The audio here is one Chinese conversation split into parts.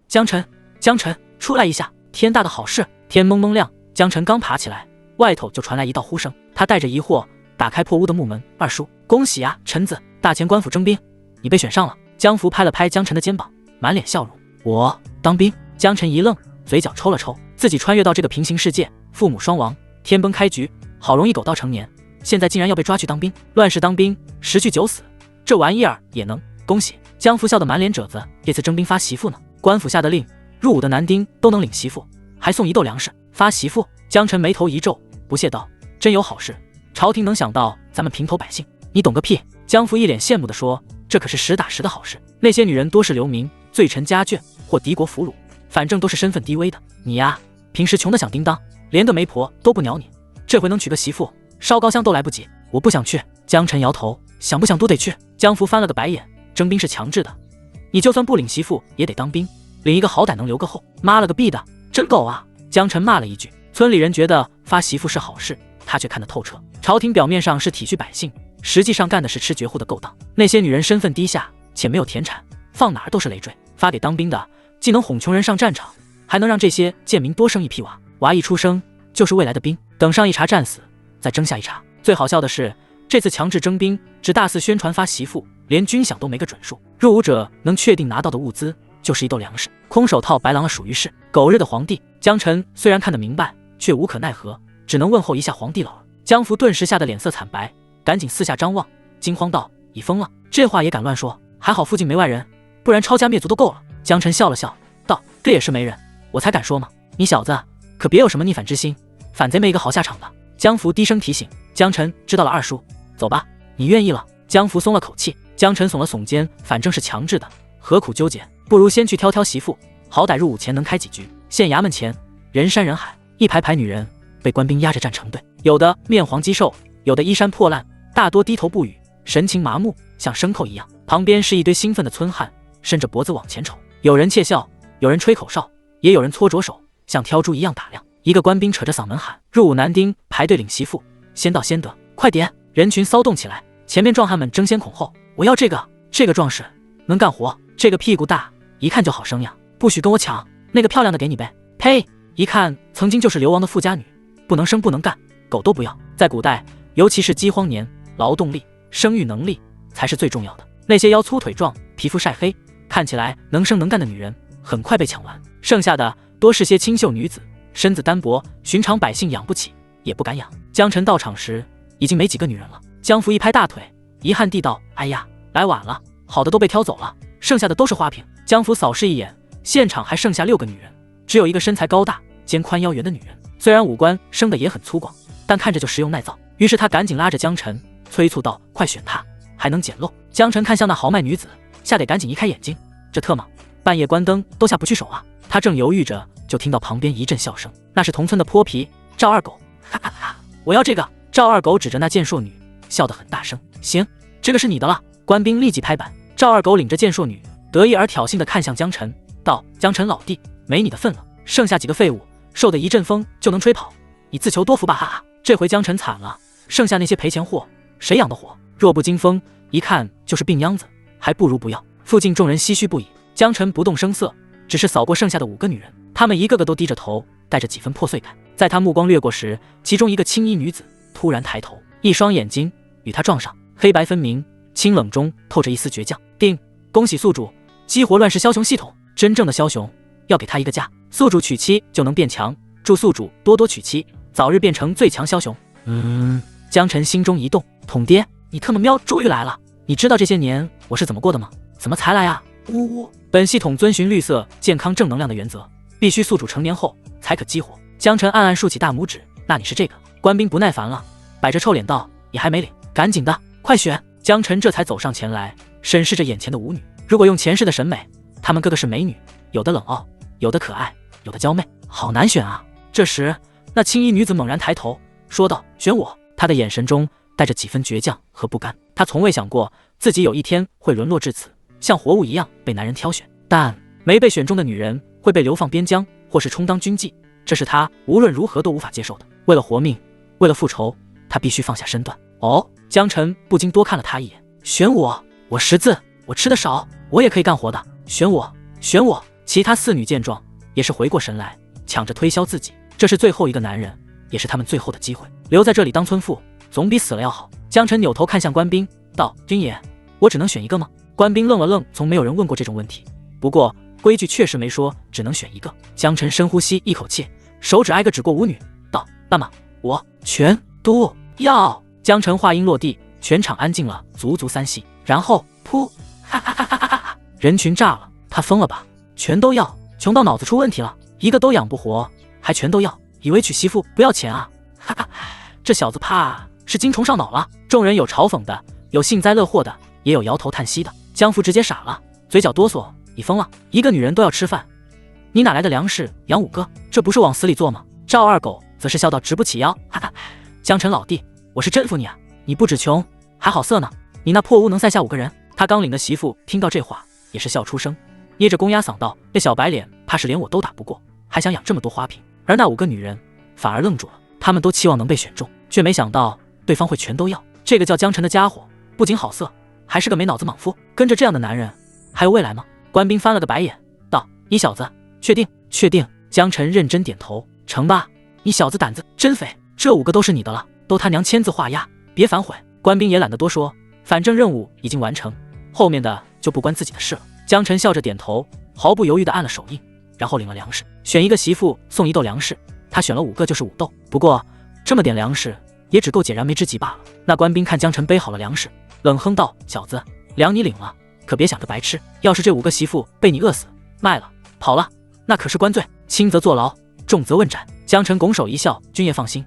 江晨，江晨，出来一下！天大的好事！天蒙蒙亮，江晨刚爬起来，外头就传来一道呼声。他带着疑惑打开破屋的木门：“二叔，恭喜啊，臣子！大前官府征兵，你被选上了。”江福拍了拍江晨的肩膀，满脸笑容：“我当兵？”江晨一愣，嘴角抽了抽，自己穿越到这个平行世界，父母双亡，天崩开局，好容易狗到成年，现在竟然要被抓去当兵，乱世当兵，十去九死，这玩意儿也能？恭喜！江福笑得满脸褶子，这次征兵发媳妇呢。官府下的令，入伍的男丁都能领媳妇，还送1斗粮食。发媳妇？江晨眉头一皱，不屑道：“真有好事，朝廷能想到咱们平头百姓，你懂个屁！”江福一脸羡慕地说：“这可是实打实的好事，那些女人多是流民、罪臣家眷或敌国俘虏，反正都是身份低微的。你呀，平时穷得响叮当，连个媒婆都不鸟你，这回能娶个媳妇，烧高香都来不及。我不想去。”江晨摇头：“想不想都得去。”江福翻了个白眼：“征兵是强制的，你就算不领媳妇也得当兵，领一个好歹能留个后。妈了个逼的，真狗啊！”江晨骂了一句。村里人觉得发媳妇是好事，他却看得透彻。朝廷表面上是体恤百姓，实际上干的是吃绝户的勾当。那些女人身份低下且没有田产，放哪儿都是累赘。发给当兵的，既能哄穷人上战场，还能让这些贱民多生一批娃，娃一出生就是未来的兵，等上一茬战死，再征下一茬。最好笑的是，这次强制征兵只大肆宣传发媳妇，连军饷都没个准数，入伍者能确定拿到的物资就是1斗粮食。空手套白狼了属于是狗日的皇帝。江晨虽然看得明白，却无可奈何，只能问候一下皇帝老儿。江福顿时吓得脸色惨白，赶紧四下张望，惊慌道：“你疯了？这话也敢乱说？还好附近没外人，不然抄家灭族都够了。”江晨笑了笑道：“这也是没人，我才敢说嘛。你小子可别有什么逆反之心，反贼没一个好下场的。”江福低声提醒。江晨知道了，二叔，走吧，你愿意了。江福松了口气。江晨耸了耸肩，反正是强制的，何苦纠结？不如先去挑挑媳妇，好歹入伍前能开几局。县衙门前人山人海，一排排女人被官兵压着站成队，有的面黄肌瘦，有的衣衫破烂，大多低头不语，神情麻木，像牲口一样。旁边是一堆兴奋的村汉，伸着脖子往前瞅，有人窃笑，有人吹口哨，也有人搓着手，像挑猪一样打量。一个官兵扯着嗓门喊：“入伍男丁排队领媳妇，先到先得，快点！”人群骚动起来，前面壮汉们争先恐后：“我要这个！这个壮士能干活，这个屁股大，一看就好生养，不许跟我抢！那个漂亮的给你呗！”呸！一看曾经就是流亡的富家女，不能生不能干，狗都不要。在古代，尤其是饥荒年，劳动力、生育能力才是最重要的。那些腰粗腿壮、皮肤晒黑、看起来能生能干的女人，很快被抢完，剩下的多是些清秀女子，身子单薄，寻常百姓养不起，也不敢养。江晨到场时，已经没几个女人了。江福一拍大腿，遗憾地道：“哎呀，来晚了，好的都被挑走了，剩下的都是花瓶。”江福扫视一眼，现场还剩下6个女人，只有一个身材高大、肩宽腰圆的女人，虽然五官生得也很粗犷，但看着就实用耐造。于是他赶紧拉着江晨，催促道：“快选她，还能捡漏。”江晨看向那豪迈女子，吓得赶紧移开眼睛，这特么半夜关灯都下不去手啊！他正犹豫着，就听到旁边一阵笑声，那是同村的泼皮赵二狗。哈哈哈，我要这个！赵二狗指着那健硕女，笑得很大声。行，这个是你的了。官兵立即拍板。赵二狗领着健硕女，得意而挑衅地看向江晨，道：“江晨老弟，没你的份了，剩下几个废物，受得一阵风就能吹跑，你自求多福吧！”哈哈，这回江晨惨了，剩下那些赔钱货，谁养得活？弱不禁风，一看就是病秧子，还不如不要。附近众人唏嘘不已。江晨不动声色，只是扫过剩下的5个女人，她们一个个都低着头，带着几分破碎感。在他目光掠过时，其中一个青衣女子突然抬头，一双眼睛与他撞上，黑白分明，清冷中透着一丝倔强。恭喜宿主激活乱世枭雄系统，真正的枭雄要给他一个家，宿主娶妻就能变强，祝宿主多多娶妻，早日变成最强枭雄。江晨心中一动，统爹，你特么喵终于来了！你知道这些年我是怎么过的吗？怎么才来啊？呜呜！本系统遵循绿色、健康、正能量的原则，必须宿主成年后才可激活。江晨暗暗竖起大拇指，那你是这个？官兵不耐烦了，摆着臭脸道：“你还没领，赶紧的，快选！”江晨这才走上前来，审视着眼前的5女。如果用前世的审美，她们个个是美女，有的冷傲，有的可爱，有的娇媚，好难选啊！这时，那青衣女子猛然抬头，说道：“选我！”她的眼神中带着几分倔强和不甘。她从未想过自己有一天会沦落至此，像活物一样被男人挑选。但没被选中的女人会被流放边疆，或是充当军妓，这是她无论如何都无法接受的。为了活命，为了复仇，她必须放下身段。江晨不禁多看了她一眼。选我？我识字，我吃得少，我也可以干活的。选我，选我！其他四女见状，也是回过神来，抢着推销自己。这是最后一个男人，也是他们最后的机会。留在这里当村妇，总比死了要好。江晨扭头看向官兵，道：“军爷，我只能选一个吗？”官兵愣了愣，从没有人问过这种问题。不过规矩确实没说只能选一个。江晨深呼吸一口气，手指挨个指过舞女，道：“那么我全都要。”江晨话音落地，全场安静了足足3息，然后噗，哈哈哈哈哈哈，人群炸了。他疯了吧？全都要，穷到脑子出问题了，一个都养不活，还全都要，以为娶媳妇不要钱啊？哈哈，这小子怕是精虫上脑了。众人有嘲讽的，有幸灾乐祸的，也有摇头叹息的。江福直接傻了，嘴角哆嗦，你疯了？一个女人都要吃饭，你哪来的粮食养5个？这不是往死里做吗？赵二狗则是笑到直不起腰，哈哈，江晨老弟，我是真服你啊！你不止穷，还好色呢。你那破屋能塞下5个人？他刚领的媳妇听到这话，也是笑出声，捏着公鸭嗓道：“这小白脸怕是连我都打不过，还想养这么多花瓶。”而那5个女人反而愣住了，他们都期望能被选中，却没想到对方会全都要。这个叫江晨的家伙，不仅好色，还是个没脑子莽夫。跟着这样的男人，还有未来吗？官兵翻了个白眼，道：“你小子确定？”“确定。”江晨认真点头：“成吧。你小子胆子真肥，这5个都是你的了，都他娘签字画押，别反悔。”官兵也懒得多说，反正任务已经完成，后面的就不关自己的事了。江晨笑着点头，毫不犹豫地按了手印，然后领了粮食，选一个媳妇送1斗粮食，他选了5个就是5斗。不过这么点粮食也只够解燃眉之急罢了。那官兵看江晨背好了粮食，冷哼道：“小子，粮你领了，可别想着白吃。要是这5个媳妇被你饿死卖了跑了，那可是官罪，轻则坐牢，重则问斩。”江晨拱手一笑：“军爷放心，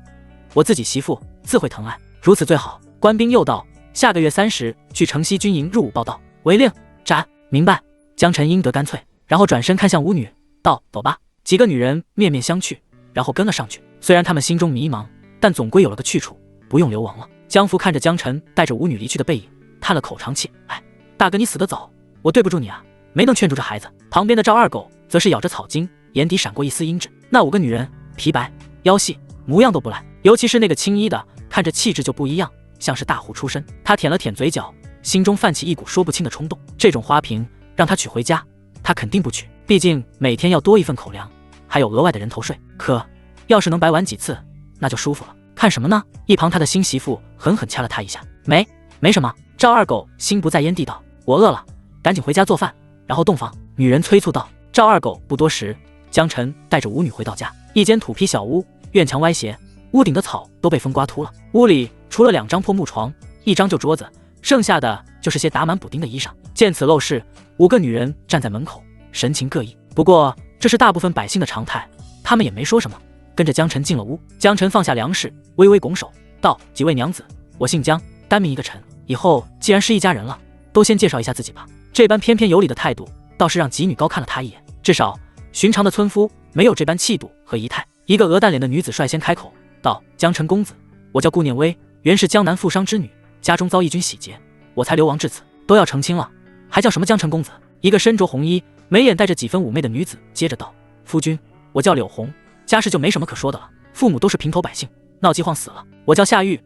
我自己媳妇自会疼爱，如此最好。”官兵又道：“下个月30去城西军营入伍报道。”违令斩。明白。江晨应得干脆，然后转身看向舞女，道：“走吧。”几个女人面面相觑，然后跟了上去。虽然他们心中迷茫，但总归有了个去处，不用流亡了。江福看着江晨带着舞女离去的背影，叹了口长气：“哎，大哥你死得早，我对不住你啊，没能劝住这孩子。”旁边的赵二狗则是咬着草巾，眼底闪过一丝阴鸷。那5个女人皮白腰细，模样都不赖，尤其是那个青衣的，看着气质就不一样，像是大户出身。他舔了舔嘴角，心中泛起一股说不清的冲动。这种花瓶让他娶回家，他肯定不娶，毕竟每天要多一份口粮，还有额外的人头税。可要是能白玩几次，那就舒服了。看什么呢？一旁他的新媳妇狠狠掐了他一下。没什么。赵二狗心不在焉地道：“我饿了，赶紧回家做饭，然后洞房。”女人催促道。赵二狗不多时，江晨带着舞女回到家，一间土坯小屋，院墙歪斜，屋顶的草都被风刮秃了。屋里除了2张破木床，1张旧桌子，剩下的就是些打满补丁的衣裳。见此陋事，5个女人站在门口，神情各异。不过这是大部分百姓的常态，他们也没说什么，跟着江晨进了屋。江晨放下粮食，微微拱手道：“几位娘子，我姓江，单名一个晨，以后既然是一家人了，都先介绍一下自己吧。”这般翩翩有礼的态度，倒是让几女高看了他一眼。至少寻常的村夫没有这般气度和仪态。一个鹅蛋脸的女子率先开口道：“江晨公子，我叫顾念薇，原是江南富商之女，家中遭义军洗劫，我才流亡至此，都要成亲了，还叫什么江晨公子？”一个身着红衣，眉眼带着几分妩媚的女子接着道：“夫君，我叫柳红，家世就没什么可说的了，父母都是平头百姓，闹饥荒死了。我叫夏玉，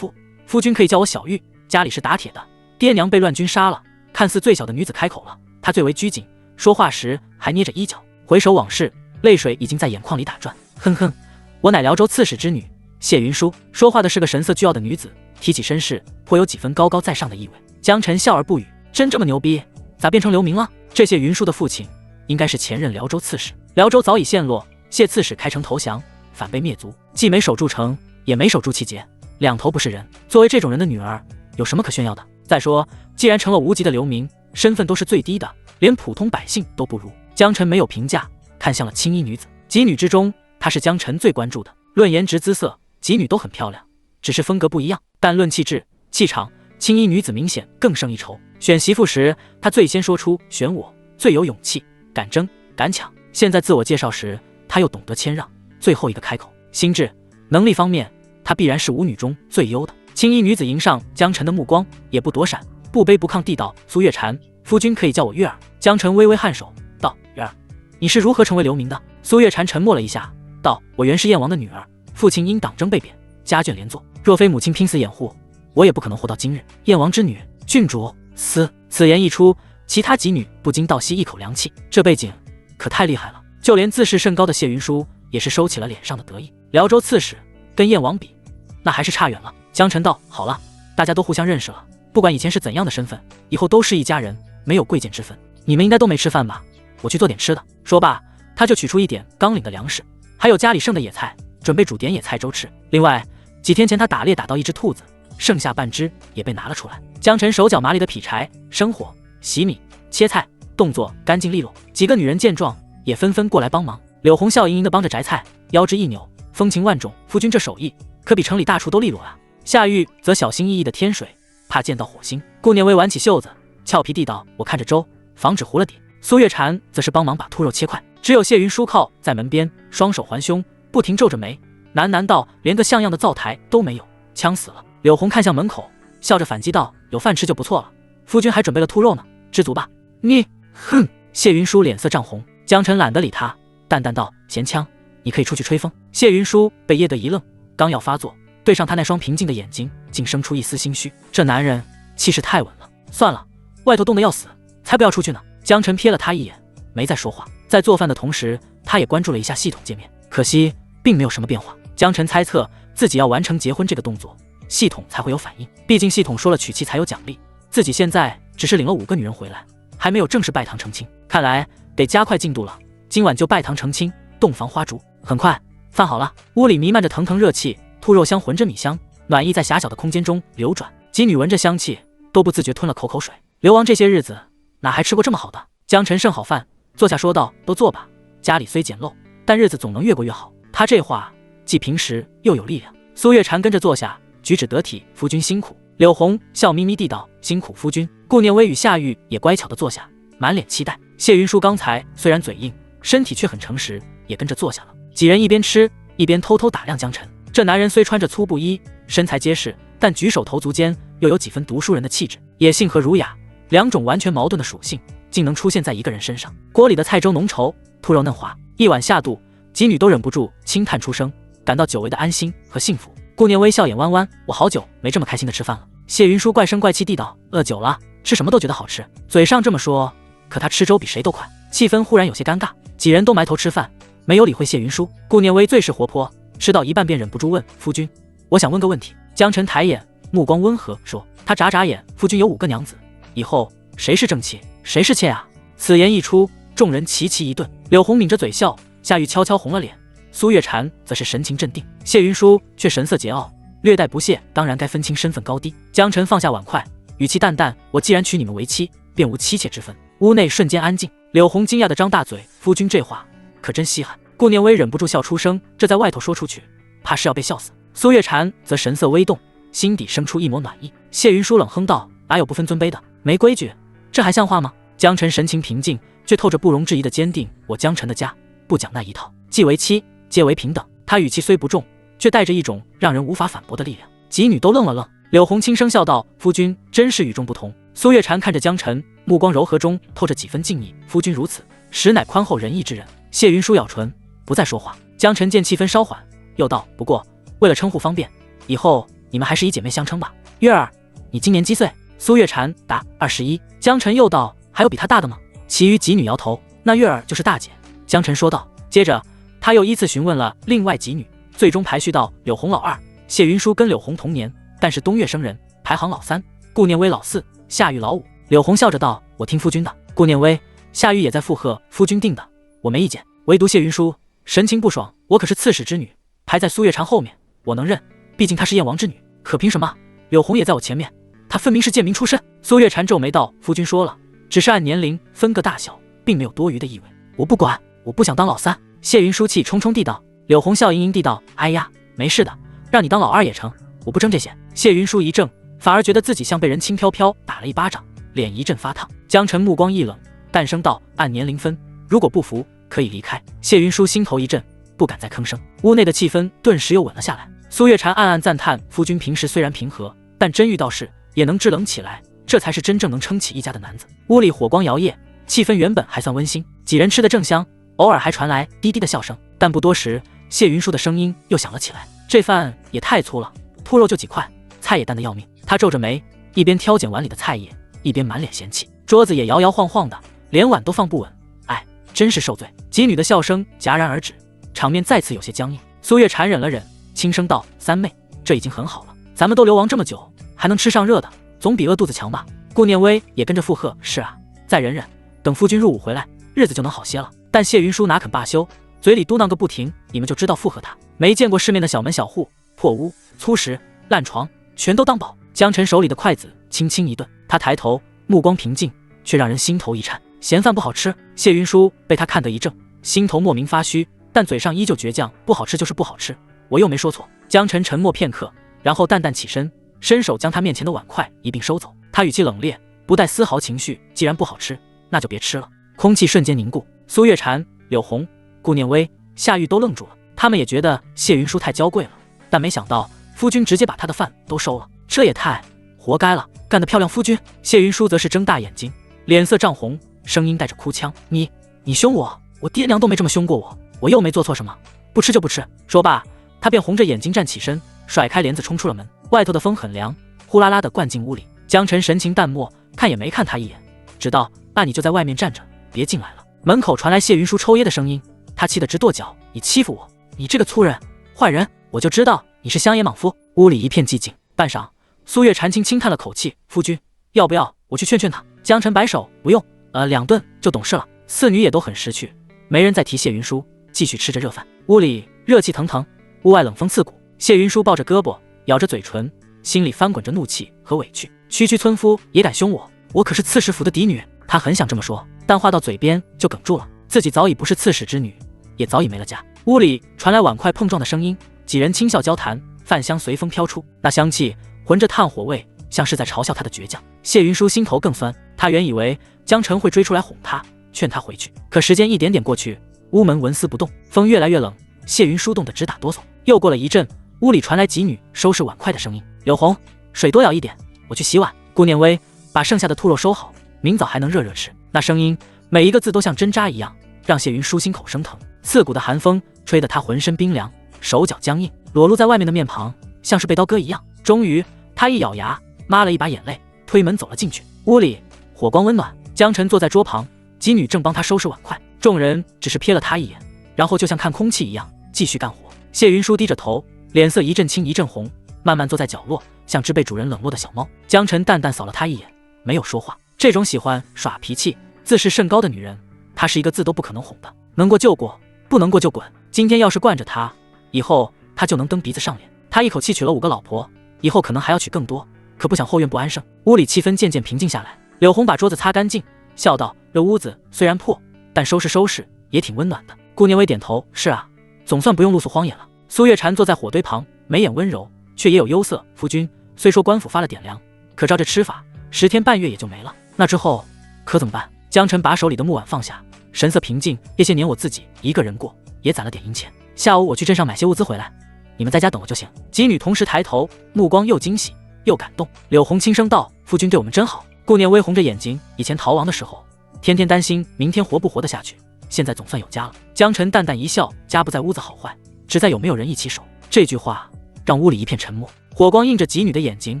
夫君可以叫我小玉，家里是打铁的，爹娘被乱军杀了。”看似最小的女子开口了，她最为拘谨，说话时还捏着衣角，回首往事，泪水已经在眼眶里打转。哼哼，我乃辽州刺史之女谢云舒。说话的是个神色倨傲的女子，提起身世，颇有几分高高在上的意味。江晨笑而不语，真这么牛逼？咋变成流民了？这谢云舒的父亲应该是前任辽州刺史，辽州早已陷落，谢刺史开城投降，反被灭族，既没守住城，也没守住气节，两头不是人。作为这种人的女儿，有什么可炫耀的？再说，既然成了无级的流民，身份都是最低的，连普通百姓都不如。江晨没有评价，看向了青衣女子。几女之中，她是江晨最关注的。论颜值姿色，几女都很漂亮，只是风格不一样。但论气质、气场，青衣女子明显更胜一筹。选媳妇时，她最先说出选我，最有勇气，敢争敢抢。现在自我介绍时，她又懂得谦让，最后一个开口。心智、能力方面，她必然是五女中最优的。青衣女子迎上江晨的目光，也不躲闪，不卑不亢地道：“苏月禅，夫君可以叫我月儿。”江晨微微颔首，道：“月儿，你是如何成为流民的？”苏月禅沉默了一下，道：“我原是燕王的女儿，父亲因党争被贬，家眷连坐，若非母亲拼死掩护，我也不可能活到今日。燕王之女，郡主。”此言一出，其他几女不禁倒吸一口凉气。这背景可太厉害了。就连自视甚高的谢云舒也是收起了脸上的得意。辽州刺史跟燕王比，那还是差远了。江辰道：好了，大家都互相认识了，不管以前是怎样的身份，以后都是一家人，没有贵贱之分。你们应该都没吃饭吧？我去做点吃的。说罢，他就取出一点纲领的粮食，还有家里剩的野菜，准备煮点野菜粥吃。另外，几天前他打猎打到一只兔子，剩下半只也被拿了出来。江辰手脚麻利的劈柴、生火、洗米、切菜，动作干净利落。几个女人见状，也纷纷过来帮忙。柳红笑盈盈的帮着摘菜，腰肢一扭，风情万种。夫君这手艺可比城里大厨都利落啊。夏玉则小心翼翼的添水，怕溅到火星。顾念威挽起袖子，俏皮地道：我看着粥，防止糊了底。苏月禅则是帮忙把兔肉切块。只有谢云舒靠在门边，双手环胸，不停皱着眉，喃喃道：连个像样的灶台都没有，呛死了。柳红看向门口，笑着反击道：有饭吃就不错了，夫君还准备了兔肉呢，知足吧。你哼！谢云舒脸色涨红。江辰懒得理他，淡淡道：闲腔，你可以出去吹风。谢云舒被噎得一愣，刚要发作，对上他那双平静的眼睛，竟生出一丝心虚。这男人气势太稳了。算了，外头冻得要死，才不要出去呢。江辰瞥了他一眼，没再说话。在做饭的同时，他也关注了一下系统界面，可惜并没有什么变化。江辰猜测自己要完成结婚这个动作，系统才会有反应。毕竟系统说了娶妻才有奖励，自己现在只是领了5个女人回来，还没有正式拜堂成亲。看来得加快进度了，今晚就拜堂成亲，洞房花烛。很快，饭好了，屋里弥漫着腾腾热气，兔肉香混着米香，暖意在狭小的空间中流转。几女闻着香气，都不自觉吞了口水。流亡这些日子，哪还吃过这么好的？江辰盛好饭，坐下说道：都坐吧，家里虽简陋，但日子总能越过越好。他这话既平实又有力量。苏月禅跟着坐下，举止得体，夫君辛苦。柳红笑眯眯地道：辛苦夫君。顾念威与夏玉也乖巧地坐下，满脸期待。谢云舒刚才虽然嘴硬，身体却很诚实，也跟着坐下了。几人一边吃一边偷偷打量江辰。这男人虽穿着粗布衣，身材结实，但举手投足间又有几分读书人的气质，野性和儒雅两种完全矛盾的属性竟能出现在一个人身上。锅里的菜粥浓稠，兔肉嫩滑，一碗下肚，几女都忍不住轻叹出声，感到久违的安心和幸福。顾念微笑眼弯弯：我好久没这么开心的吃饭了。谢云舒怪声怪气地道：饿久了，吃什么都觉得好吃。嘴上这么说，可他吃粥比谁都快。气氛忽然有些尴尬，几人都埋头吃饭，没有理会谢云舒。顾念微最是活泼，吃到一半便忍不住问：夫君，我想问个问题。江辰抬眼，目光温和说：他眨眨眼，夫君有5个娘子，以后谁是正妻，谁是妾啊？此言一出，众人齐齐一顿。柳红抿着嘴笑，夏玉悄悄红了脸，苏月禅则是神情镇定，谢云舒却神色桀骜，略带不屑。当然该分清身份高低。江辰放下碗筷，语气淡淡：我既然娶你们为妻，便无妻妾之分。屋内瞬间安静。柳红惊讶地张大嘴：夫君这话可真稀罕。顾念微忍不住笑出声，这在外头说出去，怕是要被笑死。苏月禅则神色微动，心底生出一抹暖意。谢云舒冷哼道：哪有不分尊卑的？没规矩，这还像话吗？江辰神情平静，却透着不容置疑的坚定：我江辰的家不讲那一套，既为妻，皆为平等。他语气虽不重，却带着一种让人无法反驳的力量。几女都愣了愣。柳红轻声笑道：夫君真是与众不同。苏月禅看着江辰，目光柔和中透着几分敬意。夫君如此，实乃宽厚仁义之人。谢云舒咬唇，不再说话。江辰见气氛稍缓，又道：不过为了称呼方便，以后你们还是以姐妹相称吧。月儿，你今年几岁？苏月禅答：21。江辰又道：还有比他大的吗？其余几女摇头。那月儿就是大姐。江辰说道。接着他又依次询问了另外几女，最终排序到柳红老2。谢云舒跟柳红同年，但是冬月生人，排行老3。顾念微老4，夏玉老5。柳红笑着道：我听夫君的。顾念微、夏玉也在附和：夫君定的，我没意见。唯独谢云舒神情不爽：我可是刺史之女，排在苏月禅后面，我能认，毕竟她是燕王之女。可凭什么柳红也在我前面？她分明是贱民出身。苏月禅皱眉道：夫君说了，只是按年龄分个大小，并没有多余的意味。我不管，我不想当老3。谢云舒气冲冲地道。柳红笑盈盈地道：哎呀，没事的，让你当老2也成，我不争这些。谢云舒一怔，反而觉得自己像被人轻飘飘打了一巴掌，脸一阵发烫。江辰目光一冷，淡声道：按年龄分，如果不服可以离开。谢云舒心头一震，不敢再吭声。屋内的气氛顿时又稳了下来。苏月禅暗暗赞叹：夫君平时虽然平和，但真遇到事也能制冷起来，这才是真正能撑起一家的男子。屋里火光摇曳，气氛原本还算温馨，几人吃得正香，偶尔还传来低低的笑声。但不多时，谢云舒的声音又响了起来：这饭也太粗了，兔肉就几块，菜也淡得要命。他皱着眉，一边挑拣碗里的菜叶，一边满脸嫌弃。桌子也摇摇晃晃的，连碗都放不稳。哎，真是受罪。姬女的笑声戛然而止，场面再次有些僵硬。苏月禅忍了忍，轻声道：“三妹，这已经很好了，咱们都流亡这么久，还能吃上热的，总比饿肚子强吧？”顾念威也跟着附和：“是啊，再忍忍，等夫君入伍回来，日子就能好些了。”但谢云舒哪肯罢休，嘴里嘟囔个不停，你们就知道附和他。没见过世面的小门小户、破屋、粗石、烂床，全都当宝。江晨手里的筷子轻轻一顿，他抬头，目光平静，却让人心头一颤。咸饭不好吃，谢云舒被他看得一怔，心头莫名发虚，但嘴上依旧倔强，不好吃就是不好吃，我又没说错。江晨沉默片刻，然后淡淡起身，伸手将他面前的碗筷一并收走。他语气冷冽，不带丝毫情绪，既然不好吃，那就别吃了。空气瞬间凝固，苏月禅、柳红、顾念威、夏玉都愣住了，他们也觉得谢云舒太娇贵了，但没想到夫君直接把他的饭都收了，这也太活该了，干得漂亮夫君。谢云舒则是睁大眼睛，脸色涨红，声音带着哭腔：你凶我？我爹娘都没这么凶过我，我又没做错什么，不吃就不吃。说罢，他便红着眼睛站起身，甩开帘子冲出了门。外头的风很凉，呼啦啦地灌进屋里。江晨神情淡漠，看也没看他一眼，只道：“那你就在外面站着，别进来了。”门口传来谢云舒抽噎的声音，他气得直跺脚：“你欺负我！你这个粗人、坏人！我就知道你是乡野莽夫。”屋里一片寂静，半晌，苏月禅轻叹了口气：“夫君，要不要我去劝劝他？”江晨摆手：“不用，2顿就懂事了。”四女也都很识趣，没人再提谢云舒，继续吃着热饭。屋里热气腾腾，屋外冷风刺骨。谢云舒抱着胳膊，咬着嘴唇，心里翻滚着怒气和委屈。区区村夫也敢凶我？我可是刺史府的嫡女。他很想这么说，但话到嘴边就哽住了。自己早已不是刺史之女，也早已没了家。屋里传来碗筷碰撞的声音，几人轻笑交谈，饭香随风飘出，那香气混着炭火味，像是在嘲笑他的倔强。谢云舒心头更酸，他原以为江晨会追出来哄他，劝他回去，可时间一点点过去，屋门纹丝不动，风越来越冷，谢云舒冻得直打哆嗦。又过了一阵，屋里传来几女收拾碗筷的声音：“柳红，水多舀一点，我去洗碗。”顾念威把剩下的兔肉收好，明早还能热热吃。那声音每一个字都像针扎一样，让谢云舒心口生疼。刺骨的寒风吹得他浑身冰凉，手脚僵硬，裸露在外面的面庞像是被刀割一样。终于他一咬牙，抹了一把眼泪，推门走了进去。屋里火光温暖，江晨坐在桌旁，几女正帮他收拾碗筷，众人只是瞥了他一眼，然后就像看空气一样继续干活。谢云舒低着头，脸色一阵青一阵红，慢慢坐在角落，像只被主人冷落的小猫。江晨淡淡扫了他一眼，没有说话。这种喜欢耍脾气、自视甚高的女人，他是一个字都不可能哄的。能过就过，不能过就滚。今天要是惯着他，以后他就能蹬鼻子上脸。他一口气娶了5个老婆，以后可能还要娶更多，可不想后院不安生。屋里气氛渐渐平静下来，柳红把桌子擦干净，笑道：“这屋子虽然破，但收拾收拾也挺温暖的。”顾念威点头：“是啊，总算不用露宿荒野了。”苏月禅坐在火堆旁，眉眼温柔，却也有忧色：“夫君，虽说官府发了点粮，可照这吃法，10天半月也就没了。那之后可怎么办？”江晨把手里的木碗放下，神色平静：“这些年我自己一个人过，也攒了点银钱。下午我去镇上买些物资回来，你们在家等我就行。”几女同时抬头，目光又惊喜又感动。柳红轻声道：“夫君对我们真好。”顾念威红着眼睛，以前逃亡的时候，天天担心明天活不活得下去，现在总算有家了。江晨淡淡一笑：“家不在屋子好坏，只在有没有人一起守。”这句话让屋里一片沉默，火光映着几女的眼睛，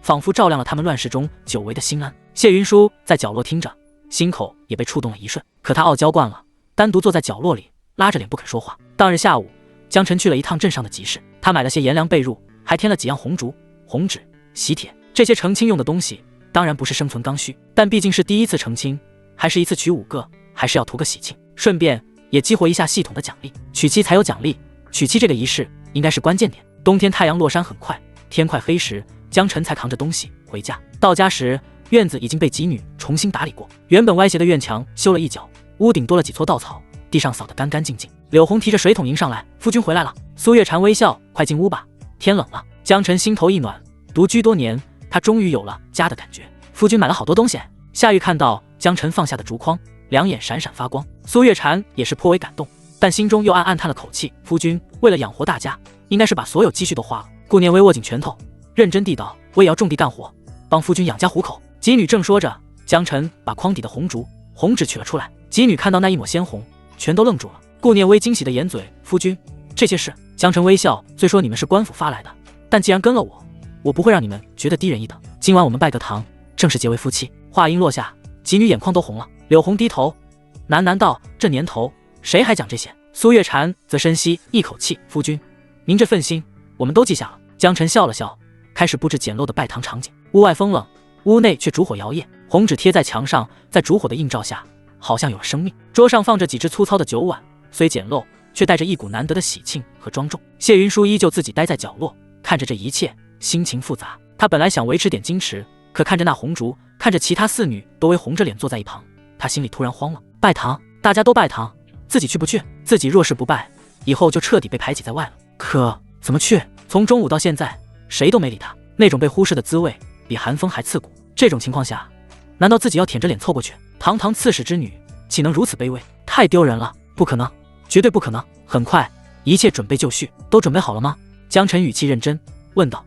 仿佛照亮了他们乱世中久违的心安。谢云舒在角落听着，心口也被触动了一瞬，可他傲娇惯了，单独坐在角落里，拉着脸不肯说话。当日下午，江晨去了一趟镇上的集市，他买了些盐粮被褥，还添了几样红烛、红纸、喜帖，这些成亲用的东西当然不是生存刚需，但毕竟是第一次成亲，还是一次娶5个，还是要图个喜庆，顺便也激活一下系统的奖励。娶妻才有奖励，娶妻这个仪式应该是关键点。冬天太阳落山很快，天快黑时，江晨才扛着东西回家。到家时，院子已经被几女重新打理过，原本歪斜的院墙修了一角，屋顶多了几撮稻草，地上扫得干干净净。柳红提着水桶迎上来：“夫君回来了。”苏月禅微笑：“快进屋吧，天冷了。”江晨心头一暖，独居多年，他终于有了家的感觉。夫君买了好多东西。夏玉看到江晨放下的竹筐，两眼闪闪发光。苏月禅也是颇为感动，但心中又暗暗叹了口气：“夫君为了养活大家，应该是把所有积蓄都花了。”顾念威握紧拳头，认真地道：“我也要种地干活，帮夫君养家糊口。”几女正说着，江晨把筐底的红烛、红纸取了出来。几女看到那一抹鲜红，全都愣住了。顾念威惊喜的掩嘴：“夫君，这些事……”江晨微笑：“虽说你们是官府发来的，但既然跟了我，我不会让你们觉得低人一等。今晚我们拜个堂，正式结为夫妻。”话音落下，几女眼眶都红了。柳红低头：“喃道：“这年头，谁还讲这些？”苏月禅则深吸一口气：“夫君，您这份心，我们都记下了。”江晨笑了笑，开始布置简陋的拜堂场景。屋外风冷，屋内却烛火摇曳，红纸贴在墙上，在烛火的映照下，好像有了生命。桌上放着几只粗糙的酒碗，虽简陋，却带着一股难得的喜庆和庄重。谢云舒依旧自己待在角落，看着这一切，心情复杂。他本来想维持点矜持，可看着那红烛，看着其他4女都微红着脸坐在一旁，他心里突然慌了。拜堂，大家都拜堂，自己去不去？自己若是不拜，以后就彻底被排挤在外了。可怎么去？从中午到现在，谁都没理他，那种被忽视的滋味比寒风还刺骨。这种情况下，难道自己要舔着脸凑过去？堂堂刺史之女，岂能如此卑微？太丢人了！不可能，绝对不可能！很快，一切准备就绪，都准备好了吗？江晨语气认真问道。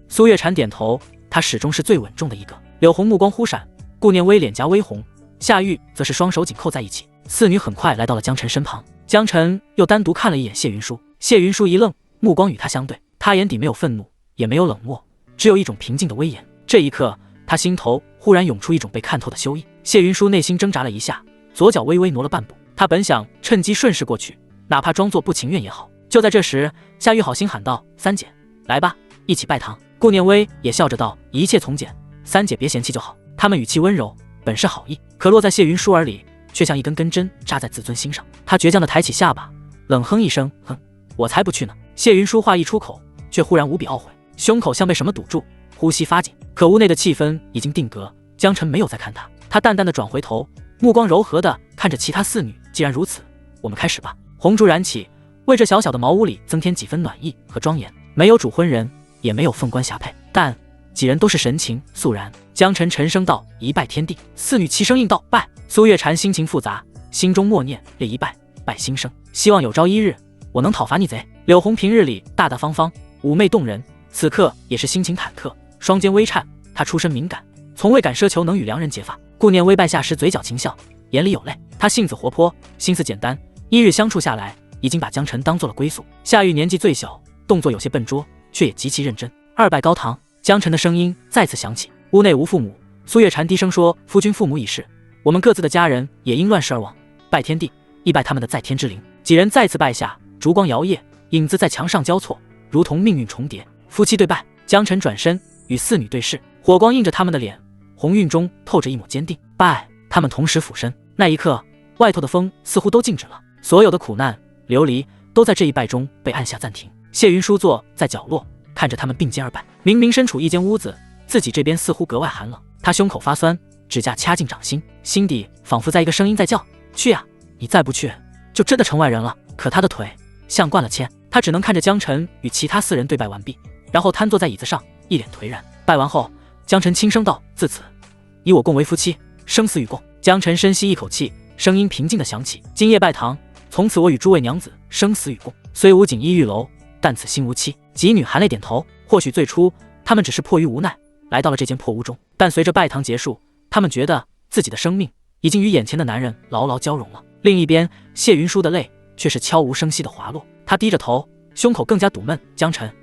苏月禅点头，他始终是最稳重的一个。柳红目光忽闪，顾念微脸颊微红，夏玉则是双手紧扣在一起。4女很快来到了江晨身旁，江晨又单独看了一眼谢云舒。谢云舒一愣，目光与他相对，他眼底没有愤怒，也没有冷漠，只有一种平静的威严。这一刻，他心头忽然涌出一种被看透的羞意。谢云舒内心挣扎了一下，左脚微微挪了半步，他本想趁机顺势过去，哪怕装作不情愿也好。就在这时，夏玉好心喊道：“三姐，来吧，一起拜堂。”顾念微也笑着道：“一切从简，三姐别嫌弃就好。”他们语气温柔，本是好意，可落在谢云舒耳里，却像一根根针扎在自尊心上。他倔强地抬起下巴，冷哼一声：“哼，我才不去呢。”谢云舒话一出口，却忽然无比懊悔，胸口像被什么堵住，呼吸发紧。可屋内的气氛已经定格，江晨没有再看他，他淡淡的转回头，目光柔和的看着其他4女。既然如此，我们开始吧。红烛燃起，为这小小的茅屋里增添几分暖意和庄严。没有主婚人，也没有凤冠霞帔，但几人都是神情肃然。江晨沉声道：“一拜天地。”4女齐声应道：“拜。”苏月禅心情复杂，心中默念：“列一拜，拜新生，希望有朝一日我能讨伐逆贼。”柳红平日里大大方方，妩媚动人，此刻也是心情忐忑，双肩微颤。她出身敏感，从未敢奢求能与良人结发。顾念微拜下时嘴角轻笑，眼里有泪。她性子活泼，心思简单，1日相处下来，已经把江晨当做了归宿。夏玉年纪最小，动作有些笨拙，却也极其认真。2拜高堂，江晨的声音再次响起。屋内无父母，苏月禅低声说：“夫君父母已逝，我们各自的家人也因乱世而亡。拜天地，亦拜他们的在天之灵。”几人再次拜下，烛光摇曳，影子在墙上交错，如同命运重叠。夫妻对拜，江晨转身与4女对视，火光映着他们的脸，红晕中透着一抹坚定。拜，他们同时俯身。那一刻，外头的风似乎都静止了，所有的苦难流离都在这一拜中被按下暂停。谢云舒坐在角落，看着他们并肩而拜。明明身处一间屋子，自己这边似乎格外寒冷。他胸口发酸，指甲掐进掌心，心底仿佛在一个声音在叫：“去呀！你再不去，就真的成外人了。”可他的腿像灌了铅，他只能看着江晨与其他4人对拜完毕，然后瘫坐在椅子上，一脸颓然。拜完后，江晨轻声道：“自此，你我共为夫妻，生死与共。”江晨深吸一口气，声音平静地响起：“今夜拜堂，从此我与诸位娘子生死与共。虽无锦衣玉楼，但此心无期。”几女含泪点头。或许最初他们只是迫于无奈来到了这间破屋中，但随着拜堂结束，他们觉得自己的生命已经与眼前的男人牢牢交融了。另一边，谢云舒的泪却是悄无声息地滑落，他低着头，胸口更加堵闷：“江晨，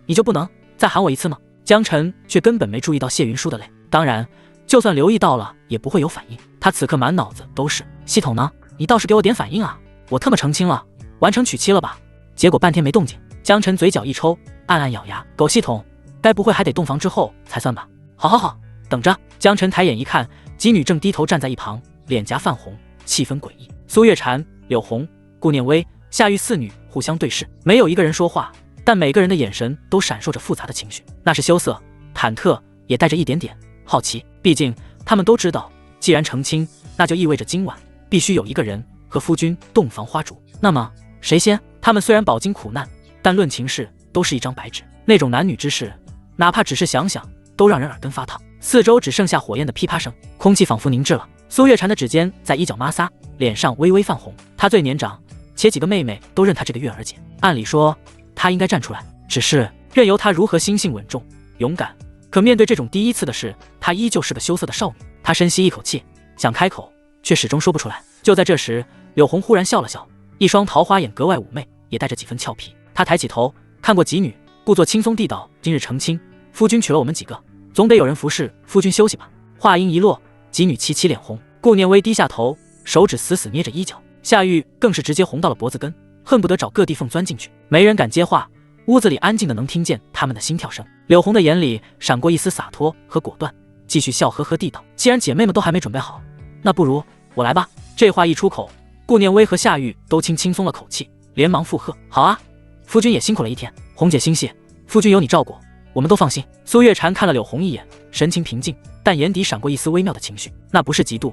你就不能再喊我一次吗？”江晨却根本没注意到谢云舒的泪，当然就算留意到了也不会有反应。他此刻满脑子都是：系统呢？你倒是给我点反应啊！我特么成亲了，完成娶妻了吧？结果半天没动静。江晨嘴角一抽，暗暗咬牙：狗系统，该不会还得洞房之后才算吧？好好好，等着。江晨抬眼一看，几女正低头站在一旁，脸颊泛红，气氛诡异。苏月禅、柳红、顾念微、夏玉4女互相对视，没有一个人说话，但每个人的眼神都闪烁着复杂的情绪，那是羞涩、忐忑，也带着一点点好奇。毕竟他们都知道，既然成亲，那就意味着今晚必须有一个人和夫君洞房花烛。那么谁先？他们虽然饱经苦难，但论情事都是一张白纸，那种男女之事，哪怕只是想想都让人耳根发烫。四周只剩下火焰的噼啪声，空气仿佛凝滞了。苏月禅的指尖在衣角摩挲，脸上微微泛红。她最年长，且几个妹妹都认她这个月儿姐，按理说她应该站出来，只是任由她如何心性稳重勇敢，可面对这种第一次的事，她依旧是个羞涩的少女。她深吸一口气，想开口，却始终说不出来。就在这时，柳红忽然笑了笑，一双桃花眼格外妩媚，也带着几分俏皮。她抬起头看过几女，故作轻松地道：“今日成亲，夫君娶了我们几个，总得有人服侍夫君休息吧。”话音一落，几女齐齐脸红。顾念微低下头，手指死死捏着衣角。夏玉更是直接红到了脖子根，恨不得找个地缝钻进去。没人敢接话，屋子里安静的能听见他们的心跳声。柳红的眼里闪过一丝洒脱和果断，继续笑呵呵地道：“既然姐妹们都还没准备好，那不如我来吧。”这话一出口，顾念微和夏玉都轻松了口气，连忙附和：“好啊，夫君也辛苦了一天，红姐心细，夫君有你照顾，我们都放心。”苏月禅看了柳红一眼，神情平静，但眼底闪过一丝微妙的情绪，那不是嫉妒，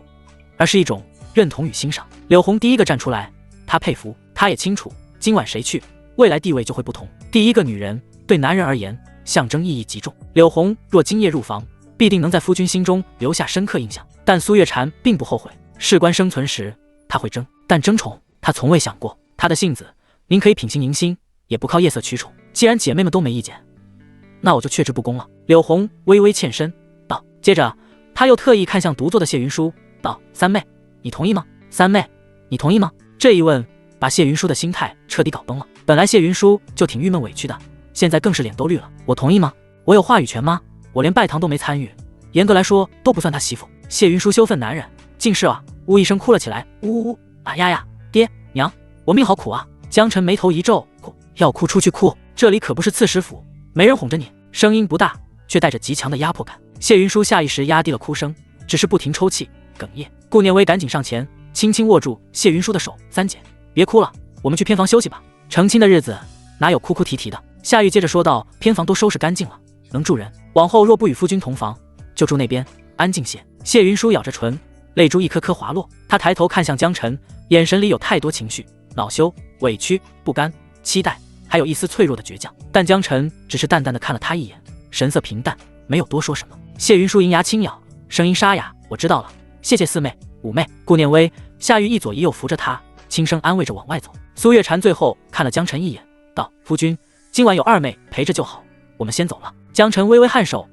而是一种认同与欣赏。柳红第一个站出来，她佩服，她也清楚，今晚谁去，未来地位就会不同。第一个女人对男人而言，象征意义极重。柳红若今夜入房，必定能在夫君心中留下深刻印象。但苏月禅并不后悔，事关生存时，他会争，但争宠他从未想过。他的性子，宁可以品行迎心，也不靠夜色取宠。既然姐妹们都没意见，那我就却之不恭了。柳红微微欠身道，接着他又特意看向独坐的谢云舒道：“三妹，你同意吗？三妹，你同意吗？”这一问把谢云舒的心态彻底搞崩了。本来谢云舒就挺郁闷委屈的，现在更是脸都绿了。我同意吗？我有话语权吗？我连拜堂都没参与，严格来说都不算他媳妇。谢云舒羞愤难忍，竟是啊呜一声哭了起来，呜呜呜啊呀呀，爹娘，我命好苦啊！江晨眉头一皱，哭要哭出去哭，这里可不是刺史府，没人哄着你。声音不大，却带着极强的压迫感。谢云舒下意识压低了哭声，只是不停抽泣哽咽。顾念微赶紧上前，轻轻握住谢云舒的手：“三姐，别哭了，我们去偏房休息吧。成亲的日子哪有哭哭啼啼的？”夏玉接着说道：“偏房都收拾干净了，能住人。往后若不与夫君同房，就住那边，安静些。”谢云舒咬着唇，泪珠一颗颗滑落。他抬头看向江晨，眼神里有太多情绪，恼羞、委屈、不甘、期待，还有一丝脆弱的倔强。但江晨只是淡淡的看了他一眼，神色平淡，没有多说什么。谢云舒银牙轻咬，声音沙哑：“我知道了，谢谢四妹、五妹。”顾念微、夏玉一左一右扶着他，轻声安慰着往外走。苏月禅最后看了江晨一眼，道：“夫君，今晚有二妹陪着就好，我们先走了。”江晨微微颔首：“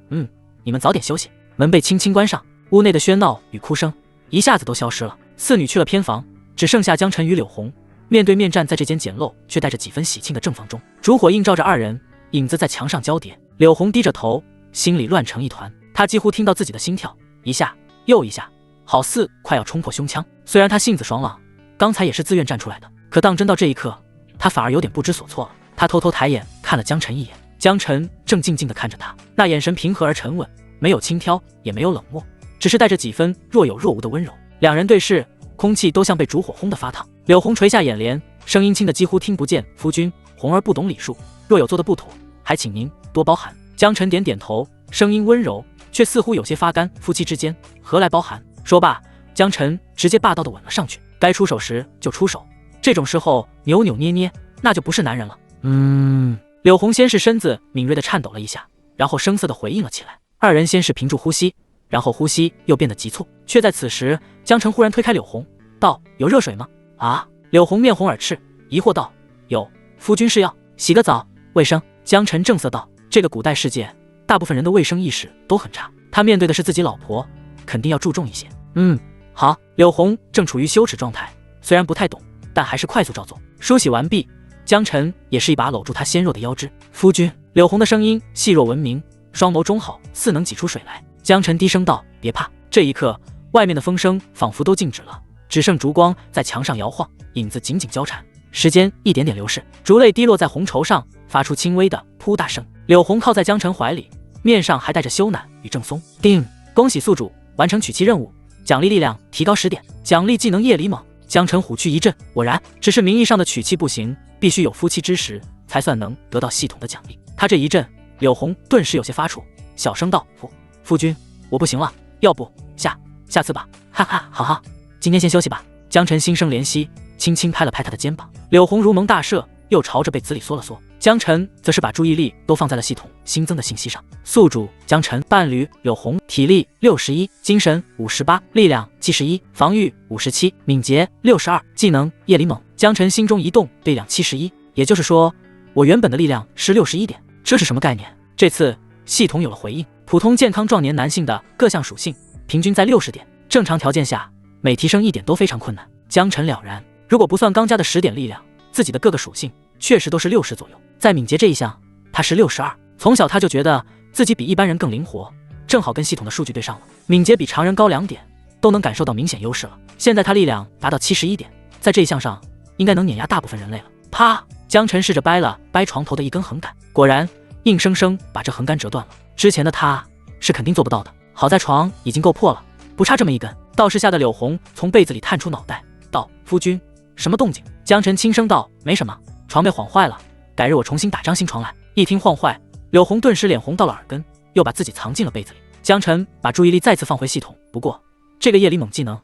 你们早点休息。”门被轻轻关上，屋内的喧闹与哭声一下子都消失了。四女去了偏房，只剩下江晨与柳红面对面站在这间简陋却带着几分喜庆的正房中。烛火映照着二人，影子在墙上交叠。柳红低着头，心里乱成一团。她几乎听到自己的心跳，一下又一下，好似快要冲破胸腔。虽然她性子爽朗，刚才也是自愿站出来的，可当真到这一刻，她反而有点不知所措了。她偷偷抬眼看了江晨一眼，江晨正静静地看着她，那眼神平和而沉稳，没有轻佻，也没有冷漠，只是带着几分若有若无的温柔。两人对视，空气都像被烛火烘得发烫。柳红垂下眼帘，声音轻得几乎听不见：“夫君，红儿不懂礼数，若有做的不妥，还请您多包涵。”江晨点点头，声音温柔，却似乎有些发干：“夫妻之间，何来包涵？”说罢，江晨直接霸道地吻了上去。该出手时就出手，这种时候扭扭捏捏，那就不是男人了。柳红先是身子敏锐地颤抖了一下，然后生涩地回应了起来。二人先是屏住呼吸，然后呼吸又变得急促。却在此时，江晨忽然推开柳红，道：“有热水吗？”啊！柳红面红耳赤，疑惑道：“有，夫君是要洗个澡，卫生？”江晨正色道：“这个古代世界，大部分人的卫生意识都很差，他面对的是自己老婆，肯定要注重一些。”好。柳红正处于羞耻状态，虽然不太懂，但还是快速照做。梳洗完毕，江晨也是一把搂住她纤弱的腰肢。“夫君。”柳红的声音细若蚊鸣，双眸中好，似能挤出水来。江晨低声道：“别怕。”这一刻，外面的风声仿佛都静止了，只剩烛光在墙上摇晃，影子紧紧交缠。时间一点点流逝，烛泪滴落在红绸上，发出轻微的扑嗒声。柳红靠在江晨怀里，面上还带着羞赧与正松。叮！恭喜宿主完成娶妻任务，奖励力量提高10点，奖励技能夜里猛。江晨虎躯一震，果然，只是名义上的娶妻不行，必须有夫妻之实，才算能得到系统的奖励。他这一震，柳红顿时有些发怵，小声道：“夫君，我不行了，要不下次吧。”哈哈，好，今天先休息吧。江晨心生怜惜，轻轻拍了拍他的肩膀。柳红如蒙大赦，又朝着被子里缩了缩。江晨则是把注意力都放在了系统新增的信息上。宿主江晨，伴侣柳红，体力61，精神58，力量71，防御57，敏捷62，技能夜里猛。江晨心中一动，力量71，也就是说，我原本的力量是61点，这是什么概念？这次系统有了回应，普通健康壮年男性的各项属性平均在60点，正常条件下每提升1点都非常困难。江晨了然，如果不算刚加的10点力量，自己的各个属性确实都是60左右。在敏捷这一项，他是62。从小他就觉得自己比一般人更灵活，正好跟系统的数据对上了。敏捷比常人高2点，都能感受到明显优势了。现在他力量达到71点，在这一项上应该能碾压大部分人类了。啪！江晨试着掰了掰床头的一根横杆，果然硬生生把这横杆折断了。之前的他是肯定做不到的，好在床已经够破了，不差这么一根。道士吓得柳红从被子里探出脑袋，道：“夫君，什么动静？”江晨轻声道：“没什么，床被晃坏了，改日我重新打张新床来。”一听晃坏，柳红顿时脸红到了耳根，又把自己藏进了被子里。江晨把注意力再次放回系统，不过这个夜里猛技能，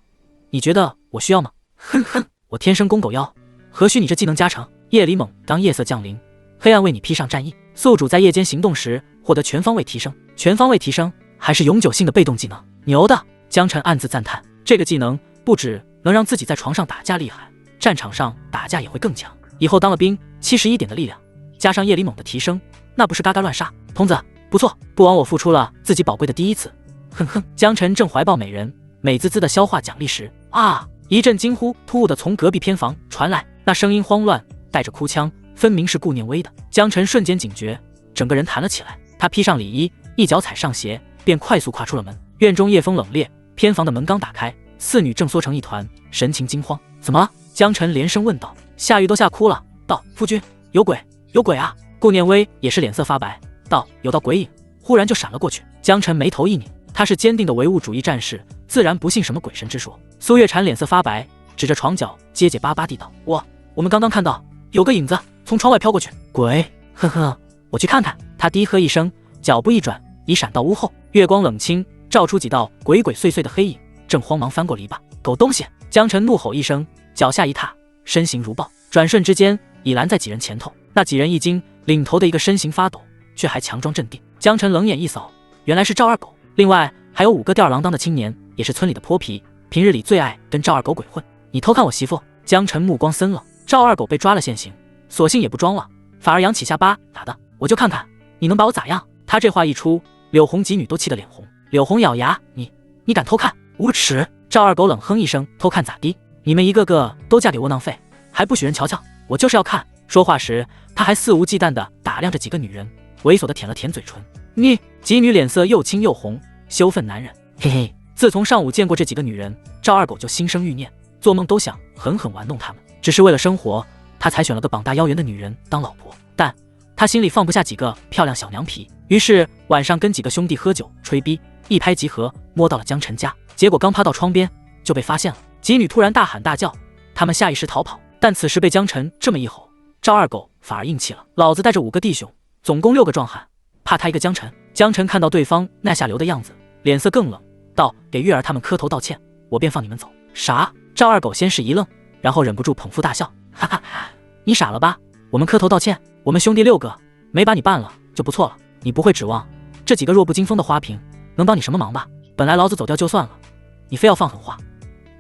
你觉得我需要吗？哼哼，我天生公狗妖，何须你这技能加成？夜里猛，当夜色降临，黑暗为你披上战衣，宿主在夜间行动时获得全方位提升。全方位提升还是永久性的被动技能，牛的！江晨暗自赞叹，这个技能不止能让自己在床上打架厉害，战场上打架也会更强。以后当了兵，71点的力量，加上夜里猛的提升，那不是嘎嘎乱杀？童子不错，不枉我付出了自己宝贵的第一次。哼哼，江晨正怀抱美人，美滋滋的消化奖励时，啊！一阵惊呼突兀的从隔壁偏房传来，那声音慌乱，带着哭腔，分明是顾念微的。江晨瞬间警觉，整个人弹了起来。他披上里衣，一脚踩上鞋，便快速跨出了门。院中夜风冷冽，偏房的门刚打开，四女正缩成一团，神情惊慌。怎么了？江晨连声问道。夏玉都吓哭了，道：“夫君，有鬼，有鬼啊！”顾念微也是脸色发白，道：“有道鬼影，忽然就闪了过去。”江晨眉头一拧，他是坚定的唯物主义战士，自然不信什么鬼神之说。苏月禅脸色发白，指着床角结结巴巴地道：“我们刚刚看到有个影子从窗外飘过去。”鬼？呵呵，我去看看。他低喝一声，脚步一转，已闪到屋后。月光冷清，照出几道鬼鬼祟祟的黑影，正慌忙翻过篱笆。狗东西！江晨怒吼一声，脚下一踏，身形如豹，转瞬之间已拦在几人前头。那几人一惊，领头的一个身形发抖，却还强装镇定。江晨冷眼一扫，原来是赵二狗。另外还有5个吊儿郎当的青年，也是村里的泼皮，平日里最爱跟赵二狗鬼混。你偷看我媳妇？江晨目光森冷。赵二狗被抓了现行，索性也不装了，反而扬起下巴，打的我就看看你能把我咋样。他这话一出，柳红几女都气得脸红。柳红咬牙，你敢偷看？无耻！赵二狗冷哼一声，偷看咋地？你们一个个都嫁给窝囊废，还不许人瞧瞧？我就是要看。说话时他还肆无忌惮地打量着几个女人，猥琐地舔了舔嘴唇。你几女脸色又青又红，羞愤难忍。嘿嘿，自从上午见过这几个女人，赵二狗就心生欲念，做梦都想狠狠玩弄她们。只是为了生活，他才选了个膀大腰圆的女人当老婆，但他心里放不下几个漂亮小娘皮，于是晚上跟几个兄弟喝酒吹逼，一拍即合，摸到了江晨家。结果刚趴到窗边就被发现了。几女突然大喊大叫，他们下意识逃跑，但此时被江晨这么一吼，赵二狗反而硬气了。老子带着5个弟兄，总共6个壮汉，怕他一个江晨？江晨看到对方那下流的样子，脸色更冷，道：“给月儿他们磕头道歉，我便放你们走。”啥？赵二狗先是一愣，然后忍不住捧腹大笑，哈哈，你傻了吧？我们磕头道歉？我们兄弟6个没把你办了就不错了，你不会指望这几个弱不禁风的花瓶能帮你什么忙吧？本来老子走掉就算了，你非要放狠话，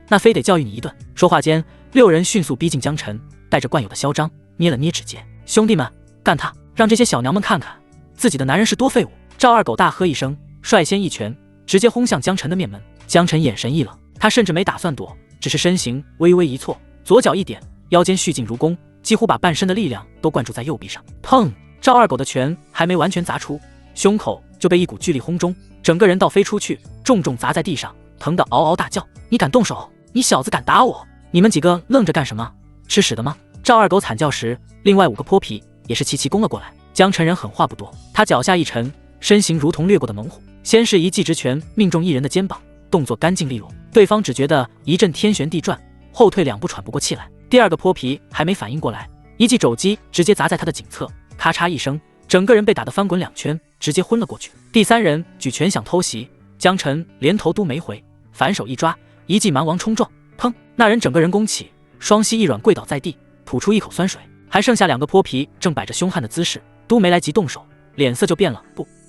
那非得教育你一顿。说话间，6人迅速逼近江晨，带着惯有的嚣张，捏了捏指尖。兄弟们，干他，让这些小娘们看看自己的男人是多废物。赵二狗大喝一声，率先一拳直接轰向江晨的面门。江晨眼神一冷，他甚至没打算躲，只是身形微微一错，左脚一点，腰间蓄劲如弓，几乎把半身的力量都灌注在右臂上。砰！赵二狗的拳还没完全砸出，胸口就被一股巨力轰中，整个人倒飞出去，重重砸在地上，疼得嗷嗷大叫。你敢动手？你小子敢打我？你们几个愣着干什么？吃屎的吗？赵二狗惨叫时，另外5个泼皮也是齐齐攻了过来。江晨人狠话不多，他脚下一沉，身形如同掠过的猛虎，先是一记直拳命中一人的肩膀，动作干净利落，对方只觉得一阵天旋地转，后退2步喘不过气来。第2个泼皮还没反应过来，一记肘击直接砸在他的颈侧，咔嚓一声，整个人被打得翻滚2圈，直接昏了过去。第3人举拳想偷袭，江晨连头都没回，反手一抓，一记蛮王冲撞，砰！那人整个人弓起，双膝一软跪倒在地，吐出一口酸水。还剩下2个泼皮正摆着凶悍的姿势，都没来及动手，脸色就变了。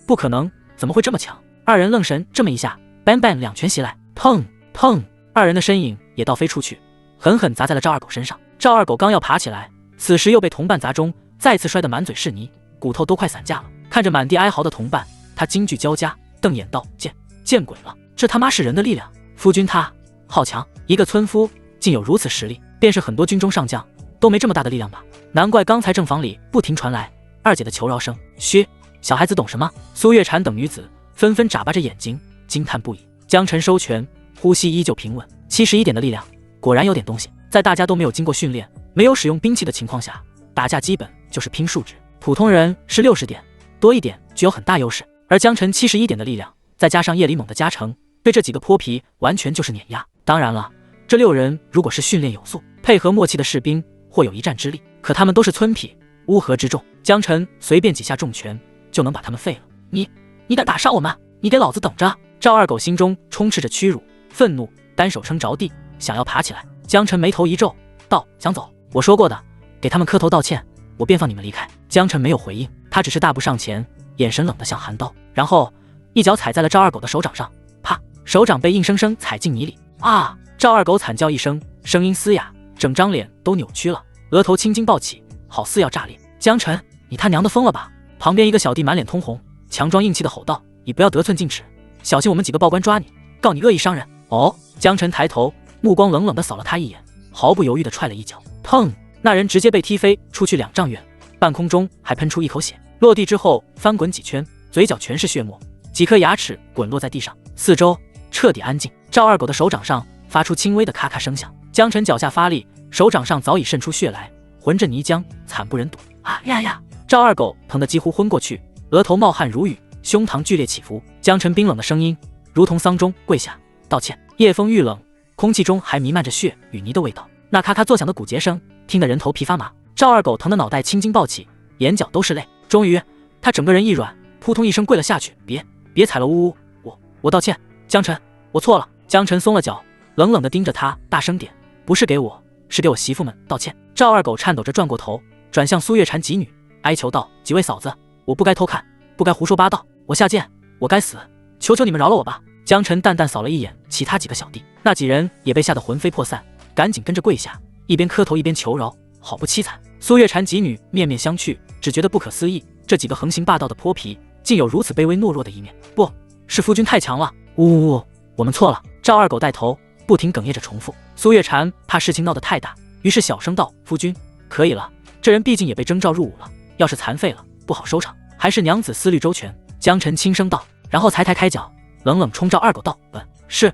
不可能，怎么会这么强？2人愣神，这么一下 bang bang 2拳袭来，砰砰，2人的身影也倒飞出去，狠狠砸在了赵二狗身上。赵二狗刚要爬起来，此时又被同伴砸中，再次摔得满嘴是泥，骨头都快散架了。看着满地哀嚎的同伴，他惊惧交加，瞪眼道：见鬼了，这他妈是人的力量！夫君他好强，一个村夫竟有如此实力，便是很多军中上将都没这么大的力量吧？难怪刚才正房里不停传来二姐的求饶声。嘘，小孩子懂什么？苏月禅等女子纷纷眨巴着眼睛，惊叹不已。江晨收拳，呼吸依旧平稳。71点的力量，果然有点东西。在大家都没有经过训练、没有使用兵器的情况下，打架基本就是拼数值。普通人是60点，多一点具有很大优势。而江晨71点的力量，再加上夜里猛的加成，对这几个泼皮完全就是碾压。当然了，这6人如果是训练有素、配合默契的士兵，或有一战之力。可他们都是村痞，乌合之众，江晨随便几下重拳就能把他们废了。你敢打伤我们？你给老子等着！赵二狗心中充斥着屈辱、愤怒，单手撑着地，想要爬起来。江晨眉头一皱，道：“想走？我说过的，给他们磕头道歉，我便放你们离开。”江晨没有回应，他只是大步上前，眼神冷得像寒刀，然后一脚踩在了赵二狗的手掌上，啪！手掌被硬生生踩进泥里。啊！赵二狗惨叫一声，声音嘶哑，整张脸都扭曲了，额头青筋暴起，好似要炸裂。江晨，你他娘的疯了吧？旁边一个小弟满脸通红，强装硬气的吼道：“你不要得寸进尺，小心我们几个报官抓你，告你恶意伤人。”哦，江晨抬头，目光冷冷地扫了他一眼，毫不犹豫地踹了一脚，砰！那人直接被踢飞出去2丈远，半空中还喷出一口血，落地之后翻滚几圈，嘴角全是血沫，几颗牙齿滚落在地上，四周彻底安静。赵二狗的手掌上发出轻微的咔咔声响，江晨脚下发力，手掌上早已渗出血来，浑阵泥浆，惨不忍睹。啊呀呀！赵二狗疼得几乎昏过去，额头冒汗如雨，胸膛剧烈起伏。江晨冰冷的声音如同丧钟，跪下道歉。夜风愈冷，空气中还弥漫着血与泥的味道，那咔咔作响的骨节声听得人头皮发麻。赵二狗疼得脑袋青筋暴起，眼角都是泪。终于他整个人一软，扑通一声跪了下去。别踩了，呜呜，我道歉，江晨，我错了。江晨松了脚，冷冷地盯着他，大声点，不是给我，是给我媳妇们道歉。赵二狗颤抖着转过头，转向苏月禅几女，哀求道：“几位嫂子，我不该偷看，不该胡说八道，我下贱，我该死，求求你们饶了我吧。”江晨淡淡扫了一眼其他几个小弟，那几人也被吓得魂飞魄散，赶紧跟着跪下，一边磕头一边求饶，好不凄惨。苏月禅几女面面相觑，只觉得不可思议，这几个横行霸道的泼皮竟有如此卑微懦弱的一面。不是夫君太强了，呜呜呜，我们错了。赵二狗带头不停哽咽着重复。苏月禅怕事情闹得太大，于是小声道：“夫君，可以了，这人毕竟也被征召入伍了，要是残废了不好收场，还是娘子思虑周全。”江晨轻声道，然后才抬开脚，冷冷冲赵二狗道：“是。”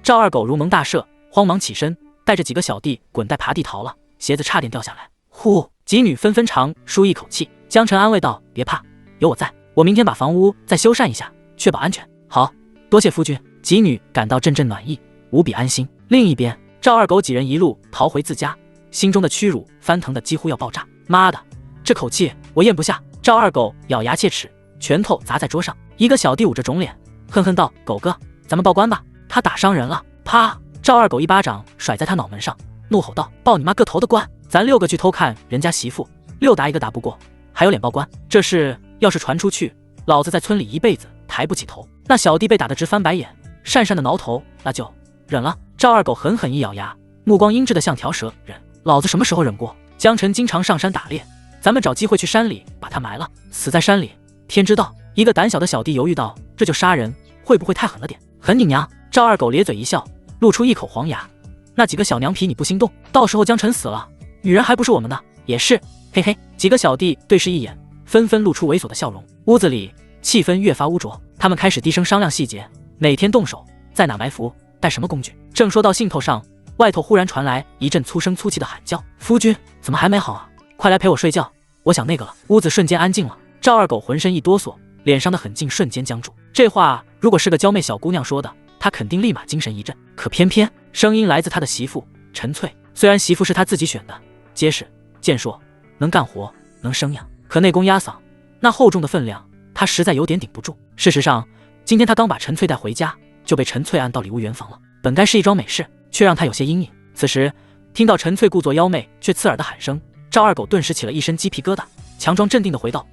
赵二狗如蒙大赦，慌忙起身，带着几个小弟滚带爬地逃了，鞋子差点掉下来。呼！几女纷纷长舒一口气。江晨安慰道：“别怕，有我在，我明天把房屋再修缮一下，确保安全。”好，多谢夫君。几女感到阵阵暖意，无比安心。另一边，赵二狗几人一路逃回自家，心中的屈辱翻腾的几乎要爆炸。妈的，这口气我咽不下。赵二狗咬牙切齿，拳头砸在桌上。一个小弟捂着肿脸，恨恨道：“狗哥，咱们报官吧，他打伤人了。”啪！赵二狗一巴掌甩在他脑门上，怒吼道：“报你妈个头的官！咱6个去偷看人家媳妇，6打1个打不过，还有脸报官？这事要是传出去，老子在村里一辈子抬不起头。”那小弟被打得直翻白眼，讪讪的挠头，那就忍了。赵二狗狠狠一咬牙，目光阴鸷的像条蛇，忍？老子什么时候忍过？江晨经常上山打猎，咱们找机会去山里把他埋了，死在山里，天知道。一个胆小的小弟犹豫道：“这就杀人，会不会太狠了点？”狠你娘！赵二狗咧嘴一笑，露出一口黄牙。那几个小娘皮你不心动，到时候江晨死了，女人还不是我们的？也是，嘿嘿。几个小弟对视一眼，纷纷露出猥琐的笑容。屋子里气氛越发污浊，他们开始低声商量细节，哪天动手，在哪埋伏，带什么工具。正说到兴头上，外头忽然传来一阵粗声粗气的喊叫：“夫君，怎么还没好啊？快来陪我睡觉，我想那个了。”屋子瞬间安静了。赵二狗浑身一哆嗦，脸上的狠劲瞬间僵住。这话如果是个娇媚小姑娘说的，他肯定立马精神一振。可偏偏声音来自他的媳妇陈翠。虽然媳妇是他自己选的，结实健硕，能干活，能生养，可内功压嗓，那厚重的分量他实在有点顶不住。事实上，今天他刚把陈翠带回家，就被陈翠按到里屋圆房了。本该是一桩美事，却让他有些阴影。此时听到陈翠故作妖媚却刺耳的喊声，赵二狗顿时起了一身鸡皮疙瘩，强装镇定地回道：“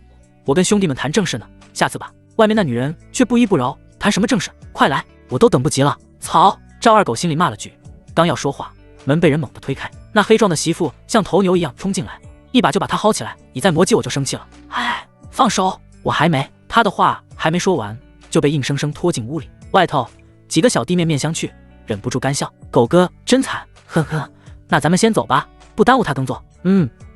我跟兄弟们谈正事呢，下次吧。外面那女人却不依不饶，谈什么正事？快来，我都等不及了。”操！赵二狗心里骂了句，刚要说话，门被人猛地推开，那黑壮的媳妇像头牛一样冲进来，一把就把他薅起来：“你再磨叽我就生气了。”哎，放手！我还没……他的话还没说完，就被硬生生拖进屋里。外头几个小弟面面相觑，忍不住干笑：“狗哥真惨，呵呵。那咱们先走吧，不耽误他耕作。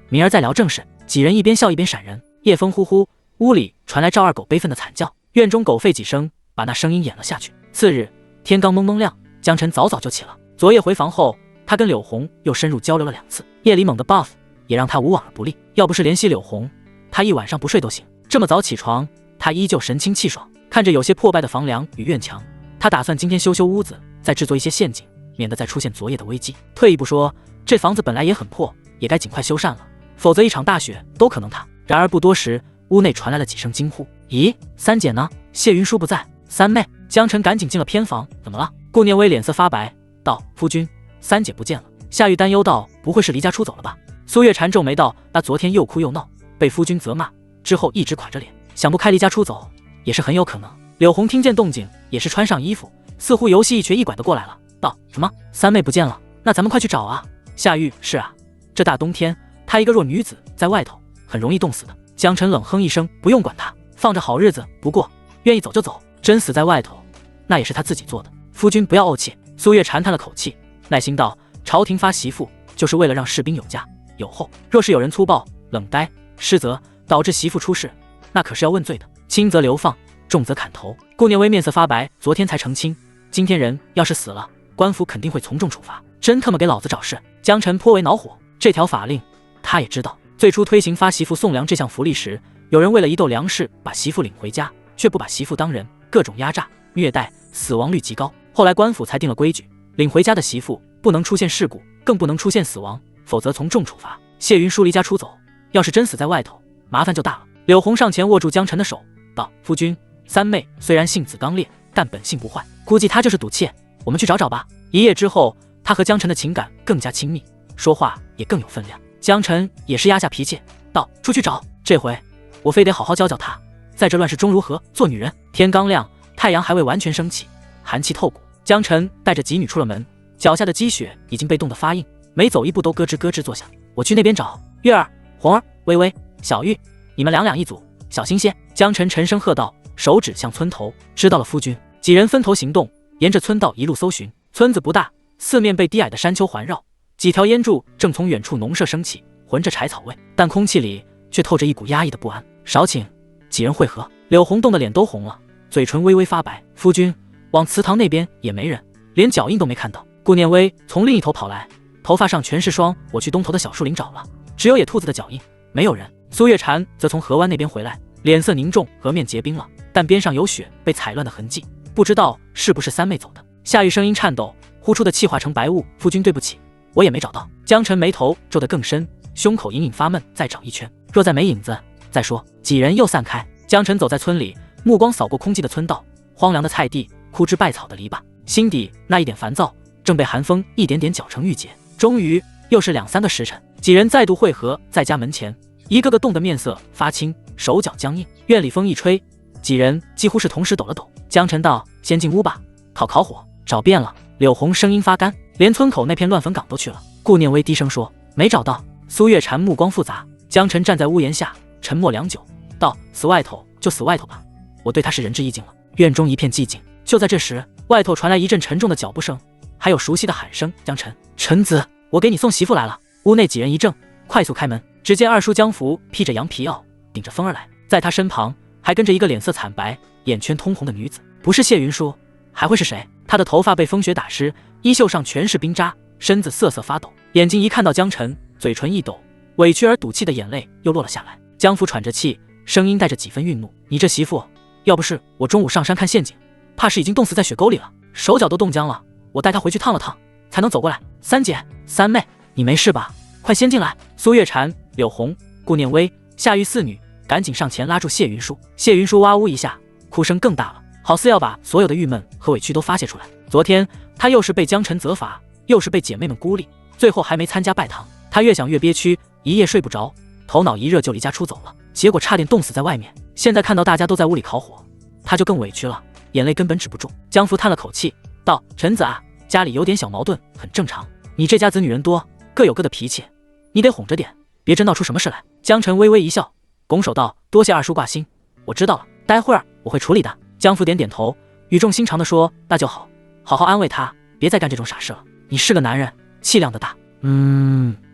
明儿再聊正事。”几人一边笑一边闪人。夜风呼呼，屋里传来赵二狗悲愤的惨叫，院中狗吠几声，把那声音掩了下去。次日天刚蒙蒙亮，江晨早早就起了。昨夜回房后，他跟柳红又深入交流了2次，夜里猛的 buff 也让他无往而不利。要不是联系柳红，他一晚上不睡都行。这么早起床，他依旧神清气爽。看着有些破败的房梁与院墙，他打算今天修修屋子，再制作一些陷阱，免得再出现昨夜的危机。退一步说，这房子本来也很破，也该尽快修缮了，否则一场大雪都可能塌。然而不多时，屋内传来了几声惊呼：“咦，三姐呢？谢云舒不在。”三妹。江晨赶紧进了偏房，怎么了？顾念微脸色发白道：“夫君，三姐不见了。”夏玉担忧道：“不会是离家出走了吧？”苏月禅皱眉道：“那昨天又哭又闹，被夫君责骂，之后一直垮着脸，想不开离家出走也是很有可能。”柳红听见动静，也是穿上衣服，似乎游戏一瘸一拐的过来了，道：“什么？三妹不见了？那咱们快去找啊！”夏玉：“是啊，这大冬天，她一个弱女子在外头，很容易冻死的。”江晨冷哼一声：“不用管她，放着好日子不过，愿意走就走。真死在外头，那也是他自己做的。夫君不要怄气。”苏月禅叹了口气，耐心道：“朝廷发媳妇，就是为了让士兵有家有后。若是有人粗暴、冷呆、失责，导致媳妇出事，那可是要问罪的，轻则流放，重则砍头。”顾念微面色发白，昨天才澄清，今天人要是死了，官府肯定会从重处罚，真他妈给老子找事！江晨颇为恼火，这条法令他也知道。最初推行发媳妇送粮这项福利时，有人为了一斗粮食把媳妇领回家，却不把媳妇当人，各种压榨、虐待，死亡率极高。后来官府才定了规矩，领回家的媳妇不能出现事故，更不能出现死亡，否则从重处罚。谢云舒离家出走，要是真死在外头，麻烦就大了。柳红上前握住江晨的手，道：“夫君，三妹虽然性子刚烈，但本性不坏，估计她就是赌气，我们去找找吧。”一夜之后，他和江晨的情感更加亲密，说话也更有分量。江晨也是压下脾气，道：“出去找，这回我非得好好教教她，在这乱世中如何做女人。”天刚亮，太阳还未完全升起，寒气透骨。江晨带着几女出了门，脚下的积雪已经被冻得发硬，每走一步都咯吱咯吱作响。我去那边找。月儿、红儿、微微、小玉，你们两一组，小心些。江晨沉声喝道，手指向村头。知道了，夫君。几人分头行动，沿着村道一路搜寻。村子不大，四面被低矮的山丘环绕，几条烟柱正从远处农舍升起，混着柴草味，但空气里却透着一股压抑的不安。少顷，几人汇合。柳红冻得脸都红了，嘴唇微微发白。夫君，往祠堂那边也没人，连脚印都没看到。顾念微从另一头跑来，头发上全是霜。我去东头的小树林找了，只有野兔子的脚印，没有人。苏月禅则从河湾那边回来，脸色凝重，额面结冰了，但边上有雪被踩乱的痕迹，不知道是不是三妹走的。夏雨声音颤抖，呼出的气化成白雾。夫君对不起，我也没找到。江晨眉头皱得更深，胸口隐隐发闷，再找一圈，若再没影子再说。几人又散开。江晨走在村里，目光扫过空寂的村道，荒凉的菜地，枯枝败草的篱笆，心底那一点烦躁正被寒风一点点搅成郁结。终于又是2-3个时辰，几人再度汇合在家门前，一个个冻得面色发青，手脚僵硬。院里风一吹，几人几乎是同时抖了抖。江晨道：“先进屋吧，烤火，找遍了。”柳红声音发干，连村口那片乱坟岗都去了。顾念微低声说：“没找到。”苏月禅目光复杂。江晨站在屋檐下，沉默良久，道：“死外头就死外头吧，我对他是仁至义尽了。”院中一片寂静。就在这时，外头传来一阵沉重的脚步声，还有熟悉的喊声：“江晨，臣子，我给你送媳妇来了。”屋内几人一怔，快速开门。只见二叔江福披着羊皮袄，顶着风而来，在他身旁还跟着一个脸色惨白、眼圈通红的女子。不是谢云舒，还会是谁？她的头发被风雪打湿，衣袖上全是冰渣，身子瑟瑟发抖，眼睛一看到江晨，嘴唇一抖，委屈而赌气的眼泪又落了下来。江福喘着气，声音带着几分愠怒：“你这媳妇，要不是我中午上山看陷阱，怕是已经冻死在雪沟里了，手脚都冻僵了。我带她回去烫了烫，才能走过来。三姐、三妹，你没事吧？快先进来。”苏月禅、柳红、顾念微、夏玉4女赶紧上前拉住谢云舒。谢云舒哇呜一下，哭声更大了，好似要把所有的郁闷和委屈都发泄出来。昨天她又是被江晨责罚，又是被姐妹们孤立，最后还没参加拜堂。她越想越憋屈，一夜睡不着，头脑一热就离家出走了，结果差点冻死在外面。现在看到大家都在屋里烤火，她就更委屈了，眼泪根本止不住。江福叹了口气道：“臣子啊，家里有点小矛盾很正常，你这家子女人多，各有各的脾气，你得哄着点，别真闹出什么事来。”江晨微微一笑，拱手道：“多谢二叔挂心，我知道了，待会儿我会处理的。”江福点点头，语重心长地说：“那就好，好好安慰他，别再干这种傻事了。你是个男人，气量的大。”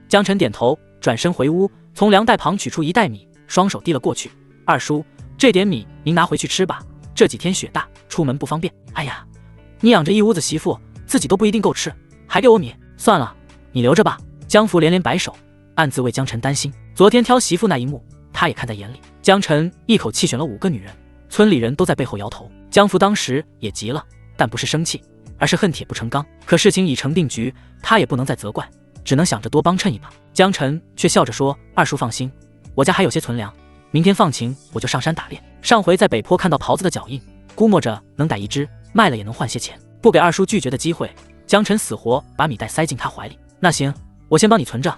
江晨点头，转身回屋，从粮袋旁取出1袋米，双手递了过去：“二叔，这点米您拿回去吃吧，这几天雪大，出门不方便。哎呀，你养着一屋子媳妇，自己都不一定够吃，还给我米，算了，你留着吧。江福连连摆手，暗自为江晨担心。昨天挑媳妇那一幕，他也看在眼里。江晨一口气选了5个女人，村里人都在背后摇头。江福当时也急了，但不是生气，而是恨铁不成钢。可事情已成定局，他也不能再责怪，只能想着多帮衬一把。江晨却笑着说：“二叔放心，我家还有些存粮，明天放晴我就上山打猎。上回在北坡看到狍子的脚印，估摸着能逮1只，卖了也能换些钱。”不给二叔拒绝的机会，江晨死活把米袋塞进他怀里。那行，我先帮你存着，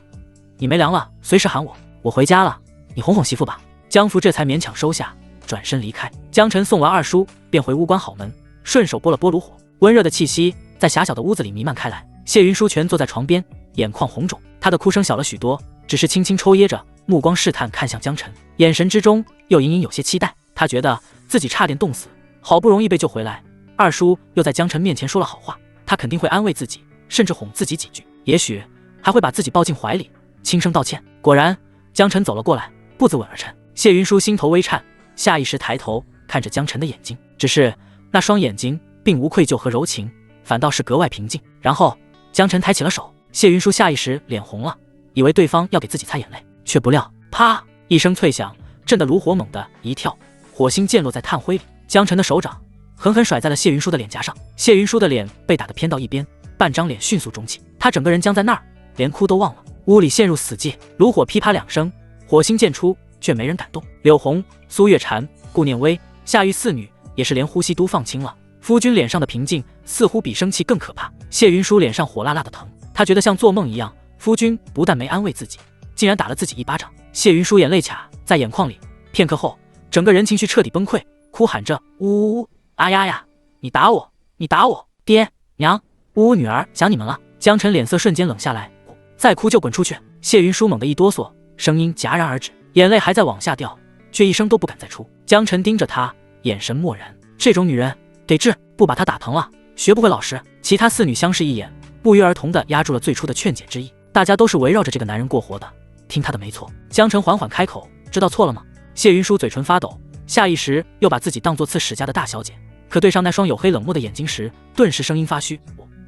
你没粮了随时喊我。我回家了，你哄哄媳妇吧。江福这才勉强收下，转身离开。江晨送完二叔，便回屋关好门，顺手拨了拨炉火，温热的气息在狭小的屋子里弥漫开来。谢云舒蜷坐在床边，眼眶红肿，他的哭声小了许多，只是轻轻抽噎着，目光试探看向江晨，眼神之中又隐隐有些期待。他觉得自己差点冻死，好不容易被救回来，二叔又在江晨面前说了好话，他肯定会安慰自己，甚至哄自己几句，也许还会把自己抱进怀里，轻声道歉。果然，江晨走了过来，步子稳而沉。谢云舒心头微颤，下意识抬头看着江晨的眼睛，只是那双眼睛并无愧疚和柔情，反倒是格外平静。然后江晨抬起了手，谢云舒下意识脸红了，以为对方要给自己擦眼泪，却不料啪一声脆响，震得炉火猛地一跳，火星溅落在炭灰里。江晨的手掌狠狠甩在了谢云舒的脸颊上，谢云舒的脸被打得偏到一边，半张脸迅速肿起，他整个人僵在那儿，连哭都忘了。屋里陷入死寂，炉火噼啪2声，火星溅出，却没人敢动。柳红、苏月禅、顾念微、夏玉4女也是连呼吸都放轻了。夫君脸上的平静似乎比生气更可怕。谢云舒脸上火辣辣的疼，他觉得像做梦一样，夫君不但没安慰自己，竟然打了自己一巴掌。谢云舒眼泪卡在眼眶里，片刻后，整个人情绪彻底崩溃，哭喊着：“呜呜呜！啊呀呀！你打我！你打我！爹娘，呜呜，女儿想你们了！”江晨脸色瞬间冷下来，再哭就滚出去！谢云舒猛地一哆嗦，声音戛然而止，眼泪还在往下掉，却一声都不敢再出。江晨盯着他，眼神漠然。这种女人得治，不把她打疼了，学不会老实。其他4女相视一眼，不约而同地压住了最初的劝解之意。大家都是围绕着这个男人过活的，听他的没错。江晨缓缓开口：“知道错了吗？”谢云舒嘴唇发抖，下意识又把自己当作刺史家的大小姐，可对上那双黝黑冷漠的眼睛时，顿时声音发虚：“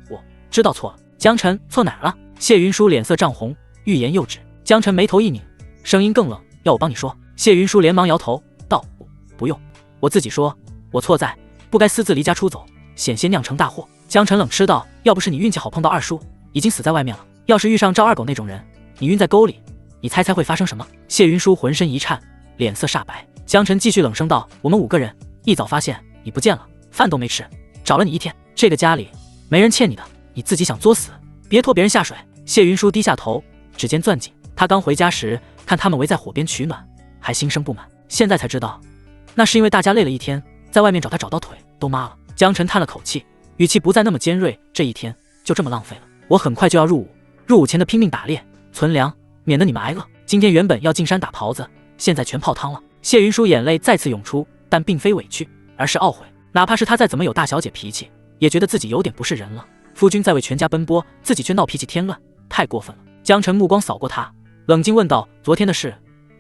我知道错了。”江晨，错哪儿了？谢云舒脸色涨红，欲言又止。江晨眉头一拧，声音更冷：“要我帮你说？”谢云舒连忙摇头道：“不用，我自己说。我错在不该私自离家出走，险些酿成大祸。”江晨冷嗤道：“要不是你运气好碰到二叔，已经死在外面了，要是遇上赵二狗那种人，你晕在沟里，你猜会发生什么？”谢云舒浑身一颤，脸色煞白。江晨继续冷声道：“我们5个人一早发现你不见了，饭都没吃，找了你1天。这个家里没人欠你的，你自己想作死，别拖别人下水。”谢云舒低下头，指尖攥紧。他刚回家时看他们围在火边取暖，还心生不满，现在才知道，那是因为大家累了1天，在外面找他找到腿都麻了。江晨叹了口气，语气不再那么尖锐：“这1天就这么浪费了。我很快就要入伍，入伍前的拼命打猎存粮，免得你们挨饿。今天原本要进山打狍子，现在全泡汤了。”谢云舒眼泪再次涌出，但并非委屈，而是懊悔。哪怕是他再怎么有大小姐脾气，也觉得自己有点不是人了。夫君在为全家奔波，自己却闹脾气添乱，太过分了。江晨目光扫过他，冷静问道：“昨天的事，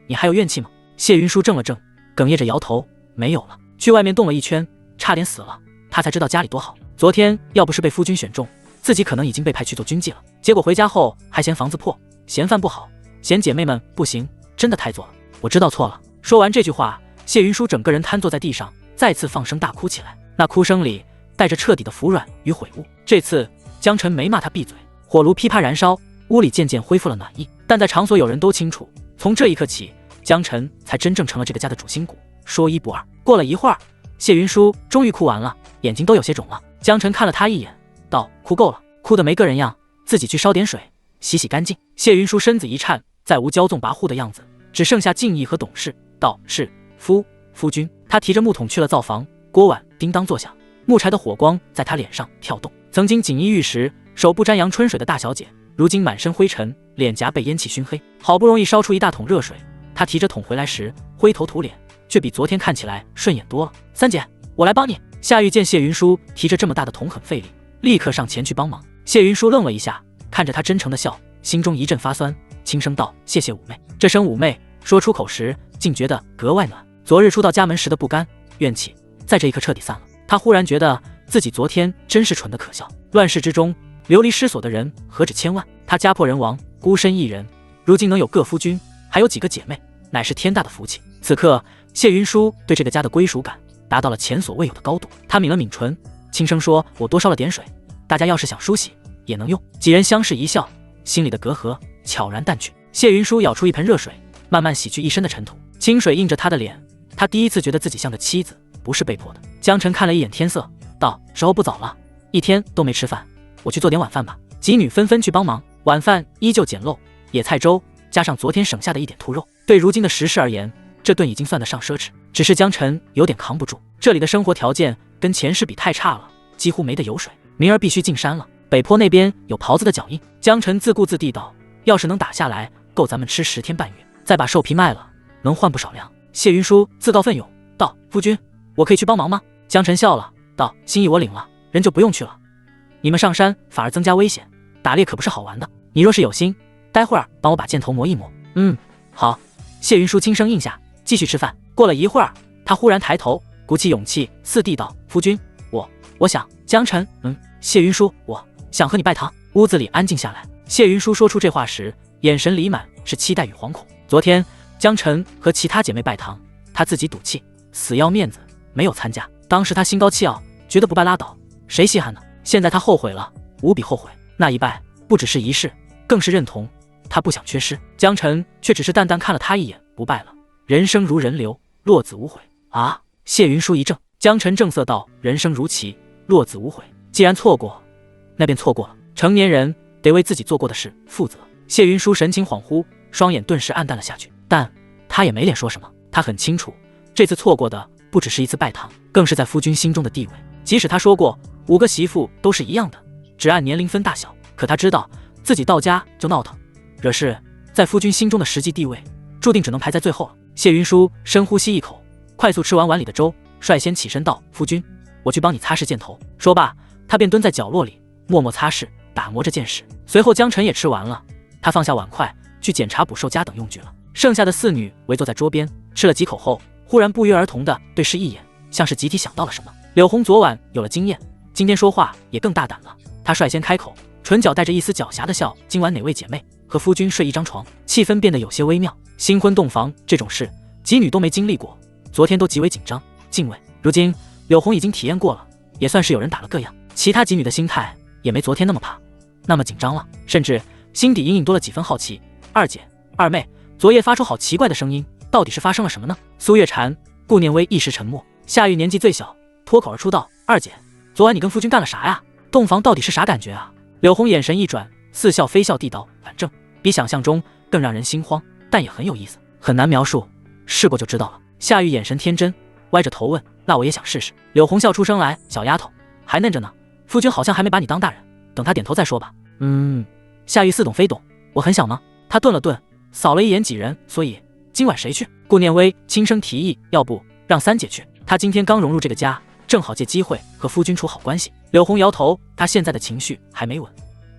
你还有怨气吗？”谢云舒怔了怔，哽咽着摇头：“没有了。去外面动了1圈，差点死了，他才知道家里多好。昨天要不是被夫君选中，自己可能已经被派去做军妓了。结果回家后还嫌房子破，嫌饭不好，嫌姐妹们不行，真的太作了。我知道错了。”说完这句话，谢云舒整个人瘫坐在地上，再次放声大哭起来。那哭声里带着彻底的服软与悔悟。这次江晨没骂他闭嘴，火炉噼啪燃烧，屋里渐渐恢复了暖意。但在场所有人都清楚，从这一刻起，江晨才真正成了这个家的主心骨，说一不二。过了一会儿，谢云舒终于哭完了，眼睛都有些肿了。江晨看了他一眼，道：“哭够了，哭得没个人样，自己去烧点水洗洗干净。”谢云舒身子一颤，再无骄纵跋扈的样子，只剩下敬意和懂事，道：“是夫君。”他提着木桶去了灶房，锅碗叮当作响，木柴的火光在他脸上跳动。曾经锦衣玉食、手不沾阳春水的大小姐，如今满身灰尘，脸颊被烟气熏黑。好不容易烧出一大桶热水，他提着桶回来时，灰头土脸，却比昨天看起来顺眼多了。“三姐，我来帮你。”夏玉见谢云舒提着这么大的桶很费力，立刻上前去帮忙。谢云舒愣了一下，看着他真诚的笑，心中一阵发酸，轻声道：“谢谢五妹。”这声五妹说出口时，竟觉得格外暖。昨日初到家门时的不甘怨气，在这一刻彻底散了。他忽然觉得自己昨天真是蠢得可笑。乱世之中，流离失所的人何止千万，他家破人亡，孤身一人，如今能有个夫君，还有几个姐妹，乃是天大的福气。此刻，谢云舒对这个家的归属感达到了前所未有的高度。他抿了抿唇，轻声说：“我多烧了点水，大家要是想梳洗也能用。”几人相视一笑，心里的隔阂悄然淡去。谢云舒舀出一盆热水，慢慢洗去一身的尘土，清水映着他的脸，他第一次觉得自己像个妻子，不是被迫的。江晨看了一眼天色，道：“时候不早了，一天都没吃饭，我去做点晚饭吧。”几女纷纷去帮忙，晚饭依旧简陋，野菜粥加上昨天省下的一点兔肉，对如今的时事而言，这顿已经算得上奢侈。只是江晨有点扛不住，这里的生活条件跟前世比太差了，几乎没得有水，明儿必须进山了。北坡那边有狍子的脚印。江晨自顾自地道：“要是能打下来，够咱们吃10天半月，再把兽皮卖了，能换不少粮。”谢云舒自告奋勇道：“夫君，我可以去帮忙吗？”江晨笑了道：“心意我领了，人就不用去了。你们上山反而增加危险，打猎可不是好玩的。你若是有心，待会儿帮我把箭头磨一磨。”“好。”谢云舒轻声应下，继续吃饭。过了一会儿，他忽然抬头，鼓起勇气，四地道：“夫君，我想。”江晨，谢云舒，我想和你拜堂。屋子里安静下来。谢云舒说出这话时，眼神里满是期待与惶恐。昨天江晨和其他姐妹拜堂，他自己赌气，死要面子，没有参加。当时他心高气傲，觉得不拜拉倒，谁稀罕呢？现在他后悔了，无比后悔。那一拜不只是仪式，更是认同，他不想缺失。江晨却只是淡淡看了他一眼，不拜了。人生如人流，落子无悔啊！谢云舒一怔，江晨正色道：“人生如棋，落子无悔。既然错过，那便错过了。成年人得为自己做过的事负责。”谢云舒神情恍惚，双眼顿时暗淡了下去，但他也没脸说什么。他很清楚，这次错过的不只是一次拜堂，更是在夫君心中的地位。即使他说过5个媳妇都是一样的，只按年龄分大小，可他知道自己到家就闹腾，惹事在夫君心中的实际地位注定只能排在最后了。谢云舒深呼吸一口，快速吃完碗里的粥，率先起身道：“夫君，我去帮你擦拭箭头。”说罢，他便蹲在角落里默默擦拭打磨着箭矢。随后江晨也吃完了，他放下碗筷去检查捕兽夹等用具了。剩下的4女围坐在桌边，吃了几口后，忽然不约而同地对视一眼，像是集体想到了什么。柳红昨晚有了经验，今天说话也更大胆了。她率先开口，唇角带着一丝狡黠的笑：“今晚哪位姐妹和夫君睡一张床？”气氛变得有些微妙。新婚洞房这种事，几女都没经历过，昨天都极为紧张敬畏。如今柳红已经体验过了，也算是有人打了个样。其他几女的心态也没昨天那么怕，那么紧张了，甚至心底隐隐多了几分好奇。二姐、二妹昨夜发出好奇怪的声音，到底是发生了什么呢？苏月禅、顾念威一时沉默。夏玉年纪最小，脱口而出道：“二姐，昨晚你跟夫君干了啥呀？洞房到底是啥感觉啊？”柳红眼神一转，似笑非笑地道：“反正比想象中更让人心慌，但也很有意思，很难描述，试过就知道了。”夏玉眼神天真，歪着头问：“那我也想试试。”柳红笑出声来：“小丫头，还嫩着呢，夫君好像还没把你当大人，等他点头再说吧。”夏玉似懂非懂：“我很小吗？”他顿了顿，扫了一眼几人，所以今晚谁去？顾念威轻声提议：“要不让三姐去，她今天刚融入这个家，正好借机会和夫君处好关系。”柳红摇头，她现在的情绪还没稳，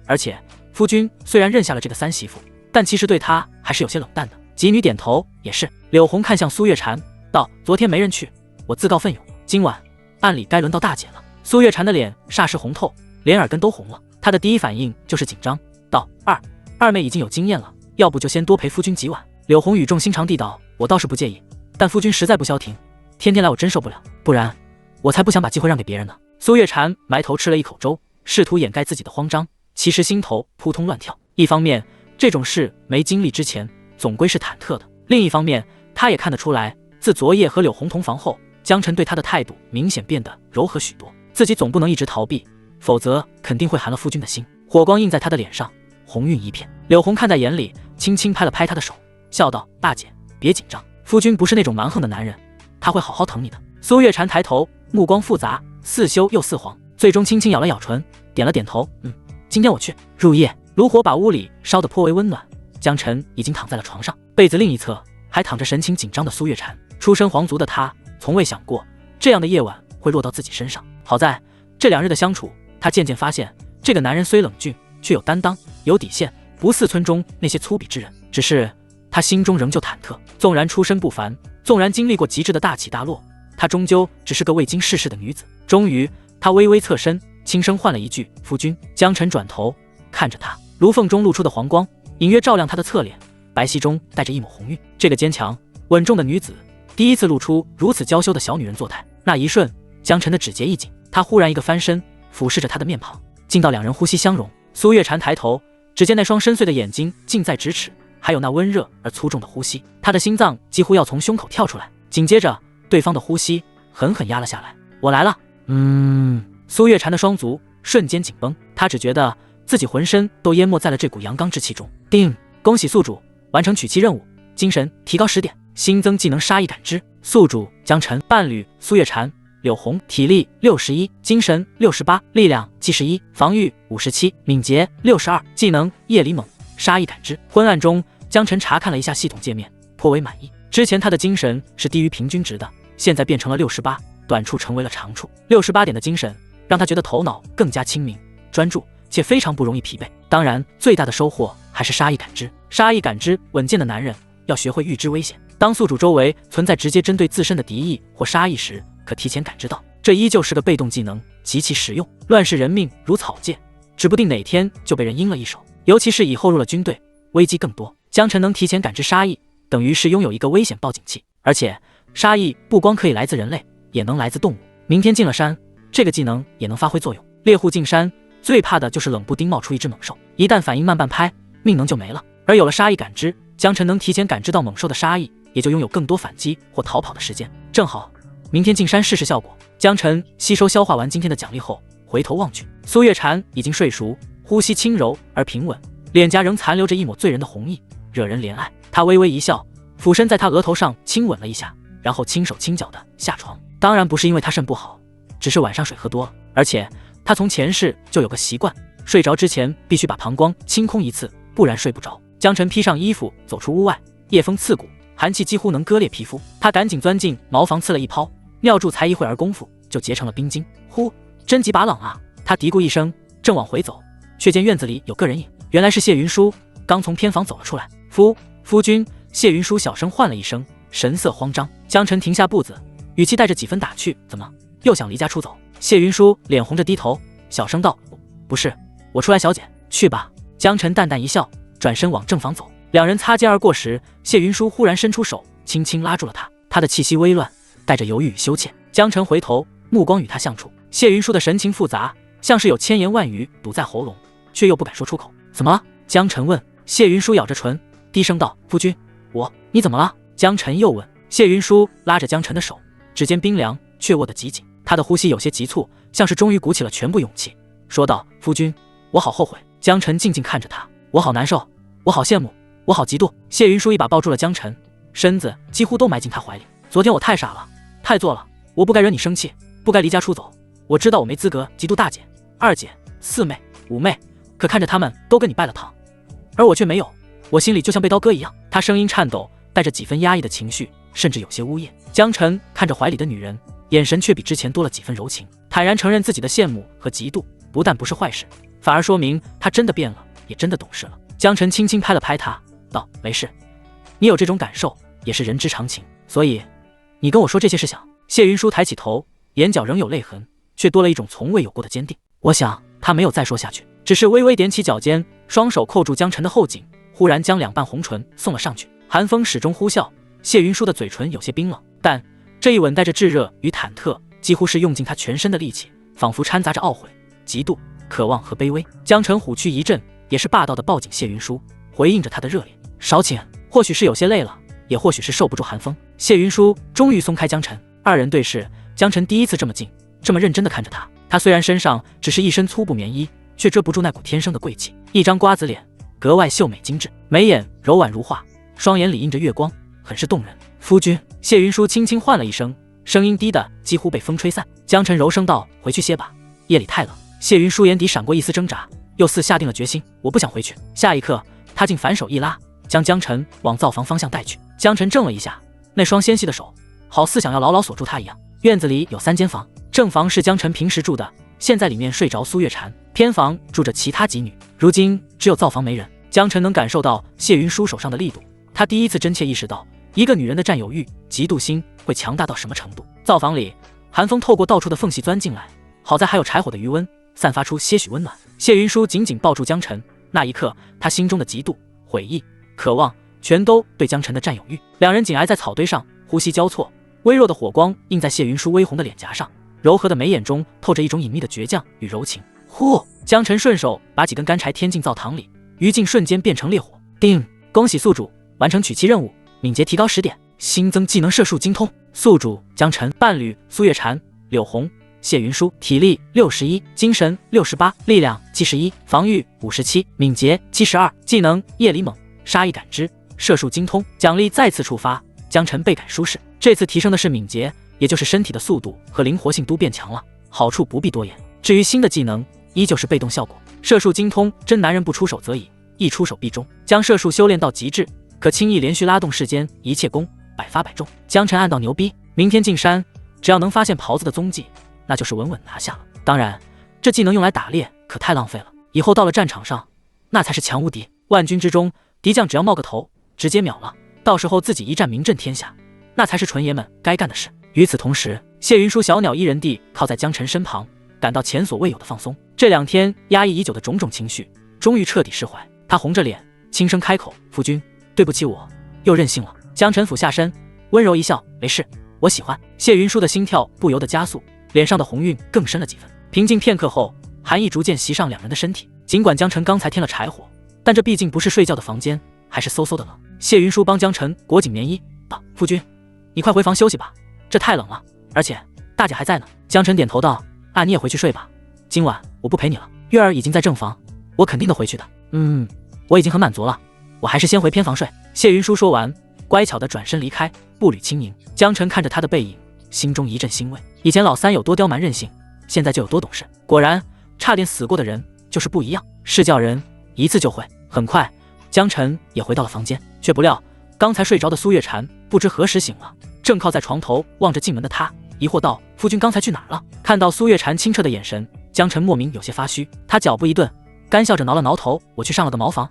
而且夫君虽然认下了这个三媳妇，但其实对她还是有些冷淡的。几女点头，也是。柳红看向苏月禅道：“昨天没人去，我自告奋勇，今晚按理该轮到大姐了。”苏月禅的脸霎时红透，连耳根都红了。她的第一反应就是紧张，道：“二妹已经有经验了，要不就先多陪夫君几晚。”柳红语重心长地道：“我倒是不介意，但夫君实在不消停，天天来我真受不了，不然我才不想把机会让给别人呢。”苏月禅埋头吃了一口粥，试图掩盖自己的慌张，其实心头扑通乱跳。一方面，这种事没经历之前总归是忐忑的；另一方面，他也看得出来，自昨夜和柳红同房后，江晨对他的态度明显变得柔和许多。自己总不能一直逃避，否则肯定会寒了夫君的心。火光映在他的脸上，红晕一片。柳红看在眼里，轻轻拍了拍他的手，笑道：“大姐，别紧张，夫君不是那种蛮横的男人，他会好好疼你的。”苏月禅抬头，目光复杂，似羞又似惶，最终轻轻咬了咬唇，点了点头：“今天我去。”入夜，炉火把屋里烧得颇为温暖，江晨已经躺在了床上，被子另一侧还躺着神情紧张的苏月禅。出身皇族的他，从未想过这样的夜晚会落到自己身上。好在这2日的相处，他渐渐发现，这个男人虽冷峻，却有担当，有底线，不似村中那些粗鄙之人。只是他心中仍旧忐忑，纵然出身不凡，纵然经历过极致的大起大落，她终究只是个未经世事的女子。终于，他微微侧身，轻声唤了一句：“夫君。”江晨转头看着他，颅缝中露出的黄光隐约照亮他的侧脸，白皙中带着一抹红晕。这个坚强稳重的女子第一次露出如此娇羞的小女人作态。那一瞬，江晨的指节一紧，他忽然一个翻身，俯视着她的面庞，近到两人呼吸相融。苏月禅抬头，只见那双深邃的眼睛近在咫尺，还有那温热而粗重的呼吸，他的心脏几乎要从胸口跳出来。紧接着，对方的呼吸狠狠压了下来。我来了。苏月禅的双足瞬间紧绷，他只觉得自己浑身都淹没在了这股阳刚之气中。叮！恭喜宿主完成取气任务，精神提高10点，新增技能杀意感知。宿主江晨，伴侣苏月禅、柳红，体力61，精神68，力量71，防御57，敏捷62，技能夜里猛，杀意感知。昏暗中，江晨查看了一下系统界面，颇为满意。之前他的精神是低于平均值的，现在变成了68，短处成为了长处。68点的精神让他觉得头脑更加清明、专注，且非常不容易疲惫。当然，最大的收获还是杀意感知。杀意感知稳健的男人要学会预知危险，当宿主周围存在直接针对自身的敌意或杀意时，可提前感知到。这依旧是个被动技能，极其实用。乱世人命如草芥，指不定哪天就被人阴了一手，尤其是以后入了军队，危机更多。江晨能提前感知杀意，等于是拥有一个危险报警器，而且杀意不光可以来自人类，也能来自动物。明天进了山，这个技能也能发挥作用。猎户进山最怕的就是冷不丁冒出一只猛兽，一旦反应慢半拍，命能就没了。而有了杀意感知，江晨能提前感知到猛兽的杀意，也就拥有更多反击或逃跑的时间。正好明天进山试试效果。江晨吸收消化完今天的奖励后，回头望去，苏月禅已经睡熟，呼吸轻柔而平稳，脸颊仍残留着一抹醉人的红意，惹人怜爱。他微微一笑，俯身在他额头上亲吻了一下，然后轻手轻脚的下床。当然不是因为他肾不好，只是晚上水喝多了，而且他从前世就有个习惯，睡着之前必须把膀胱清空一次，不然睡不着。江晨披上衣服走出屋外，夜风刺骨，寒气几乎能割裂皮肤。他赶紧钻进茅房刺了一泡，尿柱才一会儿功夫就结成了冰晶。呼，真几把冷啊！他嘀咕一声，正往回走，却见院子里有个人影，原来是谢云舒，刚从偏房走了出来。夫君。谢云舒小声唤了一声，神色慌张。江晨停下步子，语气带着几分打趣：怎么又想离家出走？谢云舒脸红着低头，小声道：不是，我出来小姐。去吧。江晨淡淡一笑，转身往正房走。两人擦肩而过时，谢云舒忽然伸出手，轻轻拉住了他。他的气息微乱，带着犹豫与羞怯。江晨回头，目光与他相触。谢云舒的神情复杂，像是有千言万语堵在喉咙，却又不敢说出口。怎么了？江晨问。谢云舒咬着唇，低声道：夫君，你怎么了？江晨又问。谢云舒拉着江晨的手，指尖冰凉，却握得极紧。他的呼吸有些急促，像是终于鼓起了全部勇气，说道：夫君，我好后悔。江晨静静看着他，我好难受，我好羡慕，我好嫉妒。谢云舒一把抱住了江晨，身子几乎都埋进他怀里。昨天我太傻了，太作了，我不该惹你生气，不该离家出走。我知道我没资格嫉妒大姐、二姐、四妹、五妹，可看着他们都跟你拜了堂，而我却没有，我心里就像被刀割一样。他声音颤抖，带着几分压抑的情绪，甚至有些呜咽。江晨看着怀里的女人，眼神却比之前多了几分柔情，坦然承认自己的羡慕和嫉妒不但不是坏事，反而说明他真的变了，也真的懂事了。江晨轻轻拍了拍他，道：没事，你有这种感受也是人之常情，所以你跟我说这些是想……谢云舒抬起头，眼角仍有泪痕，却多了一种从未有过的坚定。我想他没有再说下去，只是微微踮起脚尖，双手扣住江晨的后颈，忽然将两瓣红唇送了上去。寒风始终呼啸，谢云舒的嘴唇有些冰冷，但这一吻带着炙热与忐忑，几乎是用尽他全身的力气，仿佛掺杂着懊悔、嫉妒、渴望和卑微。江晨虎躯一震，也是霸道的抱紧谢云舒，回应着他的热烈。少顷，或许是有些累了，也或许是受不住寒风，谢云舒终于松开江晨。二人对视，江晨第一次这么近，这么认真地看着他。他虽然身上只是一身粗布棉衣，却遮不住那股天生的贵气。一张瓜子脸，格外秀美精致，眉眼柔婉如画，双眼里映着月光，很是动人。夫君。谢云舒轻轻唤了一声，声音低的几乎被风吹散。江晨柔声道：回去歇吧，夜里太冷。谢云舒眼底闪过一丝挣扎，又似下定了决心，我不想回去。下一刻，他竟反手一拉，将江晨往灶房方向带去。江晨怔了一下，那双纤细的手好似想要牢牢锁住他一样。院子里有3间房，正房是江晨平时住的，现在里面睡着苏月禅，偏房住着其他几女，如今只有灶房没人。江晨能感受到谢云舒手上的力度，他第一次真切意识到一个女人的占有欲、嫉妒心会强大到什么程度。灶房里，寒风透过道处的缝隙钻进来，好在还有柴火的余温，散发出些许温暖。谢云舒紧紧抱住江晨，那一刻，他心中的嫉妒、悔意、渴望，全都对江晨的占有欲。两人紧挨在草堆上，呼吸交错，微弱的火光映在谢云舒微红的脸颊上，柔和的眉眼中透着一种隐秘的倔强与柔情。呼！江晨顺手把几根干柴添进灶膛里，余烬瞬间变成烈火。叮！恭喜宿主完成娶妻任务，敏捷提高10点，新增技能射术精通。宿主江晨，伴侣苏月禅、柳红、谢云舒，体力61，精神68，力量71，防御57，敏捷72，技能夜里猛，杀意感知，射术精通。奖励再次触发，江晨倍感舒适。这次提升的是敏捷，也就是身体的速度和灵活性都变强了，好处不必多言。至于新的技能，依旧是被动效果。射术精通，真男人不出手则已，一出手必中。将射术修炼到极致，可轻易连续拉动世间一切功，百发百中。江晨暗道牛逼，明天进山，只要能发现袍子的踪迹，那就是稳稳拿下了。当然，这技能用来打猎可太浪费了，以后到了战场上，那才是强无敌。万军之中，敌将只要冒个头，直接秒了，到时候自己一战名震天下，那才是纯爷们该干的事。与此同时，谢云舒小鸟依人地靠在江晨身旁，感到前所未有的放松。这2天压抑已久的种种情绪，终于彻底释怀。他红着脸，轻声开口：“夫君，对不起，我又任性了。”江晨俯下身，温柔一笑：“没事，我喜欢。”谢云舒的心跳不由得加速，脸上的红晕更深了几分。平静片刻后，寒意逐渐袭上两人的身体。尽管江晨刚才添了柴火，但这毕竟不是睡觉的房间，还是嗖嗖的冷。谢云舒帮江晨裹紧棉衣，道：“夫君，你快回房休息吧，这太冷了，而且大姐还在呢。”江晨点头道：“啊，你也回去睡吧，今晚我不陪你了。月儿已经在正房，我肯定得回去的。我已经很满足了，我还是先回偏房睡。”谢云舒说完，乖巧地转身离开，步履轻盈。江晨看着他的背影，心中一阵欣慰。以前老三有多刁蛮任性，现在就有多懂事。果然，差点死过的人就是不一样，是叫人一次就会。很快，江晨也回到了房间，却不料刚才睡着的苏月禅不知何时醒了，正靠在床头望着进门的他，疑惑道：“夫君刚才去哪儿了？”看到苏月禅清澈的眼神，江晨莫名有些发虚，他脚步一顿，干笑着挠了挠头：“我去上了个茅房，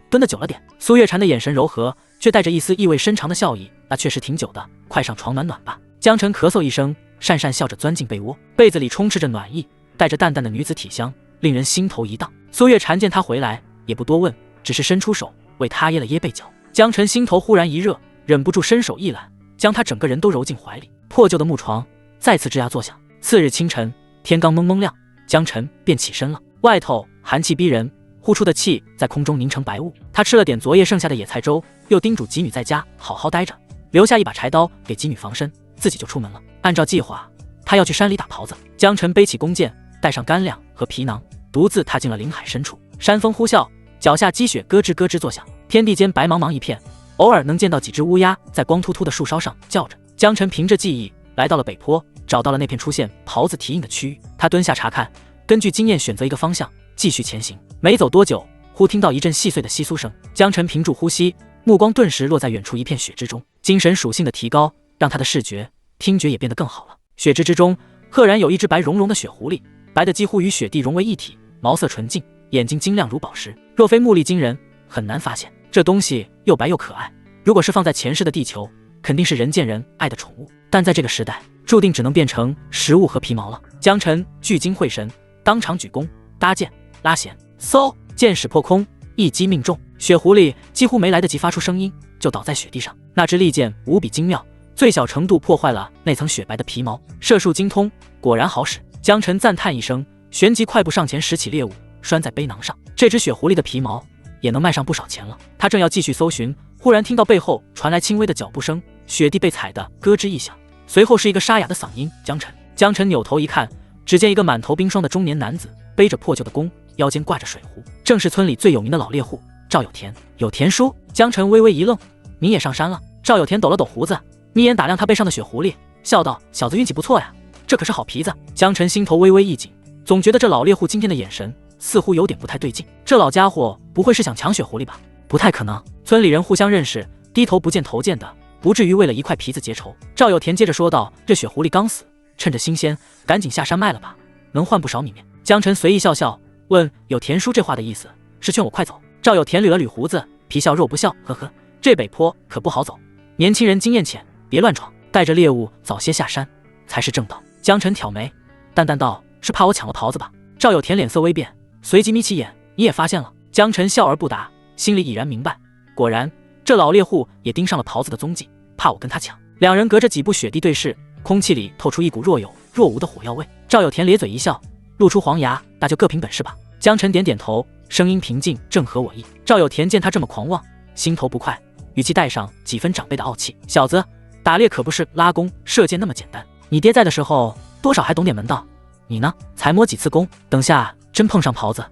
蹲得久了点。”苏月禅的眼神柔和，却带着一丝意味深长的笑意：“那确实挺久的，快上床暖暖吧。”江晨咳嗽一声，讪讪笑着钻进被窝，被子里充斥着暖意，带着淡淡的女子体香，令人心头一荡。苏月禅见他回来，也不多问，只是伸出手为他掖了掖被角。江晨心头忽然一热，忍不住伸手一揽，将他整个人都揉进怀里。破旧的木床再次吱呀作响。次日清晨，天刚蒙蒙亮，江晨便起身了。外头寒气逼人，呼出的气在空中凝成白雾。他吃了点昨夜剩下的野菜粥，又叮嘱几女在家好好待着，留下一把柴刀给几女防身，自己就出门了。按照计划，他要去山里打狍子。江晨背起弓箭，带上干粮和皮囊，独自踏进了林海深处。山风呼啸，脚下积雪咯吱咯吱作响，天地间白茫茫一片，偶尔能见到几只乌鸦在光秃秃的树梢上叫着。江晨凭着记忆来到了北坡，找到了那片出现狍子蹄印的区域。他蹲下查看，根据经验选择一个方向，继续前行。没走多久，忽听到一阵细碎的窸窣声。江晨屏住呼吸，目光顿时落在远处一片雪之中。精神属性的提高，让他的视觉、听觉也变得更好了。雪之中，赫然有一只白茸茸的雪狐狸，白的几乎与雪地融为一体，毛色纯净，眼睛晶亮如宝石。若非目力惊人，很难发现这东西又白又可爱。如果是放在前世的地球，肯定是人见人爱的宠物，但在这个时代，注定只能变成食物和皮毛了。江晨聚精会神，当场举弓搭箭拉弦，嗖，箭矢破空，一击命中。雪狐狸几乎没来得及发出声音，就倒在雪地上。那支利箭无比精妙，最小程度破坏了那层雪白的皮毛，射术精通，果然好使。江晨赞叹一声，旋即快步上前拾起猎物，拴在背囊上。这只雪狐狸的皮毛也能卖上不少钱了。他正要继续搜寻，忽然听到背后传来轻微的脚步声，雪地被踩得咯吱一响，随后是一个沙哑的嗓音：“江晨。”江晨扭头一看，只见一个满头冰霜的中年男子，背着破旧的弓，腰间挂着水壶，正是村里最有名的老猎户赵有田。有田叔。江晨微微一愣：“你也上山了？”赵有田抖了抖胡子，眯眼打量他背上的雪狐狸，笑道：“小子运气不错呀，这可是好皮子。”江晨心头微微一紧，总觉得这老猎户今天的眼神似乎有点不太对劲。这老家伙不会是想抢雪狐狸吧？不太可能，村里人互相认识，低头不见头见的，不至于为了一块皮子结仇。赵有田接着说道：“这雪狐狸刚死，趁着新鲜，赶紧下山卖了吧，能换不少米面。”江晨随意笑笑，问：“有田叔这话的意思是劝我快走？”赵有田捋了捋胡子，皮笑肉不笑，呵呵，这北坡可不好走，年轻人经验浅，别乱闯，带着猎物早些下山才是正道。江晨挑眉，淡淡道：“是怕我抢了袍子吧？赵有田脸色微变，随即眯起眼，你也发现了？江晨笑而不答，心里已然明白，果然这老猎户也盯上了袍子的踪迹，怕我跟他抢。两人隔着几步雪地对视，空气里透出一股若有若无的火药味。赵有田咧嘴一笑，露出黄牙，那就各凭本事吧。江晨点点头，声音平静，正合我意。赵有田见他这么狂妄，心头不快，语气带上几分长辈的傲气：小子，打猎可不是拉弓射箭那么简单，你爹在的时候多少还懂点门道，你呢才摸几次弓，等下真碰上袍子，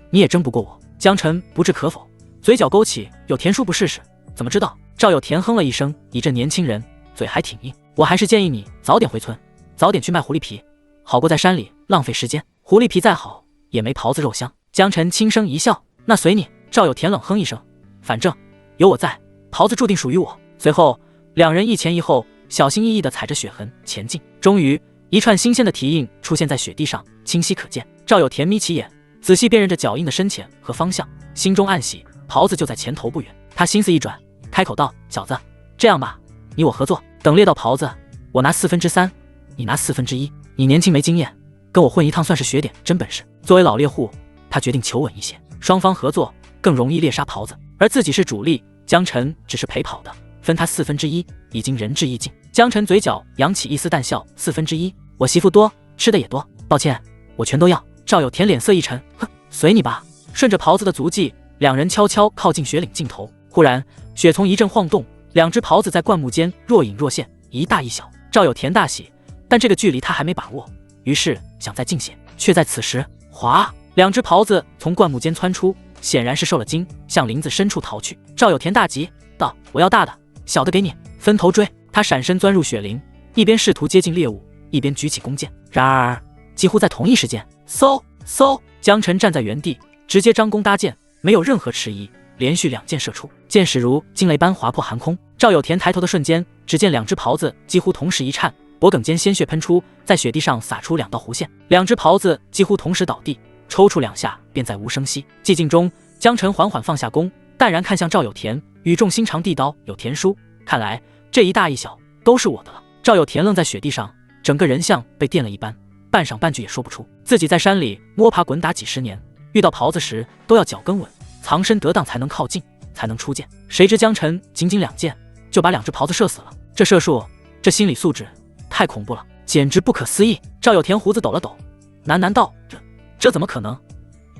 你也争不过我。江晨不置可否，嘴角勾起，有田叔不试试怎么知道？赵有田哼了一声，你这年轻人嘴还挺硬，我还是建议你早点回村，早点去卖狐狸皮，好过在山里浪费时间。狐狸皮再好也没袍子肉香。江晨轻声一笑，那随你。赵有田冷哼一声，反正有我在，袍子注定属于我。随后两人一前一后，小心翼翼地踩着雪痕前进。终于一串新鲜的蹄印出现在雪地上，清晰可见。赵有田眯起眼，仔细辨认着脚印的深浅和方向，心中暗喜，袍子就在前头不远。他心思一转，开口道：小子，这样吧，你我合作，等猎到袍子，我拿3/4，你拿1/4。你年轻没经验，跟我混一趟算是学点真本事。作为老猎户，他决定求稳一些，双方合作更容易猎杀袍子，而自己是主力，江晨只是陪跑的，分他1/4已经仁至义尽。江晨嘴角扬起一丝淡笑，1/4，我媳妇多，吃的也多，抱歉，我全都要。赵有田脸色一沉，哼，随你吧。顺着袍子的足迹，两人悄悄靠近雪岭尽头。忽然雪丛一阵晃动，两只袍子在灌木间若隐若现，一大一小。赵有田大喜，但这个距离他还没把握，于是想再近些，却在此时哗，两只袍子从灌木间窜出，显然是受了惊，向林子深处逃去。赵有田大急道：我要大的，小的给你，分头追。他闪身钻入雪林，一边试图接近猎物，一边举起弓箭。然而几乎在同一时间，嗖嗖，江晨站在原地，直接张弓搭箭，没有任何迟疑，连续2箭射出，箭矢如惊雷般划破寒空。赵有田抬头的瞬间，只见两只袍子几乎同时一颤，脖颈间鲜血喷出，在雪地上洒出2道弧线，两只袍子几乎同时倒地，抽搐2下便再无声息。寂静中，江晨缓缓放下弓，淡然看向赵有田，语重心长地道：有田叔，看来这一大一小都是我的了。赵有田愣在雪地上，整个人像被电了一般，半晌半句也说不出。自己在山里摸爬滚打几10年，遇到袍子时都要脚跟稳，藏身得当才能靠近，才能出箭。谁知江晨仅仅2箭就把2只袍子射死了，这射术，这心理素质太恐怖了，简直不可思议。赵有田胡子抖了抖，喃喃道：这怎么可能？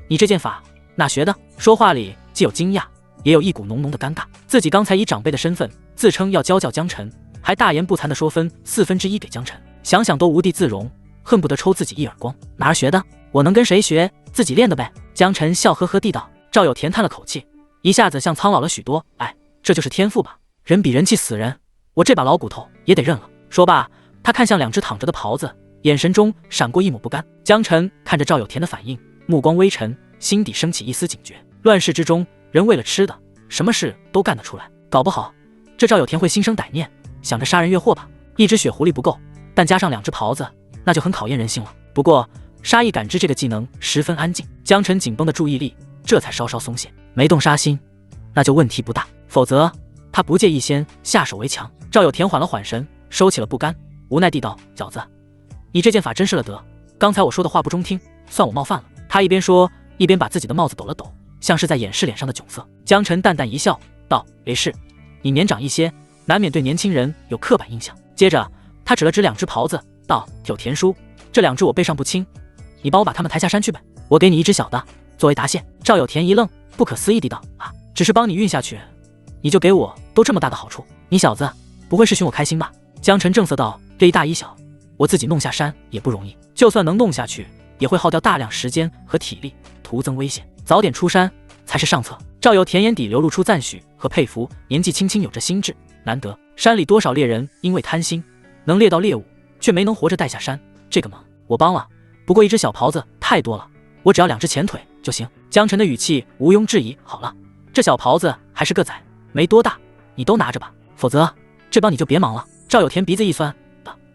你这剑法哪学的？说话里既有惊讶，也有一股浓浓的尴尬。自己刚才以长辈的身份自称要教教江晨，还大言不惭地说分1/4给江晨，想想都无地自容，恨不得抽自己一耳光。哪儿学的？我能跟谁学？自己练的呗。江晨笑呵呵地道。赵有田叹了口气，一下子像苍老了许多。哎，这就是天赋吧，人比人气死人，我这把老骨头也得认了。说罢，他看向2只躺着的袍子，眼神中闪过一抹不甘。江晨看着赵有田的反应，目光微沉，心底升起一丝警觉。乱世之中，人为了吃的，什么事都干得出来，搞不好这赵有田会心生歹念，想着杀人越货吧。一只雪狐狸不够，但加上2只袍子，那就很考验人性了。不过杀意感知这个技能十分安静，江晨紧绷的注意力这才稍稍松懈，没动杀心，那就问题不大，否则他不介意先下手为强。赵有田缓了缓神，收起了不甘，无奈地道：小子，你这剑法真是了得，刚才我说的话不中听，算我冒犯了。他一边说，一边把自己的帽子抖了抖，像是在掩饰脸上的窘色。江晨淡淡一笑，道：没事，你年长一些，难免对年轻人有刻板印象。接着他指了指2只袍子，道：有田叔，这2只我背上不轻，你帮我把他们抬下山去呗，我给你1只小的作为答谢。赵有田一愣，不可思议地道：啊，只是帮你运下去，你就给我都这么大的好处，你小子不会是寻我开心吧？江晨正色道：这一大一小，我自己弄下山也不容易，就算能弄下去，也会耗掉大量时间和体力，徒增危险，早点出山才是上策。赵有田眼底流露出赞许和佩服，年纪轻轻有着心智，难得。山里多少猎人因为贪心，能猎到猎物，却没能活着带下山，这个忙我帮了。不过1只小袍子太多了，我只要2只前腿就行。江晨的语气毋庸置疑。好了，这小袍子还是个仔，没多大，你都拿着吧，否则这帮你就别忙了。赵有田鼻子一酸，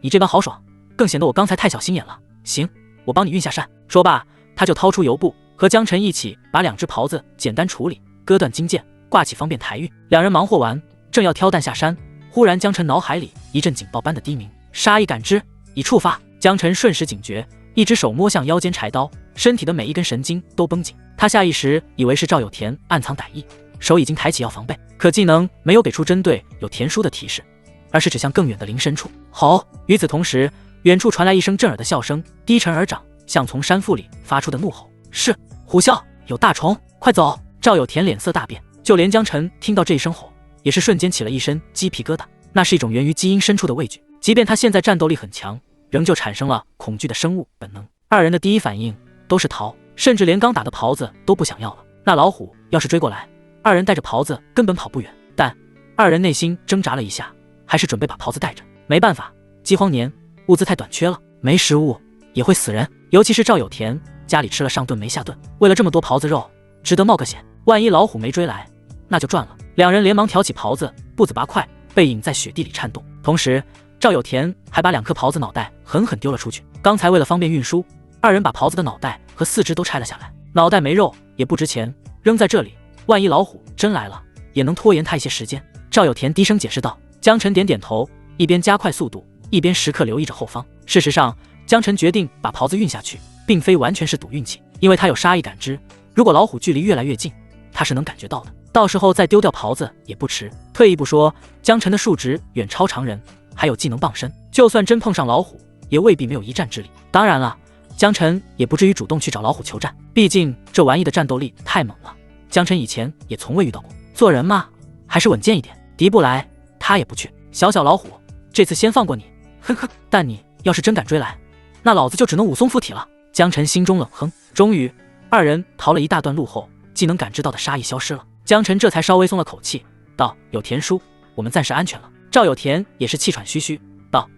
你这帮好爽，更显得我刚才太小心眼了。行，我帮你运下山。说罢，他就掏出油布，和江晨一起把2只袍子简单处理，割断金剑，挂起方便抬运。2人忙活完，正要挑担下山，忽然江晨脑海里一阵警报般的低鸣，杀意感知已触发。江晨瞬时警觉，一只手摸向腰间柴刀，身体的每一根神经都绷紧。他下意识以为是赵有田暗藏歹意，手已经抬起要防备，可技能没有给出针对有田叔的提示，而是指向更远的林深处。吼！与此同时，远处传来一声震耳的笑声，低沉而长，像从山腹里发出的怒吼。是虎啸，有大虫，快走！赵有田脸色大变，就连江晨听到这一声吼，也是瞬间起了一身鸡皮疙瘩。那是一种源于基因深处的畏惧，即便他现在战斗力很强，仍旧产生了恐惧的生物本能。二人的第一反应都是逃，甚至连刚打的狍子都不想要了。那老虎要是追过来，二人带着狍子根本跑不远。但二人内心挣扎了一下，还是准备把狍子带着。没办法，饥荒年物资太短缺了，没食物也会死人。尤其是赵有田家里吃了上顿没下顿，为了这么多狍子肉，值得冒个险。万一老虎没追来，那就赚了。两人连忙挑起狍子，步子拔快，背影在雪地里颤动。同时，赵有田还把2颗狍子脑袋狠狠丢了出去。刚才为了方便运输，二人把狍子的脑袋和4肢都拆了下来。脑袋没肉也不值钱，扔在这里，万一老虎真来了，也能拖延他一些时间。赵有田低声解释道。江晨点点头，一边加快速度，一边时刻留意着后方。事实上，江晨决定把狍子运下去，并非完全是赌运气，因为他有杀意感知，如果老虎距离越来越近，他是能感觉到的，到时候再丢掉狍子也不迟。退一步说，江晨的数值远超常人，还有技能傍身，就算真碰上老虎，也未必没有一战之力。当然了，江晨也不至于主动去找老虎求战，毕竟这玩意的战斗力太猛了，江晨以前也从未遇到过。做人嘛，还是稳健一点，敌不来他也不去。小老虎，这次先放过你，呵呵，但你要是真敢追来，那老子就只能武松附体了。江晨心中冷哼。终于，二人逃了一大段路后，技能感知到的杀意消失了，江晨这才稍微松了口气，道：有田叔，我们暂时安全了。赵有田也是气喘吁吁，道：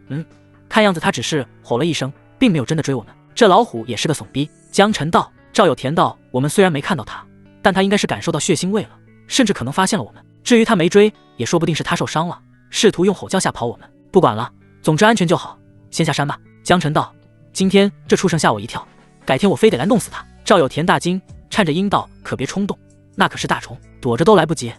看样子他只是吼了一声，并没有真的追我们。这老虎也是个怂逼。江晨道。赵有田道：我们虽然没看到他，但他应该是感受到血腥味了，甚至可能发现了我们。至于他没追，也说不定是他受伤了，试图用吼叫吓跑我们。不管了，总之安全就好，先下山吧。江晨道：今天这畜生吓我一跳，改天我非得来弄死他。赵有田大惊，颤着音道：可别冲动，那可是大虫，躲着都来不及，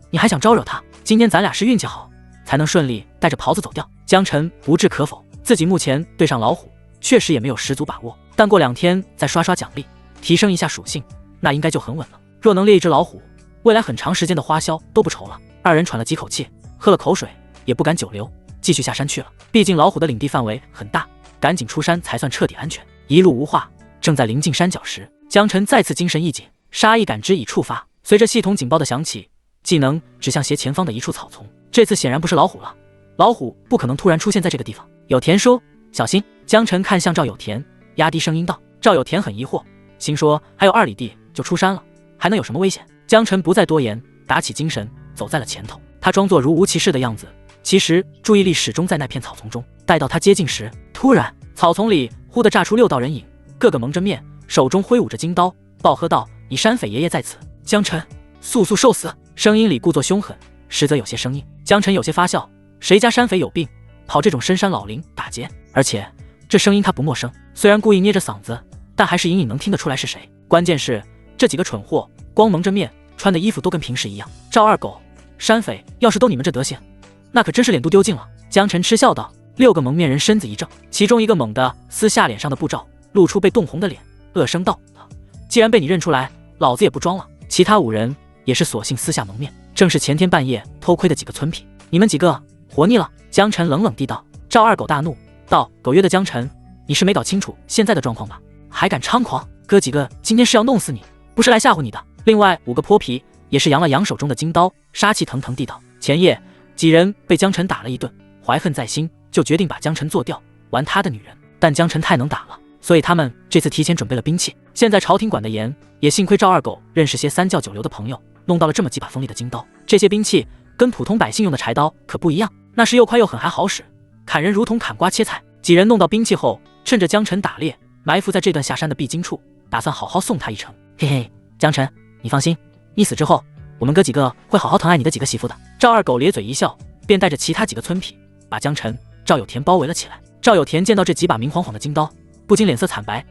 你还想招惹他？今天咱俩是运气好，才能顺利带着狍子走掉。江晨不置可否，自己目前对上老虎确实也没有十足把握，但过2天再刷刷奖励，提升一下属性，那应该就很稳了。若能猎一只老虎，未来很长时间的花销都不愁了。二人喘了几口气，喝了口水，也不敢久留，继续下山去了。毕竟老虎的领地范围很大，赶紧出山才算彻底安全。一路无话，正在临近山脚时，江晨再次精神一紧，杀意感知已触发，随着系统警报的响起，技能指向斜前方的一处草丛。这次显然不是老虎了，老虎不可能突然出现在这个地方。有田叔，小心！江晨看向赵有田，压低声音道。赵有田很疑惑，心说还有2里地就出山了，还能有什么危险？江晨不再多言，打起精神走在了前头。他装作如无其事的样子，其实注意力始终在那片草丛中。待到他接近时，突然草丛里忽地炸出6道人影，个个蒙着面，手中挥舞着金刀，暴喝道：你山匪爷爷在此！江晨，速速受死！声音里故作凶狠，实则有些生硬。江晨有些发笑，谁家山匪有病，跑这种深山老林打劫？而且这声音他不陌生，虽然故意捏着嗓子，但还是隐隐能听得出来是谁。关键是这几个蠢货光蒙着面，穿的衣服都跟平时一样。赵二狗，山匪要是都你们这德行，那可真是脸都丢尽了。江晨嗤笑道。6个蒙面人身子一正，其中一个猛地撕下脸上的布罩，露出被冻红的脸，恶声道：既然被你认出来，老子也不装了。其他5人也是索性撕下蒙面，正是前天半夜偷窥的几个村痞。你们几个活腻了？江晨冷冷地道。赵二狗大怒道：狗约的江晨，你是没搞清楚现在的状况吧？还敢猖狂？哥几个今天是要弄死你，不是来吓唬你的。另外5个泼皮也是扬了扬手中的金刀，杀气腾腾地道：前夜几人被江晨打了一顿，怀恨在心，就决定把江晨做掉，玩他的女人。但江晨太能打了，所以他们这次提前准备了兵器。现在朝廷管得严，也幸亏赵二狗认识些3教9流的朋友，弄到了这么几把锋利的金刀。这些兵器跟普通百姓用的柴刀可不一样，那是又快又狠还好使，砍人如同砍瓜切菜。几人弄到兵器后，趁着江晨打猎，埋伏在这段下山的必经处，打算好好送他一程。嘿嘿，江晨，你放心，你死之后，我们哥几个会好好疼爱你的几个媳妇的。赵二狗咧嘴一笑，便带着其他几个村痞把江晨、赵有田包围了起来。赵有田见到这几把明晃晃的金刀，不禁脸色惨白。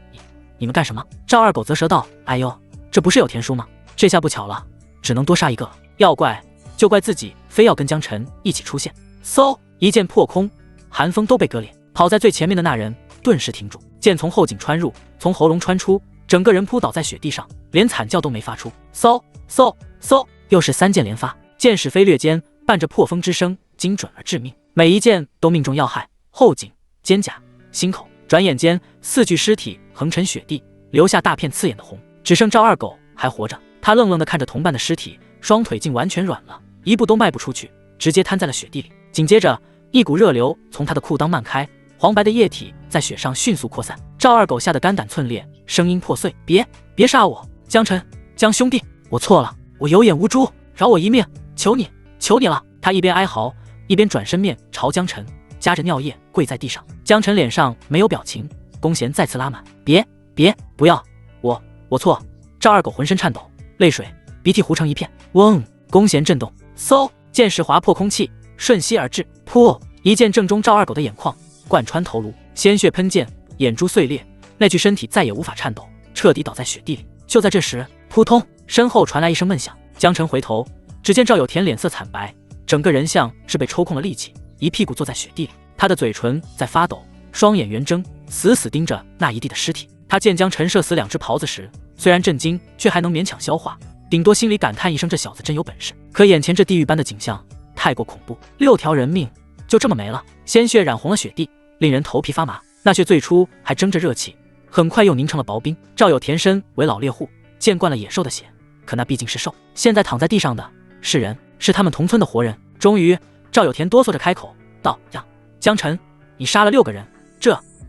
你们干什么？赵二狗啧舌道：哎呦，这不是有田叔吗？这下不巧了，只能多杀一个了。要怪就怪自己非要跟江晨一起出现。嗖，一剑破空，寒风都被割裂。跑在最前面的那人顿时停住，剑从后颈穿入，从喉咙穿出，整个人扑倒在雪地上，连惨叫都没发出。嗖嗖嗖，又是3剑连发，剑矢飞掠间，伴着破风之声，精准而致命，每一剑都命中要害，后颈、肩胛、心口。转眼间，4具尸体横沉雪地，留下大片刺眼的红，只剩赵二狗还活着。他愣愣地看着同伴的尸体，双腿竟完全软了，一步都迈不出去，直接瘫在了雪地里。紧接着，一股热流从他的裤裆漫开，黄白的液体在雪上迅速扩散。赵二狗吓得肝胆寸裂，声音破碎：“别杀我，江晨，江兄弟，我错了，我有眼无珠，饶我一命，求你了！”他一边哀嚎，一边转身面朝江晨，夹着尿液跪在地上。江晨脸上没有表情，弓弦再次拉满：“不要，我错。”赵二狗浑身颤抖，泪水、鼻涕糊成一片。嗡，弓弦震动，嗖，剑矢划破空气，瞬息而至，噗，一剑正中赵二狗的眼眶，贯穿头颅，鲜血喷溅，眼珠碎裂，那具身体再也无法颤抖，彻底倒在雪地里。就在这时，扑通，身后传来一声闷响。江晨回头，只见赵有田脸色惨白，整个人像是被抽空了力气，一屁股坐在雪地里，他的嘴唇在发抖，双眼圆睁，死死盯着那一地的尸体。他见江晨射死2只狍子时，虽然震惊，却还能勉强消化，顶多心里感叹一声这小子真有本事。可眼前这地狱般的景象太过恐怖，6条人命就这么没了，鲜血染红了雪地，令人头皮发麻。那血最初还蒸着热气，很快又凝成了薄冰。赵有田身为老猎户，见惯了野兽的血，可那毕竟是兽，现在躺在地上的是人，是他们同村的活人。终于，赵有田哆嗦着开口道：“江晨，你杀了6个人，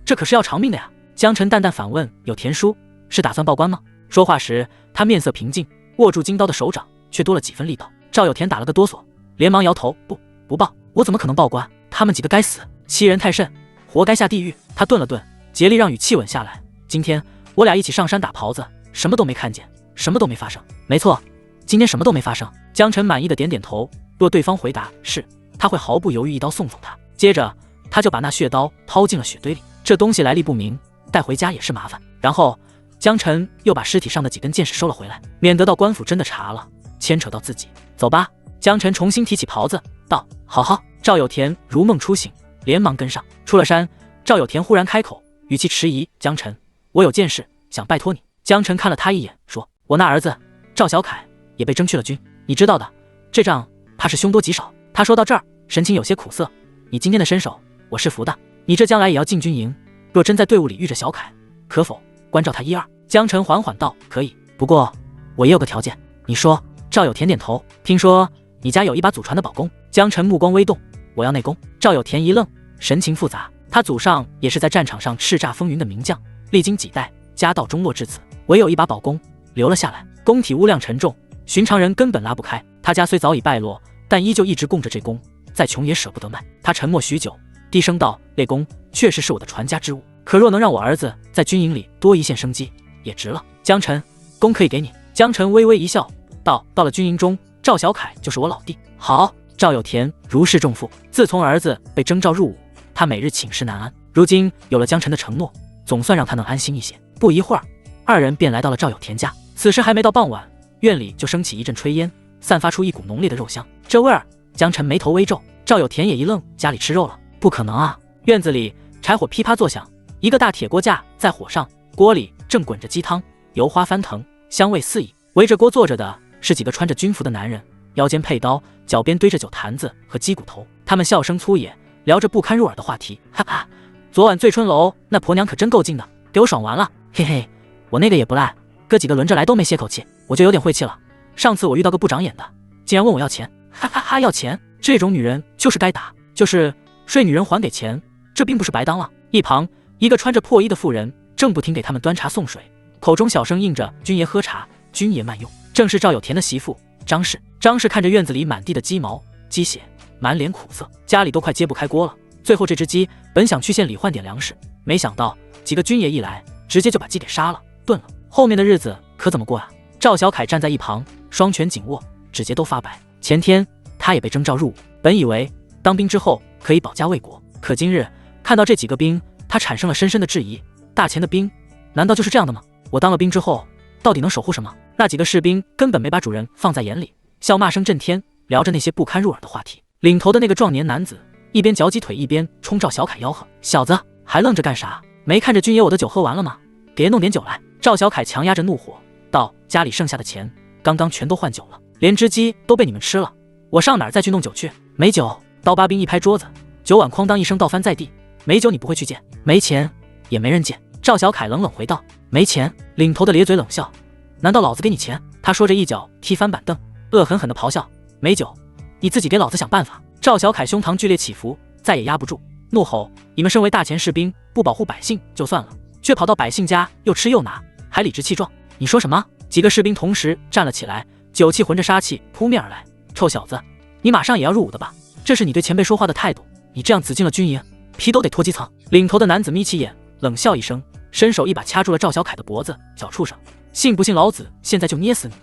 这可是要偿命的呀。”江晨淡淡反问：“有田叔，是打算报官吗？”说话时，他面色平静，握住金刀的手掌却多了几分力道。赵有田打了个哆嗦，连忙摇头：“不报，我怎么可能报官？他们几个该死，欺人太甚，活该下地狱。”他顿了顿，竭力让语气稳下来：“今天我俩一起上山打狍子，什么都没看见，什么都没发生。”“没错，今天什么都没发生。”江晨满意的点点头。若对方回答是，他会毫不犹豫一刀送走他。接着，他就把那血刀掏进了雪堆里，这东西来历不明，带回家也是麻烦。然后江晨又把尸体上的几根箭矢收了回来，免得到官府真的查了，牵扯到自己。走吧。江晨重新提起狍子，道：“好。”赵有田如梦初醒，连忙跟上。出了山，赵有田忽然开口，语气迟疑：“江晨，我有件事想拜托你。”江晨看了他一眼，说：“我那儿子赵小凯也被征去了军，你知道的，这仗怕是凶多吉少。”他说到这儿，神情有些苦涩：“你今天的身手，我是服的。你这将来也要进军营，若真在队伍里遇着小凯，可否关照他1、2？”江晨缓缓道：“可以，不过我也有个条件。”“你说。”赵有田点头：“听说你家有一把祖传的宝弓。”江晨目光微动：“我要内功。”赵有田一愣，神情复杂。他祖上也是在战场上叱咤风云的名将，历经几代，家道中落至此，唯有一把宝弓留了下来。弓体物量沉重，寻常人根本拉不开。他家虽早已败落，但依旧一直供着这弓，再穷也舍不得卖。他沉默许久，低声道：“猎弓确实是我的传家之物，可若能让我儿子在军营里多一线生机，也值了。江晨，弓可以给你。”江晨微微一笑，道：“到了军营中，赵小凯就是我老弟。”好。赵有田如释重负。自从儿子被征召入伍，他每日寝食难安，如今有了江晨的承诺，总算让他能安心一些。不一会儿，2人便来到了赵有田家。此时还没到傍晚，院里就升起一阵炊烟，散发出一股浓烈的肉香。这味儿，江晨眉头微皱，赵有田也一愣：“家里吃肉了？不可能啊！”院子里柴火噼啪作响，一个大铁锅架在火上，锅里正滚着鸡汤，油花翻腾，香味四溢。围着锅坐着的是几个穿着军服的男人，腰间佩刀，脚边堆着酒坛子和鸡骨头。他们笑声粗野，聊着不堪入耳的话题。哈哈，昨晚醉春楼那婆娘可真够劲的，给我爽完了。嘿嘿，我那个也不赖，哥几个轮着来都没歇口气，我就有点晦气了。上次我遇到个不长眼的，竟然问我要钱，哈哈哈，要钱！这种女人就是该打，就是睡女人还给钱，这并不是白当了。一旁一个穿着破衣的妇人正不停给他们端茶送水，口中小声应着“君爷喝茶，君爷慢用”，正是赵有田的媳妇张氏。张氏看着院子里满地的鸡毛鸡血，满脸苦涩，家里都快揭不开锅了。最后这只鸡本想去县里换点粮食，没想到几个军爷一来，直接就把鸡给杀了炖了。后面的日子可怎么过啊？赵小凯站在一旁，双拳紧握，指节都发白。前天他也被征召入伍，本以为当兵之后可以保家卫国，可今日看到这几个兵，他产生了深深的质疑：大钱的兵难道就是这样的吗？我当了兵之后到底能守护什么？那几个士兵根本没把主人放在眼里，笑骂声震天，聊着那些不堪入耳的话题。领头的那个壮年男子一边嚼鸡腿，一边冲赵小凯吆喝：“小子，还愣着干啥？没看着军爷我的酒喝完了吗？别弄点酒来。赵小凯强压着怒火道：家里剩下的钱刚刚全都换酒了，连只鸡都被你们吃了，我上哪儿再去弄酒去？没酒！刀疤兵一拍桌子，酒碗哐当一声倒翻在地。没酒你不会去见，没钱也没人见。赵小凯冷冷回道：没钱？领头的咧嘴冷笑，难道老子给你钱？他说着一脚踢翻板凳，恶狠狠地咆哮：没酒，你自己给老子想办法！赵小凯胸膛剧烈起伏，再也压不住，怒吼：你们身为大前士兵，不保护百姓就算了，却跑到百姓家又吃又拿，还理直气壮！你说什么？几个士兵同时站了起来，酒气混着杀气扑面而来。臭小子，你马上也要入伍的吧？这是你对前辈说话的态度？你这样紫进了军营，皮都得脱几层！领头的男子眯起眼，冷笑一声，伸手一把掐住了赵小凯的脖子。小畜生，信不信老子现在就捏死你？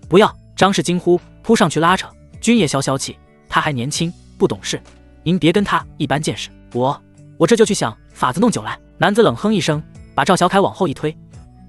不要！张氏惊呼，扑上去拉扯。军爷消消气，他还年轻，不懂事，您别跟他一般见识。我这就去想法子弄酒来。男子冷哼一声，把赵小凯往后一推，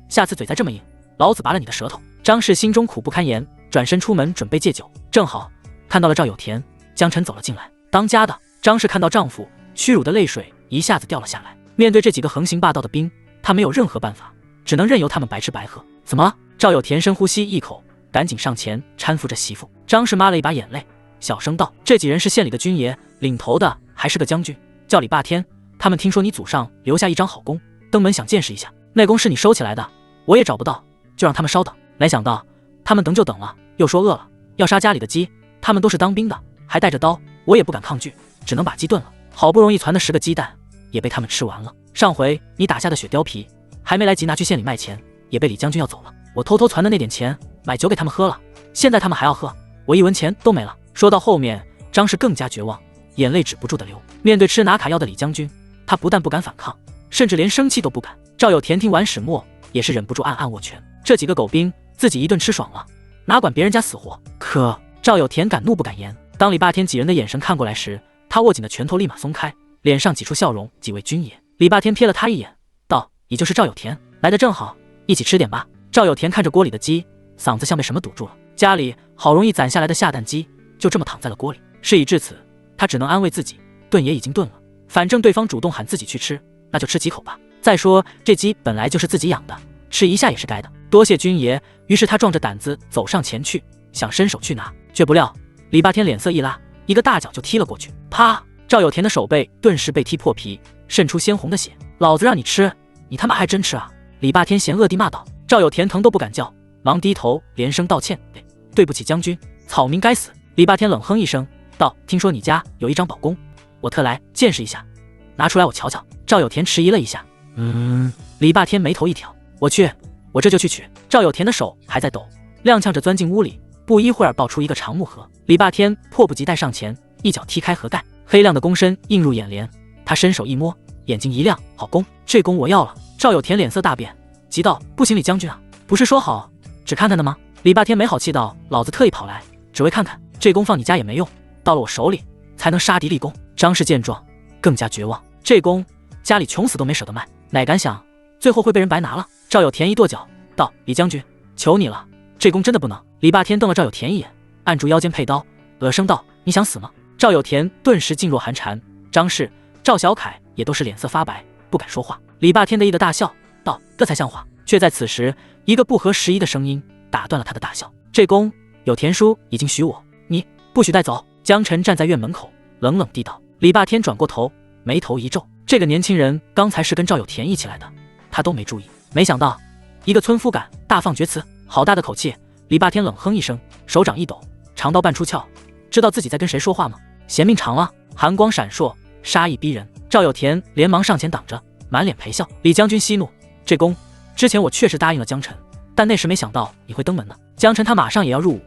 下次嘴再这么硬，老子拔了你的舌头！张氏心中苦不堪言，转身出门准备戒酒，正好看到了赵有田。江晨走了进来，当家的张氏看到丈夫，屈辱的泪水一下子掉了下来。面对这几个横行霸道的兵，她没有任何办法，只能任由他们白吃白喝。怎么了？赵有田深呼吸一口，赶紧上前搀扶着媳妇。张氏抹了一把眼泪，小声道：这几人是县里的军爷，领头的还是个将军，叫李霸天。他们听说你祖上留下一张好弓，登门想见识一下。那弓是你收起来的，我也找不到，就让他们稍等。没想到他们等就等了，又说饿了，要杀家里的鸡。他们都是当兵的，还带着刀，我也不敢抗拒，只能把鸡炖了。好不容易攒的10个鸡蛋也被他们吃完了。上回你打下的雪貂皮还没来及拿去县里卖钱，也被李将军要走了。我偷偷攒的那点钱买酒给他们喝了，现在他们还要喝，我1文钱都没了。说到后面，张氏更加绝望，眼泪止不住的流。面对吃拿卡要的李将军，他不但不敢反抗，甚至连生气都不敢。赵有田听完始末，也是忍不住暗暗握拳。这几个狗兵自己一顿吃爽了，哪管别人家死活？可赵有田敢怒不敢言。当李霸天几人的眼神看过来时，他握紧的拳头立马松开，脸上挤出笑容：几位军爷。李霸天瞥了他一眼，道：你就是赵有田，来得正好，一起吃点吧。赵有田看着锅里的鸡，嗓子像被什么堵住了。家里好容易攒下来的下蛋鸡就这么躺在了锅里。事已至此，他只能安慰自己，炖也已经炖了，反正对方主动喊自己去吃，那就吃几口吧。再说这鸡本来就是自己养的，吃一下也是该的。多谢军爷。于是他壮着胆子走上前去，想伸手去拿，却不料李霸天脸色一拉，一个大脚就踢了过去。啪！赵有田的手背顿时被踢破皮，渗出鲜红的血。老子让你吃，你他妈还真吃啊！李霸天嫌恶地骂道。赵有田疼都不敢叫，忙低头连声道歉：对不起将军，草民该死。李霸天冷哼一声道：听说你家有一张宝弓，我特来见识一下，拿出来我瞧瞧。赵有田迟疑了一下，李霸天眉头一挑：我这就去取。赵有田的手还在抖，踉跄着钻进屋里，不一会儿抱出一个长木盒。李霸天迫不及待上前，一脚踢开盒盖，黑亮的弓身映入眼帘。他伸手一摸，眼睛一亮：好弓，这弓我要了。赵有田脸色大变，急道：不行，李将军啊，不是说好只看看的吗？李霸天没好气道：老子特意跑来，只为看看，这弓放你家也没用，到了我手里才能杀敌立功。张氏见状更加绝望，这弓家里穷死都没舍得卖，哪敢想最后会被人白拿了。赵有田一跺脚道：李将军，求你了，这弓真的不能。李霸天瞪了赵有田一眼，按住腰间佩刀，恶声道：你想死吗？赵有田顿时噤若寒蝉，张氏、赵小凯也都是脸色发白，不敢说话。李霸天得意的大笑道：这才像话。却在此时，一个不合时宜的声音打断了他的大笑：这弓有田叔已经许我，你不许带走。江晨站在院门口冷冷地道。李霸天转过头，眉头一皱，这个年轻人刚才是跟赵有田一起来的，他都没注意，没想到一个村夫敢大放厥词，好大的口气。李霸天冷哼一声，手掌一抖，长刀半出鞘，知道自己在跟谁说话吗？嫌命长了。寒光闪烁，杀意逼人。赵有田连忙上前挡着，满脸陪笑。李将军息怒，这弓之前我确实答应了江晨，但那时没想到你会登门呢。江晨他马上也要入伍，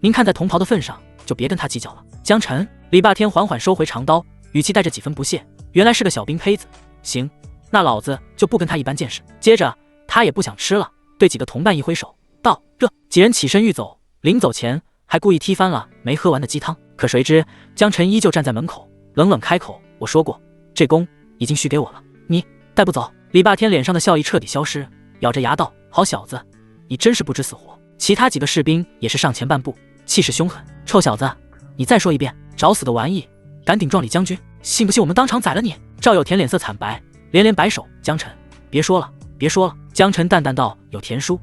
您看在同袍的份上，就别跟他计较了。江晨。李霸天缓缓收回长刀，语气带着几分不屑，原来是个小兵胚子，行，那老子就不跟他一般见识。接着他也不想吃了，对几个同伴一挥手道：这几人起身欲走，临走前还故意踢翻了没喝完的鸡汤。可谁知江晨依旧站在门口，冷冷开口：我说过，这弓已经许给我了，你带不走。李霸天脸上的笑意彻底消失，咬着牙道：好小子，你真是不知死活。其他几个士兵也是上前半步，气势凶狠：臭小子，你再说一遍，找死的玩意，敢顶撞李将军，信不信我们当场宰了你？赵有田脸色惨白，连连摆手：“江辰，别说了，别说了。”江辰淡淡道：“有田叔，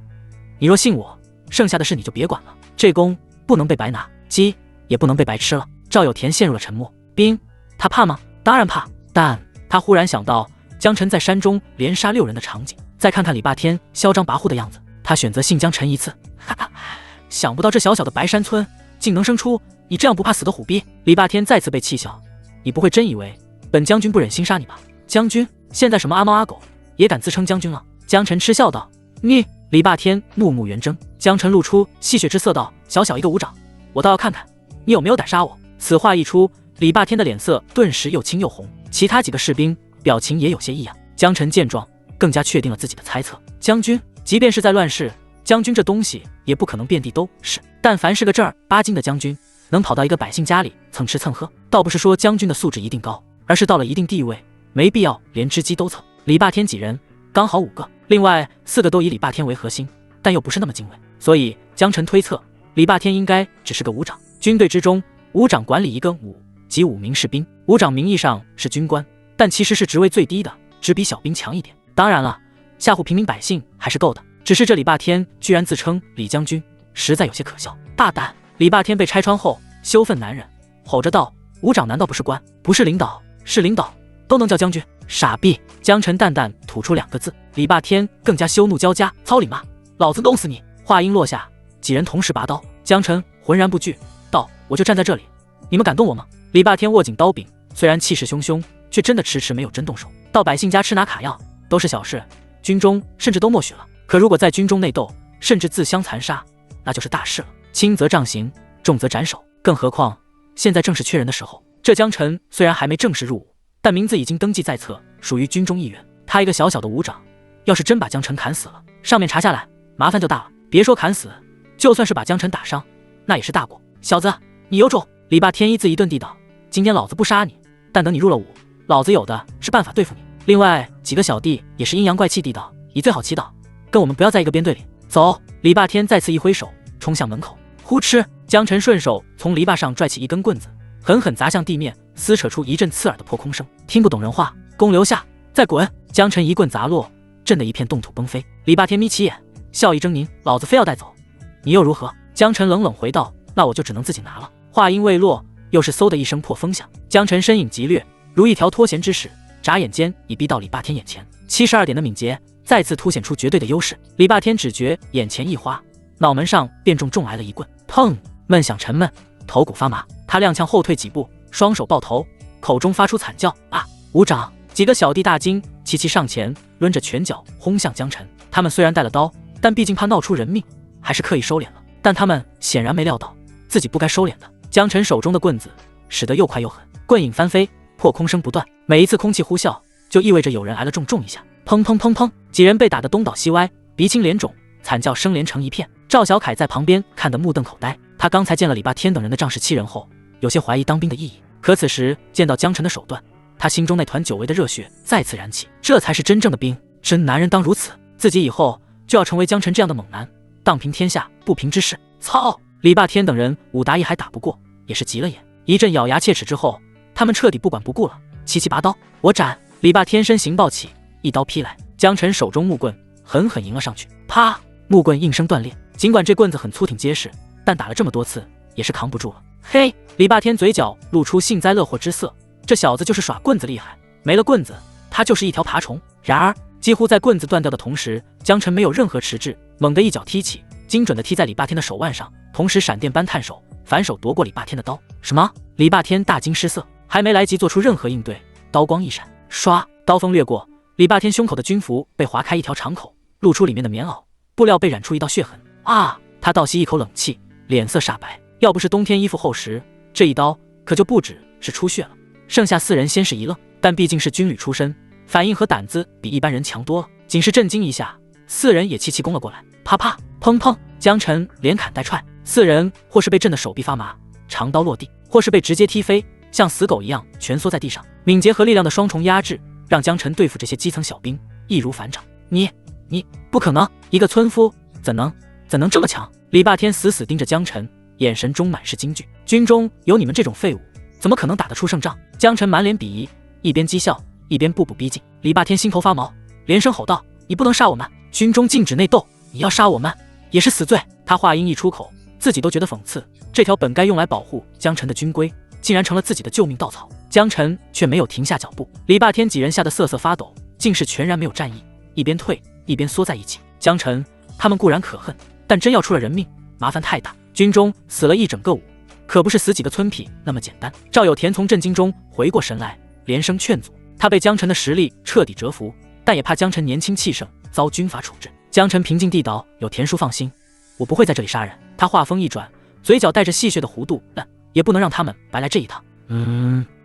你若信我，剩下的事你就别管了。这弓不能被白拿，鸡也不能被白吃了。”赵有田陷入了沉默。兵，他怕吗？当然怕，但他忽然想到江辰在山中连杀6人的场景，再看看李霸天嚣张跋扈的样子，他选择信江辰一次。哈哈，想不到这小小的白山村竟能生出你这样不怕死的虎逼。李霸天再次被气笑：“你不会真以为本将军不忍心杀你吧？将军现在什么阿猫阿狗也敢自称将军了？”江辰嗤笑道：“你！”李霸天怒目圆睁，江辰露出戏谑之色道：“小小一个武长，我倒要看看你有没有胆杀我。”此话一出，李霸天的脸色顿时又青又红，其他几个士兵表情也有些异样。江辰见状，更加确定了自己的猜测：将军即便是在乱世，将军这东西也不可能遍地都是。但凡是个正儿八经的将军，能跑到一个百姓家里蹭吃蹭喝，倒不是说将军的素质一定高，而是到了一定地位，没必要连只鸡都蹭。李霸天几人刚好5个，另外4个都以李霸天为核心，但又不是那么敬畏，所以江辰推测李霸天应该只是个武长。军队之中，武长管理一个伍及5名士兵，武长名义上是军官，但其实是职位最低的，只比小兵强一点。当然了，吓唬平民百姓还是够的，只是这李霸天居然自称李将军，实在有些可笑。大胆！李霸天被拆穿后羞愤难忍，吼着道：“武长难道不是官？不是领导？是领导都能叫将军？傻逼！”江辰淡淡吐出2个字，李霸天更加羞怒交加：“操你妈！老子弄死你！”话音落下，几人同时拔刀。江辰浑然不惧道：“我就站在这里，你们敢动我吗？”李霸天握紧刀柄，虽然气势汹汹，却真的迟迟没有真动手。到百姓家吃拿卡要都是小事，军中甚至都默许了。可如果在军中内斗，甚至自相残杀，那就是大事了。轻则杖刑，重则斩首。更何况现在正是缺人的时候。这江辰虽然还没正式入伍，但名字已经登记在册，属于军中一员。他一个小小的武长，要是真把江辰砍死了，上面查下来，麻烦就大了。别说砍死，就算是把江辰打伤，那也是大过。小子，你有种！李霸天一字一顿地道：“今天老子不杀你，但等你入了伍，老子有的是办法对付你。”另外几个小弟也是阴阳怪气地道：“你最好祈祷，跟我们不要在一个编队里。”走！李霸天再次一挥手，冲向门口。呼哧！江辰顺手从篱笆上拽起一根棍子，狠狠砸向地面，撕扯出一阵刺耳的破空声。听不懂人话，弓留下，再滚！江辰一棍砸落，震得一片冻土崩飞。李霸天眯起眼，笑意狰狞：“老子非要带走，你又如何？”江辰冷冷回道：“那我就只能自己拿了。”话音未落，又是嗖的一声破风响。江辰身影急掠，如一条脱弦之势，眨眼间已逼到李霸天眼前。72点的敏捷再次凸显出绝对的优势。李霸天只觉眼前一花，脑门上便重挨了一棍，砰！闷响沉闷，头骨发麻。他踉跄后退几步，双手抱头，口中发出惨叫：“啊！”武长几个小弟大惊，齐齐上前，抡着拳脚轰向江辰。他们虽然带了刀，但毕竟怕闹出人命，还是刻意收敛了。但他们显然没料到自己不该收敛的。江辰手中的棍子使得又快又狠，棍影翻飞，破空声不断。每一次空气呼啸，就意味着有人挨了重一下。砰砰砰砰，几人被打得东倒西歪，鼻青脸肿，惨叫声连成一片。赵小凯在旁边看得目瞪口呆。他刚才见了李霸天等人的仗势欺人后，有些怀疑当兵的意义。可此时见到江辰的手段，他心中那团久违的热血再次燃起。这才是真正的兵，真男人当如此。自己以后就要成为江辰这样的猛男，荡平天下不平之事。操！李霸天等人武达一还打不过，也是急了眼。一阵咬牙切齿之后，他们彻底不管不顾了，齐齐拔刀。我斩！李霸天身形暴起，一刀劈来。江辰手中木棍狠狠迎了上去，啪！木棍应声断裂。尽管这棍子很粗挺结实，但打了这么多次也是扛不住了。嘿！李霸天嘴角露出幸灾乐祸之色，这小子就是耍棍子厉害，没了棍子他就是一条爬虫。然而几乎在棍子断掉的同时，江辰没有任何迟滞，猛地一脚踢起，精准地踢在李霸天的手腕上，同时闪电般探手，反手夺过李霸天的刀。什么？李霸天大惊失色，还没来及做出任何应对，刀光一闪，唰，刀锋掠过，李霸天胸口的军服被划开一条长口，露出里面的棉袄，布料被染出一道血痕。啊！他倒吸一口冷气，脸色煞白。要不是冬天衣服厚实，这一刀可就不止是出血了。剩下4人先是一愣，但毕竟是军旅出身，反应和胆子比一般人强多了。仅是震惊一下，4人也齐齐攻了过来。啪啪砰砰，江辰连砍带踹，4人或是被震得手臂发麻，长刀落地，或是被直接踢飞，像死狗一样蜷缩在地上。敏捷和力量的双重压制，让江辰对付这些基层小兵易如反掌。你不可能！一个村夫怎能这么强？李霸天死死盯着江辰，眼神中满是惊惧。军中有你们这种废物，怎么可能打得出胜仗？江辰满脸鄙夷，一边讥笑，一边步步逼近。李霸天心头发毛，连声吼道：“你不能杀我们！军中禁止内斗，你要杀我们也是死罪！”他话音一出口，自己都觉得讽刺，这条本该用来保护江晨的军规，竟然成了自己的救命稻草。江晨却没有停下脚步，李霸天几人吓得瑟瑟发抖，竟是全然没有战意，一边退一边缩在一起。江晨他们固然可恨，但真要出了人命，麻烦太大。军中死了一整个伍，可不是死几个村痞那么简单。赵有田从震惊中回过神来，连声劝阻。他被江晨的实力彻底折服，但也怕江晨年轻气盛，遭军法处置。江晨平静地道：“有田叔放心，我不会在这里杀人。”他话锋一转，嘴角带着戏谑的弧度，也不能让他们白来这一趟。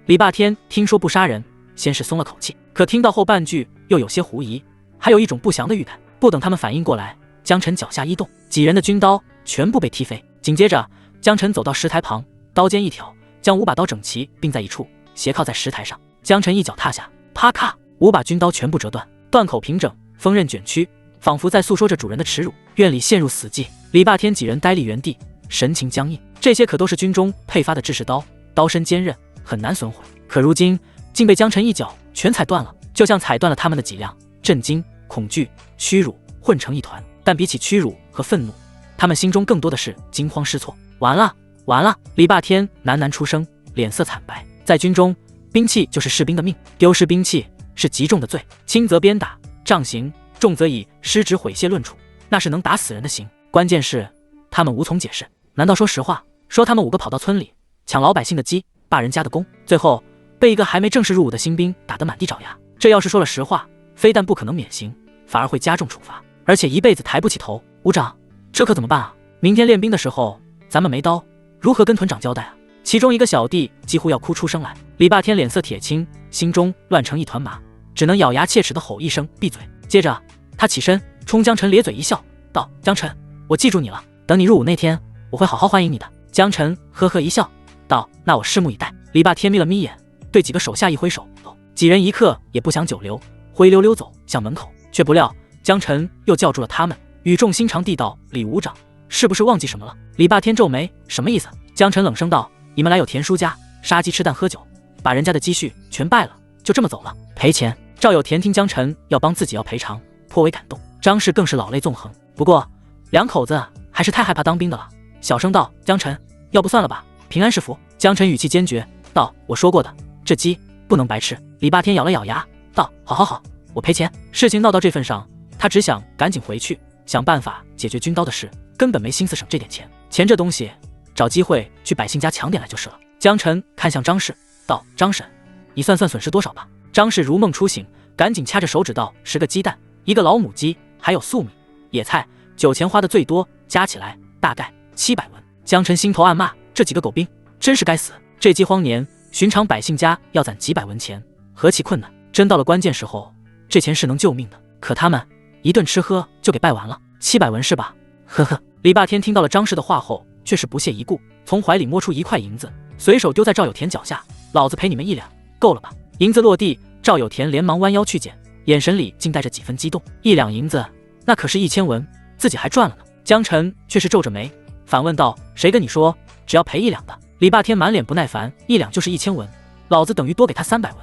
李霸天听说不杀人，先是松了口气，可听到后半句又有些狐疑，还有一种不祥的预感。不等他们反应过来，江晨脚下一动，几人的军刀全部被踢飞。紧接着，江晨走到石台旁，刀尖一挑，将5把刀整齐并在一处，斜靠在石台上。江晨一脚踏下，啪咔，5把军刀全部折断，断口平整，锋刃卷曲，仿佛在诉说着主人的耻辱。院里陷入死寂，李霸天几人呆立原地，神情僵硬。这些可都是军中配发的制式刀，刀身坚韧，很难损毁，可如今竟被江晨一脚全踩断了，就像踩断了他们的脊梁。震惊、恐惧、屈辱混成一团，但比起屈辱和愤怒，他们心中更多的是惊慌失措。完了，完了！李霸天喃喃出声，脸色惨白。在军中，兵器就是士兵的命，丢失兵器是极重的罪，轻则鞭打、杖刑，重则以失职毁械论处，那是能打死人的刑。关键是他们无从解释，难道说实话，说他们5个跑到村里抢老百姓的鸡，罢人家的功，最后被一个还没正式入伍的新兵打得满地找牙？这要是说了实话，非但不可能免刑，反而会加重处罚，而且一辈子抬不起头。伍长，这可怎么办啊？明天练兵的时候，咱们没刀，如何跟团长交代啊？其中一个小弟几乎要哭出声来。李霸天脸色铁青，心中乱成一团麻，只能咬牙切齿地吼一声闭嘴。接着他起身冲江晨咧嘴一笑，道：“江晨，我记住你了，等你入伍那天，我会好好欢迎你的。”江晨呵呵一笑，道：“那我拭目以待。”李霸天眯了眯眼，对几个手下一挥手，几人一刻也不想久留，灰溜溜走向门口，却不料江晨又叫住了他们，语重心长地道：“李伍长，是不是忘记什么了？”李霸天皱眉，什么意思？江晨冷声道：“你们来有田叔家杀鸡吃蛋喝酒，把人家的积蓄全败了，就这么走了，赔钱。”赵有田听江晨要帮自己要赔偿，颇为感动。张氏更是老泪纵横。不过两口子还是太害怕当兵的了，小声道：“江晨，要不算了吧，平安是福。”江晨语气坚决道：“我说过的，这鸡不能白吃。”李霸天咬了咬牙道：“好好好，我赔钱。”事情闹到这份上，他只想赶紧回去想办法解决军刀的事，根本没心思省这点钱。钱这东西，找机会去百姓家抢点来就是了。江晨看向张氏道：“张婶，你算算损失多少吧。”张氏如梦初醒，赶紧掐着手指道：“10个鸡蛋，1个老母鸡，还有粟米、野菜，酒钱花的最多，加起来大概700文。”江晨心头暗骂：这几个狗兵真是该死！这饥荒年，寻常百姓家要攒几百文钱，何其困难！真到了关键时候，这钱是能救命的，可他们一顿吃喝就给败完了。700文是吧？呵呵。李霸天听到了张氏的话后，却是不屑一顾，从怀里摸出1块银子，随手丢在赵有田脚下：“老子赔你们1两，够了吧？”银子落地，赵有田连忙弯腰去捡，眼神里竟带着几分激动。1两银子，那可是1000文，自己还赚了呢。江晨却是皱着眉，反问道：“谁跟你说只要赔1两的？”李霸天满脸不耐烦：“1两就是1000文，老子等于多给他300文，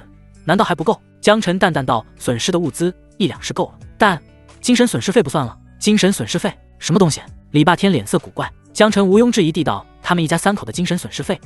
难道还不够？”江晨淡淡道：“损失的物资1两是够了，但精神损失费不算了。”精神损失费什么东西？李霸天脸色古怪。江晨毋庸置疑地道：“他们一家3口的精神损失费，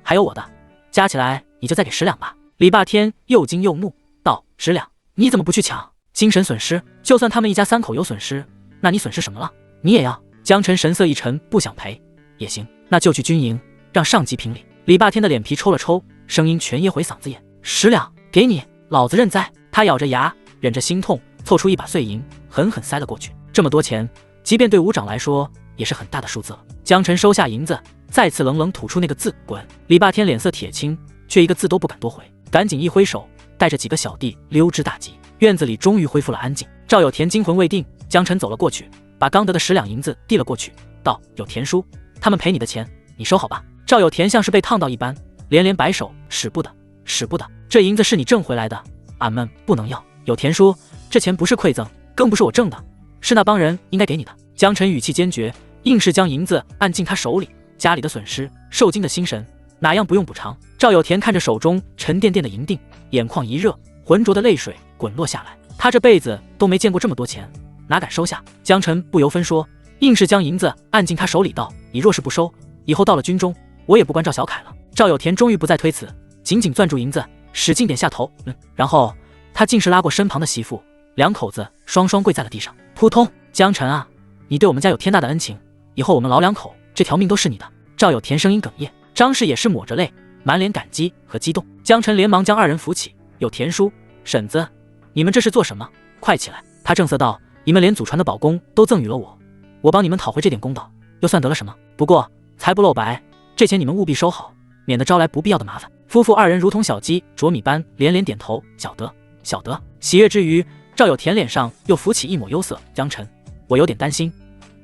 还有我的，加起来你就再给10两吧。”李霸天又惊又怒道：“10两？你怎么不去抢？精神损失，就算他们一家3口有损失，那你损失什么了？你也要？”江晨神色一沉，不想赔也行，那就去军营让上级评理。李霸天的脸皮抽了抽，声音全噎回嗓子眼：“10两给你，老子认栽。”他咬着牙，忍着心痛，凑出1把碎银，狠狠塞了过去。这么多钱，即便对伍长来说也是很大的数字了。江晨收下银子，再次冷冷吐出那个字：“滚！”李霸天脸色铁青，却一个字都不敢多回，赶紧一挥手，带着几个小弟溜之大吉。院子里终于恢复了安静。赵有田惊魂未定，江晨走了过去，把刚得的10两银子递了过去，道：“有田叔，他们赔你的钱，你收好吧。”赵有田像是被烫到一般，连连摆手：“使不得，使不得！这银子是你挣回来的，俺们不能要。有田叔，这钱不是馈赠，更不是我挣的，是那帮人应该给你的。”江晨语气坚决，硬是将银子按进他手里。家里的损失，受惊的心神，哪样不用补偿？赵有田看着手中沉甸甸的银锭，眼眶一热，浑浊的泪水滚落下来。他这辈子都没见过这么多钱，哪敢收下？江晨不由分说，硬是将银子按进他手里道：“你若是不收，以后到了军中，我也不关赵小凯了。”赵有田终于不再推辞，紧紧攥住银子，使劲点下头，然后他竟是拉过身旁的媳妇，两口子双双跪在了地上。扑通！江晨啊，你对我们家有天大的恩情，以后我们老两口这条命都是你的。赵有田声音哽咽，张氏也是抹着泪，满脸感激和激动。江晨连忙将二人扶起，有田叔、婶子，你们这是做什么？快起来！他正色道：“你们连祖传的宝弓都赠予了我，我帮你们讨回这点公道，又算得了什么？不过财不露白，这钱你们务必收好，免得招来不必要的麻烦。”夫妇二人如同小鸡啄米般连连点头，晓得，晓得。喜悦之余，赵有田脸上又浮起一抹忧色。江晨，我有点担心，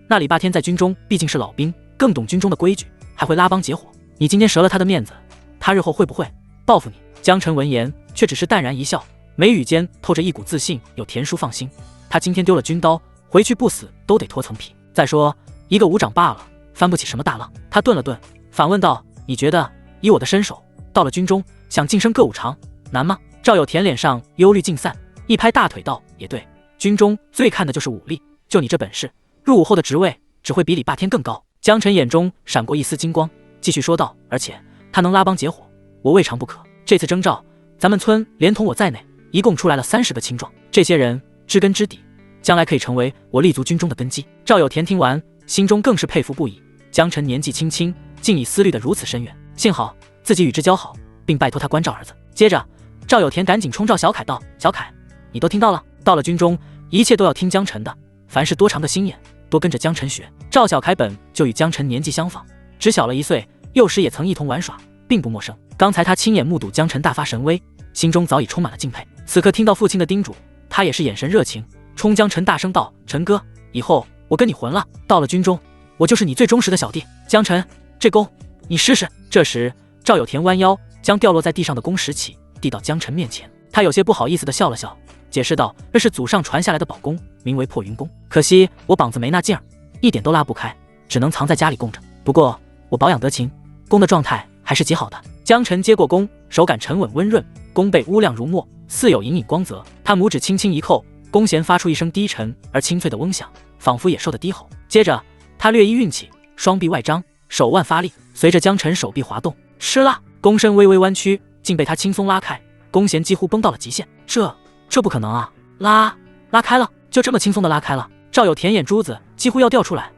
那李霸天在军中毕竟是老兵，更懂军中的规矩，还会拉帮结伙。你今天折了他的面子，他日后会不会报复你？江晨闻言却只是淡然一笑，眉宇间透着一股自信。有田叔放心，他今天丢了军刀，回去不死都得脱层皮。再说一个武长罢了，翻不起什么大浪。他顿了顿，反问道：“你觉得以我的身手，到了军中想晋升歌舞长难吗？”赵有田脸上忧虑尽散，一拍大腿道：“也对，军中最看的就是武力，就你这本事，入伍后的职位只会比李霸天更高。”江晨眼中闪过一丝金光，继续说道：“而且他能拉帮结伙，我未尝不可。这次征召，咱们村连同我在内，一共出来了30个青壮，这些人知根知底，将来可以成为我立足军中的根基。”赵有田听完，心中更是佩服不已。江晨年纪轻轻，竟已思虑得如此深远，幸好自己与之交好，并拜托他关照儿子。接着赵有田赶紧冲赵小凯道：“小凯，你都听到了，到了军中，一切都要听江晨的，凡事多长个心眼，多跟着江晨学。”赵小凯本就与江晨年纪相仿，只小了1岁，幼时也曾一同玩耍，并不陌生。刚才他亲眼目睹江晨大发神威，心中早已充满了敬佩。此刻听到父亲的叮嘱，他也是眼神热情，冲江晨大声道：“晨哥，以后我跟你混了，到了军中，我就是你最忠实的小弟。江晨，这弓你试试。”这时赵有田弯腰将掉落在地上的弓拾起，递到江晨面前。他有些不好意思地笑了笑，解释道：“这是祖上传下来的宝弓，名为破云弓。可惜我膀子没那劲儿，一点都拉不开，只能藏在家里供着。不过我保养得勤，弓的状态还是极好的。”江晨接过弓，手感沉稳温润，弓背乌亮如墨，似有隐隐光泽。他拇指轻轻一扣，弓弦发出一声低沉而清脆的嗡响，仿佛野兽的低吼。接着他略一运气，双臂外张，手腕发力，随着江晨手臂滑动，吃啦，弓身微微弯曲，竟被他轻松拉开，弓弦几乎绷到了极限。这不可能啊！拉开了，就这么轻松的拉开了。赵有田眼珠子几乎要掉出来，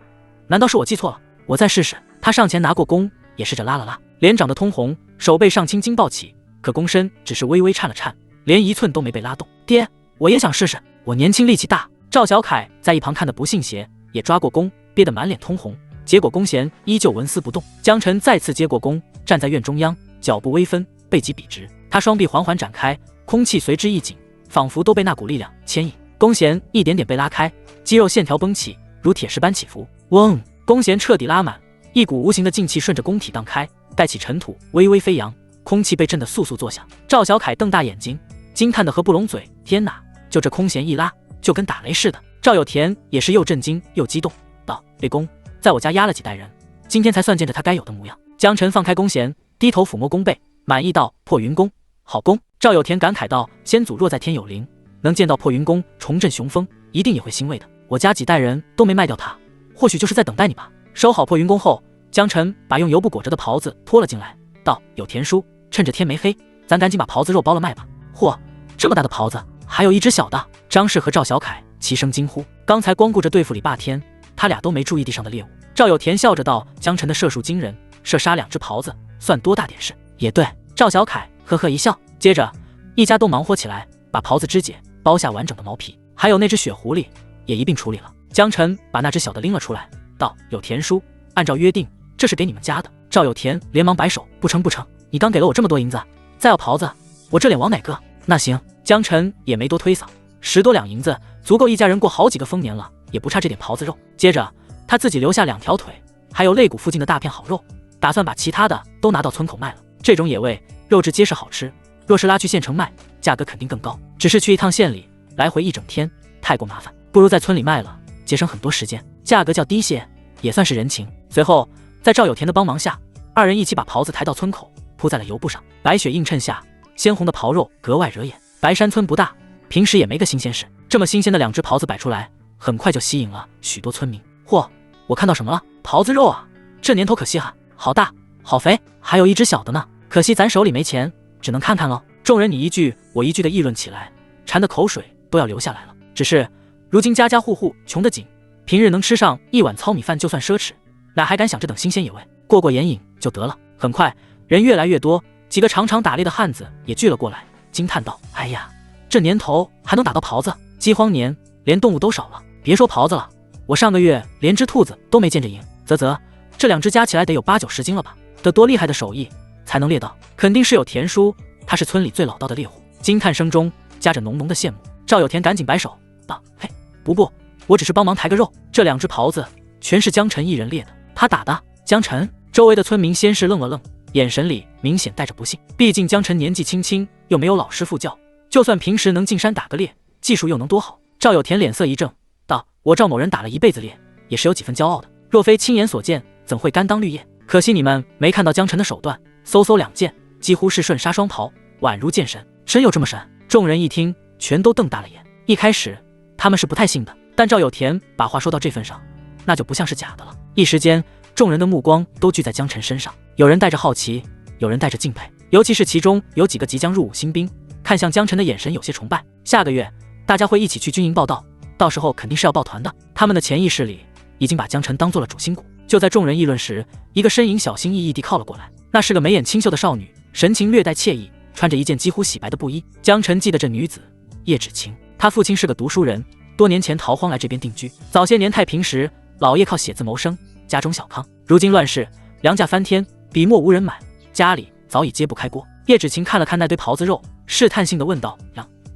难道是我记错了？我再试试。他上前拿过弓，也试着拉了拉，脸长得通红，手背上青筋暴起，可弓身只是微微颤了颤，连1寸都没被拉动。爹，我也想试试，我年轻力气大。赵小凯在一旁看得不信邪，也抓过弓，憋得满脸通红，结果弓弦依旧纹丝不动。江晨再次接过弓，站在院中央，脚步微分，背脊笔直，他双臂缓缓展开，空气随之一紧，仿佛都被那股力量牵引。弓弦一点点被拉开，肌肉线条绷起，如铁石般起伏。嗡！弓弦彻底拉满，一股无形的劲气顺着弓体荡开，带起尘土微微飞扬，空气被震得簌簌作响。赵小凯瞪大眼睛，惊叹得合不拢嘴：“天哪，就这空弦一拉，就跟打雷似的。”赵有田也是又震惊又激动，道：“这弓在我家压了几代人，今天才算见着他该有的模样。”江晨放开弓弦，低头抚摸弓背，满意道：“破云弓，好弓。”赵有田感慨道：“先祖若在天有灵，能见到破云弓重振雄风，一定也会欣慰的。我家几代人都没卖掉它，或许就是在等待你吧。”收好破云弓后，江晨把用油布裹着的袍子拖了进来，道：“有田叔，趁着天没黑，咱赶紧把袍子肉包了卖吧。”嚯，这么大的袍子，还有一只小的！张氏和赵小凯齐声惊呼。刚才光顾着对付李霸天，他俩都没注意地上的猎物。赵有田笑着道：“江晨的射术惊人，射杀2只袍子，算多大点事？”也对，赵小凯呵呵一笑。接着一家都忙活起来，把袍子肢解，剥下完整的毛皮，还有那只血狐狸也一并处理了。江晨把那只小的拎了出来，道：“有田叔，按照约定，这是给你们家的。”赵有田连忙摆手：“不成不成，你刚给了我这么多银子，再要袍子，我这脸往哪搁？”那行。江晨也没多推搡，10多两银子足够一家人过好几个丰年了，也不差这点袍子肉。接着他自己留下2条腿，还有肋骨附近的大片好肉，打算把其他的都拿到村口卖了。这种野味肉质结实好吃，若是拉去县城卖，价格肯定更高。只是去一趟县里，来回1整天，太过麻烦，不如在村里卖了，节省很多时间，价格较低些，也算是人情。随后在赵有田的帮忙下，2人一起把袍子抬到村口，铺在了油布上。白雪映衬下，鲜红的袍肉格外惹眼。白山村不大，平时也没个新鲜事，这么新鲜的2只狍子摆出来，很快就吸引了许多村民。嚯，我看到什么了？狍子肉啊，这年头可稀罕，好大好肥，还有一只小的呢，可惜咱手里没钱，只能看看喽。众人你一句我一句的议论起来，馋得口水都要流下来了。只是如今家家户户穷得紧，平日能吃上1碗糙米饭就算奢侈，哪还敢想这等新鲜野味，过过眼瘾就得了。很快人越来越多，几个常常打猎的汉子也聚了过来，惊叹道：哎呀，这年头还能打到狍子，饥荒年连动物都少了，别说狍子了，我上个月连只兔子都没见着赢。啧，这2只加起来得有8、9、10斤了吧，得多厉害的手艺才能猎到，肯定是有田叔，他是村里最老道的猎户。惊叹声中夹着浓浓的羡慕。赵有田赶紧摆手道：嘿，不，我只是帮忙抬个肉，这2只狍子全是江晨一人猎的。他打的？江晨？周围的村民先是愣了愣，眼神里明显带着不信，毕竟江晨年纪轻轻，又没有老师傅教，就算平时能进山打个猎，技术又能多好？赵有田脸色一正道：我赵某人打了一辈子猎，也是有几分骄傲的，若非亲眼所见，怎会甘当绿叶？可惜你们没看到江晨的手段，嗖2剑，几乎是瞬杀双袍，宛如剑神。真有这么神？众人一听，全都瞪大了眼。一开始他们是不太信的，但赵有田把话说到这份上，那就不像是假的了。一时间，众人的目光都聚在江晨身上，有人带着好奇，有人带着敬佩，尤其是其中有几个即将入伍新兵，看向江晨的眼神有些崇拜。下个月大家会一起去军营报道，到时候肯定是要抱团的。他们的潜意识里已经把江晨当做了主心骨。就在众人议论时，一个身影小心翼翼地靠了过来，那是个眉眼清秀的少女，神情略带惬意，穿着一件几乎洗白的布衣。江晨记得这女子叶芷晴，她父亲是个读书人，多年前逃荒来这边定居。早些年太平时，老叶靠写字谋生，家中小康。如今乱世，粮价翻天，笔墨无人买，家里早已揭不开锅。叶芷晴看了看那堆狍子肉，试探性地问道：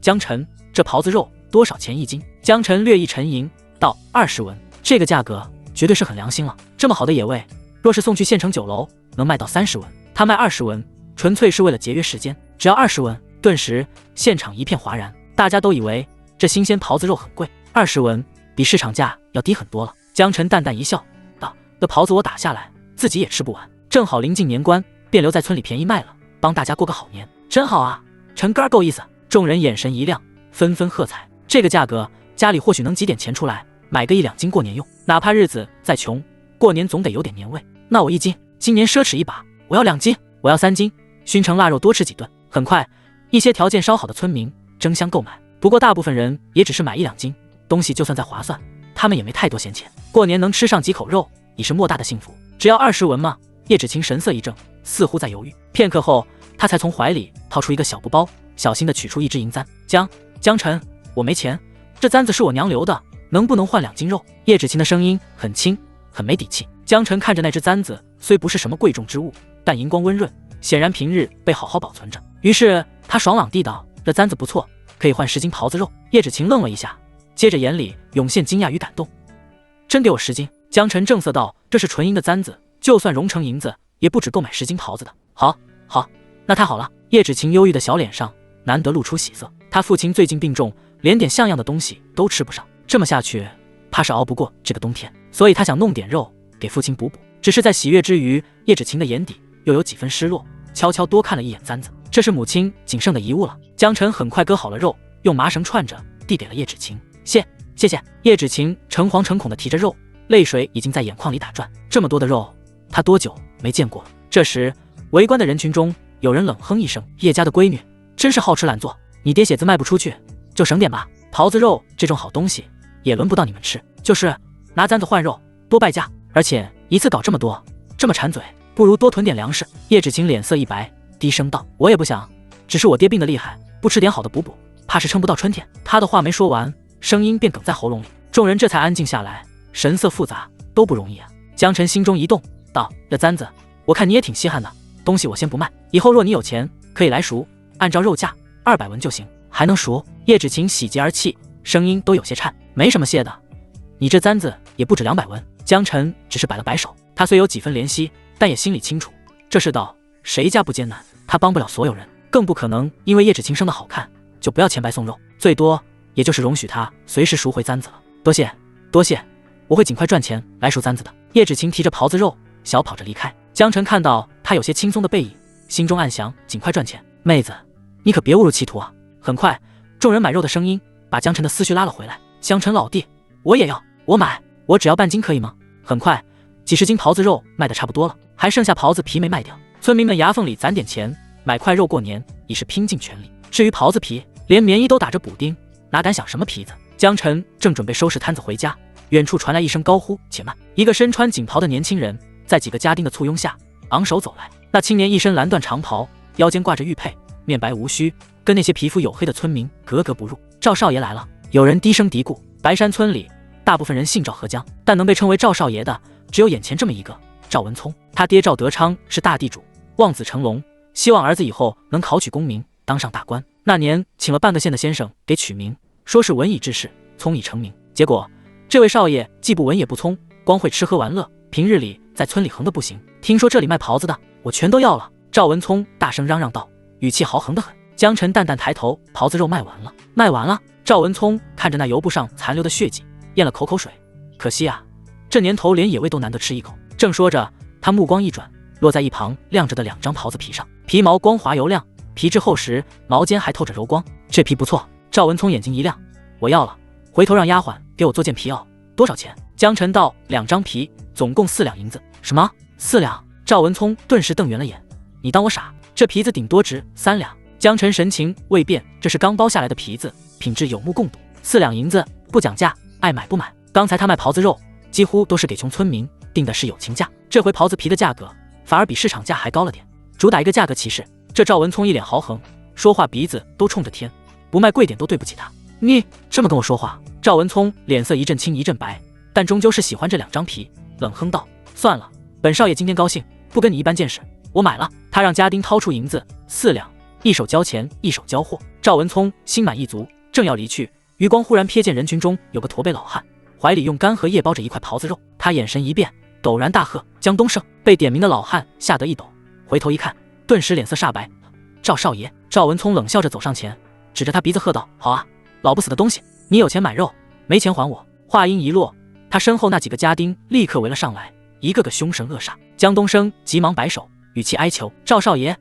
江晨，这狍子肉多少钱一斤？江晨略一沉吟道：20文。这个价格绝对是很良心了，这么好的野味，若是送去县城酒楼，能卖到30文。他卖20文，纯粹是为了节约时间，只要20文。顿时现场一片哗然，大家都以为这新鲜狍子肉很贵，20文比市场价要低很多了。江晨淡淡一笑道：那狍子我打下来，自己也吃不完，正好临近年关，便留在村里便宜卖了，帮大家过个好年。真好啊，陈哥够意思。众人眼神一亮，纷纷喝彩。这个价格，家里或许能挤点钱出来，买个1、2斤过年用，哪怕日子再穷，过年总得有点年味。那我1斤，今年奢侈一把，我要2斤，我要3斤，熏成腊肉多吃几顿。很快，一些条件稍好的村民争相购买，不过大部分人也只是买1、2斤，东西就算再划算，他们也没太多闲钱，过年能吃上几口肉已是莫大的幸福。只要20文吗？叶芷晴神色一正，似乎在犹豫。片刻后，他才从怀里掏出一个小布包，小心地取出1只银簪。江晨，我没钱，这簪子是我娘留的，能不能换2斤肉？叶芷晴的声音很轻，很没底气。江晨看着那只簪子，虽不是什么贵重之物，但荧光温润，显然平日被好好保存着。于是他爽朗地道：这簪子不错，可以换10斤狍子肉。叶芷晴愣了一下，接着眼里涌现惊讶与感动：真给我10斤？江晨正色道：这是纯银的簪子，就算熔成银子，也不止购买10斤狍子的。好，那太好了。叶芷晴忧郁的小脸上难得露出喜色。他父亲最近病重，连点像样的东西都吃不上，这么下去怕是熬不过这个冬天，所以他想弄点肉给父亲补补。只是在喜悦之余，叶芷晴的眼底又有几分失落，悄悄多看了一眼簪子，这是母亲仅剩的遗物了。江晨很快割好了肉，用麻绳串着递给了叶芷晴。谢谢。叶芷晴诚惶诚恐地提着肉，泪水已经在眼眶里打转。这么多的肉，她多久没见过了？这时围观的人群中有人冷哼一声：叶家的闺女真是好吃懒做，你爹写字卖不出去就省点吧，狍子肉这种好东西也轮不到你们吃，就是拿簪子换肉，多败家，而且一次搞这么多，这么馋嘴，不如多囤点粮食。叶芷晴脸色一白，低声道：我也不想，只是我爹病得厉害，不吃点好的补补，怕是撑不到春天。他的话没说完，声音便哽在喉咙里。众人这才安静下来，神色复杂，都不容易啊。江晨心中一动，道：这簪子我看你也挺稀罕的，东西我先不卖，以后若你有钱可以来赎，按照肉价200文就行。还能赎？叶芷晴喜极而泣，声音都有些颤。没什么谢的，你这簪子也不止200文。江晨只是摆了摆手，他虽有几分怜惜，但也心里清楚，这世道谁家不艰难，他帮不了所有人，更不可能因为叶芷晴生得好看就不要钱白送肉，最多也就是容许他随时赎回簪子了。多谢，我会尽快赚钱来赎簪子的。叶芷晴提着狍子肉小跑着离开。江晨看到他有些轻松的背影，心中暗想：尽快赚钱，妹子你可别误入歧途啊。很快众人买肉的声音把江晨的思绪拉了回来。江晨老弟，我也要，我买，我只要半斤可以吗？很快，几十斤狍子肉卖得差不多了，还剩下狍子皮没卖掉。村民们牙缝里攒点钱，买块肉过年已是拼尽全力。至于狍子皮，连棉衣都打着补丁，哪敢想什么皮子？江晨正准备收拾摊子回家，远处传来一声高呼：“且慢！”一个身穿锦袍的年轻人在几个家丁的簇拥下昂首走来。那青年一身蓝缎长袍，腰间挂着玉佩，面白无须，跟那些皮肤黝黑的村民格格不入。赵少爷来了！有人低声嘀咕。白山村里大部分人姓赵河江，但能被称为赵少爷的只有眼前这么一个赵文聪。他爹赵德昌是大地主，望子成龙，希望儿子以后能考取功名，当上大官。那年请了半个县的先生给取名，说是文以治世，聪以成名。结果这位少爷既不文也不聪，光会吃喝玩乐，平日里在村里横得不行。听说这里卖狍子的，我全都要了。赵文聪大声嚷嚷道，语气豪横得很。江晨淡淡抬头，狍子肉卖完了，卖完了。赵文聪看着那油布上残留的血迹，咽了口水。可惜啊，这年头连野味都难得吃一口。正说着，他目光一转，落在一旁晾着的2张狍子皮上，皮毛光滑油亮，皮质厚实，毛尖还透着柔光。这皮不错。赵文聪眼睛一亮，我要了，回头让丫鬟给我做件皮袄，多少钱？江晨道：2张皮，总共4两银子。什么？4两？赵文聪顿时瞪圆了眼，你当我傻？这皮子顶多值3两。江晨神情未变，这是刚包下来的皮子，品质有目共睹，4两银子不讲价，爱买不买。刚才他卖狍子肉几乎都是给穷村民，定的是友情价，这回狍子皮的价格反而比市场价还高了点，主打一个价格歧视。这赵文聪一脸豪横，说话鼻子都冲着天，不卖贵点都对不起他。你这么跟我说话？赵文聪脸色一阵青一阵白，但终究是喜欢这2张皮，冷哼道：算了，本少爷今天高兴，不跟你一般见识，我买了。他让家丁掏出银子4两，一手交钱一手交货。赵文聪心满意足，正要离去，余光忽然瞥见人群中有个驼背老汉，怀里用干荷叶包着一块狍子肉。他眼神一变，陡然大喝：江东升！被点名的老汉吓得一抖，回头一看，顿时脸色煞白。赵少爷！赵文聪冷笑着走上前，指着他鼻子喝道：好啊，老不死的东西，你有钱买肉，没钱还我。话音一落，他身后那几个家丁立刻围了上来，一个个凶神恶煞。江东升急忙摆手，语气哀求：赵少爷，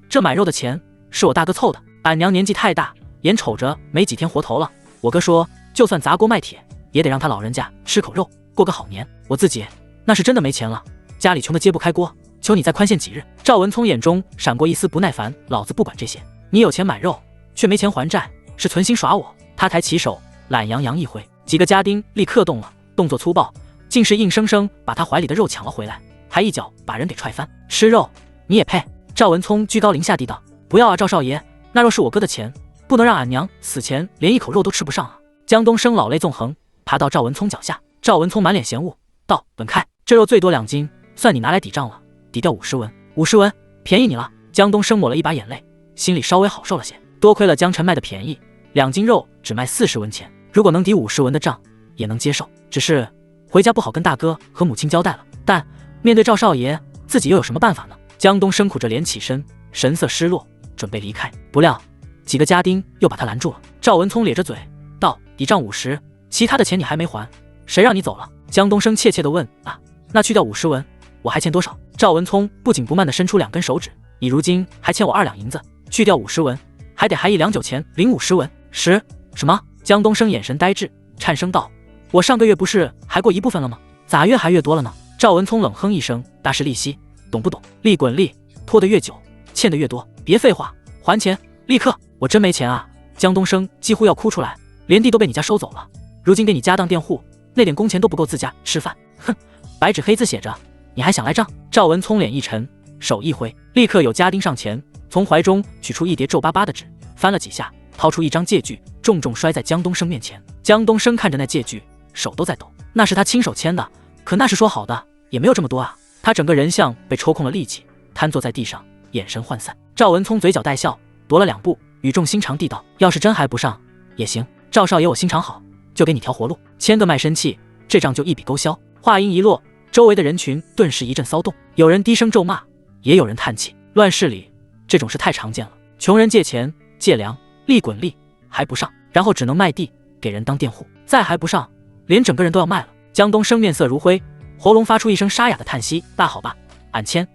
这买肉的钱是我大哥凑的，俺娘年纪太大，眼瞅着没几天活头了，我哥说就算砸锅卖铁也得让他老人家吃口肉，过个好年。我自己那是真的没钱了，家里穷得揭不开锅，求你再宽限几日。赵文聪眼中闪过一丝不耐烦，老子不管这些，你有钱买肉却没钱还债，是存心耍我。他抬起手懒洋洋一挥，几个家丁立刻动了，动作粗暴，竟是硬生生把他怀里的肉抢了回来，还一脚把人给踹翻。吃肉你也配？赵文聪居高临下地道：不要啊，赵少爷，那肉是我哥的钱，不能让俺娘死前连一口肉都吃不上啊。江东升老泪纵横，爬到赵文聪脚下。赵文聪满脸嫌恶道：滚开，这肉最多2斤，算你拿来抵账了，抵掉50文。50文，便宜你了。江东升抹了一把眼泪，心里稍微好受了些，多亏了江晨卖的便宜，2斤肉只卖40文钱，如果能抵50文的账也能接受，只是回家不好跟大哥和母亲交代了。但面对赵少爷，自己又有什么办法呢？江东升苦着脸起身，神色失落，准备离开，不料几个家丁又把他拦住了。赵文聪咧着嘴道：抵账50，其他的钱你还没还，谁让你走了？江东升怯怯地问：啊，那去掉50文，我还欠多少？赵文聪不紧不慢地伸出2根手指：你如今还欠我2两银子，去掉50文，还得还1两酒钱领50文。什么？江东升眼神呆滞，颤声道：我上个月不是还过一部分了吗？咋越还越多了呢？赵文聪冷哼一声：大势利息，懂不懂？利滚利，拖得越久，欠得越多。别废话，还钱，立刻！我真没钱啊！江东升几乎要哭出来，连地都被你家收走了，如今给你家当佃户，那点工钱都不够自家吃饭。哼，白纸黑字写着，你还想赖账？赵文聪脸一沉，手一挥，立刻有家丁上前，从怀中取出一叠皱巴巴的纸，翻了几下，掏出一张借据，重重摔在江东升面前。江东升看着那借据，手都在抖，那是他亲手签的，可那是说好的，也没有这么多啊！他整个人像被抽空了力气，瘫坐在地上，眼神涣散。赵文聪嘴角带笑，踱了2步，语重心长地道：要是真还不上也行，赵少爷我心肠好，就给你条活路，签个卖身契，这账就一笔勾销。话音一落，周围的人群顿时一阵骚动，有人低声咒骂，也有人叹气。乱世里这种事太常见了，穷人借钱借粮，利滚利还不上，然后只能卖地给人当佃户，再还不上，连整个人都要卖了。江东升面色如灰，喉咙发出一声沙哑的叹息：那好吧，俺签。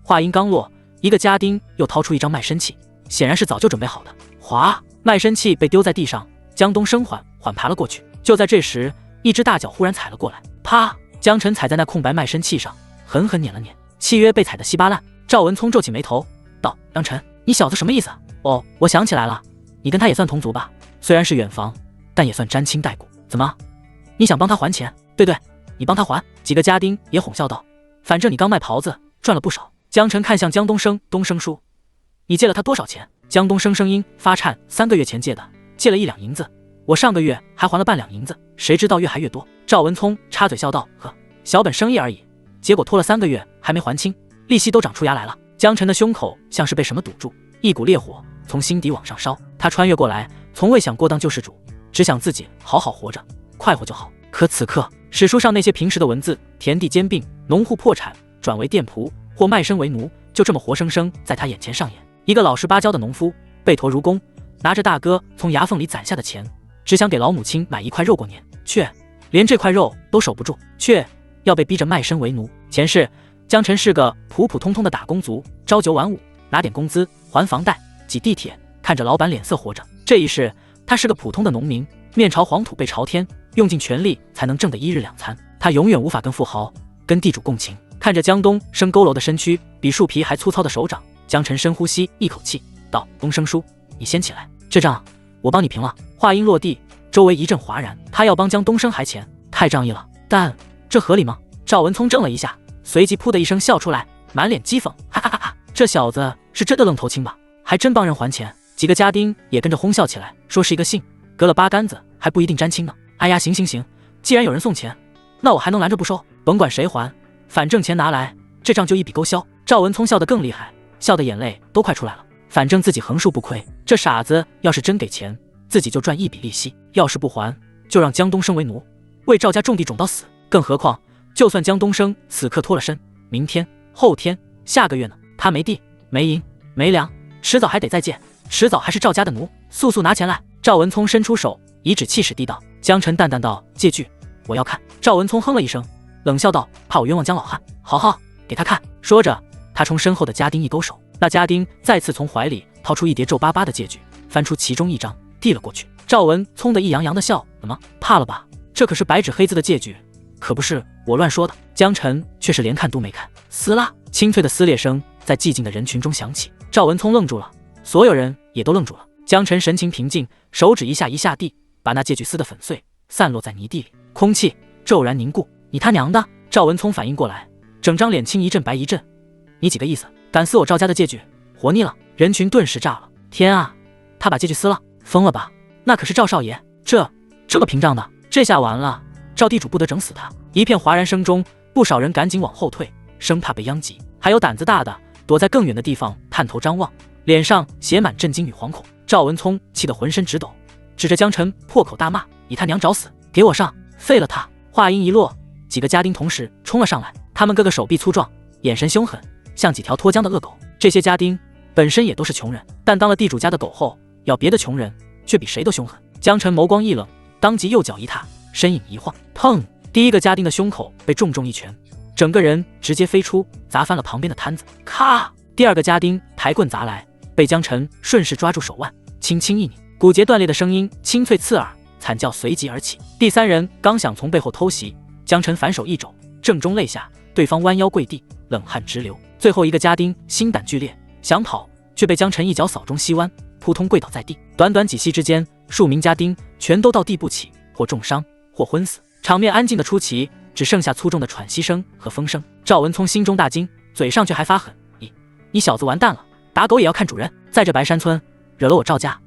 话音刚落，一个家丁又掏出一张卖身契，显然是早就准备好的。哗！卖身契被丢在地上，江东升缓爬了过去。就在这时，一只大脚忽然踩了过来，啪！江晨踩在那空白卖身契上，狠狠碾了碾，契约被踩得稀巴烂。赵文聪皱起眉头道：“杨晨，你小子什么意思？”哦，我想起来了，你跟他也算同族吧？虽然是远房，但也算沾亲带故。怎么，你想帮他还钱？对对，你帮他还。几个家丁也哄笑道：“反正你刚卖袍子赚了不少。”江晨看向江东升，东升叔，你借了他多少钱？江东升声音发颤：“3个月前借的，借了1两银子，我上个月还还了半两银子，谁知道越还越多。”赵文聪插嘴笑道：“呵，小本生意而已，结果拖了3个月还没还清，利息都长出牙来了。”江晨的胸口像是被什么堵住，一股烈火从心底往上烧。他穿越过来，从未想过当救世主，只想自己好好活着，快活就好。可此刻，史书上那些平时的文字，田地兼并，农户破产，转为店仆，或卖身为奴，就这么活生生在他眼前上演。一个老实巴交的农夫，背驼如弓，拿着大哥从牙缝里攒下的钱，只想给老母亲买一块肉过年，却连这块肉都守不住，却要被逼着卖身为奴。前世江晨是个普普通通的打工族，朝9晚5，拿点工资还房贷，挤地铁，看着老板脸色活着。这一世他是个普通的农民，面朝黄土背朝天，用尽全力才能挣得1日2餐。他永远无法跟富豪、跟地主共情。看着江东升佝偻的身躯，比树皮还粗糙的手掌，江晨深呼吸一口气道：“东升叔，你先起来，这账我帮你平了。”话音落地，周围一阵哗然。他要帮江东升还钱，太仗义了，但这合理吗？赵文聪怔了一下，随即噗的一声笑出来，满脸讥讽：“哈哈哈哈，这小子是真的愣头青吧？还真帮人还钱。”几个家丁也跟着哄笑起来，说是一个姓，隔了8竿子还不一定沾亲呢。哎呀，行行行，既然有人送钱，那我还能拦着不收？甭管谁还，反正钱拿来，这账就一笔勾销。赵文聪笑得更厉害，笑的眼泪都快出来了。反正自己横竖不亏，这傻子要是真给钱，自己就赚一笔利息；要是不还，就让江东升为奴，为赵家种地种到死。更何况，就算江东升此刻脱了身，明天、后天、下个月呢？他没地、没银、没粮，迟早还得再借，迟早还是赵家的奴。速速拿钱来！赵文聪伸出手，颐指气使地道。江晨淡淡道：“借据，我要看。”赵文聪哼了一声，冷笑道：“怕我冤枉江老汉？好好给他看。”说着，他冲身后的家丁一勾手，那家丁再次从怀里掏出一叠皱巴巴的借据，翻出其中一张递了过去。赵文聪的一洋洋的笑：“怎么怕了吧？这可是白纸黑字的借据，可不是我乱说的。”江晨却是连看都没看，撕拉！清脆的撕裂声在寂静的人群中响起。赵文聪愣住了，所有人也都愣住了。江晨神情平静，手指一下一下地把那借据撕得粉碎，散落在泥地里，空气骤然凝固。你他娘的！赵文聪反应过来，整张脸青一阵白一阵。你几个意思？敢撕我赵家的借据？活腻了！人群顿时炸了。天啊，他把借据撕了，疯了吧？那可是赵少爷，这么屏障的，这下完了，赵地主不得整死他！一片哗然声中，不少人赶紧往后退，生怕被殃及。还有胆子大的躲在更远的地方探头张望，脸上写满震惊与惶恐。赵文聪气得浑身直抖，指着江晨破口大骂：“你他娘找死！给我上，废了他！”话音一落，几个家丁同时冲了上来，他们个个手臂粗壮，眼神凶狠，像几条脱缰的恶狗。这些家丁本身也都是穷人，但当了地主家的狗后，要别的穷人却比谁都凶狠。江晨眸光一冷，当即右脚一踏，身影一晃，砰！第一个家丁的胸口被重重一拳，整个人直接飞出，砸翻了旁边的摊子。咔！第二个家丁抬棍砸来，被江晨顺势抓住手腕，轻轻一拧，骨节断裂的声音清脆刺耳，惨叫随即而起。第三人刚想从背后偷袭，江晨反手一肘，正中肋下，对方弯腰跪地，冷汗直流。最后一个家丁心胆俱裂，想跑，却被江晨一脚扫中膝弯，扑通跪倒在地。短短几息之间，数名家丁全都到地不起，或重伤，或昏死。场面安静的出奇，只剩下粗重的喘息声和风声。赵文聪心中大惊，嘴上却还发狠：“你小子完蛋了！打狗也要看主人，在这白山村惹了我赵家，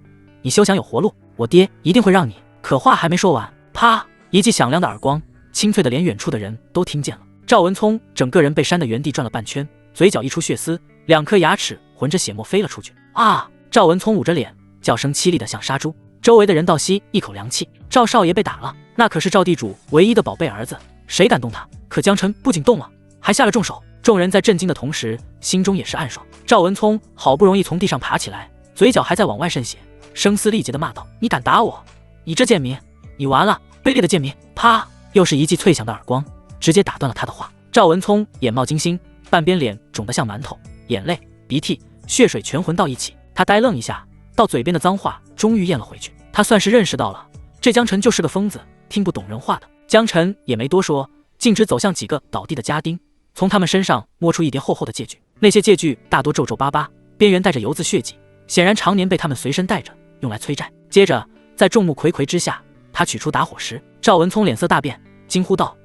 你休想有活路！我爹一定会让你……”可话还没说完，啪！一记响亮的耳光，清脆的连远处的人都听见了。赵文聪整个人被扇的原地转了半圈，嘴角溢出血丝，2颗牙齿混着血沫飞了出去。啊！赵文聪捂着脸，叫声凄厉的像杀猪。周围的人倒吸一口凉气，赵少爷被打了，那可是赵地主唯一的宝贝儿子，谁敢动他？可江晨不仅动了，还下了重手。众人在震惊的同时，心中也是暗爽。赵文聪好不容易从地上爬起来，嘴角还在往外渗血，声嘶力竭地骂道：“你敢打我！你这贱民，你完了！卑劣的贱民！”啪！又是一记脆响的耳光，直接打断了他的话。赵文聪眼冒金星，半边脸肿得像馒头，眼泪、鼻涕、血水全混到一起。他呆愣一下，到嘴边的脏话终于咽了回去。他算是认识到了，这江晨就是个疯子，听不懂人话的。江晨也没多说，径直走向几个倒地的家丁，从他们身上摸出一叠厚厚的戒具。那些戒具大多皱皱巴巴，边缘带着油渍血迹，显然常年被他们随身带着，用来催债。接着，在众目睽睽之下，他取出打火石。赵文聪脸色大变，惊呼道：“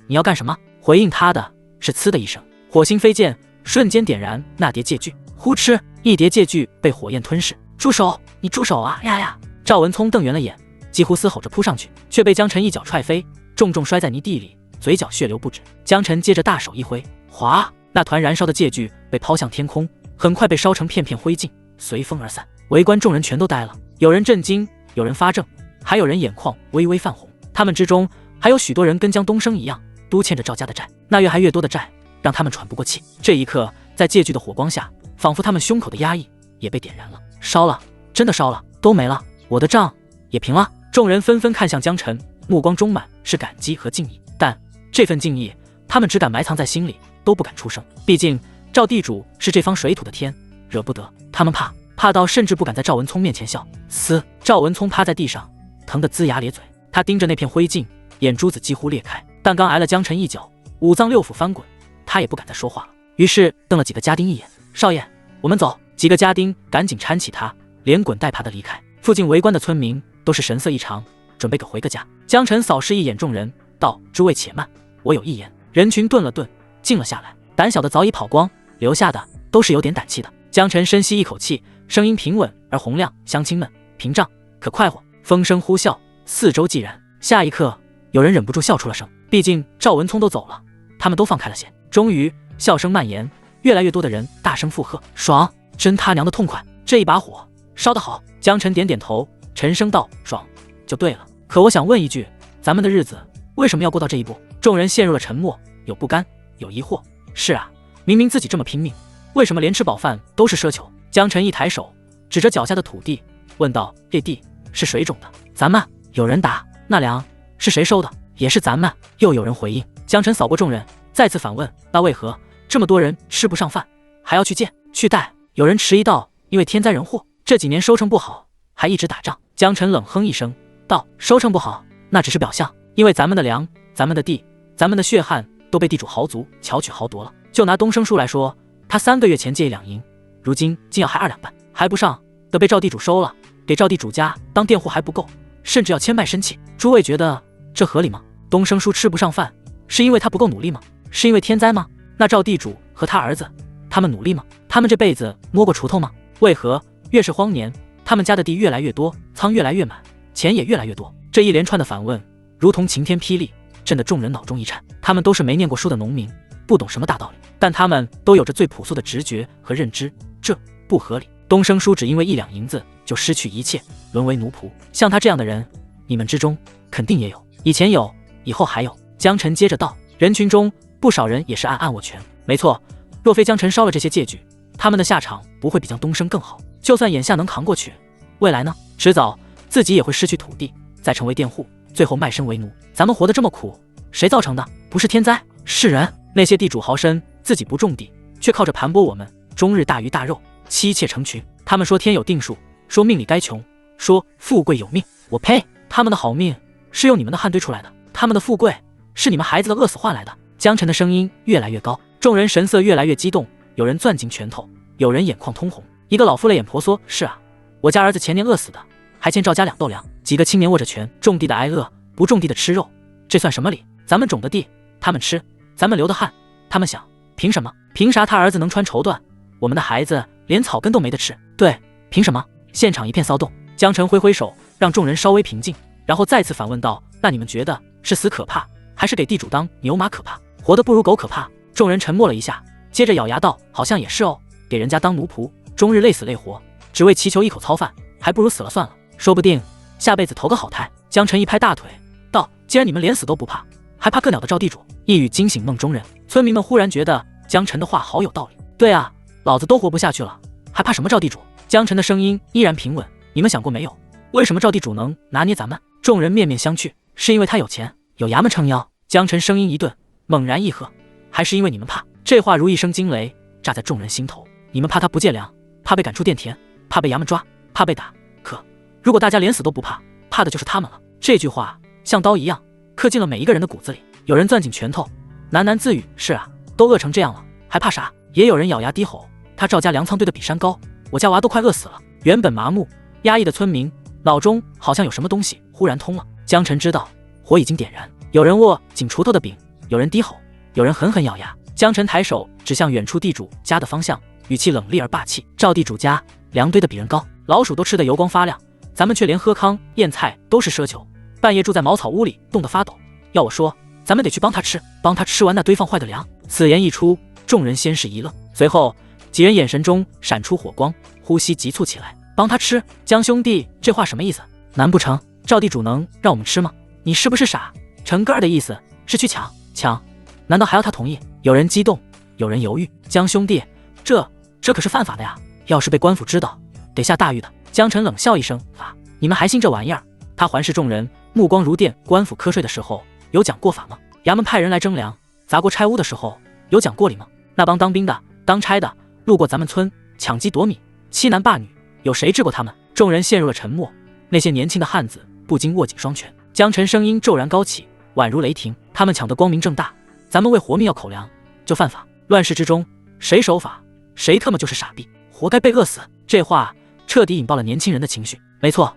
你要干什么？”回应他的是呲的一声，火星飞溅，瞬间点燃那叠戒具。呼哧，一叠戒具被火焰吞噬。住手！你住手啊！呀呀！赵文聪瞪圆了眼，几乎嘶吼着扑上去，却被江晨一脚踹飞，重重摔在泥地里，嘴角血流不止。江晨接着大手一挥，哗，那团燃烧的戒具被抛向天空，很快被烧成片片灰烬，随风而散。围观众人全都呆了，有人震惊，有人发怔，还有人眼眶微微泛红。他们之中还有许多人跟江东升一样，都欠着赵家的债。那越来越多的债让他们喘不过气。这一刻，在戒具的火光下，仿佛他们胸口的压抑也被点燃了。烧了，真的烧了，都没了，我的账也平了。众人纷纷看向江晨，目光中满是感激和敬意，但这份敬意他们只敢埋藏在心里，都不敢出声。毕竟赵地主是这方水土的天，惹不得他们，怕到甚至不敢在赵文聪面前笑。嘶！赵文聪趴在地上，疼得龇牙咧嘴。他盯着那片灰烬，眼珠子几乎裂开。但刚挨了江晨一脚，五脏六腑翻滚，他也不敢再说话了。于是瞪了几个家丁一眼：“少爷，我们走。”几个家丁赶紧搀起他，连滚带爬的离开。附近围观的村民都是神色异常，准备回个家。江晨扫视一眼众人，道：“诸位且慢，我有一言。”人群顿了顿，静了下来。胆小的早已跑光，留下的都是有点胆气的。江晨深吸一口气，声音平稳而洪亮：“乡亲们，屏障可快活！”风声呼啸，四周寂然。下一刻，有人忍不住笑出了声。毕竟赵文聪都走了，他们都放开了弦。终于，笑声蔓延，越来越多的人大声附和：“爽！真他娘的痛快！这一把火烧得好！”江晨点点头，沉声道：“爽就对了。可我想问一句，咱们的日子为什么要过到这一步？”众人陷入了沉默，有不甘，有疑惑。是啊，明明自己这么拼命，为什么连吃饱饭都是奢求？江晨一抬手，指着脚下的土地，问道：“这地是谁种的？”咱们。有人答：“那粮是谁收的？也是咱们。”又有人回应。江晨扫过众人，再次反问：“那为何这么多人吃不上饭，还要去借去贷？”有人迟疑道：“因为天灾人祸，这几年收成不好，还一直打仗。”江晨冷哼一声道：“收成不好，那只是表象，因为咱们的粮、咱们的地、咱们的血汗都被地主豪族巧取豪夺了。就拿东升叔来说，他3个月前借1两银，如今竟要还2两半，还不上的被赵地主收了，给赵地主家当佃户还不够，甚至要千拜生气。诸位觉得这合理吗？东升叔吃不上饭，是因为他不够努力吗？是因为天灾吗？那赵地主和他儿子，他们努力吗？他们这辈子摸过锄头吗？为何越是荒年，他们家的地越来越多，仓越来越满，钱也越来越多？这一连串的反问，如同晴天霹雳，震得众人脑中一颤。他们都是没念过书的农民，不懂什么大道理，但他们都有着最朴素的直觉和认知，这不合理。东升叔只因为1两银子就失去一切，沦为奴仆。像他这样的人，你们之中肯定也有，以前有，以后还有。江晨接着道。人群中不少人也是暗暗握拳。没错，若非江晨烧了这些戒具，他们的下场不会比江东升更好。就算眼下能扛过去，未来呢？迟早自己也会失去土地，再成为佃户，最后卖身为奴。咱们活得这么苦，谁造成的？不是天灾，是人。那些地主豪绅自己不种地，却靠着盘剥我们，终日大鱼大肉，妻妾成群。他们说天有定数，说命里该穷，说富贵有命。我呸！他们的好命是用你们的汗堆出来的，他们的富贵是你们孩子的饿死换来的。江晨的声音越来越高，众人神色越来越激动，有人攥紧拳头，有人眼眶通红。一个老妇泪眼婆娑：“是啊，我家儿子前年饿死的，还欠赵家2斗粮。”几个青年握着拳，种地的挨饿，不种地的吃肉，这算什么理？咱们种的地，他们吃；咱们流的汗，他们想。凭什么？凭啥他儿子能穿绸缎，我们的孩子连草根都没得吃？对，凭什么？现场一片骚动。江晨挥挥手，让众人稍微平静，然后再次反问道：“那你们觉得是死可怕，还是给地主当牛马可怕？活得不如狗可怕？”众人沉默了一下，接着咬牙道：“好像也是哦，给人家当奴仆，终日累死累活，只为祈求一口糙饭，还不如死了算了，说不定下辈子投个好胎。”江晨一拍大腿道：“既然你们连死都不怕，还怕个鸟的赵地主？”一语惊醒梦中人，村民们忽然觉得江晨的话好有道理。对啊，老子都活不下去了，还怕什么赵地主？江晨的声音依然平稳：“你们想过没有，为什么赵地主能拿捏咱们？”众人面面相觑，是因为他有钱，有衙门撑腰。江晨声音一顿，猛然一喝：“还是因为你们怕？”这话如一声惊雷，炸在众人心头。你们怕他不借粮，怕被赶出店田，怕被衙门抓，怕被打。可如果大家连死都不怕，怕的就是他们了。这句话像刀一样刻进了每一个人的骨子里。有人攥紧拳头，喃喃自语：是啊，都饿成这样了，还怕啥？也有人咬牙低吼：他赵家粮仓堆得比山高，我家娃都快饿死了。原本麻木压抑的村民脑中好像有什么东西忽然通了。江晨知道火已经点燃，有人握紧锄头的柄，有人低吼，有人狠狠咬牙。江晨抬手指向远处地主家的方向，语气冷厉而霸气：赵地主家粮堆得比人高，老鼠都吃得油光发亮，咱们却连喝糠咽菜都是奢求，半夜住在茅草屋里冻得发抖。要我说，咱们得去帮他吃，帮他吃完那堆放坏的粮。此言一出，众人先是一愣，随后几人眼神中闪出火光，呼吸急促起来。帮他吃？江兄弟这话什么意思？难不成赵地主能让我们吃吗？你是不是傻？陈哥儿的意思是去抢？难道还要他同意？有人激动，有人犹豫。江兄弟，这可是犯法的呀，要是被官府知道，得下大狱的。江晨冷笑一声：法？你们还信这玩意儿？他环视众人，目光如电。官府瞌睡的时候有讲过法吗？衙门派人来征粮砸锅拆屋的时候有讲过理吗？那帮当兵的当差的路过咱们村抢鸡夺米欺男霸女，有谁治过他们？众人陷入了沉默。那些年轻的汉子不禁握紧双拳。江晨声音骤然高起，宛如雷霆：他们抢得光明正大，咱们为活命要口粮就犯法。乱世之中谁守法谁特么就是傻逼，活该被饿死。这话彻底引爆了年轻人的情绪。没错，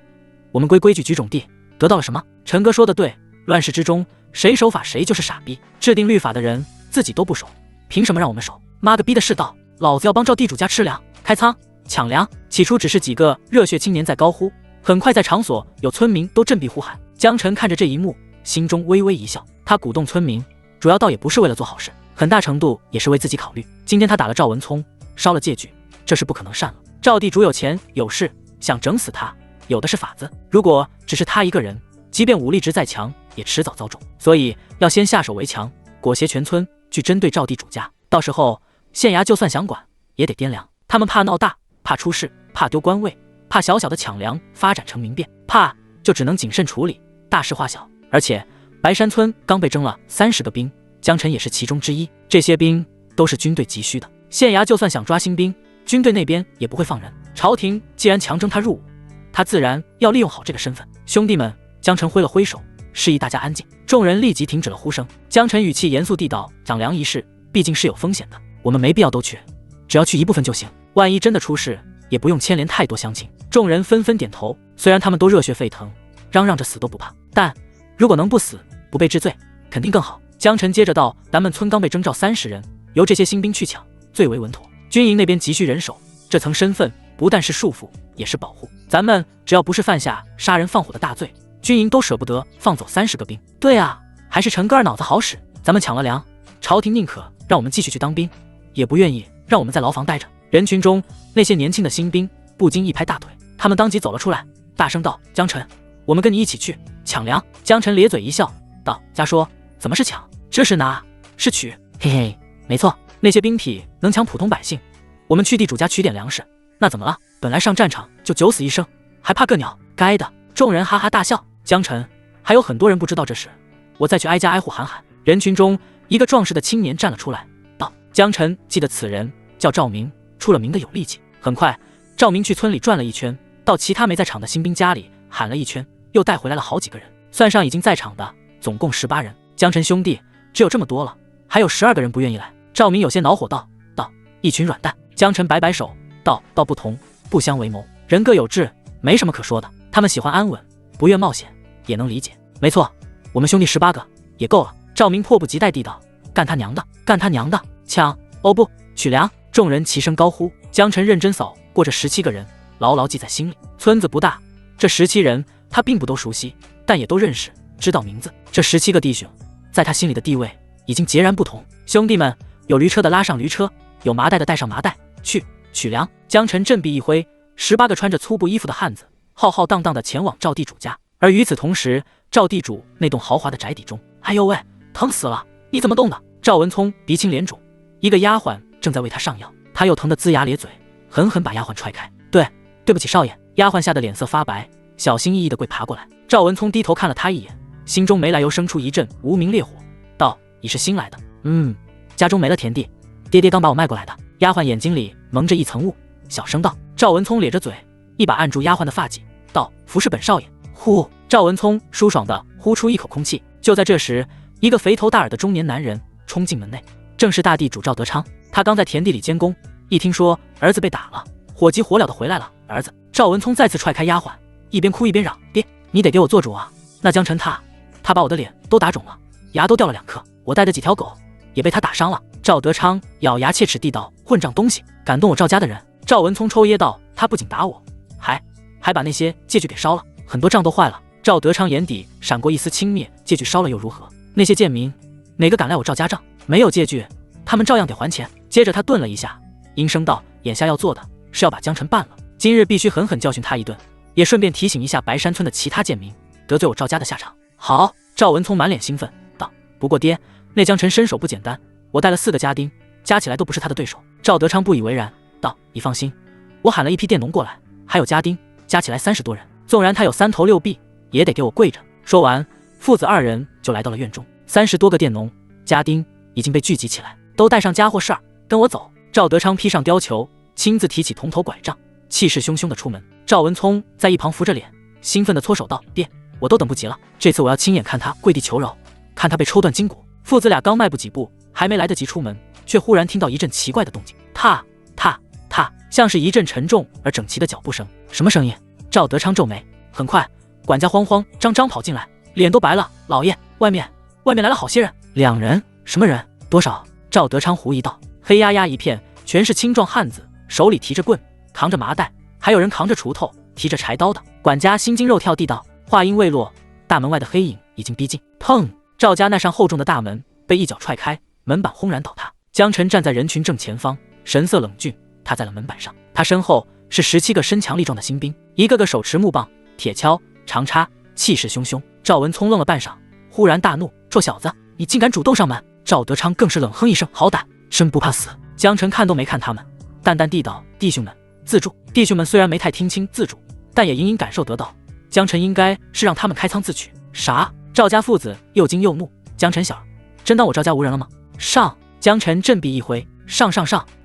我们归规矩举种地，得到了什么？陈哥说的对，乱世之中谁守法谁就是傻逼，制定律法的人自己都不守，凭什么让我们守？妈个逼的世道，老子要帮赵地主家吃粮开仓抢粮。起初只是几个热血青年在高呼，很快在场所有村民都振臂呼喊。江晨看着这一幕，心中微微一笑。他鼓动村民主要倒也不是为了做好事，很大程度也是为自己考虑。今天他打了赵文聪，烧了借据，这事不可能善了。赵地主有钱有势，想整死他有的是法子。如果只是他一个人，即便武力值再强也迟早遭重，所以要先下手为强，裹挟全村去针对赵地主家。到时候县衙就算想管也得掂量，他们怕闹大，怕出事，怕丢官位，怕小小的抢粮发展成民变，怕就只能谨慎处理，大事化小。而且白山村刚被征了30个兵，江晨也是其中之一，这些兵都是军队急需的。县衙就算想抓新兵，军队那边也不会放人。朝廷既然强征他入伍，他自然要利用好这个身份。兄弟们，江晨挥了挥手，示意大家安静。众人立即停止了呼声。江晨语气严肃地道：抢粮一事毕竟是有风险的，我们没必要都去，只要去一部分就行，万一真的出事，也不用牵连太多乡亲。众人纷纷点头，虽然他们都热血沸腾，嚷嚷着死都不怕，但如果能不死不被治罪，肯定更好。江晨接着道：咱们村刚被征召30人，由这些新兵去抢最为稳妥。军营那边急需人手，这层身份不但是束缚，也是保护。咱们只要不是犯下杀人放火的大罪，军营都舍不得放走30个兵。对啊，还是陈哥儿脑子好使，咱们抢了粮，朝廷宁可让我们继续去当兵，也不愿意让我们在牢房待着。人群中那些年轻的新兵不禁一拍大腿，他们当即走了出来，大声道：江晨，我们跟你一起去抢粮。江晨咧嘴一笑道：家说怎么是抢？这是拿是取？嘿嘿，没错，那些兵痞能抢普通百姓，我们去地主家取点粮食，那怎么了？本来上战场就9死1生，还怕个鸟？该的！众人哈哈大笑。江晨，还有很多人不知道这事，我再去挨家挨户喊喊。人群中一个壮实的青年站了出来，道：江晨记得此人叫赵明，出了名的有力气。很快赵明去村里转了一圈，到其他没在场的新兵家里喊了一圈，又带回来了好几个人，算上已经在场的总共18人。江晨兄弟只有这么多了，还有12个人不愿意来。赵明有些恼火道：一群软蛋。江晨摆摆手道：道不同不相为谋，人各有志，没什么可说的。他们喜欢安稳，不愿冒险，也能理解。没错，我们兄弟18个也够了。赵明迫不及待地道：干他娘的，干他娘的！抢！哦不，取粮！众人齐声高呼。江晨认真扫过这17个人，牢牢记在心里。村子不大，这17人他并不都熟悉，但也都认识，知道名字。这17个弟兄在他心里的地位已经截然不同。兄弟们，有驴车的拉上驴车，有麻袋的带上麻袋，去取粮。江晨振臂一挥，18个穿着粗布衣服的汉子浩浩荡荡地前往赵地主家。而与此同时，赵地主那栋豪华的宅邸中，哎呦喂，疼死了！你怎么动的？赵文聪鼻青脸肿，一个丫鬟正在为他上药，他又疼得龇牙咧嘴，狠狠把丫鬟踹开。对不起少爷。丫鬟吓得脸色发白，小心翼翼地跪爬过来。赵文聪低头看了他一眼，心中没来由生出一阵无名烈火，道：你是新来的？家中没了田地，爹刚把我卖过来的。丫鬟眼睛里蒙着一层雾，小声道。赵文聪咧着嘴，一把按住丫鬟的发髻，道：“服侍本少爷。”呼！赵文聪舒爽地呼出一口空气。就在这时，一个肥头大耳的中年男人冲进门内，正是大地主赵德昌。他刚在田地里监工，一听说儿子被打了，火急火燎地回来了。儿子！赵文聪再次踹开丫鬟，一边哭一边嚷：“爹，你得给我做主啊！那江晨他把我的脸都打肿了，牙都掉了2颗，我带的几条狗也被他打伤了。”赵德昌咬牙切齿地道：“混账东西，敢动我赵家的人！”赵文聪抽噎道：“他不仅打我，还把那些借据给烧了，很多账都坏了。”赵德昌眼底闪过一丝轻蔑，借据烧了又如何？那些贱民哪个敢赖我赵家账？没有借据，他们照样得还钱。接着他顿了一下，阴声道：“眼下要做的是要把江晨办了，今日必须狠狠教训他一顿，也顺便提醒一下白山村的其他贱民，得罪我赵家的下场。”好！赵文聪满脸兴奋道：“不过爹，那江晨身手不简单，我带了4个家丁，加起来都不是他的对手。”赵德昌不以为然道：“你放心，我喊了一批佃农过来，还有家丁，加起来30多人，纵然他有3头6臂，也得给我跪着。”说完，父子2人就来到了院中。30多个佃农、家丁已经被聚集起来，都带上家伙事儿，跟我走。赵德昌披上貂裘，亲自提起铜头拐杖，气势汹汹地出门。赵文聪在一旁扶着脸，兴奋地搓手道：“爹，我都等不及了，这次我要亲眼看他跪地求饶，看他被抽断筋骨。”父子俩刚迈步几步，还没来得及出门，却忽然听到一阵奇怪的动静，踏踏踏，像是一阵沉重而整齐的脚步声。什么声音？赵德昌皱眉。很快，管家慌慌张张跑进来，脸都白了：“老爷，外面来了好些人。”2人？什么人？多少？赵德昌狐疑道。黑压压一片，全是青壮汉子，手里提着棍，扛着麻袋，还有人扛着锄头，提着柴刀的。管家心惊肉跳地道。话音未落，大门外的黑影已经逼近。砰！赵家那扇厚重的大门被一脚踹开，门板轰然倒塌。江晨站在人群正前方，神色冷峻，踏在了门板上。他身后是17个身强力壮的新兵，一个个手持木棒、铁锹、长叉，气势汹汹。赵文聪愣了半晌，忽然大怒：“臭小子，你竟敢主动上门！”赵德昌更是冷哼一声：“好胆，真不怕死！”江晨看都没看他们，淡淡地道：“弟兄们，自助。”弟兄们虽然没太听清自助，但也隐隐感受得到，江晨应该是让他们开仓自取。啥？赵家父子又惊又怒。江晨小儿，真当我赵家无人了吗？上！江晨振臂一挥：“上！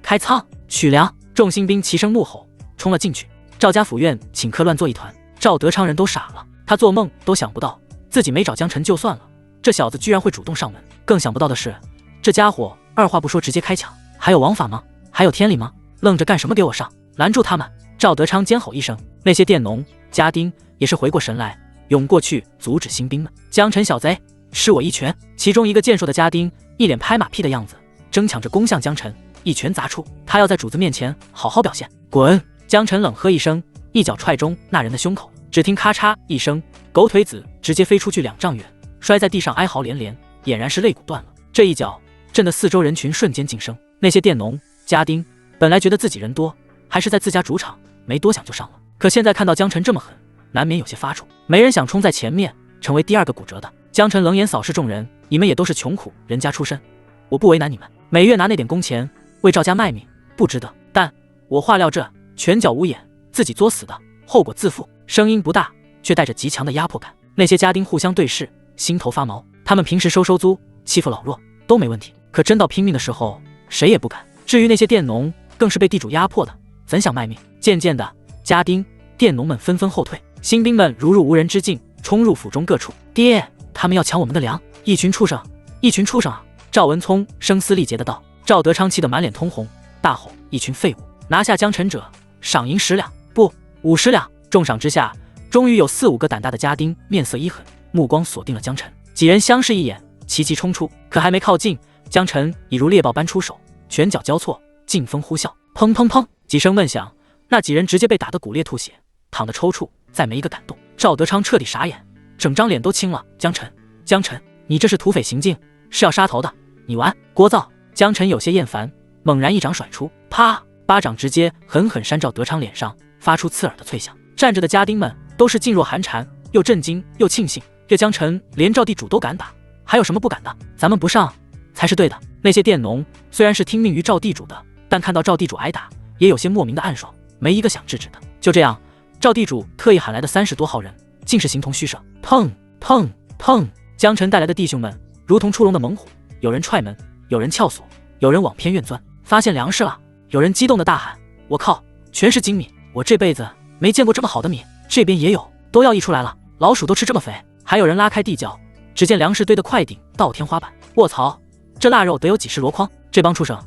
开仓取粮！”众新兵齐声怒吼，冲了进去。赵家府院顷刻乱作一团，赵德昌人都傻了，他做梦都想不到自己没找江晨就算了，这小子居然会主动上门。更想不到的是，这家伙二话不说直接开抢。还有王法吗？还有天理吗？愣着干什么？给我上！拦住他们！赵德昌尖吼一声，那些佃农、家丁也是回过神来，涌过去阻止新兵们。江晨小贼，吃我一拳！其中一个健硕的家丁一脸拍马屁的样子，争抢着攻向江晨，一拳砸出。他要在主子面前好好表现。滚！江晨冷喝一声，一脚踹中那人的胸口，只听咔嚓一声，狗腿子直接飞出去2丈远，摔在地上哀嚎连连，俨然是肋骨断了。这一脚震得四周人群瞬间噤声。那些佃农、家丁本来觉得自己人多，还是在自家主场，没多想就上了。可现在看到江晨这么狠，难免有些发怵。没人想冲在前面，成为第2个骨折的。江晨冷眼扫视众人：“你们也都是穷苦人家出身，我不为难你们，每月拿那点工钱为赵家卖命，不值得。但我话撂这，拳脚无眼，自己作死的，后果自负。”声音不大，却带着极强的压迫感。那些家丁互相对视，心头发毛。他们平时收租、欺负老弱都没问题，可真到拼命的时候，谁也不敢。至于那些佃农，更是被地主压迫的，怎想卖命？渐渐的，家丁、佃农们纷纷后退，新兵们如入无人之境，冲入府中各处。爹，他们要抢我们的粮！一群畜生，一群畜生啊！赵文聪声嘶力竭的道。赵德昌气得满脸通红，大吼：“一群废物！拿下江晨者，赏银10两，不，50两！”重赏之下，终于有4、5个胆大的家丁面色一狠，目光锁定了江晨。几人相视一眼，齐齐冲出。可还没靠近，江晨已如猎豹般出手，拳脚交错，劲风呼啸，砰砰砰几声闷响，那几人直接被打得骨裂吐血，躺得抽搐，再没一个敢动。赵德昌彻底傻眼，整张脸都青了。江晨，你这是土匪行径，是要杀头的，你玩聒噪！江晨有些厌烦，猛然一掌甩出，啪，巴掌直接狠狠扇赵德昌脸上，发出刺耳的脆响。站着的家丁们都是噤若寒蝉，又震惊又庆幸，这江晨连赵地主都敢打，还有什么不敢的？咱们不上才是对的。那些佃农虽然是听命于赵地主的，但看到赵地主挨打，也有些莫名的暗爽，没一个想制止的。就这样，赵地主特意喊来的30多号人，竟是形同虚设。砰砰砰！江晨带来的弟兄们如同出笼的猛虎，有人踹门，有人撬锁，有人往偏院钻，发现粮食了。有人激动的大喊：“我靠，全是精米！我这辈子没见过这么好的米，这边也有，都要溢出来了，老鼠都吃这么肥。还有人拉开地窖，只见粮食堆得快顶到天花板。卧槽，这腊肉得有几10箩筐！这帮畜生，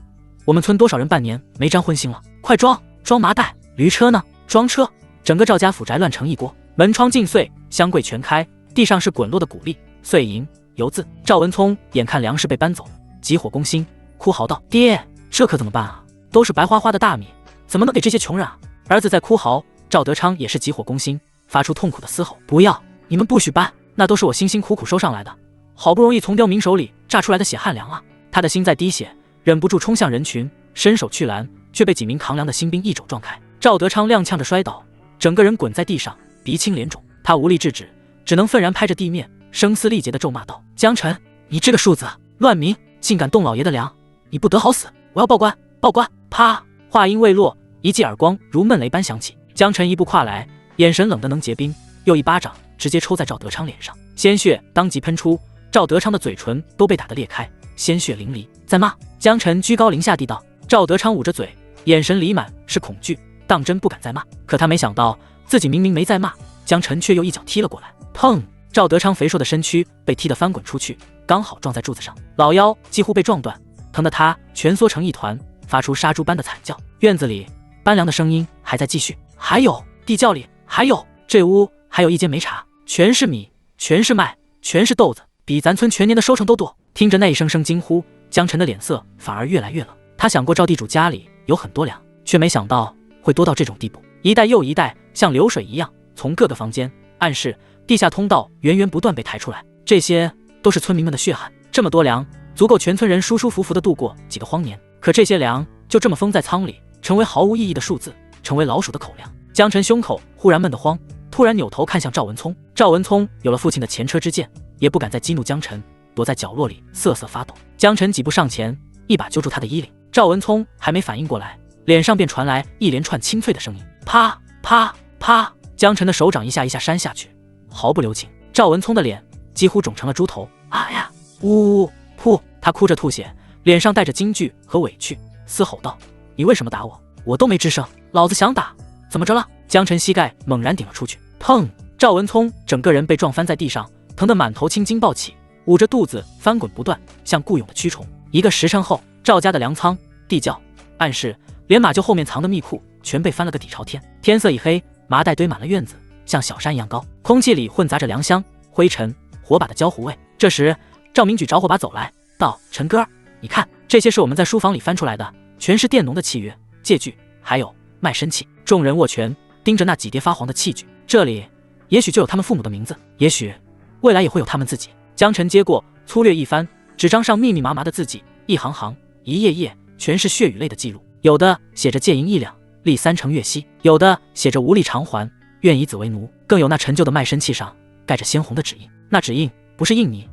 我们村多少人半年没沾荤腥了？快装麻袋，驴车呢？装车！整个赵家府宅乱成一锅，门窗尽碎，箱柜全开，地上是滚落的谷粒、碎银、油渍。赵文聪眼看粮食被搬走，急火攻心，哭嚎道：“爹，这可怎么办啊？都是白花花的大米，怎么能给这些穷人啊？”儿子在哭嚎，赵德昌也是急火攻心，发出痛苦的嘶吼：“不要！你们不许搬，那都是我辛辛苦苦收上来的，好不容易从刁民手里榨出来的血汗粮啊！”他的心在滴血，忍不住冲向人群，伸手去拦，却被几名扛粮的新兵一肘撞开。赵德昌踉跄着摔倒，整个人滚在地上，鼻青脸肿。他无力制止，只能愤然拍着地面，声嘶力竭地咒骂道：“江辰，你这个庶子，乱民，竟敢动老爷的粮，你不得好死！我要报官！报官！”啪！话音未落，一记耳光如闷雷般响起。江辰一步跨来，眼神冷得能结冰，又一巴掌直接抽在赵德昌脸上，鲜血当即喷出，赵德昌的嘴唇都被打得裂开，鲜血淋漓。在骂！江辰居高临下地道。赵德昌捂着嘴，眼神里满是恐惧，当真不敢再骂。可他没想到，自己明明没在骂，江辰却又一脚踢了过来。砰！赵德昌肥硕的身躯被踢得翻滚出去，刚好撞在柱子上，老腰几乎被撞断，疼得他蜷缩成一团，发出杀猪般的惨叫。院子里搬粮的声音还在继续，还有地窖里，还有这屋还有一间煤茶，全是米，全是麦，全是豆子，比咱村全年的收成都多。听着那一声声惊呼，江辰的脸色反而越来越冷。他想过赵地主家里有很多粮，却没想到会多到这种地步，一袋又一袋，像流水一样从各个房间、暗室、地下通道源源不断被抬出来。这些都是村民们的血汗，这么多粮足够全村人舒舒服服地度过几个荒年。可这些粮就这么封在仓里，成为毫无意义的数字，成为老鼠的口粮。江辰胸口忽然闷得慌，突然扭头看向赵文聪。赵文聪有了父亲的前车之鉴，也不敢再激怒江辰，躲在角落里瑟瑟发抖。江辰几步上前，一把揪住他的衣领。赵文聪还没反应过来，脸上便传来一连串清脆的声音，啪啪啪！江辰的手掌一下一下扇下去，毫不留情。赵文聪的脸几乎肿成了猪头。啊呀！呜呜！噗！他哭着吐血，脸上带着惊惧和委屈，嘶吼道：“你为什么打我？我都没吱声，老子想打，怎么着了？”江辰膝盖猛然顶了出去，砰！赵文聪整个人被撞翻在地上，疼得满头青筋暴起，捂着肚子翻滚不断，像固有的蛆虫。一个时辰后，赵家的粮仓、地窖、暗室，连马厩后面藏的密库全被翻了个底朝天。天色已黑，麻袋堆满了院子，像小山一样高，空气里混杂着粮香、灰尘、火把的焦糊味。这时，赵明举着火把走来，道：“陈哥，你看，这些是我们在书房里翻出来的，全是佃农的契约、借据，还有卖身契。”众人握拳，盯着那几叠发黄的契据，这里也许就有他们父母的名字，也许未来也会有他们自己。江辰接过，粗略一翻，纸张上密密麻麻的字迹，一行行，一页页，全是血与泪的记录。有的写着借银1两，立3成月息；有的写着无力偿还，愿以子为奴；更有那陈旧的卖身契上盖着鲜红的指印。那指印不是印泥，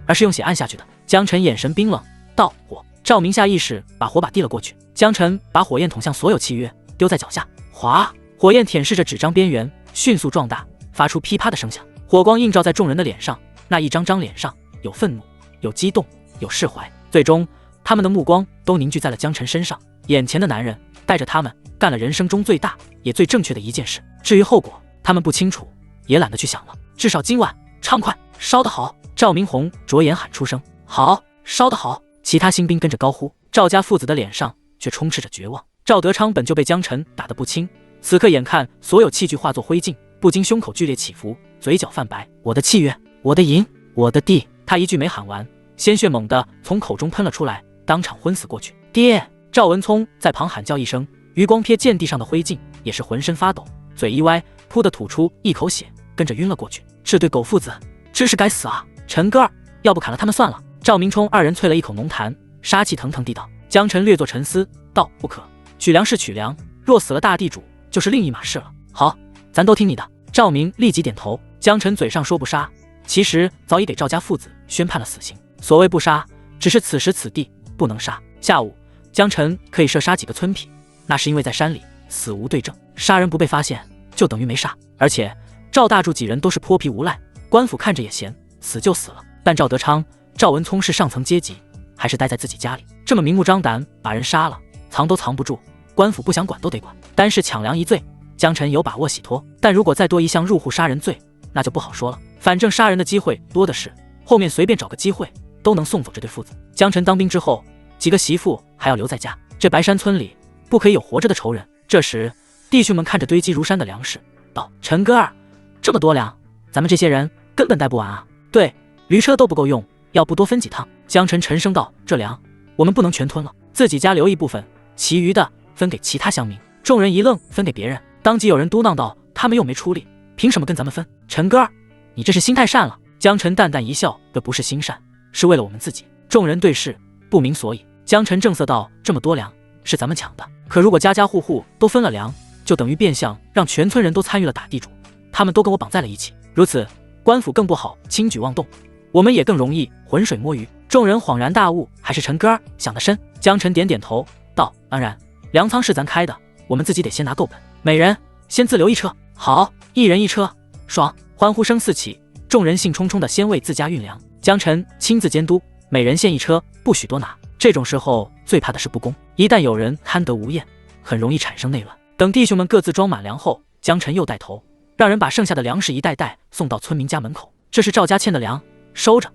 而是用血按下去的。江辰眼神冰冷，道：“火！”赵明下意识把火把递了过去。江辰把火焰捅向所有契约，丢在脚下，哗！火焰舔舐着纸张边缘，迅速壮大，发出噼啪的声响。火光映照在众人的脸上，那一张张脸上有愤怒，有激动，有释怀，最终他们的目光都凝聚在了江辰身上。眼前的男人带着他们干了人生中最大也最正确的一件事，至于后果，他们不清楚，也懒得去想了。至少今晚畅快，烧得好！赵明红着眼喊出声：“好，烧得好！”其他新兵跟着高呼。赵家父子的脸上却充斥着绝望。赵德昌本就被江辰打得不轻，此刻眼看所有器具化作灰烬，不禁胸口剧烈起伏，嘴角泛白。我的契约，我的银，我的地！他一句没喊完，鲜血猛地从口中喷了出来，当场昏死过去。爹！赵文聪在旁喊叫一声，余光瞥见地上的灰烬，也是浑身发抖，嘴一歪，噗的吐出一口血，跟着晕了过去。这对狗父子真是该死啊！陈哥儿，要不砍了他们算了。赵明冲二人啐了一口浓痰，杀气腾腾地道。江辰略作沉思，道：“不可，取粮是取粮，若死了大地主，就是另一码事了。好，咱都听你的。”赵明立即点头。江辰嘴上说不杀，其实早已给赵家父子宣判了死刑。所谓不杀，只是此时此地不能杀。下午，江辰可以射杀几个村痞，那是因为在山里死无对证，杀人不被发现，就等于没杀。而且赵大柱几人都是泼皮无赖，官府看着也闲，死就死了。但赵德昌、赵文聪是上层阶级，还是待在自己家里，这么明目张胆把人杀了，藏都藏不住，官府不想管都得管。单是抢粮一罪，江晨有把握洗脱，但如果再多一项入户杀人罪，那就不好说了。反正杀人的机会多的是，后面随便找个机会都能送走这对父子。江晨当兵之后，几个媳妇还要留在家，这白山村里不可以有活着的仇人。这时，弟兄们看着堆积如山的粮食，道：“陈哥儿，这么多粮，咱们这些人根本带不完啊！对，驴车都不够用，要不多分几趟？”江晨沉声道：“这粮我们不能全吞了，自己家留一部分，其余的分给其他乡民。”众人一愣，分给别人。当即有人嘟囔道：“他们又没出力，凭什么跟咱们分？”陈哥儿，你这是心太善了。江晨淡淡一笑：“这不是心善，是为了我们自己。”众人对视，不明所以。江晨正色道：“这么多粮是咱们抢的，可如果家家户户都分了粮，就等于变相让全村人都参与了打地主，他们都跟我绑在了一起，如此官府更不好轻举妄动，我们也更容易浑水摸鱼。”众人恍然大悟，还是陈哥儿想得深。江晨点点头道：“当然，粮仓是咱开的，我们自己得先拿够本，每人先自留一车。”好，一人一车，爽！欢呼声四起，众人兴冲冲的先为自家运粮，江晨亲自监督，每人限一车，不许多拿。这种时候最怕的是不公，一旦有人贪得无厌，很容易产生内乱。等弟兄们各自装满粮后，江晨又带头让人把剩下的粮食一袋袋送到村民家门口。这是赵家欠的粮，收着。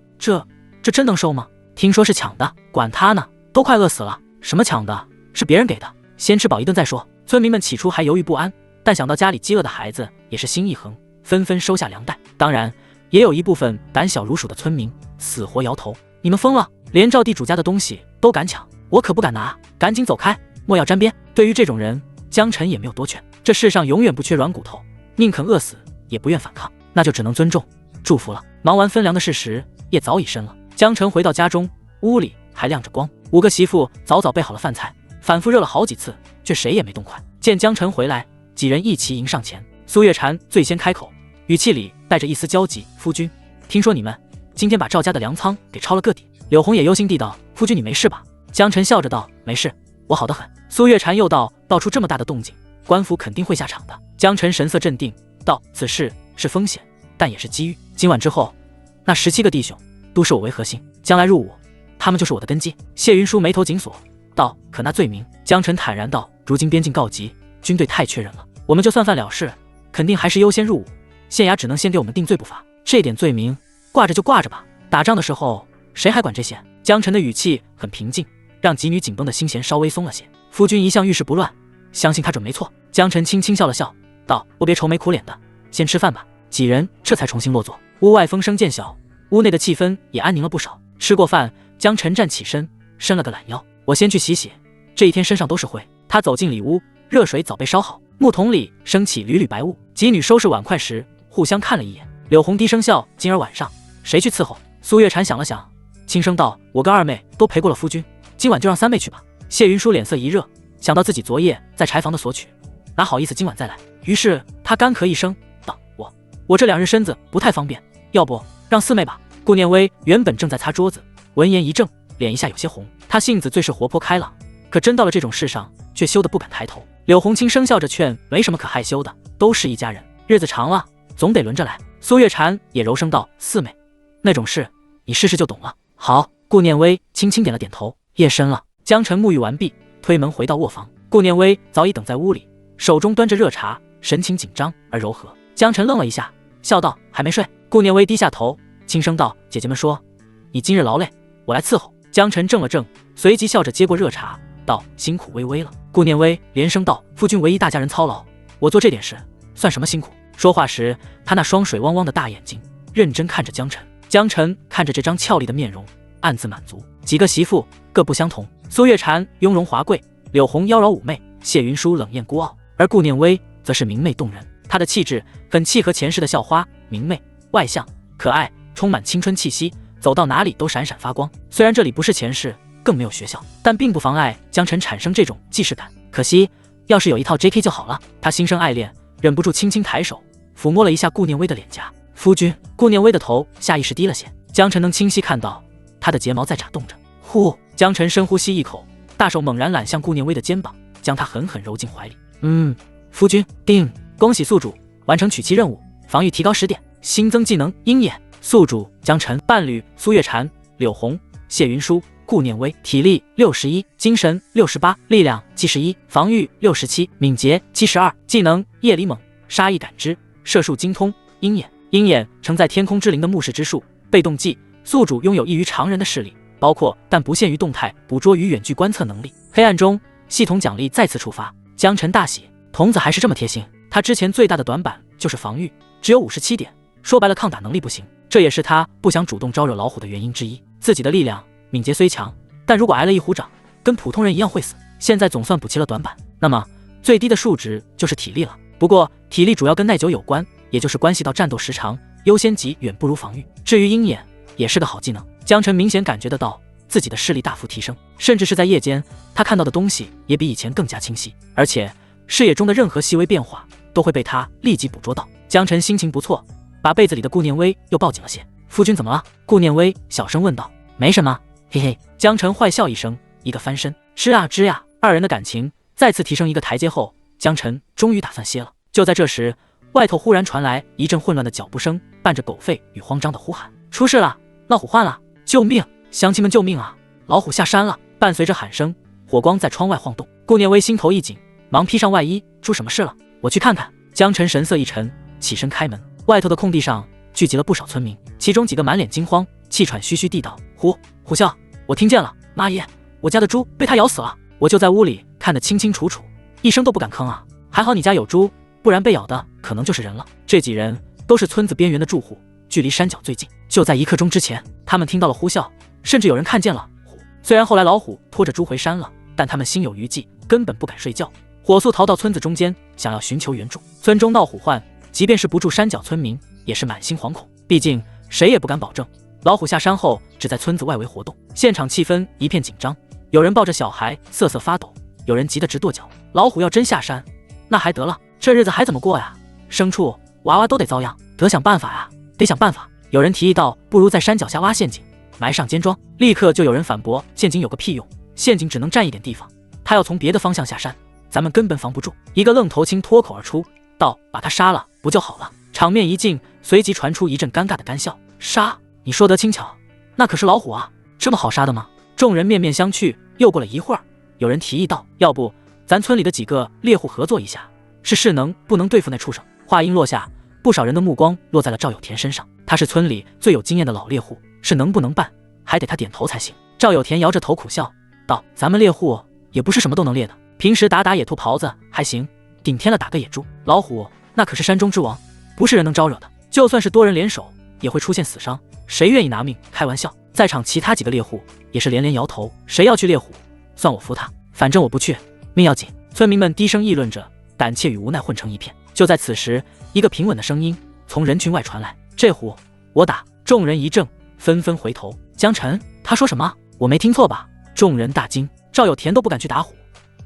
这真能收吗？听说是抢的，管他呢，都快饿死了。什么抢的？是别人给的，先吃饱一顿再说。村民们起初还犹豫不安，但想到家里饥饿的孩子，也是心一横，纷纷收下粮袋。当然，也有一部分胆小如鼠的村民死活摇头：“你们疯了，连赵地主家的东西都敢抢，我可不敢拿，赶紧走开，莫要沾边。”对于这种人，江晨也没有多劝。这世上永远不缺软骨头，宁肯饿死也不愿反抗，那就只能尊重祝福了。忙完分粮的事时，夜早已深了。江晨回到家中，屋里还亮着光，5个媳妇早早备好了饭菜，反复热了好几次，却谁也没动筷。见江晨回来，几人一齐迎上前。苏月禅最先开口，语气里带着一丝焦急：“夫君，听说你们今天把赵家的粮仓给抄了个底。”柳红也忧心地道：“夫君你没事吧？”江晨笑着道：“没事，我好得很。”苏月禅又道：“闹出这么大的动静，官府肯定会下场的。”江晨神色镇定道：“此事是风险，但也是机遇。今晚之后，那17个弟兄都是我为核心，将来入伍，他们就是我的根基。”谢云舒眉头紧锁道：“可那罪名？”江晨坦然道：“如今边境告急，军队太缺人了，我们就算犯了事，肯定还是优先入伍，县衙只能先给我们定罪不罚。这点罪名挂着就挂着吧，打仗的时候谁还管这些？”江晨的语气很平静，让几女紧绷的心弦稍微松了些。夫君一向遇事不乱，相信他准没错。江晨轻轻笑了笑道：“我别愁眉苦脸的，先吃饭吧。”几人这才重新落座。屋外风声渐小，屋内的气氛也安宁了不少。吃过饭，江晨站起身，伸了个懒腰：“我先去洗洗，这一天身上都是灰。”他走进里屋，热水早被烧好，木桶里升起缕缕白雾。几女收拾碗筷时，互相看了一眼。柳红低声笑：“今儿晚上谁去伺候？”苏月禅想了想，轻声道：“我跟二妹都陪过了夫君，今晚就让3妹去吧。”谢云舒脸色一热，想到自己昨夜在柴房的索取，哪好意思今晚再来，于是他干咳一声道：“我这2日身子不太方便，要不让4妹吧。”顾念威原本正在擦桌子，闻言一怔，脸一下有些红。他性子最是活泼开朗，可真到了这种事上，却羞得不敢抬头。柳红轻声笑着劝：“没什么可害羞的，都是一家人，日子长了，总得轮着来。”苏月禅也柔声道：“4妹，那种事你试试就懂了。”好。顾念威轻轻点了点头。夜深了，江晨沐浴完毕，推门回到卧房。顾念威早已等在屋里，手中端着热茶，神情紧张而柔和。江晨愣了一下，笑道：“还没睡？”顾念威低下头，轻声道：“姐姐们说你今日劳累，我来伺候。”江晨怔了怔，随即笑着接过热茶，道：“辛苦微微了。”顾念威连声道：“夫君为一大家人操劳，我做这点事算什么辛苦？”说话时，他那双水汪汪的大眼睛认真看着江晨。江晨看着这张俏丽的面容，暗自满足。几个媳妇各不相同，苏月禅雍容华贵，柳红妖娆妩媚，谢云舒冷艳孤傲，而顾念威则是明媚动人。她的气质很契合前世的校花，明媚外向可爱，充满青春气息，走到哪里都闪闪发光。虽然这里不是前世，更没有学校，但并不妨碍江晨产生这种既视感。可惜要是有一套 JK 就好了。他心生爱恋，忍不住轻轻抬手抚摸了一下顾念威的脸颊。夫君。顾念威的头下意识低了些，江晨能清晰看到他的睫毛在眨动着。呼！江晨深呼吸一口，大手猛然揽向顾念威的肩膀，将他狠狠揉进怀里。夫君。定。恭喜宿主完成娶妻任务，防御提高10点，新增技能鹰眼。宿主江晨。伴侣苏月禅、柳红、谢云舒、顾顾念威，体力61，精神68，力量71，防御67，敏捷72，技能夜里猛，杀意感知，射术精通，鹰眼。鹰眼承载天空之灵的目视之术，被动技，宿主拥有异于常人的视力，包括但不限于动态捕捉与远距观测能力。黑暗中，系统奖励再次触发，江辰大喜，童子还是这么贴心。他之前最大的短板就是防御，只有57点，说白了抗打能力不行，这也是他不想主动招惹老虎的原因之一。自己的力量敏捷虽强，但如果挨了一虎掌，跟普通人一样会死。现在总算补齐了短板，那么最低的数值就是体力了。不过体力主要跟耐久有关，也就是关系到战斗时长，优先级远不如防御。至于鹰眼，也是个好技能。江辰明显感觉得到自己的视力大幅提升，甚至是在夜间，他看到的东西也比以前更加清晰，而且视野中的任何细微变化都会被他立即捕捉到。江辰心情不错，把被子里的顾念威又抱紧了些。夫君怎么了？顾念威小声问道。没什么，嘿嘿。江辰坏笑一声，一个翻身，吱啊吱呀。二人的感情再次提升一个台阶后，江辰终于打算歇了。就在这时，外头忽然传来一阵混乱的脚步声，伴着狗吠与慌张的呼喊：出事了！老虎换了！救命！乡亲们救命啊！老虎下山了！伴随着喊声，火光在窗外晃动。顾念威心头一紧，忙披上外衣，出什么事了？我去看看。江辰神色一沉，起身开门。外头的空地上聚集了不少村民，其中几个满脸惊慌，气喘吁吁地道：虎啸，我听见了，妈耶，我家的猪被它咬死了！我就在屋里看得清清楚楚，一声都不敢吭啊！还好你家有猪，不然被咬的可能就是人了。这几人都是村子边缘的住户，距离山脚最近。就在1刻钟之前，他们听到了呼啸，甚至有人看见了虎。虽然后来老虎拖着猪回山了，但他们心有余悸，根本不敢睡觉，火速逃到村子中间，想要寻求援助。村中闹虎患，即便是不住山脚村民也是满心惶恐，毕竟谁也不敢保证老虎下山后只在村子外围活动。现场气氛一片紧张，有人抱着小孩瑟瑟发抖，有人急得直跺脚。老虎要真下山，那还得了，这日子还怎么过呀？牲畜娃娃都得遭殃，得想办法呀，得想办法。有人提议到，不如在山脚下挖陷阱，埋上奸桩。立刻就有人反驳，陷阱有个屁用，陷阱只能占一点地方，他要从别的方向下山，咱们根本防不住。一个愣头青脱口而出道：把他杀了不就好了？场面一静，随即传出一阵尴尬的干笑。杀？你说得轻巧，那可是老虎啊，这么好杀的吗？众人面面相觑。又过了一会儿，有人提议道：要不咱村里的几个猎户合作一下，是能不能对付那畜生？话音落下，不少人的目光落在了赵有田身上。他是村里最有经验的老猎户，是能不能办，还得他点头才行。赵有田摇着头苦笑道：咱们猎户也不是什么都能猎的，平时打野兔狍子还行，顶天了打个野猪。老虎那可是山中之王，不是人能招惹的，就算是多人联手也会出现死伤，谁愿意拿命开玩笑？在场其他几个猎户也是连连摇头，谁要去猎虎，算我服他，反正我不去，命要紧。村民们低声议论着，胆怯与无奈混成一片。就在此时，一个平稳的声音从人群外传来：这虎我打。众人一怔，纷纷回头。江辰，他说什么？我没听错吧？众人大惊，赵有田都不敢去打虎，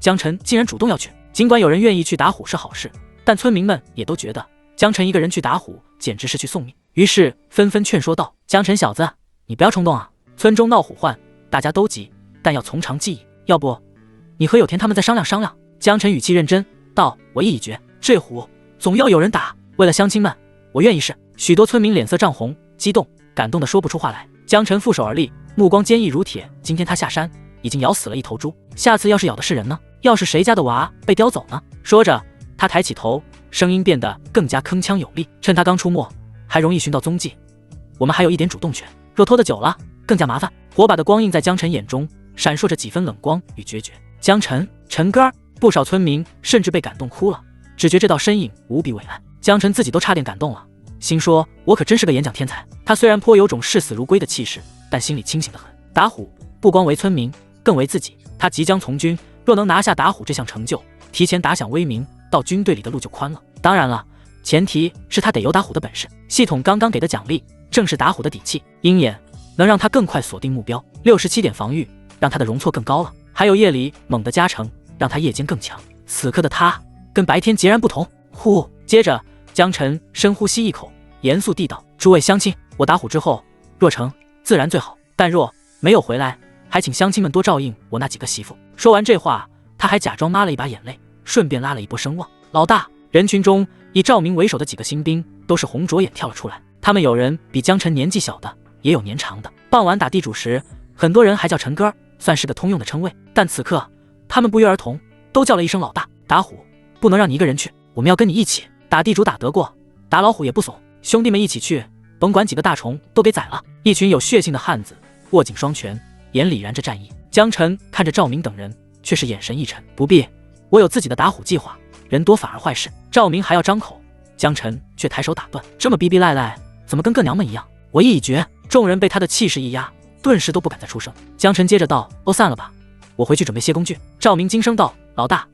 江辰竟然主动要去。尽管有人愿意去打虎是好事，但村民们也都觉得江辰一个人去打虎简直是去送命，于是纷纷劝说道：江辰小子，你不要冲动啊，村中闹虎患，大家都急，但要从长计议，要不你和有田他们再商量商量。江辰语气认真道：我意已决，这虎总要有人打，为了乡亲们，我愿意试。许多村民脸色涨红，激动感动得说不出话来。江辰负手而立，目光坚毅如铁。今天他下山已经咬死了一头猪，下次要是咬的是人呢？要是谁家的娃被叼走呢？说着，他抬起头，声音变得更加铿锵有力。趁他刚出没，还容易寻到踪迹，我们还有一点主动权，若拖得久了更加麻烦。火把的光映在江辰眼中闪烁着几分冷光与决绝。江辰，陈哥儿，不少村民甚至被感动哭了，只觉这道身影无比伟岸。江辰自己都差点感动了，心说我可真是个演讲天才。他虽然颇有种视死如归的气势，但心里清醒得很。打虎不光为村民，更为自己。他即将从军，若能拿下打虎这项成就，提前打响威名，到军队里的路就宽了。当然了，前提是他得有打虎的本事。系统刚刚给的奖励正是打虎的底气，鹰眼能让他更快锁定目标，67点防御让他的容错更高了，还有夜里猛的加成让他夜间更强。此刻的他跟白天截然不同。呼！接着江辰深呼吸一口，严肃地道：诸位乡亲，我打虎之后若成自然最好，但若没有回来，还请乡亲们多照应我那几个媳妇。说完这话，他还假装抹了一把眼泪，顺便拉了一波声望。老大！人群中以赵明为首的几个新兵都是红着眼跳了出来，他们有人比江辰年纪小的，也有年长的。傍晚打地主时，很多人还叫陈哥，算是个通用的称谓。但此刻他们不约而同都叫了一声老大。打虎，不能让你一个人去，我们要跟你一起。打地主打得过，打老虎也不怂，兄弟们一起去，甭管几个大虫都给宰了。一群有血性的汉子握紧双拳，眼里燃着战意。江晨看着赵明等人，却是眼神一沉，不必，我有自己的打虎计划，人多反而坏事。赵明还要张口，江晨却抬手打断，这么逼逼赖赖，怎么跟个娘们一样？我意已决。众人被他的气势一压，顿时都不敢再出声。江晨接着道，都散了吧，我回去准备些工具。赵明惊声道，老大，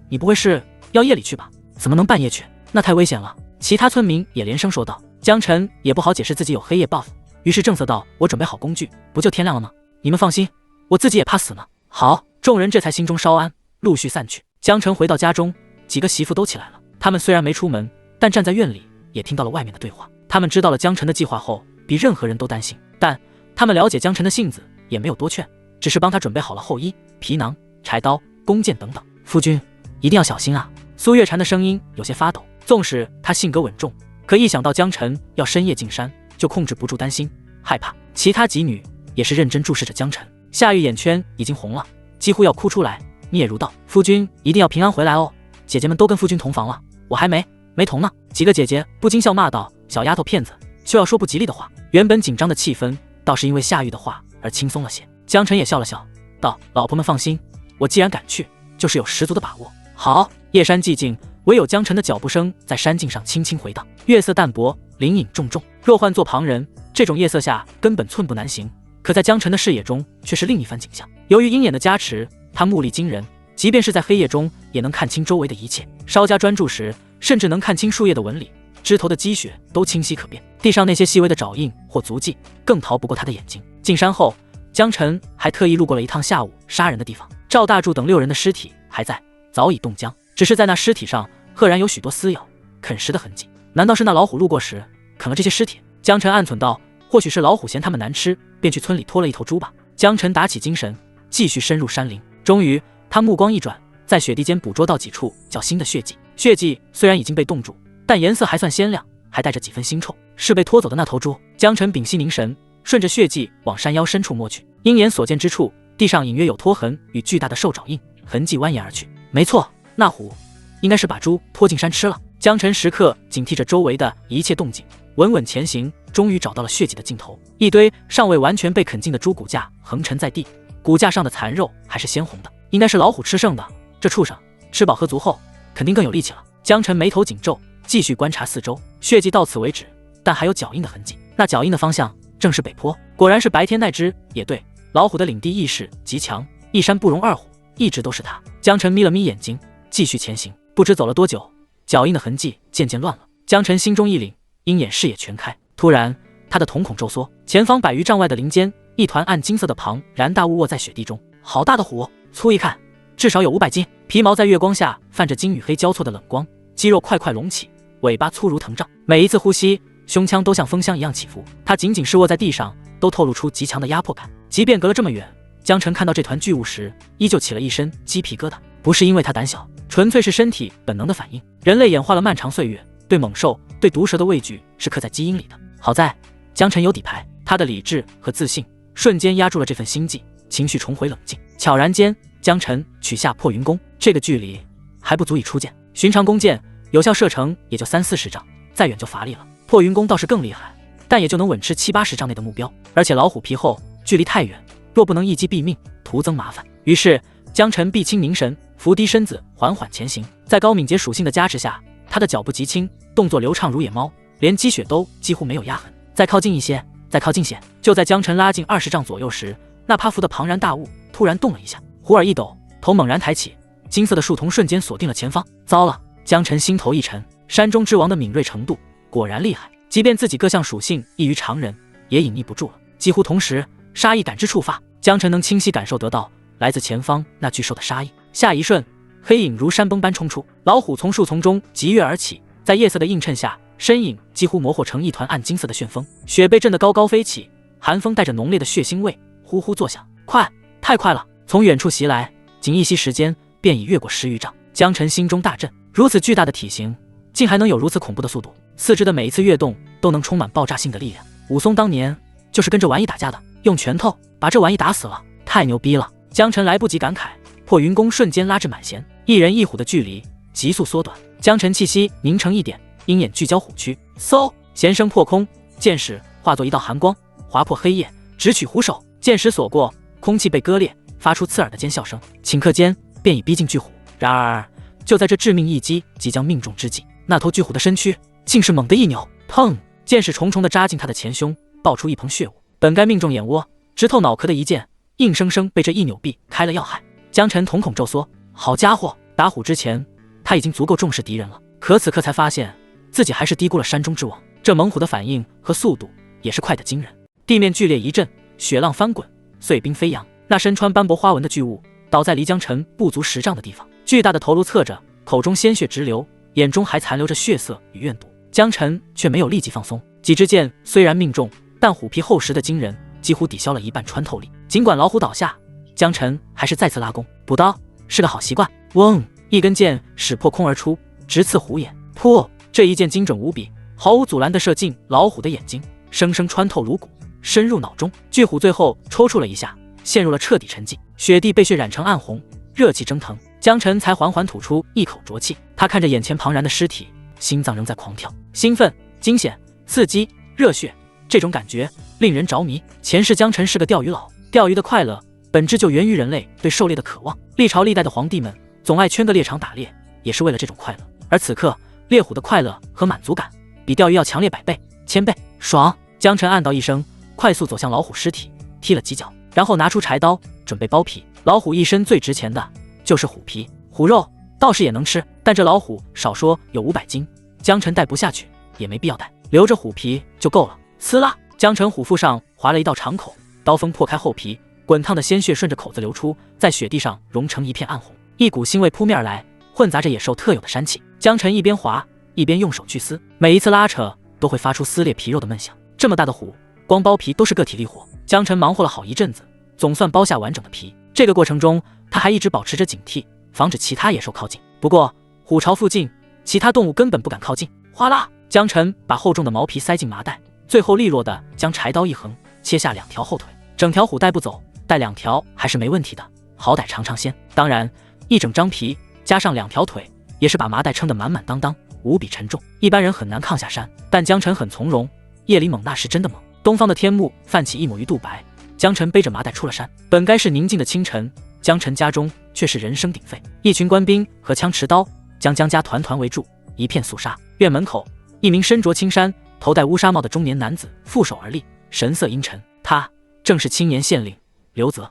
你不会是要夜里去吧？怎么能半夜去？那太危险了。其他村民也连声说道。江晨也不好解释自己有黑夜 buff， 于是正色道，我准备好工具，不就天亮了吗？你们放心，我自己也怕死呢。好，众人这才心中稍安，陆续散去。江晨回到家中，几个媳妇都起来了。他们虽然没出门，但站在院里也听到了外面的对话。他们知道了江晨的计划后，比任何人都担心，但他们了解江晨的性子，也没有多劝，只是帮他准备好了厚衣、皮囊、柴刀、弓箭等等。夫君一定要小心啊！苏月禅的声音有些发抖，纵使他性格稳重，可一想到江晨要深夜进山，就控制不住担心害怕。其他几女也是认真注视着江晨。夏玉眼圈已经红了，几乎要哭出来，嗫嚅道，夫君一定要平安回来哦，姐姐们都跟夫君同房了，我还没同呢。几个姐姐不禁笑骂道，小丫头片子就要说不吉利的话。原本紧张的气氛倒是因为夏玉的话而轻松了些。江晨也笑了笑道，老婆们放心，我既然敢去，就是有十足的把握。好。夜山寂静，唯有江晨的脚步声在山径上轻轻回荡，月色淡薄，林影重重。若换做旁人，这种夜色下根本寸步难行，可在江晨的视野中却是另一番景象。由于鹰眼的加持，他目力惊人，即便是在黑夜中也能看清周围的一切，稍加专注时，甚至能看清树叶的纹理，枝头的积雪都清晰可辨，地上那些细微的爪印或足迹更逃不过他的眼睛。进山后，江晨还特意路过了一趟下午杀人的地方，赵大柱等6人的尸体还在，早已冻僵，只是在那尸体上赫然有许多撕咬、啃食的痕迹。难道是那老虎路过时啃了这些尸体？江晨暗忖道，或许是老虎嫌他们难吃，便去村里拖了一头猪吧。江晨打起精神，继续深入山林。终于，他目光一转，在雪地间捕捉到几处较新的血迹。血迹虽然已经被冻住，但颜色还算鲜亮，还带着几分腥臭，是被拖走的那头猪。江晨屏息凝神，顺着血迹往山腰深处摸去。鹰眼所见之处，地上隐约有拖痕与巨大的兽爪印，痕迹蜿蜒而去。没错，那虎应该是把猪拖进山吃了。江晨时刻警惕着周围的一切动静，稳稳前行，终于找到了血迹的尽头。一堆尚未完全被啃尽的猪骨架横陈在地，骨架上的残肉还是鲜红的，应该是老虎吃剩的。这畜生吃饱喝足后，肯定更有力气了。江晨眉头紧皱，继续观察四周。血迹到此为止，但还有脚印的痕迹。那脚印的方向正是北坡，果然是白天那只。也对，老虎的领地意识极强，一山不容二虎，一直都是他。江晨眯了眯眼睛，继续前行。不知走了多久，脚印的痕迹渐渐乱了。江晨心中一凛，鹰眼视野全开。突然，他的瞳孔骤缩，前方100余丈外的林间，一团暗金色的庞然大物卧在雪地中。好大的虎，粗一看至少有500斤，皮毛在月光下泛着金与黑交错的冷光，肌肉块块隆起，尾巴粗如藤杖，每一次呼吸，胸腔都像风箱一样起伏。他仅仅是卧在地上，都透露出极强的压迫感。即便隔了这么远，江晨看到这团巨物时，依旧起了一身鸡皮疙瘩。不是因为他胆小，纯粹是身体本能的反应。人类演化了漫长岁月，对猛兽、对毒蛇的畏惧是刻在基因里的。好在江晨有底牌，他的理智和自信瞬间压住了这份心悸，情绪重回冷静。悄然间，江晨取下破云弓，这个距离还不足以出箭。寻常弓箭有效射程也就30-40丈，再远就乏力了。破云弓倒是更厉害，但也就能稳吃70-80丈内的目标。而且老虎皮厚，距离太远，若不能一击毙命，徒增麻烦。于是江晨闭清凝神，伏低身子，缓缓前行。在高敏捷属性的加持下，他的脚步极轻，动作流畅如野猫，连积雪都几乎没有压痕。再靠近一些，再靠近些。就在江晨拉近20丈左右时，那趴伏的庞然大物突然动了一下，忽而一抖，头猛然抬起，金色的树丛瞬间锁定了前方。糟了！江晨心头一沉，山中之王的敏锐程度果然厉害，即便自己各项属性异于常人，也隐匿不住了。几乎同时，杀意感知触发，江晨能清晰感受得到来自前方那巨兽的杀意。下一瞬，黑影如山崩般冲出，老虎从树丛中急跃而起，在夜色的映衬下，身影几乎模糊成一团暗金色的旋风，雪被震得高高飞起，寒风带着浓烈的血腥味呼呼作响。快，太快了！从远处袭来，仅一息时间便已越过10余丈。江晨心中大震，如此巨大的体型，竟还能有如此恐怖的速度，四肢的每一次跃动都能充满爆炸性的力量。武松当年就是跟着玩意打架的。用拳头把这玩意打死了，太牛逼了！江晨来不及感慨，破云功瞬间拉至满弦，一人一虎的距离急速缩短。江晨气息凝成一点，鹰眼聚焦虎躯，嗖，弦声破空，剑矢化作一道寒光，划破黑夜，直取虎首。剑矢所过，空气被割裂，发出刺耳的尖笑声，顷刻间便已逼近巨虎。然而，就在这致命一击即将命中之际，那头巨虎的身躯竟是猛地一扭，砰！剑矢重重地扎进他的前胸，爆出一捧血雾。本该命中眼窝、直透脑壳的一剑，硬生生被这一扭臂开了要害。江晨瞳孔骤缩，好家伙！打虎之前，他已经足够重视敌人了，可此刻才发现自己还是低估了山中之王。这猛虎的反应和速度也是快得惊人。地面剧烈一震，血浪翻滚，碎冰飞扬。那身穿斑驳花纹的巨物倒在离江晨不足10丈的地方，巨大的头颅侧着，口中鲜血直流，眼中还残留着血色与怨毒。江晨却没有立即放松，几支箭虽然命中，但虎皮厚实的惊人，几乎抵消了一半穿透力。尽管老虎倒下，江晨还是再次拉弓。补刀是个好习惯。嗡，一根箭矢破空而出，直刺虎眼。噗！这一箭精准无比，毫无阻拦地射进老虎的眼睛，生生穿透颅骨，深入脑中。巨虎最后抽搐了一下，陷入了彻底沉寂。雪地被血染成暗红，热气蒸腾。江晨才缓缓吐出一口浊气。他看着眼前庞然的尸体，心脏仍在狂跳，兴奋、惊险、刺激、热血，这种感觉令人着迷。前世江晨是个钓鱼佬，钓鱼的快乐本质就源于人类对狩猎的渴望。历朝历代的皇帝们总爱圈个猎场打猎，也是为了这种快乐。而此刻，猎虎的快乐和满足感比钓鱼要强烈100倍、1000倍。爽！江晨暗道一声，快速走向老虎尸体，踢了几脚，然后拿出柴刀准备剥皮。老虎一身最值钱的就是虎皮，虎肉倒是也能吃，但这老虎少说有500斤，江晨带不下去，也没必要带，留着虎皮就够了。呲啦！江晨虎腹上划了一道长口，刀锋破开后皮，滚烫的鲜血顺着口子流出，在雪地上融成一片暗红。一股腥味扑面而来，混杂着野兽特有的膻气。江晨一边划一边用手去撕，每一次拉扯都会发出撕裂皮肉的闷响。这么大的虎，光剥皮都是个体力活。江晨忙活了好一阵子，总算剥下完整的皮。这个过程中，他还一直保持着警惕，防止其他野兽靠近。不过虎巢附近，其他动物根本不敢靠近。哗啦！江晨把厚重的毛皮塞进麻袋，最后利落地将柴刀一横，切下2条后腿。整条虎带不走，带2条还是没问题的，好歹尝尝鲜。当然，一整张皮加上2条腿，也是把麻袋撑得满满当当，无比沉重，一般人很难抗下山。但江晨很从容，夜里猛那是真的猛。东方的天幕泛起一抹鱼肚白，江晨背着麻袋出了山。本该是宁静的清晨，江晨家中却是人声鼎沸，一群官兵荷枪持刀将江家团团围住，一片肃杀。院门口，一名身着青衫、头戴乌纱帽的中年男子负手而立，神色阴沉。他正是青年县令刘泽。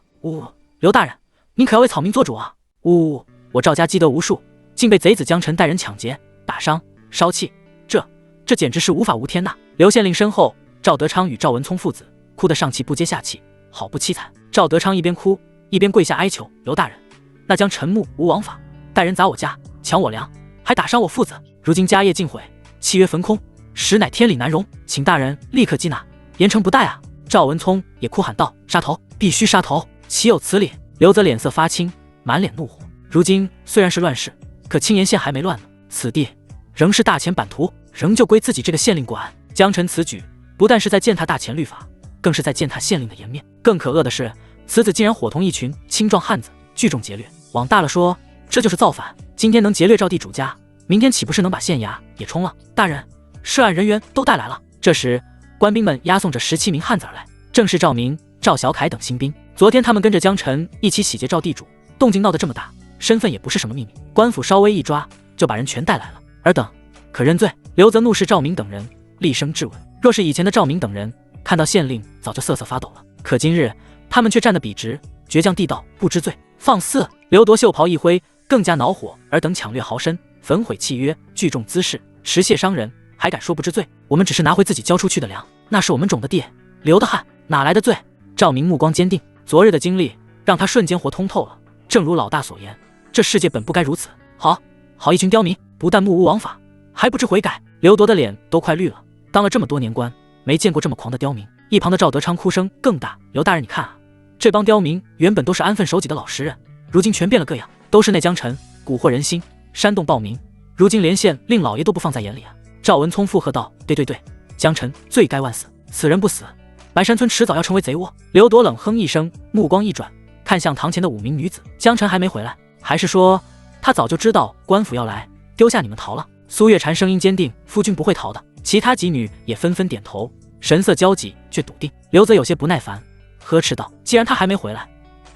刘大人，您可要为草民做主啊！我赵家积德无数，竟被贼子江晨带人抢劫、打伤、烧气，这简直是无法无天呐！刘县令身后，赵德昌与赵文聪父子哭得上气不接下气，好不凄惨。赵德昌一边哭一边跪下哀求刘大人，那江晨木无王法，带人砸我家，抢我粮，还打伤我父子，如今家业尽毁，契约焚空，实乃天理难容，请大人立刻缉拿，严惩不贷啊！赵文聪也哭喊道：杀头，必须杀头，岂有此理！刘泽脸色发青，满脸怒火。如今虽然是乱世，可青岩县还没乱呢，此地仍是大前版图，仍旧归自己这个县令管。江晨此举不但是在践踏大前律法，更是在践踏县令的颜面。更可恶的是，此子竟然伙同一群青壮汉子聚众劫掠。往大了说，这就是造反。今天能劫掠赵地主家，明天岂不是能把县衙也冲了？大人，涉案人员都带来了。这时，官兵们押送着17名汉子而来，正是赵明、赵小凯等新兵。昨天他们跟着江晨一起洗劫赵地主，动静闹得这么大，身份也不是什么秘密，官府稍微一抓，就把人全带来了。尔等可认罪？刘泽怒视赵明等人，厉声质问。若是以前的赵明等人，看到县令早就瑟瑟发抖了，可今日他们却站得笔直，倔强地道：不知罪，放肆！刘铎袖袍一挥，更加恼火。尔等抢掠豪绅，焚毁契约，聚众滋事，持械伤人，还敢说不知罪？我们只是拿回自己交出去的粮，那是我们种的地，流的汗，哪来的罪？赵明目光坚定，昨日的经历让他瞬间活通透了。正如老大所言，这世界本不该如此。好一群刁民，不但目无王法，还不知悔改。刘铎的脸都快绿了，当了这么多年官，没见过这么狂的刁民。一旁的赵德昌哭声更大：刘大人，你看啊，这帮刁民原本都是安分守己的老实人，如今全变了个样，都是那江晨蛊惑人心，煽动暴民，如今连县令老爷都不放在眼里啊！赵文聪附和道：对，江晨罪该万死，此人不死，白山村迟早要成为贼窝。刘铎冷哼一声，目光一转，看向堂前的5名女子。江晨还没回来，还是说他早就知道官府要来，丢下你们逃了？苏月禅声音坚定，夫君不会逃的。其他几女也纷纷点头，神色焦急却笃定。刘泽有些不耐烦，呵斥道：既然他还没回来，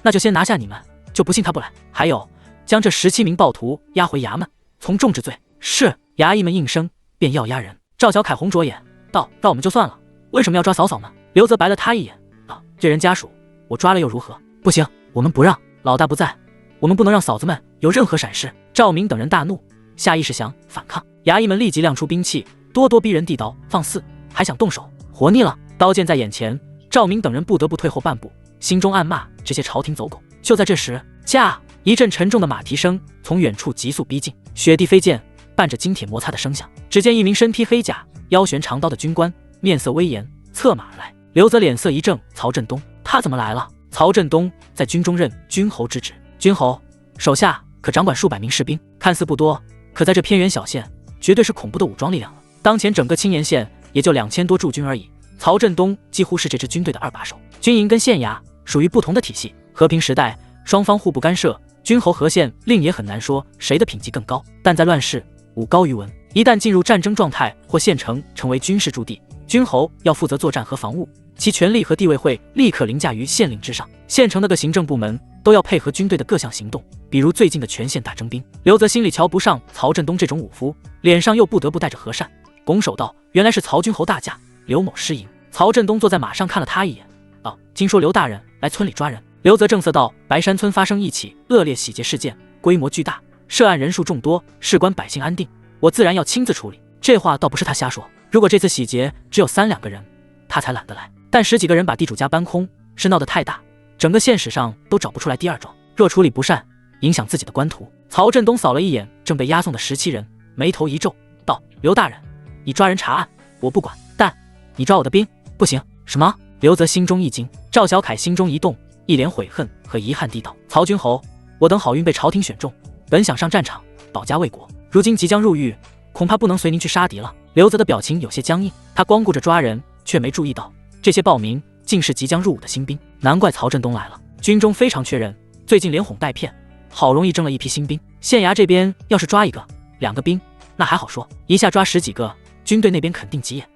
那就先拿下你们，就不信他不来。还有，将这17名暴徒押回衙门，从重治罪。是。衙役们应声，便要押人。赵小凯红着眼道：让我们就算了，为什么要抓嫂嫂呢？刘泽白了他一眼，道：这人家属，我抓了又如何？不行，我们不让。老大不在，我们不能让嫂子们有任何闪失。赵明等人大怒，下意识想反抗。衙役们立即亮出兵器，咄咄逼人地道：放肆，还想动手？活腻了！刀剑在眼前，赵明等人不得不退后半步，心中暗骂这些朝廷走狗。就在这时，驾！一阵沉重的马蹄声从远处急速逼近，雪地飞溅，伴着金铁摩擦的声响。只见一名身披黑甲、腰悬长刀的军官，面色威严，策马而来。刘泽脸色一正，曹振东，他怎么来了？曹振东在军中任军侯之职，军侯手下可掌管数百名士兵，看似不多，可在这偏远小县，绝对是恐怖的武装力量了。当前整个青岩县也就2000多驻军而已，曹振东几乎是这支军队的2把手。军营跟县衙属于不同的体系，和平时代双方互不干涉，军侯和县令也很难说谁的品级更高。但在乱世，武高于文，一旦进入战争状态或县城成为军事驻地，军侯要负责作战和防务，其权力和地位会立刻凌驾于县令之上。县城的各行政部门都要配合军队的各项行动，比如最近的全县大征兵。刘泽心里瞧不上曹振东这种武夫，脸上又不得不带着和善，拱手道：原来是曹军侯大驾，刘某失迎。曹振东坐在马上看了他一眼，道：听说刘大人来村里抓人。刘泽正色道：白山村发生一起恶劣洗劫事件，规模巨大，涉案人数众多，事关百姓安定，我自然要亲自处理。这话倒不是他瞎说，如果这次洗劫只有3-2个人，他才懒得来，但10几个人把地主家搬空，是闹得太大，整个县史上都找不出来第2桩。若处理不善，影响自己的官途。曹振东扫了一眼正被押送的17人，眉头一皱，道：刘大人，你抓人查案我不管，但你抓我的兵不行。什么？刘泽心中一惊。赵小凯心中一动，一脸悔恨和遗憾地道：曹军侯，我等好运被朝廷选中，本想上战场保家卫国，如今即将入狱，恐怕不能随您去杀敌了。刘泽的表情有些僵硬，他光顾着抓人，却没注意到这些报名竟是即将入伍的新兵。难怪曹振东来了，军中非常缺人，最近连哄带骗，好容易征了一批新兵。县衙这边要是抓1个、2个兵，那还好说，一下抓10几个，军队那边肯定急眼。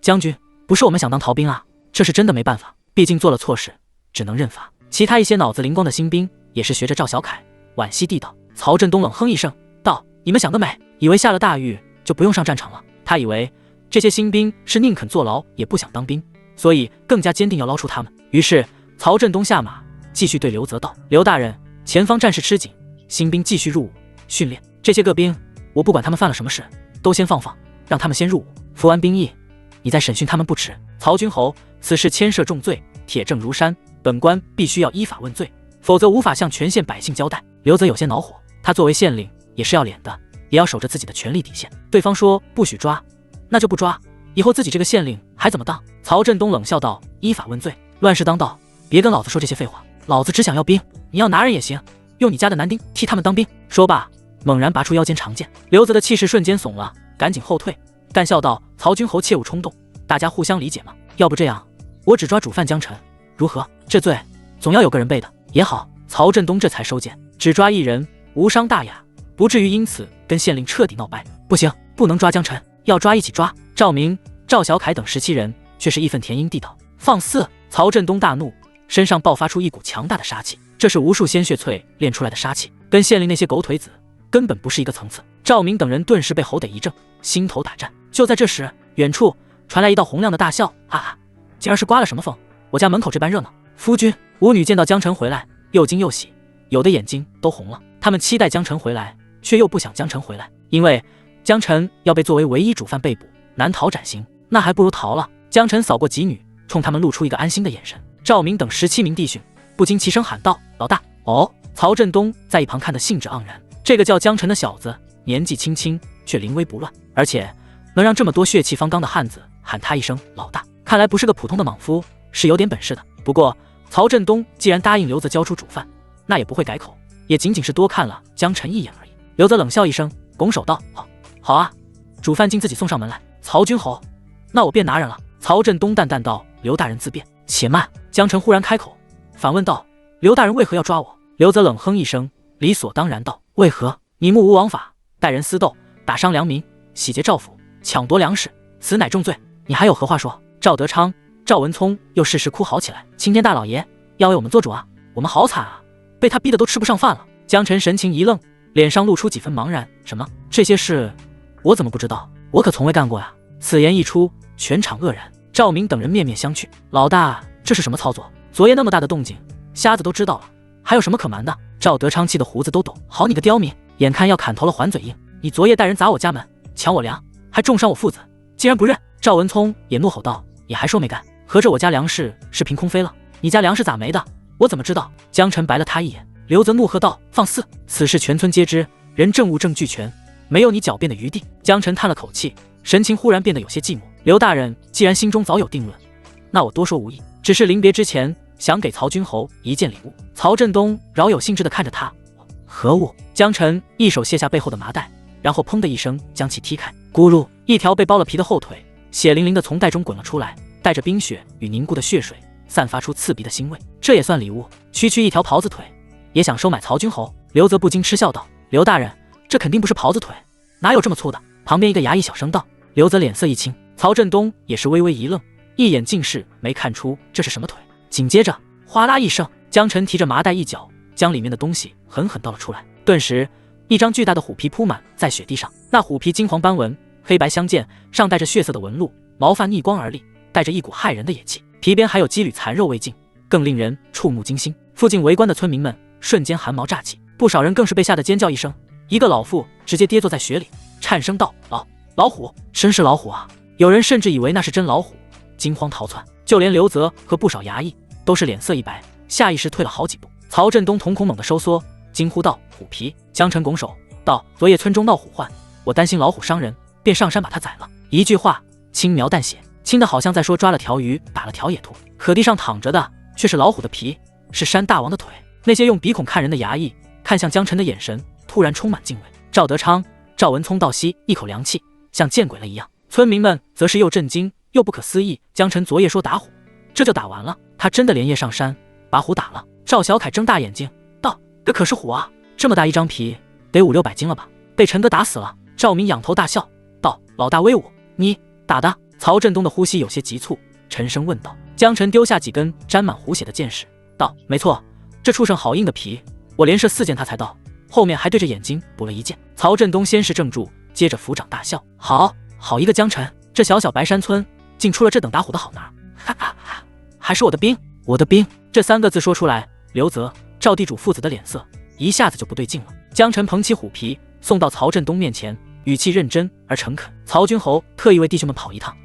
将军，不是我们想当逃兵啊，这是真的没办法，毕竟做了错事，只能认罚。其他一些脑子灵光的新兵也是学着赵小凯惋惜地道。曹振东冷哼一声道：你们想得美，以为下了大狱就不用上战场了。他以为这些新兵是宁肯坐牢也不想当兵，所以更加坚定要捞出他们。于是曹振东下马，继续对刘泽道：刘大人，前方战事吃紧，新兵继续入伍训练，这些个兵我不管他们犯了什么事，都先放，让他们先入伍，服完兵役你再审讯他们不迟。曹军侯，此事牵涉重罪，铁证如山，本官必须要依法问罪，否则无法向全县百姓交代。刘泽有些恼火，他作为县令也是要脸的，也要守着自己的权力底线。对方说不许抓，那就不抓，以后自己这个县令还怎么当？曹振东冷笑道：依法问罪，乱世当道，别跟老子说这些废话，老子只想要兵，你要拿人也行，用你家的男丁替他们当兵。说罢猛然拔出腰间长剑。刘泽的气势瞬间怂了，赶紧后退，干笑道：曹军侯切勿冲动，大家互相理解嘛，要不这样，我只抓主犯江晨，如何？这罪总要有个人背的也好。曹振东这才收剑，只抓1人，无伤大雅，不至于因此跟县令彻底闹掰。不行，不能抓江晨，要抓一起抓。赵明、赵小凯等17人却是义愤填膺地道：放肆！曹振东大怒，身上爆发出一股强大的杀气，这是无数鲜血淬炼出来的杀气，跟县令那些狗腿子根本不是一个层次。赵明等人顿时被吼得一怔，心头打颤。就在这时，远处传来一道洪亮的大笑：哈哈，今儿是刮了什么风？我家门口这般热闹。夫君，舞女见到江晨回来，又惊又喜，有的眼睛都红了。他们期待江晨回来，却又不想江晨回来，因为江晨要被作为唯一主犯被捕，难逃斩刑，那还不如逃了。江晨扫过几女，冲他们露出一个安心的眼神。赵明等17名弟兄不禁齐声喊道：老大！哦！曹振东在一旁看得兴致盎然，这个叫江晨的小子年纪轻轻，却临危不乱，而且能让这么多血气方刚的汉子喊他一声老大，看来不是个普通的莽夫，是有点本事的。不过曹振东既然答应刘泽交出主犯，那也不会改口，也仅仅是多看了江晨一眼而已。刘泽冷笑一声，拱手道：好啊，主犯竟自己送上门来。曹军侯，那我便拿人了。曹振东淡淡道：刘大人自便。且慢！江澄忽然开口，反问道：“刘大人为何要抓我？”刘泽冷哼一声，理所当然道：“为何？你目无王法，待人私斗，打伤良民，洗劫赵府，抢夺粮食，此乃重罪。你还有何话说？”赵德昌、赵文聪又适时哭嚎起来：“青天大老爷，要为我们做主啊！我们好惨啊，被他逼得都吃不上饭了。”江澄神情一愣，脸上露出几分茫然：“什么？这些事我怎么不知道？我可从未干过呀！”此言一出，全场愕然。赵明等人面面相觑：“老大，这是什么操作？昨夜那么大的动静，瞎子都知道了，还有什么可瞒的？”赵德昌气得胡子都抖：“好你个刁民，眼看要砍头了还嘴硬！你昨夜带人砸我家门，抢我粮，还重伤我父子，竟然不认！”赵文聪也怒吼道：“你还说没干？合着我家粮食是凭空飞了？你家粮食咋没的？我怎么知道？”江澄白了他一眼。刘泽怒喝道：“放肆！此事全村皆知，人证物证俱全，没有你狡辩的余地。”江澄叹了口气，神情忽然变得有些寂寞。刘大人既然心中早有定论，那我多说无益，只是临别之前想给曹君侯一件礼物。曹振东饶有兴致地看着他：“何物？”江澄一手卸下背后的麻袋，然后砰的一声将其踢开，咕噜，一条被剥了皮的后腿血淋淋地从袋中滚了出来，带着冰雪与凝固的血水，散发出刺鼻的腥味。这也算礼物？区区一条狍子腿也想收买曹君侯？刘泽不禁嗤笑道：“刘大人，这肯定不是狍子腿，哪有这么粗的？”旁边一个衙役小声道。刘泽脸色一青，曹振东也是微微一愣，一眼尽是没看出这是什么腿。紧接着哗啦一声，江澄提着麻袋一脚将里面的东西狠狠倒了出来，顿时一张巨大的虎皮铺满在雪地上，那虎皮金黄斑纹，黑白相间，上带着血色的纹路，毛发逆光而立，带着一股骇人的野气，皮边还有几缕残肉未尽，更令人触目惊心。附近围观的村民们瞬间汗毛炸起，不少人更是被吓得尖叫一声，一个老妇直接跌坐在雪里，颤声道：“老虎，真是老虎啊！”有人甚至以为那是真老虎，惊慌逃窜。就连刘泽和不少衙役都是脸色一白，下意识退了好几步。曹振东瞳孔猛地收缩，惊呼道：“虎皮！”江澄拱手道：“昨夜村中闹虎患，我担心老虎伤人，便上山把它宰了。”一句话轻描淡写，轻的好像在说抓了条鱼，打了条野兔，可地上躺着的却是老虎的皮，是山大王的腿。那些用鼻孔看人的衙役看向江澄的眼神突然充满敬畏。赵德昌、赵文聪倒吸一口凉气，像见鬼了一样。村民们则是又震惊又不可思议。江澄昨夜说打虎，这就打完了？他真的连夜上山把虎打了？赵小凯睁大眼睛道：“这可是虎啊，这么大一张皮，得500-600斤了吧？被陈哥打死了。”赵明仰头大笑道：“老大威武，你打的？”曹振东的呼吸有些急促，沉声问道。江澄丢下几根沾满虎血的箭矢道：“没错，这畜生好硬的皮，我连射4箭他才到，后面还对着眼睛补了1箭。”曹振东先是怔住，接着抚掌大笑：“好一个江澄，这小小白山村竟出了这等打虎的好男儿！哈哈哈，还是我的兵，我的兵！”这3个字说出来，刘泽、赵地主父子的脸色一下子就不对劲了。江澄捧起虎皮送到曹振东面前，语气认真而诚恳：“曹君侯特意为弟兄们跑一趟，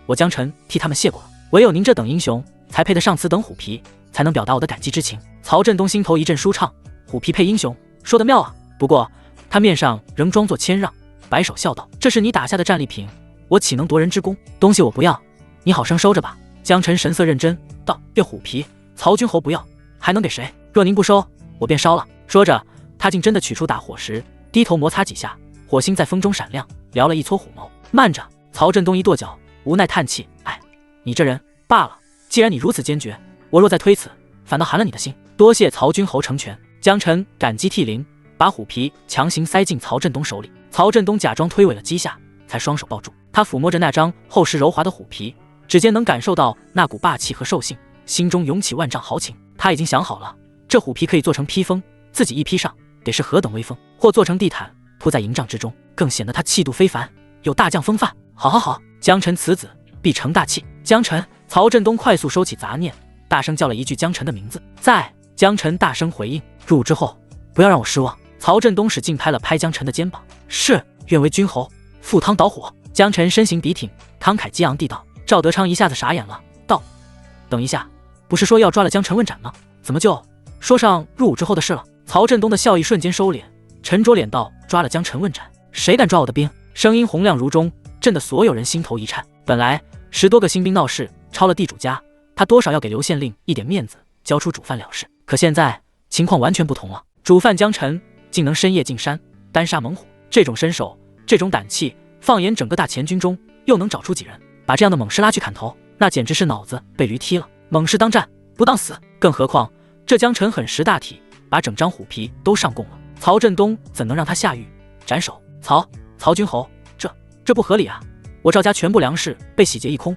我江澄替他们谢过了。唯有您这等英雄，才配得上此等虎皮，才能表达我的感激之情。”曹振东心头一阵舒畅，虎皮配英雄，说得妙啊！不过他面上仍装作谦让，摆手笑道：“这是你打下的战利品，我岂能夺人之功？东西我不要，你好生收着吧。”江澄神色认真道：“这虎皮，曹君侯不要，还能给谁？若您不收，我便烧了。”说着，他竟真的取出打火石，低头摩擦几下，火星在风中闪亮，燎了一撮虎毛。慢着！曹振东一跺脚，无奈叹气：“哎，你这人罢了。既然你如此坚决，我若再推辞，反倒寒了你的心。多谢曹君侯成全。”江澄感激涕零，把虎皮强行塞进曹振东手里。曹振东假装推诿了几下，才双手抱住。他抚摸着那张厚实柔滑的虎皮，指尖能感受到那股霸气和兽性，心中涌起万丈豪情。他已经想好了，这虎皮可以做成披风，自己一披上，得是何等威风；或做成地毯，铺在营帐之中，更显得他气度非凡，有大将风范。好，江澄此子必成大器。江澄！曹振东快速收起杂念，大声叫了一句江澄的名字。在！江澄大声回应。入伍之后，不要让我失望。曹振东使劲拍了拍江澄的肩膀。是，愿为君侯赴汤蹈火。江澄身形笔挺，慷慨激昂地道。赵德昌一下子傻眼了，道：“等一下，不是说要抓了江澄问斩吗？怎么就说上入伍之后的事了？”曹振东的笑意瞬间收敛，沉着脸道：“抓了江澄问斩，谁敢抓我的兵？”声音洪亮如钟，震得所有人心头一颤。本来10多个新兵闹事，抄了地主家，他多少要给刘县令一点面子，交出主犯了事。可现在情况完全不同了，主犯江澄竟能深夜进山，单杀猛虎，这种身手，这种胆气，放眼整个大前军中，又能找出几人？把这样的猛士拉去砍头，那简直是脑子被驴踢了，猛士当战，不当死。更何况这江辰很识大体，把整张虎皮都上供了，曹振东怎能让他下狱？斩首！曹君侯，这不合理啊！我赵家全部粮食被洗劫一空，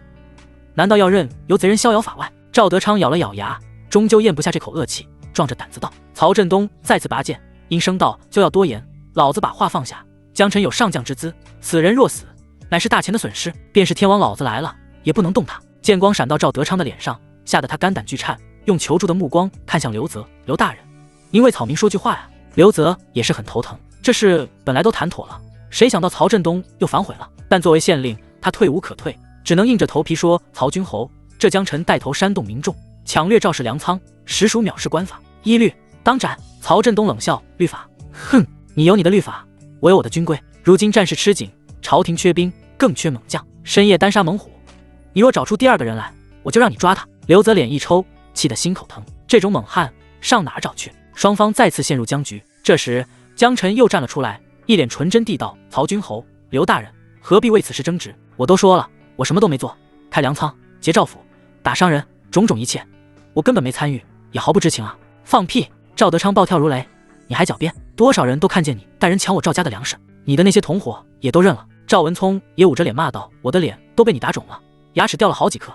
难道要任由贼人逍遥法外？赵德昌咬了咬牙，终究咽不下这口恶气，壮着胆子道。曹振东再次拔剑，应声道：就要多言，老子把话放下。江辰有上将之资，此人若死，乃是大钱的损失，便是天王老子来了也不能动他。剑光闪到赵德昌的脸上，吓得他肝胆俱颤，用求助的目光看向刘泽。刘大人，您为草民说句话呀！刘泽也是很头疼，这事本来都谈妥了，谁想到曹振东又反悔了。但作为县令，他退无可退，只能硬着头皮说：曹君侯，这江辰带头煽动民众，抢掠赵氏粮仓，实属藐视官法，依律当斩。曹振东冷笑：律法？哼，你有你的律法，我有我的军规。如今战事吃紧，朝廷缺兵，更缺猛将，深夜单杀猛虎，你若找出第二个人来，我就让你抓他。刘泽脸一抽，气得心口疼，这种猛汉上哪儿找去？双方再次陷入僵局。这时江辰又站了出来，一脸纯真地道：曹君侯，刘大人何必为此事争执？我都说了，我什么都没做，开粮仓、劫赵府、打伤人，种种一切，我根本没参与，也毫不知情啊！放屁！赵德昌暴跳如雷，你还狡辩？多少人都看见你带人抢我赵家的粮食，你的那些同伙也都认了。赵文聪也捂着脸骂道：我的脸都被你打肿了，牙齿掉了好几颗，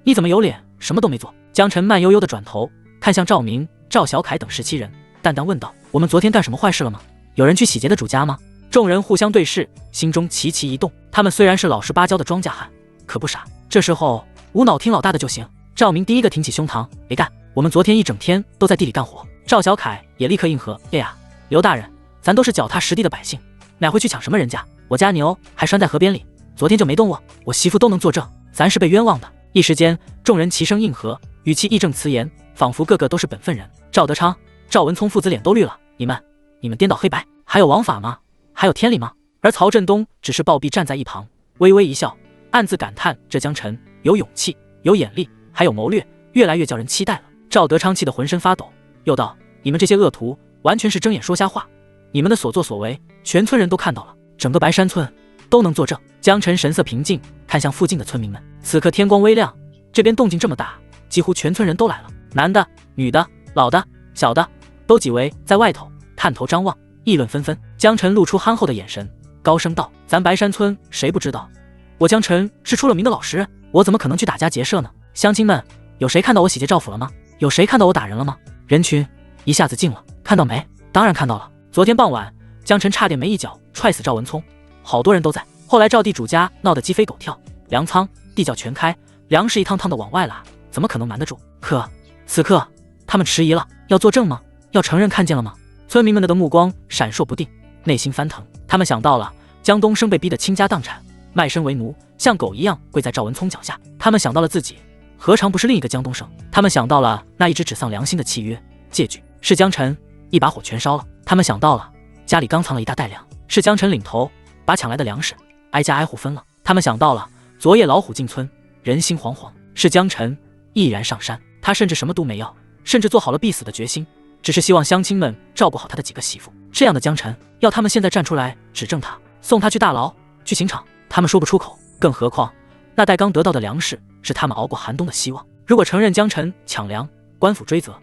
你怎么有脸什么都没做？江辰慢悠悠地转头看向赵明、赵小凯等17人，淡淡问道：我们昨天干什么坏事了吗？有人去洗劫的主家吗？众人互相对视，心中齐齐一动。他们虽然是老实巴交的庄稼汉，可不傻，这时候无脑听老大的就行。赵明第一个挺起胸膛：别干，我们昨天一整天都在地里干活。赵小凯也立刻应和：哎呀，刘大人，咱都是脚踏实地的百姓，哪会去抢什么人家？我家牛还拴在河边里，昨天就没动我，我媳妇都能作证，咱是被冤枉的。一时间众人齐声应和，语气义正辞严，仿佛个个都是本分人。赵德昌、赵文聪父子脸都绿了，你们颠倒黑白，还有王法吗？还有天理吗？而曹振东只是暴毙站在一旁，微微一笑，暗自感叹这江辰有勇气，有眼力，还有谋略，越来越叫人期待了。赵德昌气得浑身发抖，又道：你们这些恶徒完全是睁眼说瞎话，你们的所作所为全村人都看到了，整个白山村都能作证。江辰神色平静，看向附近的村民们。此刻天光微亮，这边动静这么大，几乎全村人都来了，男的、女的、老的、小的都挤围在外头，探头张望，议论纷纷。江辰露出憨厚的眼神，高声道：咱白山村谁不知道，我江辰是出了名的老实人，我怎么可能去打家劫舍呢？乡亲们，有谁看到我洗劫赵府了吗？有谁看到我打人了吗？人群一下子静了，看到没？当然看到了。昨天傍晚，江辰差点没一脚踹死赵文聪，好多人都在。后来赵地主家闹得鸡飞狗跳，粮仓、地窖全开，粮食一趟趟的往外拉，怎么可能瞒得住？可此刻他们迟疑了，要作证吗？要承认看见了吗？村民们的目光闪烁不定，内心翻腾。他们想到了江东升被逼得倾家荡产，卖身为奴，像狗一样跪在赵文聪脚下。他们想到了自己何尝不是另一个江东升？他们想到了那一纸指丧良心的契约借据，是江辰一把火全烧了。他们想到了家里刚藏了一大袋粮，是江辰领头把抢来的粮食挨家挨户分了。他们想到了昨夜老虎进村，人心惶惶，是江辰毅然上山。他甚至什么都没要，甚至做好了必死的决心，只是希望乡亲们照顾好他的几个媳妇。这样的江辰，要他们现在站出来指证他，送他去大牢、去刑场，他们说不出口。更何况那袋刚得到的粮食是他们熬过寒冬的希望。如果承认江辰抢粮，官府追责，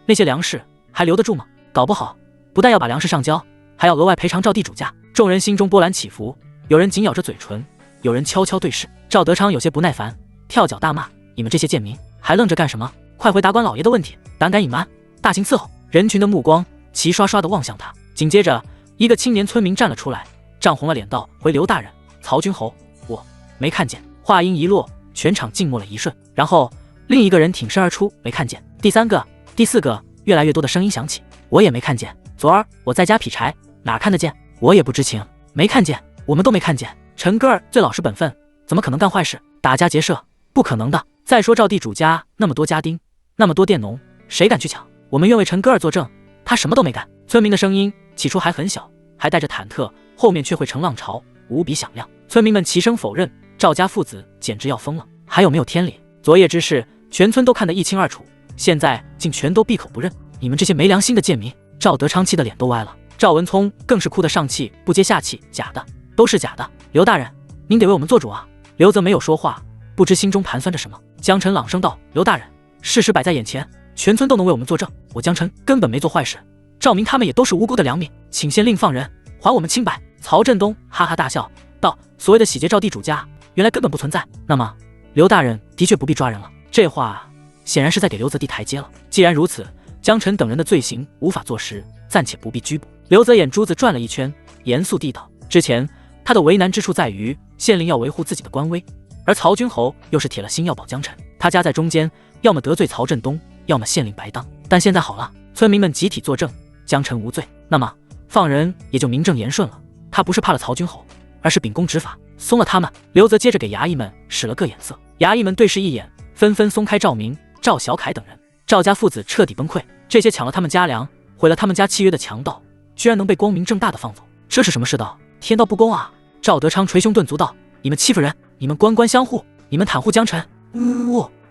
那些粮食还留得住吗？搞不好不但要把粮食上交，还要额外赔偿赵地主家。众人心中波澜起伏，有人紧咬着嘴唇，有人悄悄对视。赵德昌有些不耐烦，跳脚大骂：你们这些贱民还愣着干什么？快回达官老爷的问题，胆敢隐瞒，大刑伺候！人群的目光齐刷刷地望向他。紧接着一个青年村民站了出来，涨红了脸道：回刘大人，曹君侯，我没看见。话音一落，全场静默了一瞬，然后另一个人挺身而出：没看见。第三个、第四个，越来越多的声音响起：我也没看见，昨儿我在家劈柴，哪看得见？我也不知情，没看见，我们都没看见。陈哥儿最老实本分，怎么可能干坏事？打家劫舍，不可能的。再说赵地主家那么多家丁，那么多佃农，谁敢去抢？我们愿为陈哥儿作证，他什么都没干。村民的声音起初还很小，还带着忐忑，后面却会成浪潮，无比响亮。村民们齐声否认，赵家父子简直要疯了，还有没有天理？昨夜之事，全村都看得一清二楚，现在竟全都闭口不认。你们这些没良心的贱民！赵德昌气的脸都歪了，赵文聪更是哭得上气不接下气：假的，都是假的！刘大人，您得为我们做主啊！刘泽没有说话，不知心中盘算着什么。江晨朗声道：“刘大人，事实摆在眼前，全村都能为我们作证，我江晨根本没做坏事，赵明他们也都是无辜的良民，请县令放人，还我们清白。”曹振东哈哈大笑道：“所谓的洗劫赵地主家，原来根本不存在。那么，刘大人的确不必抓人了。”这话显然是在给刘泽递台阶了。既然如此，江晨等人的罪行无法坐实，暂且不必拘捕。刘泽眼珠子转了一圈，严肃地道：“之前他的为难之处在于，县令要维护自己的官威，而曹军侯又是铁了心要保江晨，他夹在中间，要么得罪曹振东，要么县令白当。但现在好了，村民们集体作证，江晨无罪，那么放人也就名正言顺了。他不是怕了曹军侯，而是秉公执法，松了他们。”刘泽接着给衙役们使了个眼色，衙役们对视一眼，纷纷松开赵明、赵小凯等人。赵家父子彻底崩溃，这些抢了他们家粮、毁了他们家契约的强盗，居然能被光明正大的放走，这是什么世道？天道不公啊！赵德昌捶胸顿足道：“你们欺负人，你们官官相护，你们袒护江晨！”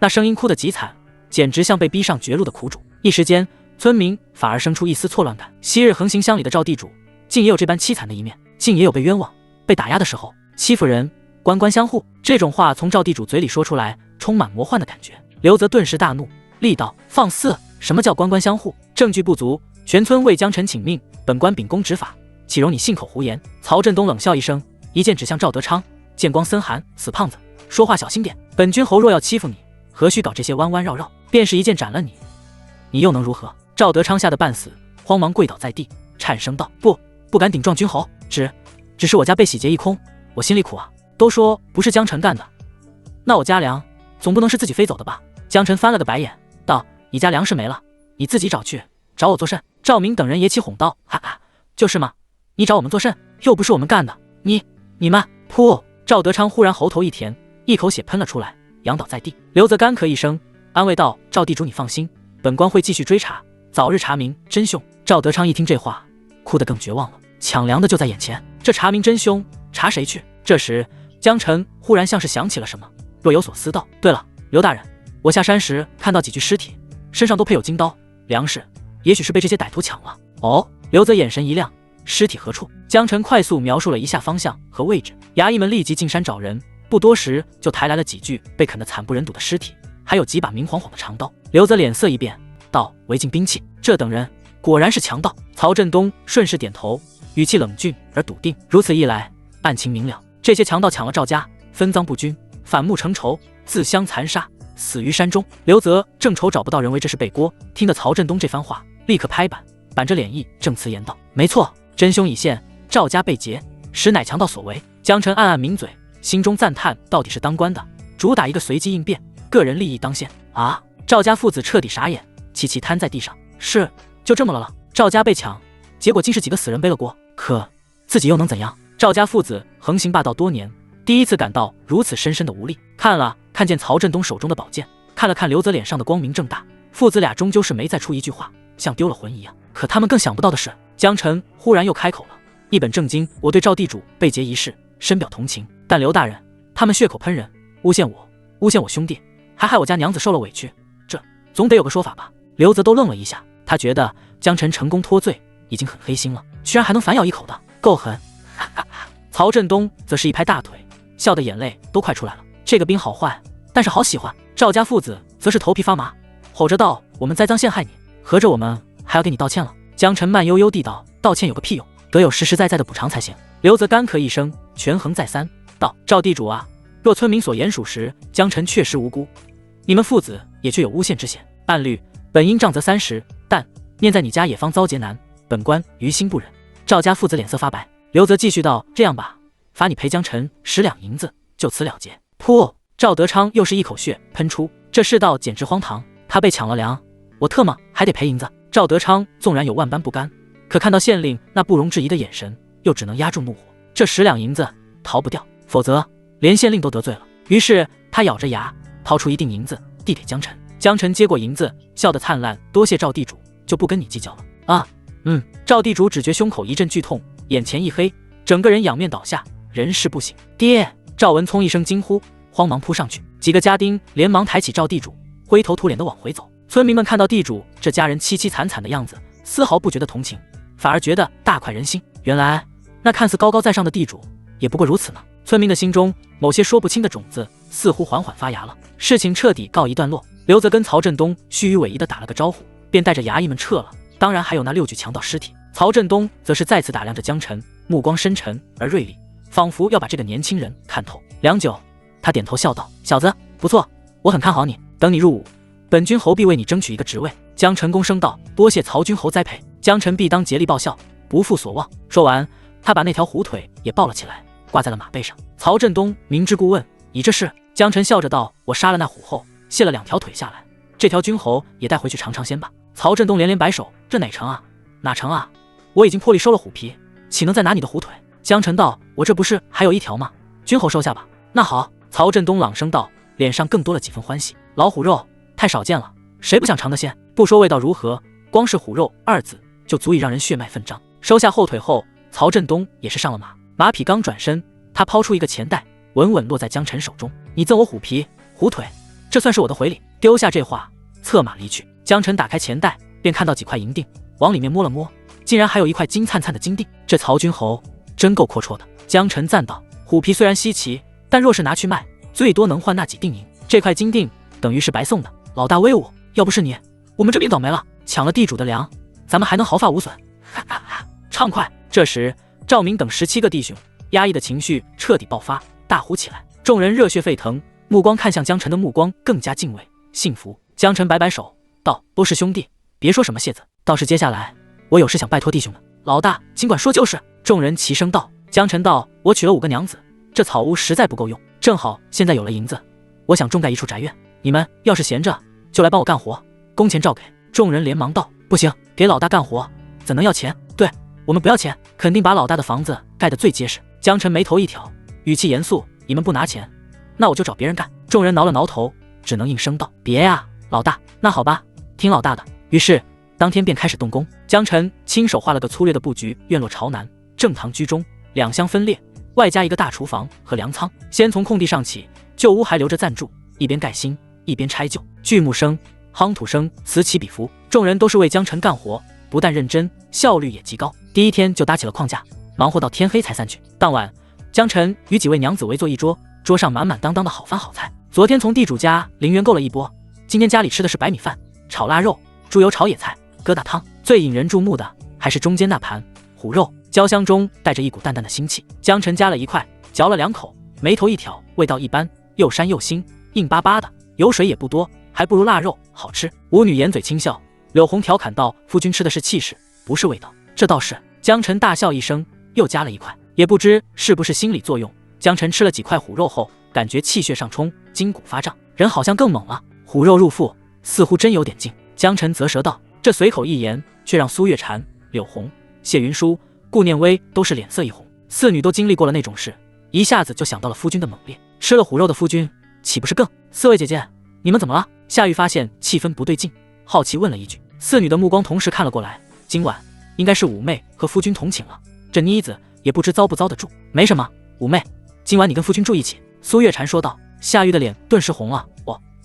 那声音哭得极惨，简直像被逼上绝路的苦主。一时间，村民反而生出一丝错乱感。昔日横行乡里的赵地主，竟也有这般凄惨的一面，竟也有被冤枉、被打压的时候。欺负人，官官相护，这种话从赵地主嘴里说出来，充满魔幻的感觉。刘泽顿时大怒，厉道：“放肆！什么叫官官相护？证据不足，全村为江晨请命，本官秉公执法，岂容你信口胡言？”曹振东冷笑一声，一剑指向赵德昌：“剑光森寒，死胖子，说话小心点！本君侯若要欺负你，何须搞这些弯弯绕绕？便是一剑斩了你，你又能如何？”赵德昌吓得半死，慌忙跪倒在地，颤声道：“不敢顶撞君侯，只是我家被洗劫一空，我心里苦啊。都说不是江晨干的，那我家粮总不能是自己飞走的吧？”江晨翻了个白眼，道：“你家粮食没了，你自己找去，找我作甚？”赵明等人也起哄道：“哈哈，就是嘛，你找我们作甚？又不是我们干的，你们！”噗！赵德昌忽然喉头一甜，一口血喷了出来，仰倒在地。刘泽干咳一声，安慰道：“赵地主你放心，本官会继续追查，早日查明真凶。”赵德昌一听这话，哭得更绝望了。抢粮的就在眼前，这查明真凶，查谁去？这时，江晨忽然像是想起了什么，若有所思道：“对了，刘大人，我下山时看到几具尸体，身上都配有金刀，粮食也许是被这些歹徒抢了。”哦，刘泽眼神一亮，尸体何处？江晨快速描述了一下方向和位置，衙役们立即进山找人，不多时就抬来了几具被啃得惨不忍睹的尸体，还有几把明晃晃的长刀。刘泽脸色一变，道：“违禁兵器，这等人果然是强盗。”曹振东顺势点头，语气冷峻而笃定。如此一来，案情明了，这些强盗抢了赵家，分赃不均，反目成仇，自相残杀，死于山中。刘泽正愁找不到人为这事背锅，听得曹振东这番话，立刻拍板，板着脸意，证词言道：“没错，真凶已现，赵家被劫，实乃强盗所为。”江晨暗暗抿嘴，心中赞叹：到底是当官的，主打一个随机应变，个人利益当先啊！赵家父子彻底傻眼，齐齐瘫在地上。是，就这么了。赵家被抢，结果竟是几个死人背了锅，可自己又能怎样？赵家父子横行霸道多年，第一次感到如此深深的无力。看见曹振东手中的宝剑，看了看刘泽脸上的光明正大，父子俩终究是没再出一句话，像丢了魂一样。可他们更想不到的是，江晨忽然又开口了，一本正经：“我对赵地主被劫一事深表同情，但刘大人，他们血口喷人，诬陷我兄弟，还害我家娘子受了委屈，这总得有个说法吧？”刘泽都愣了一下，他觉得江晨成功脱罪已经很黑心了，居然还能反咬一口的，够狠！曹振东则是一拍大腿，笑得眼泪都快出来了。这个兵好坏，但是好喜欢。赵家父子则是头皮发麻，吼着道：“我们栽赃陷害你，合着我们还要给你道歉了？”江晨慢悠悠地道：“道歉有个屁用，得有实实在在的补偿才行。”刘泽干咳一声，权衡再三，道：“赵地主啊，若村民所言属实，江晨确实无辜，你们父子也确有诬陷之嫌。按律本应杖责30，但念在你家也方遭劫难，本官于心不忍。”赵家父子脸色发白。刘泽继续道：“这样吧，罚你赔江晨10两银子，就此了结。”噗！赵德昌又是一口血喷出，这世道简直荒唐。他被抢了粮，我特么还得赔银子。赵德昌纵然有万般不甘，可看到县令那不容置疑的眼神，又只能压住怒火。这10两银子逃不掉，否则连县令都得罪了。于是他咬着牙掏出一锭银子递给江晨。江晨接过银子，笑得灿烂：“多谢赵地主，就不跟你计较了啊。”赵地主只觉胸口一阵剧痛，眼前一黑，整个人仰面倒下，人事不省。爹！赵文聪一声惊呼，慌忙扑上去，几个家丁连忙抬起赵地主，灰头土脸地往回走。村民们看到地主这家人凄凄惨惨的样子，丝毫不觉得同情，反而觉得大快人心。原来那看似高高在上的地主也不过如此呢。村民的心中某些说不清的种子似乎缓缓发芽了。事情彻底告一段落，刘泽跟曹振东虚与委蛇地打了个招呼，便带着衙役们撤了。当然还有那6具强盗尸体。曹振东则是再次打量着江晨，目光深沉而锐利，仿佛要把这个年轻人看透。良久，他点头笑道：“小子，不错，我很看好你。等你入伍，本君侯必为你争取一个职位。”江晨躬声道：“多谢曹君侯栽培。”江晨必当竭力报效，不负所望。说完，他把那条虎腿也抱了起来，挂在了马背上。曹振东明知故问：“你这是？”江晨笑着道：“我杀了那虎后，卸了2条腿下来，这条君侯也带回去尝尝鲜吧。”曹振东连连摆手：“这哪成啊？哪成啊！我已经破例收了虎皮，岂能再拿你的虎腿？”江晨道：“我这不是还有1条吗？君侯收下吧。”那好。曹振东朗声道，脸上更多了几分欢喜。老虎肉太少见了，谁不想尝个鲜？不说味道如何，光是虎肉2字就足以让人血脉奋张。收下后腿后，曹振东也是上了马。马匹刚转身，他抛出一个钱袋，稳稳落在江晨手中。你赠我虎皮、虎腿，这算是我的回礼。丢下这话，策马离去。江晨打开钱袋，便看到几块银锭，往里面摸了摸，竟然还有1块金灿灿的金锭。这曹君侯真够阔绰的。江晨赞道：“虎皮虽然稀奇，但若是拿去卖，最多能换那几锭银。这块金锭等于是白送的。老大威武，要不是你，我们这边倒霉了，抢了地主的粮，咱们还能毫发无损。哈哈哈，畅快！”这时，赵明等17个弟兄压抑的情绪彻底爆发，大呼起来。众人热血沸腾，目光看向江晨的目光更加敬畏、幸福。江晨摆摆手道：“都是兄弟，别说什么谢字，倒是接下来我有事想拜托弟兄们。”老大尽管说就是。众人齐声道。江晨道：“我娶了5个娘子，这草屋实在不够用，正好现在有了银子，我想种盖一处宅院。你们要是闲着，就来帮我干活，工钱照给。”众人连忙道：“不行，给老大干活怎能要钱？对，我们不要钱，肯定把老大的房子盖得最结实。”江晨眉头一挑，语气严肃：“你们不拿钱，那我就找别人干。”众人挠了挠头，只能应声道：“别呀，老大。那好吧，听老大的。”于是当天便开始动工。江晨亲手画了个粗略的布局，院落朝南，正堂居中，2厢分裂，外加一个大厨房和粮仓。先从空地上起，旧屋还留着暂住，一边盖新，一边拆旧。锯木声、夯土声此起彼伏，众人都是为江晨干活，不但认真，效率也极高。第1天就搭起了框架，忙活到天黑才散去。当晚，江晨与几位娘子围坐一桌，桌上满满当当的好饭好菜。昨天从地主家零元购了一波，今天家里吃的是白米饭、炒腊肉、猪油炒野菜、疙瘩汤。最引人注目的还是中间那盘虎肉，焦香中带着一股淡淡的腥气。江晨夹了1块，嚼了2口，眉头一挑，味道一般，又膻又腥，硬巴巴的，油水也不多，还不如腊肉好吃。舞女掩嘴轻笑，柳红调侃道：“夫君吃的是气势，不是味道。”这倒是。江晨大笑一声，又加了1块。也不知是不是心理作用，江晨吃了几块虎肉后，感觉气血上冲，筋骨发胀，人好像更猛了。虎肉入腹，似乎真有点劲。江晨啧舌道：“这随口一言，却让苏月禅、柳红、谢云舒、顾念微都是脸色一红。4女都经历过了那种事，一下子就想到了夫君的猛烈。吃了虎肉的夫君，岂不是更？4位姐姐，你们怎么了？”夏玉发现气氛不对劲，好奇问了一句。4女的目光同时看了过来，今晚应该是五妹和夫君同寝了，这妮子也不知遭不遭得住。没什么，五妹，今晚你跟夫君住一起。苏月禅说道。夏玉的脸顿时红了。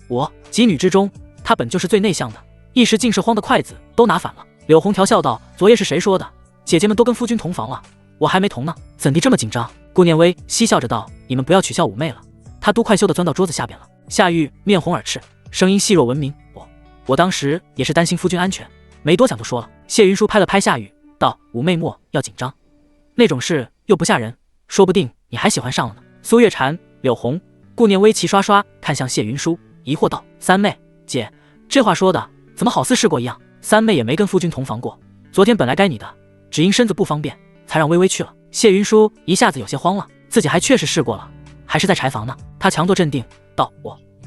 我几女之中，她本就是最内向的，一时竟是慌得筷子都拿反了。柳红调笑道：“昨夜是谁说的？姐姐们都跟夫君同房了，我还没同呢，怎地这么紧张？”顾念微嬉笑着道：“你们不要取笑五妹了，她都快羞得钻到桌子下边了。”夏玉面红耳赤，声音细若蚊鸣：“我当时也是担心夫君安全，没多想就说了。”谢云舒拍了拍夏雨道：“五妹莫要紧张，那种事又不吓人，说不定你还喜欢上了呢。”苏月禅、柳红、顾念微齐刷刷看向谢云舒，疑惑道：“三妹姐，这话说的怎么好似试过一样？三妹也没跟夫君同房过，昨天本来该你的，只因身子不方便，才让微微去了。”谢云舒一下子有些慌了，自己还确实试过了，还是在柴房呢。他强作镇定道：“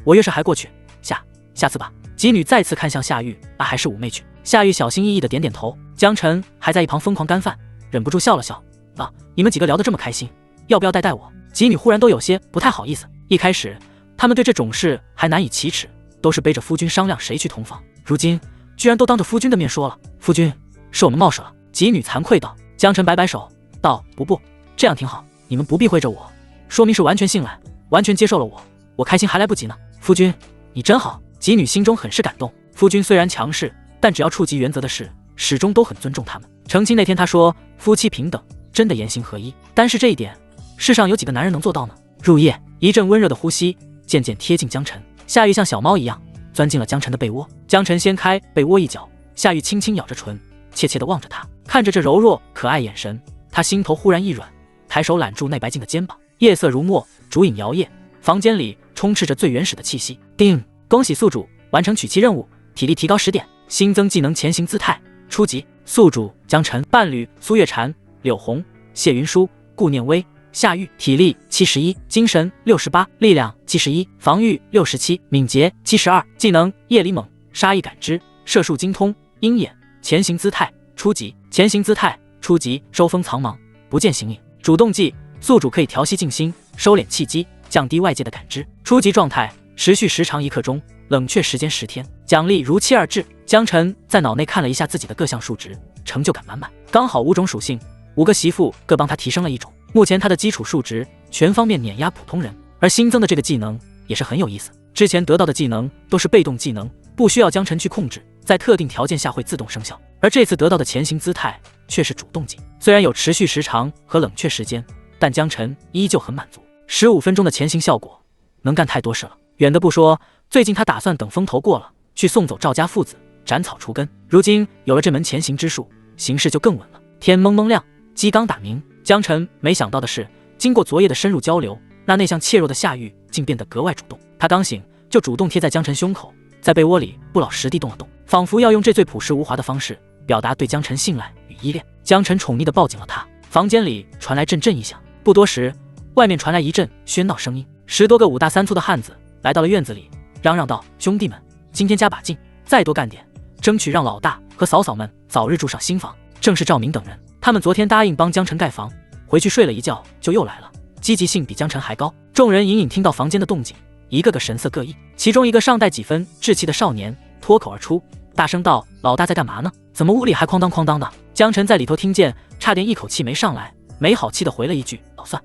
我约是还过去，下次吧。”几女再次看向夏玉，那还是五妹去。夏玉小心翼翼的点点头。江晨还在一旁疯狂干饭，忍不住笑了笑道：“你们几个聊得这么开心，要不要带我？”几女忽然都有些不太好意思。一开始他们对这种事还难以启齿，都是背着夫君商量谁去同房，如今居然都当着夫君的面说了，夫君是我们冒失了。几女惭愧道。江晨摆摆手道：“不，这样挺好，你们不避讳着我，说明是完全信赖，完全接受了我开心还来不及呢。夫君你真好。”几女心中很是感动，夫君虽然强势，但只要触及原则的事，始终都很尊重他们。成亲那天他说夫妻平等，真的言行合一，但是这一点世上有几个男人能做到呢？入夜，一阵温热的呼吸渐渐贴近江晨。夏玉像小猫一样钻进了江晨的被窝，江晨掀开被窝一角，夏玉轻轻咬着唇，怯怯地望着他，看着这柔弱可爱眼神，他心头忽然一软，抬手揽住内白净的肩膀。夜色如墨，烛影摇曳，房间里充斥着最原始的气息。叮，恭喜宿主完成取妻任务，体力提高10点，新增技能前行姿态初级。宿主江晨，伴侣苏月禅、柳红、谢云舒、顾念微、夏玉。体力71，精神68，力量71，防御67，敏捷72。技能夜里猛，杀意感知，射术精通，鹰眼。前行姿态初级。前行姿态初级，收风藏芒，不见形影。主动技，宿主可以调息静心，收敛气机，降低外界的感知。初级状态，持续时长1刻钟，冷却时间10天。奖励如期而至。江晨在脑内看了一下自己的各项数值，成就感满满。刚好5种属性，5个媳妇各帮他提升了1种。目前他的基础数值全方面碾压普通人，而新增的这个技能也是很有意思。之前得到的技能都是被动技能，不需要江晨去控制，在特定条件下会自动生效，而这次得到的前行姿态却是主动技，虽然有持续时长和冷却时间，但江晨依旧很满足。15分钟的前行效果能干太多事了。远的不说，最近他打算等风头过了，去送走赵家父子，斩草除根。如今有了这门前行之术，形势就更稳了。天蒙蒙亮，鸡刚打鸣。江晨没想到的是，经过昨夜的深入交流，那内向怯弱的夏玉竟变得格外主动。他刚醒就主动贴在江晨胸口，在被窝里不老实地动了动，仿佛要用这最朴实无华的方式表达对江晨信赖与依恋。江晨宠溺地抱紧了他，房间里传来阵阵异响。不多时，外面传来一阵喧闹声音，10多个5大3粗的汉子来到了院子里，嚷嚷道：“兄弟们，今天加把劲，再多干点，争取让老大和嫂嫂们早日住上新房。”正是赵明等人，他们昨天答应帮江晨盖房，回去睡了一觉就又来了，积极性比江晨还高。众人隐隐听到房间的动静，一个个神色各异。其中一个尚带几分稚气的少年脱口而出，大声道：“老大在干嘛呢？怎么屋里还哐当哐当的？”江晨在里头听见，差点一口气没上来，没好气地回了一句：“老算。”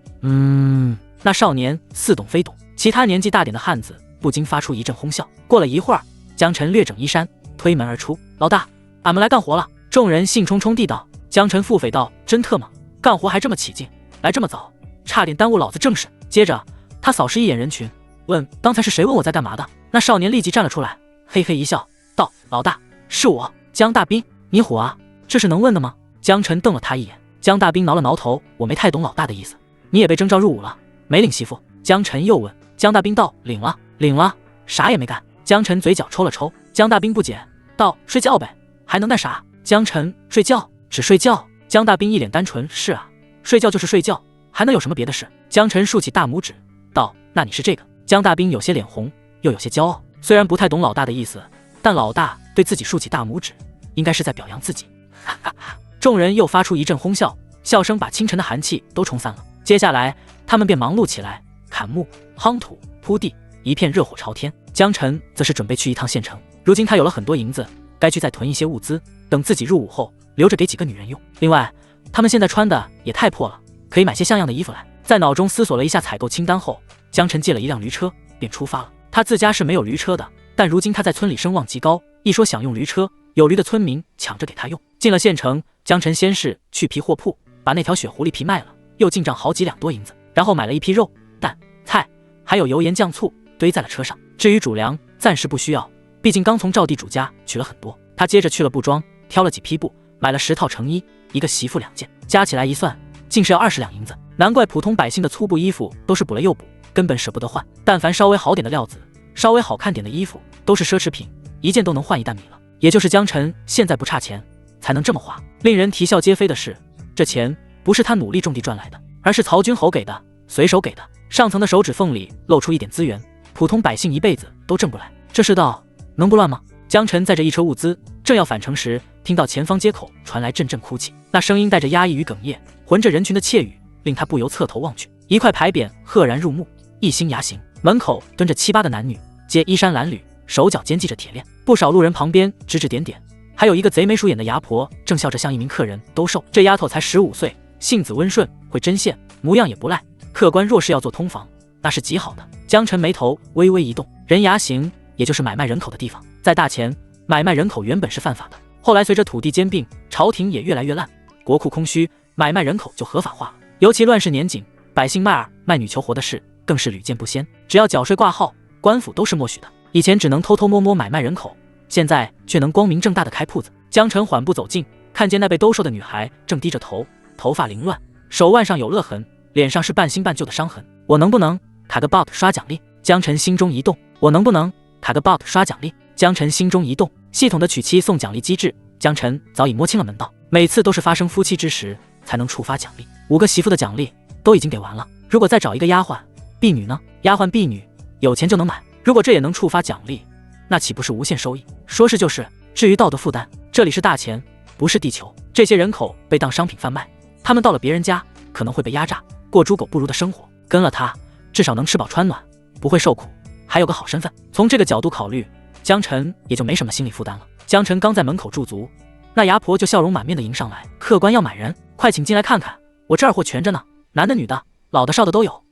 那少年似懂非懂，其他年纪大点的汉子不禁发出一阵哄笑。过了一会儿，江晨略整衣衫，推门而出：“老大，俺们来干活了。”众人兴冲冲地道。江晨腹诽道：“真特么，干活还这么起劲，来这么早，差点耽误老子正事。”接着他扫视一眼人群，问：“刚才是谁问我在干嘛的？”那少年立即站了出来，嘿嘿一笑，道：“老大，是我，江大兵。你虎啊，这是能问的吗？”江晨瞪了他一眼。江大兵挠了挠头：“我没太懂老大的意思，你也被征召入伍了，没领媳妇？”江晨又问。江大兵道：“领了，领了，啥也没干。”江晨嘴角抽了抽。江大兵不解道：“睡觉呗，还能干啥？”江晨：“睡觉，只睡觉。”江大兵一脸单纯：“是啊，睡觉就是睡觉，还能有什么别的事？”江晨竖起大拇指道：“那你是这个？”江大兵有些脸红，又有些骄傲，虽然不太懂老大的意思，但老大对自己竖起大拇指，应该是在表扬自己。哈哈哈！众人又发出一阵哄笑，笑声把清晨的寒气都冲散了。接下来他们便忙碌起来，砍木、夯土、铺地，一片热火朝天。江晨则是准备去一趟县城，如今他有了很多银子，该去再囤一些物资，等自己入伍后留着给几个女人用。另外，他们现在穿的也太破了，可以买些像样的衣服来。在脑中思索了一下采购清单后，江晨借了一辆驴车便出发了。他自家是没有驴车的，但如今他在村里声望极高，一说想用驴车，有驴的村民抢着给他用。进了县城，江晨先是去皮货铺把那条雪狐狸皮卖了，又进账好几两多银子，然后买了一批肉、蛋、菜，还有油盐酱醋，堆在了车上。至于主粮，暂时不需要，毕竟刚从赵地主家取了很多。他接着去了布庄，挑了几批布，买了10套成衣，一个媳妇2件，加起来一算，竟是要20两银子。难怪普通百姓的粗布衣服都是补了又补，根本舍不得换。但凡稍微好点的料子，稍微好看点的衣服，都是奢侈品，一件都能换1担米了。也就是江晨现在不差钱，才能这么花。令人啼笑皆非的是，这钱不是他努力种地赚来的，而是曹军侯给的，随手给的。上层的手指缝里露出一点资源，普通百姓一辈子都挣不来。这世道能不乱吗？江晨载着一车物资，正要返程时，听到前方街口传来阵阵哭泣，那声音带着压抑与哽咽，混着人群的窃语，令他不由侧头望去。一块牌匾赫然入目，一心牙形，门口蹲着7、8个男女，皆衣衫褴褛，手脚间系着铁链。不少路人旁边指指点点，还有一个贼眉鼠眼的牙婆，正笑着向一名客人兜售。这丫头才15岁，性子温顺，会针线，模样也不赖。客官若是要做通房，那是极好的。江晨眉头微微一动，人牙形也就是买卖人口的地方，在大前买卖人口原本是犯法的，后来随着土地兼并，朝廷也越来越烂，国库空虚，买卖人口就合法化了。尤其乱世年景，百姓卖儿卖女求活的事更是屡见不鲜。只要缴税挂号，官府都是默许的。以前只能偷偷摸摸买卖人口，现在却能光明正大的开铺子。江晨缓步走近，看见那被兜售的女孩正低着头，头发凌乱，手腕上有勒痕，脸上是半新半旧的伤痕。我能不能卡个 bot 刷奖励？江晨心中一动。我能不能卡个 bot 刷奖励？江晨心中一动。系统的娶妻送奖励机制，江晨早已摸清了门道，每次都是发生夫妻之时才能触发奖励。5个媳妇的奖励都已经给完了，如果再找一个丫鬟婢女呢？丫鬟婢女有钱就能买，如果这也能触发奖励，那岂不是无限收益？说是就是。至于道德负担，这里是大钱，不是地球。这些人口被当商品贩卖，他们到了别人家可能会被压榨，过猪狗不如的生活。跟了他，至少能吃饱穿暖，不会受苦，还有个好身份。从这个角度考虑，江晨也就没什么心理负担了。江晨刚在门口驻足，那牙婆就笑容满面的迎上来：“客官要买人，快请进来看看，我这儿货全着呢，男的女的，老的少的都有。”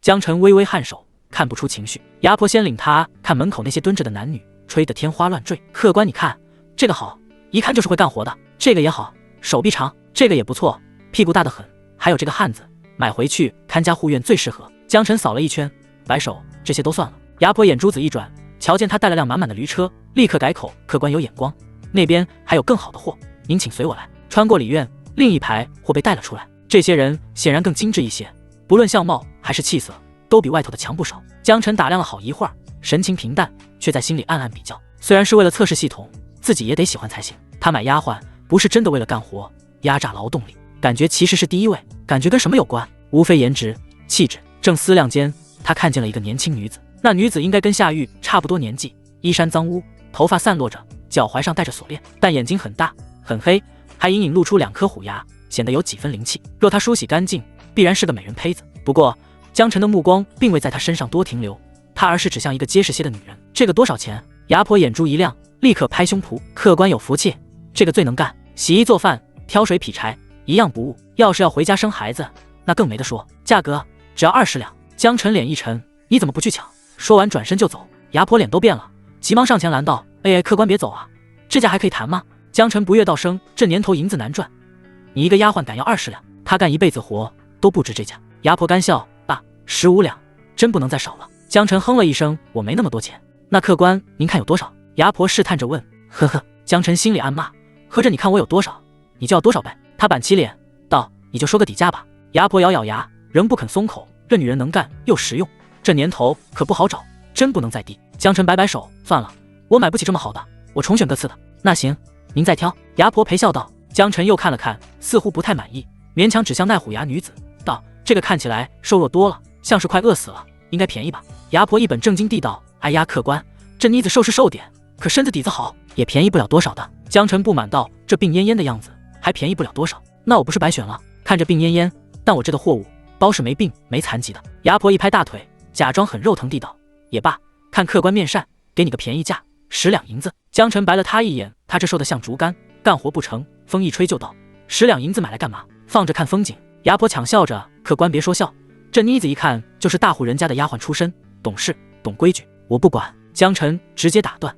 江晨微微颔首，看不出情绪。牙婆先领他看门口那些蹲着的男女，吹得天花乱坠。客官你看，这个好，一看就是会干活的；这个也好，手臂长；这个也不错，屁股大得很；还有这个汉子，买回去看家护院最适合。江晨扫了一圈，摆手，这些都算了。牙婆眼珠子一转，瞧见他带了辆满满的驴车，立刻改口：“客官有眼光，那边还有更好的货，您请随我来。”穿过里院，另一排货被带了出来。这些人显然更精致一些，不论相貌还是气色，都比外头的强不少。江晨打量了好一会儿，神情平淡，却在心里暗暗比较。虽然是为了测试系统，自己也得喜欢才行。他买丫鬟不是真的为了干活，压榨劳动力，感觉其实是第一位。感觉跟什么有关？无非颜值、气质。正思量间，他看见了一个年轻女子。那女子应该跟夏玉差不多年纪，衣衫脏污，头发散落着，脚踝上戴着锁链，但眼睛很大很黑，还隐隐露出2颗虎牙，显得有几分灵气。若她梳洗干净，必然是个美人胚子。不过江晨的目光并未在她身上多停留，他而是指向一个结实些的女人。这个多少钱？牙婆眼珠一亮，立刻拍胸脯：“客官有福气，这个最能干，洗衣做饭、挑水劈柴，一样不误。要是要回家生孩子，那更没得说，价格只要20两。”江晨脸一沉：“你怎么不去抢？”说完转身就走。牙婆脸都变了，急忙上前拦道：“客官别走啊，这价还可以谈吗？”江晨不悦道声：“这年头银子难赚，你一个丫鬟敢要20两，他干一辈子活都不值这价。”牙婆干笑：“15两，真不能再少了。”江晨哼了一声：“我没那么多钱。那客官您看有多少？”牙婆试探着问。呵呵，江晨心里暗骂：合着你看我有多少，你就要多少呗。他板起脸道：“你就说个底价吧。”牙婆咬咬牙，仍不肯松口。这女人能干又实用，这年头可不好找，真不能再低。江晨摆摆手：“算了，我买不起这么好的，我重选个次的。”那行，您再挑。牙婆陪笑道。江晨又看了看，似乎不太满意，勉强指向那虎牙女子道：“这个看起来瘦弱多了，像是快饿死了，应该便宜吧？”牙婆一本正经地道：“哎呀，客官，这妮子瘦是瘦点，可身子底子好，也便宜不了多少的。”江晨不满道：“这病恹恹的样子，还便宜不了多少？那我不是白选了？看着病恹恹，但我这的货物包是没病没残疾的。”牙婆一拍大腿，假装很肉疼地道：“也罢，看客官面善，给你个便宜价，10两银子。”江晨白了他一眼，他这瘦得像竹竿，干活不成，风一吹就倒，10两银子买来干嘛？放着看风景。牙婆抢笑着：“客官别说笑，这妮子一看就是大户人家的丫鬟出身，懂事懂规矩，我不管。”江晨直接打断：“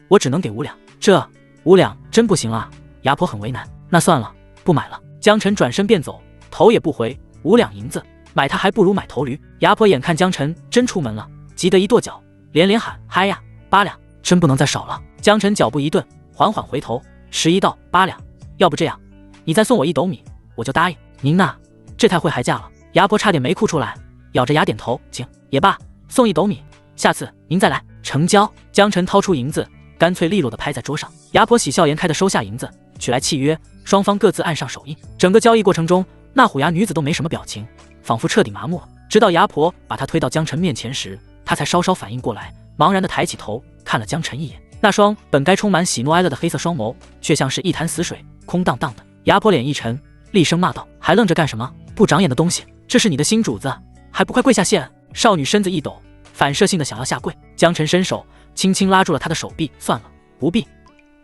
我只能给5两，这5两真不行啊！”牙婆很为难：“那算了，不买了。”江晨转身便走，头也不回：“5两银子，买他还不如买头驴。”牙婆眼看江晨真出门了，急得一跺脚，连连喊：“嗨呀，8两，真不能再少了！”江晨脚步一顿，缓缓回头，迟疑道：“8两，要不这样，你再送我1斗米，我就答应。”您呐，这太会还价了。牙婆差点没哭出来，咬着牙点头：“行，也罢，送1斗米，下次您再来。”成交。江晨掏出银子，干脆利落地拍在桌上。牙婆喜笑颜开地收下银子，取来契约，双方各自按上手印。整个交易过程中，那虎牙女子都没什么表情，仿佛彻底麻木了。直到牙婆把她推到江晨面前时，她才稍稍反应过来，茫然地抬起头看了江晨一眼。那双本该充满喜怒哀乐的黑色双眸，却像是一潭死水，空荡荡的。牙婆脸一沉，厉声骂道：“还愣着干什么？不长眼的东西！这是你的新主子，还不快跪下谢！”少女身子一抖，反射性的想要下跪。江晨伸手轻轻拉住了她的手臂：“算了，不必。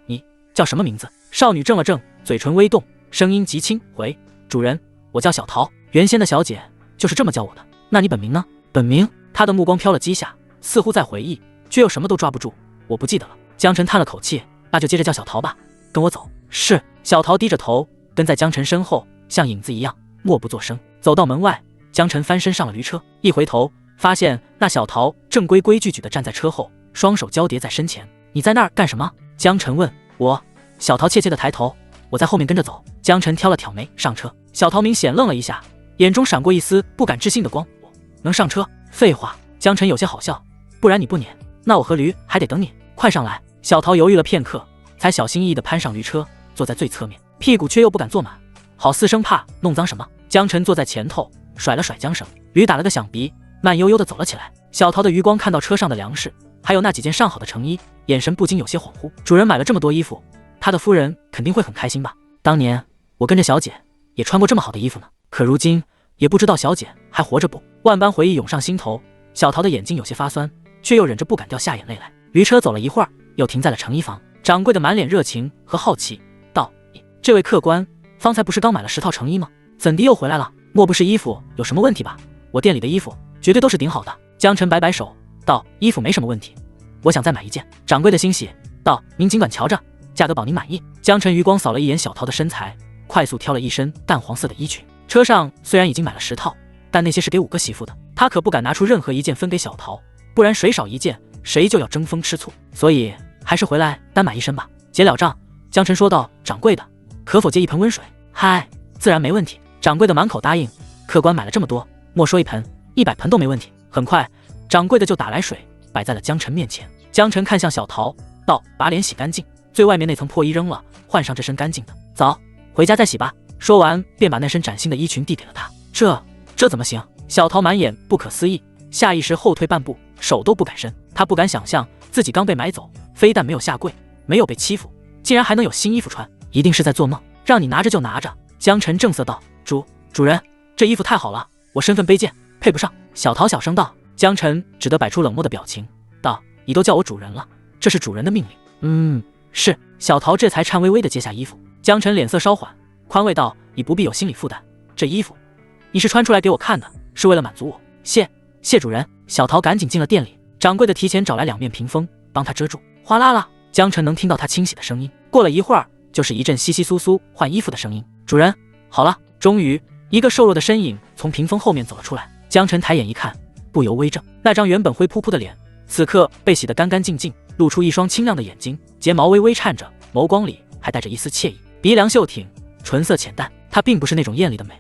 你叫什么名字？”少女怔了怔，嘴唇微动，声音极轻：“回，主人，我叫小桃，原先的小姐就是这么叫我的。那你本名呢？”本名？她的目光飘了几下，似乎在回忆，却又什么都抓不住。我不记得了。江晨叹了口气：“那就接着叫小桃吧，跟我走。”是。小桃低着头跟在江晨身后，像影子一样默不作声。走到门外，江晨翻身上了驴车，一回头发现那小桃正规规矩矩地站在车后，双手交叠在身前。你在那儿干什么？江晨问。我。小桃怯怯地抬头，我在后面跟着走。江晨挑了挑眉，上车。小桃明显愣了一下，眼中闪过一丝不敢置信的光。我能上车？废话。江晨有些好笑，不然你不撵，那我和驴还得等你。快上来。小桃犹豫了片刻，才小心翼翼地攀上驴车，坐在最侧面，屁股却又不敢坐满，好似生怕弄脏什么。江晨坐在前头，甩了甩缰绳，驴打了个响鼻，慢悠悠地走了起来。小桃的余光看到车上的粮食，还有那几件上好的成衣，眼神不禁有些恍惚。主人买了这么多衣服，他的夫人肯定会很开心吧？当年我跟着小姐也穿过这么好的衣服呢，可如今也不知道小姐还活着不？万般回忆涌上心头，小桃的眼睛有些发酸，却又忍着不敢掉下眼泪来。驴车走了一会儿，又停在了成衣房。掌柜的满脸热情和好奇道：这位客官方才不是刚买了10套成衣吗？怎地又回来了？莫不是衣服有什么问题吧？我店里的衣服绝对都是顶好的。江晨摆摆手道：衣服没什么问题，我想再买一件。掌柜的欣喜道：您尽管瞧着，价格保您满意。江晨余光扫了一眼小桃的身材，快速挑了一身淡黄色的衣裙。车上虽然已经买了10套，但那些是给5个媳妇的，他可不敢拿出任何一件分给小桃，不然谁少一件谁就要争风吃醋，所以还是回来单买一身吧。结了账，江晨说道：掌柜的，可否借一盆温水？嗨，自然没问题。掌柜的满口答应。客官买了这么多，莫说1盆，100盆都没问题。很快，掌柜的就打来水，摆在了江晨面前。江晨看向小桃道：把脸洗干净，最外面那层破衣扔了，换上这身干净的，早回家再洗吧。说完便把那身崭新的衣裙递给了他。这怎么行？小桃满眼不可思议，下意识后退半步，手都不敢伸。他不敢想象自己刚被买走，非但没有下跪，没有被欺负，竟然还能有新衣服穿，一定是在做梦。让你拿着就拿着。江晨正色道：主人，这衣服太好了，我身份卑贱，配不上。小桃小声道。江晨只得摆出冷漠的表情道：你都叫我主人了，这是主人的命令。是。小桃这才颤巍巍地接下衣服。江晨脸色稍缓，宽慰道：你不必有心理负担，这衣服你是穿出来给我看的，是为了满足我。谢主人。小桃赶紧进了店里，掌柜的提前找来2面屏风帮他遮住。哗啦啦，江晨能听到他清洗的声音。过了一会儿，就是一阵窸窸窣窣换衣服的声音。主人，好了。终于，一个瘦弱的身影从屏风后面走了出来。江晨抬眼一看，不由微怔。那张原本灰扑扑的脸，此刻被洗得干干净净，露出一双清亮的眼睛，睫毛微微颤着，眸光里还带着一丝惬意，鼻梁秀挺，唇色浅淡。她并不是那种艳丽的美，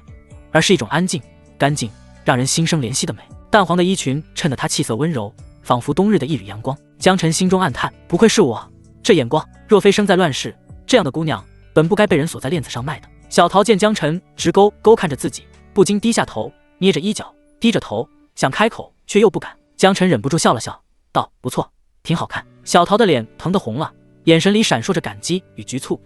而是一种安静、干净，让人心生怜惜的美。淡黄的衣裙衬得她气色温柔，仿佛冬日的一缕阳光。江晨心中暗叹，不愧是我，这眼光，若非生在乱世，这样的姑娘本不该被人锁在链子上卖的。小桃见江晨直勾勾看着自己，不禁低下头，捏着衣角，低着头想开口，却又不敢。江晨忍不住笑了笑，道：不错，挺好看。小桃的脸疼得红了，眼神里闪烁着感激与局促。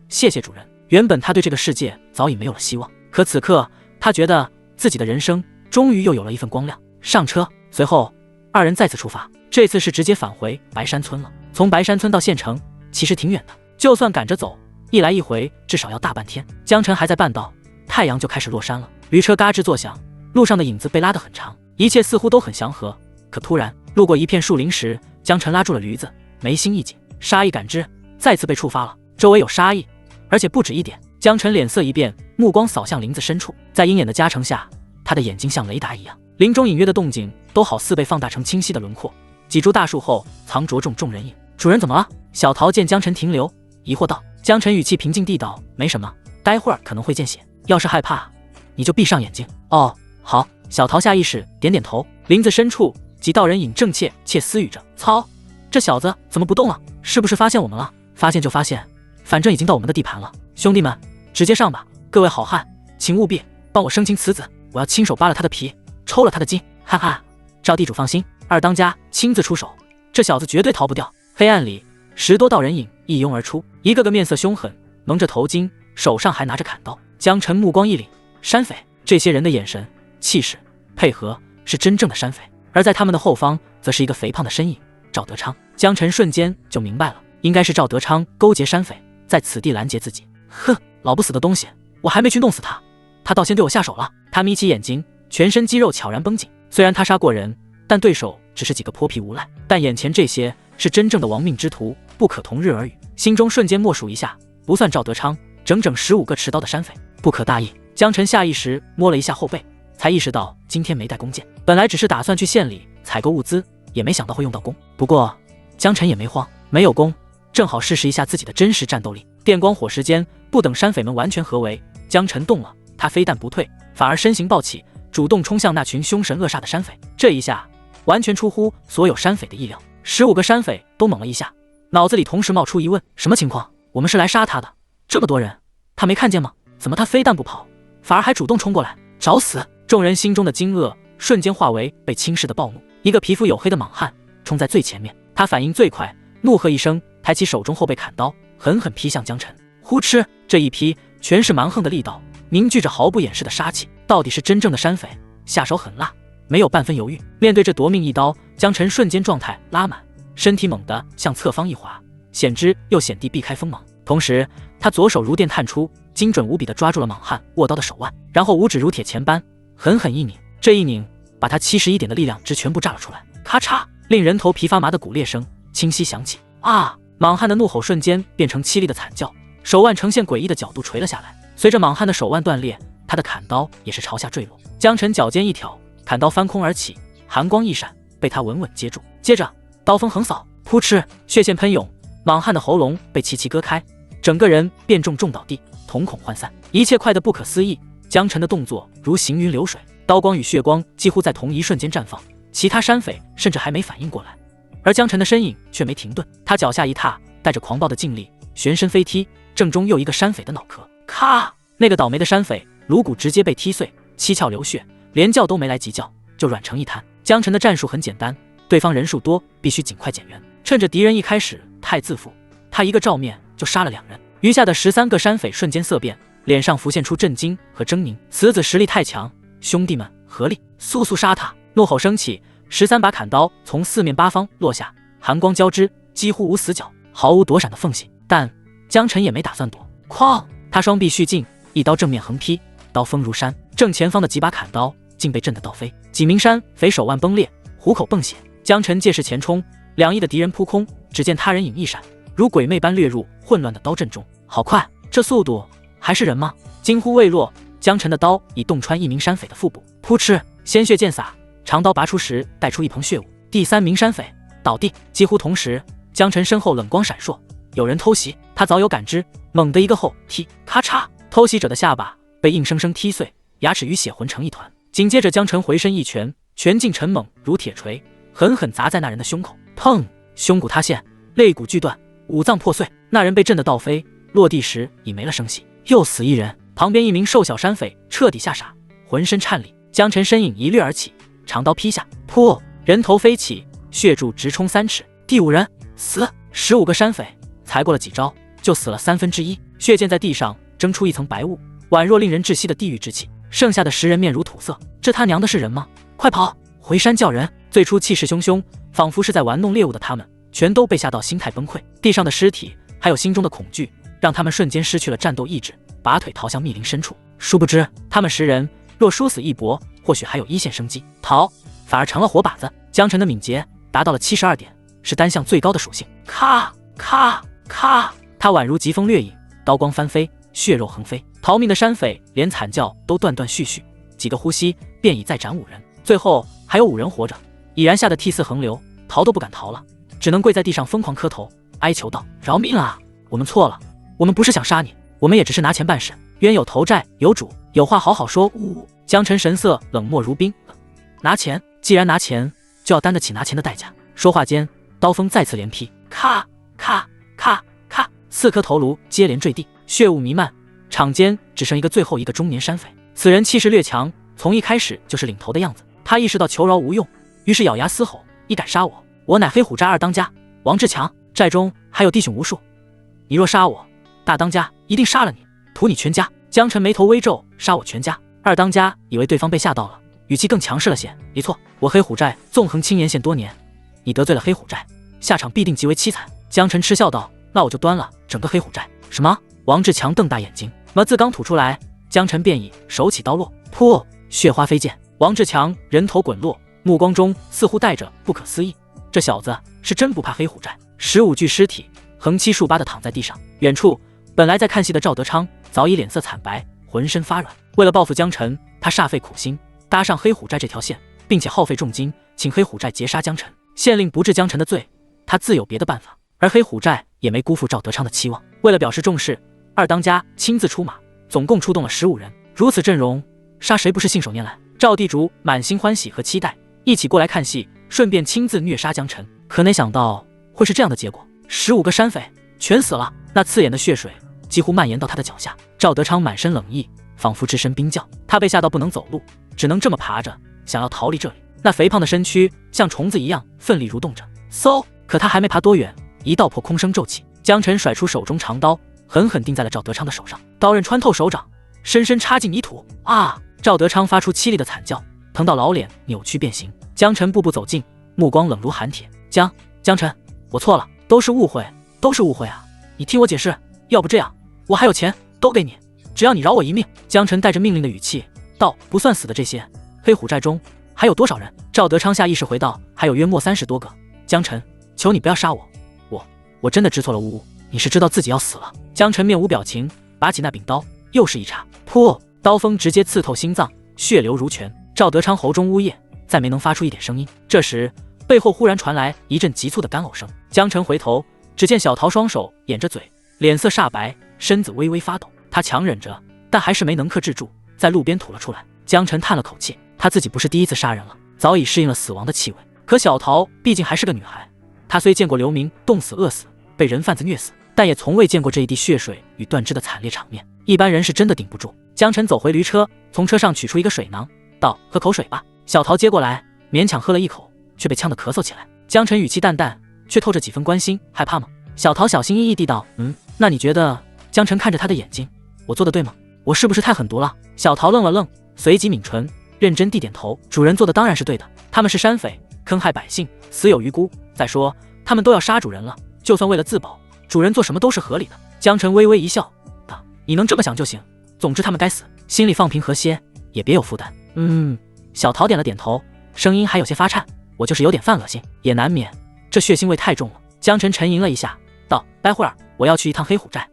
谢谢主人。原本他对这个世界早已没有了希望，可此刻他觉得自己的人生终于又有了一份光亮。上车，随后2人再次出发，这次是直接返回白山村了。从白山村到县城其实挺远的，就算赶着走，一来一回至少要大半天。江晨还在半道，太阳就开始落山了。驴车嘎吱作响，路上的影子被拉得很长，一切似乎都很祥和。可突然路过一片树林时，江晨拉住了驴子，眉心一紧，杀意感知再次被触发了。周围有杀意，而且不止一点。江晨脸色一变，目光扫向林子深处，在鹰眼的加成下，他的眼睛像雷达一样，林中隐约的动静都好似被放大成清晰的轮廓。几株大树后藏着众人影。主人怎么了？小桃见江晨停留，疑惑道。江晨语气平静地道：没什么，待会儿可能会见血，要是害怕你就闭上眼睛。哦，好。小桃下意识点点头。林子深处几道人影正窃私语着。操，这小子怎么不动了？是不是发现我们了？发现就发现，反正已经到我们的地盘了。兄弟们，直接上吧。各位好汉，请务必帮我生擒此子，我要亲手扒了他的皮，抽了他的筋。哈哈，赵地主放心，二当家亲自出手，这小子绝对逃不掉。黑暗里10多道人影一拥而出，一个个面色凶狠，蒙着头巾，手上还拿着砍刀。江晨目光一凛，山匪。这些人的眼神、气势、配合是真正的山匪，而在他们的后方则是一个肥胖的身影，赵德昌。江晨瞬间就明白了，应该是赵德昌勾结山匪，在此地拦截自己。哼，老不死的东西，我还没去弄死他，他倒先对我下手了。他眯起眼睛，全身肌肉悄然绷紧。虽然他杀过人，但对手只是几个泼皮无赖，但眼前这些是真正的亡命之徒，不可同日而语。心中瞬间默数一下，不算赵德昌，整整15个持刀的山匪，不可大意。江晨下意识摸了一下后背，才意识到今天没带弓箭。本来只是打算去县里采购物资，也没想到会用到弓。不过江晨也没慌，没有弓，正好试试一下自己的真实战斗力。电光火石间，不等山匪们完全合围，江晨动了。他非但不退，反而身形暴起，主动冲向那群凶神恶煞的山匪。这一下完全出乎所有山匪的意料，15个山匪都懵了一下，脑子里同时冒出疑问：什么情况？我们是来杀他的，这么多人，他没看见吗？怎么他非但不跑，反而还主动冲过来？找死！众人心中的惊愕瞬间化为被轻视的暴怒。一个皮肤黝黑的莽汉冲在最前面，他反应最快，怒喝一声，抬起手中后背砍刀，狠狠劈向江晨。呼哧，这一劈全是蛮横的力道，凝聚着毫不掩饰的杀气。到底是真正的山匪，下手狠辣，没有半分犹豫。面对这夺命一刀，江晨瞬间状态拉满，身体猛地向侧方一滑，险之又险地避开锋芒。同时他左手如电探出，精准无比地抓住了莽汉握刀的手腕，然后五指如铁钳般狠狠一拧。这一拧把他71点的力量值全部炸了出来。咔嚓，令人头皮发麻的骨裂声清晰响起。啊！莽汉的怒吼瞬间变成凄厉的惨叫，手腕呈现诡异的角度垂了下来。随着莽汉的手腕断裂，他的砍刀也是朝下坠落。江晨脚尖一挑，砍刀翻空而起，寒光一闪，被他稳稳接住。接着刀锋横扫，扑哧，血线喷涌，莽汉的喉咙被齐齐割开，整个人便重倒地，瞳孔涣散。一切快得不可思议，江晨的动作如行云流水，刀光与血光几乎在同一瞬间绽放。其他山匪甚至还没反应过来，而江晨的身影却没停顿。他脚下一踏，带着狂暴的劲力旋身飞踢，正中又一个山匪的脑壳。咔！那个倒霉的山匪颅骨直接被踢碎，七窍流血，连叫都没来及叫，就软成一滩。江晨的战术很简单，对方人数多，必须尽快减员。趁着敌人一开始太自负，他一个照面就杀了2人。余下的13个山匪瞬间色变，脸上浮现出震惊和狰狞。此子实力太强，兄弟们合力，速速杀他！怒吼升起，13把砍刀从4面8方落下，寒光交织，几乎无死角，毫无躲闪的缝隙。但江晨也没打算躲，哐！他双臂蓄劲，一刀正面横劈，刀锋如山，正前方的几把砍刀竟被震得倒飞，几名山匪手腕崩裂，虎口迸血。江晨借势前冲，2翼的敌人扑空，只见他人影一闪，如鬼魅般掠入混乱的刀阵中。好快，这速度还是人吗？惊呼未落，江晨的刀已洞穿一名山匪的腹部，扑哧，鲜血溅洒，长刀拔出时带出一捧血雾。第3名山匪倒地。几乎同时，江晨身后冷光闪烁，有人偷袭。他早有感知，猛地一个后踢，咔嚓，偷袭者的下巴被硬生生踢碎，牙齿与血混成一团。紧接着江晨回身一拳，拳劲沉猛如铁锤，狠狠砸在那人的胸口，砰！胸骨塌陷，肋骨锯断，五脏破碎。那人被震得倒飞，落地时已没了声息。又死一人，旁边一名瘦小山匪彻底吓傻，浑身颤栗。江晨身影一掠而起，长刀劈下，噗！人头飞起，血柱直冲3尺。第5人死。15个山匪才过了几招，就死了1/3，血溅在地上，蒸出一层白雾，宛若令人窒息的地狱之气。剩下的10人面如土色，这他娘的是人吗？快跑，回山叫人！最初气势汹汹，仿佛是在玩弄猎物的他们，全都被吓到心态崩溃。地上的尸体还有心中的恐惧，让他们瞬间失去了战斗意志，拔腿逃向密林深处。殊不知他们10人若殊死一搏，或许还有1线生机，逃反而成了活靶子。江晨的敏捷达到了72点，是单项最高的属性。咔咔咔，他宛如疾风掠影，刀光翻飞，血肉横飞。逃命的山匪连惨叫都断断续续，几个呼吸便已再斩5人，最后还有5人活着，已然吓得涕泗横流，逃都不敢逃了，只能跪在地上疯狂磕头，哀求道：饶命啊！我们错了，我们不是想杀你，我们也只是拿钱办事，冤有头债有主，有话好好说。江晨神色冷漠如冰，拿钱？既然拿钱，就要担得起拿钱的代价。说话间，刀锋再次连劈，咔咔咔咔，4颗头颅接连坠地，血雾弥漫，场间只剩最后一个中年山匪。此人气势略强，从一开始就是领头的样子。他意识到求饶无用，于是咬牙嘶吼：你敢杀我，我乃黑虎寨2当家王志强，寨中还有弟兄无数，你若杀我，大当家一定杀了你，屠你全家。江晨眉头微皱，杀我全家？2当家以为对方被吓到了，语气更强势了些。没错，我黑虎寨纵横青岩县多年，你得罪了黑虎寨，下场必定极为凄惨。江晨嗤笑道：那我就端了整个黑虎寨。什么？王志强瞪大眼睛，么字刚吐出来，江晨便已手起刀落，噗，血花飞溅，王志强人头滚落，目光中似乎带着不可思议。这小子是真不怕黑虎寨。15具尸体横七竖八地躺在地上，远处本来在看戏的赵德昌早已脸色惨白，浑身发软。为了报复江晨，他煞费苦心，搭上黑虎寨这条线，并且耗费重金请黑虎寨截杀江辰。县令不治江辰的罪，他自有别的办法。而黑虎寨也没辜负赵德昌的期望，为了表示重视，二当家亲自出马，总共出动了15人。如此阵容，杀谁不是信手拈来？赵地主满心欢喜和期待，一起过来看戏，顺便亲自虐杀江辰。可没想到会是这样的结果，15个山匪全死了，那刺眼的血水几乎蔓延到他的脚下。赵德昌满身冷意，仿佛置身冰窖，他被吓到不能走路，只能这么爬着，想要逃离这里。那肥胖的身躯像虫子一样奋力蠕动着，嗖！可他还没爬多远，一道破空声骤起，江辰甩出手中长刀，狠狠钉在了赵德昌的手上，刀刃穿透手掌，深深插进泥土。啊！赵德昌发出凄厉的惨叫，疼到老脸扭曲变形。江辰步步走近，目光冷如寒铁。江辰，我错了，都是误会啊！你听我解释，要不这样，我还有钱都给你，只要你饶我一命。江辰带着命令的语气道：“不算死的这些，黑虎寨中还有多少人？”赵德昌下意识回道：“还有约莫30多个。江辰，求你不要杀我，我真的知错了呜。你是知道自己要死了？”江辰面无表情，拔起那柄刀，又是一插，噗！刀锋直接刺透心脏，血流如泉。赵德昌喉中呜咽，再没能发出一点声音。这时，背后忽然传来一阵急促的干呕声。江辰回头，只见小桃双手掩着嘴，脸色煞白，身子微微发抖。他强忍着，但还是没能克制住，在路边吐了出来。江辰叹了口气，他自己不是第一次杀人了，早已适应了死亡的气味。可小桃毕竟还是个女孩，她虽见过流民冻死、饿死、被人贩子虐死，但也从未见过这一滴血水与断肢的惨烈场面，一般人是真的顶不住。江辰走回驴车，从车上取出一个水囊，道：“喝口水吧。”小桃接过来，勉强喝了一口，却被呛得咳嗽起来。江辰语气淡淡，却透着几分关心。害怕吗？小桃小心翼翼地道：“那你觉得？”江辰看着他的眼睛，我做的对吗？我是不是太狠毒了？小桃愣了愣，随即抿唇，认真地点头。主人做的当然是对的，他们是山匪，坑害百姓，死有余辜。再说，他们都要杀主人了，就算为了自保，主人做什么都是合理的。江辰微微一笑，道：“你能这么想就行。总之他们该死，心里放平和些，也别有负担。”小桃点了点头，声音还有些发颤。我就是有点犯恶心，也难免，这血腥味太重了。江辰沉吟了一下，道：“待会儿我要去一趟黑虎寨，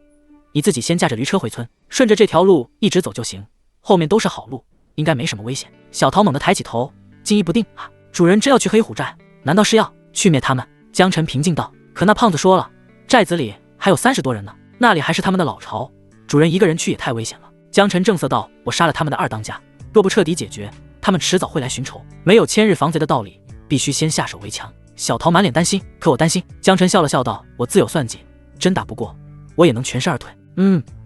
你自己先驾着驴车回村，顺着这条路一直走就行，后面都是好路，应该没什么危险。”小桃猛地抬起头，惊疑不定：“啊，主人真要去黑虎寨？难道是要去灭他们？”江辰平静道：“可那胖子说了，寨子里还有30多人呢，那里还是他们的老巢，主人一个人去也太危险了。”江辰正色道：“我杀了他们的二当家，若不彻底解决，他们迟早会来寻仇，没有千日防贼的道理，必须先下手为强。”小桃满脸担心：“可我担心。”江辰笑了笑道：“我自有算计，真打不过，我也能全身而退。”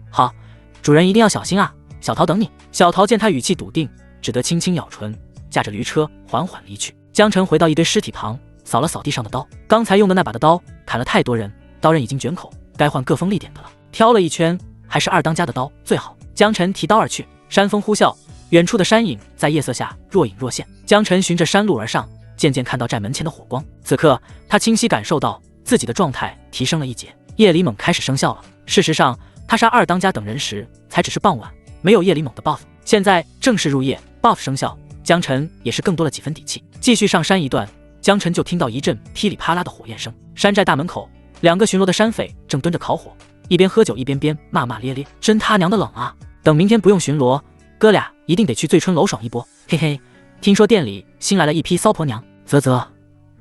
好，主人一定要小心啊，小桃等你。小桃见他语气笃定，只得轻轻咬唇，驾着驴车缓缓离去。江辰回到一堆尸体旁，扫了扫地上的刀，刚才用的那把的刀砍了太多人，刀刃已经卷口，该换各锋利点的了。挑了一圈，还是二当家的刀最好。江辰提刀而去，山风呼啸，远处的山影在夜色下若隐若现。江辰循着山路而上，渐渐看到寨门前的火光。此刻他清晰感受到自己的状态提升了一截，夜里猛开始生效了。事实上，他杀二当家等人时才只是傍晚，没有夜里猛的 buff， 现在正式入夜 buff 生效，江辰也是更多了几分底气。继续上山一段，江辰就听到一阵噼里啪啦的火焰声。山寨大门口，2个巡逻的山匪正蹲着烤火，一边喝酒一边骂骂咧咧：“真他娘的冷啊！等明天不用巡逻，哥俩一定得去醉春楼爽一波，嘿嘿。听说店里新来了一批骚婆娘，啧，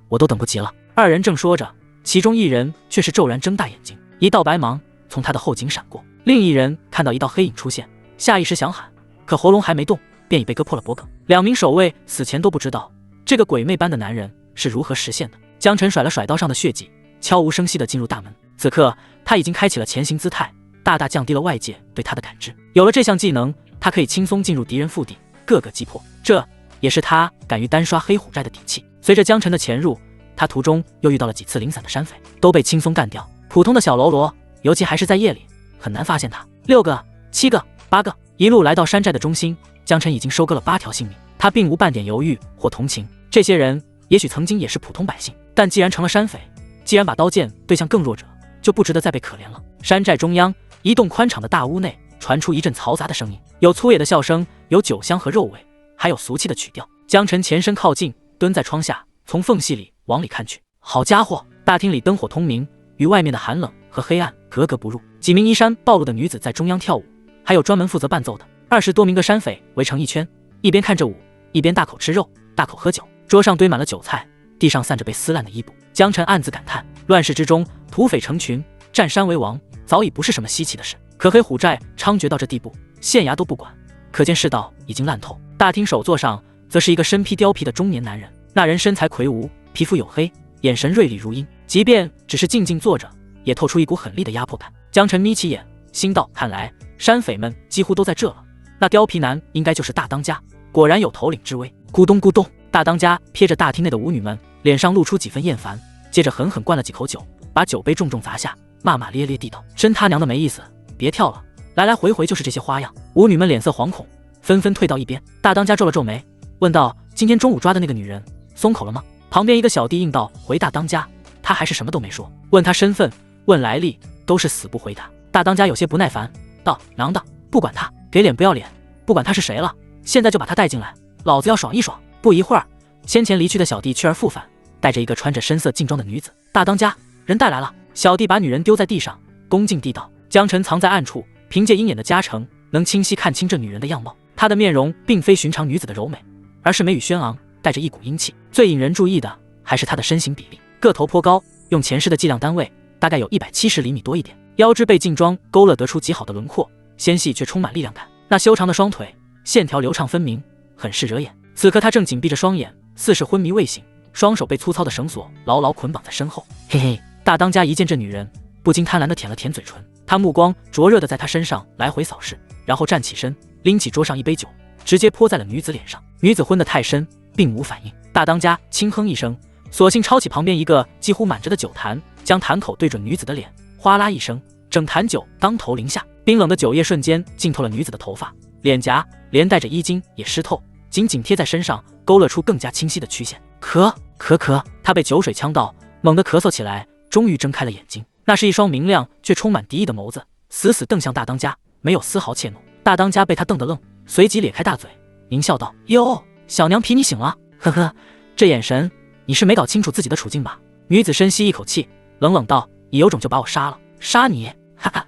我都等不及了。”2人正说着，其中一人却是骤然睁大眼睛，一道白芒从他的后颈闪过，另一人看到一道黑影出现，下意识想喊，可喉咙还没动，便已被割破了脖梗。2名守卫死前都不知道这个鬼魅般的男人是如何实现的。江辰甩了甩刀上的血迹，悄无声息地进入大门。此刻他已经开启了前行姿态，大大降低了外界对他的感知。有了这项技能，他可以轻松进入敌人腹地，各个击破，这也是他敢于单刷黑虎寨的底气。随着江辰的潜入，他途中又遇到了几次零散的山匪，都被轻松干掉。普通的小喽啰，尤其还是在夜里，很难发现他。6个、7个、8个，一路来到山寨的中心，江辰已经收割了8条性命。他并无半点犹豫或同情，这些人也许曾经也是普通百姓，但既然成了山匪，既然把刀剑对向更弱者，就不值得再被可怜了。山寨中央一栋宽敞的大屋内传出一阵嘈杂的声音，有粗野的笑声，有酒香和肉味，还有俗气的曲调。江辰前身靠近，蹲在窗下，从缝隙里往里看去。好家伙，大厅里灯火通明，与外面的寒冷和黑暗格格不入。几名衣衫暴露的女子在中央跳舞，还有专门负责伴奏的20多名个山匪围成一圈，一边看着舞，一边大口吃肉，大口喝酒。桌上堆满了酒菜，地上散着被撕烂的衣布。江晨暗自感叹，乱世之中，土匪成群，占山为王，早已不是什么稀奇的事。可黑虎寨猖獗到这地步，县衙都不管，可见世道已经烂透。大厅首座上，则是一个身披貂皮的中年男人。那人身材魁梧，皮肤黝黑，眼神锐利如鹰，即便只是静静坐着，也透出一股狠厉的压迫感。江晨眯起眼，心道：看来山匪们几乎都在这了。那貂皮男应该就是大当家，果然有头领之威。咕咚咕咚，大当家瞥着大厅内的舞女们，脸上露出几分厌烦，接着狠狠灌了几口酒，把酒杯重重砸下，骂骂咧咧地道：真他娘的没意思，别跳了，来来回回就是这些花样。舞女们脸色惶恐，纷纷退到一边。大当家皱了皱眉，问道：今天中午抓的那个女人松口了吗？旁边一个小弟应道：回大当家，他还是什么都没说。问他身份，问来历，都是死不回答。大当家有些不耐烦道：娘的，不管他，给脸不要脸，不管他是谁了，现在就把他带进来，老子要爽一爽。不一会儿，先前离去的小弟去而复返，带着一个穿着深色劲装的女子。大当家，人带来了。小弟把女人丢在地上，恭敬地道。江晨藏在暗处，凭借鹰眼的加成，能清晰看清这女人的样貌。她的面容并非寻常女子的柔美，而是眉宇轩昂，带着一股英气。最引人注意的还是她的身形比例，个头颇高，用前世的计量单位，大概有170厘米多一点。腰肢被劲装勾勒得出极好的轮廓，纤细却充满力量感。那修长的双腿，线条流畅分明，很是惹眼。此刻他正紧闭着双眼，似是昏迷未醒，双手被粗糙的绳索牢牢捆绑在身后。嘿嘿，大当家一见这女人，不禁贪婪地舔了舔嘴唇。他目光灼热地在她身上来回扫视，然后站起身，拎起桌上一杯酒，直接泼在了女子脸上。女子昏得太深，并无反应。大当家轻哼一声，索性抄起旁边一个几乎满着的酒坛，将坛口对准女子的脸，哗啦一声，整坛酒当头淋下。冰冷的酒液瞬间浸透了女子的头发、脸颊，连带着衣襟也湿透，紧紧贴在身上，勾勒出更加清晰的曲线。咳，他被酒水呛到，猛地咳嗽起来，终于睁开了眼睛。那是一双明亮却充满敌意的眸子，死死瞪向大当家，没有丝毫怯懦。大当家被他瞪得愣，随即咧开大嘴，狞笑道：哟，小娘皮你醒了，呵呵，这眼神，你是没搞清楚自己的处境吧？女子深吸一口气，冷冷道：你有种就把我杀了，杀你！哈哈。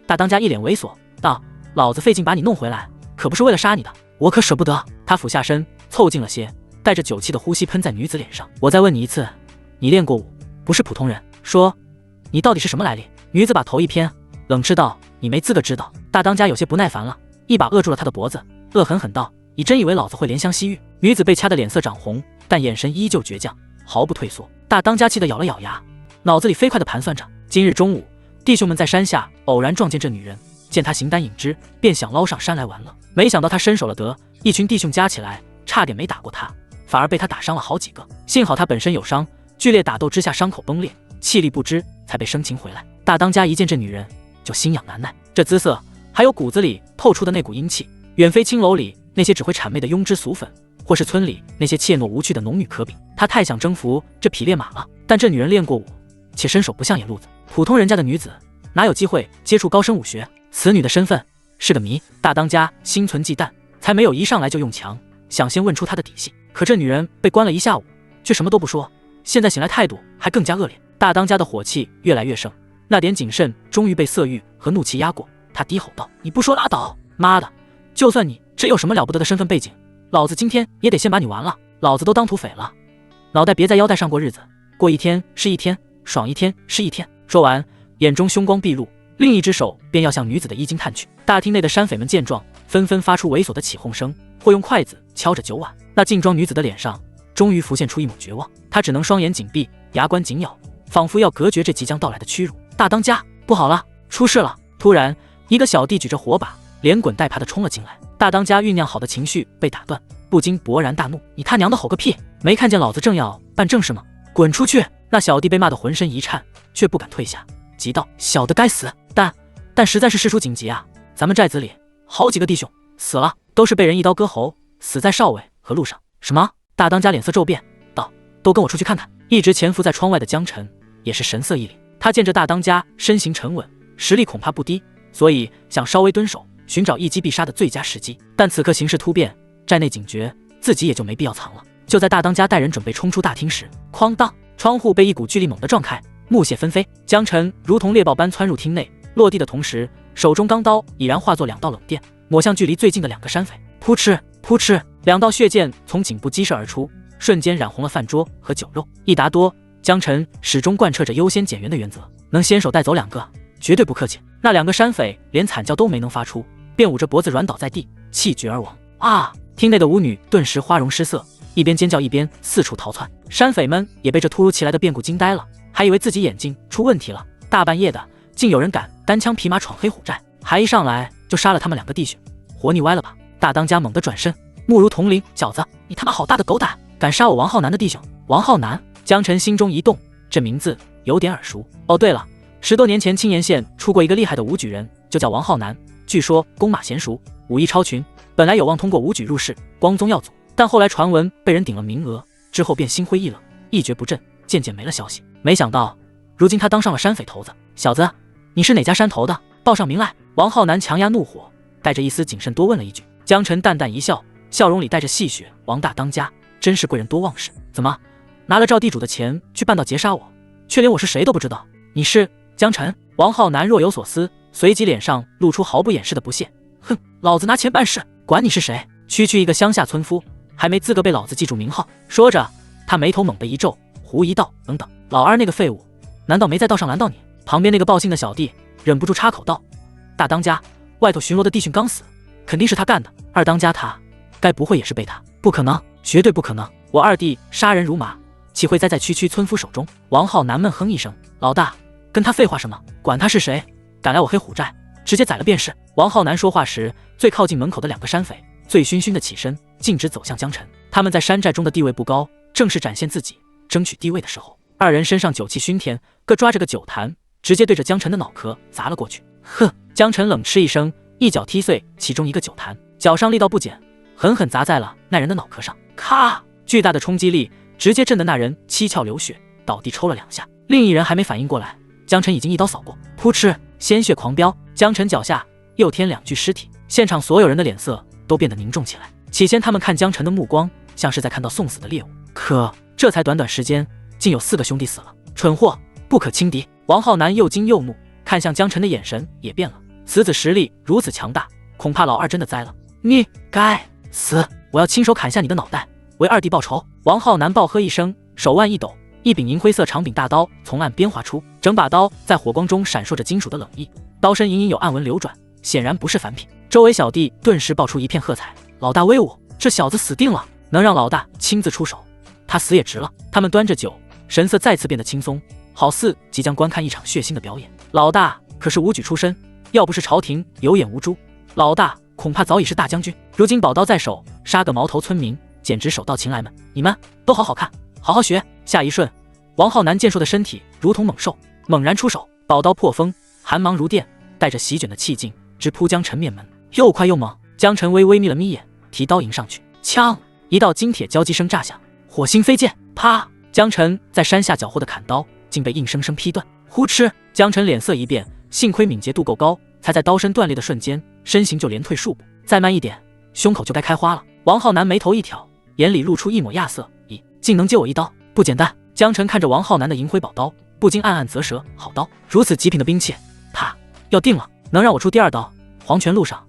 大当家一脸猥琐道：老子费劲把你弄回来，可不是为了杀你的，我可舍不得。他俯下身，凑近了些，带着酒气的呼吸喷在女子脸上。我再问你一次，你练过武，不是普通人，说你到底是什么来历？女子把头一偏，冷斥道：你没资格知道。大当家有些不耐烦了，一把扼住了他的脖子，恶狠狠道：你真以为老子会怜香惜玉？女子被掐得脸色涨红，但眼神依旧倔强，毫不退缩。大当家气得咬了咬牙，脑子里飞快地盘算着，今日中午弟兄们在山下偶然撞见这女人，见她形单影只，便想捞上山来玩乐。没想到她身手了得，一群弟兄加起来差点没打过她，反而被她打伤了好几个。幸好她本身有伤，剧烈打斗之下伤口崩裂，气力不支，才被生擒回来。大当家一见这女人就心痒难耐，这姿色还有骨子里透出的那股阴气，远非青楼里那些只会谄媚的庸脂俗粉，或是村里那些怯懦无趣的农女可比。他太想征服这匹烈马了，但这女人练过武，且身手不像野路子，普通人家的女子哪有机会接触高深武学？此女的身份是个谜。大当家心存忌惮，才没有一上来就用强，想先问出她的底细。可这女人被关了一下午，却什么都不说，现在醒来态度还更加恶劣。大当家的火气越来越盛，那点谨慎终于被色欲和怒气压过。他低吼道：你不说拉倒，妈的，就算你这有什么了不得的身份背景，老子今天也得先把你完了。老子都当土匪了，脑袋别在腰带上过日子，过一天是一天，爽一天是一天。说完，眼中凶光毕露，另一只手便要向女子的衣襟探去。大厅内的山匪们见状，纷纷发出猥琐的起哄声，或用筷子敲着酒碗。那劲装女子的脸上终于浮现出一抹绝望，她只能双眼紧闭，牙关紧咬，仿佛要隔绝这即将到来的屈辱。大当家，不好了，出事了！突然，一个小弟举着火把，连滚带爬地冲了进来。大当家酝酿好的情绪被打断，不禁勃然大怒：你他娘的吼个屁！没看见老子正要办正事吗？滚出去！那小弟被骂得浑身一颤，却不敢退下，急道：小的该死！但实在是事出紧急啊，咱们寨子里好几个弟兄死了，都是被人一刀割喉，死在哨尾和路上。什么？大当家脸色骤变，道：都跟我出去看看。一直潜伏在窗外的江晨也是神色一凛，他见着大当家身形沉稳，实力恐怕不低，所以想稍微蹲守，寻找一击必杀的最佳时机。但此刻形势突变，寨内警觉，自己也就没必要藏了。就在大当家带人准备冲出大厅时，哐当，窗户被一股巨力猛地撞开，木屑纷飞。江晨如同猎豹般窜入厅内，落地的同时，手中钢刀已然化作2道冷电，抹向距离最近的2个山匪。扑哧扑哧， 2道血箭从颈部激射而出，瞬间染红了饭桌和酒肉。益达多、江晨始终贯彻着优先减员的原则，能先手带走2个，绝对不客气。那2个山匪连惨叫都没能发出，便捂着脖子软倒在地，气绝而亡。啊！厅内的舞女顿时花容失色，一边尖叫一边四处逃窜。山匪们也被这突如其来的变故惊呆了，还以为自己眼睛出问题了。大半夜的，竟有人敢单枪匹马闯黑虎寨，还一上来就杀了他们2个弟兄，活腻歪了吧？大当家猛地转身，目如铜铃：“小子，你他妈好大的狗胆，敢杀我王浩南的弟兄！”王浩南，江晨心中一动，这名字有点耳熟。哦，对了，10多年前青岩县出过一个厉害的武举人，就叫王浩南，据说弓马娴熟，武艺超群，本来有望通过武举入仕，光宗耀祖，但后来传闻被人顶了名额，之后便心灰意冷，一蹶不振，渐渐没了消息。没想到如今他当上了山匪头子。小子，你是哪家山头的？报上名来！王浩南强压怒火，带着一丝谨慎多问了一句。江晨淡淡一笑，笑容里带着戏谑：“王大当家真是贵人多忘事，怎么拿了赵地主的钱去办到劫杀我，却连我是谁都不知道？你是江晨？”王浩南若有所思，随即脸上露出毫不掩饰的不屑：“哼，老子拿钱办事，管你是谁？区区一个乡下村夫，还没资格被老子记住名号。”说着，他眉头猛地一皱，狐疑道：“等等，老二那个废物，难道没在道上拦到你？”旁边那个报信的小弟忍不住插口道：“大当家，外头巡逻的弟兄刚死，肯定是他干的。二当家他，该不会也是被他？不可能，绝对不可能！我二弟杀人如麻，岂会栽在区区村夫手中？”王浩南闷哼一声：“老大，跟他废话什么？管他是谁，敢来我黑虎寨，直接宰了便是。”王浩南说话时，最靠近门口的2个山匪醉醺醺的起身，径直走向江晨。他们在山寨中的地位不高，正是展现自己、争取地位的时候。2人身上酒气熏天，各抓着个酒坛，直接对着江晨的脑壳砸了过去。哼！江晨冷嗤一声，一脚踢碎其中一个酒坛，脚上力道不减，狠狠砸在了那人的脑壳上。咔！巨大的冲击力直接震得那人七窍流血，倒地抽了2下。另一人还没反应过来，江晨已经一刀扫过，扑哧，鲜血狂飙。江晨脚下又添2具尸体，现场所有人的脸色都变得凝重起来。起先他们看江晨的目光像是在看到送死的猎物，可这才短短时间，竟有4个兄弟死了，蠢货，不可轻敌！王浩南又惊又怒，看向江晨的眼神也变了。此子实力如此强大，恐怕老二真的栽了。你该死！我要亲手砍下你的脑袋，为二弟报仇！王浩南暴喝一声，手腕一抖，一柄银灰色长柄大刀从岸边划出，整把刀在火光中闪烁着金属的冷意，刀身隐隐有暗纹流转，显然不是凡品。周围小弟顿时爆出一片喝彩：“老大威武！这小子死定了！能让老大亲自出手，他死也值了。”他们端着酒，神色再次变得轻松，好似即将观看一场血腥的表演。老大可是武举出身，要不是朝廷有眼无珠，老大恐怕早已是大将军。如今宝刀在手，杀个毛头村民，简直手到擒来们！你们都好好看，好好学！下一瞬，王浩南健硕的身体如同猛兽，猛然出手，宝刀破风，寒芒如电，带着席卷的气劲，直扑江晨面门。又快又猛，江晨微微眯了眯眼，提刀迎上去，枪！一道金铁交击声炸响，火星飞溅，啪！江晨在山下缴获的砍刀竟被硬生生劈断，呼哧！江晨脸色一变，幸亏敏捷度够高，才在刀身断裂的瞬间，身形就连退数步，再慢一点，胸口就该开花了。王浩南眉头一挑，眼里露出一抹亚色：“咦，竟能接我一刀，不简单！”江晨看着王浩南的银灰宝刀，不禁暗暗啧舌：好刀，如此极品的兵器，他要定了，能让我出第2刀，黄泉路上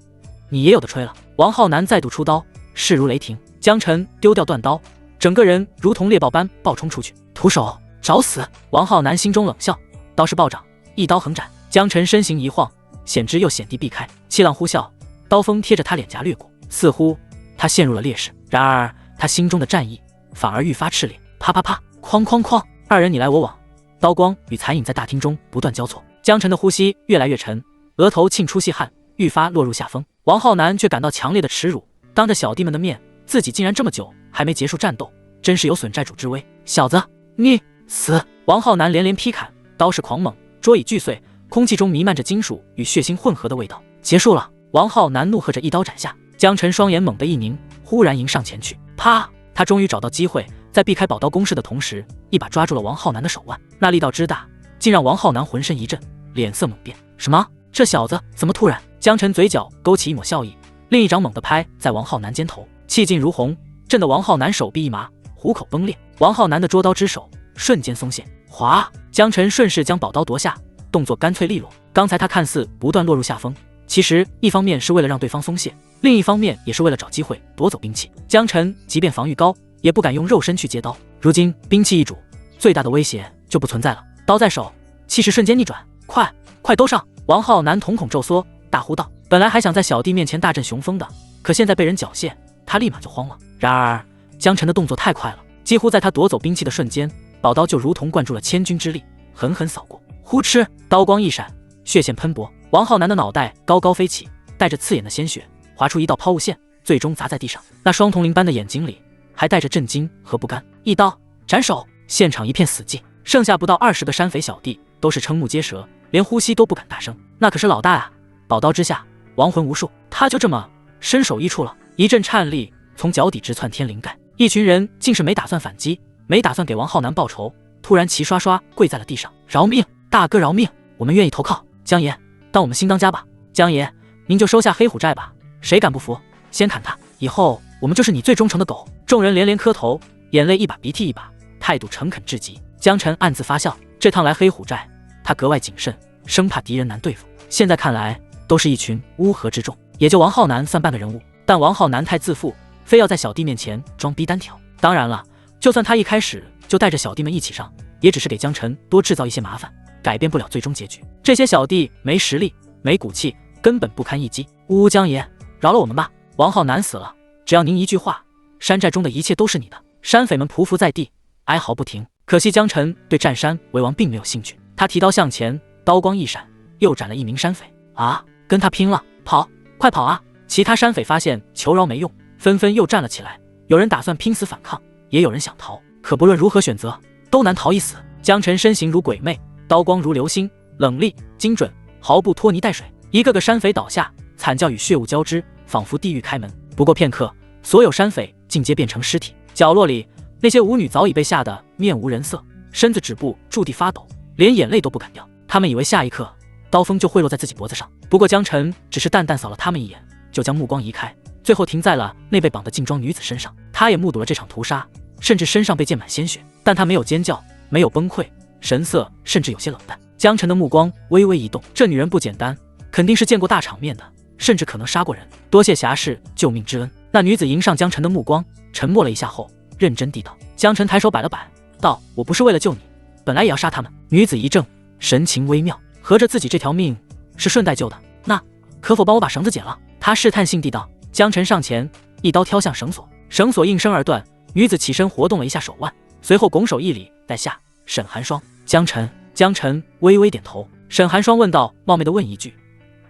你也有的吹了。王浩南再度出刀，势如雷霆。江晨丢掉断刀，整个人如同猎豹般暴冲出去，徒手找死！王浩南心中冷笑，刀势暴涨，一刀横斩。江晨身形一晃，险之又险地避开，气浪呼啸，刀锋贴着他脸颊掠过，似乎他陷入了劣势。然而他心中的战意反而愈发炽烈，啪啪啪，哐哐哐，2人你来我往，刀光与残影在大厅中不断交错。江晨的呼吸越来越沉，额头沁出细汗，愈发落入下风。王浩南却感到强烈的耻辱，当着小弟们的面，自己竟然这么久还没结束战斗，真是有损寨主之威。小子，你死！王浩南连连劈砍，刀势狂猛，桌椅俱碎，空气中弥漫着金属与血腥混合的味道。结束了！王浩南怒喝着一刀斩下。江晨双眼猛地一凝，忽然迎上前去，啪！他终于找到机会，在避开宝刀攻势的同时，一把抓住了王浩南的手腕，那力道之大，竟让王浩南浑身一震，脸色猛变。什么？这小子怎么突然？江晨嘴角勾起一抹笑意，另一掌猛地拍在王浩南肩头，气劲如虹，震得王浩南手臂一麻，虎口崩裂。王浩南的捉刀之手瞬间松懈，哗！江晨顺势将宝刀夺下，动作干脆利落。刚才他看似不断落入下风，其实一方面是为了让对方松懈，另一方面也是为了找机会夺走兵器。江辰即便防御高，也不敢用肉身去接刀。如今兵器一主，最大的威胁就不存在了。刀在手，气势瞬间逆转，快都上！王浩南瞳孔骤缩，大呼道：“本来还想在小弟面前大振雄风的，可现在被人缴械，他立马就慌了。”然而江辰的动作太快了，几乎在他夺走兵器的瞬间，宝刀就如同灌注了千钧之力，狠狠扫过。呼哧，刀光一闪，血线喷薄，王浩南的脑袋高高飞起，带着刺眼的鲜血划出一道抛物线，最终砸在地上。那双铜铃般的眼睛里还带着震惊和不甘。一刀斩首，现场一片死寂，剩下不到20个山匪小弟都是瞠目结舌，连呼吸都不敢大声。那可是老大啊！宝刀之下亡魂无数，他就这么身首异处了。一阵颤栗从脚底直窜天灵盖，一群人竟是没打算反击，没打算给王浩南报仇，突然齐刷刷跪在了地上。饶命，大哥饶命，我们愿意投靠江爷，当我们新当家吧。江爷，您就收下黑虎寨吧，谁敢不服，先砍他，以后我们就是你最忠诚的狗。众人连连磕头，眼泪一把鼻涕一把，态度诚恳至极。江辰暗自发笑，这趟来黑虎寨，他格外谨慎，生怕敌人难对付。现在看来，都是一群乌合之众，也就王浩南算半个人物。但王浩南太自负，非要在小弟面前装逼单挑。当然了，就算他一开始就带着小弟们一起上，也只是给江辰多制造一些麻烦，改变不了最终结局。这些小弟没实力，没骨气，根本不堪一击。呜，江爷，饶了我们吧！王浩南死了，只要您一句话，山寨中的一切都是你的。山匪们匍匐在地，哀嚎不停。可惜江辰对占山为王并没有兴趣，他提刀向前，刀光一闪，又斩了一名山匪。啊，跟他拼了！跑，快跑啊！其他山匪发现求饶没用，纷纷又站了起来。有人打算拼死反抗，也有人想逃，可不论如何选择，都难逃一死。江辰身形如鬼魅，刀光如流星，冷厉精准，毫不拖泥带水。一个个山匪倒下，惨叫与血雾交织，仿佛地狱开门。不过片刻，所有山匪尽皆变成尸体。角落里，那些舞女早已被吓得面无人色，身子止步，驻地发抖，连眼泪都不敢掉。他们以为下一刻刀锋就会落在自己脖子上，不过江辰只是淡淡扫了他们一眼，就将目光移开，最后停在了那被绑的劲装女子身上。他也目睹了这场屠杀，甚至身上被溅满鲜血，但他没有尖叫，没有崩溃，神色甚至有些冷淡。江辰的目光微微一动，这女人不简单，肯定是见过大场面的，甚至可能杀过人。多谢侠士救命之恩。那女子迎上江辰的目光，沉默了一下后，认真地道。江辰抬手摆了摆，道：“我不是为了救你，本来也要杀他们。”女子一怔，神情微妙，合着自己这条命是顺带救的，那可否帮我把绳子解了？他试探性地道。江辰上前，一刀挑向绳索，绳索应声而断。女子起身活动了一下手腕，随后拱手一礼，在下沈寒霜。江辰。江辰微微点头。沈寒霜问道，冒昧地问一句，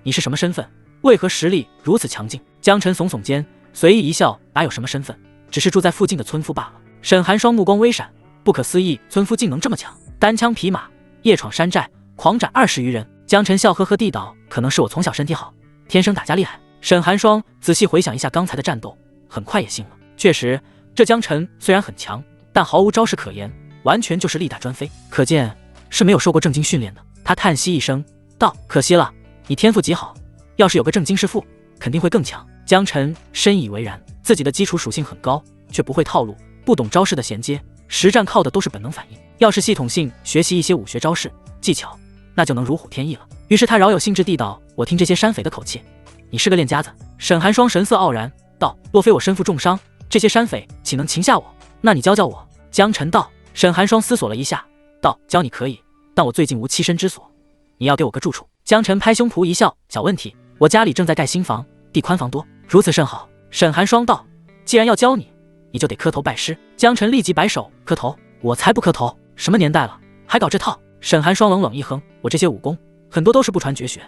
你是什么身份？为何实力如此强劲？江辰耸耸肩，随意一笑，哪有什么身份，只是住在附近的村夫罢了。沈寒霜目光微闪，不可思议，村夫竟能这么强，单枪匹马夜闯山寨，狂斩20余人。江辰笑呵呵地道，可能是我从小身体好，天生打架厉害。沈寒霜仔细回想一下刚才的战斗，很快也信了。确实，这江辰虽然很强，但毫无招式可言，完全就是力大专飞，可见是没有受过正经训练的。他叹息一声道，可惜了，你天赋极好，要是有个正经师傅，肯定会更强。江辰深以为然，自己的基础属性很高，却不会套路，不懂招式的衔接，实战靠的都是本能反应。要是系统性学习一些武学招式技巧，那就能如虎添翼了。于是他饶有兴致地道，我听这些山匪的口气，你是个练家子。沈寒霜神色傲然道，若非我身负重伤，这些山匪岂能擒下我？那你教教我。江辰道。沈寒霜思索了一下道，教你可以，但我最近无栖身之所，你要给我个住处。江辰拍胸脯一笑，小问题，我家里正在盖新房，地宽房多，如此甚好。沈寒霜道，既然要教你，你就得磕头拜师。江辰立即摆手，磕头？我才不磕头，什么年代了，还搞这套？沈寒霜冷冷一哼，我这些武功很多都是不传绝学，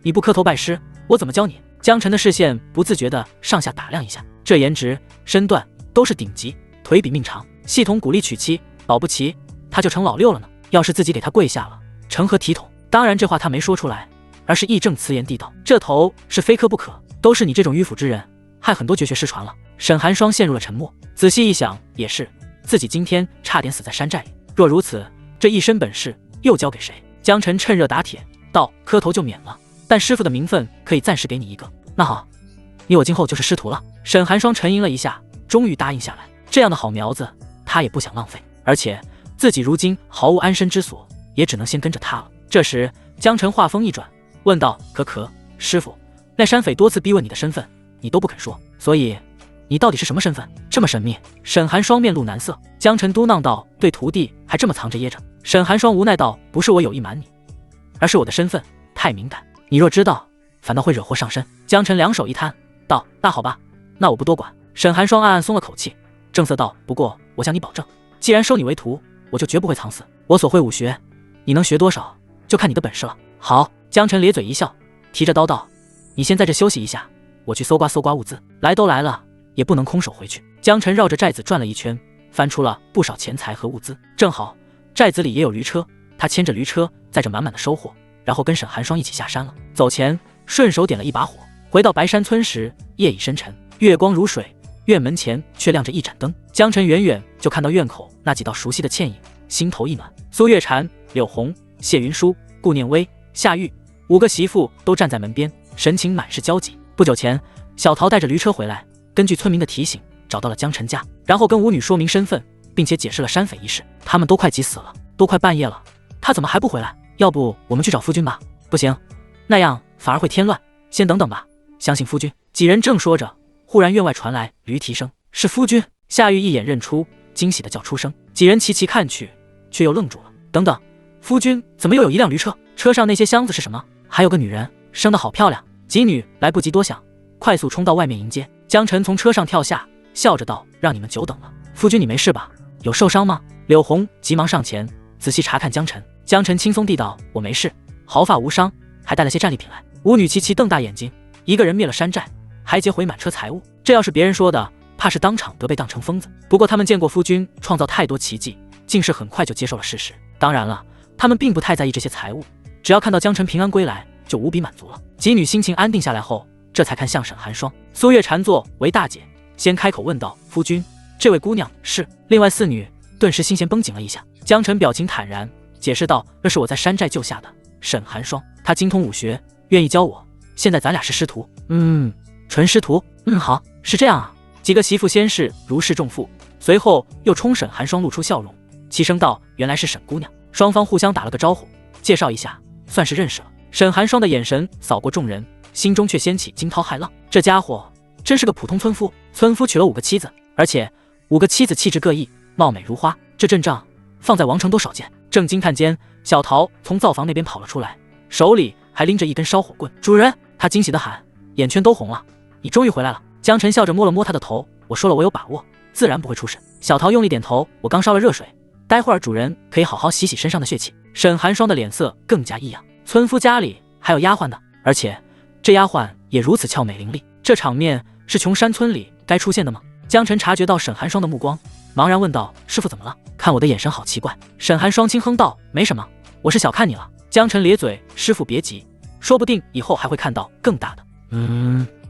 你不磕头拜师，我怎么教你？江辰的视线不自觉地上下打量一下，这颜值身段都是顶级，腿比命长，系统鼓励娶妻，保不齐他就成老六了呢。要是自己给他跪下了，成何体统？当然这话他没说出来，而是义正辞严地道，这头是非磕不可，都是你这种迂腐之人，害很多绝学失传了。沈寒霜陷入了沉默，仔细一想，也是，自己今天差点死在山寨里，若如此，这一身本事又交给谁？江辰趁热打铁道，磕头就免了，但师傅的名分可以暂时给你一个。那好，你我今后就是师徒了。沈寒霜沉吟了一下，终于答应下来。这样的好苗子他也不想浪费，而且自己如今毫无安身之所，也只能先跟着他了。这时江辰话锋一转，问道，可师傅，那山匪多次逼问你的身份，你都不肯说，所以你到底是什么身份？这么神秘？沈寒霜面露难色，江晨嘟囔道：“对徒弟还这么藏着掖着。”沈寒霜无奈道：“不是我有意瞒你，而是我的身份太敏感，你若知道，反倒会惹祸上身。”江晨两手一摊道：“那好吧，那我不多管。”沈寒霜暗暗松了口气，正色道：“不过我向你保证，既然收你为徒，我就绝不会藏私。我所会武学，你能学多少，就看你的本事了。”好。江晨咧嘴一笑，提着刀道：“你先在这休息一下，我去搜刮物资。来都来了，也不能空手回去。”江晨绕着寨子转了一圈，翻出了不少钱财和物资，正好寨子里也有驴车，他牵着驴车载着满满的收获，然后跟沈寒霜一起下山了。走前顺手点了一把火。回到白山村时，夜已深沉，月光如水，院门前却亮着一盏灯。江晨远远就看到院口那几道熟悉的倩影，心头一暖。苏月禅、柳红、谢云舒、顾念微、夏玉5个媳妇都站在门边，神情满是焦急。不久前，小桃带着驴车回来，根据村民的提醒找到了江晨家，然后跟舞女说明身份，并且解释了山匪一事。他们都快急死了，都快半夜了，他怎么还不回来？要不我们去找夫君吧？不行，那样反而会添乱，先等等吧，相信夫君。几人正说着，忽然院外传来驴蹄声，是夫君。夏玉一眼认出，惊喜的叫出声。几人齐齐看去，却又愣住了。等等，夫君怎么又有一辆驴车？车上那些箱子是什么？还有个女人，生得好漂亮。几女来不及多想，快速冲到外面迎接。江晨从车上跳下，笑着道：“让你们久等了。夫君你没事吧？有受伤吗？”柳红急忙上前仔细查看江晨。江晨轻松地道：“我没事，毫发无伤，还带了些战利品来。”舞女齐齐瞪大眼睛，一个人灭了山寨，还劫回满车财物，这要是别人说的，怕是当场得被当成疯子。不过他们见过夫君创造太多奇迹，竟是很快就接受了事实。当然了，他们并不太在意这些财物，只要看到江晨平安归来，就无比满足了。几女心情安定下来后，这才看向沈寒霜。苏月禅作为大姐，先开口问道：“夫君，这位姑娘是？”另外4女顿时心弦绷紧了一下。江晨表情坦然，解释道：“这是我在山寨救下的沈寒霜，她精通武学，愿意教我。现在咱俩是师徒。”纯师徒。好，是这样啊。几个媳妇先是如释重负，随后又冲沈寒霜露出笑容，齐声道：“原来是沈姑娘。”双方互相打了个招呼，介绍一下，算是认识了。沈寒霜的眼神扫过众人，心中却掀起惊涛骇浪。这家伙真是个普通村夫，村夫娶了5个妻子，而且5个妻子气质各异，貌美如花，这阵仗放在王城都少见。正惊叹间，小桃从灶房那边跑了出来，手里还拎着一根烧火棍。主人，他惊喜地喊，眼圈都红了。你终于回来了。江晨笑着摸了摸他的头，我说了，我有把握，自然不会出事。小桃用力点头，我刚烧了热水，待会儿主人可以好好洗洗身上的血气。沈寒霜的脸色更加异样，村夫家里还有丫鬟呢，而且这丫鬟也如此俏美伶俐，这场面是穷山村里该出现的吗？江晨察觉到沈寒霜的目光，茫然问道：“师傅怎么了？看我的眼神好奇怪。”沈寒霜轻哼道：“没什么，我是小看你了。”江晨咧嘴：“师傅别急，说不定以后还会看到更大的。”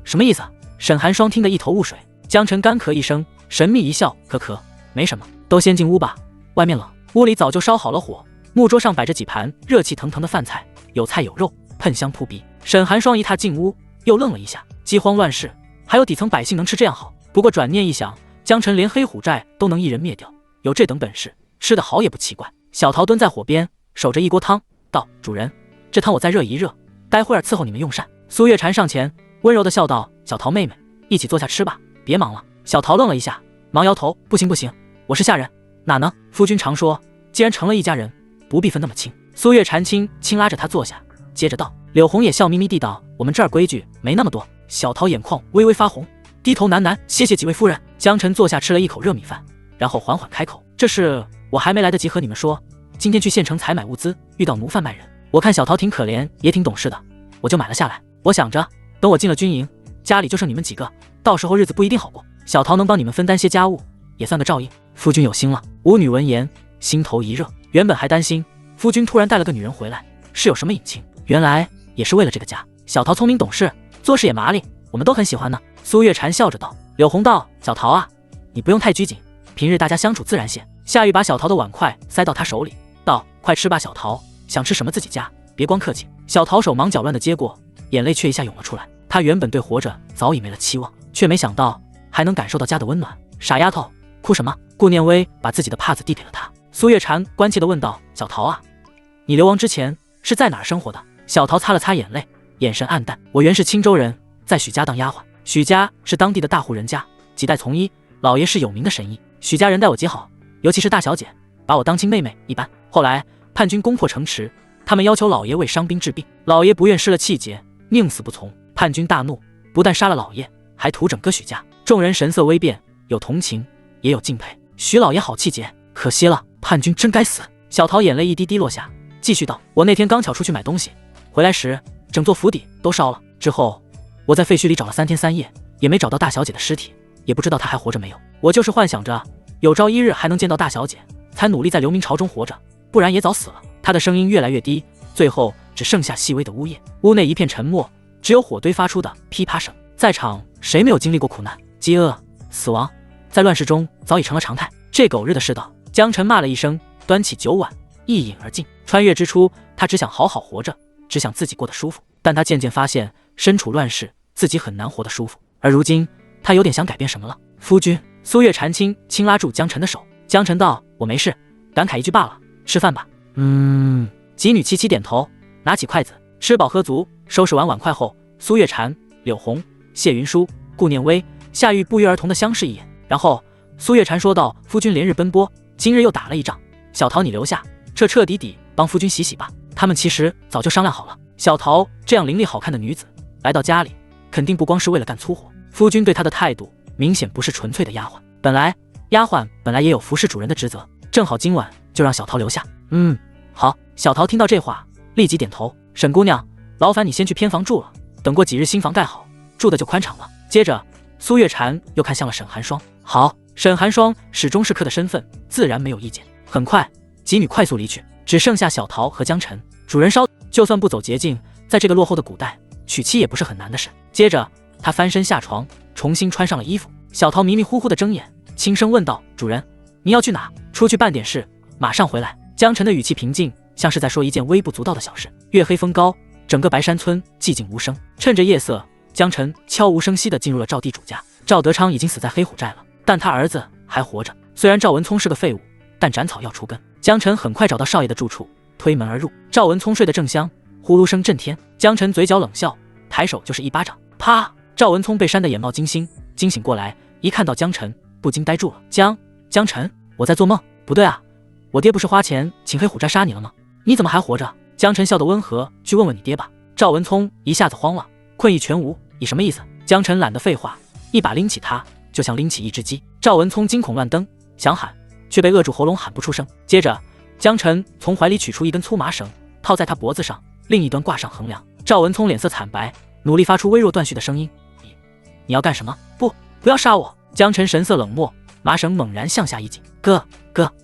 什么意思？沈寒霜听得一头雾水。江晨干咳一声，神秘一笑：“可没什么，都先进屋吧，外面冷。”屋里早就烧好了火，木桌上摆着几盘热气腾腾的饭菜，有菜有肉，喷香扑鼻。沈寒霜一踏进屋，又愣了一下，饥荒乱世，还有底层百姓能吃这样好？不过转念一想，江晨连黑虎寨都能一人灭掉，有这等本事，吃得好也不奇怪。小桃蹲在火边，守着一锅汤，道：“主人，这汤我再热一热，待会儿伺候你们用膳。”苏月禅上前温柔地笑道：“小桃妹妹，一起坐下吃吧，别忙了。”小桃愣了一下，忙摇头：“不行，我是下人，哪能？夫君常说，既然成了一家人，不必分那么清。”苏月禅轻拉着他坐下，接着道：“柳红也笑眯眯地道：我们这儿规矩没那么多。”小桃眼眶微微发红，低头喃喃：“谢谢几位夫人。”江晨坐下吃了一口热米饭，然后缓缓开口：“这事我还没来得及和你们说，今天去县城采买物资，遇到奴贩卖人，我看小桃挺可怜，也挺懂事的，我就买了下来。我想着，等我进了军营，家里就剩你们几个，到时候日子不一定好过。小桃能帮你们分担些家务，也算个照应。夫君有心了。”舞女闻言，心头一热，原本还担心夫君突然带了个女人回来，是有什么隐情，原来也是为了这个家。小桃聪明懂事，做事也麻利，我们都很喜欢呢。苏月禅笑着道。柳红道：“小桃啊，你不用太拘谨，平日大家相处自然些。”夏玉把小桃的碗筷塞到他手里，道：“快吃吧，小桃，想吃什么自己夹，别光客气。”小桃手忙脚乱地接过，眼泪却一下涌了出来。她原本对活着早已没了期望，却没想到还能感受到家的温暖。傻丫头，哭什么？顾念微把自己的帕子递给了她。苏月禅关切地问道：“小桃啊，你流亡之前是在哪儿生活的？”小桃擦了擦眼泪，眼神黯淡：“我原是青州人，在许家当丫鬟，许家是当地的大户人家，几代从医，老爷是有名的神医。许家人待我极好，尤其是大小姐，把我当亲妹妹一般。后来叛军攻破城池，他们要求老爷为伤兵治病，老爷不愿失了气节，宁死不从。叛军大怒，不但杀了老爷，还屠整个许家。众人神色微变，有同情，也有敬佩。许老爷好气节，可惜了，叛军真该死。小桃眼泪一滴滴落下，继续道：我那天刚巧出去买东西，回来时整座府邸都烧了。之后我在废墟里找了3天3夜，也没找到大小姐的尸体，也不知道她还活着没有。我就是幻想着有朝一日还能见到大小姐，才努力在流明朝中活着，不然也早死了。她的声音越来越低，最后只剩下细微的呜咽。屋内一片沉默，只有火堆发出的噼啪声。在场谁没有经历过苦难？饥饿、死亡，在乱世中早已成了常态。这狗日的世道！江晨骂了一声，端起酒碗一饮而尽。穿越之初，他只想好好活着，只想自己过得舒服，但他渐渐发现身处乱世，自己很难活得舒服。而如今他有点想改变什么了。夫君，苏月婵轻拉住江晨的手。江晨道：我没事，感慨一句罢了，吃饭吧。几女齐齐点头，拿起筷子，吃饱喝足，收拾完碗筷后，苏月婵、柳红、谢云舒、顾念微、夏玉不约而同地相视一眼，然后苏月婵说道：夫君连日奔波，今日又打了一仗，小桃你留下，彻底帮夫君洗洗吧。他们其实早就商量好了，小桃这样伶俐好看的女子来到家里，肯定不光是为了干粗活。夫君对她的态度明显不是纯粹的丫鬟，丫鬟本来也有服侍主人的职责，正好今晚就让小桃留下。好。小桃听到这话，立即点头。沈姑娘，劳烦你先去偏房住了，等过几日新房盖好，住的就宽敞了。接着苏月婵又看向了沈寒霜。好。沈寒霜始终是客的身份，自然没有意见。很快几女快速离去，只剩下小桃和江晨。主人稍，就算不走捷径，在这个落后的古代，娶妻也不是很难的事。接着他翻身下床，重新穿上了衣服。小桃迷迷糊糊的睁眼，轻声问道：主人，你要去哪？出去办点事，马上回来。江晨的语气平静，像是在说一件微不足道的小事。月黑风高，整个白山村寂静无声。趁着夜色，江晨悄无声息地进入了赵地主家。赵德昌已经死在黑虎寨了，但他儿子还活着。虽然赵文聪是个废物，但斩草要除根。江晨很快找到少爷的住处，推门而入。赵文聪睡得正香，呼噜声震天。江晨嘴角冷笑，抬手就是一巴掌，啪！赵文聪被扇得眼冒金星，惊醒过来，一看到江晨，不禁呆住了。江晨，我在做梦？不对啊，我爹不是花钱请黑虎寨杀你了吗？你怎么还活着？江晨笑得温和，去问问你爹吧。赵文聪一下子慌了，困意全无，你什么意思？江晨懒得废话，一把拎起他，就像拎起一只鸡。赵文聪惊恐乱蹬，想喊，却被扼住喉咙，喊不出声。接着江晨从怀里取出一根粗麻绳，套在他脖子上，另一端挂上横梁。赵文聪脸色惨白，努力发出微弱断续的声音：你要干什么？不要杀我！江晨神色冷漠，麻绳猛然向下一紧。哥！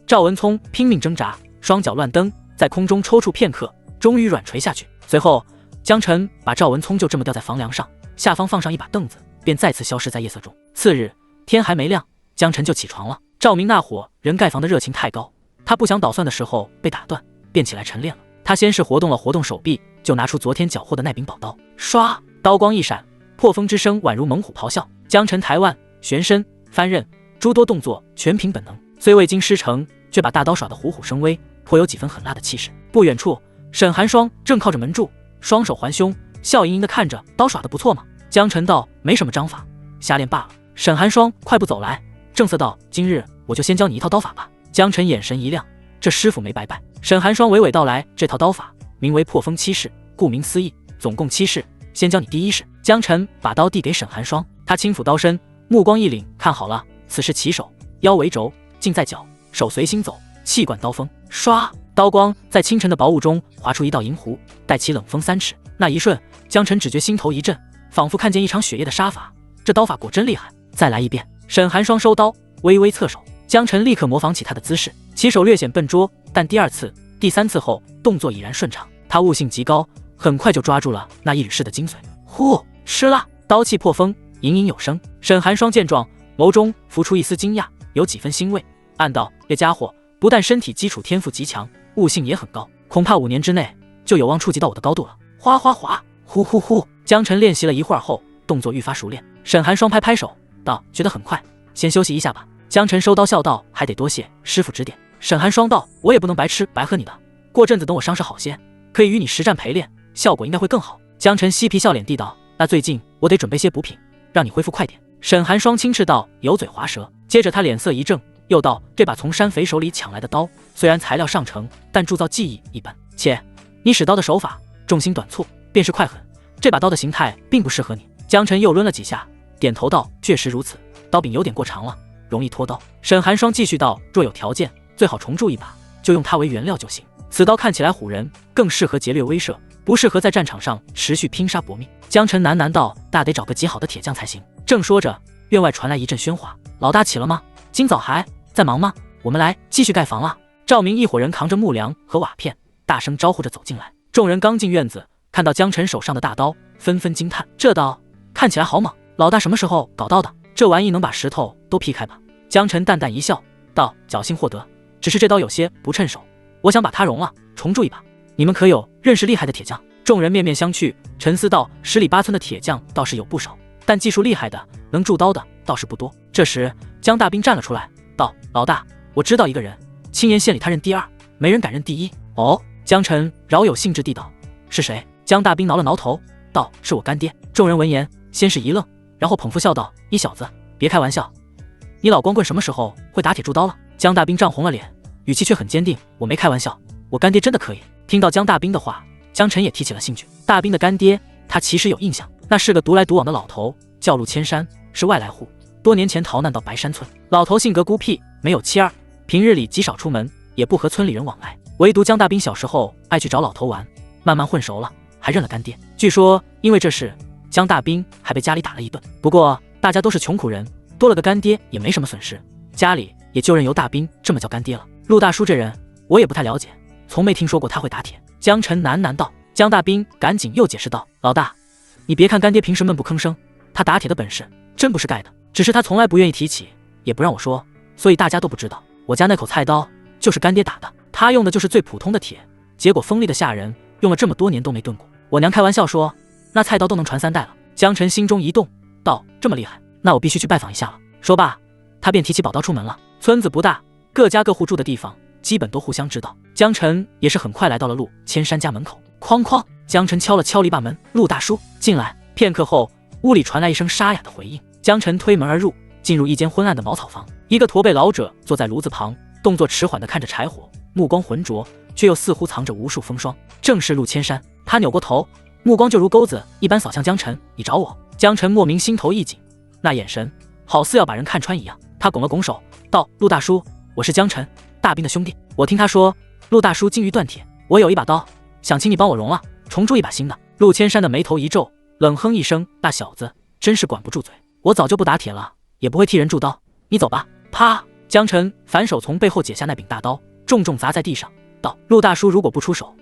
赵文聪拼命挣扎，双脚乱蹬，在空中抽搐片刻，终于软垂下去。随后江晨把赵文聪就这么吊在房梁上，下方放上一把凳子，便再次消失在夜色中。次日天还没亮，江晨就起床了。赵明那伙人盖房的热情太高，他不想捣蒜的时候被打断，便起来晨练了。他先是活动手臂，就拿出昨天缴获的那柄宝刀，唰，刀光一闪，破风之声宛如猛虎咆哮。江晨抬腕、旋身、翻刃，诸多动作全凭本能，虽未经师承，却把大刀耍得虎虎生威，颇有几分狠辣的气势。不远处，沈寒霜正靠着门柱，双手环胸，笑盈盈地看着，刀耍得不错吗？江晨道：没什么章法，瞎练罢了。沈寒霜快步走来，正色道：今日我就先教你一套刀法吧。江晨眼神一亮，这师傅没白拜。沈寒霜娓娓道来，这套刀法名为破风七式，顾名思义，总共7式，先教你第1式。江晨把刀递给沈寒霜，他轻抚刀身，目光一凛，看好了，此时起手，腰为轴，劲在脚，手随心走，气贯刀锋。唰，刀光在清晨的薄雾中划出一道银弧，带起冷风3尺。那一瞬，江晨只觉心头一震，仿佛看见一场雪夜的杀法，这刀法果真厉害。再来一遍。沈寒霜收刀，微微侧手，江晨立刻模仿起他的姿势，起手略显笨拙，但第2次、第3次后，动作已然顺畅。他悟性极高，很快就抓住了那一缕式的精髓。呼，吃啦！刀气破风，隐隐有声。沈寒霜见状，眸中浮出一丝惊讶，有几分欣慰，暗道：这家伙不但身体基础天赋极强，悟性也很高，恐怕5年之内就有望触及到我的高度了。哗哗哗，呼呼呼！江晨练习了一会儿后，动作愈发熟练。沈寒霜拍拍手道：觉得很快，先休息一下吧。江晨收刀笑道：还得多谢师傅指点。沈寒霜道：我也不能白吃白喝你的，过阵子等我伤势好些，可以与你实战陪练，效果应该会更好。江晨嬉皮笑脸地道：那最近我得准备些补品，让你恢复快点。沈寒霜轻斥道，油嘴滑舌。接着他脸色一正，又道：这把从山匪手里抢来的刀，虽然材料上乘，但铸造技艺一般，且你使刀的手法重心短促，便是快狠，这把刀的形态并不适合你。江辰又抡了几下，点头道：确实如此，刀柄有点过长了，容易脱刀。沈寒霜继续道：若有条件，最好重铸一把，就用它为原料就行。此刀看起来唬人，更适合劫掠威慑，不适合在战场上持续拼杀搏命。江辰喃喃道：大得找个极好的铁匠才行。正说着，院外传来一阵喧哗：老大起了吗？今早还在忙吗？我们来继续盖房了。赵明一伙人扛着木梁和瓦片，大声招呼着走进来。众人刚进院子，看到江辰手上的大刀，纷纷惊叹：这刀看起来好猛，老大什么时候搞到的？这玩意能把石头都劈开吧？江辰淡淡一笑道：侥幸获得，只是这刀有些不趁手，我想把它熔了，重铸一把。你们可有认识厉害的铁匠？众人面面相觑，沉思道：十里八村的铁匠倒是有不少，但技术厉害的能铸刀的倒是不多。这时江大兵站了出来道：老大，我知道一个人，青岩县里他认第二，没人敢认第一。哦，江辰饶有兴致地道：是谁？江大兵挠了挠头道：是我干爹。众人闻言先是一愣，然后捧腹笑道：你小子别开玩笑，你老光棍什么时候会打铁铸刀了？江大兵涨红了脸，语气却很坚定：我没开玩笑，我干爹真的可以。听到江大兵的话，江辰也提起了兴趣。大兵的干爹他其实有印象，那是个独来独往的老头，叫陆千山，是外来户，多年前逃难到白山村。老头性格孤僻，没有妻儿，平日里极少出门，也不和村里人往来。唯独江大兵小时候爱去找老头玩，慢慢混熟了，还认了干爹。据说因为这事，江大兵还被家里打了一顿。不过大家都是穷苦人，多了个干爹也没什么损失，家里也就任由大兵这么叫干爹了。陆大叔这人我也不太了解，从没听说过他会打铁。江辰喃喃道。江大兵赶紧又解释道：老大，你别看干爹平时闷不吭声，他打铁的本事真不是盖的，只是他从来不愿意提起，也不让我说，所以大家都不知道。我家那口菜刀就是干爹打的，他用的就是最普通的铁，结果锋利的吓人，用了这么多年都没钝过。我娘开玩笑说，那菜刀都能传3代了。江辰心中一动，道：这么厉害，那我必须去拜访一下了。说罢，他便提起宝刀出门了。村子不大，各家各户住的地方基本都互相知道。江辰也是很快来到了陆千山家门口，哐哐，江辰敲了敲篱笆门：陆大叔进来。片刻后，屋里传来一声沙哑的回应。江辰推门而入，进入一间昏暗的茅草房。一个驼背老者坐在炉子旁，动作迟缓地看着柴火，目光浑浊，却又似乎藏着无数风霜。正是陆千山。他扭过头，目光就如钩子一般扫向江辰：你找我？江辰莫名心头一紧，那眼神好似要把人看穿一样。他拱了拱手道：陆大叔，我是江辰，大兵的兄弟。我听他说陆大叔精于锻铁，我有一把刀，想请你帮我熔了，重铸一把新的。陆千山的眉头一皱，冷哼一声：大小子真是管不住嘴，我早就不打铁了，也不会替人铸刀，你走吧。啪！江辰反手从背后解下那柄大刀，重重砸在地上，道：陆大叔如果不出手，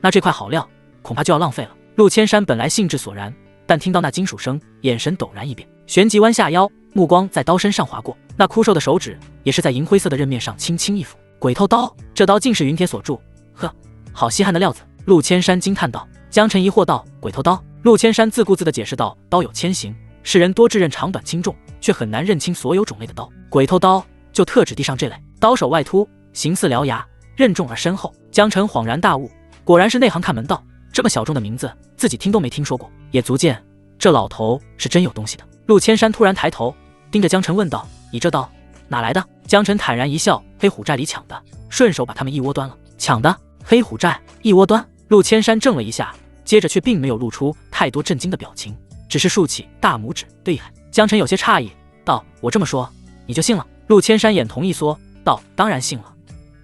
那这块好料恐怕就要浪费了。陆千山本来兴致索然，但听到那金属声，眼神陡然一变，旋即弯下腰，目光在刀身上划过，那枯瘦的手指也是在银灰色的刃面上轻轻一抚。鬼头刀，这刀竟是云铁所铸，呵，好稀罕的料子。陆千山惊叹道。江辰疑惑道：鬼头刀？陆千山自顾自地解释道：刀有千形，世人多智认长短轻重，却很难认清所有种类的刀，鬼头刀就特指地上这类，刀手外凸，形似獠牙，刃重而深厚。江辰恍然大悟，果然是内行看门道，这么小众的名字自己听都没听说过，也足见这老头是真有东西的。陆千山突然抬头盯着江辰问道：你这刀哪来的？江辰坦然一笑：黑虎寨里抢的，顺手把他们一窝端了。抢的？黑虎寨一窝端？陆千山怔了一下，接着却并没有露出太多震惊的表情，只是竖起大拇指：厉害。江辰有些诧异道：我这么说你就信了？陆千山眼瞳一缩道：当然信了，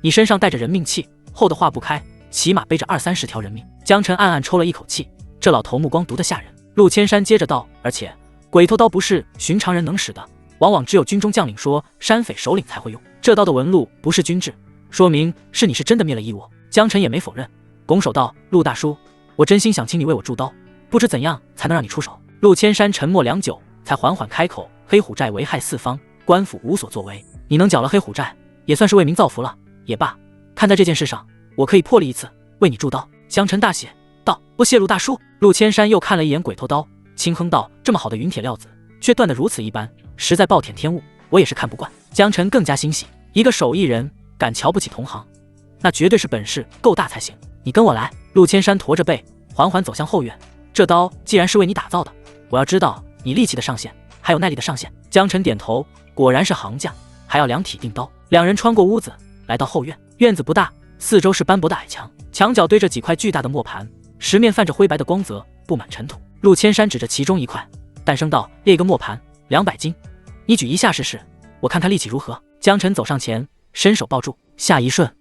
你身上带着人命气，厚的化不开，起码背着20-30条人命。江辰暗暗抽了一口气，这老头目光毒得吓人。陆千山接着道：而且鬼头刀不是寻常人能使的，往往只有军中将领说山匪首领才会用，这刀的纹路不是军制，说明是你是真的灭了一窝。江辰也没否认，拱手道：陆大叔，我真心想请你为我铸刀，不知怎样才能让你出手。陆千山沉默良久，才缓缓开口：黑虎寨危害四方，官府无所作为，你能剿了黑虎寨，也算是为民造福了。也罢，看在这件事上，我可以破例一次，为你铸刀。江辰大喜道：多谢陆大叔。陆千山又看了一眼鬼头刀，轻哼道：这么好的云铁料子，却断得如此一般，实在暴殄天物，我也是看不惯。江辰更加欣喜，一个手艺人敢瞧不起同行，那绝对是本事够大才行。你跟我来。陆千山驼着背缓缓走向后院，这刀既然是为你打造的，我要知道你力气的上限，还有耐力的上限。江晨点头，果然是行家，还要量体定刀。两人穿过屋子，来到后院。院子不大，四周是斑驳的矮墙，墙角堆着几块巨大的磨盘，石面泛着灰白的光泽，布满尘土。陆千山指着其中一块，淡声道：“列个磨盘，200斤，你举一下试试，我看他力气如何。”江晨走上前，伸手抱住，下一瞬，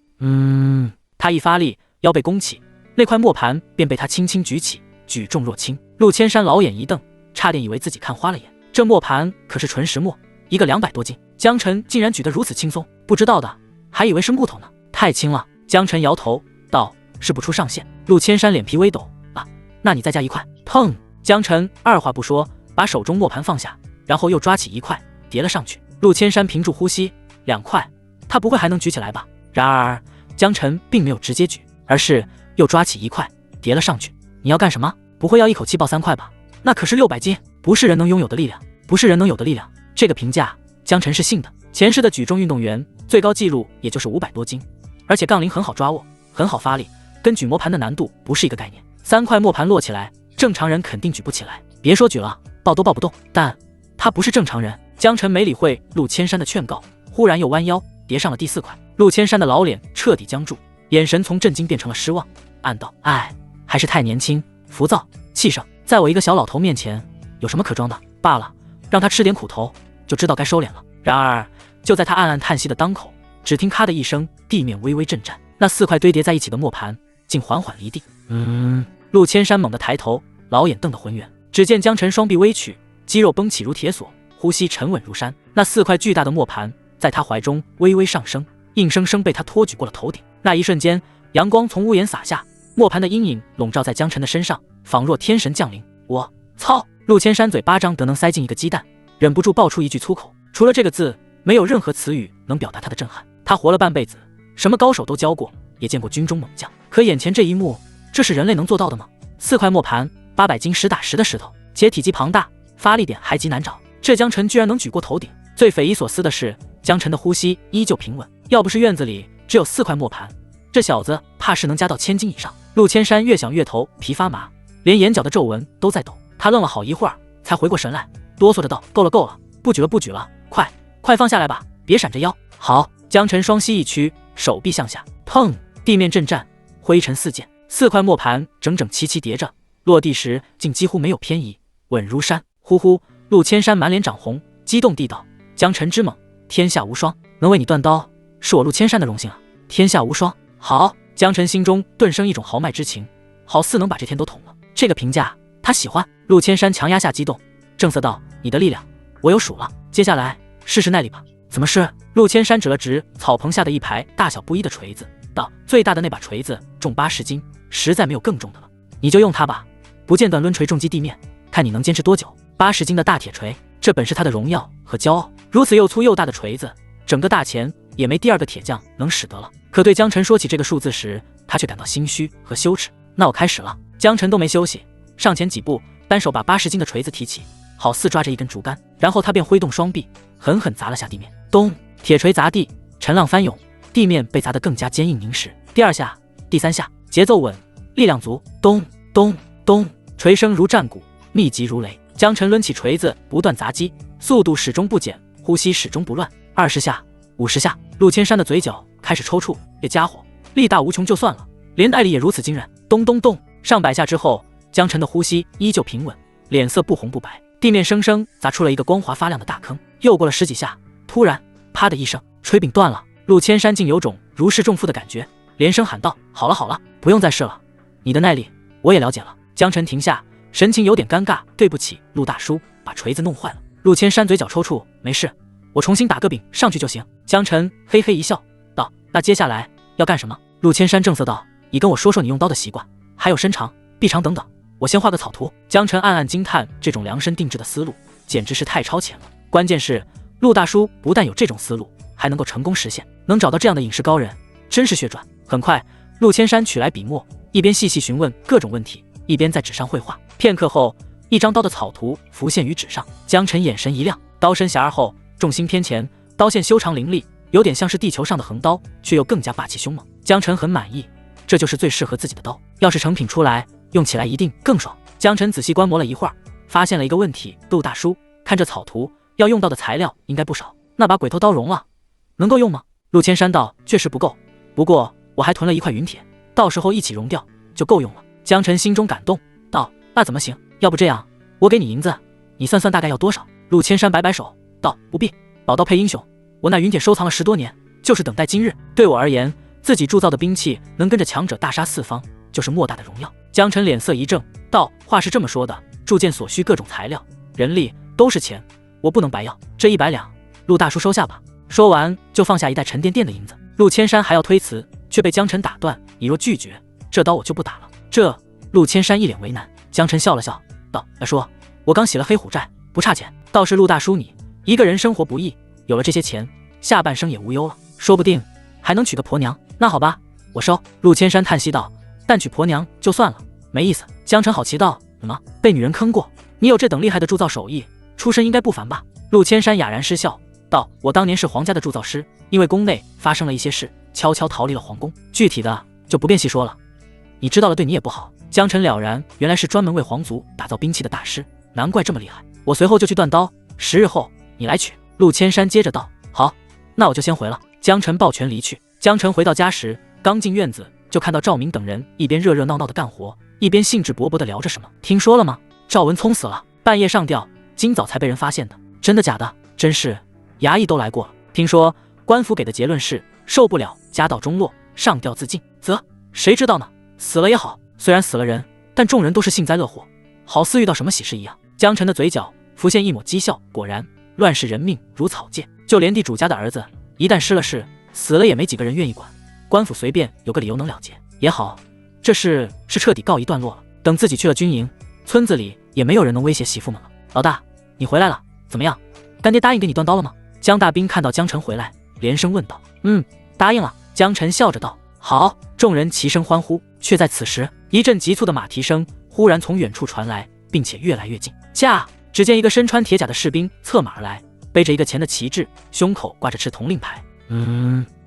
他一发力，腰背弓起，那块磨盘便被他轻轻举起，举重若轻。陆千山老眼一瞪，差点以为自己看花了眼。这磨盘可是纯石磨，一个200多斤，江晨竟然举得如此轻松，不知道的还以为是木头呢，太轻了。江晨摇头道：“是不出上限。”陆千山脸皮微抖：“啊，那你再加一块。”砰！江晨二话不说，把手中磨盘放下，然后又抓起一块叠了上去。陆千山屏住呼吸，2块，他不会还能举起来吧？然而江晨并没有直接举，而是又抓起一块叠了上去。你要干什么？不会要一口气抱3块吧？那可是600斤，不是人能拥有的力量，不是人能有的力量。这个评价江晨是信的。前世的举重运动员最高纪录也就是500多斤，而且杠铃很好抓握，很好发力，跟举磨盘的难度不是一个概念。3块磨盘摞起来，正常人肯定举不起来，别说举了，抱都抱不动。但他不是正常人。江晨没理会陆千山的劝告，忽然又弯腰叠上了第4块。陆千山的老脸彻底僵住，眼神从震惊变成了失望，暗道：哎，还是太年轻，浮躁，气盛，在我一个小老头面前有什么可装的？罢了，让他吃点苦头，就知道该收敛了。然而就在他暗暗叹息的当口，只听咔的一声，地面微微震颤，那4块堆叠在一起的磨盘竟缓缓离地。陆千山猛地抬头，老眼瞪得浑圆，只见江晨双臂微曲，肌肉绷起如铁索，呼吸沉稳如山。那4块巨大的磨盘在他怀中微微上升，硬生生被他托举过了头顶。那一瞬间，阳光从屋檐洒下，磨盘的阴影笼罩在江晨的身上，仿若天神降临。我操！陆千山嘴巴张得能塞进一个鸡蛋，忍不住爆出一句粗口。除了这个字，没有任何词语能表达他的震撼。他活了半辈子，什么高手都教过，也见过军中猛将，可眼前这一幕，这是人类能做到的吗？4块磨盘，800斤，实打实的石头，且体积庞大，发力点还极难找。这江晨居然能举过头顶。最匪夷所思的是，江晨的呼吸依旧平稳，要不是院子里只有4块磨盘，这小子怕是能加到1000斤以上。陆千山越想越头皮发麻，连眼角的皱纹都在抖。他愣了好一会儿，才回过神来，哆嗦着道：“够了够了，不举了不举了，快放下来吧，别闪着腰。”好。江晨双膝一屈，手臂向下，砰！地面震颤，灰尘四溅，4块磨盘整整齐齐叠着，落地时竟几乎没有偏移，稳如山。呼呼！陆千山满脸涨红，激动地道：“江晨之猛，天下无双，能为你断刀，是我陆千山的荣幸啊！天下无双，好！”江晨心中顿生一种豪迈之情，好似能把这天都捅了。这个评价他喜欢。陆千山强压下激动，正色道：“你的力量我有数了，接下来试试耐力吧。”怎么是？陆千山指了指草棚下的一排大小不一的锤子，道：“最大的那把锤子重80斤，实在没有更重的了，你就用它吧。不间断抡锤重击地面，看你能坚持多久。”80斤的大铁锤，这本是他的荣耀和骄傲。如此又粗又大的锤子，整个大钱也没第2个铁匠能使得了。可对江晨说起这个数字时，他却感到心虚和羞耻。那我开始了。江晨都没休息，上前几步，单手把80斤的锤子提起，好似抓着一根竹竿，然后他便挥动双臂，狠狠砸了下地面。咚！铁锤砸地，尘浪翻涌，地面被砸得更加坚硬凝实。第2下，第3下，节奏稳，力量足。咚咚咚，锤声如战鼓，密集如雷。江晨抡起锤子，不断砸击，速度始终不减，呼吸始终不乱。20下，50下，陆千山的嘴角开始抽搐。这家伙力大无穷就算了，连耐力也如此惊人。咚咚咚，上百下之后，江晨的呼吸依旧平稳，脸色不红不白。地面生生砸出了一个光滑发亮的大坑。又过了10几下，突然啪的一声，锤柄断了。陆千山竟有种如释重负的感觉，连声喊道：“好了好了，不用再试了，你的耐力我也了解了。”江晨停下，神情有点尴尬：“对不起，陆大叔，把锤子弄坏了。”陆千山嘴角抽搐：“没事，我重新打个柄上去就行。”江晨嘿嘿一笑道：“那接下来要干什么？”陆千山正色道：“你跟我说说你用刀的习惯，还有身长、臂长等等，我先画个草图。”江晨暗暗惊叹，这种量身定制的思路简直是太超前了。关键是陆大叔不但有这种思路，还能够成功实现，能找到这样的影视高人，真是血赚。很快，陆千山取来笔墨，一边细细询问各种问题，一边在纸上绘画。片刻后，一张刀的草图浮现于纸上。江晨眼神一亮，刀身狭而后，重心偏前，刀线修长凌厉，有点像是地球上的横刀，却又更加霸气凶猛。江晨很满意，这就是最适合自己的刀，要是成品出来，用起来一定更爽。江晨仔细观摩了一会儿，发现了一个问题：陆大叔，看这草图，要用到的材料应该不少。那把鬼头刀融了，能够用吗？陆千山道：确实不够，不过我还囤了一块陨铁，到时候一起融掉就够用了。江辰心中感动，道：那怎么行？要不这样，我给你银子，你算算大概要多少？陆千山摆摆手，道：不必，宝刀配英雄，我那陨铁收藏了10多年，就是等待今日。对我而言，自己铸造的兵器能跟着强者大杀四方，就是莫大的荣耀。江辰脸色一正，道：话是这么说的，铸剑所需各种材料、人力都是钱，我不能白要，这100两，陆大叔收下吧。说完就放下一袋沉甸甸的银子。陆千山还要推辞，却被江辰打断，你若拒绝，这刀我就不打了。这陆千山一脸为难。江辰笑了笑，道：大叔，我刚洗了黑虎债，不差钱，倒是陆大叔你一个人生活不易，有了这些钱，下半生也无忧了，说不定还能娶个婆娘。那好吧，我收。陆千山叹息道：但娶婆娘就算了，没意思。江辰好奇道：怎么被女人坑过？你有这等厉害的铸造手艺，出身应该不凡吧？陆千山哑然失笑道：我当年是皇家的铸造师，因为宫内发生了一些事，悄悄逃离了皇宫，具体的就不便细说了，你知道了对你也不好。江辰了然，原来是专门为皇族打造兵器的大师，难怪这么厉害。我随后就去断刀，10日后你来取。陆千山接着道：好，那我就先回了。江辰抱拳离去。江辰回到家时，刚进院子就看到赵明等人一边热热闹闹的干活，一边兴致勃勃的聊着什么。听说了吗？赵文聪死了，半夜上吊，今早才被人发现的。真的假的？真是，衙役都来过了。听说官府给的结论是受不了家道中落，上吊自尽。谁知道呢？死了也好，虽然死了人，但众人都是幸灾乐祸，好似遇到什么喜事一样。江辰的嘴角浮现一抹讥笑，果然乱世人命如草芥，就连地主家的儿子一旦失了势，死了也没几个人愿意管，官府随便有个理由能了结也好，这事是彻底告一段落了。等自己去了军营，村子里也没有人能威胁媳妇们了。老大，你回来了，怎么样？干爹答应给你断刀了吗？江大兵看到江辰回来，连声问道。答应了。江辰笑着道。好，众人齐声欢呼。却在此时，一阵急促的马蹄声忽然从远处传来，并且越来越近。驾！只见一个身穿铁甲的士兵策马而来，背着一个钱的旗帜，胸口挂着赤铜令牌。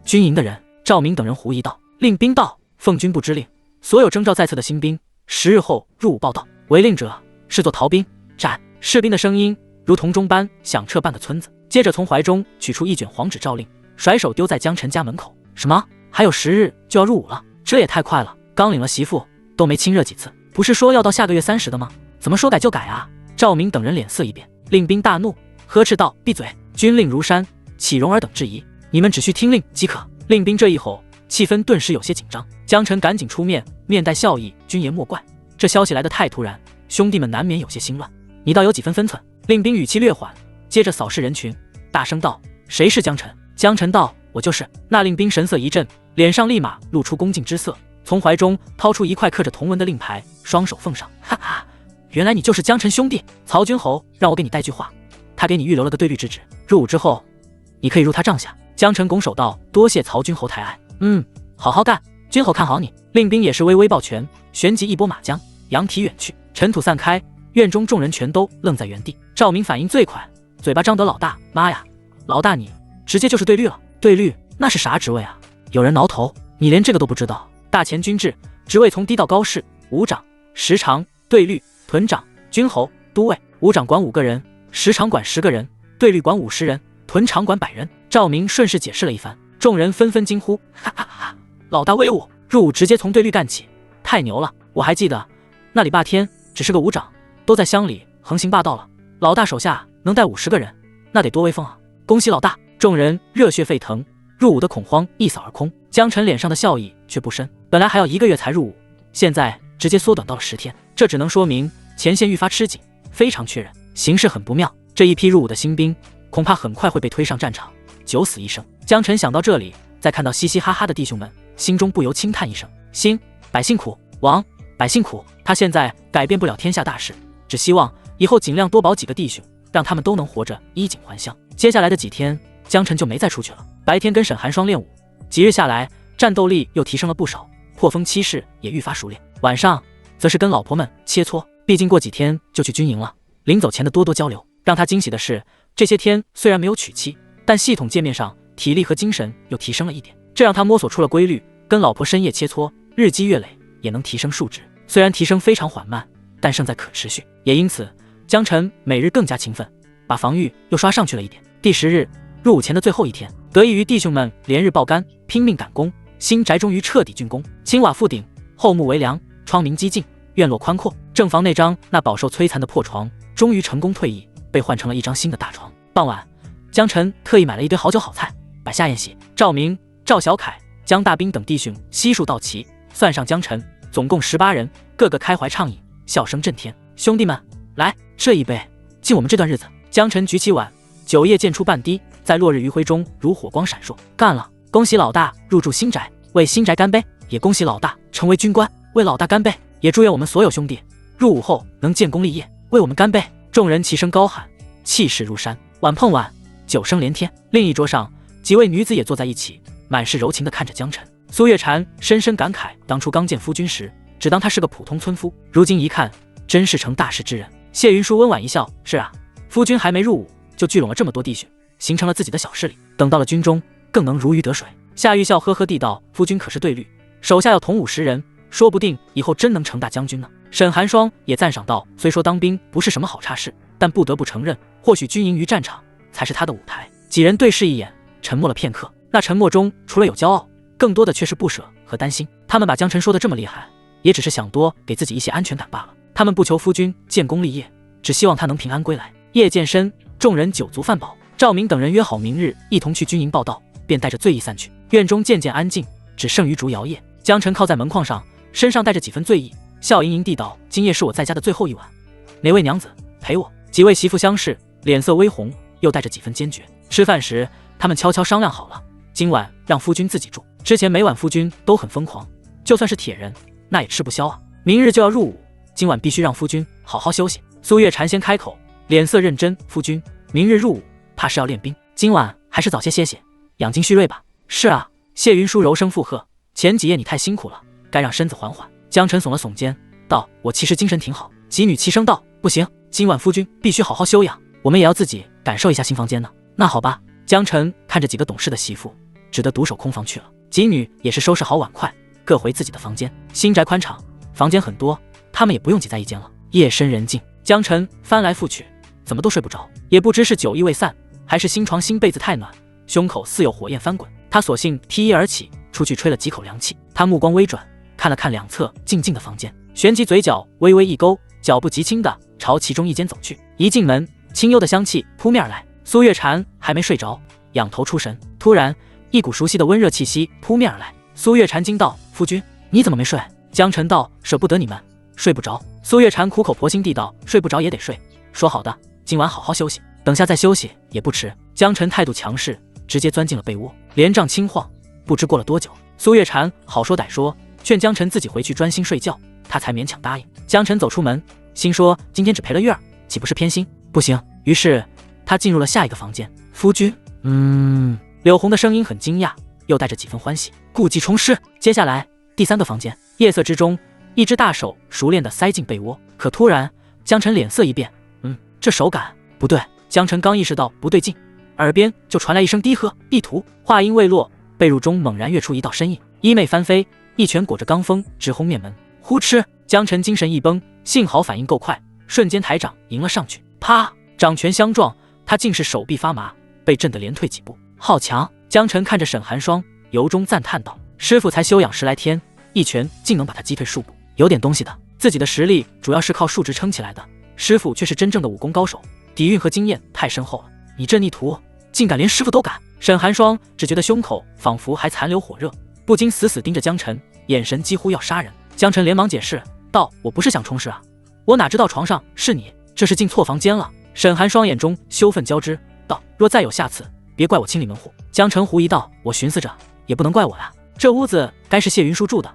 军营的人，赵明等人狐疑道。令兵道：奉军部之令，所有征召在册的新兵10日后入伍报到，违令者视作逃兵，斩。士兵的声音如铜钟般响彻半个村子。接着从怀中取出一卷黄纸诏令，甩手丢在江辰家门口。什么？还有10日就要入伍了？这也太快了，刚领了媳妇都没亲热几次，不是说要到下个月30的吗？怎么说改就改啊？赵明等人脸色一变。令兵大怒，呵斥道：闭嘴！军令如山，岂容尔等质疑？你们只需听令即可。令兵这一吼，气氛顿时有些紧张。江辰赶紧出面，面带笑意：军爷莫怪，这消息来得太突然，兄弟们难免有些心乱。你倒有几分分寸。令兵语气略缓，接着扫视人群，大声道：谁是江辰？江辰道：我就是。那令兵神色一震，脸上立马露出恭敬之色，从怀中掏出一块刻着铜文的令牌，双手奉上。哈哈，原来你就是江辰兄弟。曹军侯让我给你带句话，他给你预留了个对律之旨，入伍之后你可以入他帐下。江辰拱手道：多谢曹军侯抬爱。好好干，军侯看好你。令兵也是微微抱拳，旋即一拨马缰，扬蹄远去。尘土散开，院中众人全都愣在原地。赵明反应最快，嘴巴张得老大。妈呀，老大你直接就是对律了。对律那是啥职位啊？有人挠头，你连这个都不知道？大前军制，职位从低到高是伍长、时长、对律、屯长、军侯、都尉。伍长管5个人，时长管10个人，对律管50人，屯长管100人。赵明顺势解释了一番，众人纷纷惊呼：哈哈哈！老大威武！入伍直接从对律干起，太牛了！我还记得那李霸天只是个伍长，都在乡里横行霸道了，老大手下能带50个人，那得多威风啊！恭喜老大！众人热血沸腾，入伍的恐慌一扫而空。江辰脸上的笑意却不深，本来还要1个月才入伍，现在直接缩短到了10天，这只能说明前线愈发吃紧，非常缺人，形势很不妙。这一批入伍的新兵恐怕很快会被推上战场，九死一生。江辰想到这里，再看到嘻嘻哈哈的弟兄们，心中不由轻叹一声：兴，百姓苦；亡，百姓苦。他现在改变不了天下大事，只希望以后尽量多保几个弟兄，让他们都能活着衣锦还乡。接下来的几天，江辰就没再出去了。白天跟沈寒霜练武，几日下来，战斗力又提升了不少，破风七式也愈发熟练。晚上则是跟老婆们切磋，毕竟过几天就去军营了，临走前的多多交流。让他惊喜的是，这些天虽然没有娶妻，但系统界面上体力和精神又提升了一点，这让他摸索出了规律，跟老婆深夜切磋，日积月累也能提升数值。虽然提升非常缓慢，但胜在可持续，也因此江辰每日更加勤奋，把防御又刷上去了一点。第10日，入伍前的最后一天，得益于弟兄们连日爆肝，拼命赶工，新宅终于彻底竣工，青瓦覆顶，厚木为梁，窗明几净，院落宽阔。正房那张那饱受摧残的破床终于成功退役，被换成了一张新的大床。傍晚，江晨特意买了一堆好酒好菜，把夏宴喜、赵明、赵小凯、江大兵等弟兄悉数到齐，算上江晨，总共18人，个个开怀畅饮，笑声震天。兄弟们，来，这一杯，敬我们这段日子。江晨举起碗，酒液溅出半滴，在落日余晖中如火光闪烁。干了！恭喜老大入住新宅，为新宅干杯！也恭喜老大成为军官，为老大干杯！也祝愿我们所有兄弟入伍后能建功立业，为我们干杯！众人齐声高喊，气势如山。碗碰碗，酒声连天。另一桌上，几位女子也坐在一起，满是柔情地看着江晨。苏月禅深深感慨，当初刚见夫君时，只当他是个普通村夫，如今一看，真是成大事之人。谢云舒温婉一笑，是啊，夫君还没入伍，就聚拢了这么多弟兄，形成了自己的小势力，等到了军中，更能如鱼得水。夏玉笑呵呵地道，夫君可是对律，手下要同50人，说不定以后真能成大将军呢。沈寒霜也赞赏道，虽说当兵不是什么好差事，但不得不承认，或许军营于战场才是他的舞台。几人对视一眼，沉默了片刻，那沉默中除了有骄傲，更多的却是不舍和担心。他们把江晨说的这么厉害，也只是想多给自己一些安全感罢了。他们不求夫君建功立业，只希望他能平安归来。夜渐深，众人酒足饭饱，赵明等人约好明日一同去军营报道，便带着醉意散去。院中渐渐安静，只剩余烛摇曳。江晨靠在门框上，身上带着几分醉意，笑盈盈地道：“今夜是我在家的最后一晚，哪位娘子陪我？”几位媳妇相视，脸色微红，又带着几分坚决。吃饭时，他们悄悄商量好了，今晚让夫君自己住。之前每晚夫君都很疯狂，就算是铁人，那也吃不消啊。明日就要入伍，今晚必须让夫君好好休息。苏月禅先开口，脸色认真：“夫君，明日入伍，怕是要练兵，今晚还是早些歇歇，养精蓄锐吧。”是啊，谢云舒柔声附和：“前几夜你太辛苦了，该让身子缓缓。”江晨耸了耸肩，道：“我其实精神挺好。”几女齐声道：“不行，今晚夫君必须好好休养，我们也要自己感受一下新房间呢。”那好吧。江晨看着几个懂事的媳妇，只得独守空房去了。几女也是收拾好碗筷，各回自己的房间。新宅宽敞，房间很多，他们也不用挤在一间了。夜深人静，江晨翻来覆去，怎么都睡不着，也不知是酒意未散，还是新床新被子太暖，胸口似有火焰翻滚。他索性踢衣而起，出去吹了几口凉气。他目光微转，看了看两侧静静的房间，旋即嘴角微微一勾，脚步极轻的朝其中一间走去。一进门，清幽的香气扑面而来。苏月禅还没睡着，仰头出神，突然一股熟悉的温热气息扑面而来。苏月禅惊道：“夫君，你怎么没睡？”江晨道：“舍不得你们，睡不着。”苏月禅苦口婆心地道：“睡不着也得睡，说好的今晚好好休息，等下再休息也不迟。”江晨态度强势，直接钻进了被窝，连帐轻晃。不知过了多久，苏月禅好说歹说，劝江晨自己回去专心睡觉，他才勉强答应。江晨走出门，心说今天只陪了月儿，岂不是偏心？不行，于是他进入了下一个房间。夫君，柳红的声音很惊讶，又带着几分欢喜。故技重施。接下来第3个房间，夜色之中，一只大手熟练地塞进被窝。可突然，江晨脸色一变，这手感不对。江晨刚意识到不对劲，耳边就传来一声低喝：“意图！”话音未落，被褥中猛然跃出一道身影，衣袂翻飞，一拳裹着罡风直轰面门。呼哧！江晨精神一崩，幸好反应够快，瞬间抬掌迎了上去。啪！掌拳相撞，他竟是手臂发麻，被震得连退几步。好强！江晨看着沈寒霜，由衷赞叹道：“师傅才休养10来天，一拳竟能把他击退数步，有点东西的。自己的实力主要是靠数值撑起来的，师傅却是真正的武功高手，底蕴和经验太深厚了。你这逆徒，竟敢连师傅都敢！”沈寒霜只觉得胸口仿佛还残留火热，不禁死死盯着江晨，眼神几乎要杀人。江晨连忙解释道：“我不是想冲事啊，我哪知道床上是你，这是进错房间了。”沈寒霜眼中羞愤交织，道：“若再有下次，别怪我清理门户。”江晨狐疑道：“我寻思着，也不能怪我呀，这屋子该是谢云舒住的，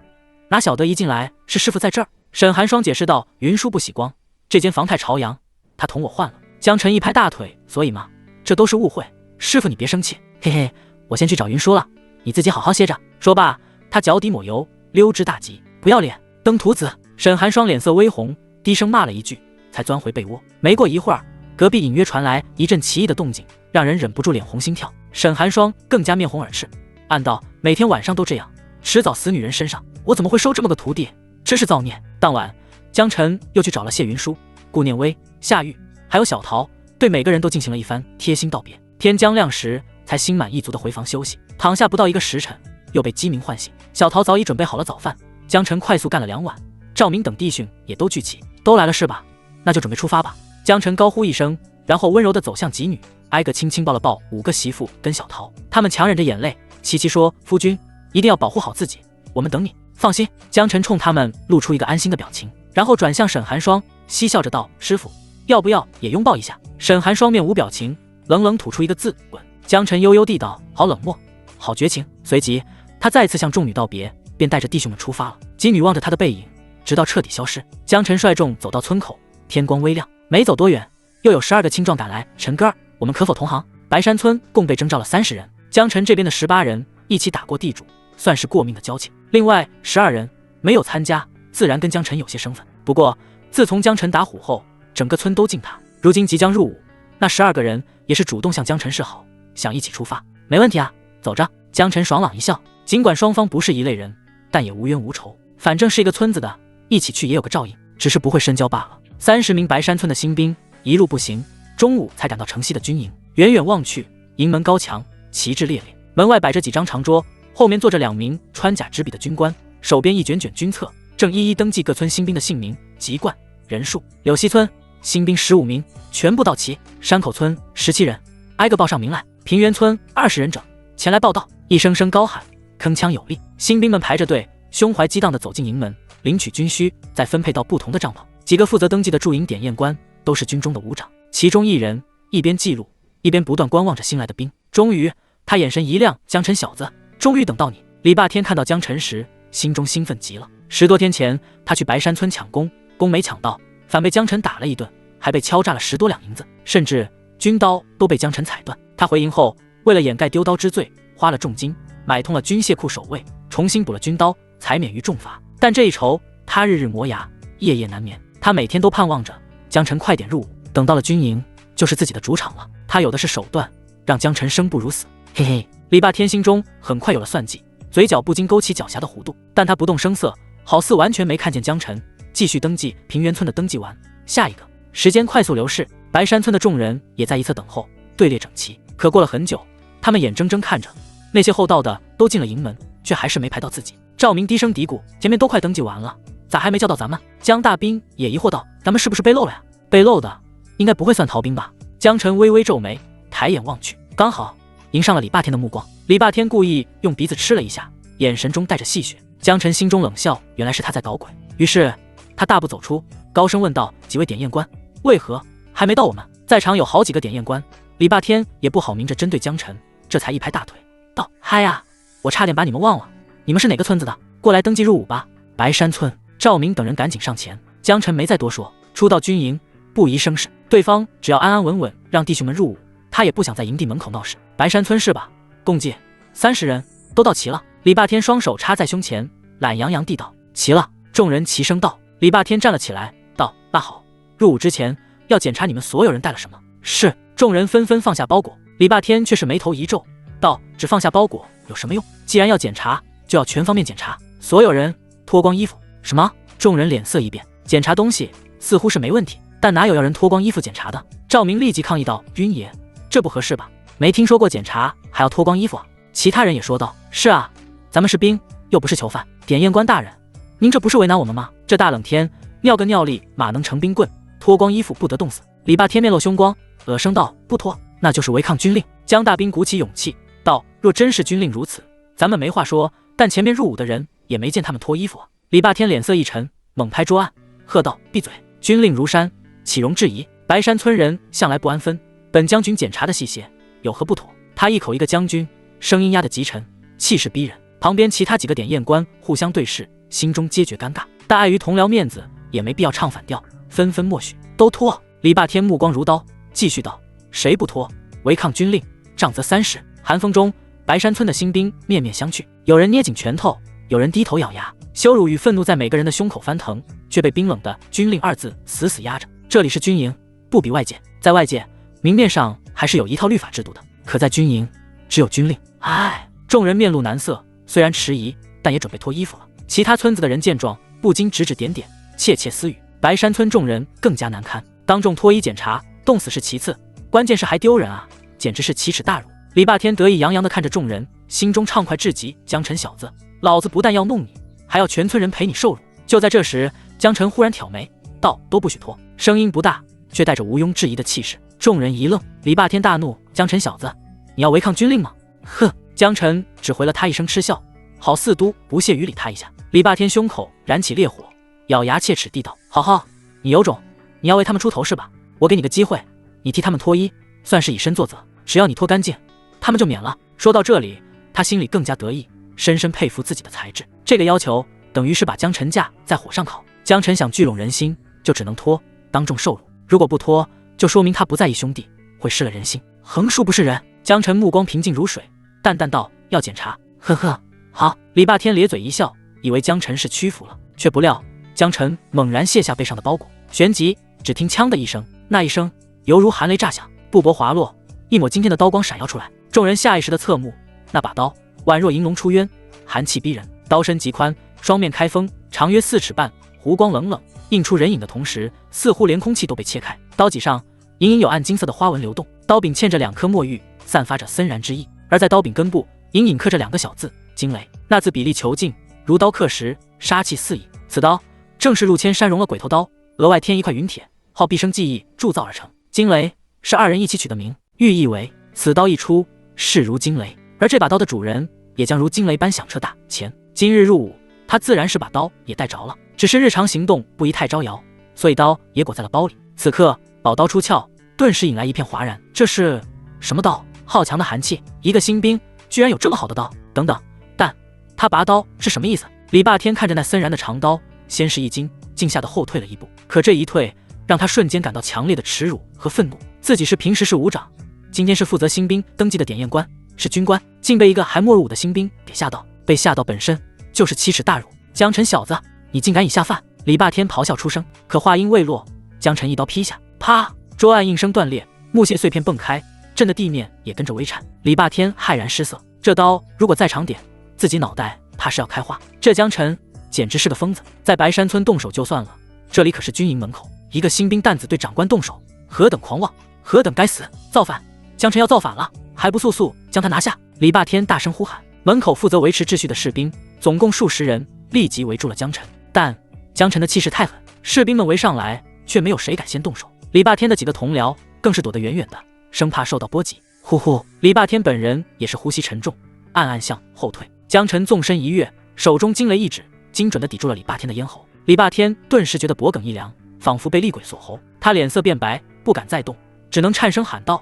哪晓得一进来是师傅在这儿。”沈寒霜解释道：“云舒不喜光，这间房太朝阳，他同我换了。”江晨一拍大腿：“所以嘛，这都是误会，师傅你别生气，嘿嘿，我先去找云舒了，你自己好好歇着。”说罢，他脚底抹油，溜之大吉：“不要脸，登徒子！”沈寒霜脸色微红，低声骂了一句，才钻回被窝。没过一会儿，隔壁隐约传来一阵奇异的动静，让人忍不住脸红心跳。沈寒霜更加面红耳赤，暗道：每天晚上都这样，迟早死女人身上，我怎么会收这么个徒弟？真是造孽。当晚，江晨又去找了谢云舒、顾念威、夏玉，还有小桃，对每个人都进行了一番贴心道别。天将亮时，才心满意足地回房休息。躺下不到1个时辰，又被鸡鸣唤醒。小桃早已准备好了早饭，江晨快速干了2碗。赵明等弟兄也都聚齐，都来了是吧？那就准备出发吧。江晨高呼一声，然后温柔地走向几女，挨个轻轻抱了抱5个媳妇跟小桃。他们强忍着眼泪，齐齐说：“夫君一定要保护好自己，我们等你，放心。”江晨冲他们露出一个安心的表情，然后转向沈寒霜，嬉笑着道：“师傅，要不要也拥抱一下？”沈寒霜面无表情，冷冷吐出一个字：“滚。”江晨悠悠地道：“好冷漠，好绝情。”随即他再次向众女道别，便带着弟兄们出发了。几女望着他的背影，直到彻底消失。江晨率众走到村口，天光微亮，没走多远，又有12个青壮赶来：“陈哥儿，我们可否同行？”白山村共被征召了30人，江晨这边的18人一起打过地主，算是过命的交情。另外12人没有参加，自然跟江晨有些生分。不过自从江晨打虎后，整个村都敬他。如今即将入伍，那12个人也是主动向江晨示好，想一起出发。没问题啊，走着。江晨爽朗一笑，尽管双方不是一类人，但也无冤无仇，反正是一个村子的，一起去也有个照应，只是不会深交罢了。30名白山村的新兵一路步行，中午才赶到城西的军营。远远望去，营门高墙，旗帜烈烈，门外摆着几张长桌，后面坐着2名穿甲执笔的军官，手边一卷卷军册，正一一登记各村新兵的姓名、籍贯、人数。柳溪村新兵15名，全部到齐。山口村17人，挨个报上名来。平原村20人整，前来报到。一声声高喊，铿锵有力。新兵们排着队，胸怀激荡地走进营门，领取军需，再分配到不同的帐篷。几个负责登记的驻营点验官都是军中的武长，其中一人一边记录，一边不断观望着新来的兵。终于，他眼神一亮：“江晨小子，终于等到你。”李霸天看到江晨时，心中兴奋极了。10多天前，他去白山村抢功，功没抢到，反被江晨打了一顿，还被敲诈了10多两银子，甚至军刀都被江晨踩断。他回营后，为了掩盖丢刀之罪，花了重金买通了军械库守卫，重新补了军刀，才免于重罚。但这一仇，他日日磨牙，夜夜难眠。他每天都盼望着江晨快点入伍，等到了军营，就是自己的主场了。他有的是手段，让江晨生不如死。嘿嘿，李霸天心中很快有了算计，嘴角不禁勾起狡黠的弧度，但他不动声色，好似完全没看见江晨，继续登记。平原村的登记完，下一个。时间快速流逝，白山村的众人也在一侧等候，队列整齐。可过了很久，他们眼睁睁看着那些后到的都进了营门，却还是没排到自己。赵明低声嘀咕：“前面都快登记完了，咋还没叫到咱们？”江大兵也疑惑道：“咱们是不是被漏了呀？”被漏的应该不会算逃兵吧？江晨微微皱眉，抬眼望去，刚好迎上了李霸天的目光。李霸天故意用鼻子吃了一下，眼神中带着戏谑。江晨心中冷笑，原来是他在搞鬼。于是他大步走出，高声问道：“几位点验官，为何还没到我们？”在场有好几个点验官，李霸天也不好明着针对江晨，这才一拍大腿道：“嗨呀，我差点把你们忘了，你们是哪个村子的？过来登记入伍吧。”白山村。赵明等人赶紧上前，江晨没再多说，初到军营不宜生事，对方只要安安稳稳让弟兄们入伍，他也不想在营地门口闹事。白山村是吧？共计30人，都到齐了。李霸天双手插在胸前，懒洋洋地道：“齐了。”众人齐声道。李霸天站了起来，道：“那好，入伍之前要检查你们所有人带了什么。”是。众人纷纷放下包裹，李霸天却是眉头一皱，道：“只放下包裹有什么用？既然要检查，就要全方面检查，所有人脱光衣服。”什么？众人脸色一变，检查东西似乎是没问题，但哪有要人脱光衣服检查的？赵明立即抗议道：“军爷，这不合适吧？没听说过检查还要脱光衣服啊！”其他人也说道：“是啊，咱们是兵，又不是囚犯。点验官大人，您这不是为难我们吗？这大冷天，尿个尿力马能成冰棍？脱光衣服不得冻死。”李霸天面露凶光，恶声道：“不脱，那就是违抗军令。”江大兵鼓起勇气道：“若真是军令如此，咱们没话说，但前面入伍的人也没见他们脱衣服啊。”李霸天脸色一沉，猛拍桌案，喝道：“闭嘴！军令如山，岂容置疑？白山村人向来不安分，本将军检查的细节有何不妥？”他一口一个将军，声音压得极沉，气势逼人。旁边其他几个点验官互相对视，心中皆觉尴尬，但碍于同僚面子，也没必要唱反调，纷纷默许。都脱！李霸天目光如刀，继续道：“谁不脱，违抗军令，杖责30。”寒风中，白山村的新兵面面相觑，有人捏紧拳头，有人低头咬牙。羞辱与愤怒在每个人的胸口翻腾，却被冰冷的军令2字死死压着。这里是军营，不比外界，在外界明面上还是有一套律法制度的，可在军营只有军令。唉，众人面露难色，虽然迟疑，但也准备脱衣服了。其他村子的人见状，不禁指指点点，窃窃私语。白山村众人更加难堪，当众脱衣检查，冻死是其次，关键是还丢人啊，简直是奇耻大辱。李霸天得意洋洋地看着众人，心中畅快至极。江辰小子，老子不但要弄你，还要全村人陪你受辱。就在这时，江辰忽然挑眉道：“都不许脱！”声音不大，却带着毋庸置疑的气势。众人一愣，李霸天大怒：“江辰小子，你要违抗军令吗？”哼！江辰只回了他一声嗤笑，好似都不屑于理他一下。李霸天胸口燃起烈火，咬牙切齿地道：“好好，你有种，你要为他们出头是吧？我给你个机会，你替他们脱衣，算是以身作则。只要你脱干净，他们就免了。”说到这里，他心里更加得意，深深佩服自己的才智。这个要求等于是把江辰架在火上烤。江辰想聚拢人心，就只能脱，当众受辱。如果不脱，就说明他不在意兄弟，会失了人心。横竖不是人。江辰目光平静如水，淡淡道：“要检查。”呵呵，好。李霸天咧嘴一笑，以为江辰是屈服了，却不料江辰猛然卸下背上的包裹，旋即只听锵的一声，那一声犹如寒雷炸响，布帛滑落，一抹惊天的刀光闪耀出来。众人下意识的侧目，那把刀宛若银龙出渊，寒气逼人，刀身极宽，双面开锋，长约4尺半，弧光冷冷，映出人影的同时，似乎连空气都被切开。刀脊上隐隐有暗金色的花纹流动，刀柄嵌着2颗墨玉，散发着森然之意。而在刀柄根部，隐隐刻着2个小字：惊雷。那字比例遒劲，如刀刻石，杀气四溢。此刀正是陆谦山容了鬼头刀，额外添一块云铁，耗毕生技艺铸造而成。惊雷是2人一起取的名，寓意为此刀一出，势如惊雷。而这把刀的主人也将如惊雷般响彻大前。今日入伍，他自然是把刀也带着了，只是日常行动不宜太招摇，所以刀也裹在了包里。此刻宝刀出鞘，顿时引来一片哗然。这是什么刀？好强的寒气！一个新兵居然有这么好的刀！等等，但他拔刀是什么意思？李霸天看着那森然的长刀，先是一惊，竟吓得后退了一步。可这一退，让他瞬间感到强烈的耻辱和愤怒。自己平时是武长，今天是负责新兵登记的典验官，是军官，竟被一个还没入伍的新兵给吓到。被吓到本身就是奇耻大辱。江辰小子，你竟敢以下犯！李霸天咆哮出声。可话音未落，江辰一刀劈下，啪！桌案应声断裂，木屑碎片迸开，震得地面也跟着微颤。李霸天骇然失色，这刀如果再长点，自己脑袋怕是要开花。这江辰简直是个疯子，在白山村动手就算了，这里可是军营门口，一个新兵蛋子对长官动手，何等狂妄，何等该死！造反！江辰要造反了，还不速速将他拿下！李霸天大声呼喊。门口负责维持秩序的士兵总共数十人，立即围住了江辰。但江辰的气势太狠，士兵们围上来，却没有谁敢先动手。李霸天的几个同僚更是躲得远远的，生怕受到波及。呼呼！李霸天本人也是呼吸沉重，暗暗向后退。江辰纵身一跃，手中惊雷一指，精准地抵住了李霸天的咽喉。李霸天顿时觉得脖梗一凉，仿佛被厉鬼锁喉。他脸色变白，不敢再动，只能颤声喊道：“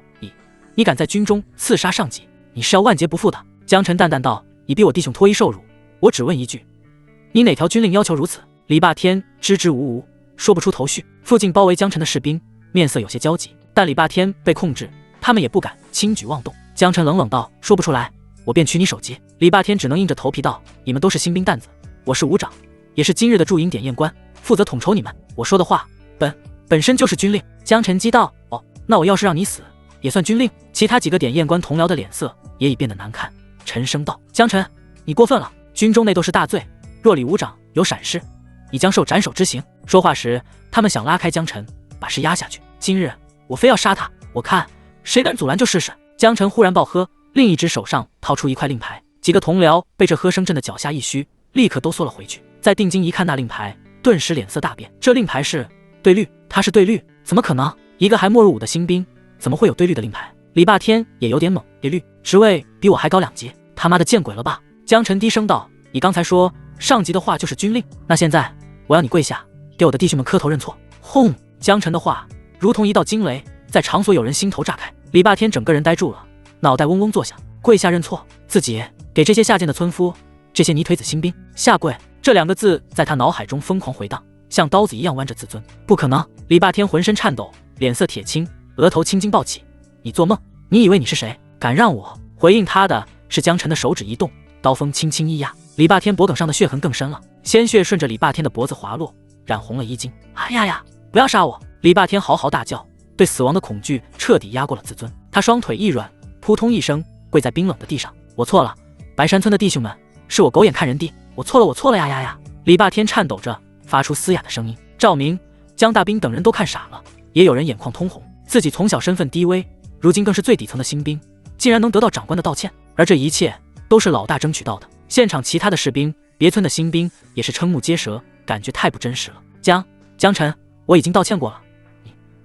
你敢在军中刺杀上级，你是要万劫不复的！”江辰淡淡道：“你逼我弟兄脱衣受辱，我只问一句，你哪条军令要求如此？”李霸天支支吾吾，说不出头绪。附近包围江辰的士兵面色有些焦急，但李霸天被控制，他们也不敢轻举妄动。江辰冷冷道：“说不出来，我便取你首级。”李霸天只能硬着头皮道：“你们都是新兵蛋子，我是武长，也是今日的驻营典验官，负责统筹你们。我说的话本身就是军令。”江辰激道：“哦，那我要是让你死，也算军令？”其他几个典验官同僚的脸色也已变得难看，沉声道：“江辰，你过分了，军中内斗是大罪，若李武长有闪失，你将受斩首之刑。”说话时，他们想拉开江辰，把事压下去。今日我非要杀他，我看谁敢阻拦就试试。江辰忽然暴喝，另一只手上掏出一块令牌。几个同僚被这喝声震得脚下一虚，立刻都缩了回去。再定睛一看那令牌，顿时脸色大变。这令牌是对律，他是对律？怎么可能？一个还没入伍的新兵，怎么会有对律的令牌？李霸天也有点懵，对律职位比我还高2级，他妈的见鬼了吧！江辰低声道：“你刚才说上级的话就是军令，那现在我要你跪下，给我的弟兄们磕头认错。”轰！江辰的话如同一道惊雷，在场所有人心头炸开。李霸天整个人呆住了，脑袋嗡嗡作响。跪下认错？自己给这些下贱的村夫，这些泥腿子新兵下跪？这2个字在他脑海中疯狂回荡，像刀子一样剜着自尊。不可能！李霸天浑身颤抖，脸色铁青，额头青筋暴起。你做梦！你以为你是谁？敢让我？回应他的是江辰的手指一动，刀锋轻轻一压，李霸天脖梗上的血痕更深了，鲜血顺着李霸天的脖子滑落，染红了衣襟。哎呀呀！不要杀我！李霸天嚎嚎大叫，对死亡的恐惧彻底压过了自尊。他双腿一软，扑通一声跪在冰冷的地上。我错了，白山村的弟兄们，是我狗眼看人低，我错了，我错了呀呀呀！李霸天颤抖着发出嘶哑的声音。赵明、江大兵等人都看傻了，也有人眼眶通红。自己从小身份低微，如今更是最底层的新兵，竟然能得到长官的道歉，而这一切都是老大争取到的。现场其他的士兵、别村的新兵也是瞠目结舌，感觉太不真实了。江晨，我已经道歉过了，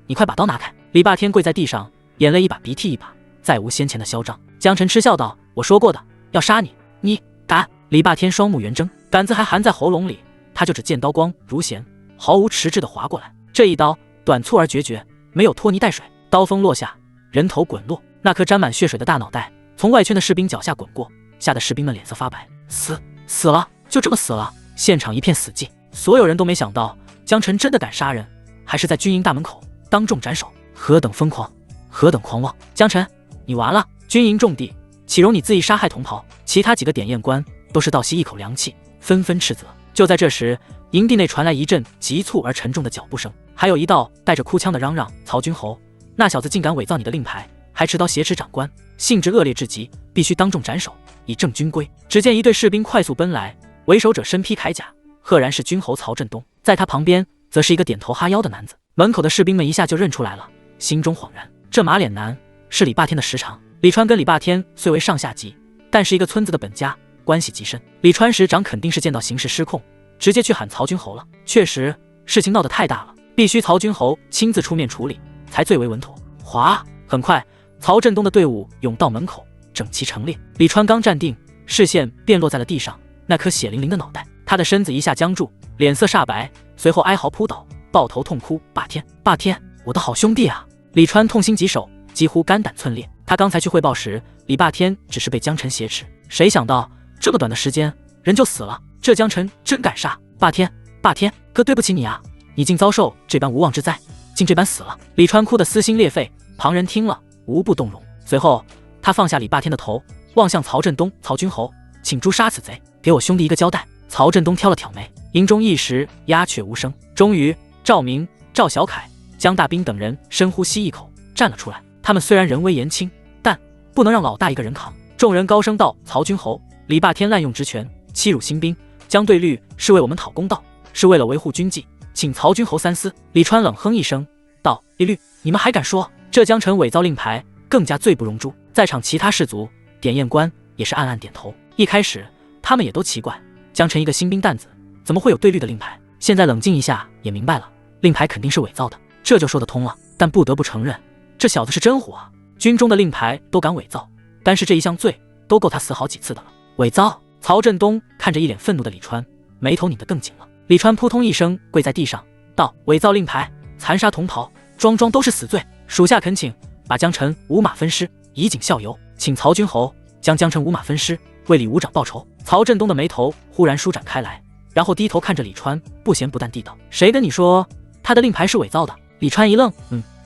你快把刀拿开！李霸天跪在地上，眼泪一把鼻涕一把，再无先前的嚣张。江晨嗤笑道：“我说过的，要杀你，你敢！”李霸天双目圆睁，杆子还含在喉咙里，他就只见刀光如弦，毫无迟滞地划过来。这一刀短促而决绝，没有拖泥带水。刀锋落下，人头滚落，那颗沾满血水的大脑袋从外圈的士兵脚下滚过，吓得士兵们脸色发白。死了，就这么死了！现场一片死寂，所有人都没想到江晨真的敢杀人，还是在军营大门口当众斩首，何等疯狂，何等狂妄！江晨，你完了！军营重地，岂容你恣意杀害同袍？其他几个点验官都是倒吸一口凉气，纷纷斥责。就在这时，营地内传来一阵急促而沉重的脚步声，还有一道带着哭腔的嚷嚷：“曹军侯，那小子竟敢伪造你的令牌，还持刀挟持长官，性质恶劣至极，必须当众斩首，以正军规。”只见一队士兵快速奔来，为首者身披铠甲，赫然是军侯曹振东，在他旁边则是一个点头哈腰的男子。门口的士兵们一下就认出来了，心中恍然，这马脸男是李霸天的时常。李川跟李霸天虽为上下级，但是一个村子的本家，关系极深。李川师长肯定是见到形势失控，直接去喊曹军侯了。确实，事情闹得太大了，必须曹军侯亲自出面处理，才最为稳妥。哗！很快，曹振东的队伍涌到门口，整齐成列。李川刚站定，视线便落在了地上那颗血淋淋的脑袋，他的身子一下僵住，脸色煞白，随后哀嚎扑倒，抱头痛哭：“霸天，我的好兄弟啊！”李川痛心疾首，几乎肝胆寸裂。他刚才去汇报时，李霸天只是被江晨挟持，谁想到这么短的时间人就死了，这江晨真敢杀！霸天，哥对不起你啊，你竟遭受这般无妄之灾，竟这般死了。李川哭得撕心裂肺，旁人听了无不动容。随后他放下李霸天的头，望向曹振东：“曹军侯，请诛杀此贼，给我兄弟一个交代。”曹振东挑了挑眉，营中一时鸦雀无声。终于赵明、赵小凯、江大兵等人深呼吸一口，站了出来。他们虽然人微言轻，但不能让老大一个人扛。众人高声道：“曹军侯，李霸天滥用职权，欺辱新兵，将对律是为我们讨公道，是为了维护军纪，请曹军侯三思。”李川冷哼一声道：“一律，你们还敢说？这江晨伪造令牌，更加罪不容诛。”在场其他士卒、点验官也是暗暗点头。一开始他们也都奇怪，江晨一个新兵蛋子，怎么会有对律的令牌？现在冷静一下也明白了，令牌肯定是伪造的，这就说得通了。但不得不承认，这小子是真火啊！军中的令牌都敢伪造，单是这一项罪都够他死好几次的了。伪造！曹振东看着一脸愤怒的李川，眉头拧得更紧了。李川扑通一声跪在地上，道：“伪造令牌，残杀同袍，桩桩都是死罪。属下恳请把江晨五马分尸，以儆效尤，请曹军侯将江晨五马分尸，为李武长报仇。”曹振东的眉头忽然舒展开来，然后低头看着李川，不咸不淡地道：“谁跟你说他的令牌是伪造的？”李川一愣，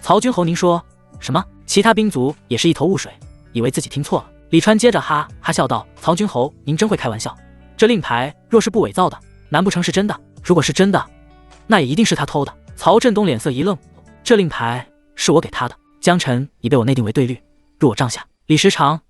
曹军侯您说什么？其他兵卒也是一头雾水，以为自己听错了。李川接着哈哈笑道：“曹军侯您真会开玩笑，这令牌若是不伪造的，难不成是真的？如果是真的，那也一定是他偷的。”曹振东脸色一愣，这令牌是我给他的，江晨已被我内定为对律，入我帐下。李时长，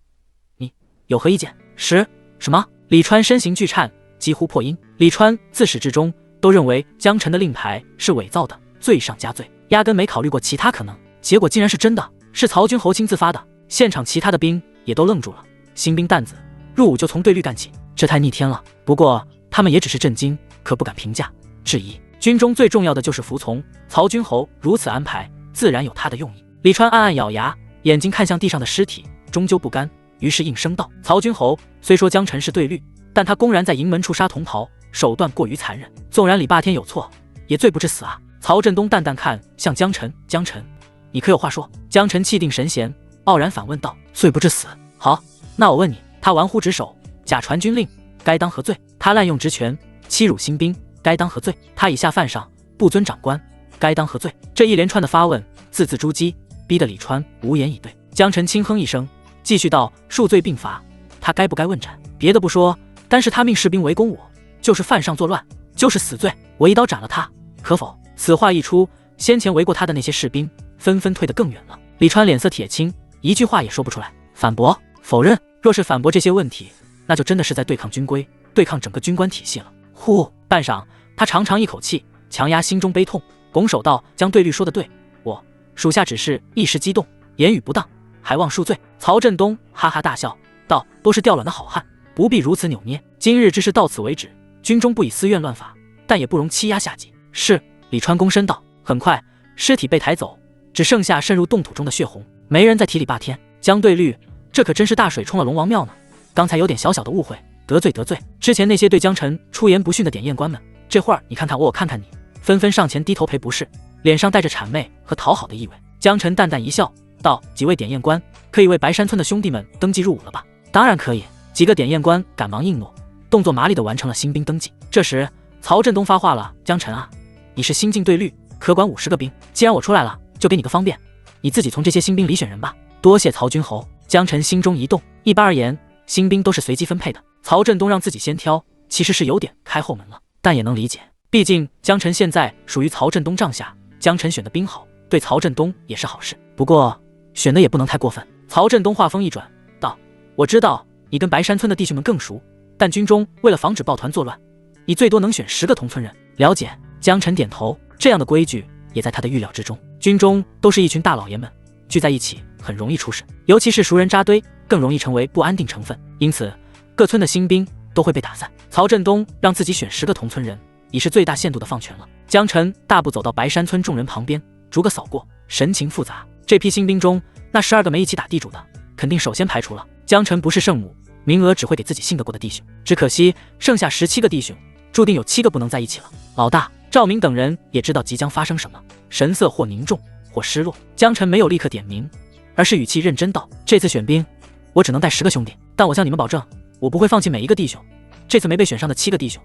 你有何意见？什么？李川身形巨颤，几乎破音。李川自始至终都认为江晨的令牌是伪造的，罪上加罪，压根没考虑过其他可能，结果竟然是真的，是曹军侯亲自发的。现场其他的兵也都愣住了，新兵蛋子入伍就从对律干起，这太逆天了。不过他们也只是震惊，可不敢评价质疑。军中最重要的就是服从，曹军侯如此安排，自然有他的用意。李川暗暗咬牙，眼睛看向地上的尸体，终究不甘，于是应声道：“曹军侯虽说江晨是对律，但他公然在营门处杀同袍，手段过于残忍，纵然李霸天有错，也罪不至死啊。”曹振东淡淡看向江晨：“江晨，你可有话说？”江晨气定神闲，傲然反问道：“罪不至死？好，那我问你，他玩忽职守，假传军令，该当何罪？他滥用职权，欺辱新兵，该当何罪？他以下犯上，不尊长官，该当何罪？”这一连串的发问，字字珠玑，逼得李川无言以对。江晨轻哼一声，继续道：“数罪并罚，他该不该问斩？别的不说，单是他命士兵围攻我，就是犯上作乱，就是死罪，我一刀斩了他，可否？”此话一出，先前围过他的那些士兵纷纷退得更远了。李川脸色铁青，一句话也说不出来，反驳、否认。若是反驳这些问题，那就真的是在对抗军规，对抗整个军官体系了。呼，半晌，他长长一口气，强压心中悲痛，拱手道：“将对律说得对，我属下只是一时激动，言语不当，还望恕罪。曹振东哈哈大笑道：“都是调卵的好汉，不必如此扭捏。今日之事到此为止，军中不以私怨乱法，但也不容欺压下级。”是。李川躬身道。很快，尸体被抬走，只剩下渗入冻土中的血红，没人再提李霸天。江对绿，这可真是大水冲了龙王庙呢。刚才有点小小的误会，得罪之前那些对江晨出言不逊的典验官们，这会儿你看看我看看你，纷纷上前低头赔不是，脸上带着谄媚和讨好的意味。江晨淡淡一笑道：“几位典验官，可以为白山村的兄弟们登记入伍了吧？”当然可以。几个典验官赶忙应诺，动作麻利地完成了新兵登记。这时曹振东发话了：“江晨啊，你是新进队律，可管50个兵，既然我出来了，就给你个方便，你自己从这些新兵里选人吧。”多谢曹军侯。江晨心中一动，一般而言，新兵都是随机分配的，曹振东让自己先挑，其实是有点开后门了，但也能理解，毕竟江晨现在属于曹振东帐下，江晨选的兵好，对曹振东也是好事。不过选的也不能太过分。曹振东话锋一转道：“我知道你跟白山村的弟兄们更熟，但军中为了防止抱团作乱，你最多能选10个同村人。”了解。江晨点头，这样的规矩也在他的预料之中。军中都是一群大老爷们，聚在一起很容易出事，尤其是熟人扎堆，更容易成为不安定成分，因此各村的新兵都会被打散。曹振东让自己选10个同村人，已是最大限度的放权了。江晨大步走到白山村众人旁边，逐个扫过，神情复杂。这批新兵中，那12个没一起打地主的，肯定首先排除了。江晨不是圣母，名额只会给自己信得过的弟兄，只可惜剩下17个弟兄，注定有7个不能在一起了。老大赵明等人也知道即将发生什么，神色或凝重或失落。江晨没有立刻点名，而是语气认真道：“这次选兵，我只能带10个兄弟，但我向你们保证，我不会放弃每一个弟兄。这次没被选上的7个弟兄，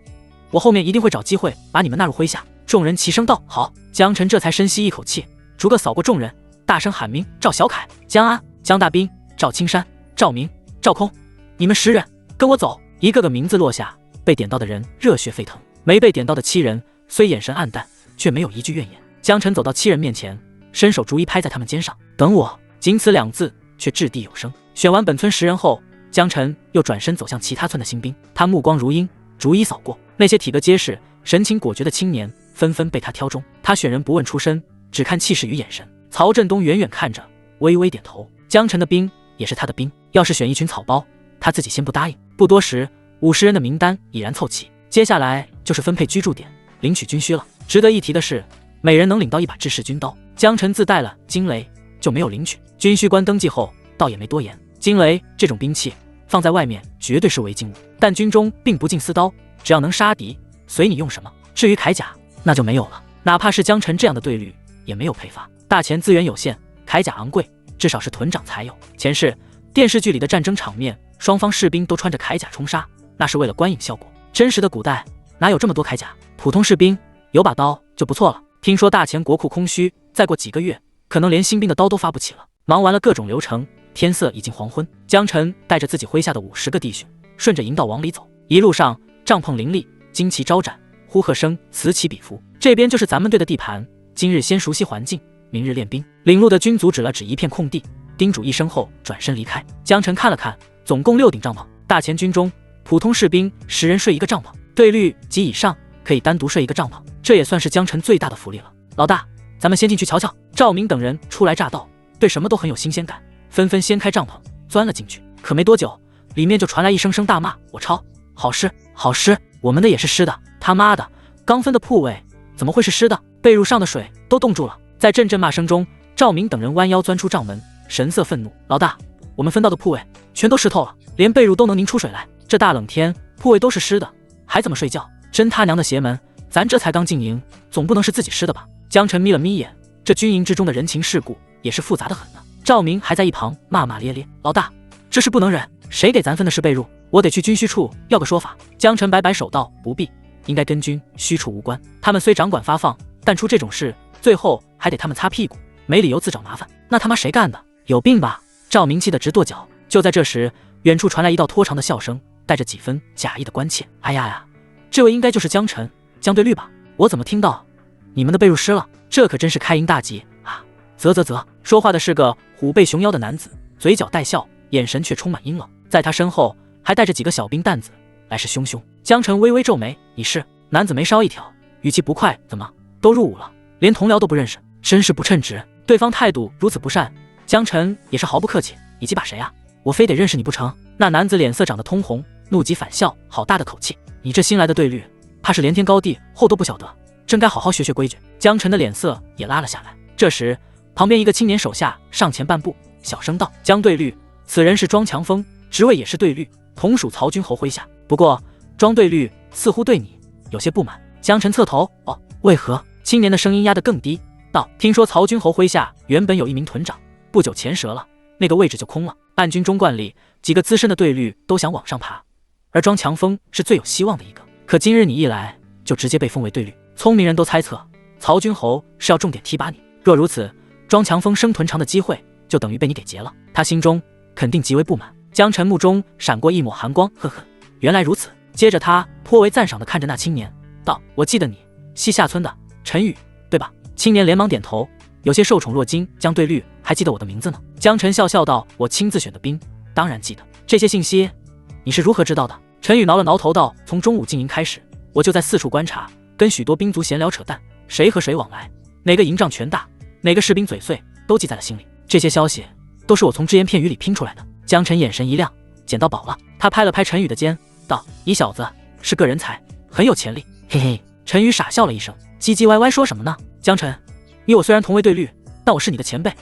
我后面一定会找机会把你们纳入麾下。”众人齐声道：“好。”江晨这才深吸一口气，逐个扫过众人，大声喊名：“赵小凯、江安、江大兵、赵青山、赵明、赵空，你们10人跟我走！”一个个名字落下，被点到的人热血沸腾，没被点到的7人虽眼神暗淡，却没有一句怨言。江晨走到7人面前，伸手逐一拍在他们肩上：“等我！”仅此2字，却掷地有声。选完本村10人后，江晨又转身走向其他村的新兵，他目光如鹰，逐一扫过那些体格结实、神情果决的青年，纷纷被他挑中。他选人不问出身，只看气势与眼神。曹振东远远看着，微微点头。江晨的兵也是他的兵，要是选一群草包，他自己先不答应。不多时，50人的名单已然凑齐，接下来就是分配居住点、领取军需了。值得一提的是，每人能领到一把制式军刀。江晨自带了惊雷，就没有领取。军需官登记后，倒也没多言。惊雷这种兵器放在外面绝对是违禁物，但军中并不禁私刀，只要能杀敌，随你用什么。至于铠甲，那就没有了。哪怕是江晨这样的队律，也没有配发。大钱资源有限，铠甲昂贵，至少是屯长才有。前世电视剧里的战争场面，双方士兵都穿着铠甲冲杀，那是为了观影效果。真实的古代哪有这么多铠甲？普通士兵有把刀就不错了。听说大钱国库空虚，再过几个月，可能连新兵的刀都发不起了。忙完了各种流程，天色已经黄昏。江晨带着自己麾下的50个弟兄，顺着营道往里走。一路上帐篷林立，旌旗招展，呼喝声此起彼伏。这边就是咱们队的地盘，今日先熟悉环境，明日练兵。领路的军卒指了指一片空地，叮嘱一声后转身离开。江晨看了看，总共6顶帐篷。大钱军中，普通士兵10人睡一个帐篷，队律及以上可以单独睡一个帐篷，这也算是江晨最大的福利了。老大，咱们先进去瞧瞧。赵明等人初来乍到，对什么都很有新鲜感，纷纷掀开帐篷钻了进去。可没多久，里面就传来一声声大骂：“我操！好湿，好湿！我们的也是湿的！他妈的，刚分的铺位怎么会是湿的？被褥上的水都冻住了！”在阵阵骂声中，赵明等人弯腰钻出帐门，神色愤怒：“老大，我们分到的铺位全都湿透了，连被褥都能凝出水来。这大冷天，铺位都是湿的，还怎么睡觉？真他娘的邪门！咱这才刚进营，总不能是自己湿的吧？”江晨眯了眯眼，这军营之中的人情世故也是复杂的很呢。赵明还在一旁骂骂咧咧：“老大，这事不能忍，谁给咱分的是被褥？我得去军需处要个说法。”江晨摆摆手道：“不必，应该跟军需处无关。他们虽掌管发放，但出这种事，最后还得他们擦屁股，没理由自找麻烦。那他妈谁干的？有病吧？”赵明气得直跺脚。就在这时，远处传来一道拖长的笑声，带着几分假意的关切：“哎呀呀，这位应该就是江晨、江对绿吧？我怎么听到你们的被褥湿了？这可真是开营大吉啊！”啧。说话的是个虎背熊腰的男子，嘴角带笑，眼神却充满阴冷。在他身后还带着几个小兵担子，来势汹汹。江晨微微皱眉：“你是？”男子眉梢一挑，语气不快：“怎么都入伍了，连同僚都不认识，真是不称职。”对方态度如此不善，江晨也是毫不客气，你几把谁啊？我非得认识你不成？那男子脸色长得通红，怒极反笑，好大的口气！你这新来的队律，怕是连天高地厚都不晓得，真该好好学学规矩。江晨的脸色也拉了下来。这时，旁边一个青年手下上前半步，小声道：“江队律，此人是庄强风，职位也是队律，同属曹军侯麾下。不过，庄队律似乎对你有些不满。”江晨侧头，哦，为何？青年的声音压得更低，道：“听说曹军侯麾下原本有一名屯长，不久前折了，那个位置就空了。按军中惯例，几个资深的队律都想往上爬，而庄强风是最有希望的一个。可今日你一来，就直接被封为队律。聪明人都猜测，曹军侯是要重点提拔你。若如此，庄强风升屯长的机会就等于被你给劫了。他心中肯定极为不满。”江晨目中闪过一抹寒光，呵呵，原来如此。接着他颇为赞赏地看着那青年，道：“我记得你，西夏村的陈宇，对吧？”青年连忙点头，有些受宠若惊。江队律还记得我的名字呢？江晨笑笑道：“我亲自选的兵，当然记得。这些信息你是如何知道的？”陈宇挠了挠头道：“从中午进营开始，我就在四处观察，跟许多兵卒闲聊扯淡，谁和谁往来，哪个营帐权大，哪个士兵嘴碎，都记在了心里。这些消息都是我从只言片语里拼出来的。”江晨眼神一亮，捡到宝了。他拍了拍陈宇的肩，道：“你小子是个人才，很有潜力。”嘿嘿。陈宇傻笑了一声，唧唧歪歪说什么呢？江晨，你我虽然同为队律，但我是你的前辈，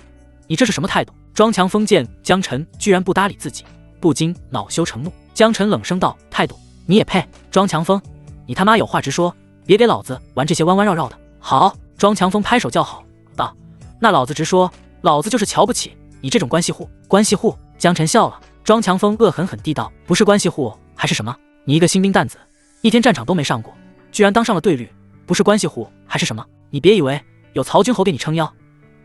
你这是什么态度？庄强风见江晨居然不搭理自己，不禁恼羞成怒。江晨冷声道：“态度？你也配？庄强风，你他妈有话直说，别给老子玩这些弯弯绕绕的。”好！庄强风拍手叫好，道：“那老子直说，老子就是瞧不起你这种关系户。”关系户？江晨笑了。庄强风恶狠狠地道：“不是关系户还是什么？你一个新兵蛋子，一天战场都没上过，居然当上了队律，不是关系户还是什么？你别以为有曹军侯给你撑腰，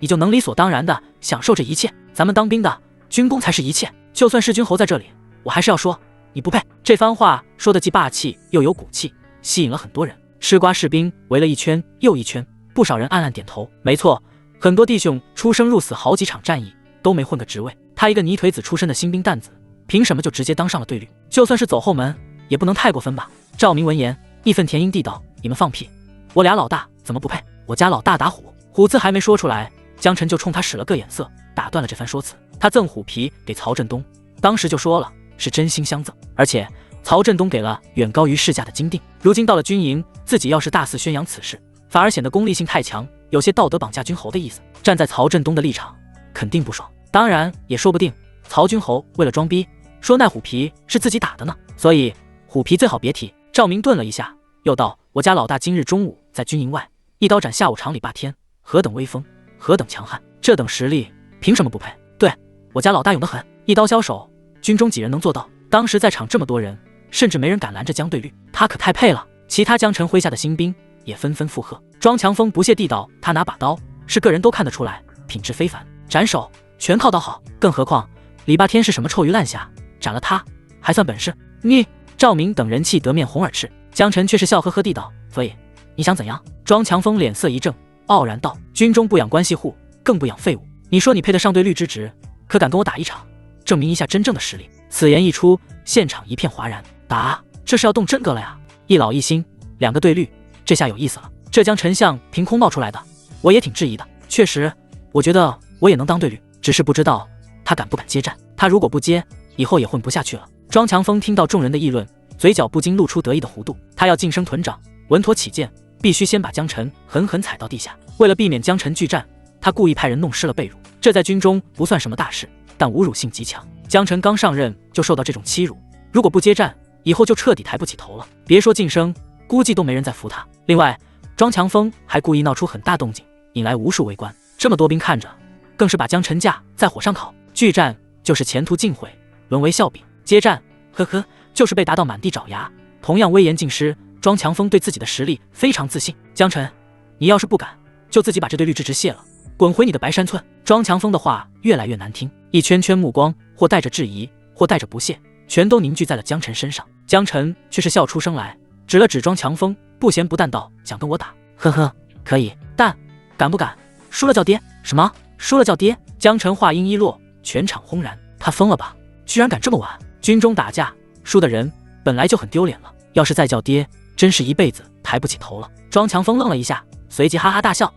你就能理所当然的享受这一切。咱们当兵的军功才是一切，就算是军侯在这里，我还是要说你不配。”这番话说的既霸气又有骨气，吸引了很多人。吃瓜士兵围了一圈又一圈，不少人暗暗点头。没错，很多弟兄出生入死好几场战役，都没混个职位。他一个泥腿子出身的新兵蛋子，凭什么就直接当上了队律？就算是走后门，也不能太过分吧？赵明闻言义愤填膺地道：“你们放屁！我俩老大怎么不配？我家老大打虎。”虎字还没说出来，江晨就冲他使了个眼色，打断了这番说辞。他赠虎皮给曹振东，当时就说了是真心相赠，而且曹振东给了远高于市价的金锭。如今到了军营，自己要是大肆宣扬此事，反而显得功利性太强，有些道德绑架军侯的意思。站在曹振东的立场，肯定不爽。当然也说不定曹军侯为了装逼，说那虎皮是自己打的呢，所以虎皮最好别提。赵明顿了一下，又道：“我家老大今日中午在军营外一刀斩下午场里霸天，何等威风，何等强悍，这等实力凭什么不配？对，我家老大勇得很，一刀枭首，军中几人能做到？当时在场这么多人，甚至没人敢拦着江队律，他可太配了。”其他江晨麾下的新兵也纷纷附和。庄强风不屑地道：“他拿把刀，是个人都看得出来，品质非凡，斩首全靠刀好，更何况李霸天是什么臭鱼烂虾，斩了他还算本事？”你赵明等人气得面红耳赤，江晨却是笑呵呵地道：“所以你想怎样？”庄强风脸色一正，傲然道：“军中不养关系户，更不养废物。你说你配得上队律之职，可敢跟我打一场，证明一下真正的实力？”此言一出，现场一片哗然。打？这是要动真格了呀！一老一新，两个队律，这下有意思了。这江丞相凭空冒出来的，我也挺质疑的。确实，我觉得我也能当队律，只是不知道他敢不敢接战。他如果不接，以后也混不下去了。庄强风听到众人的议论，嘴角不禁露出得意的弧度。他要晋升屯长，稳妥起见，必须先把江晨狠狠踩到地下。为了避免江晨拒战，他故意派人弄湿了被褥。这在军中不算什么大事，但侮辱性极强。江晨刚上任就受到这种欺辱，如果不接战，以后就彻底抬不起头了。别说晋升，估计都没人再服他。另外，庄强风还故意闹出很大动静，引来无数围观。这么多兵看着，更是把江晨架在火上烤。拒战就是前途尽毁，沦为笑柄；接战，呵呵，就是被打到满地找牙，同样威严尽失。庄强风对自己的实力非常自信。江晨，你要是不敢，就自己把这对绿之职卸了，滚回你的白山村。庄强风的话越来越难听，一圈圈目光或带着质疑，或带着不屑，全都凝聚在了江晨身上。江晨却是笑出声来，指了指庄强风，不咸不淡道：“想跟我打？呵呵，可以，但敢不敢？输了叫爹？什么？输了叫爹？”江晨话音一落，全场轰然。他疯了吧？居然敢这么玩！军中打架输的人本来就很丢脸了，要是再叫爹，真是一辈子抬不起头了。庄强风愣了一下，随即哈哈大笑：“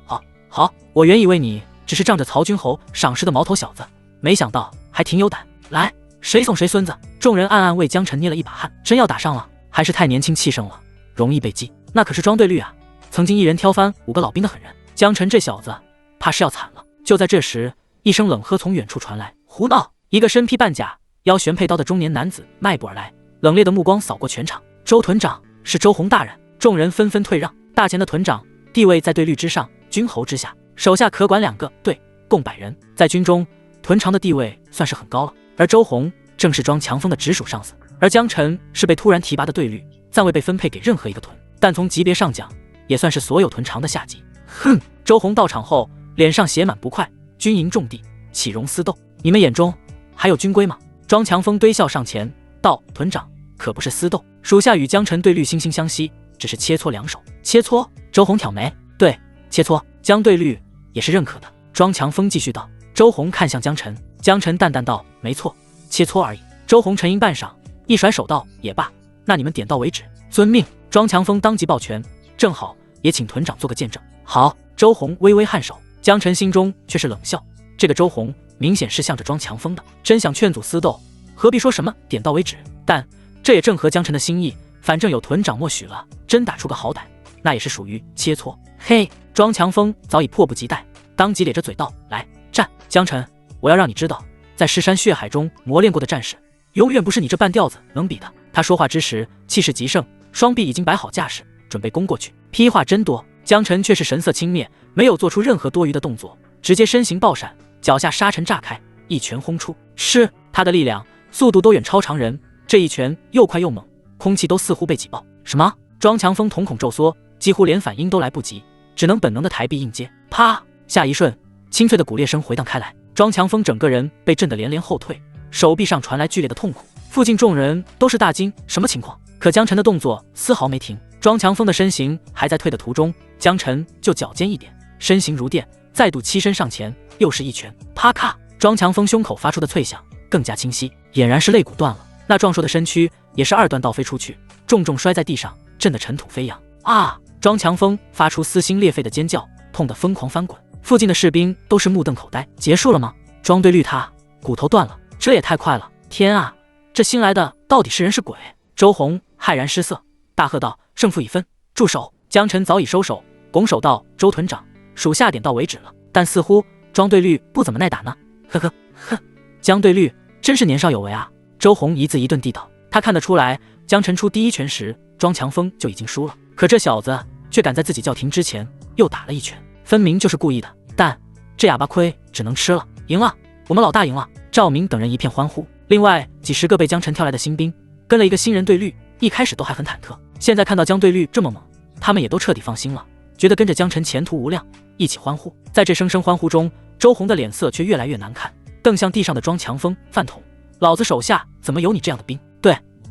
好，我原以为你只是仗着曹军侯赏识的毛头小子，没想到还挺有胆。来，谁送谁孙子？众人暗暗为江晨捏了一把汗，真要打上了，还是太年轻气盛了，容易被击。那可是庄队率啊，曾经一人挑翻5个老兵的狠人，江晨这小子怕是要惨了。就在这时，一声冷喝从远处传来，胡闹！一个身披半甲、腰悬佩刀的中年男子迈步而来，冷冽的目光扫过全场。周屯长，是周洪大人。众人纷纷退让。大前的屯长地位在队律之上，军侯之下，手下可管2个队，共100人。在军中，屯长的地位算是很高了。而周洪正是庄强风的直属上司，而江晨是被突然提拔的队律，暂未被分配给任何一个屯，但从级别上讲，也算是所有屯长的下级。哼！周洪到场后，脸上写满不快。军营重地，岂容私斗？你们眼中还有军规吗？庄强风堆笑上前道：“屯长，可不是私斗，属下与江晨队律惺惺相惜，只是切磋两手。”切磋？周洪挑眉，对，切磋。江队律也是认可的。庄强风继续道。周洪看向江晨，江晨淡淡道：“没错，切磋而已。”周洪沉吟半晌，一甩手道：“也罢，那你们点到为止。”遵命。庄强风当即抱拳，正好也请屯长做个见证。好。周洪微微颔首。江晨心中却是冷笑，这个周洪明显是向着庄强风的，真想劝阻私斗，何必说什么点到为止？但这也正合江晨的心意，反正有屯长默许了，真打出个好歹，那也是属于切磋。嘿，庄强风早已迫不及待，当即咧着嘴道：“来，战！江晨，我要让你知道，在尸山血海中磨练过的战士，永远不是你这半吊子能比的。”他说话之时，气势极盛，双臂已经摆好架势，准备攻过去。批话真多。江晨却是神色轻蔑，没有做出任何多余的动作，直接身形爆闪，脚下沙尘炸开，一拳轰出。是他的力量、速度都远超常人，这一拳又快又猛，空气都似乎被挤爆。什么？庄强风瞳孔骤缩，几乎连反应都来不及，只能本能的抬臂应接。啪！下一瞬，清脆的骨裂声回荡开来，庄强风整个人被震得连连后退，手臂上传来剧烈的痛苦。附近众人都是大惊，什么情况？可江晨的动作丝毫没停，庄强风的身形还在退的途中。江晨就脚尖一点，身形如电，再度欺身上前，又是一拳。啪咔！庄强风胸口发出的脆响更加清晰，俨然是肋骨断了。那壮硕的身躯也是2段倒飞出去，重重摔在地上，震得尘土飞扬。啊！庄强风发出撕心裂肺的尖叫，痛得疯狂翻滚。附近的士兵都是目瞪口呆。结束了吗？庄队绿他骨头断了，这也太快了！天啊，这新来的到底是人是鬼？周洪骇然失色，大喝道：“胜负已分，住手！”江晨早已收手，拱手道：“周屯长，属下点到为止了。”但似乎庄队律不怎么耐打呢。呵呵呵，江队律真是年少有为啊！周洪一字一顿地道。他看得出来，江晨出第一拳时，庄强风就已经输了，可这小子却敢在自己叫停之前又打了一拳，分明就是故意的。但这哑巴亏只能吃了。赢了，我们老大赢了！赵明等人一片欢呼。另外几10个被江晨挑来的新兵，跟了一个新人队律，一开始都还很忐忑，现在看到江队律这么猛，他们也都彻底放心了，觉得跟着江晨前途无量，一起欢呼。在这声声欢呼中，周洪的脸色却越来越难看，更像地上的庄强风。饭桶，老子手下怎么有你这样的兵？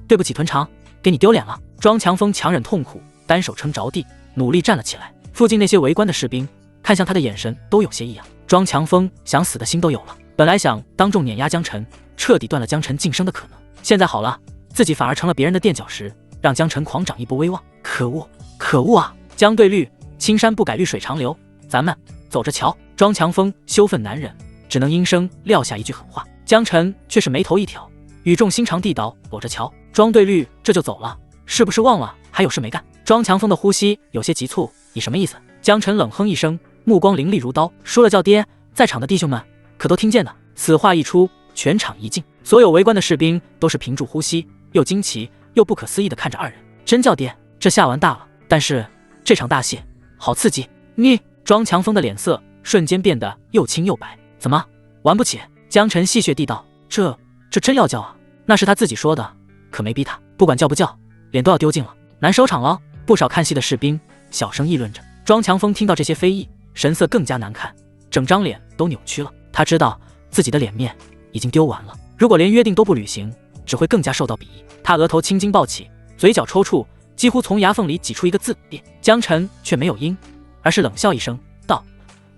对不起屯长，给你丢脸了。庄强风强忍痛苦，单手撑着地，努力站了起来。附近那些围观的士兵看向他的眼神都有些异样。庄强风想死的心都有了，本来想当众碾压江晨，彻底断了江晨晋升的可能，现在好了，自己反而成了别人的垫脚石，让江晨狂长一波威望。可恶，可恶啊！江队律，青山不改绿水长流，咱们走着瞧。庄强风羞愤难忍，只能应声撂下一句狠话。江晨却是眉头一挑，语重心长地道：“走着瞧。”庄队律这就走了，是不是忘了还有事没干？庄强风的呼吸有些急促，你什么意思？江晨冷哼一声，目光凌厉如刀，输了叫爹，在场的弟兄们可都听见的。此话一出，全场一静，所有围观的士兵都是屏住呼吸，又惊奇又不可思议地看着二人。真叫爹，这下完大了！但是这场大戏好刺激！你庄强风的脸色瞬间变得又青又白，怎么玩不起？江晨戏谑地道：“这真要叫啊？那是他自己说的，可没逼他，不管叫不叫，脸都要丢尽了，难收场了。”不少看戏的士兵小声议论着。庄强风听到这些非议，神色更加难看，整张脸都扭曲了。他知道自己的脸面已经丢完了，如果连约定都不履行，只会更加受到鄙夷。他额头青筋暴起，嘴角抽搐，几乎从牙缝里挤出一个字：爹。江晨却没有应，而是冷笑一声道：“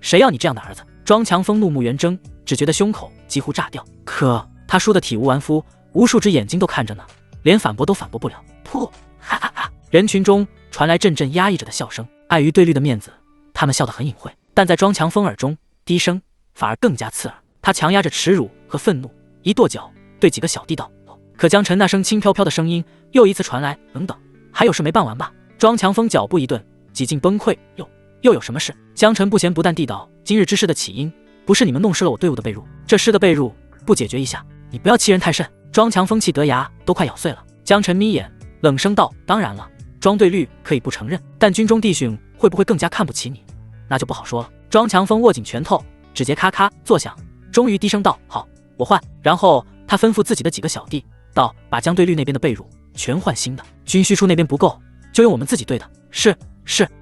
谁要你这样的儿子？”庄强风怒目圆睁，只觉得胸口几乎炸掉。可他输得体无完肤，无数只眼睛都看着呢，连反驳都反驳不了。噗！哈哈哈！人群中传来阵阵压抑着的笑声。碍于对律的面子，他们笑得很隐晦，但在庄强风耳中，低声反而更加刺耳。他强压着耻辱和愤怒，一跺脚，对几个小弟道：“可江晨那声轻飘飘的声音又一次传来，等等，还有事没办完吧？”庄强风脚步一顿，几近崩溃，又有什么事？江晨不咸不淡地道：“今日之事的起因，不是你们弄湿了我队伍的被褥，这湿的被褥不解决一下，你不要欺人太甚。”庄强风气得牙都快咬碎了。江晨眯眼，冷声道：“当然了，庄队律可以不承认，但军中弟兄会不会更加看不起你，那就不好说了。”庄强风握紧拳头，指节咔咔作响，终于低声道：“好，我换。”然后他吩咐自己的几个小弟道：“把江队律那边的被褥全换新的，军需处那边不够，就用我们自己队的。”是。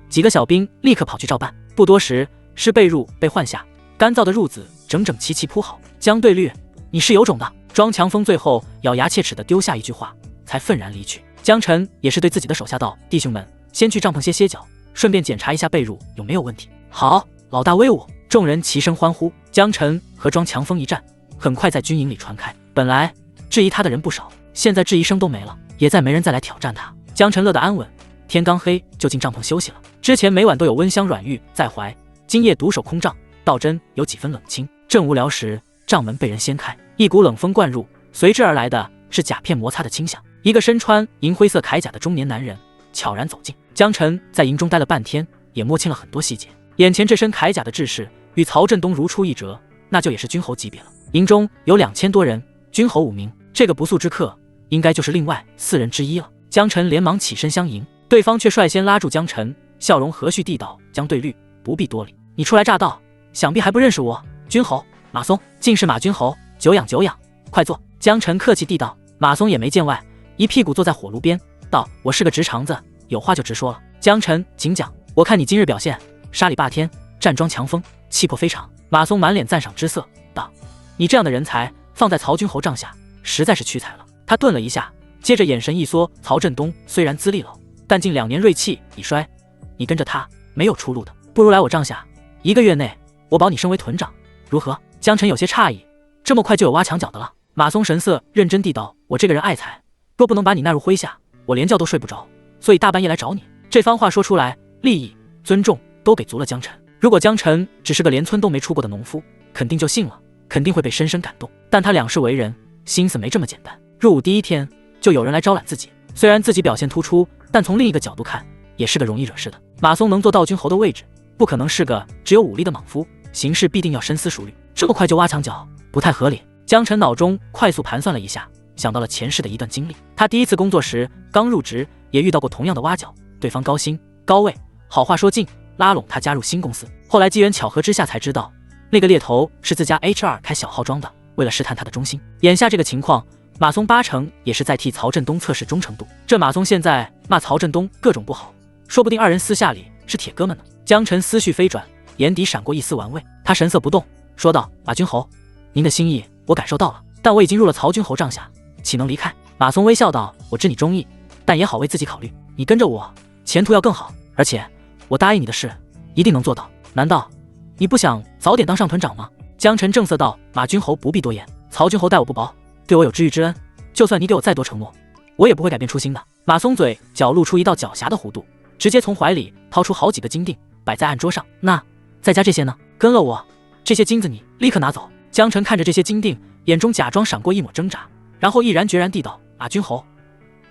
几个小兵立刻跑去照办。不多时，湿被褥被换下，干燥的褥子整整齐齐铺好。江队律，你是有种的！庄强风最后咬牙切齿地丢下一句话，才愤然离去。江晨也是对自己的手下道：“弟兄们，先去帐篷歇脚，顺便检查一下被褥有没有问题。”好，老大威武！众人齐声欢呼。江晨和庄强风一战，很快在军营里传开。本来质疑他的人不少，现在质疑声都没了，也再没人再来挑战他。江晨乐得安稳，天刚黑就进帐篷休息了。之前每晚都有温香软玉在怀，今夜独守空帐，倒真有几分冷清。正无聊时，帐门被人掀开，一股冷风灌入，随之而来的是甲片摩擦的轻响。一个身穿银灰色铠甲的中年男人悄然走近。江晨在营中待了半天，也摸清了很多细节。眼前这身铠甲的制式与曹振东如出一辙，那就也是军侯级别了。营中有2000多人，军侯5名，这个不速之客应该就是另外4人之一了。江晨连忙起身相迎，对方却率先拉住江晨，笑容和煦地道：“江队律，不必多礼，你初来乍到，想必还不认识我。军侯马松，竟是马军侯，久仰久仰，快坐。”江晨客气地道。马松也没见外，一屁股坐在火炉边，道：“我是个直肠子，有话就直说了。”江晨，请讲。我看你今日表现，杀里霸天，站桩强锋，气魄非常。马松满脸赞赏之色，道：“你这样的人才，放在曹军侯帐下，实在是屈才了。”他顿了一下，接着眼神一缩：“曹振东虽然资历老，但近2年锐气已衰，你跟着他没有出路的，不如来我帐下，1个月内我保你升为屯长，如何？”江晨有些诧异，这么快就有挖墙脚的了？马松神色认真地道：“我这个人爱财，若不能把你纳入麾下，我连觉都睡不着，所以大半夜来找你。”这番话说出来，利益、尊重都给足了江晨。如果江晨只是个连村都没出过的农夫，肯定就信了，肯定会被深深感动。但他两世为人，心思没这么简单。入伍第1天就有人来招揽自己，虽然自己表现突出，但从另一个角度看，也是个容易惹事的。马松能做到军侯的位置，不可能是个只有武力的莽夫，行事必定要深思熟虑。这么快就挖墙脚，不太合理。江晨脑中快速盘算了一下，想到了前世的一段经历。他第1次工作时刚入职，也遇到过同样的挖角，对方高薪高位，好话说尽，拉拢他加入新公司。后来机缘巧合之下才知道，那个猎头是自家 HR 开小号装的，为了试探他的忠心。眼下这个情况，马松8成也是在替曹振东测试忠诚度。这马松现在骂曹振东各种不好，说不定2人私下里是铁哥们呢。江晨思绪飞转，眼底闪过一丝玩味，他神色不动，说道：“马军侯，您的心意我感受到了，但我已经入了曹军侯帐下，岂能离开？”马松微笑道：“我知你忠义，但也好为自己考虑，你跟着我，前途要更好，而且我答应你的事一定能做到。难道你不想早点当上屯长吗？”江晨正色道：“马军侯不必多言，曹军侯待我不薄，对我有知遇之恩，就算你给我再多承诺，我也不会改变初心的。”马松嘴角露出一道狡黠的弧度，直接从怀里掏出好几个金锭，摆在案桌上。“那再加这些呢？跟了我，这些金子你立刻拿走。”江晨看着这些金锭，眼中假装闪过一抹挣扎，然后毅然决然地道：“马军侯，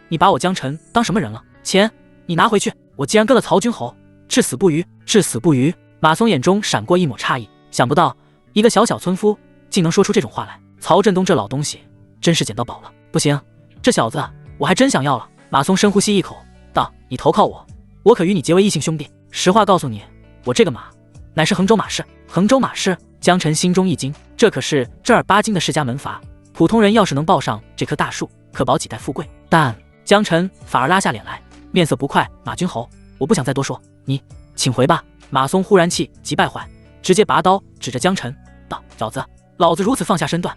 你把我江晨当什么人了？钱你拿回去，我既然跟了曹军侯，至死不渝，至死不渝。”马松眼中闪过一抹诧异，想不到一个小小村夫竟能说出这种话来。曹振东这老东西真是捡到宝了。不行，这小子我还真想要了。马松深呼吸一口，道：“你投靠我，我可与你结为异姓兄弟。实话告诉你，我这个马乃是衡州马氏。”衡州马氏？江晨心中一惊，这可是正儿八经的世家门阀，普通人要是能抱上这棵大树，可保几代富贵。但江晨反而拉下脸来，面色不快：“马军侯，我不想再多说，你请回吧。”马松忽然气急败坏，直接拔刀指着江晨道：“小子，老子如此放下身段，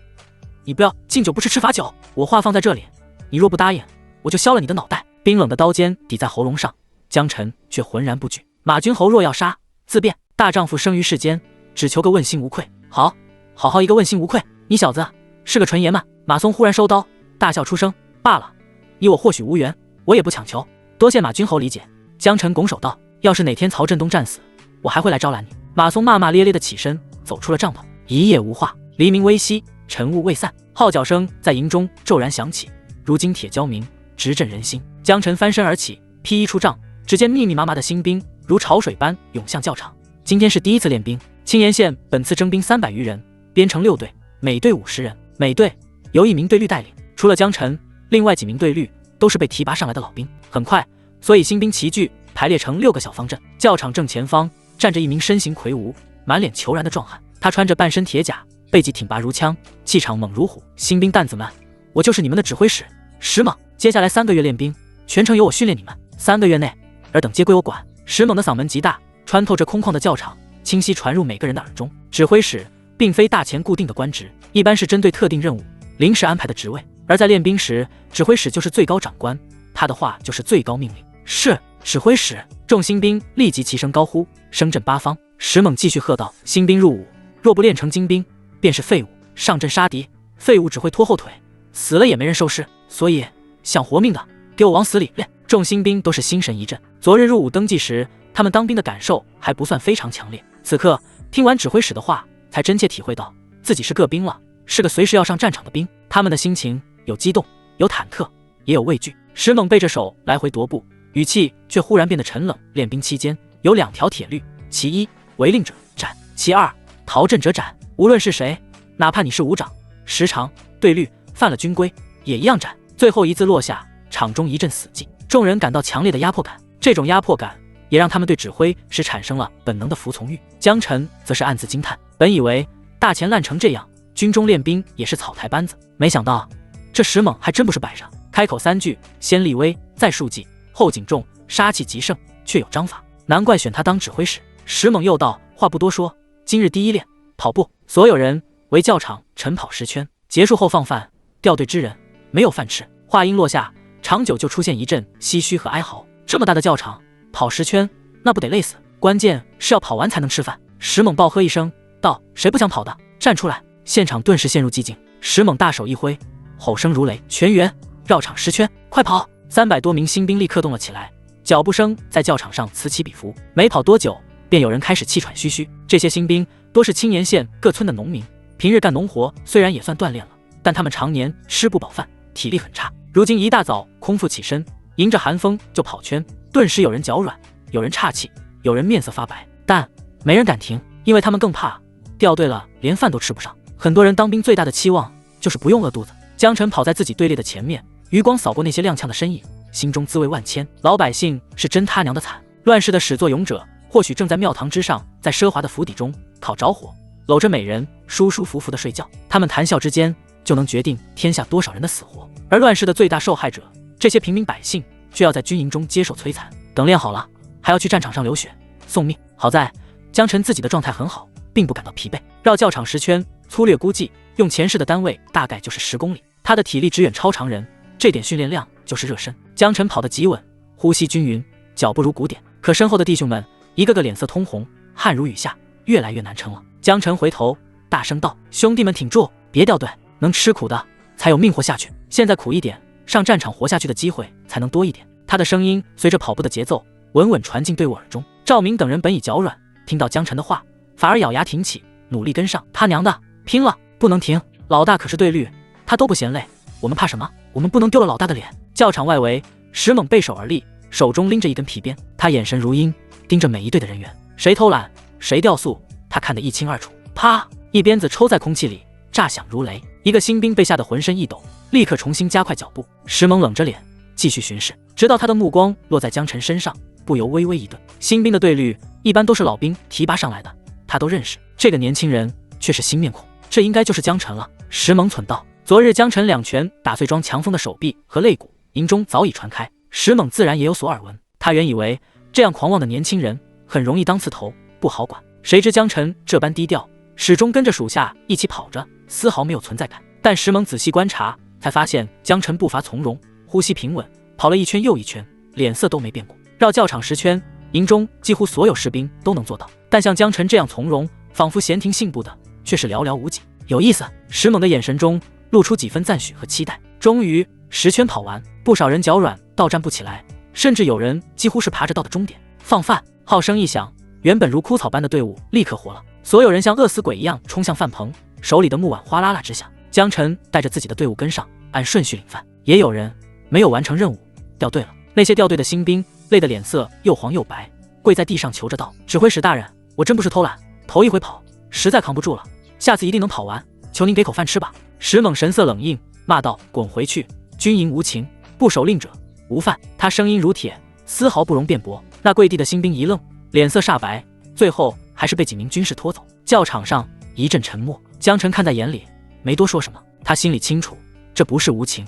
你不要敬酒不吃吃罚酒。我话放在这里，你若不答应，我就削了你的脑袋。”冰冷的刀尖抵在喉咙上，江晨却浑然不惧。马军侯若要杀，自便。大丈夫生于世间，只求个问心无愧。好好一个问心无愧，你小子是个纯爷们。马松忽然收刀，大笑出声：“罢了，你我或许无缘，我也不强求，多谢马军侯理解。”江晨拱手道：“要是哪天曹振东战死，我还会来招揽你。”马松骂骂咧咧的起身走出了帐篷，一夜无话。黎明微曦，晨雾未散，号角声在营中骤然响起。如今铁交鸣，直震人心。江晨翻身而起，披衣出帐，只见密密麻麻的新兵如潮水般涌向教场。今天是第一次练兵，青岩县本次征兵300余人，编成6队，每队50人，每队由1名队律带领。除了江晨，另外几名队律都是被提拔上来的老兵。很快，所以新兵齐聚，排列成6个小方阵。教场正前方站着一名身形魁梧、满脸虬髯的壮汉，他穿着半身铁甲，背脊挺拔如枪，气场猛如虎。新兵蛋子们，我就是你们的指挥使石猛，接下来3个月练兵，全程由我训练你们。3个月内，尔等皆归我管。石猛的嗓门极大，穿透这空旷的教场，清晰传入每个人的耳中。指挥使并非大前固定的官职，一般是针对特定任务临时安排的职位。而在练兵时，指挥使就是最高长官，他的话就是最高命令。是，指挥使！众新兵立即齐声高呼，声震八方。石猛继续喝道：新兵入伍，若不练成精兵，便是废物。上阵杀敌，废物只会拖后腿，死了也没人收尸。所以想活命的，给我往死里练！众新兵都是心神一震。昨日入伍登记时，他们当兵的感受还不算非常强烈，此刻听完指挥使的话，才真切体会到自己是个兵了，是个随时要上战场的兵。他们的心情有激动，有忐忑，也有畏惧。石猛背着手来回踱步，语气却忽然变得沉冷。练兵期间有2条铁律：其一，违令者斩；其二，逃阵者斩。无论是谁，哪怕你是伍长、时常、队律，犯了军规也一样斩。最后一字落下，场中一阵死寂。众人感到强烈的压迫感，这种压迫感也让他们对指挥使产生了本能的服从欲。江晨则是暗自惊叹，本以为大前烂成这样，军中练兵也是草台班子，没想到这石猛还真不是摆上。开口3句，先立威，再树纪，后警众，杀气极盛，却有章法，难怪选他当指挥使。石猛又道：话不多说，今日第一练跑步，所有人围教场晨跑10圈，结束后放饭，调队之人没有饭吃。话音落下，长久就出现一阵唏嘘和哀嚎。这么大的教场跑10圈，那不得累死？关键是要跑完才能吃饭。石猛暴喝一声道：谁不想跑的，站出来！现场顿时陷入寂静。石猛大手一挥，吼声如雷：全员绕场10圈，快跑！300多名新兵立刻动了起来，脚步声在教场上此起彼伏。没跑多久，便有人开始气喘吁吁。这些新兵多是青岩县各村的农民，平日干农活虽然也算锻炼了，但他们常年吃不饱饭，体力很差。如今一大早空腹起身，迎着寒风就跑圈，顿时有人脚软，有人岔气，有人面色发白，但没人敢停，因为他们更怕掉队了连饭都吃不上。很多人当兵最大的期望就是不用饿肚子。江晨跑在自己队列的前面，余光扫过那些踉跄的身影，心中滋味万千。老百姓是真他娘的惨，乱世的始作俑者或许正在庙堂之上，在奢华的府邸中烤着火，搂着美人舒舒服服的睡觉。他们谈笑之间就能决定天下多少人的死活，而乱世的最大受害者，这些平民百姓却要在军营中接受摧残，等练好了还要去战场上流血送命。好在江晨自己的状态很好，并不感到疲惫。绕教场10圈，粗略估计用前世的单位大概就是10公里。他的体力只远超常人，这点训练量就是热身。江晨跑得极稳，呼吸均匀，脚步如鼓点。可身后的弟兄们一个个脸色通红，汗如雨下，越来越难撑了。江晨回头大声道：兄弟们挺住，别掉队，能吃苦的才有命活下去，现在苦一点，上战场活下去的机会才能多一点。他的声音随着跑步的节奏稳稳传进队伍耳中。赵明等人本已脚软，听到江晨的话，反而咬牙挺起，努力跟上。他娘的，拼了，不能停！老大可是队律，他都不嫌累，我们怕什么？我们不能丢了老大的脸。教场外围，石猛背手而立，手中拎着一根皮鞭，他眼神如鹰，盯着每一队的人员，谁偷懒，谁掉速，他看得一清二楚。啪！一鞭子抽在空气里，炸响如雷。一个新兵被吓得浑身一抖，立刻重新加快脚步。石猛冷着脸继续巡视，直到他的目光落在江晨身上，不由微微一顿。新兵的队律一般都是老兵提拔上来的，他都认识，这个年轻人却是新面孔，这应该就是江晨了。石猛忖道。昨日江晨2拳打碎装强风的手臂和肋骨，营中早已传开，石猛自然也有所耳闻。他原以为这样狂妄的年轻人很容易当刺头，不好管，谁知江晨这般低调，始终跟着属下一起跑着，丝毫没有存在感。但石猛仔细观察，才发现江晨步伐从容，呼吸平稳，跑了一圈又一圈，脸色都没变过。绕教场10圈，营中几乎所有士兵都能做到，但像江晨这样从容，仿佛闲庭信步的，却是寥寥无几。有意思，石猛的眼神中露出几分赞许和期待。终于10圈跑完，不少人脚软到站不起来，甚至有人几乎是爬着到的终点。放饭！号声一响，原本如枯草般的队伍立刻活了，所有人像饿死鬼一样冲向饭棚，手里的木碗哗啦啦直响。江晨带着自己的队伍跟上，按顺序领饭。也有人没有完成任务，掉队了。那些掉队的新兵累得脸色又黄又白，跪在地上求着道：“指挥使大人，我真不是偷懒，头一回跑，实在扛不住了，下次一定能跑完，求您给口饭吃吧。”石猛神色冷硬，骂道：“滚回去！军营无情，不守令者无饭。”他声音如铁，丝毫不容辩驳。那跪地的新兵一愣，脸色煞白，最后还是被几名军士拖走。教场上一阵沉默，江晨看在眼里，没多说什么。他心里清楚，这不是无情，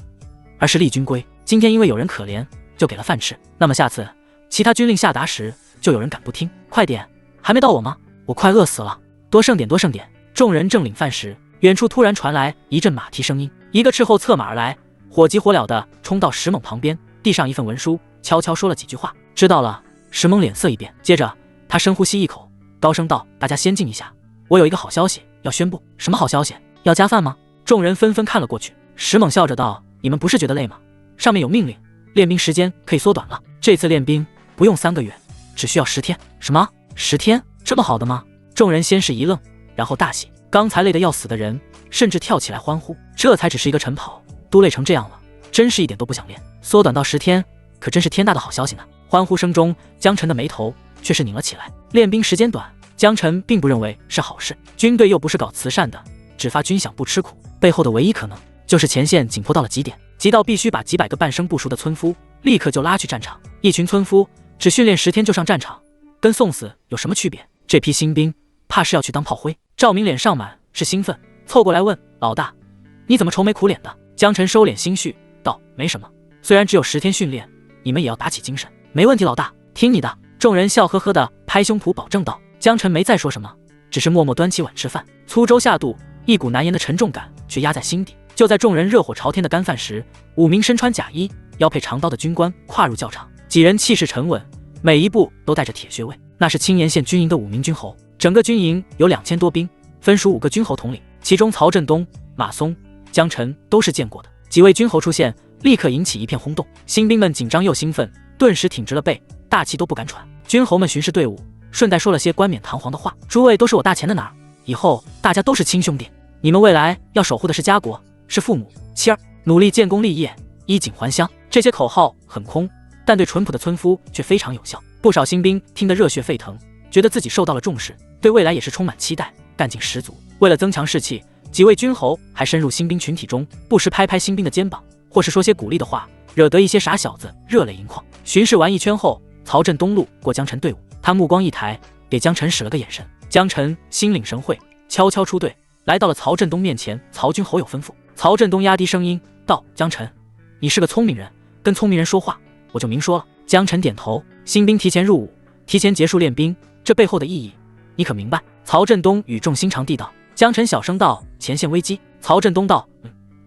而是立军规。今天因为有人可怜，就给了饭吃，那么下次其他军令下达时，就有人敢不听。快点，还没到我吗？我快饿死了，多剩点，多剩点。众人正领饭时，远处突然传来一阵马蹄声音，一个斥候策马而来，火急火燎地冲到石猛旁边，递上一份文书，悄悄说了几句话。知道了。石猛脸色一变，接着他深呼吸一口，高声道：“大家先静一下，我有一个好消息要宣布。”“什么好消息？要加饭吗？”众人纷纷看了过去。石猛笑着道：“你们不是觉得累吗？上面有命令，练兵时间可以缩短了。这次练兵不用3个月，只需要10天。”“什么？10天？这么好的吗？”众人先是一愣，然后大喜。刚才累得要死的人甚至跳起来欢呼。这才只是一个晨跑，都累成这样了，真是一点都不想练。缩短到10天，可真是天大的好消息呢！欢呼声中，江晨的眉头却是拧了起来。练兵时间短，江晨并不认为是好事。军队又不是搞慈善的，只发军饷不吃苦，背后的唯一可能就是前线紧迫到了极点，急到必须把几百个半生不熟的村夫立刻就拉去战场。一群村夫只训练10天就上战场，跟送死有什么区别？这批新兵怕是要去当炮灰。赵明脸上满是兴奋，凑过来问：“老大，你怎么愁眉苦脸的？”江晨收敛心绪道：“没什么，虽然只有10天训练，你们也要打起精神。”“没问题，老大，听你的。”众人笑呵呵地拍胸脯保证道。江晨没再说什么，只是默默端起碗吃饭。粗粥下肚，一股难言的沉重感却压在心底。就在众人热火朝天的干饭时，5名身穿甲衣、腰佩长刀的军官跨入教场，几人气势沉稳，每一步都带着铁血味。那是青岩县军营的5名军侯，整个军营有2000多兵，分属5个军侯统领，其中曹振东、马松、江晨都是见过的。几位军侯出现，立刻引起一片轰动，新兵们紧张又兴奋，顿时挺直了背，大气都不敢喘。军侯们巡视队伍，顺带说了些冠冕堂皇的话：“诸位都是我大钱的哪儿，以后大家都是亲兄弟，你们未来要守护的是家国，是父母妻儿，努力建功立业，衣锦还乡。”这些口号很空，但对淳朴的村夫却非常有效。不少新兵听得热血沸腾，觉得自己受到了重视，对未来也是充满期待，干劲十足。为了增强士气，几位军侯还深入新兵群体中，不时拍拍新兵的肩膀，或是说些鼓励的话，惹得一些傻小子热泪盈眶。巡视完一圈后，曹振东路过江晨队伍，他目光一抬，给江晨使了个眼神。江晨心领神会，悄悄出队，来到了曹振东面前。曹军侯有吩咐。曹振东压低声音道：“江晨，你是个聪明人，跟聪明人说话，我就明说了。”江晨点头。新兵提前入伍，提前结束练兵，这背后的意义你可明白？曹振东语重心长地道。江晨小声道：“前线危机。”曹振东道：“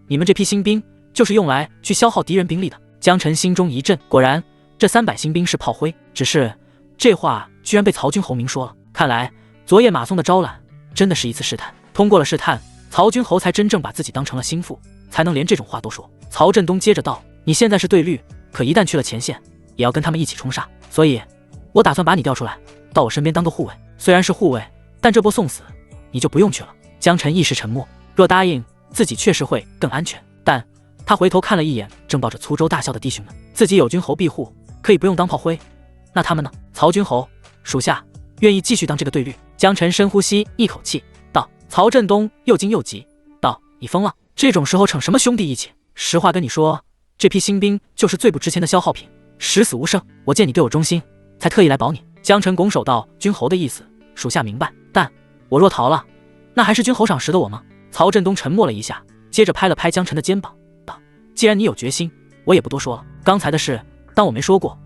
你们这批新兵就是用来去消耗敌人兵力的。”江晨心中一震，果然这300新兵是炮灰，只是这话居然被曹军侯明说了。看来昨夜马松的招揽真的是一次试探，通过了试探，曹军侯才真正把自己当成了心腹，才能连这种话都说。曹振东接着道：“你现在是队绿，可一旦去了前线，也要跟他们一起冲杀，所以我打算把你调出来，到我身边当个护卫。虽然是护卫，但这波送死你就不用去了。”江晨一时沉默，若答应自己确实会更安全，但他回头看了一眼正抱着粗粥大笑的弟兄们，自己有军侯庇护，可以不用当炮灰，那他们呢？曹军侯属下愿意继续当这个队绿。江晨深呼吸一口气道。曹振东又惊又急道：“你疯了？这种时候逞什么兄弟义气？实话跟你说，这批新兵就是最不值钱的消耗品，十死无生。我见你对我忠心，才特意来保你。”江晨拱手道：“军侯的意思属下明白，但我若逃了，那还是军侯赏识的我吗？”曹振东沉默了一下，接着拍了拍江晨的肩膀道：“既然你有决心，我也不多说了，刚才的事当我没说过，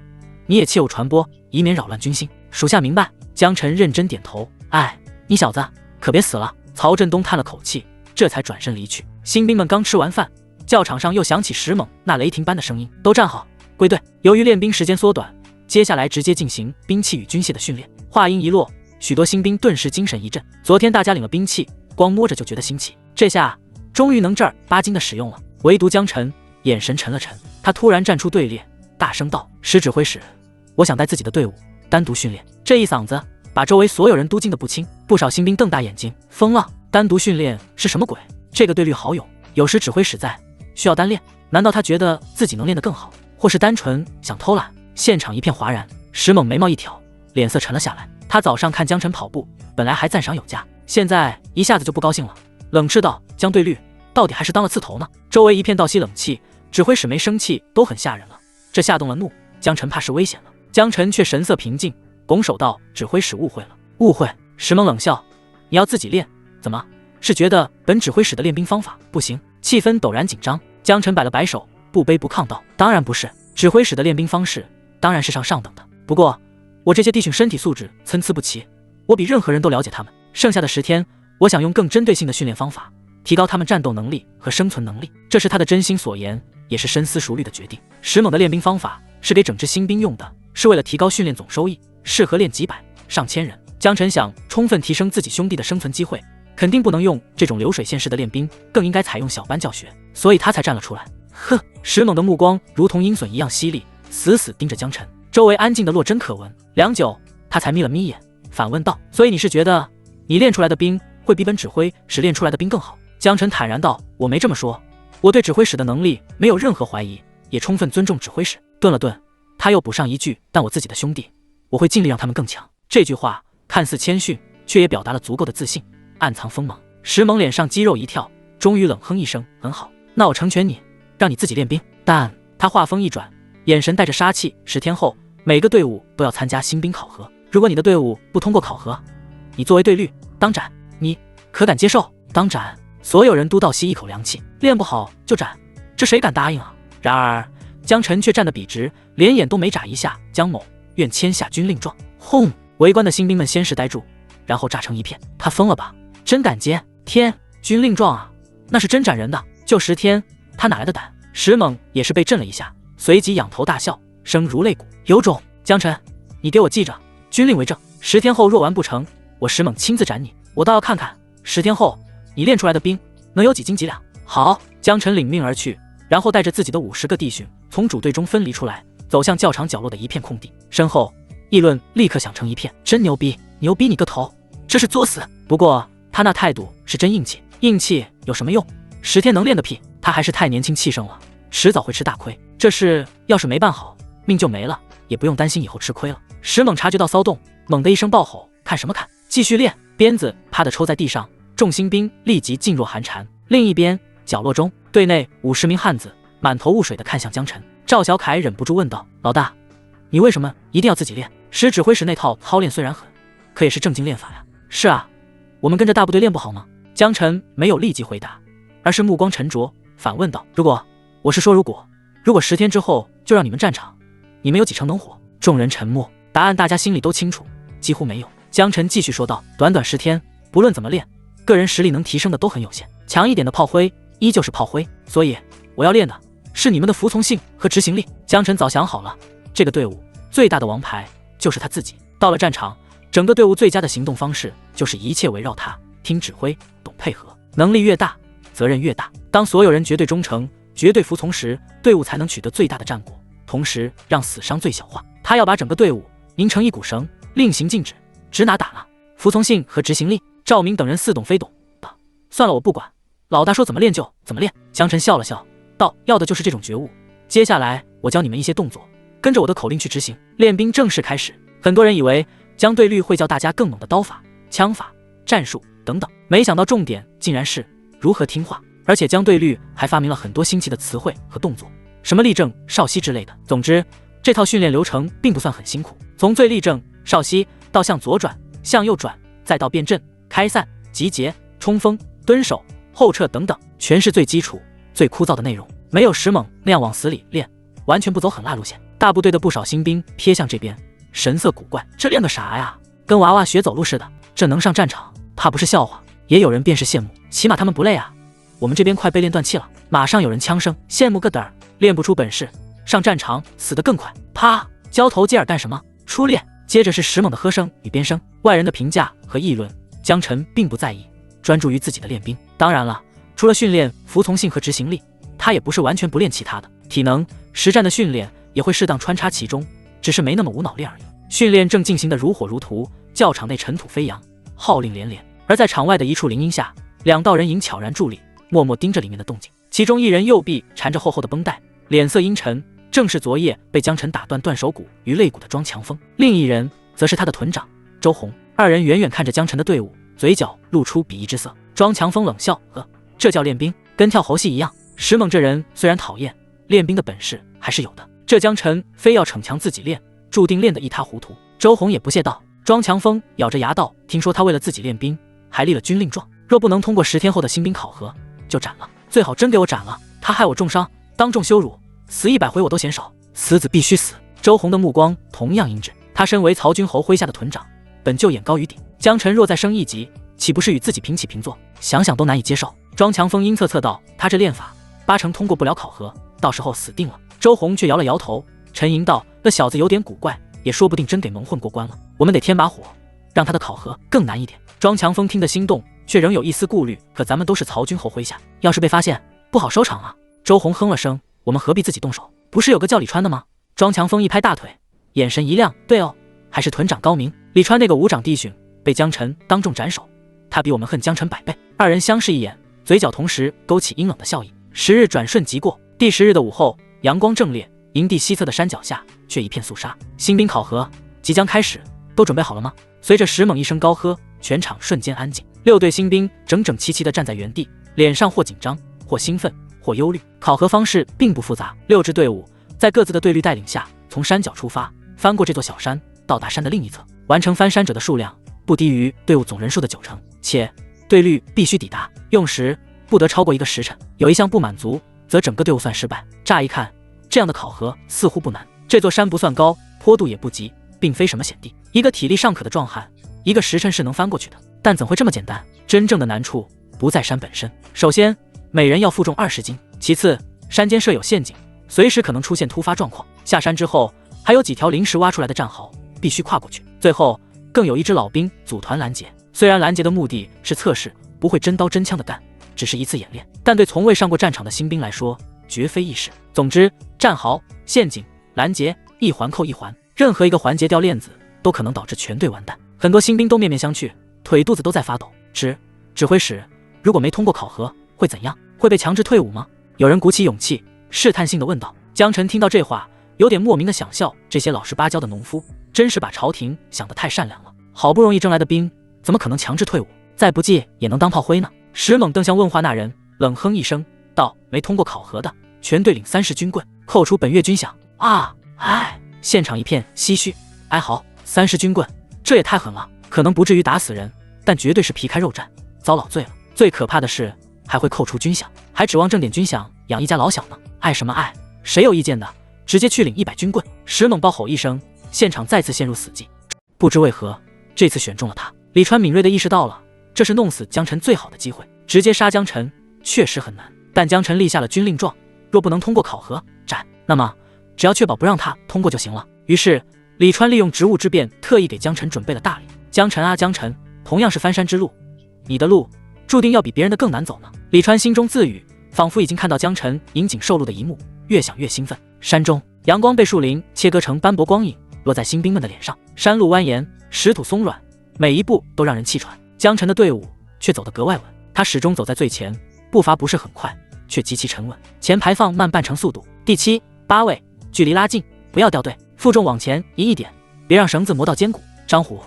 你也切勿传播，以免扰乱军心。”属下明白。江晨认真点头。哎，你小子可别死了。曹振东叹了口气，这才转身离去。新兵们刚吃完饭，教场上又响起石猛那雷霆般的声音：“都站好，归队。”由于练兵时间缩短，接下来直接进行兵器与军械的训练。话音一落，许多新兵顿时精神一振。昨天大家领了兵器，光摸着就觉得新奇，这下终于能正儿八经的使用了。唯独江晨眼神沉了沉，他突然站出队列，大声道：“石指挥使，我想带自己的队伍单独训练。”这一嗓子把周围所有人都惊得不轻，不少新兵瞪大眼睛：“疯了！单独训练是什么鬼？这个队律好勇，有时指挥使在，需要单练。难道他觉得自己能练得更好，或是单纯想偷懒？现场一片哗然，石猛眉毛一挑，脸色沉了下来。他早上看江晨跑步，本来还赞赏有加，现在一下子就不高兴了，冷斥道：“江队律，到底还是当了刺头呢？”周围一片倒吸冷气，指挥使没生气都很吓人了，这吓动了怒，江晨怕是危险了。江晨却神色平静，拱手道：“指挥使误会了。”误会？石猛冷笑：“你要自己练？怎么？是觉得本指挥使的练兵方法不行？”气氛陡然紧张。江晨摆了摆手，不卑不亢道：“当然不是，指挥使的练兵方式当然是上等的。不过我这些弟兄身体素质参差不齐，我比任何人都了解他们。剩下的10天，我想用更针对性的训练方法，提高他们战斗能力和生存能力。”这是他的真心所言，也是深思熟虑的决定。石猛的练兵方法是给整支新兵用的，是为了提高训练总收益，适合练几百上千人。江晨想充分提升自己兄弟的生存机会，肯定不能用这种流水线式的练兵，更应该采用小班教学，所以他才站了出来。哼！石猛的目光如同鹰隼一样犀利，死死盯着江晨。周围安静的落针可闻，良久，他才眯了眯眼，反问道：“所以你是觉得你练出来的兵会比本指挥使练出来的兵更好？”江晨坦然道：“我没这么说，我对指挥使的能力没有任何怀疑，也充分尊重指挥使。”顿了顿，他又补上一句：“但我自己的兄弟，我会尽力让他们更强。”这句话看似谦逊，却也表达了足够的自信，暗藏锋芒。石猛脸上肌肉一跳，终于冷哼一声：“很好，那我成全你，让你自己练兵。”但他话锋一转，眼神带着杀气：“10天后，每个队伍都要参加新兵考核，如果你的队伍不通过考核，你作为队律当斩，你可敢接受？”当斩！所有人都倒吸一口凉气，练不好就斩，这谁敢答应啊？然而江晨却站得笔直，连眼都没眨一下。江某愿签下军令状。轰！围观的新兵们先是呆住，然后炸成一片。他疯了吧？真敢接？天，军令状啊，那是真斩人的。就10天，他哪来的胆？石猛也是被震了一下，随即仰头大笑，声如擂鼓：“有种！江晨，你给我记着，军令为证，10天后若完不成，我石猛亲自斩你。我倒要看看10天后你练出来的兵能有几斤几两。”好！江晨领命而去，然后带着自己的50个弟兄从主队中分离出来，走向教场角落的一片空地，身后议论立刻响成一片：“真牛逼！牛逼你个头！这是作死！”不过他那态度是真硬气，硬气有什么用？10天能练个屁！他还是太年轻气盛了，迟早会吃大亏。这事要是没办好，命就没了，也不用担心以后吃亏了。石猛察觉到骚动，猛地一声暴吼：“看什么看？继续练！”鞭子啪地抽在地上，众新兵立即噤若寒蝉。另一边角落中，队内50名汉子满头雾水地看向江晨。赵小凯忍不住问道：“老大，你为什么一定要自己练？使指挥使那套操练虽然狠，可也是正经练法呀。”“是啊，我们跟着大部队练不好吗？”江晨没有立即回答，而是目光沉着，反问道：“如果10天之后就让你们战场，你们有几成能活？”众人沉默，答案大家心里都清楚，几乎没有。江晨继续说道：“短短10天，不论怎么练，个人实力能提升的都很有限，强一点的炮灰依旧是炮灰，所以我要练的是你们的服从性和执行力。”江晨早想好了，这个队伍最大的王牌就是他自己。到了战场，整个队伍最佳的行动方式就是一切围绕他，听指挥，懂配合。能力越大，责任越大。当所有人绝对忠诚、绝对服从时，队伍才能取得最大的战果，同时让死伤最小化。他要把整个队伍拧成一股绳，令行禁止，指哪打哪。服从性和执行力，赵明等人似懂非懂的。算了，我不管，老大说怎么练就怎么练。江晨笑了笑道：“要的就是这种觉悟。接下来我教你们一些动作，跟着我的口令去执行。”练兵正式开始。很多人以为江队律会教大家更猛的刀法、枪法、战术等等，没想到重点竟然是如何听话。而且江队律还发明了很多新奇的词汇和动作，什么立正、稍息之类的。总之，这套训练流程并不算很辛苦，从最立正、稍息到向左转、向右转，再到变阵、开散、集结、冲锋、蹲守、后撤等等，全是最基础、最枯燥的内容，没有石猛那样往死里练，完全不走狠辣路线。大部队的不少新兵瞥向这边，神色古怪：“这练个啥呀？跟娃娃学走路似的，这能上战场，怕不是笑话。”也有人便是羡慕，起码他们不累啊。我们这边快被练断气了。马上有人枪声：“羡慕个嘚儿，练不出本事，上战场死得更快。”啪！交头接耳干什么？出练！接着是石猛的喝声与鞭声，外人的评价和议论，江晨并不在意，专注于自己的练兵。当然了，除了训练服从性和执行力，他也不是完全不练其他的，体能、实战的训练也会适当穿插其中，只是没那么无脑练而已。训练正进行得如火如荼，教场内尘土飞扬，号令连连。而在场外的一处林荫下，2道人影悄然伫立，默默盯着里面的动静。其中一人右臂缠着厚厚的绷带，脸色阴沉，正是昨夜被江晨打断断手骨与肋骨的庄强风。另一人则是他的屯长周红。2人远远看着江晨的队伍，嘴角露出鄙夷之色。庄强风冷笑：“这叫练兵，跟跳猴戏一样。”石猛这人虽然讨厌，练兵的本事还是有的。这江晨非要逞强自己练，注定练得一塌糊涂。周红也不屑道。庄强风咬着牙道：“听说他为了自己练兵，还立了军令状，若不能通过10天后的新兵考核，就斩了。最好真给我斩了，他害我重伤，当众羞辱，死100回我都嫌少，死子必须死。”周红的目光同样阴鸷，他身为曹军侯麾下的屯长，本就眼高于顶，江晨若再升一级，岂不是与自己平起平坐？想想都难以接受。庄强风阴恻恻道：“他这练法8成通过不了考核，到时候死定了。”周红却摇了摇头，沉吟道：“那小子有点古怪，也说不定真给蒙混过关了。我们得添把火，让他的考核更难一点。”庄强风听得心动，却仍有一丝顾虑。可咱们都是曹军侯麾下，要是被发现，不好收场啊。周红哼了声：“我们何必自己动手？不是有个叫李川的吗？”庄强风一拍大腿，眼神一亮：“对哦，还是屯长高明。李川那个无长弟兄被江晨当众斩首，他比我们恨江晨100倍。”2人相视一眼，嘴角同时勾起阴冷的笑意。10日转瞬即过，第10日的午后，阳光正烈，营地西侧的山脚下却一片肃杀。新兵考核即将开始，都准备好了吗？随着石猛一声高喝，全场瞬间安静。6队新兵整整齐齐地站在原地，脸上或紧张，或兴奋，或忧虑。考核方式并不复杂，6支队伍在各自的队律带领下，从山脚出发，翻过这座小山，到达山的另一侧。完成翻山者的数量不低于队伍总人数的9成，且队律必须抵达，用时不得超过1个时辰。有一项不满足，则整个队伍算失败。乍一看，这样的考核似乎不难。这座山不算高，坡度也不急，并非什么险地。一个体力尚可的壮汉，1个时辰是能翻过去的。但怎会这么简单？真正的难处不在山本身。首先，每人要负重20斤；其次，山间设有陷阱，随时可能出现突发状况。下山之后，还有几条临时挖出来的战壕，必须跨过去。最后，更有1支老兵组团拦截。虽然拦截的目的是测试，不会真刀真枪的干，只是一次演练，但对从未上过战场的新兵来说，绝非易事。总之，战壕、陷阱、拦截，一环扣一环，任何一个环节掉链子，都可能导致全队完蛋。很多新兵都面面相觑，腿肚子都在发抖。指挥使如果没通过考核会怎样？会被强制退伍吗？有人鼓起勇气试探性地问道。江晨听到这话，有点莫名的想笑，这些老实巴交的农夫真是把朝廷想得太善良了。好不容易征来的兵，怎么可能强制退伍？再不济也能当炮灰呢？石猛瞪向问话那人，冷哼一声道：“没通过考核的，全队领30军棍，扣除本月军饷。”啊，哎！现场一片唏嘘哀嚎。30军棍，这也太狠了，可能不至于打死人，但绝对是皮开肉绽，遭老罪了。最可怕的是，还会扣除军饷，还指望挣点军饷养一家老小呢？爱什么爱？谁有意见的，直接去领100军棍！石猛暴吼一声，现场再次陷入死寂。不知为何，这次选中了他。李川敏锐地意识到了，这是弄死江晨最好的机会。直接杀江晨确实很难，但江晨立下了军令状，若不能通过考核斩，那么只要确保不让他通过就行了。于是李川利用职务之便，特意给江晨准备了大礼。江晨啊江晨，同样是翻山之路，你的路注定要比别人的更难走呢。李川心中自语，仿佛已经看到江晨引颈受戮的一幕，越想越兴奋。山中阳光被树林切割成斑驳光影，落在新兵们的脸上。山路蜿蜒，石土松软，每一步都让人气喘。江晨的队伍却走得格外稳，他始终走在最前，步伐不是很快，却极其沉稳。前排放慢半成速度，第7、8位，距离拉近，不要掉队，负重往前移一点，别让绳子磨到肩骨。张虎，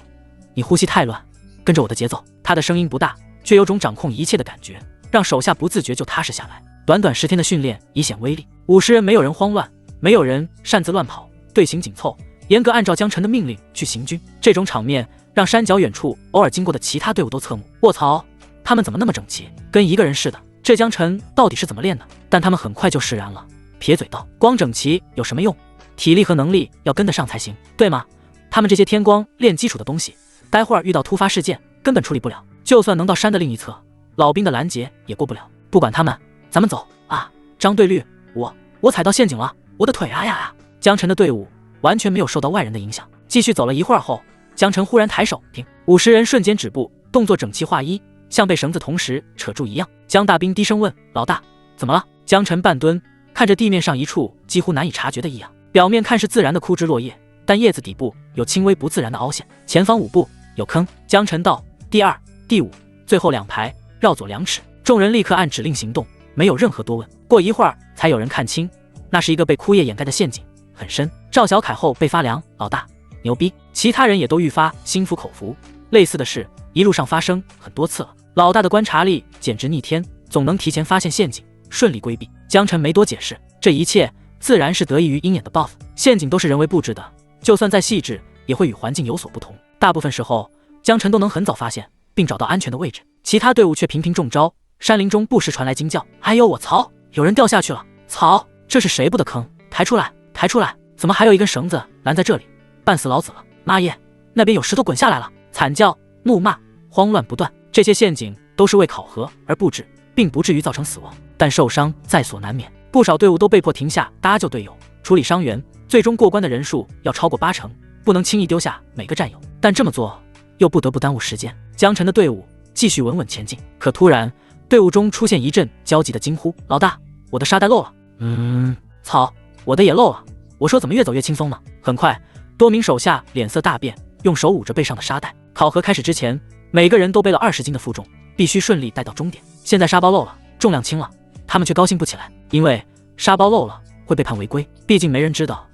你呼吸太乱，跟着我的节奏。他的声音不大，却有种掌控一切的感觉，让手下不自觉就踏实下来。短短10天的训练已显威力，50人没有人慌乱，没有人擅自乱跑，队形紧凑，严格按照江晨的命令去行军。这种场面让山脚远处偶尔经过的其他队伍都侧目。卧槽，他们怎么那么整齐，跟一个人似的？这江晨到底是怎么练的？但他们很快就释然了，撇嘴道：“光整齐有什么用？体力和能力要跟得上才行，对吗？他们这些天光练基础的东西，待会儿遇到突发事件根本处理不了，就算能到山的另一侧，老兵的拦截也过不了。不管他们，咱们走啊！”张队律，我踩到陷阱了，我的腿啊呀！江晨的队伍完全没有受到外人的影响，继续走了一会儿后，江晨忽然抬手，停！50人瞬间止步，动作整齐划一，像被绳子同时扯住一样。江大兵低声问：“老大，怎么了？”江晨半蹲，看着地面上一处几乎难以察觉的异样，表面看是自然的枯枝落叶，但叶子底部有轻微不自然的凹陷，前方5步有坑。江晨道：“第2、第5、最后2排绕左2尺，众人立刻按指令行动，没有任何多问。过一会儿，才有人看清，那是一个被枯叶掩盖的陷阱，很深。赵小凯后背发凉，老大牛逼！其他人也都愈发心服口服。类似的事一路上发生很多次了，老大的观察力简直逆天，总能提前发现陷阱，顺利规避。江晨没多解释，这一切自然是得益于鹰眼的 buff。陷阱都是人为布置的，就算再细致，也会与环境有所不同。大部分时候，江晨都能很早发现，并找到安全的位置。其他队伍却频频中招，山林中不时传来惊叫：“哎呦我操！有人掉下去了！操！这是谁布的坑？抬出来！抬出来！怎么还有一根绳子拦在这里？绊死老子了！妈耶！那边有石头滚下来了！”惨叫、怒骂、慌乱不断。这些陷阱都是为考核而布置，并不至于造成死亡，但受伤在所难免。不少队伍都被迫停下搭救队友，处理伤员。最终过关的人数要超过80%，不能轻易丢下每个战友。但这么做又不得不耽误时间。江晨的队伍继续稳稳前进，可突然队伍中出现一阵焦急的惊呼：“老大，我的沙袋漏了！”操，我的也漏了！我说怎么越走越轻松呢？很快，多名手下脸色大变，用手捂着背上的沙袋。考核开始之前，每个人都背了20斤的负重，必须顺利带到终点。现在沙包漏了，重量轻了，他们却高兴不起来，因为沙包漏了会被判违规，毕竟没人知道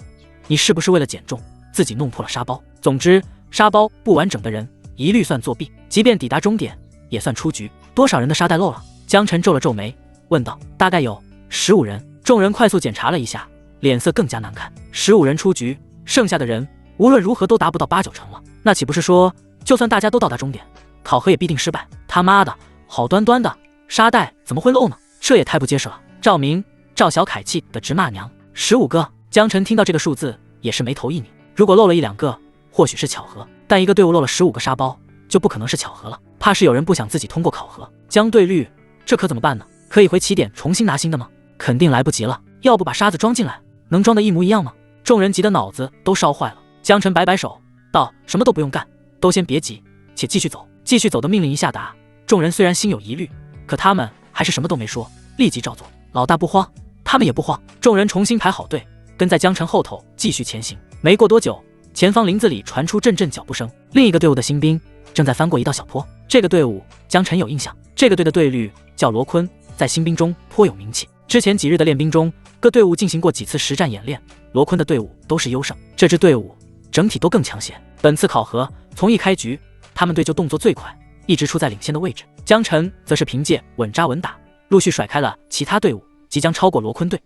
你是不是为了减重自己弄破了沙包。总之，沙包不完整的人一律算作弊，即便抵达终点也算出局。多少人的沙袋漏了？江晨皱了皱眉，问道。大概有15人。众人快速检查了一下，脸色更加难看。15人出局，剩下的人无论如何都达不到8、9成了。那岂不是说，就算大家都到达终点，考核也必定失败？他妈的，好端端的沙袋怎么会漏呢？这也太不结实了！赵明、赵小凯气得直骂娘。15个。江晨听到这个数字也是眉头一拧。如果漏了1、2个，或许是巧合，但一个队伍漏了15个沙包，就不可能是巧合了。怕是有人不想自己通过考核。江队率，这可怎么办呢？可以回起点重新拿新的吗？肯定来不及了。要不把沙子装进来，能装的一模一样吗？众人急得脑子都烧坏了。江晨摆摆手道：“什么都不用干，都先别急，且继续走。”继续走的命令一下达，众人虽然心有疑虑，可他们还是什么都没说，立即照做。老大不慌，他们也不慌。众人重新排好队，跟在江晨后头继续前行。没过多久，前方林子里传出阵阵脚步声，另一个队伍的新兵正在翻过一道小坡。这个队伍江晨有印象，这个队的队率叫罗坤，在新兵中颇有名气。之前几日的练兵中，各队伍进行过几次实战演练，罗坤的队伍都是优胜，这支队伍整体都更强些。本次考核从一开局，他们队就动作最快，一直处在领先的位置。江晨则是凭借稳扎稳打，陆续甩开了其他队伍，即将超过罗坤队。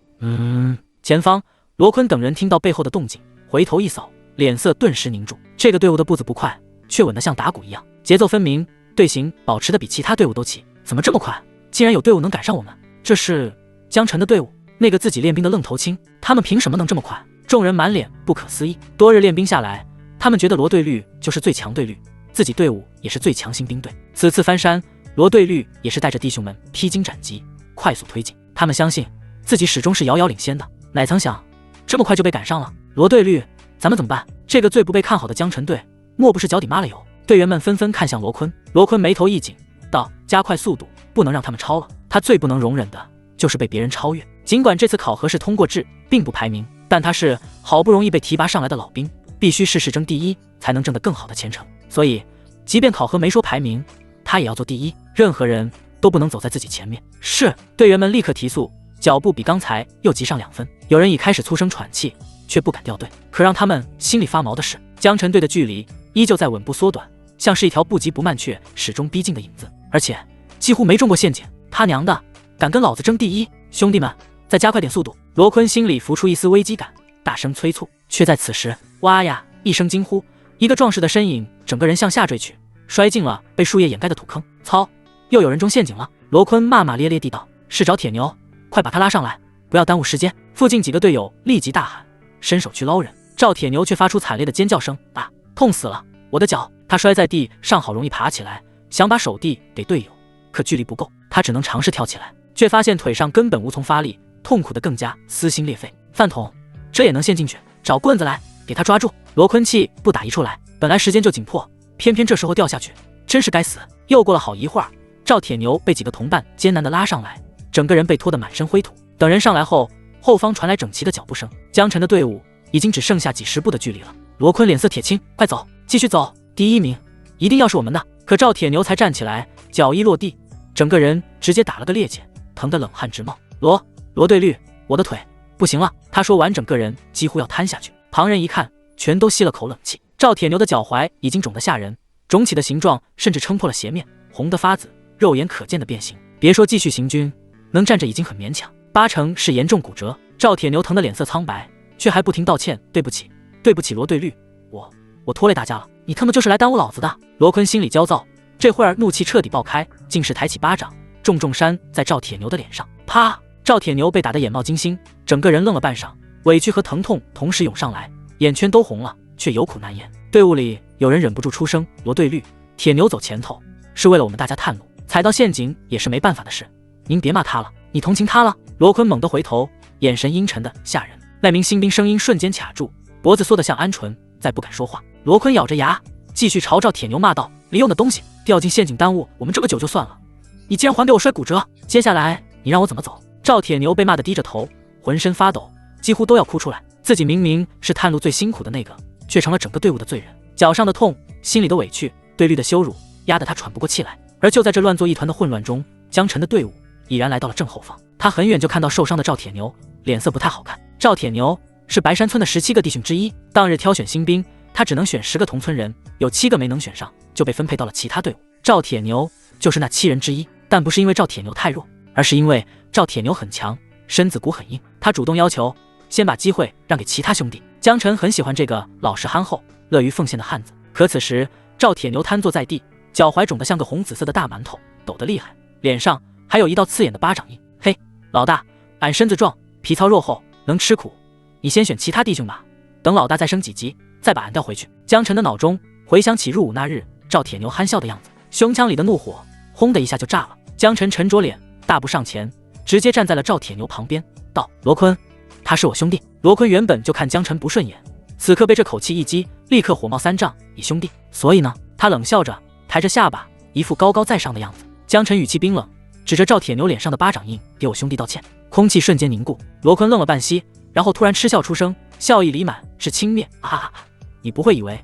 前方罗坤等人听到背后的动静，回头一扫，脸色顿时凝重。这个队伍的步子不快，却稳得像打鼓一样，节奏分明，队形保持得比其他队伍都齐。怎么这么快？竟然有队伍能赶上我们？这是江晨的队伍，那个自己练兵的愣头青，他们凭什么能这么快？众人满脸不可思议。多日练兵下来，他们觉得罗队率就是最强队率，自己队伍也是最强新兵队。此次翻山，罗队率也是带着弟兄们披荆斩棘，快速推进。他们相信自己始终是遥遥领先的，哪曾想这么快就被赶上了。罗队率，咱们怎么办？这个最不被看好的江晨队，莫不是脚底抹了油？队员们纷纷看向罗坤。罗坤眉头一紧，道：“加快速度，不能让他们超了。他最不能容忍的就是被别人超越。尽管这次考核是通过制，并不排名，但他是好不容易被提拔上来的老兵，必须事事争第一，才能挣得更好的前程。所以，即便考核没说排名，他也要做第一，任何人都不能走在自己前面。”是。队员们立刻提速，脚步比刚才又急上2分。有人已开始粗声喘气，却不敢掉队。可让他们心里发毛的是，江晨队的距离依旧在稳步缩短，像是一条不急不慢却始终逼近的影子，而且几乎没中过陷阱。他娘的，敢跟老子争第一！兄弟们，再加快点速度！罗坤心里浮出一丝危机感，大声催促。却在此时，哇呀一声惊呼，一个壮实的身影整个人向下坠去，摔进了被树叶掩盖的土坑。操！又有人中陷阱了！罗坤骂骂咧咧地道：“是找铁牛，快把他拉上来，不要耽误时间！”附近几个队友立即大喊，伸手去捞人。赵铁牛却发出惨烈的尖叫声：“啊，痛死了！我的脚！”他摔在地上，好容易爬起来，想把手递给队友，可距离不够，他只能尝试跳起来，却发现腿上根本无从发力，痛苦的更加撕心裂肺。饭桶，这也能陷进去？找棍子来，给他抓住！罗坤气不打一处来，本来时间就紧迫，偏偏这时候掉下去，真是该死！又过了好一会儿，赵铁牛被几个同伴艰难地拉上来，整个人被拖得满身灰土。等人上来后，后方传来整齐的脚步声，江晨的队伍已经只剩下几10步的距离了。罗坤脸色铁青，快走，继续走，第一名一定要是我们的！可赵铁牛才站起来，脚一落地，整个人直接打了个趔趄，疼得冷汗直冒。罗对绿，我的腿不行了。他说完，整个人几乎要瘫下去。旁人一看，全都吸了口冷气。赵铁牛的脚踝已经肿得吓人，肿起的形状甚至撑破了鞋面，红得发紫，肉眼可见的变形。别说继续行军，能站着已经很勉强，8成是严重骨折。赵铁牛疼得脸色苍白，却还不停道歉：“对不起，对不起，罗对绿，我拖累大家了，你他妈就是来耽误老子的。”罗坤心里焦躁，这会儿怒气彻底爆开，竟是抬起巴掌，重重扇在赵铁牛的脸上。啪！赵铁牛被打得眼冒金星，整个人愣了半晌，委屈和疼痛同时涌上来，眼圈都红了，却有苦难言。队伍里有人忍不住出声：“罗对绿，铁牛走前头是为了我们大家探路，踩到陷阱也是没办法的事，您别骂他了，你同情他了。”罗坤猛地回头，眼神阴沉的吓人。那名新兵声音瞬间卡住，脖子缩得像鹌鹑，再不敢说话。罗坤咬着牙，继续朝赵铁牛骂道：“利用的东西掉进陷阱耽误我们这个酒就算了，你竟然还给我摔骨折，接下来你让我怎么走？”赵铁牛被骂得低着头，浑身发抖，几乎都要哭出来。自己明明是探路最辛苦的那个，却成了整个队伍的罪人。脚上的痛，心里的委屈，对绿的羞辱，压得他喘不过气来。而就在这乱作一团的混乱中，江晨的队伍已然来到了正后方。他很远就看到受伤的赵铁牛，脸色不太好看。赵铁牛是白山村的17个弟兄之一，当日挑选新兵，他只能选10个同村人，有7个没能选上，就被分配到了其他队伍。赵铁牛就是那7人之一，但不是因为赵铁牛太弱，而是因为赵铁牛很强，身子骨很硬。他主动要求先把机会让给其他兄弟。江晨很喜欢这个老实憨厚、乐于奉献的汉子。可此时赵铁牛瘫坐在地，脚踝肿得像个红紫色的大馒头，抖得厉害，脸上还有一道刺眼的巴掌印。嘿，老大，俺身子壮，皮糙肉厚，能吃苦，你先选其他弟兄吧，等老大再升几级，再把俺调回去。江晨的脑中回想起入伍那日赵铁牛憨笑的样子，胸腔里的怒火轰的一下就炸了。江晨沉着脸，大步上前，直接站在了赵铁牛旁边，道：“罗坤，他是我兄弟。”罗坤原本就看江晨不顺眼，此刻被这口气一激，立刻火冒三丈，以兄弟，所以呢，他冷笑着，抬着下巴，一副高高在上的样子。江晨语气冰冷，指着赵铁牛脸上的巴掌印，给我兄弟道歉。空气瞬间凝固，罗坤愣了半息，然后突然嗤笑出声，笑意里满是轻蔑：“啊，你不会以为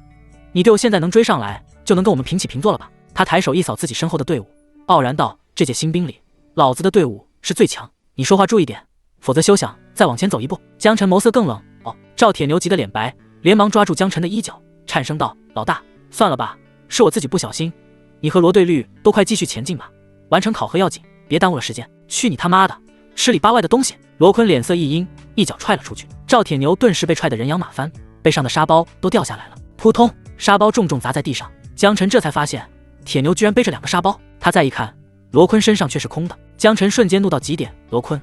你队伍现在能追上来，就能跟我们平起平坐了吧？”他抬手一扫自己身后的队伍，傲然道：“这届新兵里，老子的队伍是最强，你说话注意点，否则休想再往前走一步。”江晨眸色更冷。哦，赵铁牛急得脸白，连忙抓住江晨的衣角，颤声道：“老大，算了吧，是我自己不小心，你和罗队绿都快继续前进吧，完成考核要紧，别耽误了时间。”去你他妈的，吃里扒外的东西！罗坤脸色一阴，一脚踹了出去。赵铁牛顿时被踹得人仰马翻，背上的沙包都掉下来了，扑通，沙包重重砸在地上。江晨这才发现铁牛居然背着2个沙包，他再一看，罗坤身上却是空的。江晨瞬间怒到极点：“罗坤，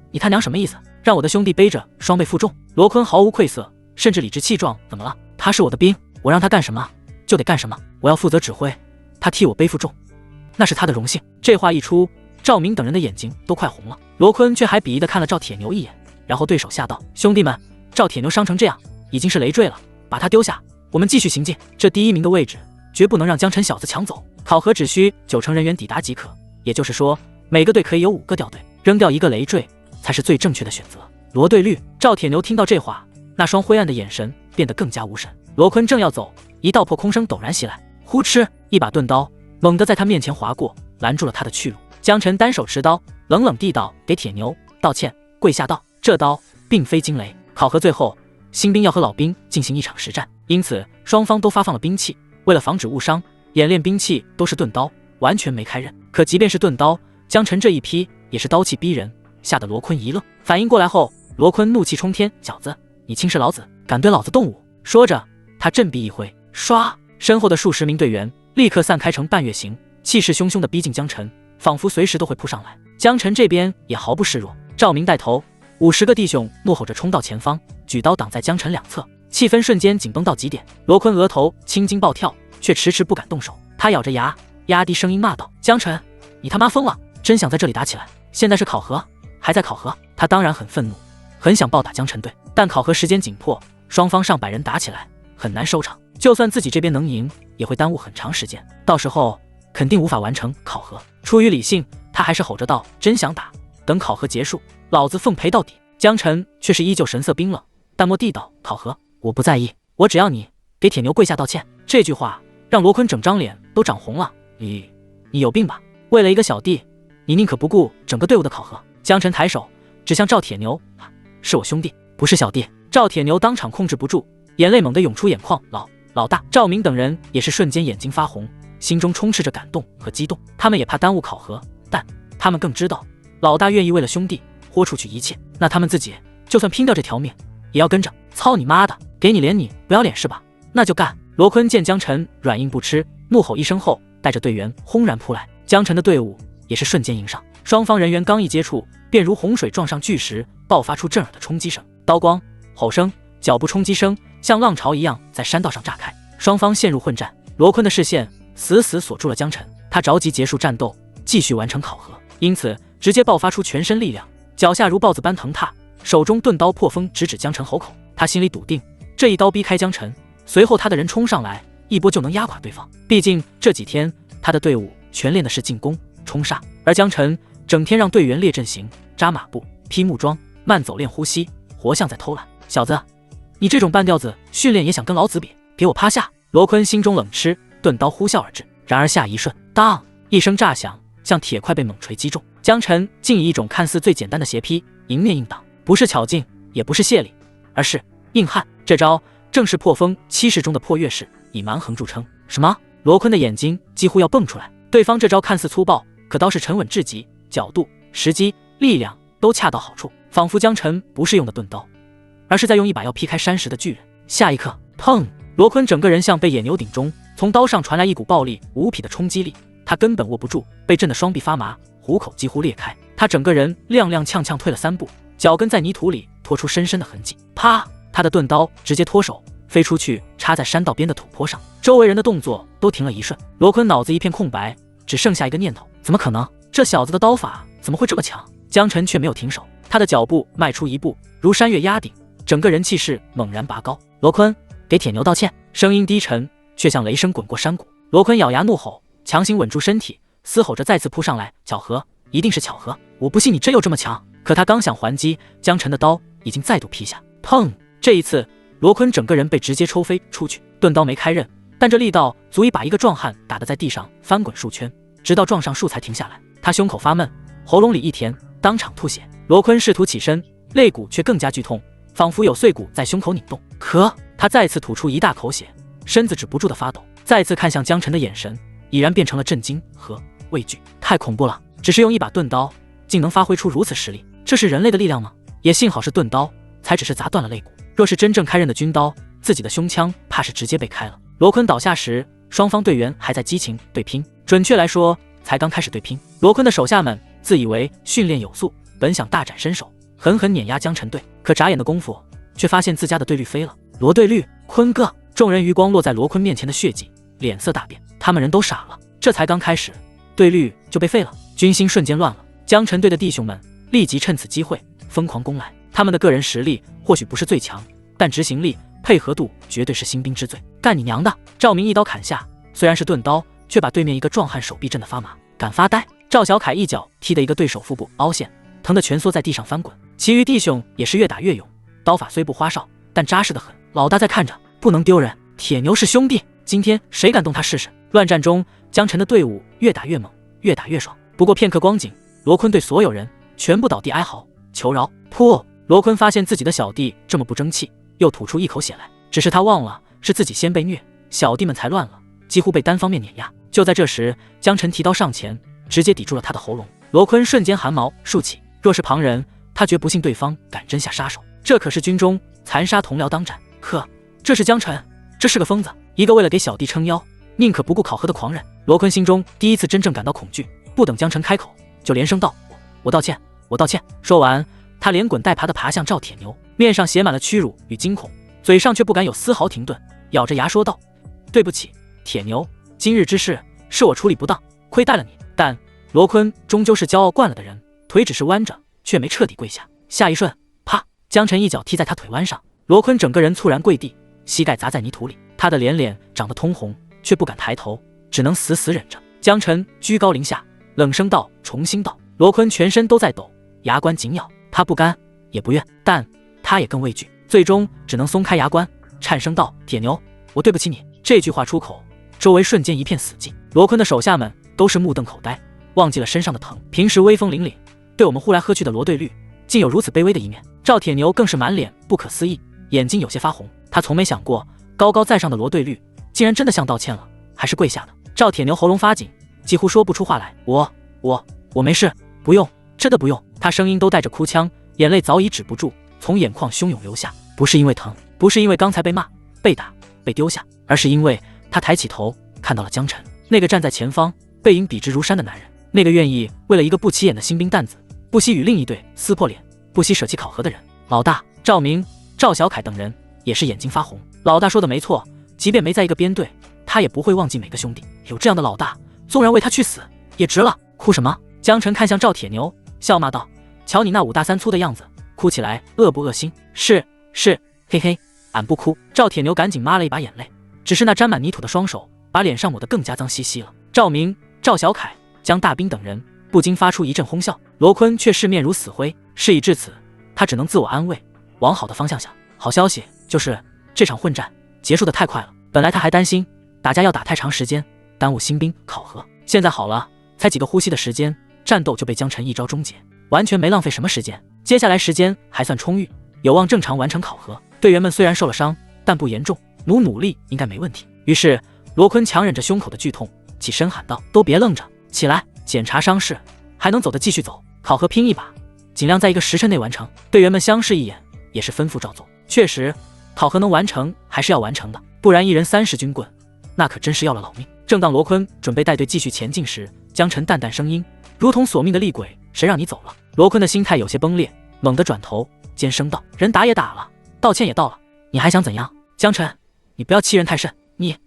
你他娘什么意思？让我的兄弟背着双倍负重？”罗坤毫无愧色，甚至理直气壮：“怎么了？他是我的兵，我让他干什么就得干什么，我要负责指挥，他替我背负重，那是他的荣幸。”这话一出，赵明等人的眼睛都快红了。罗坤却还鄙夷地看了赵铁牛一眼，然后对手下道：“兄弟们，赵铁牛伤成这样，已经是累赘了，把他丢下，我们继续行进。这第1名的位置绝不能让江晨小子抢走。考核只需9成人员抵达即可，也就是说，每个队可以有5个掉队，扔掉1个累赘才是最正确的选择。”罗队绿，赵铁牛听到这话，那双灰暗的眼神变得更加无神。罗坤正要走，一道破空声陡然袭来，呼哧，一把钝刀猛地在他面前划过，拦住了他的去路。江晨单手持刀，冷冷地道：“给铁牛道歉，跪下道，这刀并非惊雷。考核最后，新兵要和老兵进行一场实战，因此双方都发放了兵器。为了防止误伤，演练兵器都是钝刀，完全没开刃。可即便是钝刀，江晨这一批也是刀气逼人，吓得罗坤一愣。反应过来后，罗坤怒气冲天：“小子，你轻视老子，敢对老子动武！”说着，他振臂一挥，唰，身后的数十名队员立刻散开成半月形，气势汹汹地逼近江晨，仿佛随时都会扑上来。江晨这边也毫不示弱，赵明带头，50个弟兄怒吼着冲到前方，举刀挡在江晨两侧，气氛瞬间紧绷到极点。罗坤额头青筋暴跳，却迟迟不敢动手。他咬着牙，压低声音骂道：“江晨，你他妈疯了！真想在这里打起来？现在是考核，还在考核。”他当然很愤怒，很想暴打江晨队，但考核时间紧迫，双方上百人打起来很难收场。就算自己这边能赢，也会耽误很长时间，到时候肯定无法完成考核。出于理性，他还是吼着道：“真想打，等考核结束，老子奉陪到底。”江晨却是依旧神色冰冷，淡漠地道：“考核我不在意，我只要你给铁牛跪下道歉。”这句话让罗坤整张脸都长红了。你有病吧？为了一个小弟，你宁可不顾整个队伍的考核。江晨抬手指向赵铁牛，是我兄弟，不是小弟。赵铁牛当场控制不住，眼泪猛地涌出眼眶。老大，赵明等人也是瞬间眼睛发红，心中充斥着感动和激动。他们也怕耽误考核，但他们更知道老大愿意为了兄弟豁出去一切，那他们自己就算拼掉这条命也要跟着。操你妈的，给你脸你不要脸是吧？那就干！罗坤见江晨软硬不吃，怒吼一声后带着队员轰然扑来，江晨的队伍也是瞬间迎上，双方人员刚一接触便如洪水撞上巨石，爆发出震耳的冲击声，刀光、吼声、脚步冲击声像浪潮一样在山道上炸开，双方陷入混战。罗坤的视线死死锁住了江晨，他着急结束战斗，继续完成考核，因此直接爆发出全身力量，脚下如豹子般腾踏，手中钝刀破风直指江晨喉口。他心里笃定，这一刀逼开江晨，随后他的人冲上来，一波就能压垮对方。毕竟这几天他的队伍全练的是进攻冲杀，而江晨整天让队员列阵型、扎马步、披木桩、慢走练呼吸，活像在偷懒。小子，你这种半吊子训练也想跟老子比？给我趴下！罗坤心中冷嗤，钝刀呼啸而至。然而下一瞬，当一声炸响，像铁块被猛锤击中，江晨竟以一种看似最简单的斜劈迎面硬挡，不是巧劲，也不是泄力，而是硬汉。这招正是破风七式中的破月式，以蛮横著称。什么？罗坤的眼睛几乎要蹦出来。对方这招看似粗暴，可倒是沉稳至极，角度、时机、力量都恰到好处，仿佛江晨不是用的钝刀，而是在用一把要劈开山石的巨人。下一刻，砰！罗坤整个人像被野牛顶中，从刀上传来一股暴力无匹的冲击力，他根本握不住，被震得双臂发麻，虎口几乎裂开。他整个人踉踉跄跄退了3步，脚跟在泥土里拖出深深的痕迹。啪！他的钝刀直接脱手飞出去，插在山道边的土坡上，周围人的动作都停了一瞬。罗坤脑子一片空白，只剩下一个念头：怎么可能？这小子的刀法怎么会这么强？江晨却没有停手，他的脚步迈出一步，如山岳压顶，整个人气势猛然拔高。罗坤，给铁牛道歉！声音低沉，却像雷声滚过山谷。罗坤咬牙怒吼，强行稳住身体，嘶吼着再次扑上来。巧合，一定是巧合！我不信你真有这么强！可他刚想还击，江晨的刀已经再度劈下。砰！这一次，罗坤整个人被直接抽飞出去，钝刀没开刃，但这力道足以把一个壮汉打得在地上翻滚数圈，直到撞上树才停下来。他胸口发闷，喉咙里一甜，当场吐血。罗坤试图起身，肋骨却更加剧痛，仿佛有碎骨在胸口拧动。可他再次吐出一大口血，身子止不住的发抖，再次看向江晨的眼神已然变成了震惊和畏惧。太恐怖了，只是用一把钝刀竟能发挥出如此实力，这是人类的力量吗？也幸好是钝刀，才只是砸断了肋骨，若是真正开刃的军刀，自己的胸腔怕是直接被开了。罗坤倒下时，双方队员还在激情对拼，准确来说才刚开始对拼。罗坤的手下们自以为训练有素，本想大展身手，狠狠碾压江晨队，可眨眼的功夫却发现自家的队率飞了。罗队率，坤哥！众人余光落在罗坤面前的血迹，脸色大变，他们人都傻了，这才刚开始，队率就被废了，军心瞬间乱了。江晨队的弟兄们立即趁此机会疯狂攻来，他们的个人实力或许不是最强，但执行力、配合度绝对是新兵之最。干你娘的！赵明一刀砍下，虽然是钝刀，却把对面一个壮汉手臂震得发麻。敢发呆！赵小凯一脚踢得一个对手腹部凹陷，疼得蜷缩在地上翻滚。其余弟兄也是越打越勇，刀法虽不花哨，但扎实得很。老大在看着，不能丢人。铁牛是兄弟，今天谁敢动他试试？乱战中，江晨的队伍越打越猛，越打越爽。不过片刻光景，罗坤对所有人全部倒地哀嚎求饶。噗！罗坤发现自己的小弟这么不争气，又吐出一口血来。只是他忘了是自己先被虐，小弟们才乱了，几乎被单方面碾压。就在这时，江晨提刀上前，直接抵住了他的喉咙。罗坤瞬间汗毛竖起，若是旁人，他绝不信对方敢真下杀手。这可是军中残杀同僚当斩。可这是江晨，这是个疯子，一个为了给小弟撑腰，宁可不顾考核的狂人。罗坤心中第一次真正感到恐惧，不等江晨开口，就连声道：我道歉，我道歉。说完，他连滚带爬地爬向赵铁牛，面上写满了屈辱与惊恐，嘴上却不敢有丝毫停顿，咬着牙说道：对不起，铁牛，今日之事是我处理不当，亏待了你。但罗坤终究是骄傲惯了的人，腿只是弯着，却没彻底跪下。下一瞬，啪！江晨一脚踢在他腿弯上，罗坤整个人猝然跪地，膝盖砸在泥土里，他的脸长得通红，却不敢抬头，只能死死忍着。江晨居高临下，冷声道：重新道。罗坤全身都在抖，牙关紧咬，他不甘也不愿，但他也更畏惧，最终只能松开牙关，颤声道：铁牛，我对不起你。这句话出口，周围瞬间一片死寂。罗坤的手下们都是目瞪口呆，忘记了身上的疼。平时威风凛凛，对我们呼来喝去的罗队绿，竟有如此卑微的一面。赵铁牛更是满脸不可思议，眼睛有些发红。他从没想过，高高在上的罗队绿竟然真的向道歉了，还是跪下的。赵铁牛喉咙发紧，几乎说不出话来。我没事，不用，真的不用。他声音都带着哭腔，眼泪早已止不住，从眼眶汹涌流下。不是因为疼，不是因为刚才被骂、被打、被丢下，而是因为他抬起头看到了江辰，那个站在前方背影笔直如山的男人，那个愿意为了一个不起眼的新兵蛋子，不惜与另一队撕破脸，不惜舍弃考核的人。老大赵明、赵小凯等人也是眼睛发红。老大说的没错，即便没在一个编队，他也不会忘记每个兄弟。有这样的老大，纵然为他去死也值了。哭什么？江辰看向赵铁牛，笑骂道：瞧你那5大3粗的样子，哭起来恶不恶心？是，嘿嘿，俺不哭。赵铁牛赶紧抹了一把眼泪，只是那沾满泥土的双手把脸上抹得更加脏兮兮了。赵明、赵小凯、江大兵等人不禁发出一阵哄笑，罗坤却是面如死灰。事已至此，他只能自我安慰，往好的方向想。好消息就是这场混战结束得太快了，本来他还担心打架要打太长时间，耽误新兵考核，现在好了，才几个呼吸的时间，战斗就被江辰一招终结，完全没浪费什么时间。接下来时间还算充裕，有望正常完成考核。队员们虽然受了伤，但不严重，努力应该没问题。于是罗坤强忍着胸口的剧痛，起身喊道：都别愣着，起来，检查伤势，还能走的继续走，考核拼一把，尽量在1个时辰内完成。队员们相视一眼，也是吩咐照做。确实，考核能完成还是要完成的，不然1人30军棍，那可真是要了老命。正当罗坤准备带队继续前进时，江辰淡淡声音如同索命的厉鬼：谁让你走了？罗坤的心态有些崩裂，猛地转头尖声道：人打也打了，道歉也道了，你还想怎样？江辰，你不要欺人太甚，你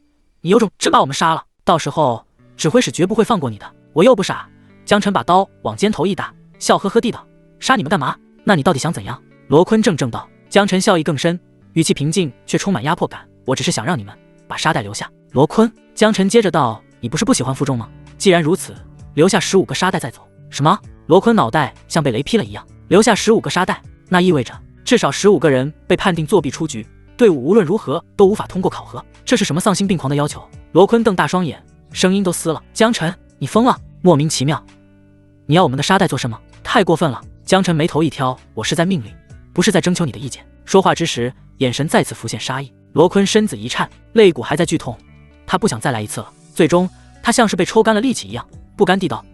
有种真把我们杀了，到时候指挥使绝不会放过你的。我又不傻。江辰把刀往肩头一搭，笑呵呵地道：杀你们干嘛？那你到底想怎样？罗坤怔怔道。江辰笑意更深，语气平静却充满压迫感：我只是想让你们把沙袋留下。罗坤。江辰接着道：你不是不喜欢负重吗？既然如此，留下15个沙袋再走。什么？罗坤脑袋像被雷劈了一样。留下15个沙袋，那意味着至少15个人被判定作弊出局，队伍无论如何都无法通过考核。这是什么丧心病狂的要求？罗坤瞪大双眼，声音都撕了：江辰，你疯了？莫名其妙，你要我们的沙袋做什么？太过分了。江辰眉头一挑：我是在命令，不是在征求你的意见。说话之时，眼神再次浮现杀意。罗坤身子一颤，肋骨还在剧痛，他不想再来一次了。最终他像是被抽干了力气一样，不甘地道：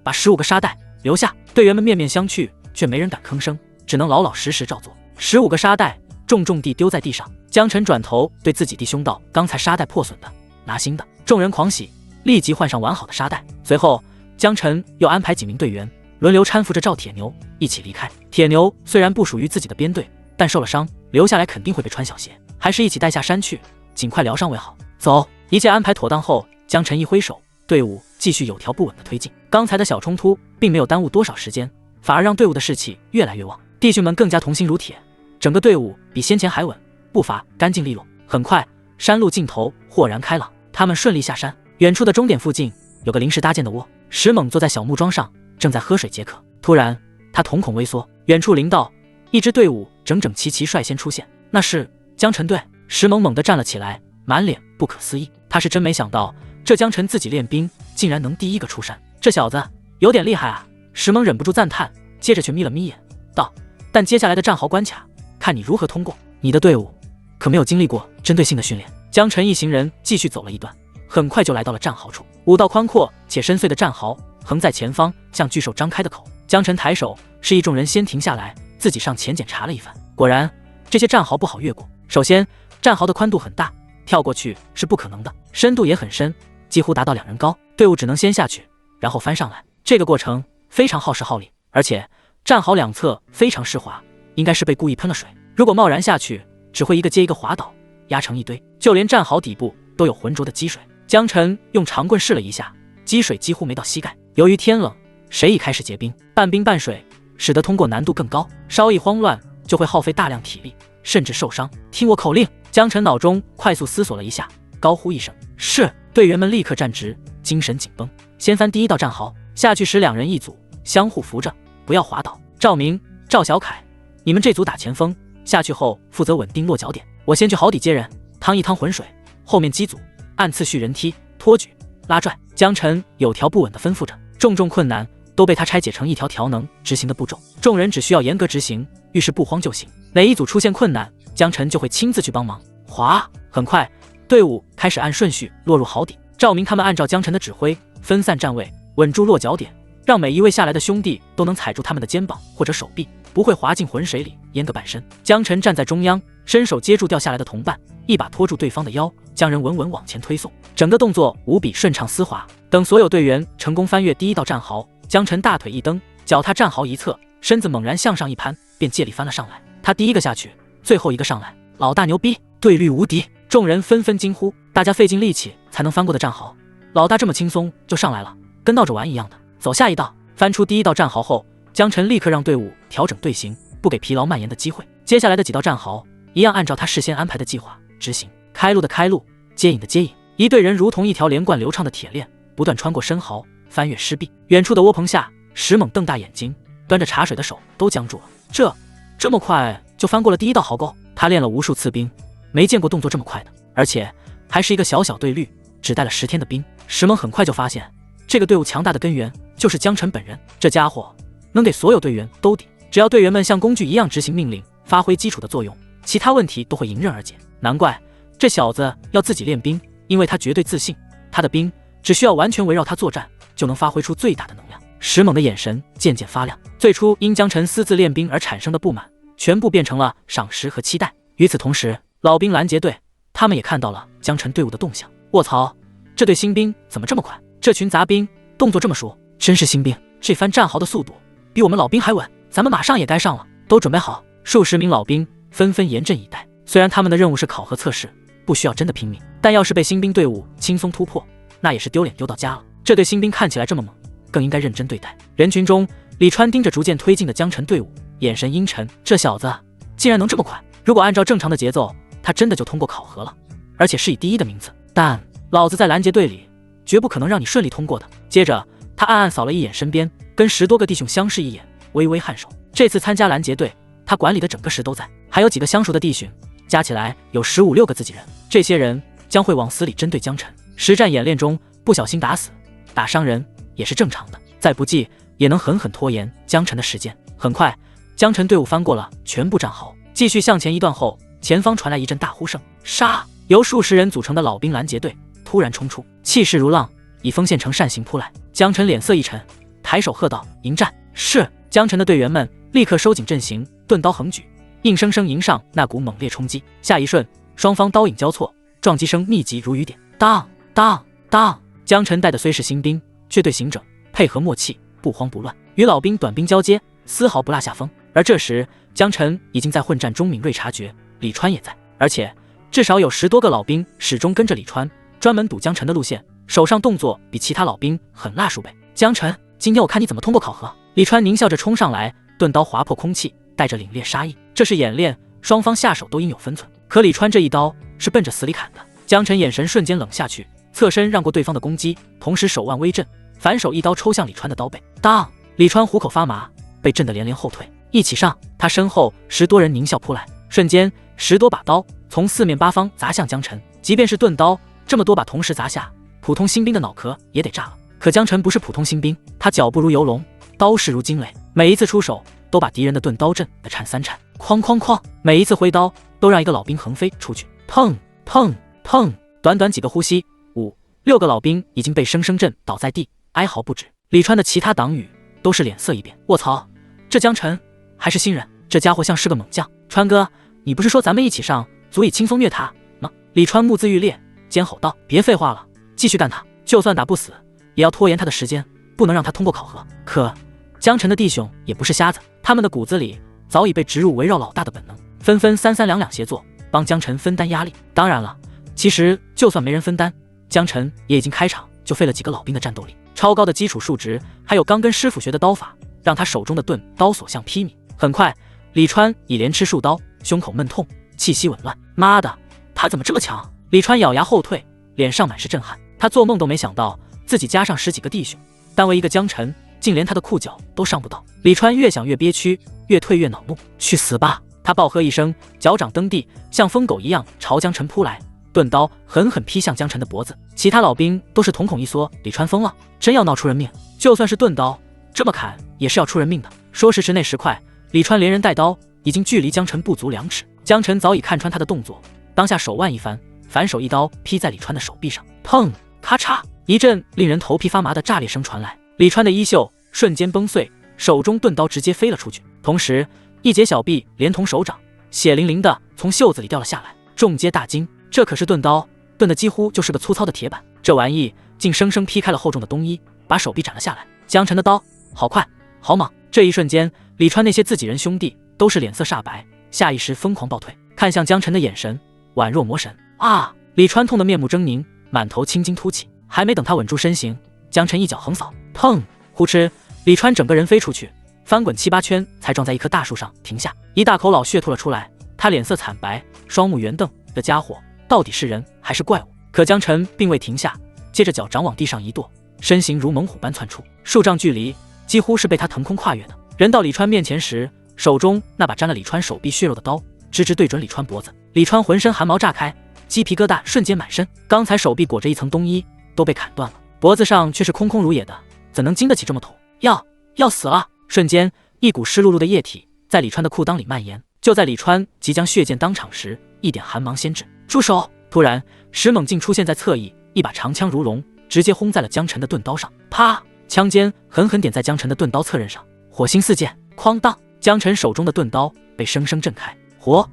把15个沙袋留下。队员们面面相觑，却没人敢吭声，只能老老实实照做。15个沙袋重重地丢在地上。江辰转头对自己弟兄道：刚才沙袋破损的，拿新的。众人狂喜，立即换上完好的沙袋。随后江辰又安排几名队员轮流搀扶着赵铁牛一起离开。铁牛虽然不属于自己的编队，但受了伤，留下来肯定会被穿小鞋，还是一起带下山去，尽快疗伤为好。走。一切安排妥当后，江辰一挥手，队伍继续有条不紊地推进。刚才的小冲突并没有耽误多少时间，反而让队伍的士气越来越旺，弟兄们更加同心如铁，整个队伍比先前还稳，步伐干净利落。很快，山路尽头豁然开朗，他们顺利下山。远处的终点附近有个临时搭建的窝，石猛坐在小木桩上，正在喝水解渴。突然，他瞳孔微缩，远处林道一支队伍整整齐齐率先出现，那是江辰队。石猛猛地站了起来，满脸不可思议。他是真没想到，这江辰自己练兵竟然能第一个出山，这小子有点厉害啊。石猛忍不住赞叹，接着却眯了眯眼道：但接下来的战壕关卡，看你如何通过。你的队伍可没有经历过针对性的训练。江辰一行人继续走了一段，很快就来到了战壕处。5道宽阔且深邃的战壕横在前方，像巨兽张开的口。江辰抬手示意众人先停下来，自己上前检查了一番。果然，这些战壕不好越过。首先，战壕的宽度很大，跳过去是不可能的，深度也很深，几乎达到2人高。队伍只能先下去，然后翻上来。这个过程非常耗时耗力，而且战壕两侧非常湿滑，应该是被故意喷了水。如果贸然下去，只会一个接一个滑倒，压成一堆。就连战壕底部都有浑浊的积水。江辰用长棍试了一下，积水几乎没到膝盖。由于天冷，水已开始结冰，半冰半水，使得通过难度更高，稍一慌乱就会耗费大量体力，甚至受伤。听我口令！江辰脑中快速思索了一下，高呼一声：是！队员们立刻站直，精神紧绷。先翻第1道战壕，下去时2人一组，相互扶着，不要滑倒。赵明、赵小凯，你们这组打前锋，下去后负责稳定落脚点。我先去壕底接人，趟一趟浑水，后面机组按次序人梯、托举、拉拽。江辰有条不紊地吩咐着，重重困难都被他拆解成一条条能执行的步骤，众人只需要严格执行，遇事不慌就行。哪一组出现困难，江辰就会亲自去帮忙。哗，很快队伍开始按顺序落入好底。赵明他们按照江辰的指挥分散站位，稳住落脚点，让每一位下来的兄弟都能踩住他们的肩膀或者手臂，不会滑进浑水里淹个半身。江辰站在中央，伸手接住掉下来的同伴，一把拖住对方的腰，将人稳稳往前推送，整个动作无比顺畅丝滑。等所有队员成功翻越第一道战壕，江辰大腿一蹬，脚踏战壕一侧，身子猛然向上一攀，便借力翻了上来。他第一个下去，最后一个上来，老大牛逼，队率无敌！众人纷纷惊呼。大家费尽力气才能翻过的战壕，老大这么轻松就上来了，跟闹着玩一样的。走下一道，翻出第一道战壕后，江辰立刻让队伍调整队形，不给疲劳蔓延的机会。接下来的几道战壕一样按照他事先安排的计划执行，开路的开路，接引的接引，一队人如同一条连贯流畅的铁链，不断穿过深壕，翻越湿壁。远处的窝棚下，石猛瞪大眼睛，端着茶水的手都僵住了。这么快就翻过了第一道壕沟？他练了无数次兵，没见过动作这么快的，而且还是一个小队率，只带了10天的兵。石猛很快就发现，这个队伍强大的根源就是江辰本人。这家伙能给所有队员兜底，只要队员们像工具一样执行命令，发挥基础的作用，其他问题都会迎刃而解。难怪这小子要自己练兵，因为他绝对自信，他的兵只需要完全围绕他作战，就能发挥出最大的能量。石猛的眼神渐渐发亮，最初因江辰私自练兵而产生的不满，全部变成了赏识和期待。与此同时，老兵拦截队他们也看到了江辰队伍的动向。卧槽，这队新兵怎么这么快？这群杂兵动作这么熟，真是新兵。这番战壕的速度比我们老兵还稳，咱们马上也该上了。都准备好。数十名老兵纷纷严阵以待。虽然他们的任务是考核测试，不需要真的拼命，但要是被新兵队伍轻松突破，那也是丢脸丢到家了。这对新兵看起来这么猛，更应该认真对待。人群中，李川盯着逐渐推进的江辰队伍，眼神阴沉。这小子竟然能这么快！如果按照正常的节奏，他真的就通过考核了，而且是以第一的名字。但老子在拦截队里，绝不可能让你顺利通过的。接着，他暗暗扫了一眼身边，跟10多个弟兄相视一眼，微微颔首。这次参加拦截队，他管理的整个10都在，还有几个相熟的弟兄，加起来有15、16个自己人。这些人将会往死里针对江辰。实战演练中不小心打死、打伤人也是正常的，再不济也能狠狠拖延江辰的时间。很快，江辰队伍翻过了全部战壕，继续向前一段后，前方传来一阵大呼声，杀！由数十人组成的老兵拦截队突然冲出，气势如浪，以锋线呈扇形扑来。江辰脸色一沉，抬手喝道：“迎战！”是。江辰的队员们立刻收紧阵型，钝刀横举，硬生生迎上那股猛烈冲击。下一瞬，双方刀影交错，撞击声密集如雨点。当当当！江辰带的虽是新兵，却对行整，配合默契，不慌不乱，与老兵短兵交接，丝毫不落下风。而这时，江辰已经在混战中敏锐察觉李川也在，而且至少有10多个老兵始终跟着李川，专门堵江辰的路线，手上动作比其他老兵狠辣数倍。江辰，今天我看你怎么通过考核！李川狞笑着冲上来，钝刀划破空气，带着凛冽杀意。这是演练，双方下手都应有分寸。可李川这一刀是奔着死里砍的。江辰眼神瞬间冷下去，侧身让过对方的攻击，同时手腕微震，反手一刀抽向李川的刀背。当！李川虎口发麻，被震得连连后退。一起上！他身后10多人狞笑扑来，瞬间10多把刀从4面8方砸向江辰。即便是钝刀，这么多把同时砸下，普通新兵的脑壳也得炸了。可江辰不是普通新兵，他脚步如游龙，刀势如惊雷，每一次出手都把敌人的钝刀震得颤3颤。哐哐哐！每一次挥刀都让一个老兵横飞出去。砰砰砰！短短几个呼吸，5、6个老兵已经被生生震倒在地，哀嚎不止。李川的其他党羽都是脸色一变。卧槽，这江辰还是新人，这家伙像是个猛将。川哥，你不是说咱们一起上，足以轻松虐他吗？李川目眦欲裂，尖吼道：“别废话了，继续干他！就算打不死，也要拖延他的时间，不能让他通过考核。”可江辰的弟兄也不是瞎子，他们的骨子里早已被植入围绕老大的本能，纷纷3、3、2、2协作，帮江辰分担压力。当然了，其实就算没人分担，江辰也已经开场就费了几个老兵的战斗力。超高的基础数值，还有刚跟师傅学的刀法，让他手中的钝刀所向披靡。很快，李川已连吃数刀，胸口闷痛，气息紊乱。妈的，他怎么这么强？李川咬牙后退，脸上满是震撼。他做梦都没想到，自己加上10几个弟兄，单为一个江辰，竟连他的裤脚都上不到。李川越想越憋屈，越退越恼怒。去死吧！他暴喝一声，脚掌蹬地，像疯狗一样朝江辰扑来。钝刀狠狠劈向江晨的脖子。其他老兵都是瞳孔一缩，李川疯了，真要闹出人命。就算是钝刀，这么砍也是要出人命的。说时迟那时快，李川连人带刀已经距离江晨不足2尺，江晨早已看穿他的动作，当下手腕一翻，反手一刀劈在李川的手臂上，砰，咔嚓，一阵令人头皮发麻的炸裂声传来，李川的衣袖瞬间崩碎，手中钝刀直接飞了出去，同时一截小臂连同手掌血淋淋的从袖子里掉了下来。众皆大惊，这可是钝刀，钝的几乎就是个粗糙的铁板，这玩意竟生生劈开了厚重的冬衣，把手臂斩了下来。江晨的刀好快好猛，这一瞬间李川那些自己人兄弟都是脸色煞白，下意识疯狂暴退，看向江晨的眼神宛若魔神啊！李川痛得面目狰狞，满头青筋突起，还没等他稳住身形，江晨一脚横扫，砰，呼哧，李川整个人飞出去，翻滚7、8圈才撞在一棵大树上停下，一大口老血吐了出来，他脸色惨白，双目圆瞪，这家伙到底是人还是怪物？可江晨并未停下，接着脚掌往地上一跺，身形如猛虎般窜出，数丈距离几乎是被他腾空跨越的。人到李川面前时，手中那把沾了李川手臂血肉的刀直直对准李川脖子，李川浑身汗毛炸开，鸡皮疙瘩瞬间满身，刚才手臂裹着一层冬衣都被砍断了，脖子上却是空空如也的，怎能经得起这么捅？要死了！瞬间一股湿漉漉的液体在李川的裤裆里蔓延，就在李川即将血溅当场时，一点寒芒先至，住手！突然石猛竟出现在侧翼，一把长枪如龙直接轰在了江晨的钝刀上，啪，枪尖狠狠点在江晨的钝刀侧刃上，火星四溅，哐当，江晨手中的钝刀被生生震开，活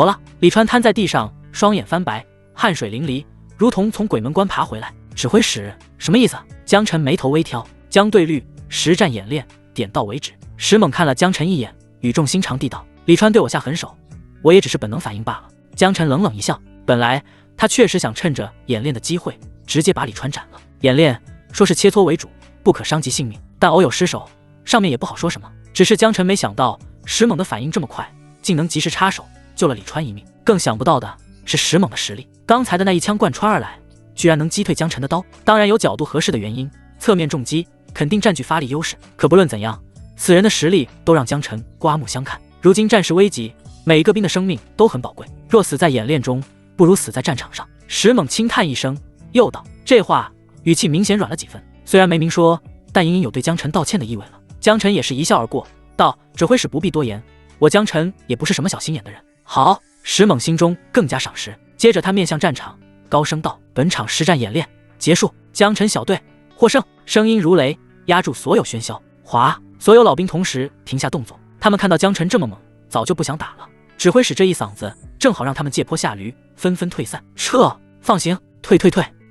了！李川瘫在地上，双眼翻白，汗水淋漓，如同从鬼门关爬回来。指挥使什么意思？江晨眉头微挑，将对律实战演练点到为止。石猛看了江晨一眼，语重心长地道：李川对我下狠手，我也只是本能反应罢了。江晨冷冷一笑，本来他确实想趁着演练的机会直接把李川斩了，演练说是切磋为主，不可伤及性命，但偶有失手，上面也不好说什么。只是江晨没想到石猛的反应这么快，竟能及时插手救了李川一命。更想不到的是石猛的实力，刚才的那一枪贯穿而来，居然能击退江晨的刀。当然有角度合适的原因，侧面重击肯定占据发力优势，可不论怎样，此人的实力都让江晨刮目相看。如今战事危急，每个兵的生命都很宝贵，若死在演练中，不如死在战场上。石猛轻叹一声，又道：这话语气明显软了几分，虽然没明说，但隐隐有对江晨道歉的意味了。江晨也是一笑而过，道：指挥使不必多言，我江晨也不是什么小心眼的人。好！石猛心中更加赏识，接着他面向战场，高声道：本场实战演练结束，江晨小队获胜！声音如雷，压住所有喧嚣。哗！所有老兵同时停下动作，他们看到江晨这么猛，早就不想打了。指挥使这一嗓子正好让他们借坡下驴，纷纷退散。撤！放行！退！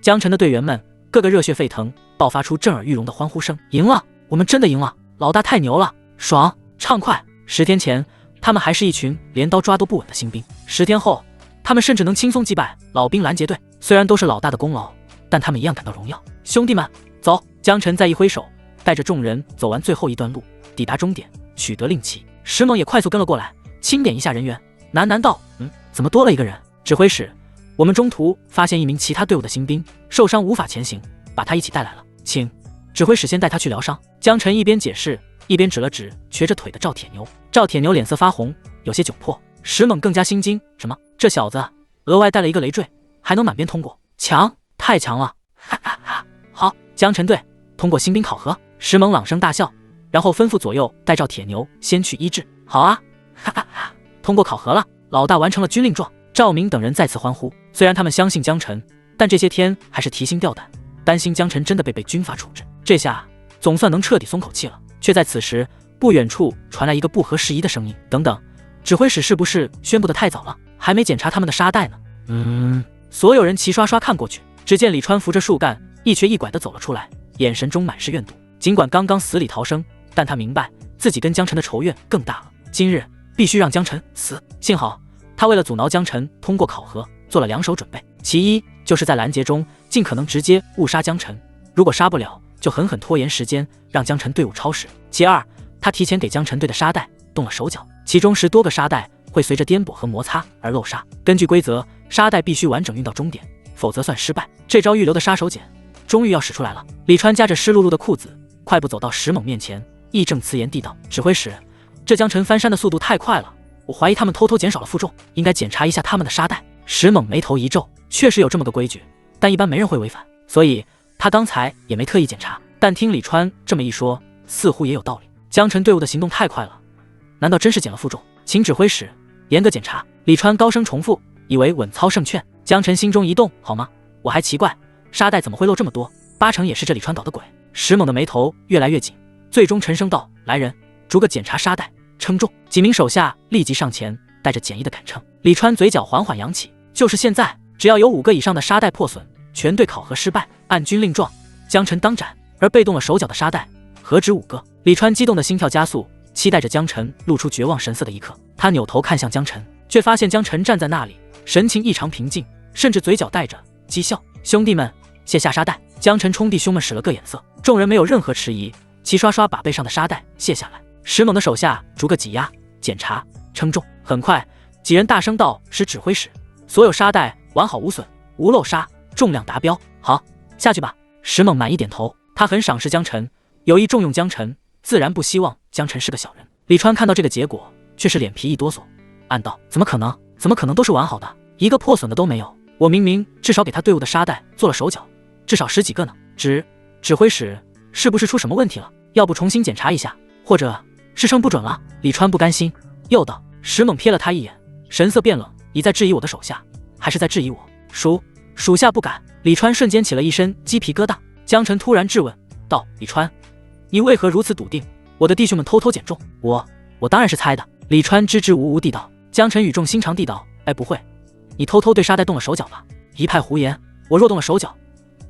江晨的队员们个个热血沸腾，爆发出震耳欲聋的欢呼声。赢了！我们真的赢了！老大太牛了！爽！畅快！10天前他们还是一群连刀抓都不稳的新兵，10天后他们甚至能轻松击败老兵拦截队。虽然都是老大的功劳，但他们一样感到荣耀。兄弟们，走！江晨再一挥手，带着众人走完最后一段路，抵达终点，取得令旗。石猛也快速跟了过来，清点一下人员，喃喃道：怎么多了一个人？指挥使，我们中途发现一名其他队伍的新兵受伤无法前行，把他一起带来了，请指挥使先带他去疗伤。江晨一边解释，一边指了指瘸着腿的赵铁牛。赵铁牛脸色发红，有些窘迫。石猛更加心惊，什么？这小子额外带了一个累赘，还能满编通过，强，太强了！哈哈哈！好，江晨队通过新兵考核。石猛朗声大笑，然后吩咐左右带赵铁牛先去医治。好啊！哈哈哈！通过考核了，老大完成了军令状。赵明等人再次欢呼。虽然他们相信江晨，但这些天还是提心吊胆，担心江晨真的被军阀处置。这下总算能彻底松口气了。却在此时，不远处传来一个不合时宜的声音：等等，指挥使是不是宣布的太早了？还没检查他们的沙袋呢。所有人齐刷刷看过去，只见李川扶着树干，一瘸一拐地走了出来，眼神中满是怨毒。尽管刚刚死里逃生，但他明白自己跟江晨的仇怨更大了。今日必须让江晨死。幸好他为了阻挠江晨通过考核，做了2手准备。其一，就是在拦截中尽可能直接误杀江晨，如果杀不了，就狠狠拖延时间，让江晨队伍超时。其二，他提前给江晨队的沙袋动了手脚，其中10多个沙袋会随着颠簸和摩擦而漏沙。根据规则，沙袋必须完整运到终点，否则算失败。这招预留的杀手锏终于要使出来了。李川夹着湿漉漉的裤子，快步走到石猛面前，义正辞严地道：指挥使，这江晨翻山的速度太快了，我怀疑他们偷偷减少了负重，应该检查一下他们的沙袋。石猛眉头一皱，确实有这么个规矩，但一般没人会违反，所以他刚才也没特意检查。但听李川这么一说，似乎也有道理。江晨队伍的行动太快了，难道真是减了负重？请指挥使严格检查。李川高声重复，以为稳操胜券。江晨心中一动，好吗？我还奇怪沙袋怎么会漏这么多，8成也是这李川搞的鬼。石猛的眉头越来越紧，最终沉声道：来人，逐个检查沙袋，称重。几名手下立即上前，带着简易的杆秤。李川嘴角缓缓扬起，就是现在，只要有5个以上的沙袋破损，全队考核失败。按军令状，江晨当斩。而被动了手脚的沙袋何止5个？李川激动的心跳加速，期待着江晨露出绝望神色的一刻。他扭头看向江晨，却发现江晨站在那里，神情异常平静，甚至嘴角带着讥笑。兄弟们，卸下沙袋！江晨冲弟兄们使了个眼色，众人没有任何迟疑，齐刷刷把背上的沙袋卸下来。石猛的手下逐个挤压、检查、称重。很快，几人大声道：使指挥使，所有沙袋完好无损，无漏沙，重量达标。好，下去吧。石猛满意点头。他很赏识江晨，有意重用江晨，自然不希望江晨是个小人。李川看到这个结果，却是脸皮一哆嗦，暗道：怎么可能？怎么可能都是完好的？一个破损的都没有。我明明至少给他队伍的沙袋做了手脚，至少10几个呢。指挥使是不是出什么问题了？要不重新检查一下，或者是称不准了？李川不甘心，又道。石猛瞥了他一眼，神色变冷：你在质疑我的手下，还是在质疑我？属下不敢。李川瞬间起了一身鸡皮疙瘩。江晨突然质问道：李川，你为何如此笃定我的弟兄们偷偷减重？我当然是猜的。李川支支吾吾地道。江晨语重心长地道：哎，不会，你偷偷对沙袋动了手脚吧？一派胡言，我若动了手脚，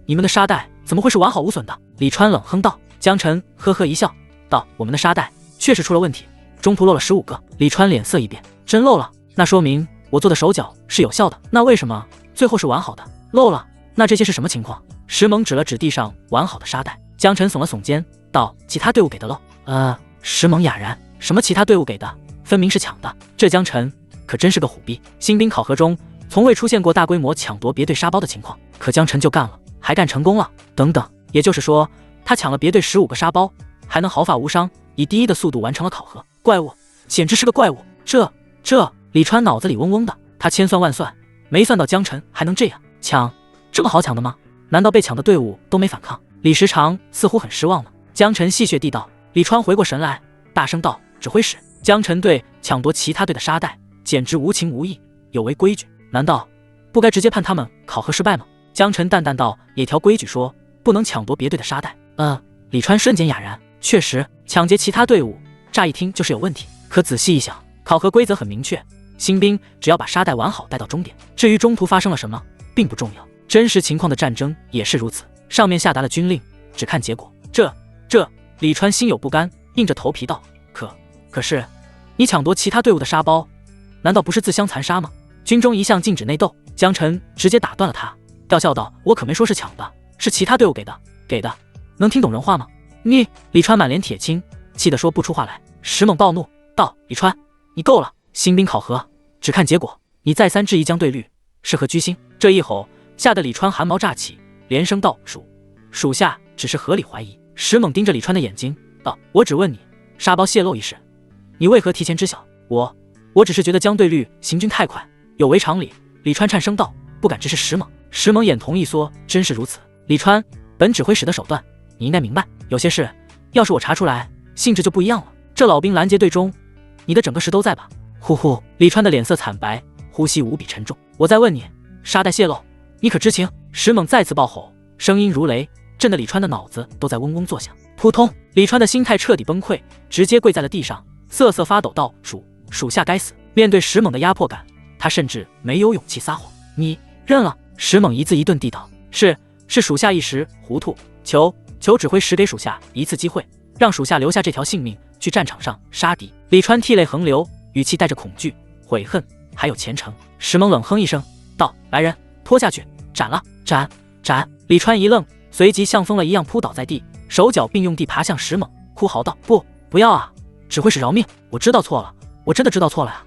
你们的沙袋怎么会是完好无损的？李川冷哼道。江晨呵呵一笑道：我们的沙袋确实出了问题，中途漏了15个。李川脸色一变，真漏了？那说明我做的手脚是有效的，那为什么最后是完好的？漏了，那这些是什么情况？石猛指了指地上完好的沙袋。江晨耸了耸肩道：其他队伍给的漏。石猛哑然，什么其他队伍给的？分明是抢的。这江晨可真是个虎逼，新兵考核中从未出现过大规模抢夺别队沙包的情况，可江晨就干了，还干成功了。等等，也就是说他抢了别队15个沙包，还能毫发无伤，以第一的速度完成了考核。怪物，简直是个怪物。这李川脑子里嗡嗡的，他千算万算，没算到江晨还能这样抢，这么好抢的吗？难道被抢的队伍都没反抗？李时长似乎很失望了。江晨戏谑地道。李川回过神来，大声道：指挥使，江晨队抢夺其他队的沙袋，简直无情无义，有违规矩，难道不该直接判他们考核失败吗？江晨淡淡道：也条规矩说不能抢夺别队的沙袋。李川瞬间哑然，确实抢劫其他队伍，乍一听就是有问题，可仔细一想，考核规则很明确，新兵只要把沙袋完好带到终点，至于中途发生了什么并不重要。真实情况的战争也是如此，上面下达了军令，只看结果。这李川心有不甘，硬着头皮道：可是你抢夺其他队伍的沙包，难道不是自相残杀吗？军中一向禁止内斗。江晨直接打断了他，吊笑道：我可没说是抢的，是其他队伍给的，能听懂人话吗？你！李川满脸铁青，气得说不出话来。石猛暴怒道：李川，你够了，新兵考核只看结果，你再三质疑将队率，是何居心？这一吼吓得李川汗毛炸起，连声道：属下只是合理怀疑。石猛盯着李川的眼睛道：我只问你，沙包泄露一事，你为何提前知晓？我只是觉得江队率行军太快，有违常理。李川颤声道：不敢直视石猛。石猛眼瞳一缩，真是如此。李川，本指挥使的手段你应该明白，有些事要是我查出来，性质就不一样了。这老兵拦截队中，你的整个师都在吧？呼呼，李川的脸色惨白，呼吸无比沉重。我再问你，沙袋泄露，你可知情？石猛再次爆吼，声音如雷，震得李川的脑子都在嗡嗡作响。扑通，李川的心态彻底崩溃，直接跪在了地上，瑟瑟发抖道：属下该死。面对石猛的压迫感，他甚至没有勇气撒谎。你认了？石猛一字一顿地道：是属下一时糊涂，求指挥使给属下一次机会，让属下留下这条性命去战场上杀敌。李川涕泪横流，语气带着恐惧、悔恨还有虔诚。石猛冷哼一声道：来人，拖下去，斩了！斩！李川一愣，随即像疯了一样扑倒在地，手脚并用地爬向石猛，哭嚎道：不要啊！指挥使饶命！我知道错了，我真的知道错了呀！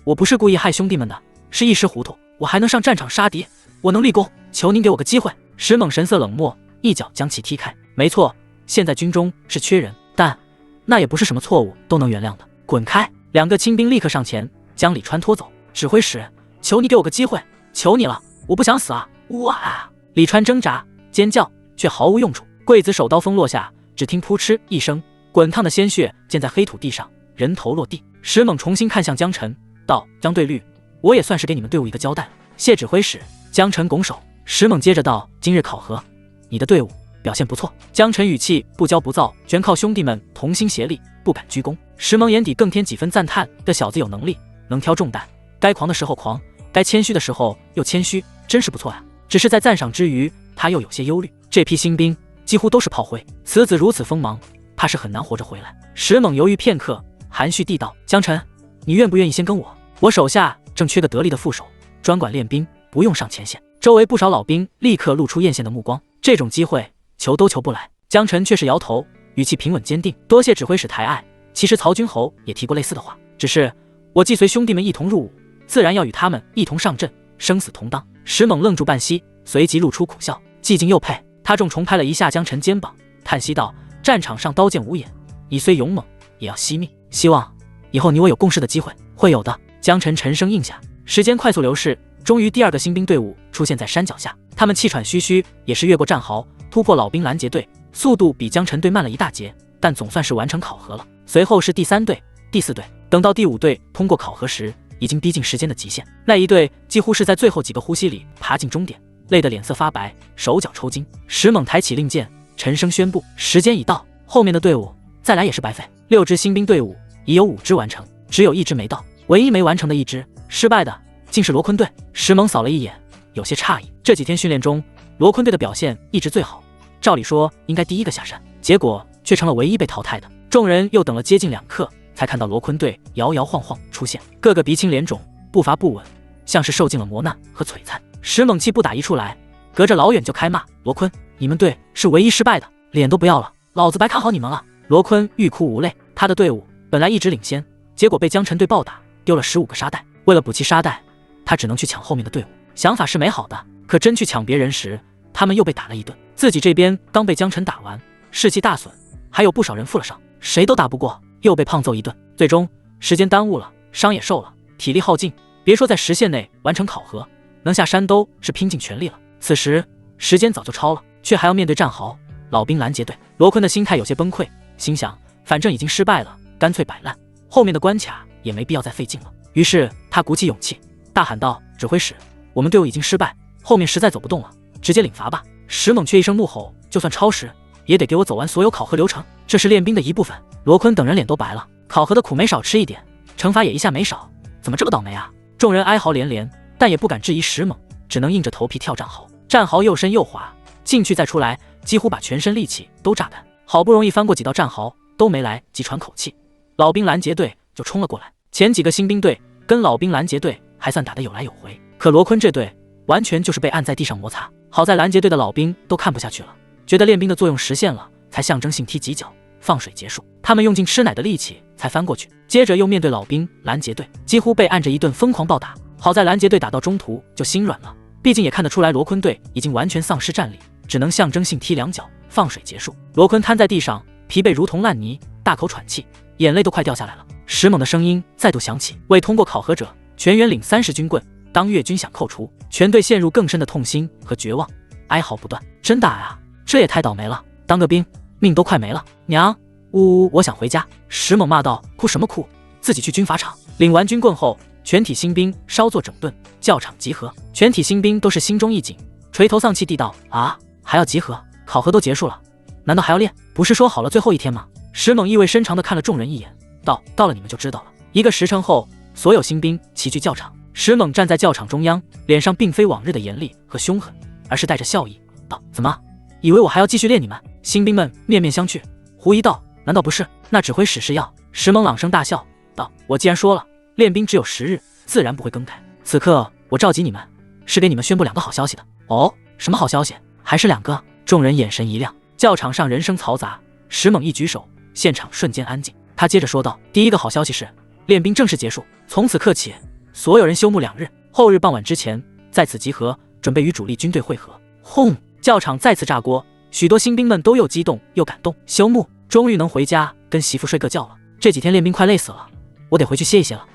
我不是故意害兄弟们的，是一时糊涂。我还能上战场杀敌，我能立功，求您给我个机会。石猛神色冷漠，一脚将其踢开。没错，现在军中是缺人，但那也不是什么错误都能原谅的。滚开！2个亲兵立刻上前将李川拖走。指挥使，求你给我个机会，求你了，我不想死啊！哇！李川挣扎尖叫，却毫无用处。刽子手刀锋落下，只听扑哧一声，滚烫的鲜血溅在黑土地上，人头落地。石猛重新看向江晨，道：“江队律，我也算是给你们队伍一个交代了。”谢指挥使。江晨拱手。石猛接着道：“今日考核，你的队伍表现不错。”江晨语气不骄不躁，全靠兄弟们同心协力，不敢居功。石猛眼底更添几分赞叹，这小子有能力，能挑重担，该狂的时候狂，该谦虚的时候又谦虚，真是不错呀。只是在赞赏之余，他又有些忧虑，这批新兵几乎都是炮灰，此子如此锋芒，怕是很难活着回来。石猛犹豫片刻，含蓄地道：“江晨，你愿不愿意先跟我？我手下正缺个得力的副手，专管练兵，不用上前线。”周围不少老兵立刻露出艳羡的目光，这种机会求都求不来。江晨却是摇头，语气平稳坚定：“多谢指挥使抬爱。其实曹军侯也提过类似的话，只是我既随兄弟们一同入伍，自然要与他们一同上阵，生死同当。”石猛愣住半息，随即露出苦笑，既敬又佩。他重重拍了一下江晨肩膀，叹息道：“战场上刀剑无眼，你虽勇猛，也要惜命。希望以后你我有共事的机会。”会有的。江晨沉声应下。时间快速流逝，终于第二个新兵队伍出现在山脚下，他们气喘吁吁，也是越过战壕，突破老兵拦截队，速度比江晨队慢了一大截，但总算是完成考核了。随后是第3队、第4队，等到第5队通过考核时，已经逼近时间的极限。那一队几乎是在最后几个呼吸里爬进终点，累得脸色发白，手脚抽筋。石猛抬起令箭，沉声宣布：“时间已到，后面的队伍再来也是白费。”6支新兵队伍已有5支完成，只有1支没到，唯一没完成的一支失败的竟是罗坤队。石猛扫了一眼，有些诧异。这几天训练中，罗坤队的表现一直最好，照理说应该第一个下山，结果却成了唯一被淘汰的。众人又等了接近2刻，才看到罗坤队摇摇晃晃出现，个个鼻青脸肿，步伐不稳，像是受尽了磨难和璀璨。石猛气不打一处来，隔着老远就开骂：“罗坤，你们队是唯一失败的，脸都不要了，老子白看好你们了。”罗坤欲哭无泪，他的队伍本来一直领先，结果被江晨队暴打，丢了15个沙袋。为了补齐沙袋，他只能去抢后面的队伍。想法是美好的，可真去抢别人时，他们又被打了一顿。自己这边刚被江晨打完，士气大损，还有不少人负了伤，谁都打不过，又被胖揍一顿。最终时间耽误了，伤也受了，体力耗尽，别说在时限内完成考核，能下山都是拼尽全力了。此时时间早就超了，却还要面对战壕、老兵拦截队。罗坤的心态有些崩溃，心想反正已经失败了，干脆摆烂，后面的关卡也没必要再费劲了。于是他鼓起勇气，大喊道：“指挥使，我们队伍已经失败，后面实在走不动了，直接领罚吧。”石猛却一声怒吼：“就算超时，也得给我走完所有考核流程，这是练兵的一部分。”罗坤等人脸都白了，考核的苦没少吃一点，惩罚也一下没少，怎么这么倒霉啊？众人哀嚎连连，但也不敢质疑石猛，只能硬着头皮跳战壕。战壕又深又滑，进去再出来，几乎把全身力气都榨干。好不容易翻过几道战壕，都没来及喘口气，老兵拦截队就冲了过来。前几个新兵队跟老兵拦截队还算打得有来有回，可罗坤这队完全就是被按在地上摩擦。好在拦截队的老兵都看不下去了，觉得练兵的作用实现了，才象征性踢几脚放水结束。他们用尽吃奶的力气才翻过去，接着又面对老兵拦截队，几乎被按着一顿疯狂暴打。好在拦截队打到中途就心软了，毕竟也看得出来罗坤队已经完全丧失战力，只能象征性踢2脚放水结束。罗坤瘫在地上，疲惫如同烂泥，大口喘气，眼泪都快掉下来了。石猛的声音再度响起：“未通过考核者，全员领30军棍，当月军饷扣除。”全队陷入更深的痛心和绝望，哀嚎不断。真打呀，这也太倒霉了，当个兵命都快没了。娘，呜，我想回家。石猛骂道：“哭什么哭，自己去军法场。”领完军棍后，全体新兵稍作整顿，校场集合。全体新兵都是心中一紧，垂头丧气地道：“啊，还要集合？考核都结束了，难道还要练？不是说好了最后一天吗？”石猛意味深长地看了众人一眼，道：“到了你们就知道了。”1个时辰后，所有新兵齐聚教场。石猛站在教场中央，脸上并非往日的严厉和凶狠，而是带着笑意，道：“怎么，以为我还要继续练你们？”新兵们面面相觑。胡一道：“难道不是？那指挥使是要？”石猛朗声大笑，道：“我既然说了，练兵只有10日，自然不会更改。此刻我召集你们，是给你们宣布2个好消息的。”哦，什么好消息？还是2个？众人眼神一亮。教场上人声嘈杂，石猛一举手，现场瞬间安静。他接着说道：“第1个好消息是，练兵正式结束，从此刻起，所有人休沐2日，后日傍晚之前在此集合，准备与主力军队会合。”轰！教场再次炸锅，许多新兵们都又激动又感动。休沐，终于能回家跟媳妇睡个觉了。这几天练兵快累死了，我得回去歇一歇了。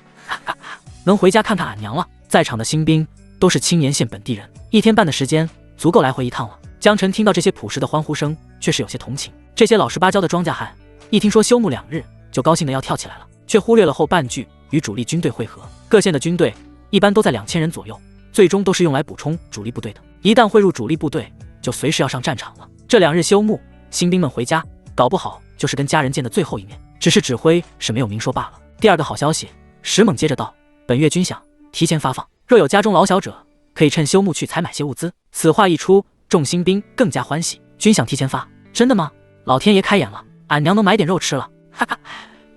能回家看看俺娘了。在场的新兵都是青岩县本地人，1天半的时间足够来回一趟了。江晨听到这些朴实的欢呼声，却是有些同情。这些老实巴交的庄稼汉，一听说休牧2日，就高兴的要跳起来了，却忽略了后半句与主力军队会合。各县的军队一般都在2000人左右，最终都是用来补充主力部队的。一旦汇入主力部队，就随时要上战场了。这2日休牧，新兵们回家，搞不好就是跟家人见的最后一面，只是指挥是没有明说罢了。第二个好消息，石猛接着道：本月军饷提前发放，若有家中老小者，可以趁休牧去采买些物资。此话一出，众新兵更加欢喜。军饷提前发，真的吗？老天爷开眼了，俺娘能买点肉吃了，哈哈，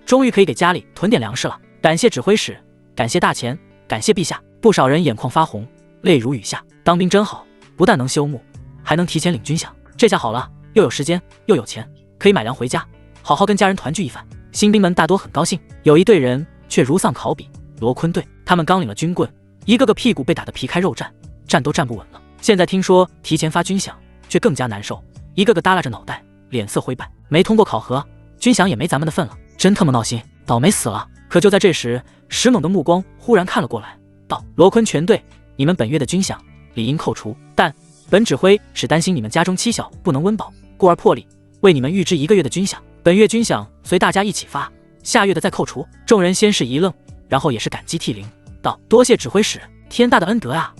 终于可以给家里囤点粮食了。感谢指挥使，感谢大钱，感谢陛下。不少人眼眶发红，泪如雨下。当兵真好，不但能休牧，还能提前领军饷，这下好了，又有时间又有钱，可以买粮回家，好好跟家人团聚一番。新兵们大多很高兴，有一队人却如丧考妣。罗坤队，他们刚领了军棍，一个个屁股被打得皮开肉绽，站都站不稳了。现在听说提前发军饷，却更加难受，一个个耷拉着脑袋，脸色灰白。没通过考核，军饷也没咱们的份了，真他妈闹心，倒霉死了。可就在这时，石猛的目光忽然看了过来，道：罗坤全队，你们本月的军饷理应扣除，但本指挥只担心你们家中妻小不能温饱，故而破例为你们预支1个月的军饷。本月军饷随大家一起发，下月的再扣除。众人先是一愣，然后也是感激涕零，道：多谢指挥使，天大的恩德啊！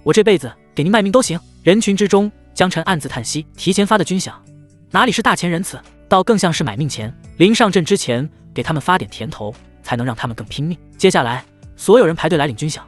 我这辈子给您卖命都行。人群之中，江晨暗自叹息，提前发的军饷哪里是大钱仁慈，倒更像是买命钱。临上阵之前给他们发点甜头，才能让他们更拼命。接下来所有人排队来领军饷，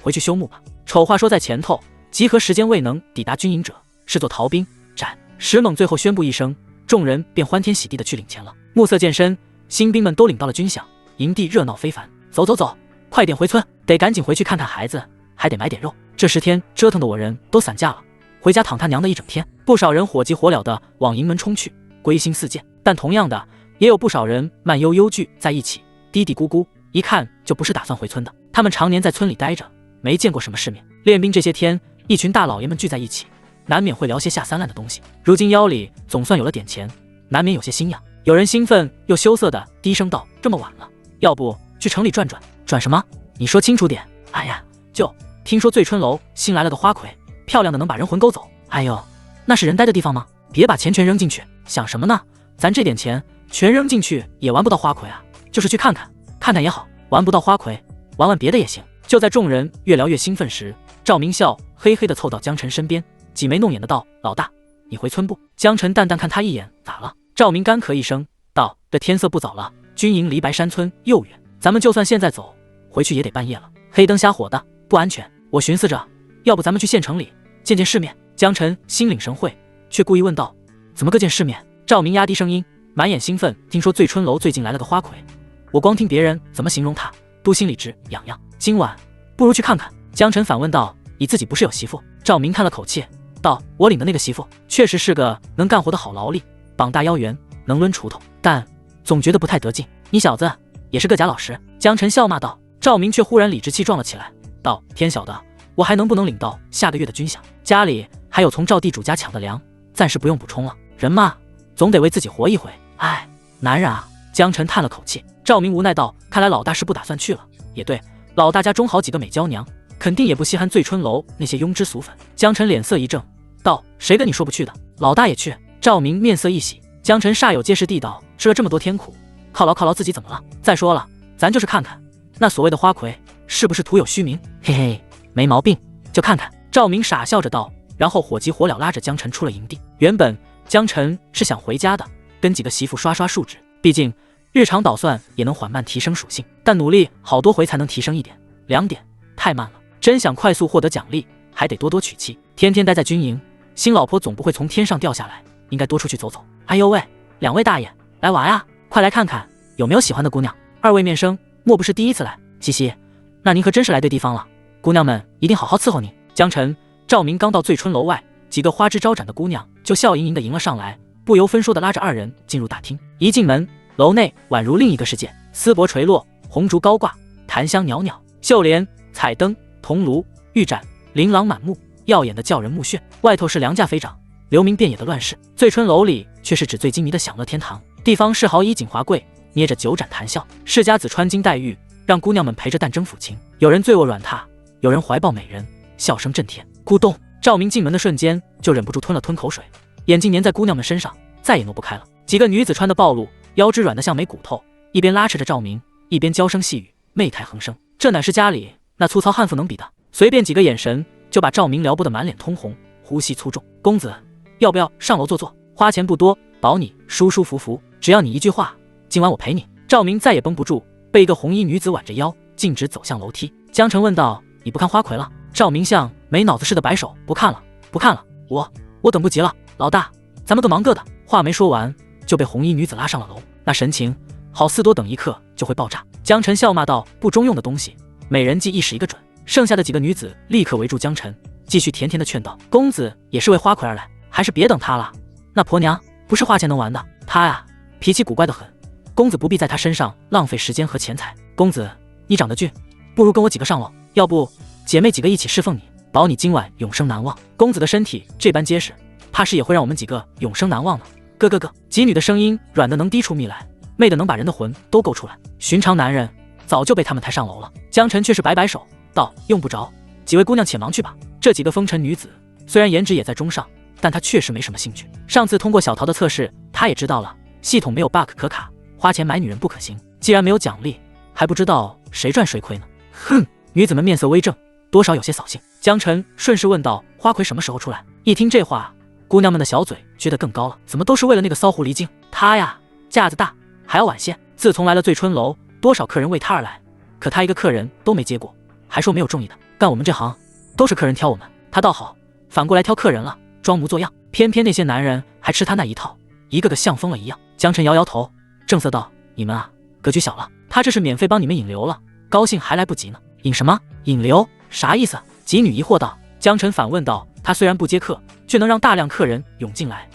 回去休牧吧。丑话说在前头，集合时间未能抵达军营者，视作逃兵斩。石猛最后宣布一声，众人便欢天喜地的去领钱了。暮色渐深，新兵们都领到了军饷，营地热闹非凡。走，快点回村，得赶紧回去看看孩子，还得买点肉。这10天折腾的我人都散架了，回家躺他娘的一整天。不少人火急火燎的往营门冲去，归心似箭。但同样的，也有不少人慢悠悠聚在一起，嘀嘀咕咕，一看就不是打算回村的。他们常年在村里待着，没见过什么世面。练兵这些天，一群大老爷们聚在一起，难免会聊些下三滥的东西。如今腰里总算有了点钱，难免有些心痒。有人兴奋又羞涩的低声道：这么晚了，要不去城里转转？转什么？你说清楚点。哎呀，就听说醉春楼新来了个花魁，漂亮的能把人魂勾走。哎呦，那是人待的地方吗？别把钱全扔进去，想什么呢？咱这点钱全扔进去也玩不到花魁啊，就是去看看也好，玩不到花魁，玩别的也行。就在众人越聊越兴奋时，赵明笑嘿嘿地凑到江晨身边，挤眉弄眼的道：老大，你回村不？江晨淡淡看他一眼，咋了？赵明干咳一声道：这天色不早了，军营离白山村又远，咱们就算现在走回去也得半夜了，黑灯瞎火的不安全。我寻思着，要不咱们去县城里见见世面。江晨心领神会，却故意问道：怎么个见世面？赵明压低声音，满眼兴奋，听说醉春楼最近来了个花魁，我光听别人怎么形容他，都心里直痒痒。今晚不如去看看。江晨反问道：你自己不是有媳妇？赵明叹了口气道：我领的那个媳妇确实是个能干活的好劳力，膀大腰圆，能抡锄头，但总觉得不太得劲。你小子也是个假老实。江晨笑骂道。赵明却忽然理直气壮了起来，道：天晓得我还能不能领到下个月的军饷？家里还有从赵地主家抢的粮，暂时不用补充了。人嘛，总得为自己活一回。哎，男人啊。江晨叹了口气。赵明无奈道：看来老大是不打算去了。也对，老大家中好几个美娇娘，肯定也不稀罕醉春楼那些庸脂俗粉。江晨脸色一正道：谁跟你说不去的？老大也去。赵明面色一喜。江晨煞有介事地道：吃了这么多天苦，犒劳自己怎么了？再说了，咱就是看看那所谓的花魁是不是徒有虚名。嘿嘿，没毛病，就看看。赵明傻笑着道，然后火急火燎拉着江晨出了营地。原本江晨是想回家的，跟几个媳妇刷数值，毕竟日常捣算也能缓慢提升属性，但努力好多回才能提升1点2点，太慢了。真想快速获得奖励，还得多娶妻。天天待在军营，新老婆总不会从天上掉下来，应该多出去走走。哎呦喂，两位大爷来玩呀，快来看看有没有喜欢的姑娘。二位面生莫不是第一次来？嘻嘻，那您可真是来对地方了，姑娘们一定好好伺候您。江晨、赵明刚到醉春楼外，几个花枝招展的姑娘就笑盈盈地迎了上来，不由分说地拉着二人进入大厅。一进门，楼内宛如另一个世界，丝帛垂落，红烛高挂，檀香袅袅，绣帘、彩灯、铜炉、玉盏，琳琅满目，耀眼的叫人目眩。外头是良价飞涨，流名遍野的乱世，醉春楼里却是纸醉金迷的享乐天堂。地方士豪衣锦华贵，捏着酒盏谈笑；世家子穿金戴玉，让姑娘们陪着淡征抚琴。有人醉卧软榻，有人怀抱美人，笑声震天。咕咚，赵明进门的瞬间就忍不住吞了吞口水，眼睛粘在姑娘们身上，再也挪不开了。几个女子穿得暴露，腰肢软得像没骨头，一边拉扯着赵明，一边娇声细语，媚态横生。这乃是家里那粗糙悍妇能比的？随便几个眼神就把赵明撩拨得满脸通红，呼吸粗重。公子，要不要上楼坐坐？花钱不多，保你舒舒服服，只要你一句话，今晚我陪你。赵明再也绷不住，被一个红衣女子挽着腰，径直走向楼梯。江澄问道：“你不看花魁了？”赵明像没脑子似的摆手：“不看了，不看了，我等不及了。老大，咱们各忙各的。”话没说完，就被红衣女子拉上了楼，那神情好似多等一刻就会爆炸。江澄笑骂道：“不中用的东西，美人计一使一个准。”剩下的几个女子立刻围住江澄，继续甜甜的劝道：“公子也是为花魁而来，还是别等他了。那婆娘不是花钱能玩的，她呀脾气古怪的很，公子不必在她身上浪费时间和钱财。公子你长得俊，不如跟我几个上楼，要不姐妹几个一起侍奉你，保你今晚永生难忘。公子的身体这般结实，怕是也会让我们几个永生难忘呢。”咯咯咯，几女的声音软的能滴出蜜来，媚的能把人的魂都勾出来。寻常男人早就被他们抬上楼了。江澄却是摆摆手道：“用不着，几位姑娘且忙去吧。”这几个风尘女子虽然颜值也在中上，但她确实没什么兴趣。上次通过小桃的测试，她也知道了系统没有 bug 可卡，花钱买女人不可行。既然没有奖励，还不知道谁赚谁亏呢。哼！女子们面色微正，多少有些扫兴。江澄顺势问道：“花魁什么时候出来？”一听这话，姑娘们的小嘴撅得更高了。怎么都是为了那个骚狐狸精？她呀，架子大，还要晚些。自从来了醉春楼，多少客人为她而来，可她一个客人都没接过，还说没有中意的。干我们这行，都是客人挑我们，她倒好，反过来挑客人了，装模作样。偏偏那些男人还吃她那一套，一个个像疯了一样。江澄摇摇头，正色道：“你们啊，格局小了。她这是免费帮你们引流了，高兴还来不及呢。”引什么？引流？啥意思？几女疑惑道。江澄反问道：“他虽然不接客，却能让大量客人涌进来，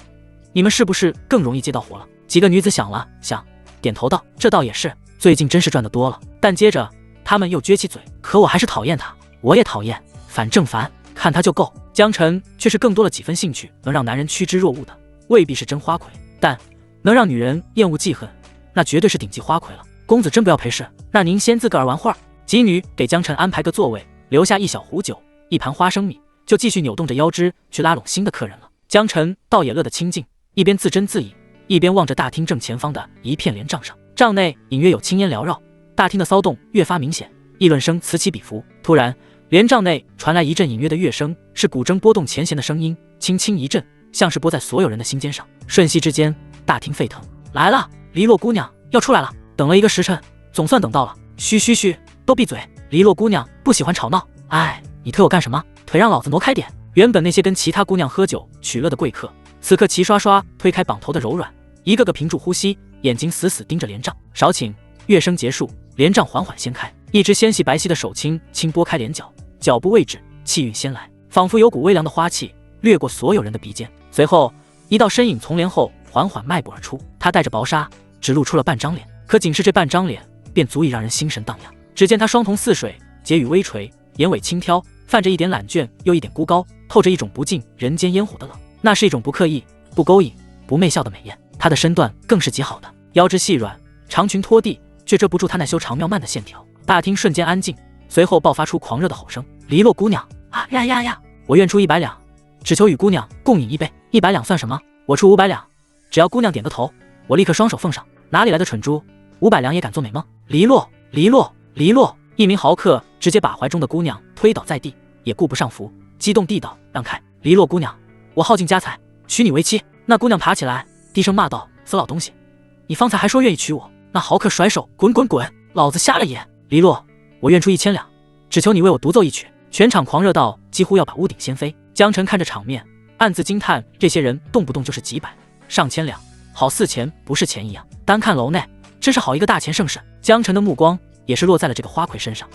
你们是不是更容易接到活了？”几个女子想了想，点头道：“这倒也是，最近真是赚得多了。”但接着他们又撅起嘴：“可我还是讨厌他。”我也讨厌，反正烦，看他就够。江澄却是更多了几分兴趣，能让男人趋之若鹜的，未必是真花魁，但能让女人厌恶记恨，那绝对是顶级花魁了。公子真不要陪侍，那您先自个儿玩会儿。几女给江澄安排个座位，留下一小壶酒，一盘花生米，就继续扭动着腰肢去拉拢新的客人了。江澄倒也乐得清静，一边自斟自饮，一边望着大厅正前方的一片帘帐上，帐内隐约有青烟缭绕，大厅的骚动越发明显，议论声此起彼伏。突然，帘帐内传来一阵隐约的乐声，是古筝拨动前弦的声音，轻轻一震，像是拨在所有人的心尖上。瞬息之间，大厅沸腾。来了，黎落姑娘要出来了，等了一个时辰，总算等到了。嘘嘘嘘，都闭嘴！黎落姑娘不喜欢吵闹。哎，你推我干什么？腿让老子挪开点！原本那些跟其他姑娘喝酒取乐的贵客，此刻齐刷刷推开绑头的柔软，一个个屏住呼吸，眼睛死死盯着帘帐。少顷，乐声结束，帘帐缓缓掀开，一只纤细白皙的手轻轻拨开帘角，脚步位置，气韵先来，仿佛有股微凉的花气掠过所有人的鼻尖。随后，一道身影从帘后缓缓迈步而出，他戴着薄纱，只露出了半张脸，可仅是这半张脸，便足以让人心神荡漾。只见他双瞳似水，睫宇微垂，眼尾轻挑，泛着一点懒倦，又一点孤高，透着一种不近人间烟火的冷。那是一种不刻意、不勾引、不媚笑的美艳。她的身段更是极好的，腰肢细软，长裙拖地，却遮不住她那修长妙曼的线条。大厅瞬间安静，随后爆发出狂热的吼声：“黎落姑娘啊呀呀呀！我愿出100两，只求与姑娘共饮一杯。100两算什么？我出500两，只要姑娘点个头，我立刻双手奉上。哪里来的蠢猪，500两也敢做美梦？黎落，黎落！”黎落！一名豪客直接把怀中的姑娘推倒在地，也顾不上扶，激动地道：“让开！黎落姑娘，我耗尽家财娶你为妻。”那姑娘爬起来，低声骂道：“死老东西，你方才还说愿意娶我！”那豪客甩手：“滚滚滚！老子瞎了眼！黎落，我愿出1000两，只求你为我独奏一曲。”全场狂热到几乎要把屋顶掀飞。江澄看着场面，暗自惊叹，这些人动不动就是几百、上千两，好似钱不是钱一样。单看楼内，真是好一个大钱盛世。江澄的目光也是落在了这个花魁身上，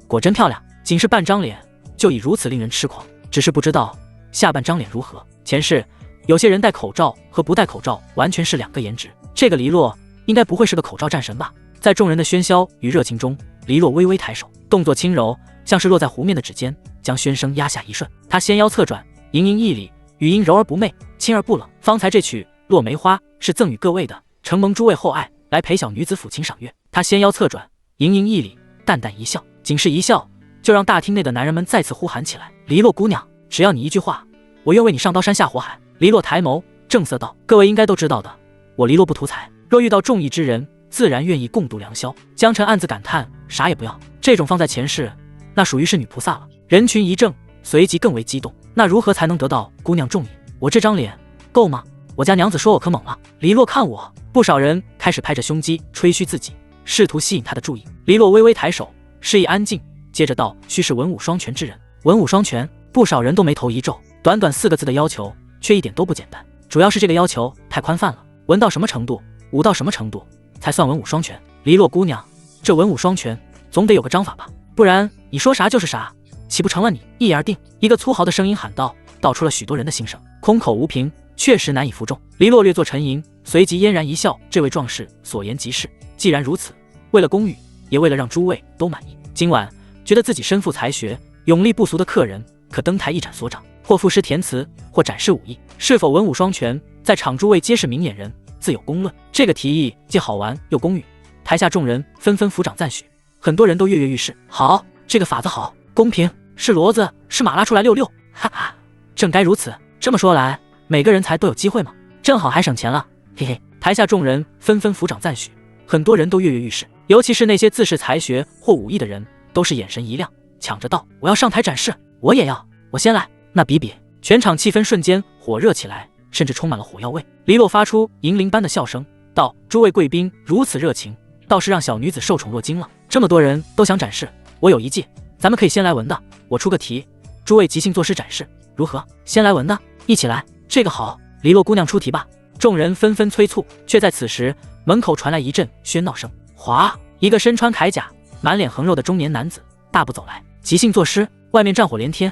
果真漂亮，仅是半张脸就已如此令人痴狂，只是不知道下半张脸如何。前世有些人戴口罩和不戴口罩完全是2个颜值，这个黎落应该不会是个口罩战神吧？在众人的喧嚣与热情中，黎落微微抬手，动作轻柔，像是落在湖面的指尖，将喧声压下一瞬。他纤腰侧转，盈盈一礼，语音柔而不媚，轻而不冷。方才这曲《落梅花》是赠予各位的，承蒙诸位厚爱，来陪小女子抚琴赏月。他纤腰侧转，盈盈一礼，淡淡一笑，仅是一笑，就让大厅内的男人们再次呼喊起来：黎洛姑娘，只要你一句话，我愿为你上刀山下火海。黎洛抬眸正色道：各位应该都知道的，我黎洛不图财，若遇到中意之人，自然愿意共度良宵。江辰暗自感叹，啥也不要，这种放在前世，那属于是女菩萨了。人群一怔，随即更为激动。那如何才能得到姑娘中意？我这张脸够吗？我家娘子说我可猛了。黎洛看我，不少人开始拍着胸肌吹嘘自己，试图吸引他的注意。黎洛微微抬手，示意安静，接着道：须是文武双全之人。文武双全，不少人都眉头一皱。短短4个字的要求，却一点都不简单。主要是这个要求太宽泛了，文到什么程度，武到什么程度才算文武双全？黎洛姑娘，这文武双全总得有个章法吧，不然你说啥就是啥，岂不成了你一言而定？一个粗豪的声音喊道，道出了许多人的心声。空口无凭，确实难以服众。黎洛略作沉吟，随即嫣然一笑：这位壮士所言极是。既然如此，为了公寓，也为了让诸位都满意，今晚觉得自己身负才学、勇力不俗的客人，可登台一展所长，或赋诗填词，或展示武艺，是否文武双全，在场诸位皆是明眼人，自有公论。这个提议既好玩又公寓，台下众人纷纷抚掌赞许，很多人都跃跃欲试。好，这个法子好，公平，是骡子是马拉出来溜溜，哈哈，正该如此。这么说来，每个人才都有机会嘛，正好还省钱了，嘿嘿。台下众人纷纷抚掌赞许，很多人都跃跃欲试，尤其是那些自恃才学或武艺的人，都是眼神一亮，抢着道：我要上台展示，我也要，我先来。那比比，全场气氛瞬间火热起来，甚至充满了火药味。黎洛发出银铃般的笑声，道：诸位贵宾如此热情，倒是让小女子受宠若惊了。这么多人都想展示，我有一计，咱们可以先来文的，我出个题，诸位即兴作诗展示，如何？先来文的，一起来。这个好，黎洛姑娘出题吧。众人纷纷催促，却在此时门口传来一阵喧闹声。哗，一个身穿铠甲、满脸横肉的中年男子大步走来。即兴作诗，外面战火连天，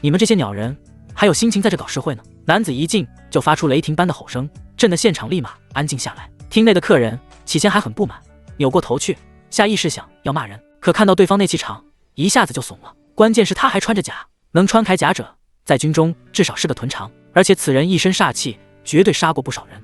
你们这些鸟人还有心情在这搞诗会呢？男子一进就发出雷霆般的吼声，震得现场立马安静下来。厅内的客人起先还很不满，扭过头去，下意识想要骂人，可看到对方那气场，一下子就怂了。关键是他还穿着甲，能穿铠甲者在军中至少是个屯长，而且此人一身煞气，绝对杀过不少人。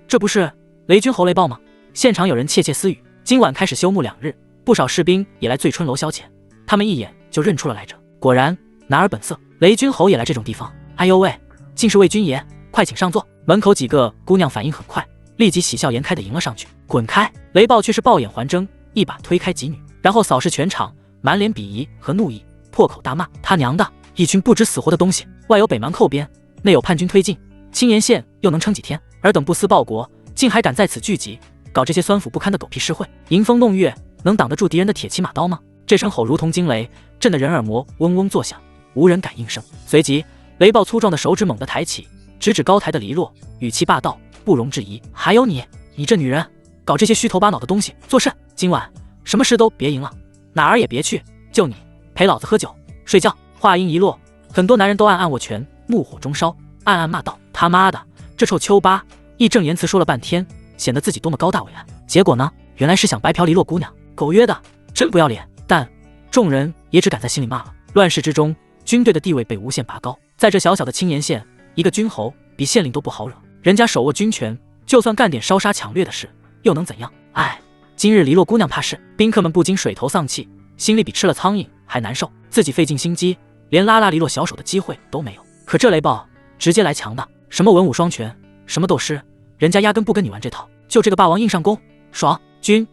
这不是雷军侯雷豹吗？现场有人窃窃私语。今晚开始休沐2日，不少士兵也来醉春楼消遣，他们一眼就认出了来者。果然男儿本色，雷军侯也来这种地方。哎呦喂，竟是魏军爷，快请上座。门口几个姑娘反应很快，立即喜笑颜开地迎了上去。滚开！雷豹却是暴眼环睁，一把推开几女，然后扫视全场，满脸鄙夷和怒意，破口大骂：他娘的，一群不知死活的东西！外有北蛮寇边，内有叛军推进，青岩县又能撑几天？尔等不思报国，竟还敢在此聚集，搞这些酸腐不堪的狗屁诗会，迎风弄月，能挡得住敌人的铁骑马刀吗？这声吼如同惊雷，震得人耳膜嗡嗡作响，无人敢应声。随即雷豹粗壮的手指猛地抬起，直指高台的黎洛，语气霸道，不容置疑：还有你这女人，搞这些虚头巴脑的东西作甚？今晚什么事都别赢了，哪儿也别去，就你陪老子喝酒睡觉。话音一落，很多男人都暗暗握拳，怒火中烧，暗暗骂道：他妈的，这臭丘巴，义正言辞说了半天，显得自己多么高大伟岸，结果呢，原来是想白嫖黎洛姑娘，狗约的，真不要脸。但众人也只敢在心里骂了。乱世之中，军队的地位被无限拔高，在这小小的青岩县，一个军侯比县令都不好惹，人家手握军权，就算干点烧杀抢掠的事，又能怎样？哎，今日黎洛姑娘怕事，宾客们不禁水头丧气，心里比吃了苍蝇还难受，自己费尽心机，连拉黎洛小手的机会都没有。可这雷豹直接来强的，什么文武双全，什么斗诗，人家压根不跟你玩这套，就这个霸王硬上弓，爽！军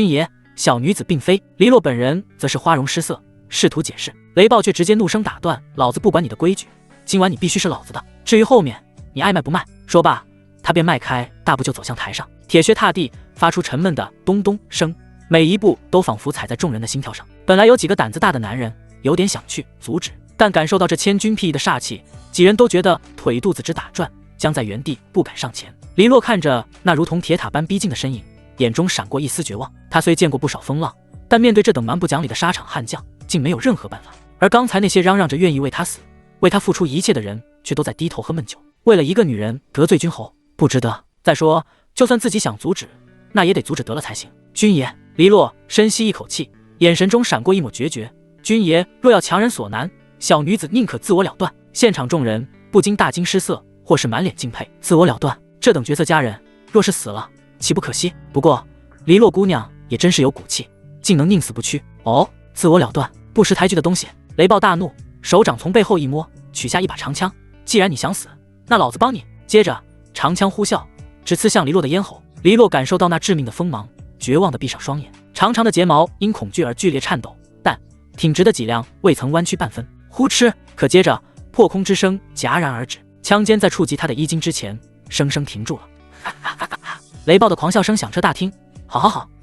爷，小女子并非。黎洛本人则是花容失色，试图解释，雷豹却直接怒声打断：老子不管你的规矩，今晚你必须是老子的，至于后面你爱卖不卖。说罢，他便迈开大步就走向台上，铁靴踏地，发出沉闷的咚咚声，每一步都仿佛踩在众人的心跳上。本来有几个胆子大的男人有点想去阻止，但感受到这千钧辟役的煞气，几人都觉得腿肚子直打转，僵在原地不敢上前。黎洛看着那如同铁塔般逼近的身影，眼中闪过一丝绝望。他虽见过不少风浪，但面对这等蛮不讲理的沙场悍将，竟没有任何办法。而刚才那些嚷嚷着愿意为他死、为他付出一切的人，却都在低头喝闷酒。为了一个女人得罪君侯，不值得。再说，就算自己想阻止，那也得阻止得了才行。军爷，黎洛深吸一口气，眼神中闪过一抹决绝。军爷若要强人所难，小女子宁可自我了断。现场众人不禁大惊失色，或是满脸敬佩。自我了断，这等绝色佳人，若是死了，岂不可惜？不过黎洛姑娘也真是有骨气，竟能宁死不屈。哦，自我了断，不识抬举的东西！雷暴大怒，手掌从背后一摸，取下一把长枪。既然你想死，那老子帮你。接着，长枪呼啸，直刺向黎洛的咽喉。黎洛感受到那致命的锋芒，绝望地闭上双眼，长长的睫毛因恐惧而剧烈颤抖，但挺直的脊梁未曾弯曲半分。呼哧！可接着，破空之声戛然而止，枪尖在触及他的衣襟之前，生生停住了。雷暴的狂笑声响彻大厅。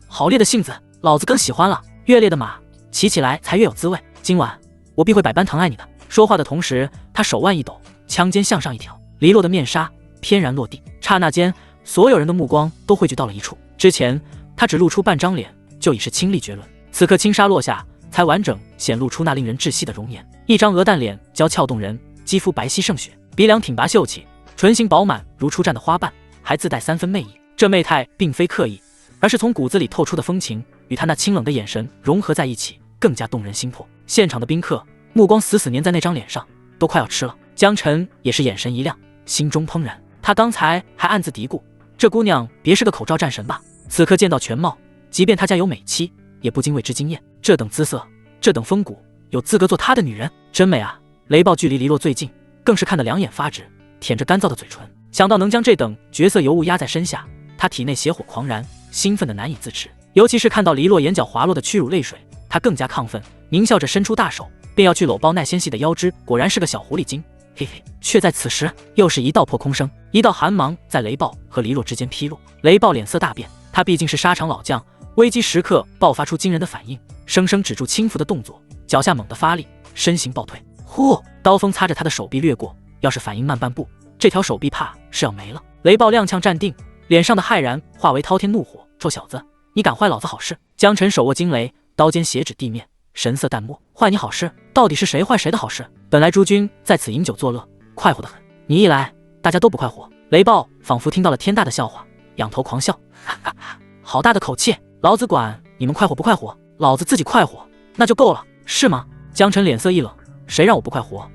好烈的性子，老子更喜欢了。越烈的马，骑起来才越有滋味。今晚我必会百般疼爱你的。说话的同时，他手腕一抖，枪尖向上一挑，黎洛的面纱翩然落地。刹那间，所有人的目光都汇聚到了一处。之前他只露出半张脸，就已是亲历绝伦。此刻轻纱落下，才完整显露出那令人窒息的容颜。一张鹅蛋脸，娇俏动人，肌肤白皙胜雪，鼻梁挺拔秀气，唇形饱满如初绽的花瓣，还自带3分媚意。这媚态并非刻意，而是从骨子里透出的风情，与他那清冷的眼神融合在一起，更加动人心魄。现场的宾客目光死死粘在那张脸上，都快要吃了。江晨也是眼神一亮，心中怦然。他刚才还暗自嘀咕，这姑娘别是个口罩战神吧？此刻见到全貌，即便他家有美妻，也不禁为之惊艳。这等姿色，这等风骨，有资格做他的女人？真美啊！雷暴距离黎洛最近，更是看得两眼发直，舔着干燥的嘴唇。想到能将这等绝色尤物压在身下，他体内邪火狂燃，兴奋得难以自持。尤其是看到黎洛眼角滑落的屈辱泪水，他更加亢奋，狞笑着伸出大手，便要去搂抱那纤细的腰肢。果然是个小狐狸精，嘿嘿！却在此时，又是一道破空声，一道寒芒在雷暴和黎洛之间劈落。雷暴脸色大变，他毕竟是沙场老将，危机时刻爆发出惊人的反应，生生止住轻浮的动作，脚下猛地发力，身形暴退。呼！刀锋擦着他的手臂掠过，要是反应慢半步，这条手臂怕是要没了。雷暴踉跄站定，脸上的骇然化为滔天怒火。臭小子，你敢坏老子好事！江晨手握惊雷，刀尖斜指地面，神色淡漠。坏你好事？到底是谁坏谁的好事？本来诸君在此饮酒作乐，快活得很，你一来，大家都不快活。雷暴仿佛听到了天大的笑话，仰头狂笑，哈哈哈！好大的口气！老子管你们快活不快活，老子自己快活那就够了，是吗？江晨脸色一冷，谁让我不快活，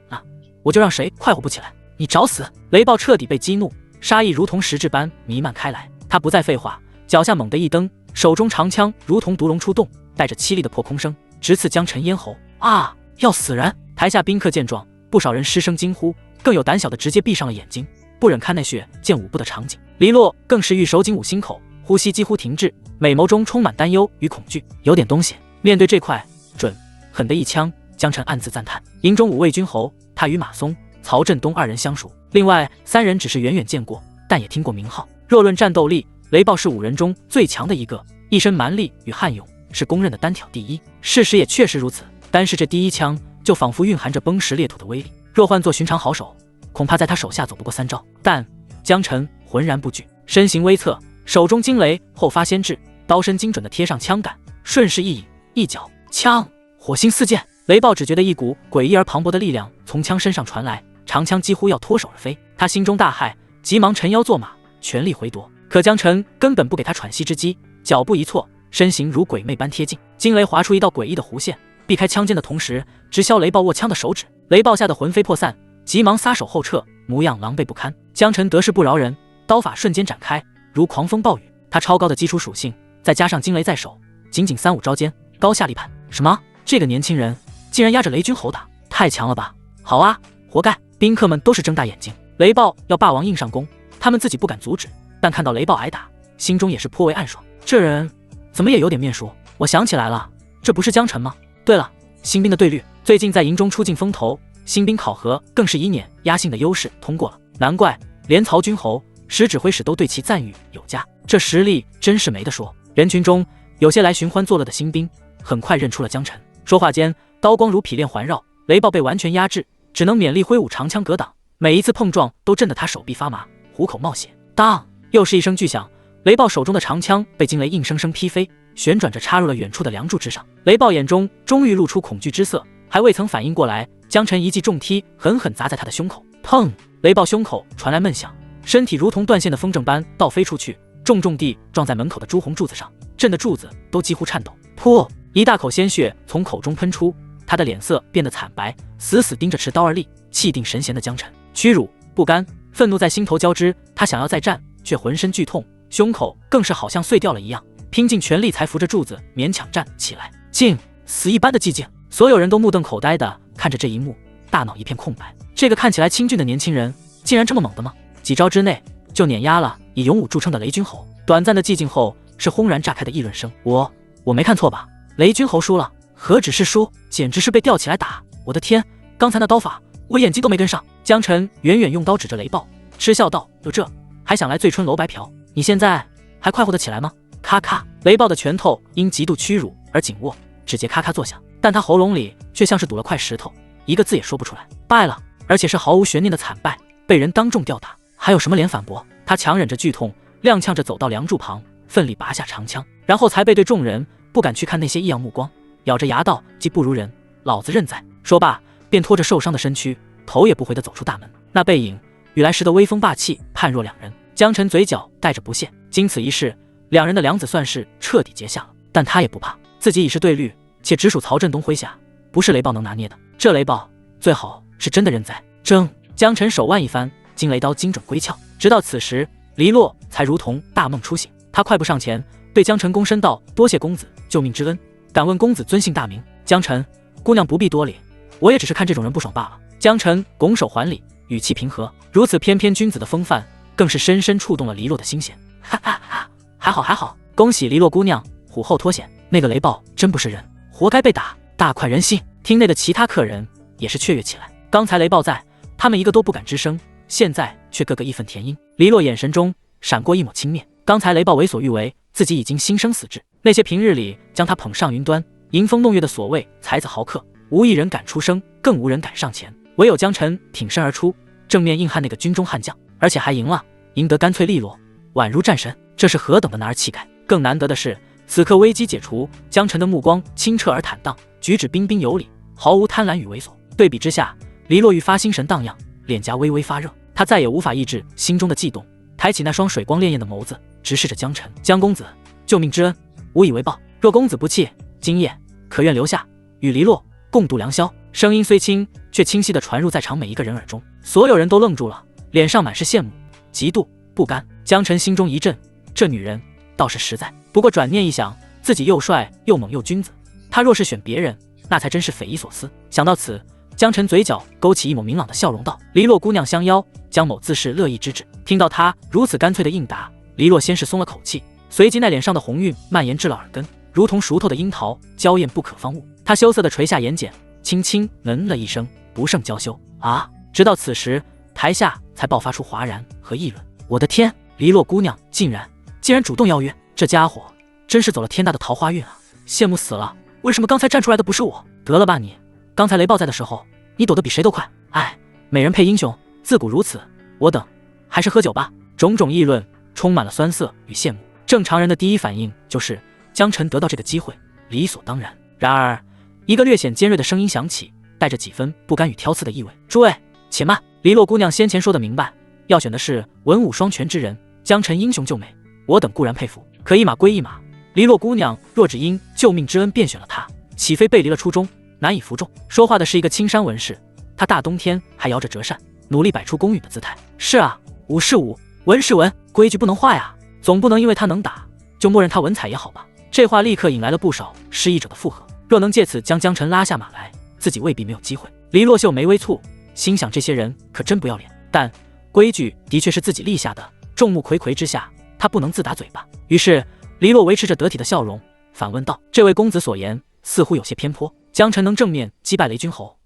那我就让谁快活不起来。你找死！雷暴彻底被激怒，杀意如同实质般弥漫开来。他不再废话，脚下猛地一蹬，手中长枪如同毒龙出动，带着凄厉的破空声，直刺江晨咽喉。啊！要死人！台下宾客见状，不少人失声惊呼，更有胆小的直接闭上了眼睛，不忍看那血溅舞步的场景。黎洛更是欲手紧捂心口，呼吸几乎停滞，美眸中充满担忧与恐惧。有点东西。面对这块准狠的一枪，江晨暗自赞叹。营中5位军侯，他与马松、曹振东2人相熟，另外3人只是远远见过，但也听过名号。若论战斗力，雷暴是5人中最强的一个，一身蛮力与悍勇是公认的单挑第一。事实也确实如此，单是这第一枪就仿佛蕴含着崩石裂土的威力，若换作寻常好手，恐怕在他手下走不过3招。但江晨浑然不惧，身形微侧，手中惊雷后发先至，刀身精准地贴上枪杆，顺势一引，一脚枪，火星四溅。雷暴只觉得一股诡异而磅礴的力量从枪身上传来，长枪几乎要脱手而飞。他心中大骇，急忙沉腰坐马，全力回夺。可江晨根本不给他喘息之机，脚步一错，身形如鬼魅般贴近，惊雷划出一道诡异的弧线，避开枪尖的同时，直削雷暴握枪的手指。雷暴吓得魂飞魄散，急忙撒手后撤，模样狼狈不堪。江晨得势不饶人，刀法瞬间展开，如狂风暴雨。他超高的基础属性，再加上惊雷在手，仅仅3-5招间，高下立判。什么？这个年轻人竟然压着雷军侯打，太强了吧！好啊，活该！宾客们都是睁大眼睛。雷暴要霸王硬上弓，他们自己不敢阻止，但看到雷暴挨打，心中也是颇为暗爽。这人怎么也有点面熟？我想起来了，这不是江晨吗？对了，新兵的对率，最近在营中出尽风头，新兵考核更是以碾压性的优势通过了，难怪连曹军侯、石指挥使都对其赞誉有加，这实力真是没得说。人群中有些来寻欢作乐的新兵，很快认出了江晨。说话间，刀光如匹链环绕，雷暴被完全压制，只能勉力挥舞长枪格挡，每一次碰撞都震得他手臂发麻，虎口冒血。当，又是一声巨响，雷暴手中的长枪被惊雷硬生生劈飞，旋转着插入了远处的梁柱之上。雷暴眼中终于露出恐惧之色，还未曾反应过来，江晨一记重踢狠狠砸在他的胸口。砰！雷暴胸口传来闷响，身体如同断线的风筝般倒飞出去，重重地撞在门口的朱红柱子上，震得柱子都几乎颤抖。噗！一大口鲜血从口中喷出，他的脸色变得惨白，死死盯着持刀而立、气定神闲的江晨。屈辱、不甘、愤怒在心头交织，他想要再战，却浑身剧痛，胸口更是好像碎掉了一样，拼尽全力才扶着柱子勉强站起来。静，死一般的寂静。所有人都目瞪口呆地看着这一幕，大脑一片空白。这个看起来清俊的年轻人，竟然这么猛的吗？几招之内就碾压了以勇武著称的雷军侯。短暂的寂静后，是轰然炸开的议论声。我没看错吧？雷军侯输了？何止是输，简直是被吊起来打！我的天，刚才那刀法，我眼睛都没跟上。江晨远远用刀指着雷暴，嗤笑道：“就这，还想来醉春楼白嫖？你现在还快活得起来吗？”咔咔，雷暴的拳头因极度屈辱而紧握，指节咔咔作响，但他喉咙里却像是堵了块石头，一个字也说不出来。败了，而且是毫无悬念的惨败，被人当众吊打，还有什么脸反驳？他强忍着剧痛，踉跄着走到梁柱旁，奋力拔下长枪，然后才背对众人，不敢去看那些异样目光，咬着牙道：“既不如人，老子认栽。”说罢，便拖着受伤的身躯，头也不回地走出大门。那背影与来时的威风霸气判若两人。江晨嘴角带着不屑，经此一事，两人的梁子算是彻底结下了。但他也不怕，自己已是对绿，且直属曹振东麾下，不是雷暴能拿捏的。这雷暴最好是真的认栽。争！江晨手腕一翻，金雷刀精准归鞘。直到此时，黎洛才如同大梦初醒，他快步上前，对江晨躬身道：“多谢公子救命之恩，敢问公子尊姓大名？”江晨，姑娘不必多礼，我也只是看这种人不爽罢了。江晨拱手还礼，语气平和。如此翩翩君子的风范，更是深深触动了黎洛的心弦。哈哈哈，还好还好，恭喜黎洛姑娘虎后脱险。那个雷暴真不是人，活该被打，大快人心。厅内的其他客人也是雀跃起来。刚才雷暴在，他们一个都不敢吱声，现在却个个义愤填膺。黎洛眼神中闪过一抹轻蔑，刚才雷暴为所欲为，自己已经心生死志。那些平日里将他捧上云端、迎风弄月的所谓才子豪客，无一人敢出声，更无人敢上前。唯有江晨挺身而出，正面硬汉那个军中悍将，而且还赢了，赢得干脆利落，宛如战神。这是何等的男儿气概！更难得的是，此刻危机解除，江晨的目光清澈而坦荡，举止彬彬有礼，毫无贪婪与猥琐。对比之下，黎洛愈发心神荡漾，脸颊微微发热。他再也无法抑制心中的悸动，抬起那双水光潋滟的眸子，直视着江晨。江公子，救命之恩，无以为报。若公子不弃，今夜可愿留下，与黎洛共度良宵。声音虽轻，却清晰地传入在场每一个人耳中。所有人都愣住了，脸上满是羡慕、嫉妒、不甘。江晨心中一震，这女人倒是实在。不过转念一想，自己又帅又猛又君子，他若是选别人，那才真是匪夷所思。想到此，江晨嘴角勾起一抹明朗的笑容，道：“黎洛姑娘相邀，江某自是乐意之至。”听到他如此干脆的应答，黎洛先是松了口气，随即那脸上的红晕蔓延至了耳根，如同熟透的樱桃，娇艳不可方物。他羞涩地垂下眼睑，轻轻了一声，不胜娇羞啊！直到此时，台下才爆发出哗然和议论。我的天，黎洛姑娘竟然主动邀约，这家伙真是走了天大的桃花运啊！羡慕死了！为什么刚才站出来的不是我？得了吧你！刚才雷暴在的时候，你躲得比谁都快。哎，美人配英雄，自古如此。我等还是喝酒吧。种种议论充满了酸涩与羡慕。正常人的第一反应就是江晨得到这个机会，理所当然。然而，一个略显尖锐的声音响起，带着几分不甘与挑刺的意味。诸位，且慢！黎洛姑娘先前说的明白，要选的是文武双全之人。江晨英雄救美，我等固然佩服，可一码归一码。黎洛姑娘若只因救命之恩便选了他，岂非背离了初衷，难以服众？说话的是一个青衫文士，他大冬天还摇着折扇，努力摆出公允的姿态。是啊，武是武，文是文，规矩不能坏呀，总不能因为他能打，就默认他文采也好吧？这话立刻引来了不少失意者的附和。若能借此将江晨拉下马来，自己未必没有机会。黎洛秀眉微蹙，心想这些人可真不要脸。但规矩的确是自己立下的，众目睽睽之下，他不能自打嘴巴。于是黎洛维持着得体的笑容，反问道：“这位公子所言似乎有些偏颇。江晨能正面击败雷军侯，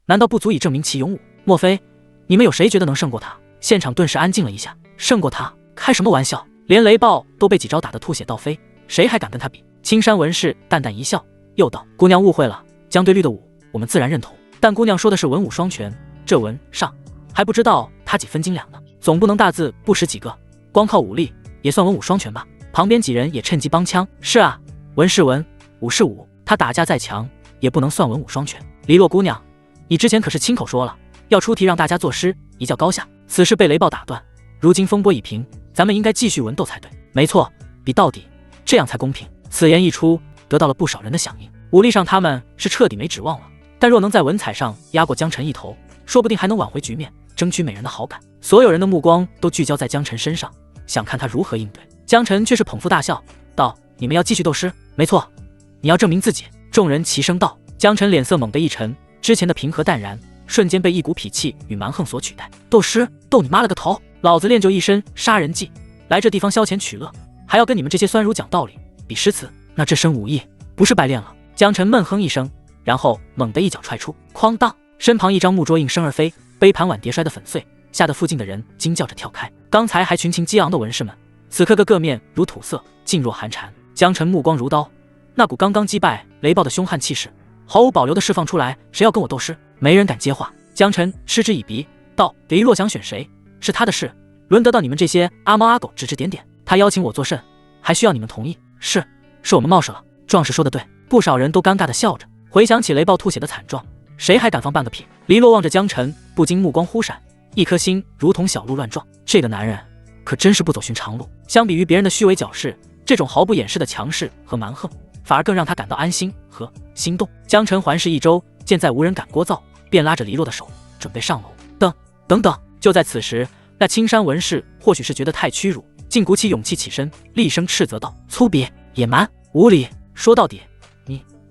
难道不足以证明其勇武？莫非你们有谁觉得能胜过他？”现场顿时安静了一下。胜过他？开什么玩笑！连雷暴都被几招打得吐血倒飞，谁还敢跟他比？青衫文士淡淡一笑，又道：“姑娘误会了，江对绿的武，我们自然认同。但姑娘说的是文武双全，这文上还不知道他几分斤两呢，总不能大字不识几个，光靠武力也算文武双全吧？”旁边几人也趁机帮腔：“是啊，文是文，武是武，他打架再强，也不能算文武双全。黎洛姑娘，你之前可是亲口说了，要出题让大家作诗，一较高下。此事被雷暴打断，如今风波已平，咱们应该继续文斗才对。没错，比到底，这样才公平。”此言一出，得到了不少人的响应。武力上他们是彻底没指望了，但若能在文采上压过江晨一头，说不定还能挽回局面，争取美人的好感。所有人的目光都聚焦在江晨身上，想看他如何应对。江晨却是捧腹大笑道：“你们要继续斗诗？没错，你要证明自己。”众人齐声道：“江晨脸色猛地一沉，之前的平和淡然瞬间被一股痞气与蛮横所取代。斗师，斗你妈了个头！老子练就一身杀人技，来这地方消遣取乐，还要跟你们这些酸儒讲道理比诗词，那这身武艺不是白练了？江晨闷哼一声，然后猛地一脚踹出，哐当，身旁一张木桌应声而飞，杯盘碗碟摔得粉碎，吓得附近的人惊叫着跳开。刚才还群情激昂的文士们，此刻个面如土色，噤若寒蝉。江晨目光如刀，那股刚刚击败雷暴的凶悍气势毫无保留地释放出来。谁要跟我斗师？没人敢接话。江晨嗤之以鼻道：李洛想选谁是他的事，轮得到你们这些阿猫阿狗指指点点？他邀请我作甚，还需要你们同意？是我们冒失了。壮士说的对。不少人都尴尬地笑着，回想起雷暴吐血的惨状，谁还敢放半个屁？黎洛望着江晨，不禁目光忽闪，一颗心如同小鹿乱撞。这个男人可真是不走寻常路，相比于别人的虚伪矫饰，这种毫不掩饰的强势和蛮横，反而更让他感到安心和心动。江晨环视一周，见再无人敢聒噪，便拉着黎洛的手准备上楼。等，就在此时，那青衫文士或许是觉得太屈辱，竟鼓起勇气起身，厉声斥责道：粗鄙、野蛮、无礼！说到底，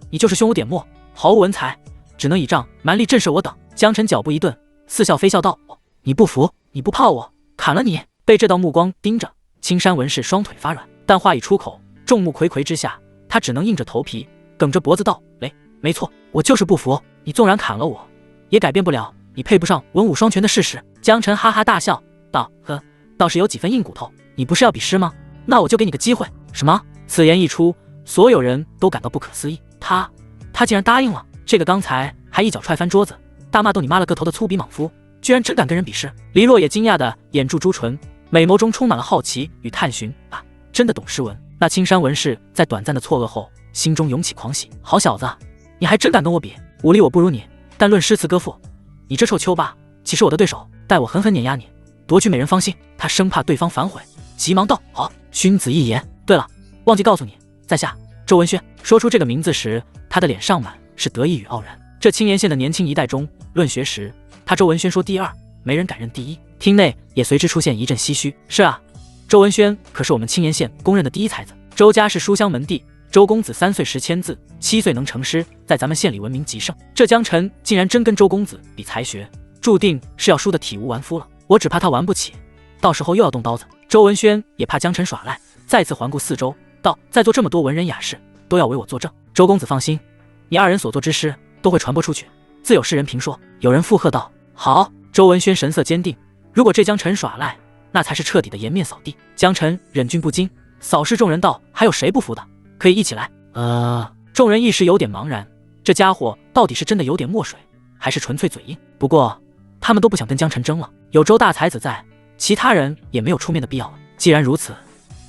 你就是胸无点墨，毫无文采，只能倚仗蛮力震慑我等。江晨脚步一顿，似笑非笑道：你不服，你不怕我砍了你？被这道目光盯着，青衫文士双腿发软，但话已出口，众目睽睽之下，他只能硬着头皮，梗着脖子道：没错，我就是不服。你纵然砍了我，也改变不了你配不上文武双全的事实。江晨哈哈大笑道：呵，倒是有几分硬骨头。你不是要比诗吗？那我就给你个机会。什么？此言一出，所有人都感到不可思议。他竟然答应了。这个刚才还一脚踹翻桌子，大骂斗你妈了个头的粗鄙莽夫，居然真敢跟人比试。黎洛也惊讶的掩住朱唇，美眸中充满了好奇与探寻。真的懂诗文？那青衫文士在短暂的错愕后，心中涌起狂喜。好小子，你还真敢跟我比！武力我不如你，但论诗词歌赋，你这臭丘巴岂是我的对手？待我狠狠碾压你，夺取美人芳心。他生怕对方反悔，急忙道：好，君子一言。对了，忘记告诉你，在下周文轩。说出这个名字时，他的脸上满是得意与傲然。这青岩县的年轻一代中，论学识，他周文轩说第二，没人敢认第一。厅内也随之出现一阵唏嘘。是啊，周文轩可是我们青岩县公认的第一才子。周家是书香门第，周公子3岁时签字，7岁能成诗，在咱们县里闻名极盛。这江晨竟然真跟周公子比才学，注定是要输得体无完肤了。我只怕他玩不起，到时候又要动刀子。周文轩也怕江晨耍赖，再次环顾四周，道：在座这么多文人雅士，都要为我作证。周公子放心，你二人所作之诗都会传播出去，自有世人评说。有人附和道：好。周文轩神色坚定，如果这江晨耍赖，那才是彻底的颜面扫地。江晨忍俊不禁，扫视众人道：还有谁不服的？可以一起来。众人一时有点茫然，这家伙到底是真的有点墨水，还是纯粹嘴硬？不过他们都不想跟江晨争了，有周大才子在，其他人也没有出面的必要了。既然如此，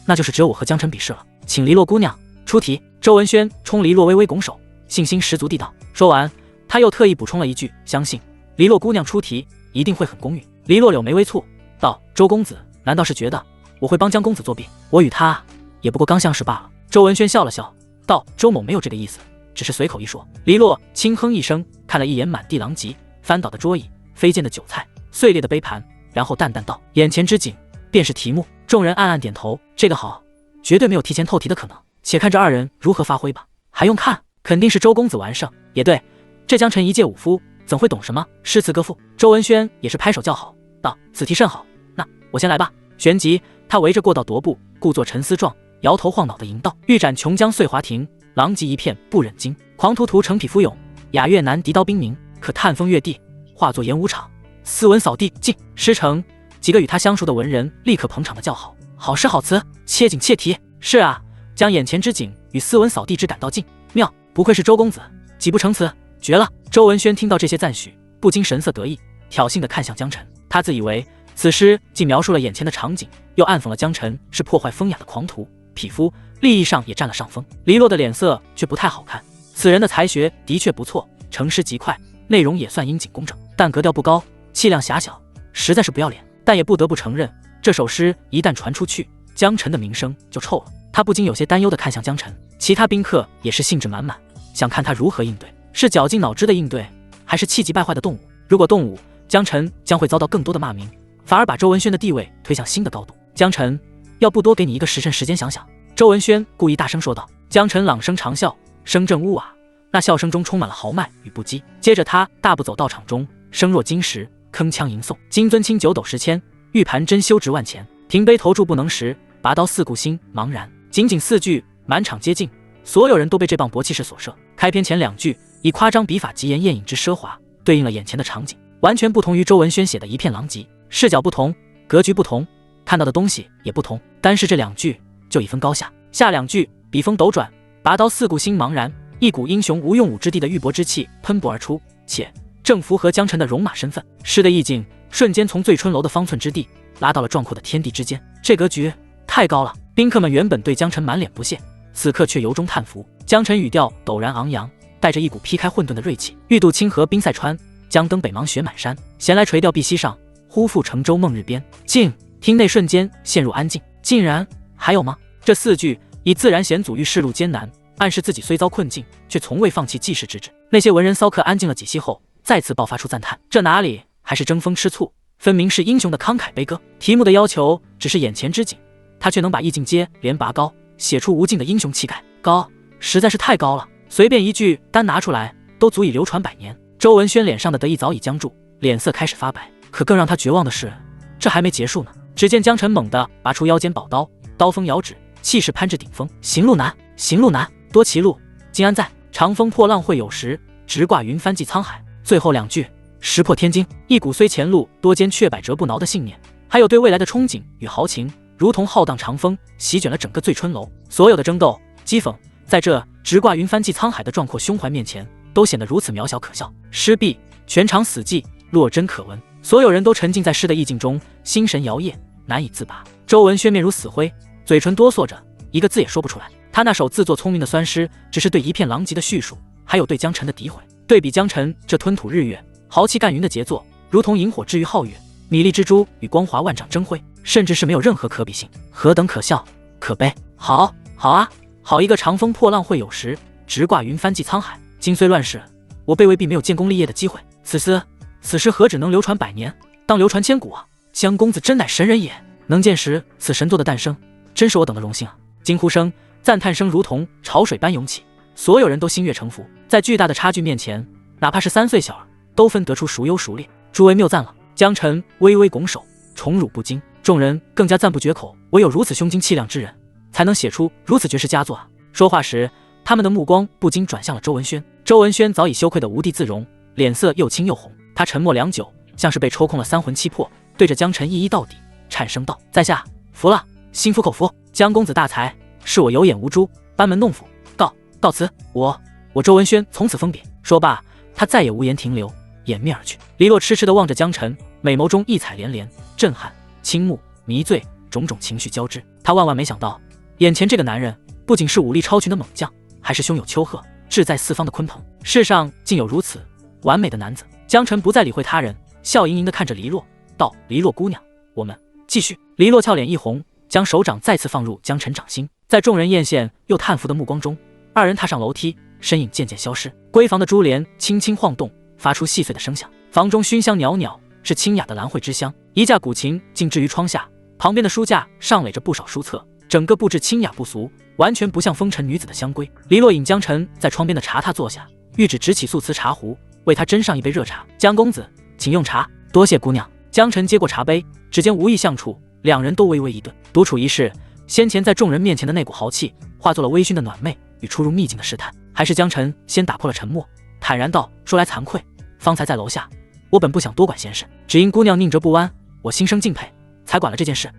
那就是只有我和江晨比试了。请黎洛姑娘出题。周文轩冲黎洛微微拱手，信心十足地道。说完，他又特意补充了一句：相信黎洛姑娘出题一定会很公允。黎洛柳眉微蹙道：周公子难道是觉得我会帮江公子作弊？我与他也不过刚相识罢了。周文轩笑了笑道：周某没有这个意思，只是随口一说。黎洛轻哼一声，看了一眼满地狼藉、翻倒的桌椅、飞溅的酒菜、碎裂的杯盘，然后淡淡道：眼前之景便是题目。众人暗暗点头，这个好，绝对没有提前透题的可能。且看这二人如何发挥吧。还用看？肯定是周公子完胜。也对，这江晨一介武夫，怎会懂什么诗词歌赋？周文轩也是拍手叫好道：此题甚好，那我先来吧。旋即他围着过道踱步，故作沉思状，摇头晃脑的吟道：欲斩琼浆碎华庭，狼藉一片不忍惊。狂屠屠城匹夫勇，雅乐难敌刀兵鸣。可叹风月地，化作演武场。斯文扫地进。诗成，几个与他相熟的文人立刻捧场的叫好：好诗好词，切景切题。是啊，将眼前之景与斯文扫地之感道尽，妙，不愧是周公子，几不成词，绝了。周文轩听到这些赞许，不禁神色得意，挑衅地看向江晨。他自以为此诗既描述了眼前的场景，又暗讽了江晨是破坏风雅的狂徒，匹夫，利益上也占了上风。黎洛的脸色却不太好看，此人的才学的确不错，成诗极快，内容也算应景工整，但格调不高，气量狭小，实在是不要脸。但也不得不承认，这首诗一旦传出去，江晨的名声就臭了。他不禁有些担忧地看向江晨，其他宾客也是兴致满满，想看他如何应对，是绞尽脑汁的应对，还是气急败坏的动武？如果动武，江晨将会遭到更多的骂名，反而把周文轩的地位推向新的高度。江晨，要不多给你一个时辰时间想想？周文轩故意大声说道。江晨朗声长笑，声震屋瓦，那笑声中充满了豪迈与不羁。接着他大步走到场中，声若金石，铿锵吟诵：金樽清酒斗十千，玉盘珍羞值万钱。停杯投箸不能食，拔刀四顾心茫然。仅仅4句，满场皆静，所有人都被这磅礴气势所摄。开篇前2句以夸张笔法疾言艳引之奢华，对应了眼前的场景，完全不同于周文轩写的一片狼藉。视角不同，格局不同，看到的东西也不同。单是这2句就已分高下。下2句笔锋斗转，拔刀四顾心茫然，一股英雄无用武之地的玉帛之气喷薄而出，且正符合江辰的戎马身份。诗的意境瞬间从醉春楼的方寸之地拉到了壮阔的天地之间，这格局太高了。宾客们原本对江辰满脸不屑，此刻却由衷叹服。江辰语调陡然昂扬，带着一股劈开混沌的锐气。欲渡清河冰塞川，将登北邙雪满山。闲来垂钓碧溪上，忽复乘舟梦日边。静，厅内瞬间陷入安静。竟然还有吗？这4句以自然险阻遇世路艰难，暗示自己虽遭困境，却从未放弃济世之志。那些文人骚客安静了几息后，再次爆发出赞叹：这哪里还是争风吃醋，分明是英雄的慷慨悲歌。题目的要求只是眼前之景，他却能把意境接连拔高，写出无尽的英雄气概。高，实在是太高了，随便一句单拿出来都足以流传100年。周文轩脸上的得意早已僵住，脸色开始发白。可更让他绝望的是，这还没结束呢。只见江辰猛地拔出腰间宝刀，刀锋遥指，气势攀至顶峰。行路难，行路难，多歧路，今安在？长风破浪会有时，直挂云帆济沧海。最后2句石破天惊，一股虽前路多艰却百折不挠的信念，还有对未来的憧憬与豪情，如同浩荡长风，席卷了整个醉春楼。所有的争斗、讥讽，在这直挂云帆济沧海的壮阔胸怀面前，都显得如此渺小可笑。诗毕，全场死寂，落针可闻。所有人都沉浸在诗的意境中，心神摇曳，难以自拔。周文轩面如死灰，嘴唇哆嗦着，一个字也说不出来。他那首自作聪明的酸诗，只是对一片狼藉的叙述，还有对江辰的诋毁。对比江辰这吞吐日月、豪气干云的杰作，如同萤火置于皓月，米粒之珠与光华万丈争辉，甚至是没有任何可比性，何等可笑可悲。好啊，好一个长风破浪会有时，直挂云帆济沧海。今虽乱世，我辈未必没有建功立业的机会，此诗何止能流传100年，当流传千古啊！江公子真乃神人也，能见识此神作的诞生，真是我等的荣幸啊！惊呼声、赞叹声如同潮水般涌起，所有人都心悦诚服。在巨大的差距面前，哪怕是3岁小儿都分得出孰优孰劣。诸位谬赞了。江辰微微拱手，宠辱不惊。众人更加赞不绝口，唯有如此胸襟气量之人，才能写出如此绝世佳作啊！说话时，他们的目光不禁转向了周文轩。周文轩早已羞愧得无地自容，脸色又青又红。他沉默良久，像是被抽空了3魂7魄，对着江辰一一到底，颤声道：在下服了，心服口服。江公子大才，是我有眼无珠，班门弄斧，告辞。我周文轩从此封笔。说罢，他再也无言停留，掩面而去。黎洛痴痴地望着江辰，美眸中异彩连连，震撼、倾慕、迷醉，种种情绪交织。他万万没想到，眼前这个男人不仅是武力超群的猛将，还是胸有丘壑、志在四方的鲲鹏。世上竟有如此完美的男子。江辰不再理会他人，笑盈盈地看着黎洛，道：黎洛姑娘，我们继续。黎洛俏脸一红，将手掌再次放入江辰掌心。在众人艳羡又叹服的目光中，二人踏上楼梯，身影渐渐消失。闺房的珠帘轻轻晃动，发出细碎的声响。房中熏香袅袅，是清雅的兰蕙之香。一架古琴静置于窗下，旁边的书架上垒着不少书册，整个布置清雅不俗，完全不像风尘女子的香闺。黎洛引江辰在窗边的茶榻坐下，玉指执起素瓷茶壶，为他斟上一杯热茶。江公子，请用茶。多谢姑娘。江辰接过茶杯，指尖无意相触，两人都微微一顿。独处一室，先前在众人面前的那股豪气，化作了微醺的暖媚与出入秘境的试探。还是江辰先打破了沉默，坦然道：说来惭愧，方才在楼下，我本不想多管闲事，只因姑娘宁折不弯，我心生敬佩，才管了这件事。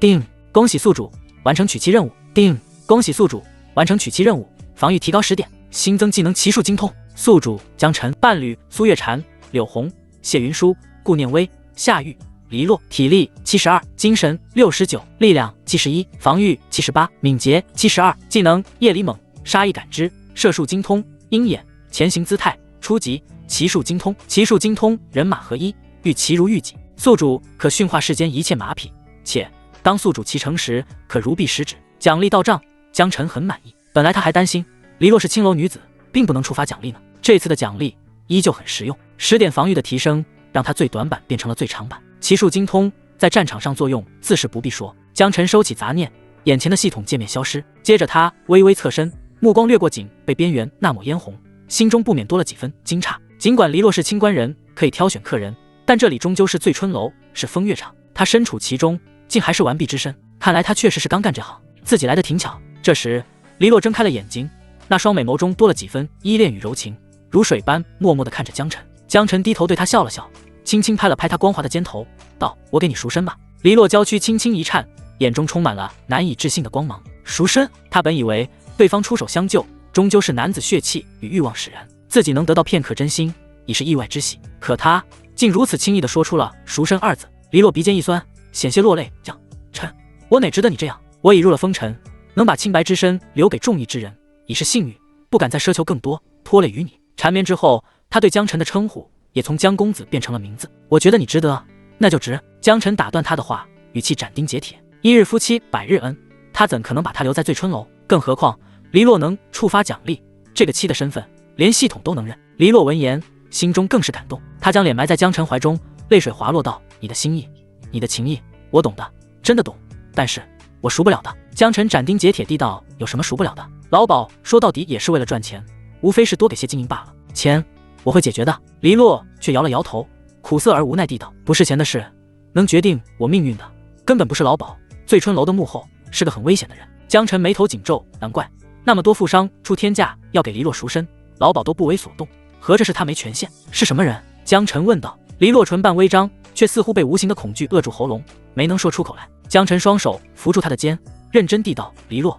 定，恭喜宿主完成娶妻任务。定，恭喜宿主完成娶妻任务，防御提高10点，新增技能奇术精通。宿主江辰，伴侣苏月禅、柳红、谢云舒、顾念微、夏玉、黎洛。体力72，精神69，力量71，防御78，敏捷72。技能夜里猛，杀意感知，射术精通，鹰眼，前行姿态，初级骑术精通。骑术精通，人马合一，欲骑如御己。宿主可驯化世间一切马匹，且当宿主骑乘时，可如臂10指。奖励到账，江辰很满意。本来他还担心黎洛是青楼女子，并不能触发奖励呢。这次的奖励依旧很实用，10点防御的提升，让他最短板变成了最长板。骑术精通在战场上作用自是不必说。江辰收起杂念，眼前的系统界面消失，接着他微微侧身，目光掠过颈背边缘那抹嫣红，心中不免多了几分惊诧。尽管黎洛是清官人，可以挑选客人，但这里终究是醉春楼，是风月场，他身处其中，竟还是完璧之身。看来他确实是刚干这行，自己来的挺巧。这时，黎洛睁开了眼睛，那双美眸中多了几分依恋与柔情，如水般默默地看着江晨。江晨低头对他笑了笑，轻轻拍了拍他光滑的肩头，道：“我给你赎身吧。”黎洛娇躯轻轻一颤，眼中充满了难以置信的光芒。赎身？他本以为对方出手相救，终究是男子血气与欲望使然，自己能得到片刻真心，已是意外之喜。可他竟如此轻易地说出了赎身二字。黎洛鼻尖一酸，险些落泪，讲：“臣，我哪值得你这样？我已入了风尘，能把清白之身留给中意之人，已是幸运，不敢再奢求更多，拖累于你。”缠绵之后，他对江晨的称呼也从江公子变成了名字。我觉得你值得，那就值。江晨打断他的话，语气斩钉截铁：“一日夫妻百日恩，他怎可能把他留在醉春楼？更何况黎洛能触发奖励，这个妻的身份，连系统都能认。”黎洛闻言，心中更是感动，他将脸埋在江晨怀中，泪水滑落道：“你的心意，你的情意，我懂的，真的懂。但是我赎不了的。”江晨斩钉截铁地道：“有什么赎不了的？劳保说到底也是为了赚钱，无非是多给些金银罢了。钱我会解决的。”黎洛却摇了摇头，苦涩而无奈地道：“不是钱的事，能决定我命运的，根本不是劳保。醉春楼的幕后是个很危险的人。”江晨眉头紧皱，难怪那么多富商出天价要给黎洛赎身，劳保都不为所动，合着是他没权限？是什么人？江晨问道。黎洛唇瓣微张，却似乎被无形的恐惧扼住喉咙，没能说出口来。江晨双手扶住他的肩，认真地道：“黎洛，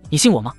你信我吗？”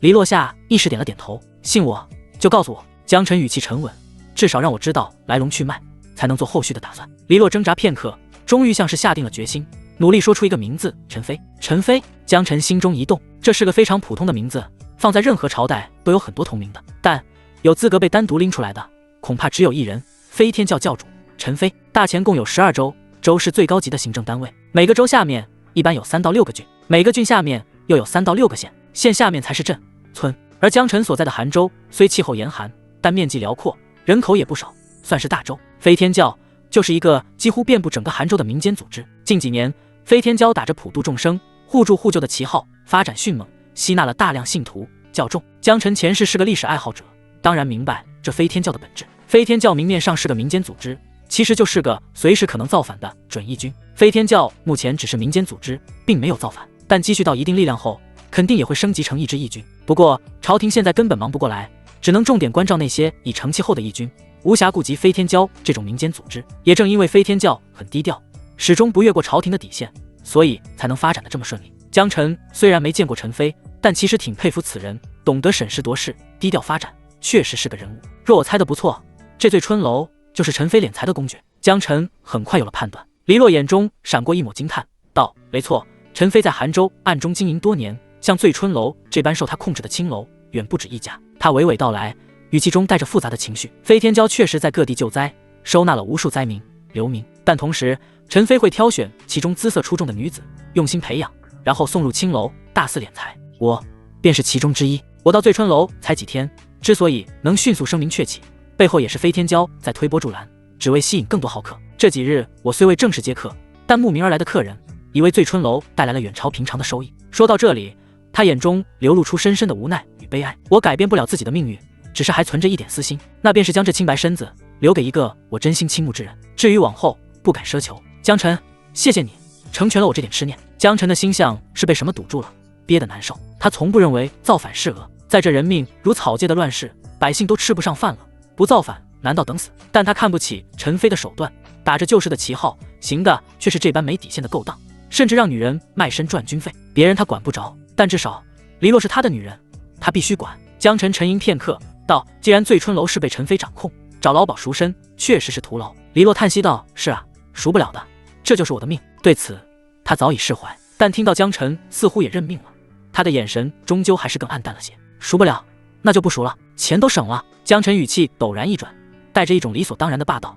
黎洛下意识点了点头：“信我就告诉我。”江晨语气沉稳：“至少让我知道来龙去脉，才能做后续的打算。”黎洛挣扎片刻，终于像是下定了决心，努力说出一个名字：“陈飞。”陈飞。江晨心中一动，这是个非常普通的名字，放在任何朝代都有很多同名的，但有资格被单独拎出来的，恐怕只有一人——飞天教教主陈飞。大前共有12州，州是最高级的行政单位，每个州下面一般有3到6个郡，每个郡下面又有3到6个县，县下面才是镇、村。而江晨所在的韩州虽气候严寒，但面积辽阔，人口也不少，算是大州。飞天教就是一个几乎遍布整个韩州的民间组织。近几年，飞天教打着普度众生、互助互救的旗号发展迅猛，吸纳了大量信徒教众。江晨前世是个历史爱好者，当然明白这飞天教的本质。飞天教明面上是个民间组织，其实就是个随时可能造反的准义军。飞天教目前只是民间组织，并没有造反，但积蓄到一定力量后，肯定也会升级成一支义军。不过朝廷现在根本忙不过来，只能重点关照那些已成气候的义军，无暇顾及飞天教这种民间组织。也正因为飞天教很低调，始终不越过朝廷的底线，所以才能发展的这么顺利。江晨虽然没见过陈飞，但其实挺佩服此人，懂得审时度势，低调发展，确实是个人物。若我猜的不错，这醉春楼就是陈飞敛财的公爵。江晨很快有了判断。黎洛眼中闪过一抹惊叹，道：“没错，陈飞在韩州暗中经营多年，像醉春楼这般受他控制的青楼远不止一家。”他娓娓道来，语气中带着复杂的情绪。飞天教确实在各地救灾，收纳了无数灾民流民，但同时陈飞会挑选其中姿色出众的女子，用心培养，然后送入青楼，大肆敛财。我便是其中之一。我到醉春楼才几天，之所以能迅速声名鹊起，背后也是飞天教在推波助澜，只为吸引更多好客。这几日我虽未正式接客，但慕名而来的客人已为醉春楼带来了远超平常的收益。说到这里，他眼中流露出深深的无奈与悲哀。我改变不了自己的命运，只是还存着一点私心，那便是将这清白身子留给一个我真心倾慕之人。至于往后，不敢奢求。江晨，谢谢你成全了我这点痴念。江晨的心象是被什么堵住了，憋得难受。他从不认为造反是恶，在这人命如草芥的乱世，百姓都吃不上饭了，不造反难道等死？但他看不起陈飞的手段，打着救世的旗号，行的却是这般没底线的勾当，甚至让女人卖身赚军费。别人他管不着，但至少黎洛是他的女人，他必须管。江晨沉吟片刻，道：“既然醉春楼是被陈飞掌控，找劳保赎身确实是徒劳。”黎洛叹息道：“是啊，赎不了的，这就是我的命。”对此他早已释怀，但听到江晨似乎也认命了，他的眼神终究还是更暗淡了些。赎不了，那就不赎了，钱都省了。江晨语气陡然一转，带着一种理所当然的霸道：“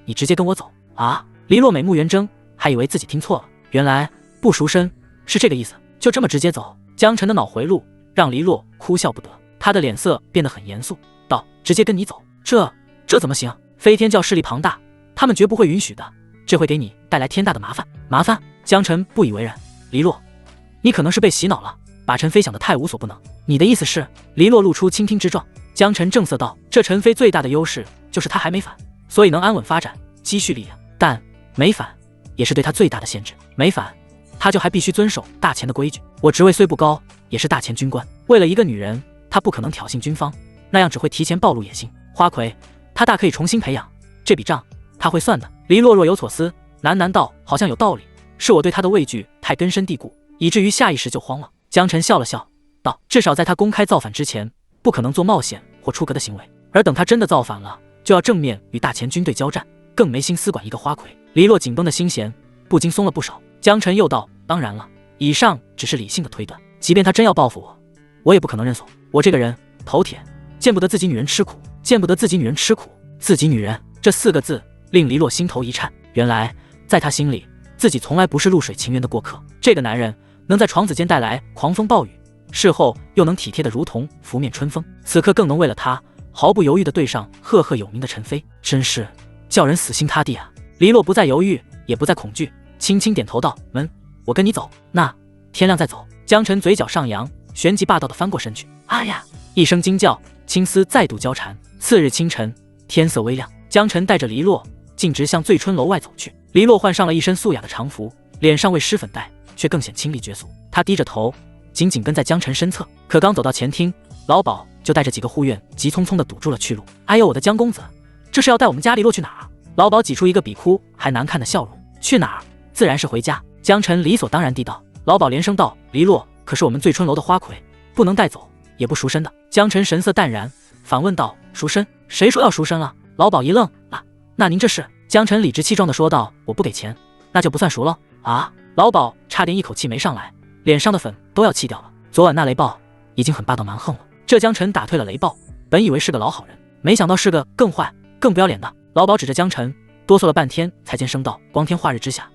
你直接跟我走啊！”黎洛美目圆睁，还以为自己听错了，原来不赎身是这个意思，就这么直接走。江晨的脑回路让黎洛哭笑不得，他的脸色变得很严肃，道：“直接跟你走，这怎么行？飞天教势力庞大，他们绝不会允许的，这会给你带来天大的麻烦。”麻烦？江晨不以为然。黎洛，你可能是被洗脑了，把陈飞想得太无所不能。你的意思是？黎洛露出倾听之状，江晨正色道：“这陈飞最大的优势就是他还没反，所以能安稳发展，积蓄力量。但没反也是对他最大的限制。没反，他就还必须遵守大钱的规矩。我职位虽不高，也是大钱军官。为了一个女人，他不可能挑衅军方，那样只会提前暴露野心。花魁，他大可以重新培养，这笔账他会算的。”黎洛若有所思，喃喃道：“好像有道理，是我对他的畏惧太根深蒂固，以至于下意识就慌了。”江晨笑了笑道：“至少在他公开造反之前，不可能做冒险或出格的行为，而等他真的造反了，就要正面与大钱军队交战，更没心思管一个花魁。”黎洛紧绷的心弦不禁松了不少。江晨又道：“当然了，以上只是理性的推断，即便他真要报复我，我也不可能认怂。我这个人头铁，见不得自己女人吃苦，见不得自己女人吃苦。自己女人这4个字令黎洛心头一颤，原来在他心里，自己从来不是露水情缘的过客。这个男人能在床子间带来狂风暴雨，事后又能体贴得如同拂面春风，此刻更能为了他毫不犹豫地对上赫赫有名的陈飞，真是叫人死心塌地啊！黎洛不再犹豫，也不再恐惧，轻轻点头道：“我跟你走，那天亮再走。”江晨嘴角上扬，旋即霸道地翻过身去。啊呀！一声惊叫，青丝再度交缠。次日清晨，天色微亮，江晨带着黎洛径直向醉春楼外走去。黎洛换上了一身素雅的常服，脸上未施粉黛，却更显清丽绝俗。他低着头，紧紧跟在江晨身侧。可刚走到前厅，老鸨就带着几个护院急匆匆地堵住了去路。“哎呦，我的江公子，这是要带我们家黎洛去哪儿？”老鸨挤出一个比哭还难看的笑容。“去哪儿？自然是回家。”江晨理所当然地道。老鸨连声道：“黎洛可是我们醉春楼的花魁，不能带走，也不赎身的。”江晨神色淡然，反问道：“赎身？谁说要赎身了？”老鸨一愣：“啊，那您这是？”江晨理直气壮地说道：“我不给钱，那就不算赎了。”啊！老鸨差点一口气没上来，脸上的粉都要气掉了。昨晚那雷暴已经很霸道蛮横了，这江晨打退了雷暴，本以为是个老好人，没想到是个更坏、更不要脸的。老鸨指着江晨，哆嗦了半天，才尖声道：“光天化日之下，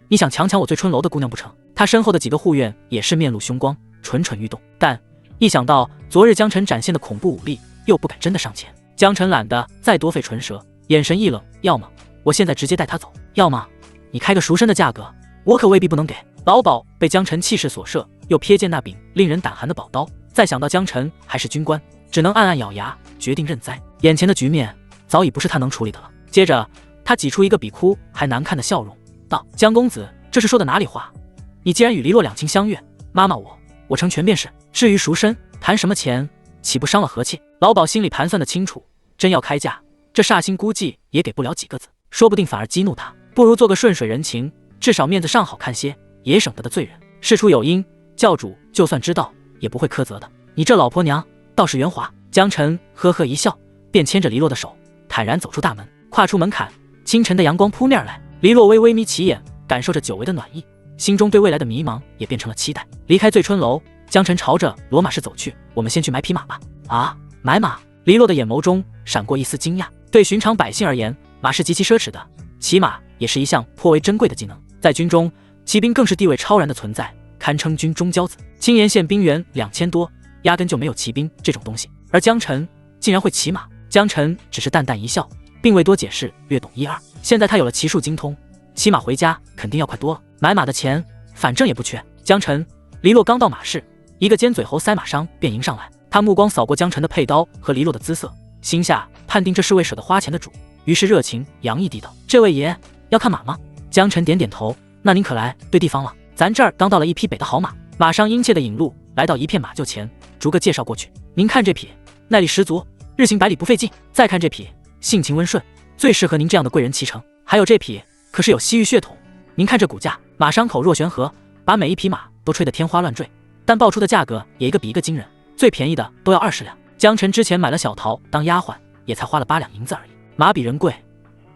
你想强抢我醉春楼的姑娘不成？”他身后的几个护院也是面露凶光，蠢蠢欲动，但一想到昨日江晨展现的恐怖武力，又不敢真的上前。江晨懒得再多费唇舌，眼神一冷：“要么我现在直接带他走，要么你开个赎身的价格，我可未必不能给。”老鸨被江晨气势所慑，又瞥见那柄令人胆寒的宝刀，再想到江晨还是军官，只能暗暗咬牙，决定认栽。眼前的局面早已不是他能处理的了。接着他挤出一个比哭还难看的笑容，道：“江公子，这是说的哪里话？你既然与黎洛两情相悦，妈妈我成全便是。至于赎身，谈什么钱，岂不伤了和气？”老鸨心里盘算的清楚，真要开价，这煞星估计也给不了几个字，说不定反而激怒他，不如做个顺水人情，至少面子上好看些，也省得的罪人。事出有因，教主就算知道也不会苛责的。你这老婆娘倒是圆滑。江晨呵呵一笑，便牵着黎洛的手，坦然走出大门。跨出门槛，清晨的阳光扑面来，黎洛微微眯起眼，感受着久违的暖意，心中对未来的迷茫也变成了期待。离开醉春楼，江晨朝着罗马市走去。“我们先去买匹马吧。”“啊，买马？”黎洛的眼眸中闪过一丝惊讶。对寻常百姓而言，马是极其奢侈的，骑马也是一项颇为珍贵的技能。在军中，骑兵更是地位超然的存在，堪称军中骄子。青岩县兵员2000多，压根就没有骑兵这种东西，而江晨竟然会骑马。江晨只是淡淡一笑，并未多解释，略懂一二。现在他有了骑术精通，骑马回家肯定要快多了。买马的钱反正也不缺。江晨、黎洛刚到马市，一个尖嘴猴塞马商便迎上来。他目光扫过江晨的佩刀和黎洛的姿色，心下判定这是位舍得花钱的主，于是热情洋溢地道：“这位爷要看马吗？”江晨点点头：“那您可来对地方了，咱这儿刚到了一匹北的好马。”马商殷切地引路来到一片马厩前，逐个介绍过去：“您看这匹，耐力十足，日行百里不费劲。再看这匹，性情温顺，最适合您这样的贵人骑乘。还有这匹，可是有西域血统，您看这骨架。”马商口若悬河，把每一匹马都吹得天花乱坠，但报出的价格也一个比一个惊人，最便宜的都要20两。江晨之前买了小桃当丫鬟，也才花了8两银子而已。马比人贵，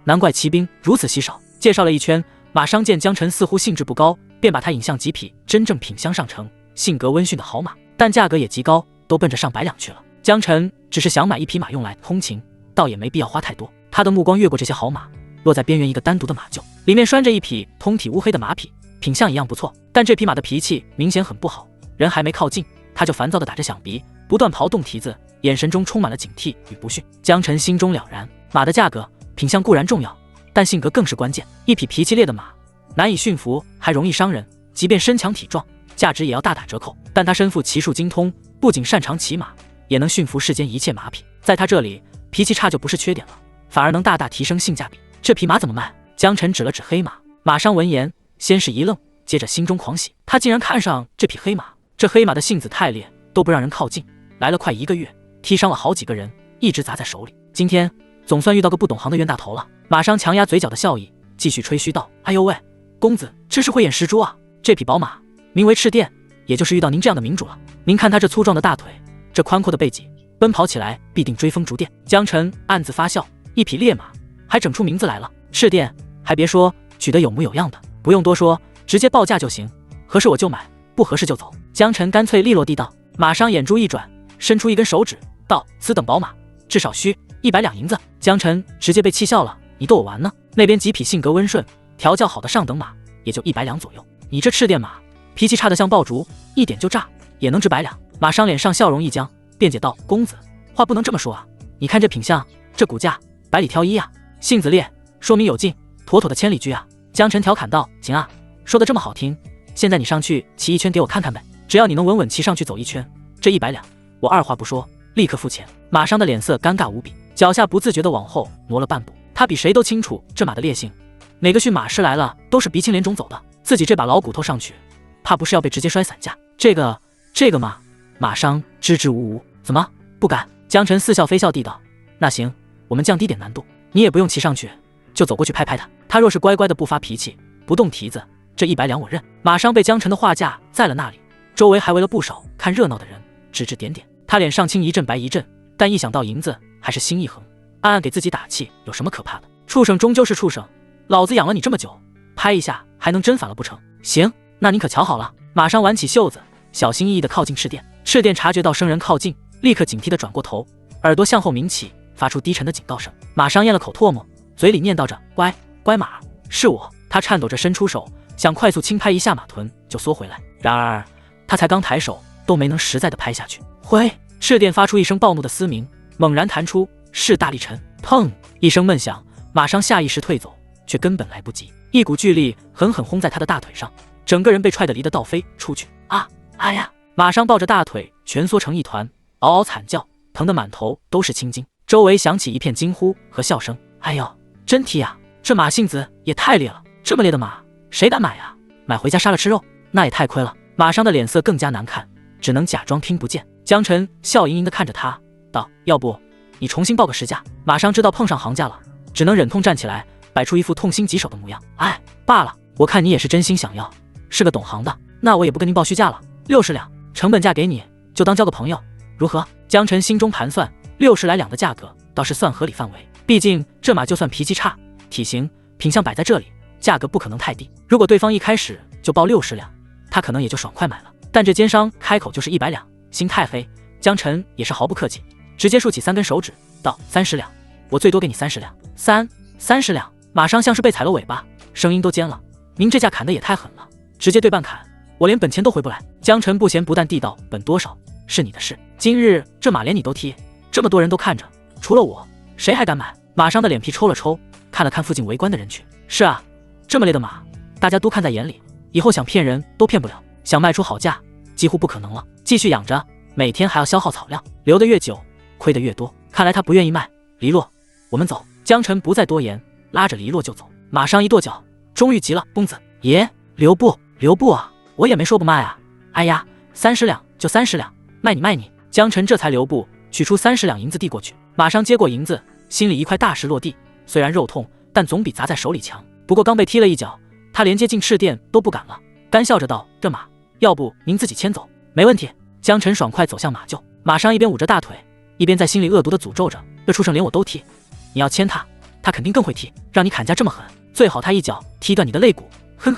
难怪骑兵如此稀少。介绍了一圈，马商见江晨似乎兴致不高，便把他引向几匹真正品相上乘、性格温驯的好马，但价格也极高，都奔着上百两去了。江晨只是想买一匹马用来通勤，倒也没必要花太多。他的目光越过这些好马，落在边缘一个单独的马厩，里面拴着一匹通体乌黑的马匹，品相一样不错，但这匹马的脾气明显很不好，人还没靠近，他就烦躁地打着响鼻，不断刨动蹄子，眼神中充满了警惕与不驯。江晨心中了然，马的价格、品相固然重要，但性格更是关键。一匹脾气烈的马，难以驯服，还容易伤人，即便身强体壮，价值也要大打折扣。但他身负骑术精通，不仅擅长骑马，也能驯服世间一切马匹。在他这里，脾气差就不是缺点了，反而能大大提升性价比。这匹马怎么卖？江辰指了指黑马。马商闻言，先是一愣，接着心中狂喜，他竟然看上这匹黑马。这黑马的性子太烈，都不让人靠近，来了快1个月，踢伤了好几个人，一直砸在手里。今天总算遇到个不懂行的冤大头了。马商强压嘴角的笑意，继续吹嘘道：“哎呦喂，公子真是慧眼识珠啊！这匹宝马名为赤电，也就是遇到您这样的明主了。您看他这粗壮的大腿，这宽阔的背脊，奔跑起来必定追风逐电。”江辰暗自发笑，一匹烈马，还整出名字来了。赤电，还别说，取得有模有样的，不用多说，直接报价就行，合适我就买，不合适就走。江辰干脆利落地道。马商眼珠一转，伸出一根手指道：“此等宝马，至少需100两银子。”江辰直接被气笑了，你逗我玩呢？那边几匹性格温顺、调教好的上等马，也就100两左右。你这赤电马，脾气差得像爆竹，一点就炸，也能值100两。马商脸上笑容一僵，辩解道：“公子，话不能这么说啊！你看这品相，这骨架，百里挑一啊！性子烈，说明有劲，妥妥的千里驹啊！”江辰调侃道：“行啊，说得这么好听，现在你上去骑一圈给我看看呗。只要你能稳稳骑上去走一圈，这100两，我二话不说，立刻付钱。”马商的脸色尴尬无比，脚下不自觉地往后挪了半步。他比谁都清楚这马的烈性，哪个驯马师来了都是鼻青脸肿走的，自己这把老骨头上去，怕不是要被直接摔散架。这个嘛，马商支支吾吾，怎么不敢？江辰似笑非笑地道：“那行，我们降低点难度，你也不用骑上去，就走过去拍拍他。他若是乖乖的不发脾气，不动蹄子，这100两我认。”马商被江辰的话价在了那里，周围还围了不少看热闹的人，指指点点。他脸上青一阵白一阵，但一想到银子，还是心一横，暗暗给自己打气，有什么可怕的？畜生终究是畜生，老子养了你这么久，拍一下还能真反了不成？行，那你可瞧好了。马商挽起袖子，小心翼翼地靠近赤电。赤电察觉到生人靠近，立刻警惕地转过头，耳朵向后抿起，发出低沉的警告声。马商咽了口唾沫，嘴里念叨着：“乖马，是我。”他颤抖着伸出手，想快速轻拍一下马臀，就缩回来。然而他才刚抬手，都没能实在地拍下去。挥！赤电发出一声暴怒的嘶鸣，猛然弹出，势大力沉，砰一声闷响，马商下意识退走，却根本来不及，一股巨力狠狠轰在他的大腿上，整个人被踹得离得倒飞出去。哎呀！马商抱着大腿蜷缩成一团，嗷嗷惨叫，疼得满头都是青筋。周围响起一片惊呼和笑声。哎呦，真踢啊！这马性子也太烈了，这么烈的马，谁敢买啊？买回家杀了吃肉，那也太亏了。马商的脸色更加难看，只能假装听不见。江辰笑盈盈地看着他，道：“要不你重新报个实价？”马商知道碰上行家了，只能忍痛站起来，摆出一副痛心疾首的模样。哎，罢了，我看你也是真心想要，是个懂行的，那我也不跟您报虚价了，60两，成本价给你，就当交个朋友，如何？江辰心中盘算，60来两的价格倒是算合理范围，毕竟这马就算脾气差，体型品相摆在这里，价格不可能太低。如果对方一开始就报60两，他可能也就爽快买了，但这奸商开口就是100两，心太黑。江辰也是毫不客气，直接竖起3根手指道：“30两，我最多给你30两。30两。”马商像是被踩了尾巴，声音都尖了：“您这价砍得也太狠了，直接对半砍，我连本钱都回不来。”江辰不咸不淡地道：“本多少是你的事，今日这马连你都踢，这么多人都看着，除了我，谁还敢买？”马商的脸皮抽了抽，看了看附近围观的人群，是啊，这么烈的马，大家都看在眼里，以后想骗人都骗不了，想卖出好价几乎不可能了。继续养着，每天还要消耗草料，留得越久，亏得越多。看来他不愿意卖。黎洛，我们走。江辰不再多言，拉着黎洛就走。马商一跺脚，终于急了：“公子爷，留步啊！我也没说不卖啊！哎呀，30两就30两，卖你！”江辰这才留步，取出30两银子递过去。马商接过银子，心里一块大石落地，虽然肉痛，但总比砸在手里强。不过刚被踢了一脚，他连接近赤电都不敢了，干笑着道：“这马，要不您自己牵走？”“没问题。”江辰爽快走向马厩。马商一边捂着大腿，一边在心里恶毒地诅咒着：“这畜生连我都踢，你要牵他，他肯定更会踢，让你砍价这么狠，最好他一脚踢断你的肋骨。”哼！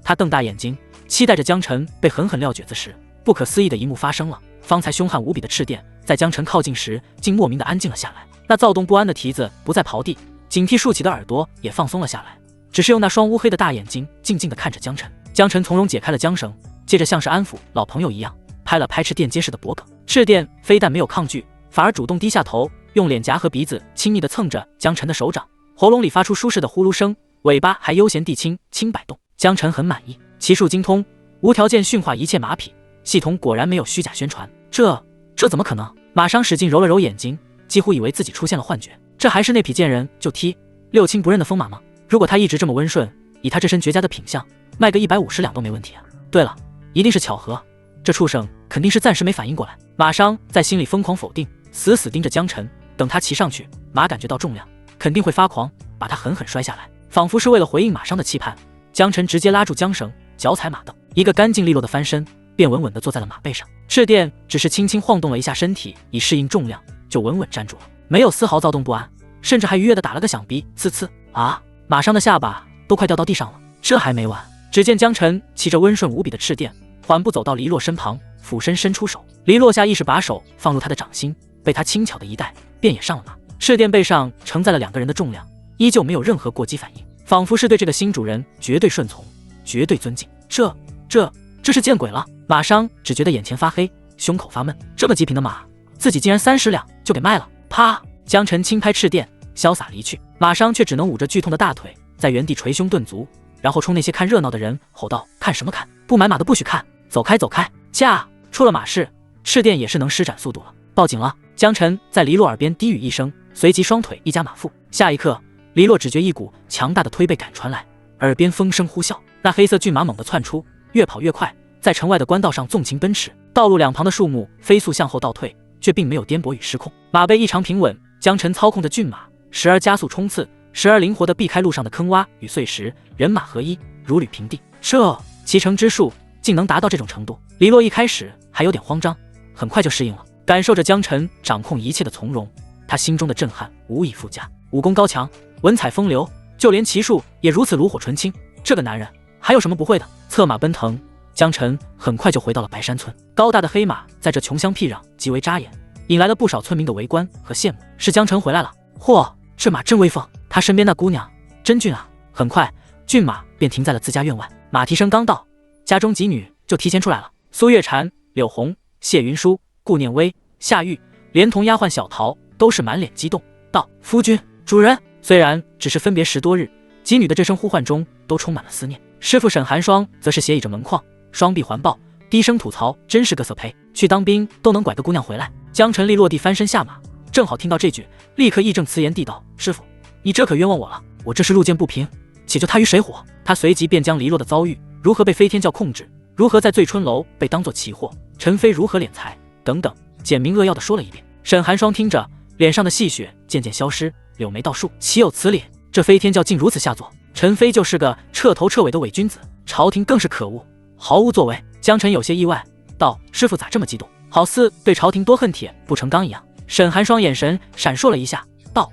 他瞪大眼睛，期待着江辰被狠狠撂蹶子时，不可思议的一幕发生了。方才凶悍无比的赤电，在江辰靠近时，竟莫名的安静了下来。那躁动不安的蹄子不再刨地，警惕竖起的耳朵也放松了下来，只是用那双乌黑的大眼睛静静地看着江辰。江辰从容解开了缰绳，接着像是安抚老朋友一样，拍了拍赤电结实的脖颈。赤电非但没有抗拒，反而主动低下头，用脸颊和鼻子亲密地蹭着江辰的手掌，喉咙里发出舒适的呼噜声，尾巴还悠闲地轻摆动。江辰很满意，骑术精通，无条件驯化一切马匹，系统果然没有虚假宣传。这怎么可能？马商使劲揉了揉眼睛，几乎以为自己出现了幻觉。这还是那匹见人就踢六亲不认的疯马吗？如果他一直这么温顺，以他这身绝佳的品相，卖个150两都没问题啊。对了，一定是巧合，这畜生肯定是暂时没反应过来。马商在心里疯狂否定，死死盯着江晨，等他骑上去，马感觉到重量，肯定会发狂，把他狠狠摔下来。仿佛是为了回应马商的期盼，江晨直接拉住缰绳，脚踩马镫，一个干净利落的翻身，便稳稳地坐在了马背上。赤电只是轻轻晃动了一下身体，以适应重量，就稳稳站住了，没有丝毫躁动不安，甚至还愉悦地打了个响鼻，呲呲啊！马商的下巴都快掉到地上了。这还没完，只见江晨骑着温顺无比的赤电，缓步走到黎洛身旁，俯身伸出手，黎洛下意识把手放入他的掌心，被他轻巧的一带，便也上了马。赤电背上承载了2个人的重量，依旧没有任何过激反应，仿佛是对这个新主人绝对顺从，绝对尊敬。这是见鬼了！马商只觉得眼前发黑，胸口发闷，这么极品的马，自己竟然30两就给卖了。啪！江晨轻拍赤电，潇洒离去。马商却只能捂着剧痛的大腿，在原地捶胸顿足，然后冲那些看热闹的人吼道：“看什么看？不买马的不许看！走开走开！”驾！出了马市，赤电也是能施展速度了，报警了。江晨在黎洛耳边低语一声，随即双腿一夹马腹。下一刻，黎洛只觉一股强大的推背感传来，耳边风声呼啸，那黑色骏马猛地窜出，越跑越快，在城外的官道上纵情奔驰。道路两旁的树木飞速向后倒退，却并没有颠簸与失控，马背异常平稳。江晨操控着骏马，时而加速冲刺，时而灵活地避开路上的坑洼与碎石，人马合一，如履平地。这骑乘之术竟能达到这种程度。黎洛一开始还有点慌张，很快就适应了，感受着江晨掌控一切的从容，他心中的震撼无以复加。武功高强，文采风流，就连骑术也如此炉火纯青，这个男人还有什么不会的？策马奔腾，江晨很快就回到了白山村。高大的黑马在这穷乡僻壤极为扎眼，引来了不少村民的围观和羡慕。是江晨回来了，嚯，这马真威风，他身边那姑娘真俊啊。很快骏马便停在了自家院外，马蹄声刚到，家中几女就提前出来了。苏月禅、柳红、谢云舒、顾念微、夏玉，连同丫鬟小桃都是满脸激动，道：“夫君，主人。”虽然只是分别10多日，几女的这声呼唤中都充满了思念。师傅沈寒霜则是斜倚着门框，双臂环抱，低声吐槽：“真是个色胚，去当兵都能拐个姑娘回来。”江晨立落地翻身下马，正好听到这句，立刻义正辞严地道：“师傅，你这可冤枉我了，我这是路见不平，且救他于水火。”他随即便将黎落的遭遇，如何被飞天教控制，如何在醉春楼被当作奇货，陈飞如何敛财等等，简明扼要的说了一遍。沈寒霜听着，脸上的戏谑渐渐消失，柳眉倒竖：“岂有此理！这飞天教竟如此下作，陈飞就是个彻头彻尾的伪君子，朝廷更是可恶，毫无作为。”江晨有些意外，道：“师傅咋这么激动？好似对朝廷多恨铁不成钢一样。”沈寒霜眼神闪烁了一下，道：“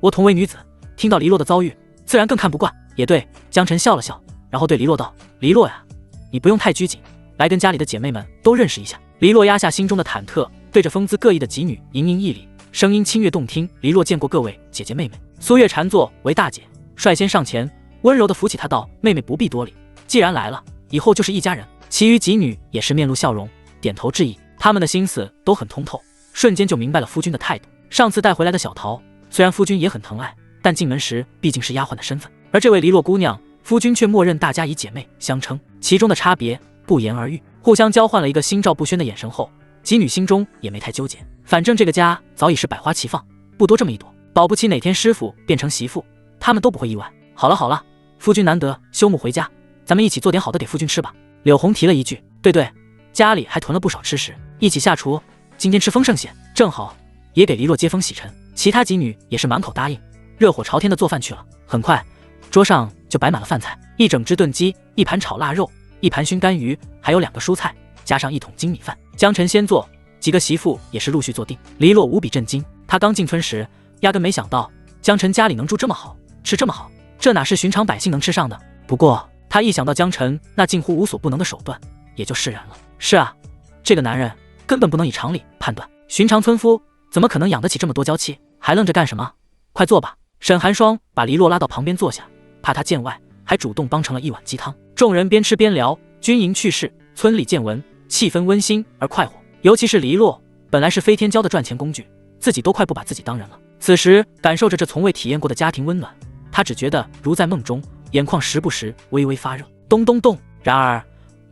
我同为女子，听到黎洛的遭遇，自然更看不惯。”也对，江晨笑了笑，然后对黎洛道：“黎洛呀，你不用太拘谨，来跟家里的姐妹们都认识一下。”黎洛压下心中的忐忑，对着风姿各异的几女盈盈一礼，声音清越动听：“黎洛见过各位姐姐妹妹。”苏月禅坐为大姐，率先上前，温柔地扶起她道：“妹妹不必多礼，既然来了，以后就是一家人。”其余几女也是面露笑容，点头致意，她们的心思都很通透，瞬间就明白了夫君的态度。上次带回来的小桃，虽然夫君也很疼爱，但进门时毕竟是丫鬟的身份，而这位黎洛姑娘，夫君却默认大家以姐妹相称，其中的差别不言而喻。互相交换了一个心照不宣的眼神后，几女心中也没太纠结，反正这个家早已是百花齐放，不多这么一朵，保不齐哪天师傅变成媳妇，他们都不会意外。好了，夫君难得休沐回家，咱们一起做点好的给夫君吃吧。柳红提了一句：“对，家里还囤了不少吃食，一起下厨，今天吃丰盛些，正好也给黎洛接风洗尘。”其他几女也是满口答应，热火朝天的做饭去了。很快，桌上就摆满了饭菜，一整只炖鸡，一盘炒腊肉，一盘熏干鱼，还有2个蔬菜，加上1桶精米饭。江晨先做，几个媳妇也是陆续坐定。黎洛无比震惊，他刚进村时，压根没想到江晨家里能住这么好，吃这么好，这哪是寻常百姓能吃上的？不过他一想到江晨那近乎无所不能的手段，也就释然了。是啊，这个男人根本不能以常理判断，寻常村夫怎么可能养得起这么多娇妻？还愣着干什么？快坐吧。沈寒霜把黎洛拉到旁边坐下，怕他见外，还主动帮成了一碗鸡汤。众人边吃边聊军营趣事、村里见闻，气氛温馨而快活。尤其是黎洛，本来是飞天骄的赚钱工具，自己都快不把自己当人了。此时感受着这从未体验过的家庭温暖，他只觉得如在梦中，眼眶时不时微微发热。咚咚咚！然而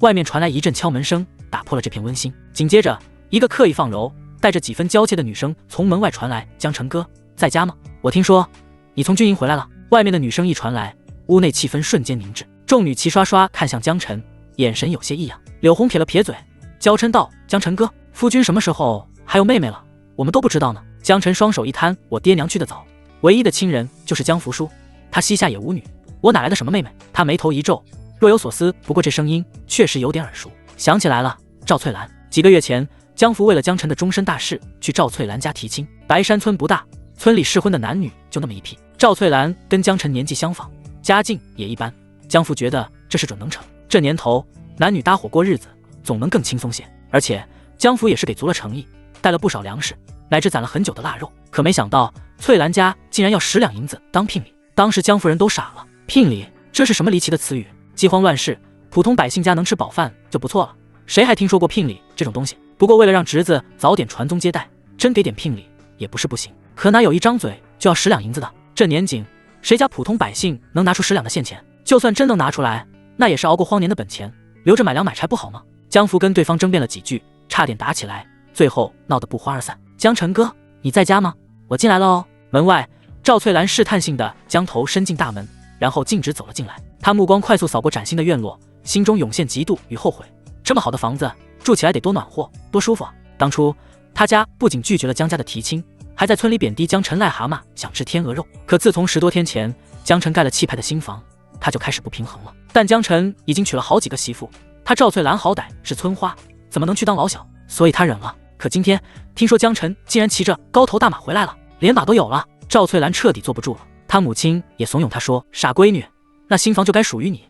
外面传来一阵敲门声，打破了这片温馨。紧接着，一个刻意放柔、带着几分娇怯的女声从门外传来：“江晨哥在家吗？我听说你从军营回来了。”外面的女声一传来，屋内气氛瞬间凝滞，众女齐刷刷看向江晨，眼神有些异样。柳红撇了撇嘴，娇嗔道：“江晨哥，夫君什么时候还有妹妹了？我们都不知道呢。”江晨双手一摊：“我爹娘去得早，唯一的亲人就是江福叔，他膝下也无女，我哪来的什么妹妹？”他眉头一皱，若有所思。不过这声音确实有点耳熟，想起来了，赵翠兰。几个月前，江福为了江晨的终身大事，去赵翠兰家提亲。白山村不大，村里适婚的男女就那么一批。赵翠兰跟江晨年纪相仿，家境也一般，江福觉得这事准能成。这年头，男女搭伙过日子，总能更轻松些。而且江福也是给足了诚意，带了不少粮食，乃至攒了很久的腊肉。可没想到，翠兰家竟然要10两银子当聘礼。当时江夫人都傻了，聘礼这是什么离奇的词语？饥荒乱世，普通百姓家能吃饱饭就不错了，谁还听说过聘礼这种东西？不过为了让侄子早点传宗接代，真给点聘礼也不是不行。可哪有一张嘴就要10两银子的？这年景，谁家普通百姓能拿出10两的现钱？就算真能拿出来，那也是熬过荒年的本钱，留着买粮买柴不好吗？江福跟对方争辩了几句，差点打起来，最后闹得不欢而散。江晨哥，你在家吗？我进来了哦。门外，赵翠兰试探性地将头伸进大门，然后径直走了进来。她目光快速扫过崭新的院落，心中涌现嫉妒与后悔。这么好的房子，住起来得多暖和，多舒服啊！当初他家不仅拒绝了江家的提亲，还在村里贬低江晨癞蛤蟆想吃天鹅肉。可自从10多天前江晨盖了气派的新房，他就开始不平衡了。但江晨已经娶了好几个媳妇，他赵翠兰好歹是村花，怎么能去当老小？所以他忍了。可今天听说江晨竟然骑着高头大马回来了，连马都有了，赵翠兰彻底坐不住了。他母亲也怂恿他说：“傻闺女，那新房就该属于你，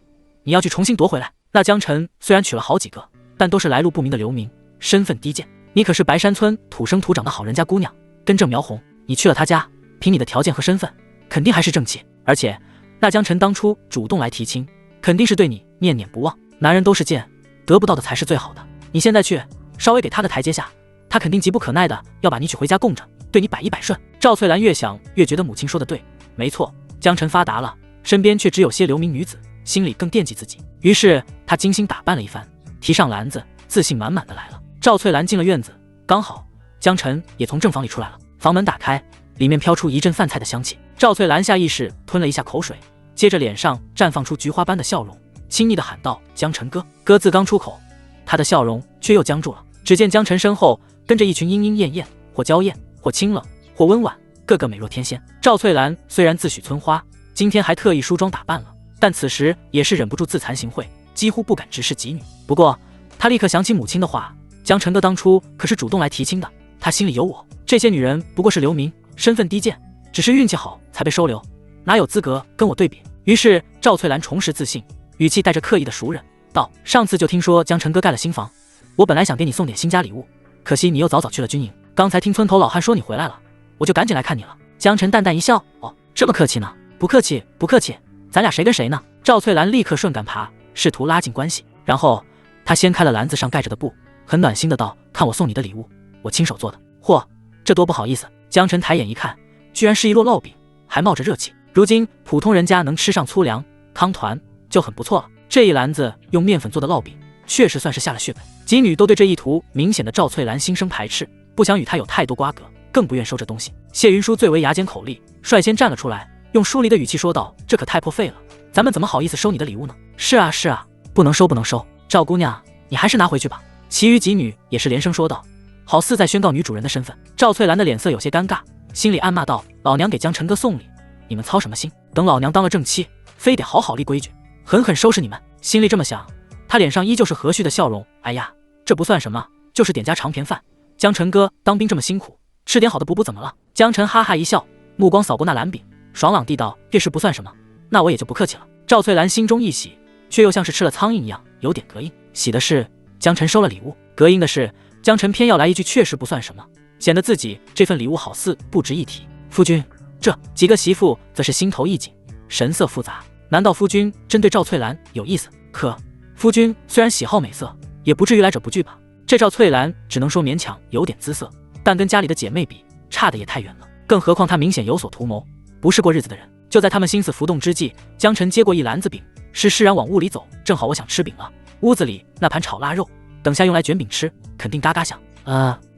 你要去重新夺回来。”那江晨虽然娶了好几个，但都是来路不明的流民，身份低贱。你可是白山村土生土长的好人家姑娘，根正苗红，你去了他家，凭你的条件和身份，肯定还是正气。而且那江晨当初主动来提亲，肯定是对你念念不忘。男人都是贱，得不到的才是最好的。你现在去，稍微给他个台阶下，他肯定急不可耐的要把你娶回家供着，对你百依百顺。赵翠兰越想越觉得母亲说的对，没错，江晨发达了，身边却只有些流民女子，心里更惦记自己。于是她精心打扮了一番，提上篮子，自信满满的来了。赵翠兰进了院子，刚好江晨也从正房里出来了。房门打开，里面飘出一阵饭菜的香气。赵翠兰下意识吞了一下口水，接着脸上绽放出菊花般的笑容，亲昵地喊道：“江晨哥。”哥字刚出口，他的笑容却又僵住了。只见江晨身后跟着一群莺莺燕燕，或娇艳，或清冷，或温婉，个个美若天仙。赵翠兰虽然自诩村花，今天还特意梳妆打扮了，但此时也是忍不住自惭形秽，几乎不敢直视己女。不过她立刻想起母亲的话，江晨哥当初可是主动来提亲的，他心里有我。这些女人不过是流民，身份低贱，只是运气好才被收留，哪有资格跟我对比？于是赵翠兰重拾自信，语气带着刻意的熟人道：“上次就听说江晨哥盖了新房，我本来想给你送点新家礼物，可惜你又早早去了军营。刚才听村头老汉说你回来了，我就赶紧来看你了。”江晨淡淡一笑：“哦，这么客气呢？不客气，不客气，咱俩谁跟谁呢？”赵翠兰立刻顺杆爬，试图拉近关系。然后她掀开了篮子上盖着的布，很暖心的道：“看我送你的礼物，我亲手做的。”嚯，这多不好意思！江晨抬眼一看，居然是一摞烙饼，还冒着热气。如今普通人家能吃上粗粮、糠团就很不错了，这一篮子用面粉做的烙饼，确实算是下了血本。几女都对这一图明显的赵翠兰心生排斥，不想与她有太多瓜葛，更不愿收这东西。谢云舒最为牙尖口利，率先站了出来，用疏离的语气说道：“这可太破费了，咱们怎么好意思收你的礼物呢？”“是啊是啊，不能收不能收，赵姑娘你还是拿回去吧。”其余几女也是连声说道，好似在宣告女主人的身份。赵翠兰的脸色有些尴尬，心里暗骂道：“老娘给江晨哥送礼，你们操什么心？等老娘当了正妻，非得好好立规矩，狠狠收拾你们。”心里这么想，她脸上依旧是和煦的笑容。“哎呀，这不算什么，就是点家常便饭。江晨哥当兵这么辛苦，吃点好的补补怎么了？”江晨哈哈一笑，目光扫过那篮饼，爽朗地道：“这事不算什么，那我也就不客气了。”赵翠兰心中一喜，却又像是吃了苍蝇一样，有点膈应。喜的是江晨收了礼物，膈应的是江晨偏要来一句确实不算什么，显得自己这份礼物好似不值一提。夫君，这几个媳妇则是心头一紧，神色复杂。难道夫君真对赵翠兰有意思？可夫君虽然喜好美色，也不至于来者不拒吧？这赵翠兰只能说勉强有点姿色，但跟家里的姐妹比，差的也太远了。更何况她明显有所图谋，不是过日子的人。就在他们心思浮动之际，江晨接过一篮子饼，释然往屋里走。正好我想吃饼了，屋子里那盘炒腊肉，等下用来卷饼吃，肯定嘎嘎响。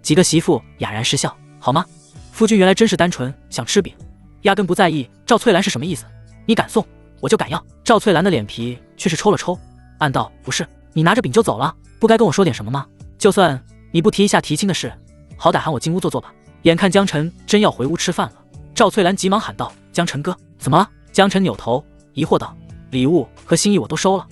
几个媳妇哑然失笑。好吗？夫君原来真是单纯，想吃饼，压根不在意赵翠兰是什么意思。你敢送，我就敢要。赵翠兰的脸皮却是抽了抽，暗道不是，你拿着饼就走了，不该跟我说点什么吗？就算你不提一下提亲的事，好歹喊我进屋坐坐吧。眼看江晨真要回屋吃饭了，赵翠兰急忙喊道：江晨哥，怎么了？江晨扭头疑惑道：礼物和心意我都收了，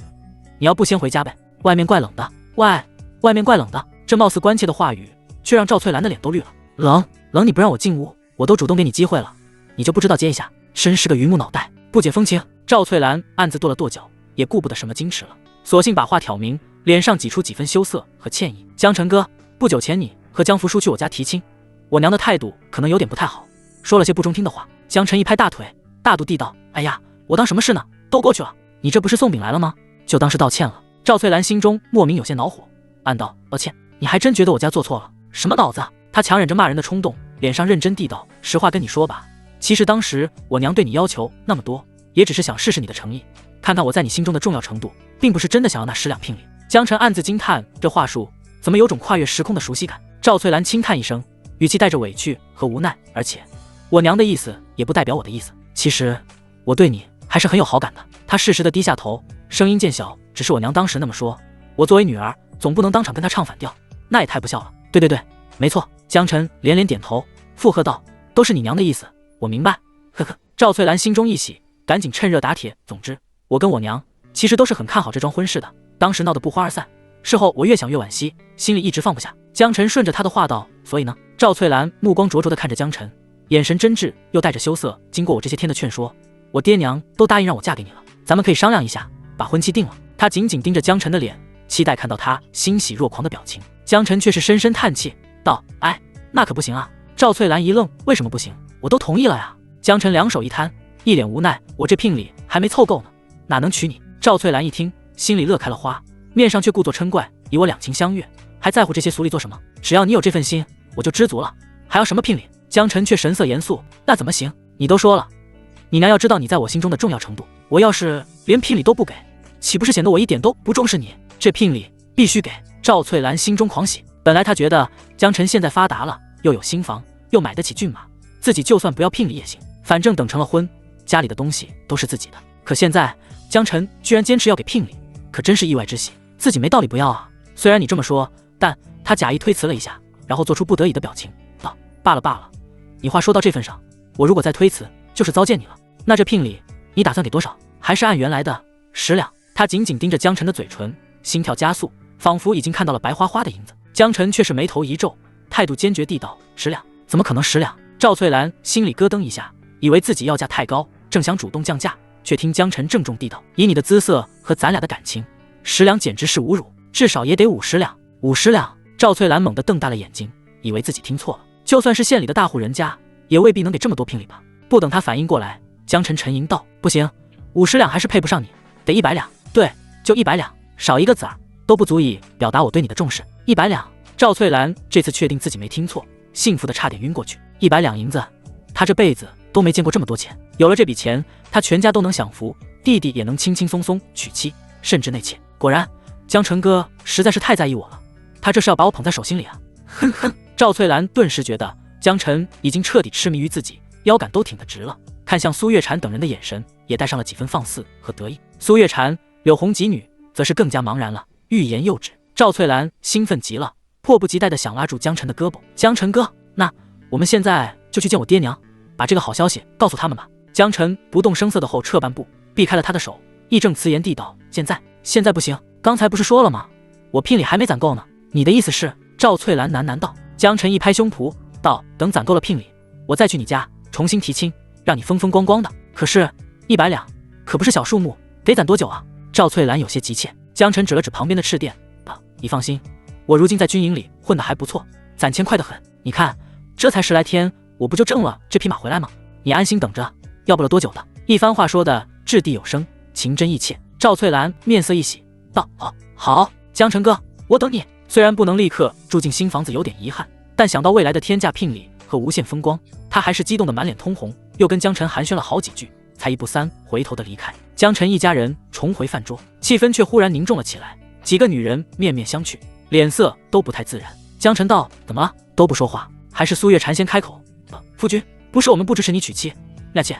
你要不先回家呗？外面怪冷的。外面怪冷的。这貌似关切的话语，却让赵翠兰的脸都绿了。冷你不让我进屋，我都主动给你机会了，你就不知道接一下？真是个榆木脑袋，不解风情。赵翠兰暗自跺了跺脚，也顾不得什么矜持了，索性把话挑明，脸上挤出几分羞涩和歉意。江晨哥，不久前你和江福叔去我家提亲，我娘的态度可能有点不太好，说了些不中听的话。江晨一拍大腿，大度地道：哎呀，我当什么事呢？都过去了，你这不是送饼来了吗？就当是道歉了。赵翠兰心中莫名有些恼火，暗道：抱歉，你还真觉得我家做错了？什么脑子？她强忍着骂人的冲动，脸上认真地道：实话跟你说吧，其实当时我娘对你要求那么多，也只是想试试你的诚意，看看我在你心中的重要程度，并不是真的想要那10两聘礼。江晨暗自惊叹，这话术怎么有种跨越时空的熟悉感？赵翠兰轻叹一声，语气带着委屈和无奈，而且我娘的意思也不代表我的意思，其实我对你还是很有好感的。她适时地低下头，声音渐小，只是我娘当时那么说，我作为女儿总不能当场跟她唱反调，那也太不孝了。对，没错。江晨连连点头，附和道：都是你娘的意思，我明白。呵呵。赵翠兰心中一喜，赶紧趁热打铁。总之，我跟我娘其实都是很看好这桩婚事的，当时闹得不欢而散，事后我越想越惋惜，心里一直放不下。江晨顺着他的话道：所以呢？赵翠兰目光灼灼地看着江晨，眼神真挚又带着羞涩。经过我这些天的劝说，我爹娘都答应让我嫁给你了，咱们可以商量一下，把婚期定了。他紧紧盯着江晨的脸，期待看到他欣喜若狂的表情。江晨却是深深叹气道：哎，那可不行啊。赵翠兰一愣：为什么不行？我都同意了呀。江晨两手一摊，一脸无奈：我这聘礼还没凑够呢，哪能娶你？赵翠兰一听，心里乐开了花，面上却故作嗔怪：以我两情相悦，还在乎这些俗礼做什么？只要你有这份心，我就知足了，还要什么聘礼？江晨却神色严肃：那怎么行？你都说了，你娘要知道你在我心中的重要程度，我要是连聘礼都不给，岂不是显得我一点都不重视你？这聘礼必须给。赵翠兰心中狂喜，本来她觉得江晨现在发达了，又有新房，又买得起骏马，自己就算不要聘礼也行，反正等成了婚，家里的东西都是自己的。可现在江晨居然坚持要给聘礼，可真是意外之喜，自己没道理不要啊。虽然你这么说，但他假意推辞了一下，然后做出不得已的表情，道：罢了，你话说到这份上，我如果再推辞，就是糟践你了。那这聘礼你打算给多少？还是按原来的10两？他紧紧盯着江晨的嘴唇，心跳加速，仿佛已经看到了白花花的银子。江晨却是眉头一皱，态度坚决地道：10两？怎么可能10两？赵翠兰心里咯噔一下，以为自己要价太高，正想主动降价，却听江晨郑重地道：以你的姿色和咱俩的感情，10两简直是侮辱，至少也得50两。50两？赵翠兰猛地瞪大了眼睛，以为自己听错了，就算是县里的大户人家，也未必能给这么多聘礼吧。不等他反应过来，江晨沉吟道：不行，50两还是配不上你，得100两。对，就100两，少一个子儿都不足以表达我对你的重视。100两。赵翠兰这次确定自己没听错，幸福的差点晕过去。100两银子，她这辈子都没见过这么多钱。有了这笔钱，她全家都能享福，弟弟也能轻轻松松娶妻，甚至内妾。果然，江晨哥实在是太在意我了，他这是要把我捧在手心里啊！哼哼。赵翠兰顿时觉得江晨已经彻底痴迷于自己，腰杆都挺得直了，看向苏月禅等人的眼神也带上了几分放肆和得意。苏月禅、柳红几女则是更加茫然了，欲言又止。赵翠兰兴奋极了，迫不及待地想拉住江晨的胳膊。江晨哥，那我们现在就去见我爹娘，把这个好消息告诉他们吧。江晨不动声色地后撤半步，避开了他的手，义正辞严地道：现在不行，刚才不是说了吗？我聘礼还没攒够呢。你的意思是？赵翠兰喃喃道。江晨一拍胸脯道：等攒够了聘礼，我再去你家重新提亲，让你风风光光的。可是100两可不是小数目，得攒多久啊？赵翠兰有些急切。江晨指了指旁边的赤店道：你放心，我如今在军营里混得还不错，攒钱快得很。你看这才10来天，我不就挣了这匹马回来吗？你安心等着，要不了多久的。一番话说的掷地有声，情真意切。赵翠兰面色一喜道：好，江晨哥，我等你。虽然不能立刻住进新房子有点遗憾，但想到未来的天价聘礼和无限风光，他还是激动得满脸通红，又跟江晨寒暄了好几句，才一步三回头的离开。江晨一家人重回饭桌，气氛却忽然凝重了起来，几个女人面面相觑，脸色都不太自然。江晨道：“怎么了？都不说话？”还是苏月禅先开口：“夫君，不是我们不支持你娶妻，亮妾，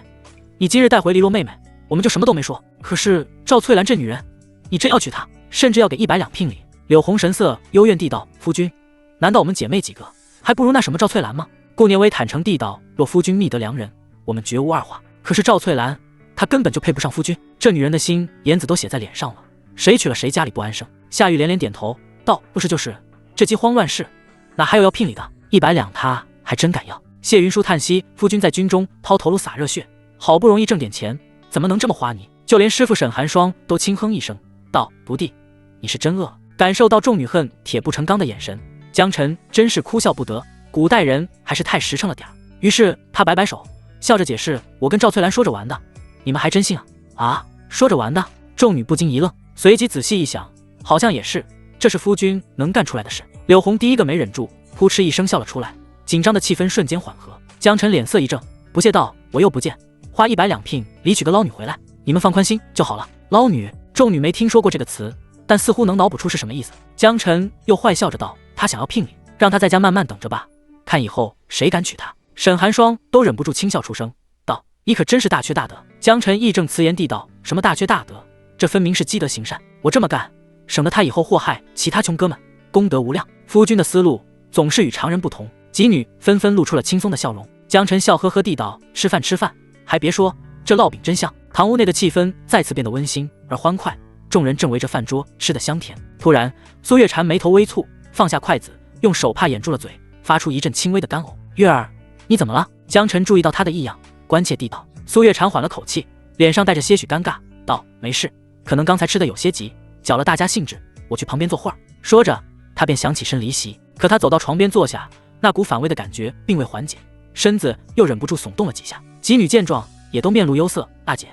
你今日带回黎落妹妹，我们就什么都没说。可是赵翠兰这女人，你真要娶她，甚至要给100两聘礼。”柳红神色幽怨地道：“夫君，难道我们姐妹几个还不如那什么赵翠兰吗？”顾念微坦诚地道：“若夫君觅得良人，我们绝无二话。可是赵翠兰，她根本就配不上夫君，这女人的心颜子都写在脸上了，谁娶了谁家里不安生。”夏玉连连点头道：“不是就是，这饥荒乱世，哪还有要聘礼的？100两他还真敢要。”谢云舒叹息：“夫君在军中抛头颅洒热血，好不容易挣点钱，怎么能这么花你？”就连师傅沈寒霜都轻哼一声道：“不弟，你是真饿了。”感受到众女恨铁不成钢的眼神，江晨真是哭笑不得，古代人还是太实诚了点儿。于是他摆摆手，笑着解释：“我跟赵翠兰说着玩的，你们还真信啊？”“啊，说着玩的？”众女不禁一愣，随即仔细一想，好像也是，这是夫君能干出来的事。柳红第一个没忍住，扑哧一声笑了出来，紧张的气氛瞬间缓和。江晨脸色一正，不屑道：“我又不见花100两聘礼娶个捞女回来，你们放宽心就好了。”捞女，众女没听说过这个词，但似乎能脑补出是什么意思。江晨又坏笑着道：“他想要聘礼，让他在家慢慢等着吧，看以后谁敢娶她。”沈寒霜都忍不住轻笑出声道：“你可真是大缺大德。”江晨义正辞严地道：“什么大缺大德？这分明是积德行善，我这么干，省得他以后祸害其他穷哥们，功德无量。夫君的思路总是与常人不同。”几女纷纷露出了轻松的笑容。江晨笑呵呵地道：“吃饭吃饭，还别说，这烙饼真香。”堂屋内的气氛再次变得温馨而欢快，众人正围着饭桌吃得香甜。突然，苏月禅眉头微蹙，放下筷子，用手帕掩住了嘴，发出一阵轻微的干呕。“月儿，你怎么了？”江晨注意到他的异样，关切地道。苏月禅缓了口气，脸上带着些许尴尬，道：“没事，可能刚才吃的有些急，搅了大家兴致，我去旁边坐会儿。”说着，他便想起身离席。可他走到床边坐下，那股反胃的感觉并未缓解，身子又忍不住耸动了几下。几女见状，也都面露忧色：“大姐，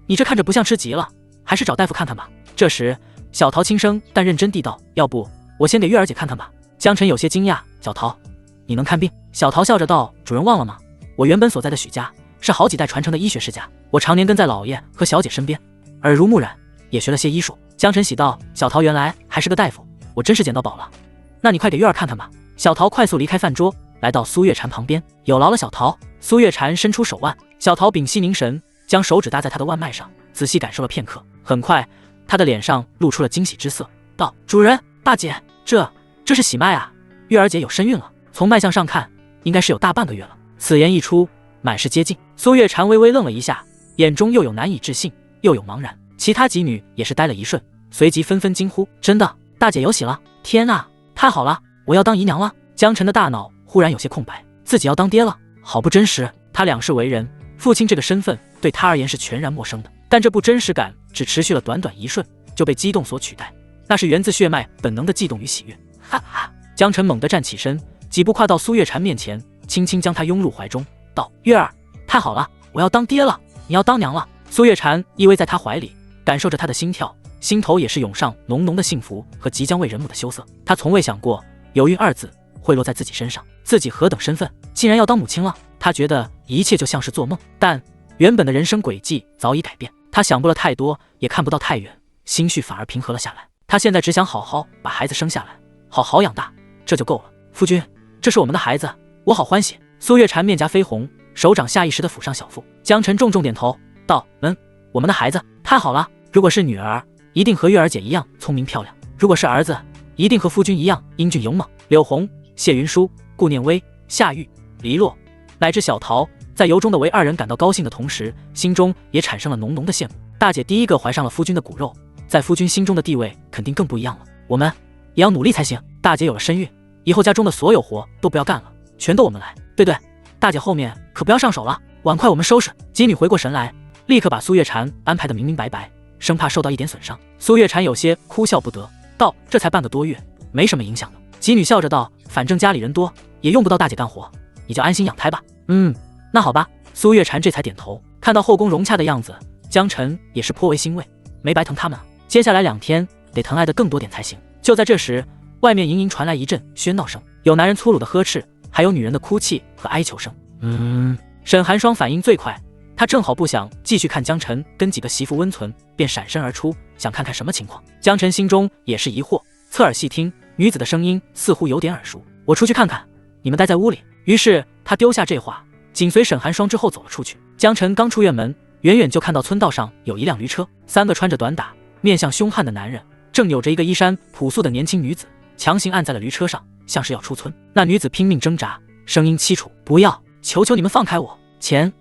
你这看着不像吃急了，还是找大夫看看吧。”这时，小桃轻声但认真地道：“要不我先给月儿姐看看吧。”江晨有些惊讶：“小桃，你能看病？”小桃笑着道：“主人忘了吗？我原本所在的许家是好几代传承的医学世家，我常年跟在老爷和小姐身边，耳濡目染，也学了些医术。”江晨喜道：“小桃原来还是个大夫，我真是捡到宝了。那你快给月儿看看吧。”小桃快速离开饭桌，来到苏月禅旁边：“有劳了，小桃。”苏月禅伸出手腕，小桃屏息凝神，将手指搭在他的腕脉上，仔细感受了片刻。很快，他的脸上露出了惊喜之色，道：“主人，大姐，这是喜脉啊！月儿姐有身孕了，从脉象上看，应该是有大半个月了。”此言一出，满是接近。苏月禅微微愣了一下，眼中又有难以置信，又有茫然。其他几女也是呆了一瞬，随即纷纷惊呼：“真的，大姐有喜了！天啊，太好了，我要当姨娘了！”江晨的大脑忽然有些空白，自己要当爹了，好不真实。他两世为人，父亲这个身份对他而言是全然陌生的，但这不真实感只持续了短短一瞬，就被激动所取代，那是源自血脉本能的悸动与喜悦。哈哈！江晨猛地站起身，几步跨到苏月禅面前，轻轻将他拥入怀中，道：“月儿，太好了，我要当爹了，你要当娘了。”苏月禅依偎在他怀里，感受着他的心跳，心头也是涌上浓浓的幸福和即将为人母的羞涩。他从未想过有孕二字会落在自己身上，自己何等身份，竟然要当母亲了。他觉得一切就像是做梦，但原本的人生轨迹早已改变。他想不了太多，也看不到太远，心绪反而平和了下来。他现在只想好好把孩子生下来，好好养大，这就够了。夫君，这是我们的孩子，我好欢喜。苏月禅面颊绯红，手掌下意识地抚上小腹。江晨重重点头道：“我们的孩子太好了。如果是女儿，一定和月儿姐一样聪明漂亮；如果是儿子，一定和夫君一样英俊勇猛。”柳红、谢云舒、顾念微、夏玉、黎落乃至小桃，在由衷的为二人感到高兴的同时，心中也产生了浓浓的羡慕。大姐第一个怀上了夫君的骨肉，在夫君心中的地位肯定更不一样了。我们也要努力才行。大姐有了身孕，以后家中的所有活都不要干了，全都我们来。对，大姐后面可不要上手了，碗筷我们收拾。几女回过神来，立刻把苏月禅安排得明明白白，生怕受到一点损伤。苏月禅有些哭笑不得，道：“这才半个多月，没什么影响的。”几女笑着道：“反正家里人多，也用不到大姐干活，你就安心养胎吧。”那好吧。苏月禅这才点头。看到后宫融洽的样子，江晨也是颇为欣慰，没白疼他们啊。接下来2天得疼爱的更多点才行。就在这时，外面隐隐传来一阵喧闹声，有男人粗鲁的呵斥，还有女人的哭泣和哀求声。沈寒霜反应最快，他正好不想继续看江晨跟几个媳妇温存，便闪身而出，想看看什么情况。江晨心中也是疑惑，侧耳细听，女子的声音似乎有点耳熟，我出去看看，你们待在屋里。于是他丢下这话，紧随沈寒霜之后走了出去。江晨刚出院门，远远就看到村道上有一辆驴车，3个穿着短打、面相凶悍的男人，正有着一个衣衫朴素的年轻女子，强行按在了驴车上，像是要出村。那女子拼命挣扎，声音凄楚：“不要，求求你们放开我！钱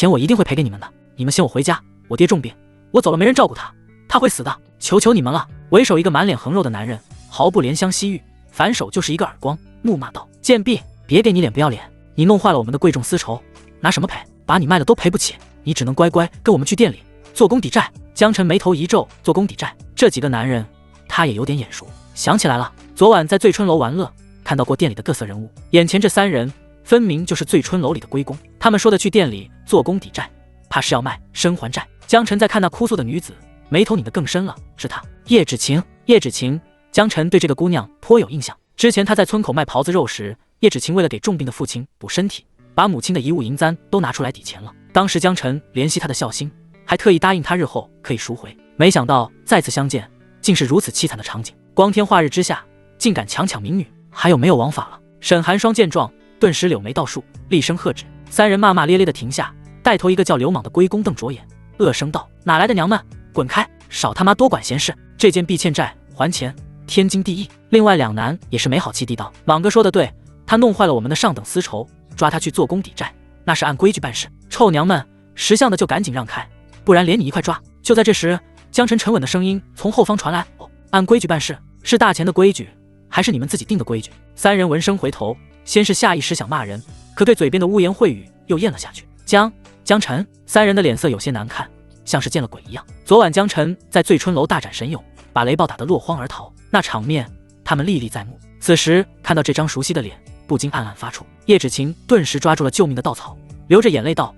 我一定会赔给你们的。你们先我回家，我爹重病，我走了没人照顾他，他会死的，求求你们了！”为首一个满脸横肉的男人毫不怜香惜玉，反手就是一个耳光，怒骂道：“贱婢，别给你脸不要脸！你弄坏了我们的贵重丝绸，拿什么赔？把你卖了都赔不起，你只能乖乖跟我们去店里做工抵债。”江晨眉头一皱，做工抵债，这几个男人他也有点眼熟，想起来了，昨晚在醉春楼玩乐看到过店里的各色人物，眼前这3人分明就是醉春楼里的龟公。他们说的去店里做工抵债，怕是要卖身还债。江晨在看那哭诉的女子，眉头拧得更深了，是她，叶芷晴。叶芷晴，江晨对这个姑娘颇有印象。之前他在村口卖狍子肉时，叶芷晴为了给重病的父亲补身体，把母亲的遗物银簪都拿出来抵钱了。当时江晨怜惜她的孝心，还特意答应她日后可以赎回。没想到再次相见，竟是如此凄惨的场景。光天化日之下，竟敢强抢民女，还有没有王法了？沈寒霜见状，顿时柳眉倒竖，厉声喝止。3人骂骂咧咧的停下，带头一个叫刘莽的龟公瞪着眼，恶声道：“哪来的娘们，滚开！少他妈多管闲事！这件必欠债，还钱，天经地义。”另外2男也是没好气地道：“莽哥说的对，他弄坏了我们的上等丝绸，抓他去做工抵债，那是按规矩办事。臭娘们，识相的就赶紧让开，不然连你一块抓！”就在这时，江晨沉稳的声音从后方传来：“哦，按规矩办事，是大钱的规矩，还是你们自己定的规矩？”3人闻声回头，先是下意识想骂人，可对嘴边的污言秽语又咽了下去。江晨，3人的脸色有些难看，像是见了鬼一样。昨晚江晨在醉春楼大展神勇，把雷暴打得落荒而逃，那场面他们历历在目。此时看到这张熟悉的脸，不禁暗暗发怵。叶芷晴顿时抓住了救命的稻草，流着眼泪道：“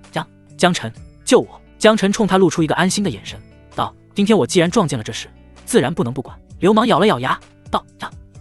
江晨，救我！”江晨冲他露出一个安心的眼神，道：“今天我既然撞见了这事，自然不能不管。”流氓咬了咬牙，道：“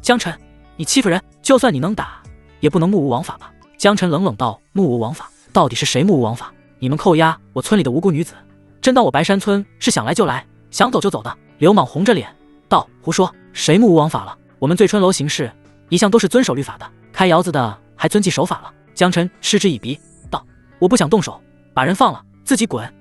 江晨，你欺负人，就算你能打，也不能目无王法吧？”江晨冷冷道：“目无王法？到底是谁目无王法？你们扣押我村里的无辜女子，真当我白山村是想来就来，想走就走的？”流氓红着脸道：“胡说，谁目无王法了？我们醉春楼行事一向都是遵守律法的，开窑子的还遵纪守法了。”江晨嗤之以鼻道：“我不想动手，把人放了，自己滚！”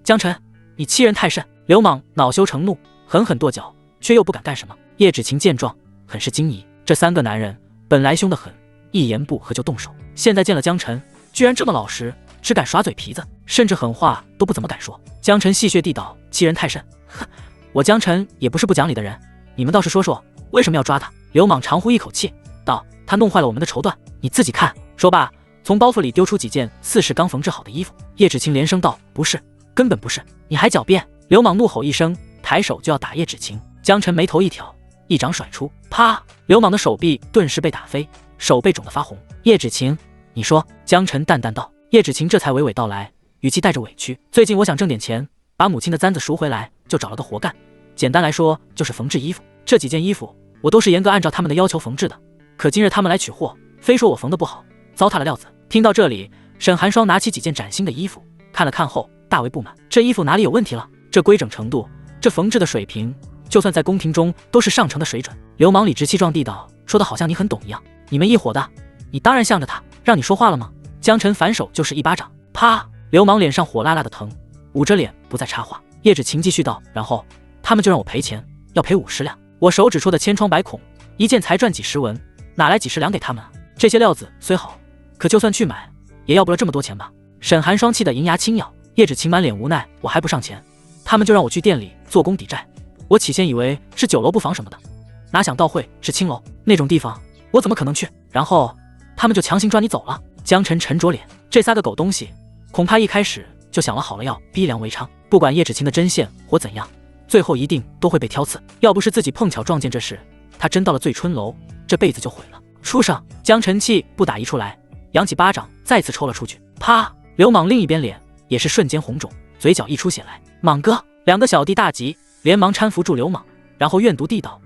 江晨，你欺人太甚！流氓恼羞成怒，狠狠跺脚，却又不敢干什么。叶芷晴见状，很是惊疑，这3个男人本来凶得很，一言不合就动手，现在见了江晨，居然这么老实，只敢耍嘴皮子，甚至狠话都不怎么敢说。江晨戏谑地道：“欺人太甚，哼，我江晨也不是不讲理的人，你们倒是说说，为什么要抓他？”流氓长呼一口气道：“他弄坏了我们的绸缎，你自己看。”说罢，从包袱里丢出几件4式刚缝制好的衣服。叶芷晴连声道：“不是，根本不是，你还狡辩！”流氓怒吼一声，抬手就要打叶芷晴。江晨眉头一挑，一掌甩出，啪！流氓的手臂顿时被打飞，手被肿得发红。叶芷晴，你说？江晨淡淡道。叶芷晴这才娓娓道来，语气带着委屈：“最近我想挣点钱，把母亲的簪子赎回来，就找了个活干。简单来说，就是缝制衣服。这几件衣服我都是严格按照他们的要求缝制的，可今日他们来取货，非说我缝得不好，糟蹋了料子。”听到这里，沈寒霜拿起几件崭新的衣服看了看后，大为不满：“这衣服哪里有问题了？这规整程度，这缝制的水平，就算在宫廷中都是上乘的水准。”流氓理直气壮地道，说的好像你很懂一样。你们一伙的，你当然向着他，让你说话了吗？江晨反手就是一巴掌，啪！流氓脸上火辣辣的疼，捂着脸不再插话。叶芷晴继续道：“然后他们就让我赔钱，要赔50两。我手指戳的千疮百孔，一件才赚几十文，哪来几十两给他们啊？这些料子虽好，可就算去买，也要不了这么多钱吧？”沈寒霜气得银牙轻咬。叶芷晴满脸无奈：“我还不上钱，他们就让我去店里做工抵债。我起先以为是酒楼不妨什么的，哪想到会是青楼那种地方，我怎么可能去？然后他们就强行抓你走了。”江晨沉着脸，这3个狗东西恐怕一开始就想了好了要逼良为娼，不管叶芷晴的针线或怎样，最后一定都会被挑刺。要不是自己碰巧撞见这事，他真到了醉春楼，这辈子就毁了。畜生！江晨气不打一处来，扬起巴掌再次抽了出去，啪！流氓另一边脸也是瞬间红肿，嘴角溢出血来。莽哥！2个小弟大急，连忙搀扶住流氓，然后怨毒地道：“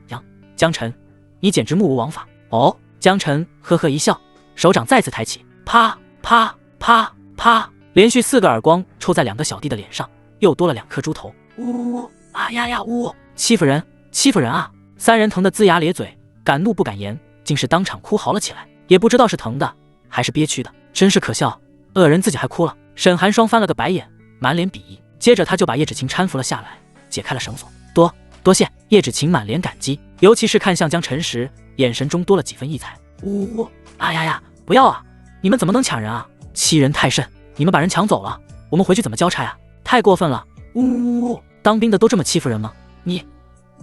江晨，你简直目无王法！”哦，江晨呵呵一笑，手掌再次抬起，啪啪啪啪，连续4个耳光抽在2个小弟的脸上，又多了2颗猪头。呜啊呀呀呜！欺负人，欺负人啊！3人疼得龇牙咧嘴，敢怒不敢言，竟是当场哭嚎了起来，也不知道是疼的还是憋屈的，真是可笑，恶人自己还哭了。沈寒霜翻了个白眼，满脸鄙夷，接着他就把叶芷晴搀扶了下来，解开了绳索。多谢。叶芷晴满脸感激，尤其是看向江晨时，眼神中多了几分异彩。呜，哎呀，不要啊！你们怎么能抢人啊？欺人太甚！你们把人抢走了，我们回去怎么交差啊？太过分了！呜，当兵的都这么欺负人吗？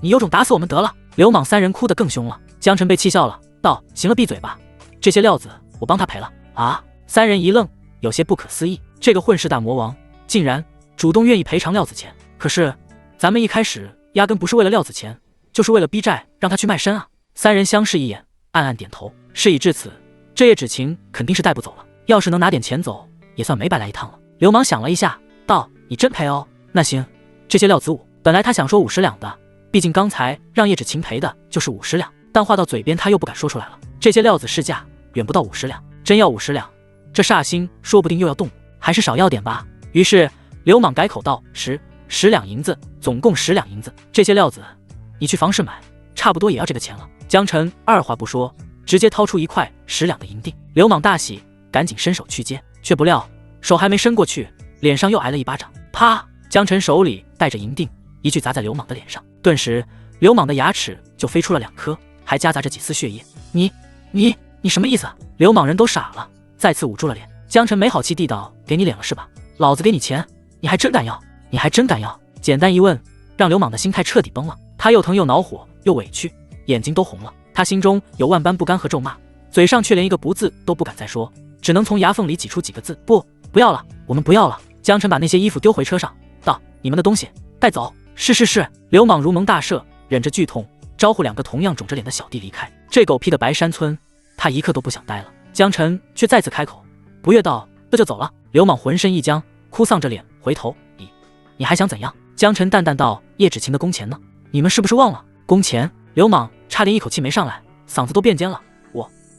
你有种打死我们得了！流氓三人哭得更凶了。江晨被气笑了，道：行了，闭嘴吧，这些料子我帮他赔了。啊！三人一愣，有些不可思议，这个混世大魔王竟然主动愿意赔偿料子钱。可是咱们一开始压根不是为了料子钱，就是为了逼债让他去卖身啊！三人相视一眼，暗暗点头。事已至此，这叶芷晴肯定是带不走了，要是能拿点钱走，也算没白来一趟了。流氓想了一下，道：你真赔哦？那行，这些料子本来他想说50两的，毕竟刚才让叶芷晴赔的就是50两，但话到嘴边他又不敢说出来了。这些料子市价远不到50两，真要50两，这煞星说不定又要动武，还是少要点吧。于是流氓改口道：10两银子，总共10两银子。这些料子你去房市买，差不多也要这个钱了。江晨二话不说，直接掏出一块10两的银锭。流氓大喜，赶紧伸手去接，却不料手还没伸过去，脸上又挨了一巴掌。啪！江晨手里带着银锭，一句砸在流氓的脸上，顿时流氓的牙齿就飞出了2颗，还夹杂着几丝血液。你什么意思？流氓人都傻了，再次捂住了脸。江晨没好气地道：给你脸了是吧？老子给你钱，你还真敢要？你还真敢要？简单一问，让流氓的心态彻底崩了。他又疼又恼火又委屈，眼睛都红了。他心中有万般不甘和咒骂，嘴上却连一个不字都不敢再说，只能从牙缝里挤出几个字：不要了，我们不要了。江晨把那些衣服丢回车上，道：你们的东西带走。是。流氓如蒙大赦，忍着剧痛招呼2个同样肿着脸的小弟离开。这狗屁的白山村，他一刻都不想待了。江晨却再次开口，不悦道：这就走了？流氓浑身一僵，哭丧着脸回头：你还想怎样？江晨淡淡道：叶芷晴的工钱呢？你们是不是忘了？工钱？流氓差点一口气没上来，嗓子都变尖了。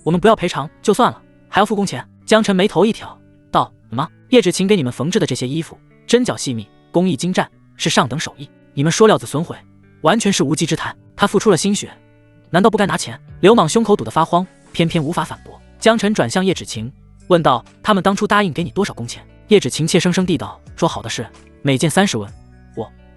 我们不要赔偿就算了，还要付工钱？江晨眉头一挑，道：什么？叶芷晴给你们缝制的这些衣服，针脚细密，工艺精湛，是上等手艺。你们说料子损毁，完全是无稽之谈。他付出了心血，难道不该拿钱？流氓胸口堵得发慌，偏偏无法反驳。江晨转向叶芷晴，问道：他们当初答应给你多少工钱？叶芷晴怯生生地道：说好的是每件30文，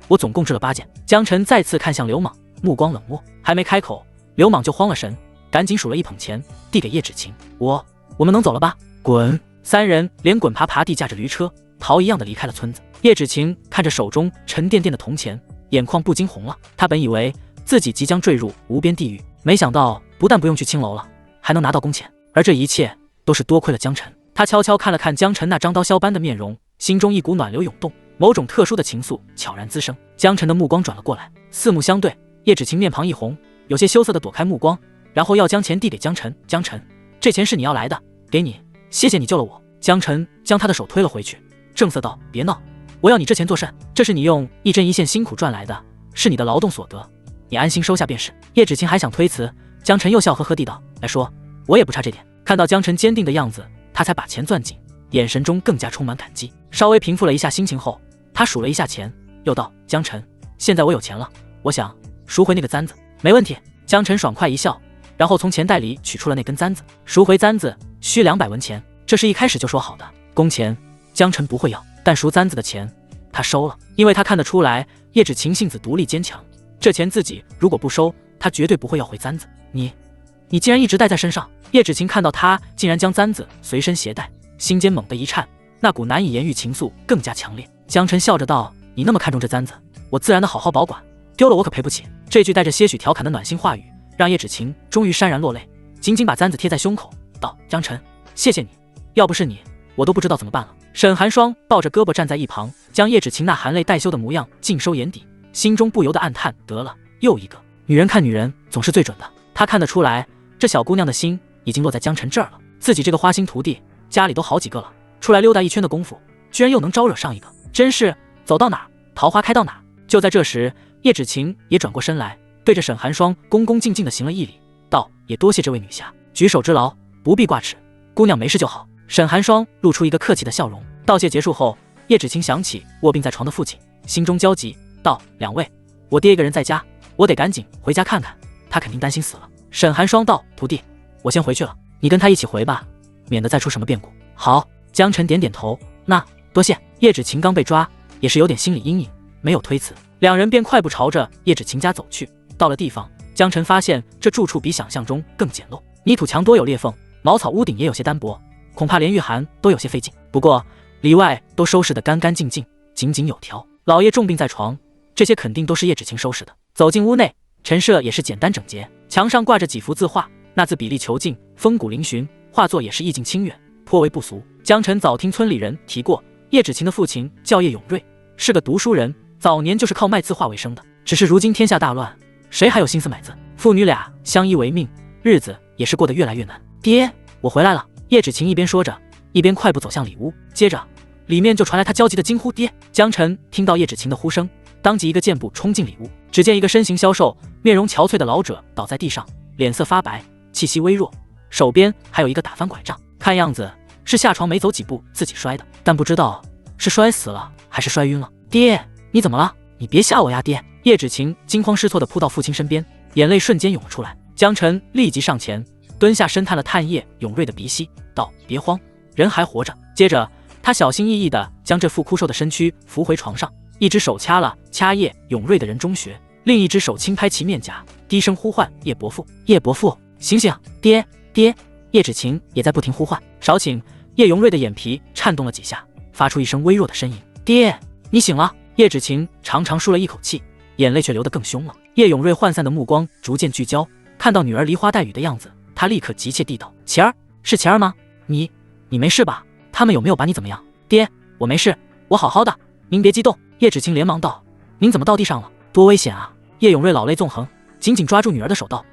我总共制了8件。江晨再次看向流氓，目光冷漠，还没开口，流氓就慌了神，赶紧数了一捧钱递给叶芷晴：我们能走了吧？滚！三人连滚爬地驾着驴车逃一样的离开了村子。叶芷晴看着手中沉甸甸的铜钱，眼眶不禁红了。她本以为自己即将坠入无边地狱，没想到不但不用去青楼了，还能拿到工钱，而这一切都是多亏了江晨。她悄悄看了看江晨那张刀削般的面容，心中一股暖流涌动，某种特殊的情愫悄然滋生。江晨的目光转了过来，四目相对，叶芷晴面庞一红，有些羞涩地躲开目光，然后要将钱递给江晨。江晨，这钱是你要来的，给你，谢谢你救了我。江晨将他的手推了回去，正色道：别闹，我要你这钱做甚？这是你用一针一线辛苦赚来的，是你的劳动所得，你安心收下便是。叶芷晴还想推辞，江晨又笑呵呵地道：来说，我也不差这点。看到江晨坚定的样子，他才把钱攥紧，眼神中更加充满感激。稍微平复了一下心情后，他数了一下钱，又道：江晨，现在我有钱了，我想赎回那个簪子。没问题。江晨爽快一笑，然后从钱袋里取出了那根簪子。赎回簪子需200文钱，这是一开始就说好的。工钱江晨不会要，但赎簪子的钱他收了，因为他看得出来叶芷晴性子独立坚强，这钱自己如果不收，他绝对不会要回簪子。你竟然一直带在身上？叶芷晴看到他竟然将簪子随身携带，心间猛地一颤，那股难以言喻情愫更加强烈。江晨笑着道：你那么看重这簪子，我自然的好好保管，丢了我可赔不起。这句带着些许调侃的暖心话语，让叶芷晴终于潸然落泪，紧紧把簪子贴在胸口，道：江晨，谢谢你，要不是你，我都不知道怎么办了。沈寒霜抱着胳膊站在一旁，将叶芷晴那含泪带羞的模样尽收眼底，心中不由得暗叹：得了，又一个。女人看女人总是最准的，她看得出来，这小姑娘的心已经落在江晨这儿了。自己这个花心徒弟，家里都好几个了，出来溜达一圈的功夫，居然又能招惹上一个，真是走到哪儿桃花开到哪儿。就在这时，叶芷晴也转过身来，对着沈寒霜恭恭敬敬地行了一礼，道：也多谢这位女侠，举手之劳，不必挂齿，姑娘没事就好。沈寒霜露出一个客气的笑容。道谢结束后，叶芷晴想起卧病在床的父亲，心中焦急，道：两位，我爹一个人在家，我得赶紧回家看看，他肯定担心死了。沈寒霜道：“徒弟，我先回去了，你跟他一起回吧，免得再出什么变故。”好，江晨点点头，那多谢。叶芷晴刚被抓，也是有点心理阴影，没有推辞，两人便快步朝着叶芷晴家走去。到了地方，江晨发现这住处比想象中更简陋，泥土墙多有裂缝，茅草屋顶也有些单薄，恐怕连御寒都有些费劲。不过里外都收拾得干干净净，井井有条。老爷重病在床，这些肯定都是叶芷晴收拾的。走进屋内，陈设也是简单整洁，墙上挂着几幅字画，那字比例遒劲，风骨嶙峋，画作也是意境清远，颇为不俗。江晨早听村里人提过，叶芷晴的父亲叫叶永瑞，是个读书人，早年就是靠卖字画为生的。只是如今天下大乱，谁还有心思买字？父女俩相依为命，日子也是过得越来越难。爹，我回来了。叶芷晴一边说着，一边快步走向里屋，接着里面就传来他焦急的惊呼：“爹！”江晨听到叶芷晴的呼声，当即一个箭步冲进里屋，只见一个身形消瘦、面容憔悴的老者倒在地上，脸色发白，气息微弱，手边还有一个打翻拐杖，看样子是下床没走几步自己摔的，但不知道是摔死了还是摔晕了。爹，你怎么了？你别吓我呀，爹！叶芷晴惊慌失措地扑到父亲身边，眼泪瞬间涌了出来。江晨立即上前蹲下，深探了探叶永瑞的鼻息，道：“别慌，人还活着。”接着他小心翼翼地将这副枯瘦的身躯扶回床上，一只手掐了掐叶永瑞的人中穴，另一只手轻拍其面颊，低声呼唤：“叶伯父，叶伯父，醒醒！爹，爹！”叶芷晴也在不停呼唤。少顷，叶永瑞的眼皮颤动了几下，发出一声微弱的呻吟：“爹，你醒了！”叶芷晴长长舒了一口气，眼泪却流得更凶了。叶永瑞涣散的目光逐渐聚焦，看到女儿梨花带雨的样子，他立刻急切地道：“晴儿，是晴儿吗？你没事吧？他们有没有把你怎么样？”“爹，我没事，我好好的，您别激动。”叶芷晴连忙道：“您怎么到地上了？多危险啊！”叶永瑞老泪纵横，紧紧抓住女儿的手道：“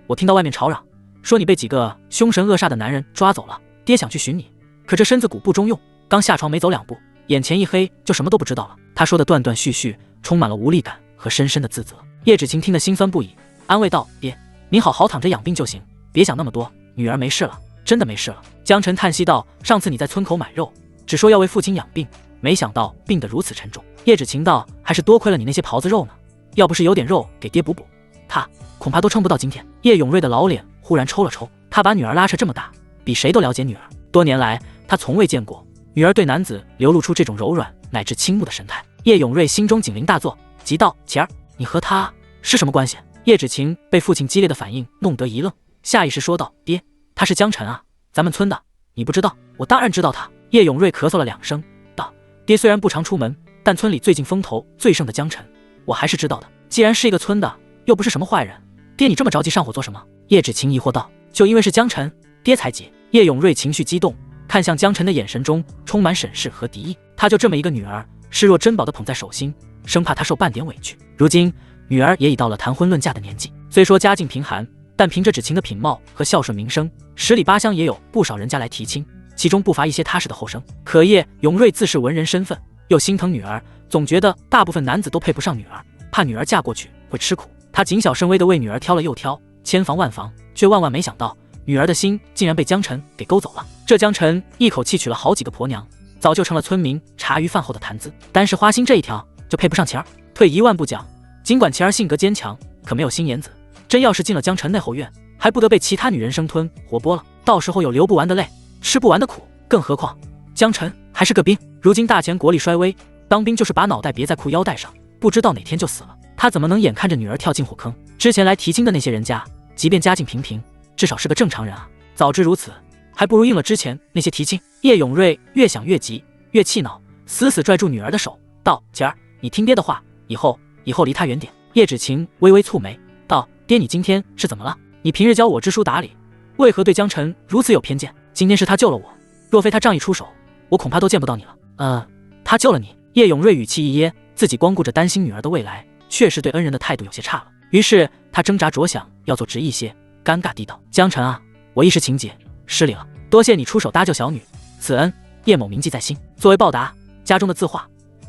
我听到外面吵嚷，说你被几个凶神恶煞的男人抓走了，爹想去寻你，可这身子骨不中用，刚下床没走两步，眼前一黑，就什么都不知道了。”他说的断断续续，充满了无力感和深深的自责。叶芷晴听得心酸不已，安慰道：“爹，您好好躺着养病就行，别想那么多，女儿没事了，真的没事了。”江晨叹息道：“上次你在村口买肉，只说要为父亲养病，没想到病得如此沉重。”叶芷晴道：“还是多亏了你那些狍子肉呢，要不是有点肉给爹补补，他恐怕都撑不到今天。”叶永瑞的老脸忽然抽了抽，他把女儿拉扯这么大，比谁都了解女儿，多年来他从未见过女儿对男子流露出这种柔软乃至倾慕的神态。叶永瑞心中警铃大作，急道：“晴儿，你和他是什么关系？”叶芷晴被父亲激烈的反应弄得一愣，下意识说道：“爹，他是江晨啊，咱们村的，你不知道？我当然知道他。”叶永瑞咳嗽了2声，道：“爹虽然不常出门，但村里最近风头最盛的江晨，我还是知道的。既然是一个村的，又不是什么坏人，爹你这么着急上火做什么？”叶芷晴疑惑道：“就因为是江晨，爹才急。”叶永瑞情绪激动，看向江晨的眼神中充满审视和敌意。他就这么一个女儿，视若珍宝的捧在手心，生怕她受半点委屈。如今女儿也已到了谈婚论嫁的年纪，虽说家境贫寒，但凭着芷晴的品貌和孝顺名声，10里8乡也有不少人家来提亲，其中不乏一些踏实的后生。可叶永瑞自是文人身份，又心疼女儿，总觉得大部分男子都配不上女儿，怕女儿嫁过去会吃苦。他谨小慎微地为女儿挑了又挑，千防万防，却万万没想到女儿的心竟然被江晨给勾走了。这江晨一口气娶了好几个婆娘，早就成了村民茶余饭后的谈资，单是花心这一条就配不上晴儿。退一万步讲，尽管晴儿性格坚强，可没有心眼子，真要是进了江晨内后院，还不得被其他女人生吞活剥了，到时候有流不完的泪，吃不完的苦。更何况江晨还是个兵，如今大钱国力衰微，当兵就是把脑袋别在裤腰带上，不知道哪天就死了。他怎么能眼看着女儿跳进火坑？之前来提亲的那些人家，即便家境平平，至少是个正常人啊。早知如此，还不如应了之前那些提亲。叶永瑞越想越急，越气恼，死死拽住女儿的手，道：“晴儿，你听爹的话，以后离他远点。”叶芷晴微微蹙眉，道：“爹，你今天是怎么了？你平日教我知书达理，为何对江晨如此有偏见？今天是他救了我，若非他仗义出手，我恐怕都见不到你了。”他救了你？叶永瑞语气一噎，自己光顾着担心女儿的未来，确实对恩人的态度有些差了。于是他挣扎着想要做直一些，尴尬地道：“江晨啊，我一时情急，失礼了，多谢你出手搭救小女，此恩叶某铭记在心。作为报答，家中的字画，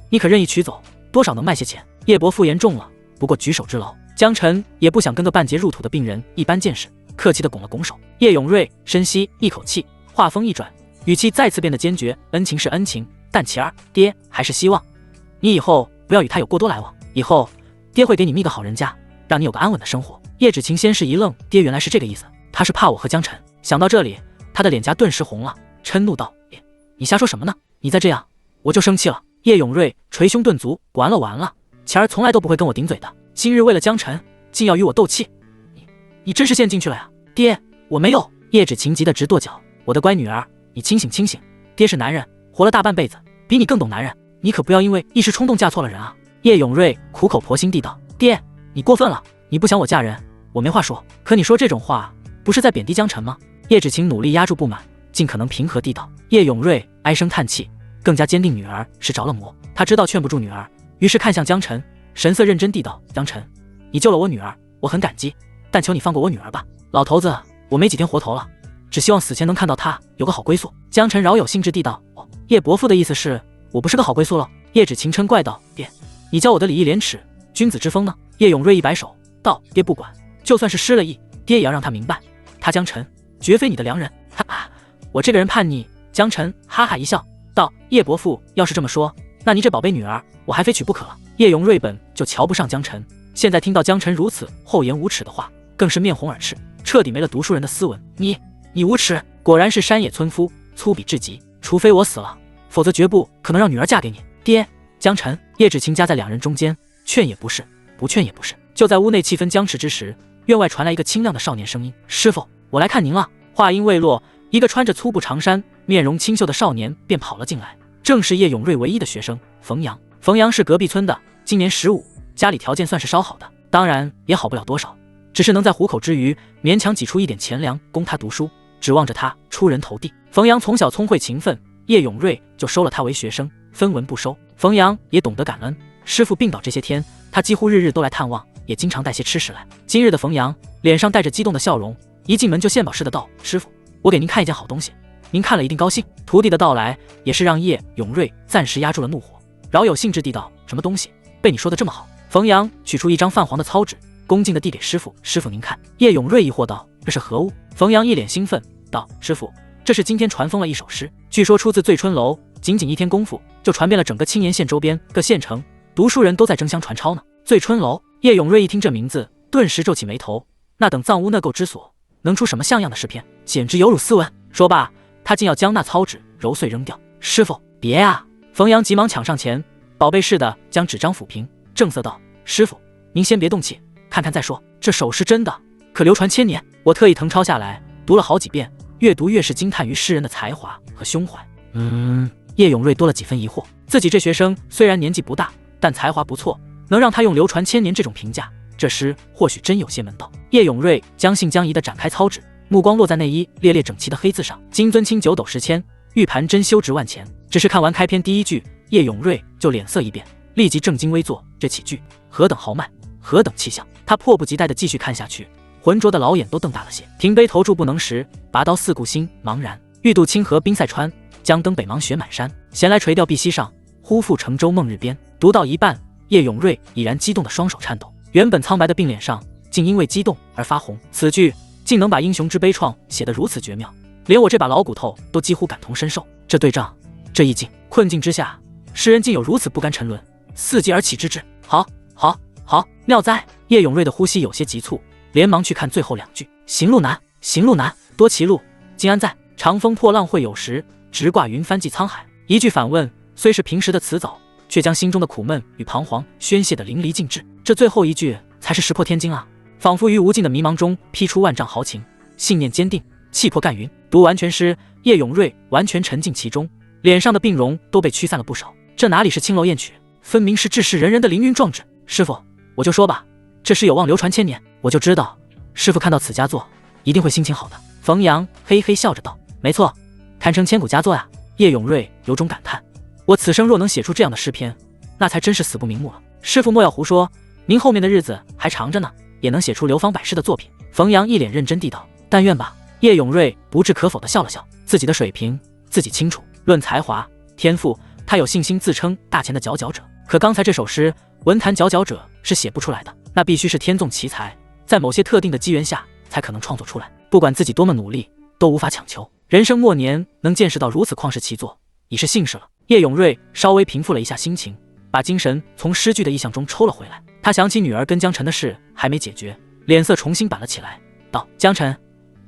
你可任意取走，多少能卖些钱。”叶伯父言重了，不过举手之劳。江晨也不想跟个半截入土的病人一般见识，客气地拱了拱手。叶永瑞深吸一口气，话锋一转，语气再次变得坚决：“恩情是恩情，但晴儿，爹还是希望你以后不要与他有过多来往。以后爹会给你觅个好人家，让你有个安稳的生活。”叶芷晴先是一愣，爹原来是这个意思，他是怕我和江晨。想到这里，他的脸颊顿时红了，嗔怒道：你瞎说什么呢？你再这样我就生气了。叶永瑞捶胸顿足，完了，前儿从来都不会跟我顶嘴的，今日为了江晨竟要与我斗气，你真是陷进去了呀！爹，我没有。叶芷晴急得直跺脚，我的乖女儿，你清醒清醒，爹是男人，活了大半辈子，比你更懂男人，你可不要因为一时冲动嫁错了人啊！叶永瑞苦口婆心地道：爹，你过分了，你不想我嫁人，我没话说，可你说这种话不是在贬低江晨吗？叶芷晴努力压住不满，尽可能平和地道。叶永瑞唉声叹气，更加坚定女儿是着了魔，他知道劝不住女儿，于是看向江晨，神色认真地道：江晨，你救了我女儿，我很感激，但求你放过我女儿吧。老头子，我没几天活头了，只希望死前能看到她有个好归宿。江晨饶有兴致地道：叶伯父的意思是我不是个好归宿了？叶芷晴嗔怪道：爹，你教我的礼义廉耻，君子之风呢？叶永瑞一摆手道：爹不管，就算是失了忆，爹也要让他明白，他江晨绝非你的良人。哈哈，我这个人叛逆。江晨哈哈一笑道：叶伯父要是这么说，那您这宝贝女儿我还非娶不可了。叶永瑞本就瞧不上江晨，现在听到江晨如此厚颜无耻的话，更是面红耳赤，彻底没了读书人的斯文。你无耻，果然是山野村夫，粗鄙至极，除非我死了，否则绝不可能让女儿嫁给你。爹，江晨。叶芷晴夹在两人中间，劝也不是，不劝也不是。就在屋内气氛僵持之时，院外传来一个清亮的少年声音：师傅，我来看您了。话音未落，一个穿着粗布长衫、面容清秀的少年便跑了进来，正是叶永瑞唯一的学生冯阳。冯阳是隔壁村的，今年15，家里条件算是稍好的，当然也好不了多少，只是能在糊口之余勉强挤出一点钱粮供他读书，指望着他出人头地。冯阳从小聪慧勤奋，叶永瑞就收了他为学生，分文不收。冯阳也懂得感恩，师父病倒这些天，他几乎日日都来探望，也经常带些吃食来。今日的冯阳脸上带着激动的笑容，一进门就献宝似的道：师父，我给您看一件好东西，您看了一定高兴。徒弟的到来也是让叶永瑞暂时压住了怒火，饶有兴致地道：什么东西？被你说的这么好？冯阳取出一张泛黄的糙纸，恭敬地递给师父：师父您看。叶永瑞疑惑道：这是何物？冯阳一脸兴奋道：师父，这是今天传封了一首诗，据说出自醉春楼，仅1天功夫就传遍了整个青年县周边各县城，读书人都在争相传抄呢。醉春楼。叶永瑞一听这名字，顿时皱起眉头，那等藏污纳垢之所，能出什么像样的诗篇？简直有辱斯文。说罢，他竟要将那糙纸揉碎扔掉。师父，别啊！冯阳急忙抢上前，宝贝似的将纸张抚平，正色道：师父，您先别动气，看看再说。这首诗真的可流传千年，我特意誊抄下来，读了好几遍，越读越是惊叹于诗人的才华和胸怀。叶永瑞多了几分疑惑，自己这学生虽然年纪不大，但才华不错，能让他用流传千年这种评价，这诗或许真有些门道。叶永瑞将信将疑地展开糙纸，目光落在那一列列整齐的黑字上：金樽清酒斗10千，玉盘珍馐值万钱。只是看完开篇第一句，叶永瑞就脸色一变，立即正襟危坐。这几句何等豪迈，何等气象！他迫不及待地继续看下去，浑浊的老眼都瞪大了些。停杯投箸不能食，拔刀四顾心茫然。欲渡清河冰塞川，将登北邙雪满山。闲来垂钓碧溪上，忽复乘舟梦日边。读到一半，叶永瑞已然激动的双手颤抖，原本苍白的鬓脸上竟因为激动而发红。此句竟能把英雄之悲怆写得如此绝妙，连我这把老骨头都几乎感同身受。这对仗，这意境，困境之下，诗人竟有如此不甘沉沦、伺机而起之志。好，妙哉！叶永瑞的呼吸有些急促，连忙去看最后2句：行路难，行路难，多歧路，今安在？长风破浪会有时，直挂云帆济沧海。一句反问，虽是平时的词藻，却将心中的苦闷与彷徨宣泄得淋漓尽致。这最后一句才是石破天惊啊，仿佛于无尽的迷茫中劈出万丈豪情，信念坚定，气魄干云。读完全诗，叶永瑞完全沉浸其中，脸上的病容都被驱散了不少。这哪里是青楼艳曲，分明是志士仁人的凌云壮志。师父，我就说吧，这诗有望流传千年。我就知道师父看到此佳作一定会心情好的。冯阳嘿嘿笑着道：没错，堪称千古佳作呀。叶永瑞有种感叹，我此生若能写出这样的诗篇，那才真是死不瞑目了。师父莫要胡说，您后面的日子还长着呢，也能写出流芳百世的作品。冯阳一脸认真地道：但愿吧。叶永瑞不置可否地笑了笑，自己的水平自己清楚，论才华天赋，他有信心自称大钱的佼佼者。可刚才这首诗，文坛佼佼者是写不出来的，那必须是天纵奇才，在某些特定的机缘下才可能创作出来。不管自己多么努力，都无法强求。人生末年能见识到如此旷世奇作，已是幸事了。叶永瑞稍微平复了一下心情，把精神从诗句的意象中抽了回来。他想起女儿跟江晨的事还没解决，脸色重新板了起来，道：“江晨，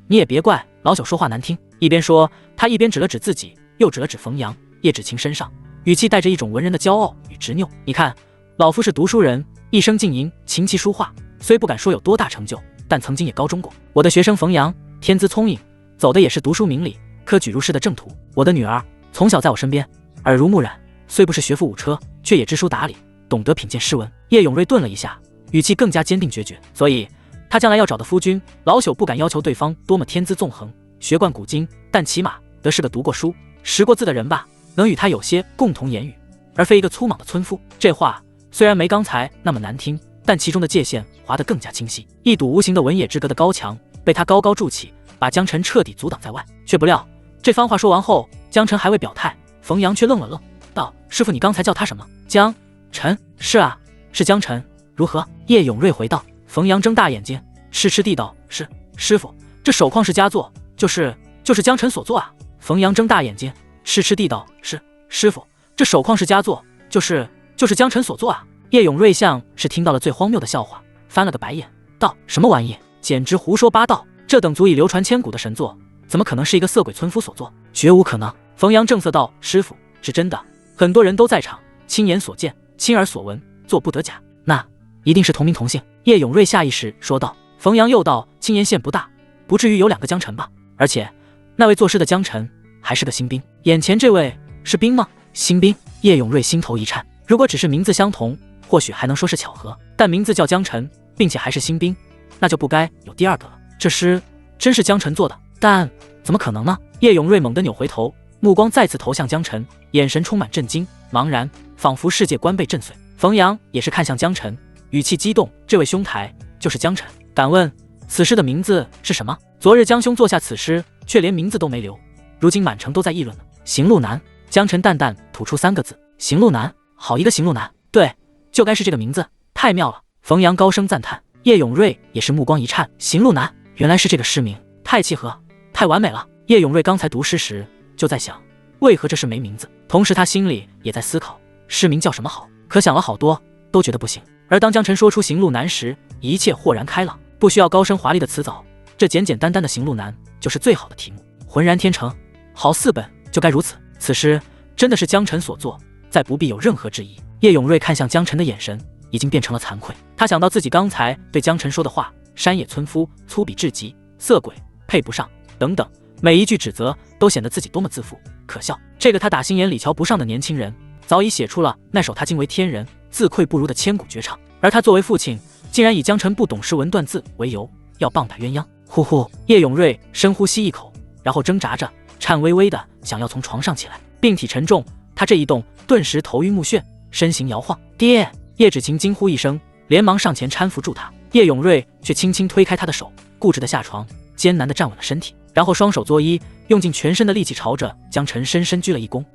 你也别怪老朽说话难听。”一边说，他一边指了指自己，又指了指冯阳、叶芷晴身上，语气带着一种文人的骄傲与执拗。你看，老夫是读书人，一生浸淫琴棋书画，虽不敢说有多大成就，但曾经也高中过。我的学生冯阳天资聪颖，走的也是读书明理、科举入仕的正途。我的女儿从小在我身边，耳濡目染，虽不是学富五车，却也知书达理，懂得品鉴诗文。叶永瑞顿了一下，语气更加坚定决绝。所以，他将来要找的夫君，老朽不敢要求对方多么天资纵横、学贯古今，但起码得是个读过书、识过字的人吧，能与他有些共同言语，而非一个粗莽的村夫。这话虽然没刚才那么难听，但其中的界限划得更加清晰。一堵无形的文野之隔的高墙被他高高筑起，把江晨彻底阻挡在外。却不料这番话说完后，江晨还未表态，冯阳却愣了愣，道：“师傅，你刚才叫他什么？”江晨。是啊，是江晨。如何？叶永瑞回道。冯阳睁大眼睛，痴痴地道：“是师傅，这手矿是佳作，就是江晨所作啊。”冯阳睁大眼睛，痴痴地道：“是师傅，这手矿是佳作，就是江晨所作啊。”叶永瑞像是听到了最荒谬的笑话，翻了个白眼，道：“什么玩意？简直胡说八道！这等足以流传千古的神作，怎么可能是一个色鬼村夫所作？绝无可能。”冯阳正色道：“师傅，是真的，很多人都在场，亲眼所见，亲耳所闻，作不得假。那一定是同名同姓。”叶永瑞下意识说道。冯阳又道：“青岩县不大，不至于有2个江晨吧？而且那位作诗的江晨还是个新兵，眼前这位是兵吗？新兵？”叶永瑞心头一颤，如果只是名字相同，或许还能说是巧合，但名字叫江晨，并且还是新兵，那就不该有第2个了。这诗真是江晨做的，但怎么可能呢？叶永瑞猛地扭回头，目光再次投向江晨，眼神充满震惊、茫然，仿佛世界观被震碎。冯阳也是看向江晨，语气激动：“这位兄台就是江晨，敢问此诗的名字是什么？昨日江兄做下此诗，却连名字都没留，如今满城都在议论呢。”“行路难。”江晨淡淡吐出3个字。“行路难，好一个行路难！对，就该是这个名字，太妙了！”冯阳高声赞叹。叶永瑞也是目光一颤，行路难，原来是这个诗名，太契合，太完美了。叶永瑞刚才读诗时就在想，为何这诗没名字，同时他心里也在思考诗名叫什么好，可想了好多，都觉得不行。而当江晨说出行路难时，一切豁然开朗，不需要高深华丽的词藻，这简简单单的行路难就是最好的题目，浑然天成，好4本就该如此。此诗真的是江晨所作，再不必有任何质疑。叶永瑞看向江晨的眼神已经变成了惭愧，他想到自己刚才对江晨说的话，山野村夫、粗鄙至极、色鬼、配不上等等，每一句指责都显得自己多么自负可笑。这个他打心眼里瞧不上的年轻人，早已写出了那首他惊为天人、自愧不如的千古绝唱，而他作为父亲，竟然以江晨不懂诗文断字为由要棒打鸳鸯。呼呼，叶永瑞深呼吸一口，然后挣扎着、颤巍巍的想要从床上起来，病体沉重，他这一动顿时头晕目眩，身形摇晃。爹！叶芷晴惊呼一声，连忙上前搀扶住他。叶永瑞却轻轻推开他的手，固执的下床，艰难地站稳了身体，然后双手作揖，用尽全身的力气朝着江晨深深鞠了一躬。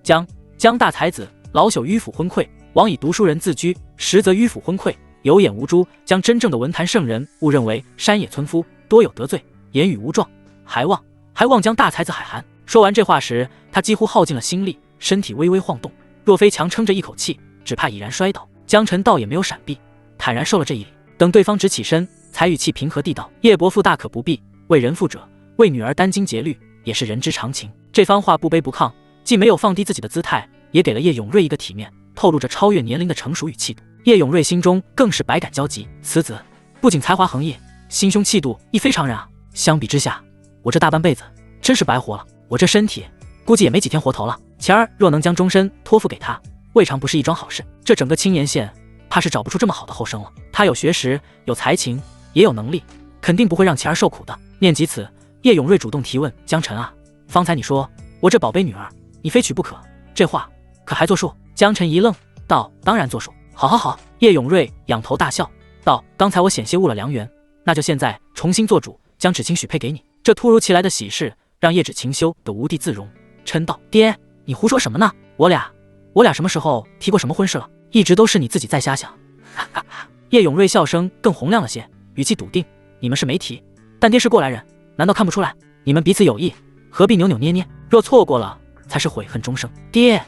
江大才子，老朽迂腐昏聩，枉以读书人自居，实则迂腐昏聩，有眼无珠，将真正的文坛圣人误认为山野村夫，多有得罪，言语无状，还望江大才子海涵。说完这话时，他几乎耗尽了心力，身体微微晃动，若非强撑着一口气，只怕已然摔倒。江晨倒也没有闪避，坦然受了这一礼。等对方直起身，才语气平和地道：“叶伯父大可不必，为人父者，为女儿殚精竭虑，也是人之常情。”这番话不卑不亢，既没有放低自己的姿态，也给了叶永瑞一个体面，透露着超越年龄的成熟与气度。叶永瑞心中更是百感交集，此子不仅才华横溢，心胸气度亦非常人啊！相比之下，我这大半辈子真是白活了，我这身体估计也没几天活头了。钱儿若能将终身托付给他，未尝不是一桩好事。这整个青岩县怕是找不出这么好的后生了。他有学识，有才情，也有能力，肯定不会让钱儿受苦的。念及此，叶永瑞主动提问：“江晨啊，方才你说我这宝贝女儿，你非娶不可，这话可还作数？”江晨一愣，道：“当然作数。好。”叶永瑞仰头大笑，道：“刚才我险些误了良缘，那就现在重新做主，将芷晴许配给你。”这突如其来的喜事让叶芷晴羞得无地自容，嗔道：“爹，你胡说什么呢？我俩什么时候提过什么婚事了？一直都是你自己在瞎想。”哈哈哈！叶永瑞笑声更洪亮了些，语气笃定：“你们是没提，但爹是过来人，难道看不出来？你们彼此有意，何必扭扭捏捏？若错过了，才是悔恨终生。”爹，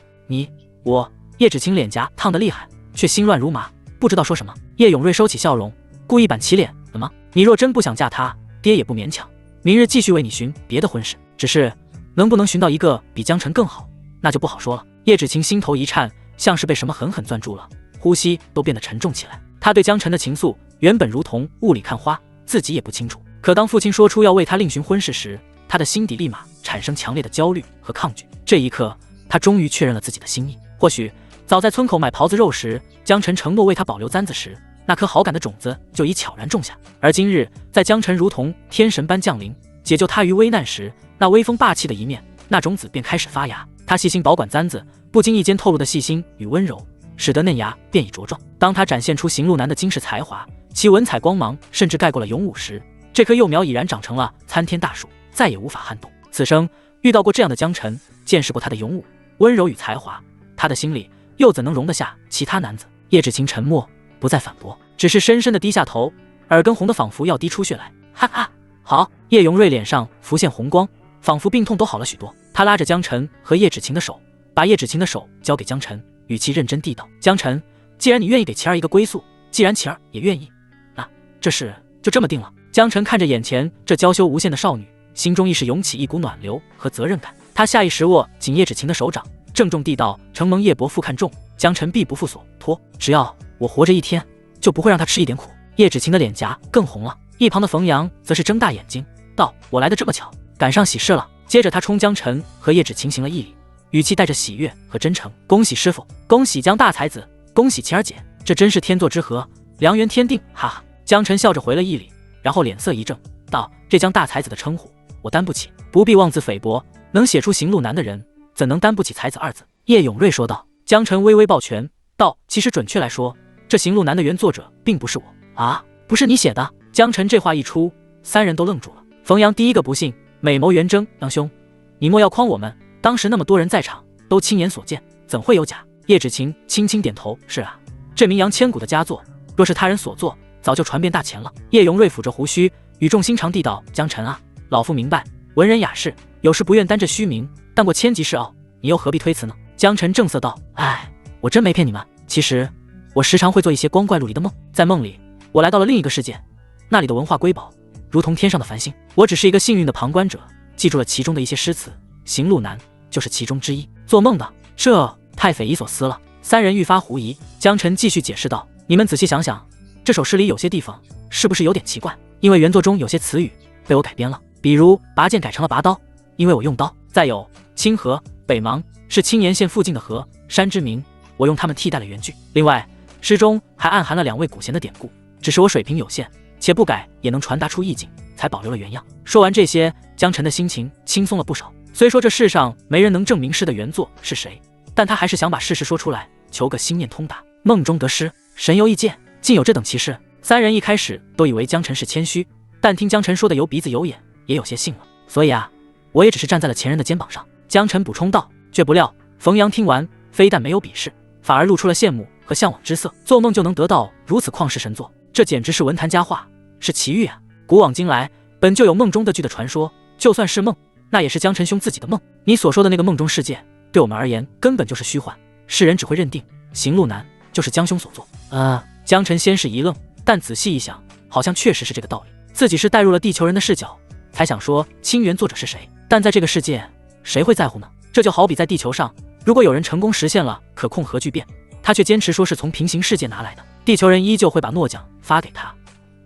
我……叶芷晴脸颊烫得厉害，却心乱如麻，不知道说什么。叶永瑞收起笑容，故意板起脸，的吗？你若真不想嫁他，爹也不勉强，明日继续为你寻别的婚事，只是能不能寻到一个比江辰更好，那就不好说了。叶芷晴心头一颤，像是被什么狠狠攥住了，呼吸都变得沉重起来。他对江辰的情愫原本如同雾里看花，自己也不清楚。可当父亲说出要为他另寻婚事时，他的心底立马产生强烈的焦虑和抗拒。这一刻，他终于确认了自己的心意。或许早在村口买狍子肉时，江辰承诺为他保留簪子时，那颗好感的种子就已悄然种下。而今日，在江辰如同天神般降临，解救他于危难时，那威风霸气的一面，那种子便开始发芽。他细心保管簪子，不经意间透露的细心与温柔，使得嫩芽变已茁壮。当他展现出行路男的惊世才华，其文采光芒甚至盖过了勇武时，这棵幼苗已然长成了参天大树，再也无法撼动。此生遇到过这样的江辰，见识过他的勇武、温柔与才华，他的心里又怎能容得下其他男子？叶芷晴沉默，不再反驳，只是深深地低下头，耳根红得仿佛要滴出血来。哈哈，好！叶永瑞脸上浮现红光，仿佛病痛都好了许多。他拉着江辰和叶芷晴的手，把叶芷晴的手交给江辰，语气认真地道：江辰，既然你愿意给琪儿一个归宿，既然琪儿也愿意，那这事就这么定了。江辰看着眼前这娇羞无限的少女，心中亦是涌起一股暖流和责任感。他下意识握紧叶芷晴的手掌，郑重地道：承蒙叶伯父看重，江辰必不负所托，只要我活着一天，就不会让他吃一点苦。叶芷晴的脸颊更红了，一旁的冯阳则是睁大眼睛道：我来得这么巧，赶上喜事了。接着他冲江辰和叶芷晴行了一礼，语气带着喜悦和真诚：恭喜师傅，恭喜江大才子，恭喜琪儿姐，这真是天作之合，良缘天定，哈哈。江辰笑着回了一礼，然后脸色一正道：这江大才子的称呼我担不起，不必妄自菲薄，能写出行路难的人，怎能担不起才子二字？叶永瑞说道。江辰微微抱拳道：其实准确来说，这行路难的原作者并不是我啊，不是你写的？江辰这话一出，三人都愣住了。冯阳第一个不信，美眸圆睁：杨兄，你莫要诓我们，当时那么多人在场，都亲眼所见，怎会有假？叶芷晴轻轻点头：是啊，这名扬千古的佳作，若是他人所作，早就传遍大前了。叶永瑞抚着胡须，语重心长地道：江辰啊，老夫明白，文人雅士有时不愿担这虚名，但过千级是傲，你又何必推辞呢？江辰正色道：哎，我真没骗你们，其实我时常会做一些光怪陆离的梦，在梦里我来到了另一个世界，那里的文化瑰宝如同天上的繁星，我只是一个幸运的旁观者，记住了其中的一些诗词，行路难就是其中之一。做梦的，这太匪夷所思了。三人愈发狐疑。江辰继续解释道：你们仔细想想，这首诗里有些地方是不是有点奇怪？因为原作中有些词语被我改编了，比如拔剑改成了拔刀，因为我用刀。再有清河、北邙是青岩县附近的河山之名，我用它们替代了原句。另外诗中还暗含了两位古贤的典故，只是我水平有限，且不改也能传达出意境，才保留了原样。说完这些，江辰的心情轻松了不少。虽说这世上没人能证明诗的原作是谁，但他还是想把事实说出来，求个心念通达。梦中得诗，神游异界，竟有这等奇事。三人一开始都以为江辰是谦虚，但听江辰说的有鼻子有眼，也有些信了。所以啊，我也只是站在了前人的肩膀上。江辰补充道。却不料冯阳听完，非但没有鄙视，反而露出了羡慕和向往之色。做梦就能得到如此旷世神作，这简直是文坛佳话，是奇遇啊！古往今来，本就有梦中的剧的传说，就算是梦，那也是江辰兄自己的梦。你所说的那个梦中世界，对我们而言根本就是虚幻，世人只会认定行路难就是江兄所作。江辰先是一愣，但仔细一想，好像确实是这个道理。自己是带入了地球人的视角，才想说清源作者是谁，但在这个世界，谁会在乎呢？这就好比在地球上，如果有人成功实现了可控核聚变，他却坚持说是从平行世界拿来的，地球人依旧会把诺奖发给他，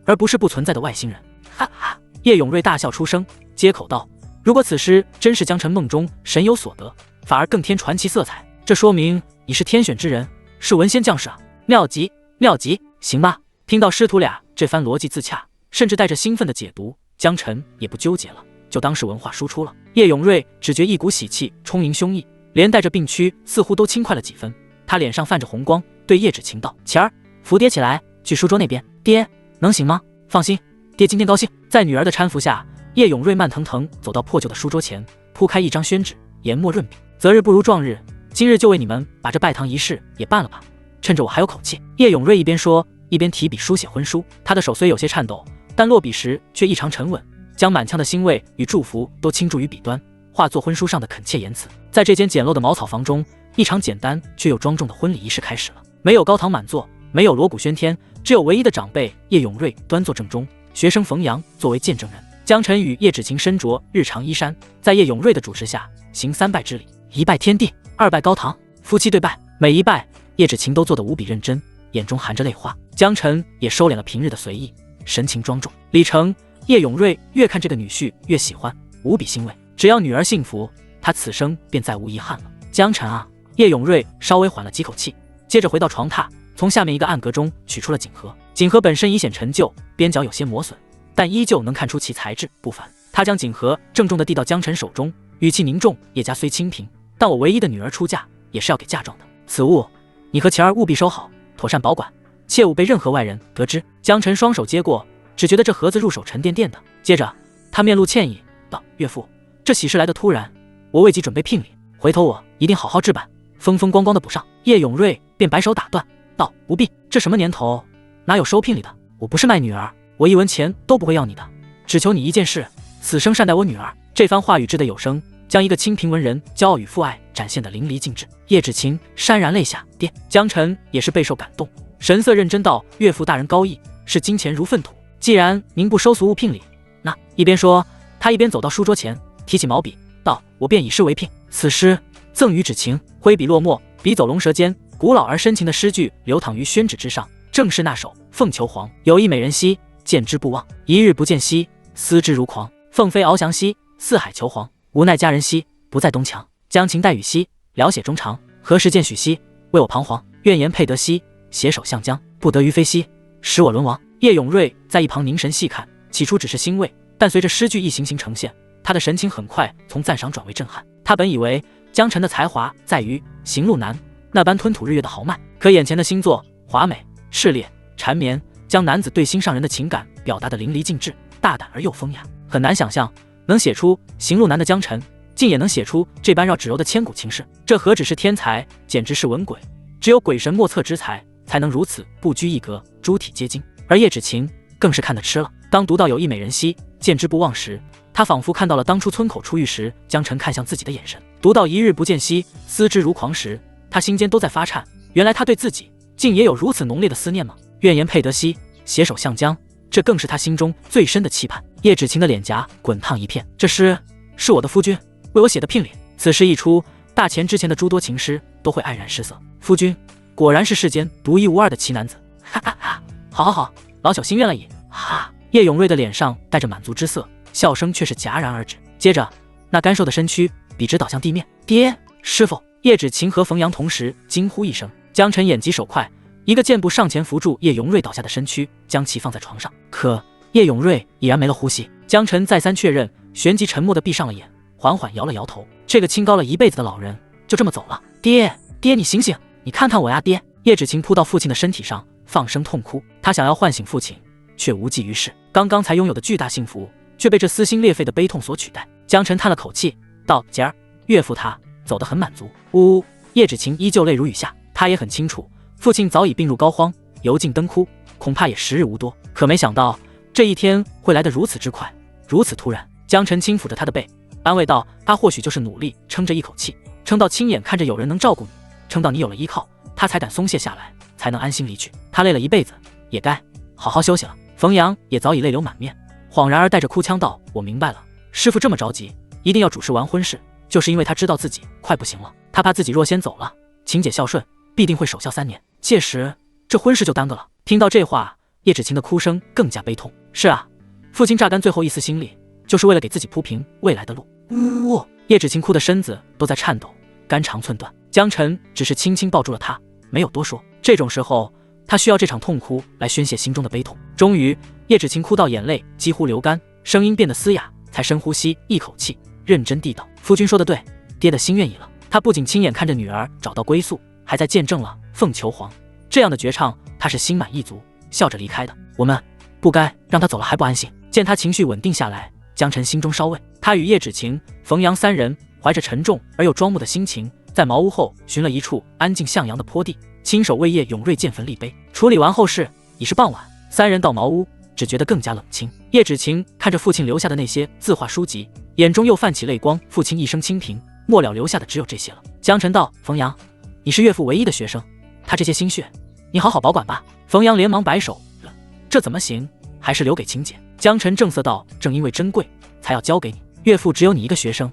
而不是不存在的外星人。哈哈！叶永瑞大笑出声，接口道：如果此诗真是江辰梦中神有所得，反而更添传奇色彩，这说明你是天选之人，是文仙将士啊！妙极，妙极！行吧。听到师徒俩这番逻辑自洽，甚至带着兴奋的解读，江辰也不纠结了，就当是文化输出了。叶永瑞只觉一股喜气充盈胸臆，连带着病躯似乎都轻快了几分。他脸上泛着红光，对叶芷晴道：琪儿，扶爹起来，去书桌那边。爹，能行吗？放心，爹今天高兴。在女儿的搀扶下，叶永瑞慢腾腾走到破旧的书桌前，铺开一张宣纸，研墨润笔。择日不如撞日，今日就为你们把这拜堂仪式也办了吧，趁着我还有口气。叶永瑞一边说，一边提笔书写婚书。他的手虽有些颤抖，但落笔时却异常沉稳，将满腔的欣慰与祝福都倾注于笔端，化作婚书上的恳切言辞。在这间简陋的茅草房中，一场简单却又庄重的婚礼仪式开始了。没有高堂满座，没有锣鼓喧天，只有唯一的长辈叶永瑞端坐正中，学生冯阳作为见证人。江晨与叶芷晴身着日常衣衫，在叶永瑞的主持下行3拜之礼，1拜天地，2拜高堂，夫妻对拜。每一拜，叶芷晴都做得无比认真，眼中含着泪花。江晨也收敛了平日的随意，神情庄重。李成，叶永瑞越看这个女婿越喜欢，无比欣慰。只要女儿幸福，他此生便再无遗憾了。江晨啊！叶永瑞稍微缓了几口气，接着回到床榻，从下面一个暗格中取出了锦盒。锦盒本身已显陈旧，边角有些磨损，但依旧能看出其材质不凡。他将锦盒郑重地递到江晨手中，语气凝重。叶家虽清贫，但我唯一的女儿出嫁也是要给嫁妆的，此物你和晴儿务必收好，妥善保管，切勿被任何外人得知。江晨双手接过，只觉得这盒子入手沉甸甸的。接着他面露歉意道：岳父，这喜事来得突然，我未及准备聘礼，回头我一定好好置办，风风光光的补上。叶永瑞便摆手打断道：不必，这什么年头，哪有收聘礼的？我不是卖女儿，我1文钱都不会要你的，只求你一件事，此生善待我女儿。这番话语掷得有声，将一个清贫文人骄傲与父爱展现得淋漓尽致。叶芷晴潸然泪下，爹。江晨也是备受感动，神色认真道：岳父大人高义，视金钱如粪土，既然您不收俗物聘礼，那一边说，他一边走到书桌前，提起毛笔道：我便以诗为聘，此诗赠与芷晴。挥笔落墨，笔走龙舌间，古老而深情的诗句流淌于宣纸之上，正是那首《凤求凰》。有意美人兮，见之不忘，一日不见兮，思之如狂。凤飞翱翔兮，四海求凰。无奈佳人兮，不在东墙。将情带雨兮，聊写衷肠。何时见许兮，为我彷徨。愿言配得兮，携手向江。不得于飞兮，使我沦亡。叶永瑞在一旁凝神细看，起初只是欣慰，但随着诗句一行行呈现，他的神情很快从赞赏转为震撼。他本以为江晨的才华在于行路难那般吞吐日月的豪迈，可眼前的星座华美炽烈缠绵，将男子对心上人的情感表达得淋漓尽致，大胆而又风雅。很难想象能写出行路难的江晨，竟也能写出这般绕指柔的千古情事，这何止是天才，简直是文鬼。只有鬼神莫测之才，才能如此不拘一格，诸体皆精。而叶芷晴更是看得吃了。当读到有意美人兮，见之不忘时，他仿佛看到了当初村口出狱时江晨看向自己的眼神。读到一日不见兮，思之如狂时，他心间都在发颤。原来他对自己竟也有如此浓烈的思念吗？愿言配得兮，携手向江，这更是他心中最深的期盼。叶芷晴的脸颊滚烫一片，这诗是我的夫君为我写的聘礼。此诗一出，大钱之前的诸多情诗都会黯然失色。夫君果然是世间独一无二的奇男子，哈哈哈！好好好，老朽心愿了矣，哈！叶永瑞的脸上带着满足之色，笑声却是戛然而止。接着那干瘦的身躯笔直倒向地面。爹，师傅！叶芷晴和冯阳同时惊呼一声。江晨眼疾手快，一个箭步上前扶住叶永瑞倒下的身躯，将其放在床上。可叶永瑞已然没了呼吸。江晨再三确认，旋即沉默地闭上了眼，缓缓摇了摇头。这个清高了一辈子的老人就这么走了。爹，爹，你醒醒，你看看我呀，爹！叶芷晴扑到父亲的身体上，放声痛哭。她想要唤醒父亲，却无济于事。刚刚才拥有的巨大幸福，却被这撕心裂肺的悲痛所取代。江晨叹了口气，道：姐儿，岳父他走得很满足。呜呜，叶芷晴依旧泪如雨下。他也很清楚，父亲早已病入膏肓，油尽灯枯，恐怕也时日无多。可没想到这一天会来得如此之快，如此突然。江晨轻抚着他的背，安慰道：他或许就是努力撑着一口气，撑到亲眼看着有人能照顾你，撑到你有了依靠，他才敢松懈下来，才能安心离去。他累了一辈子，也该好好休息了。冯阳也早已泪流满面，恍然而带着哭腔道：我明白了，师父这么着急，一定要主持完婚事，就是因为他知道自己快不行了，他怕自己若先走了，晴姐孝顺必定会守孝3年，届时这婚事就耽搁了。听到这话，叶芷晴的哭声更加悲痛。是啊，父亲榨干最后一丝心力，就是为了给自己铺平未来的路。呜！叶芷晴哭的身子都在颤抖，肝肠寸断。江晨只是轻轻抱住了她，没有多说。这种时候，他需要这场痛哭来宣泄心中的悲痛。终于，叶芷晴哭到眼泪几乎流干，声音变得嘶哑，才深呼吸一口气，认真地道：夫君说得对，爹的心愿已了。他不仅亲眼看着女儿找到归宿，还在见证了凤求凰这样的绝唱，他是心满意足，笑着离开的。我们不该让他走了还不安心。见他情绪稳定下来，江晨心中稍慰。他与叶芷晴、冯阳3人怀着沉重而又庄穆的心情，在茅屋后寻了一处安静向阳的坡地，亲手为叶永瑞建坟立碑。处理完后事，已是傍晚。3人到茅屋，只觉得更加冷清。叶芷晴看着父亲留下的那些字画书籍，眼中又泛起泪光。父亲一生清贫，末了留下的只有这些了。江晨道：冯阳，你是岳父唯一的学生，他这些心血，你好好保管吧。冯阳连忙摆手了，这怎么行？还是留给秦姐。江晨正色道：正因为珍贵，才要交给你。岳父只有你一个学生，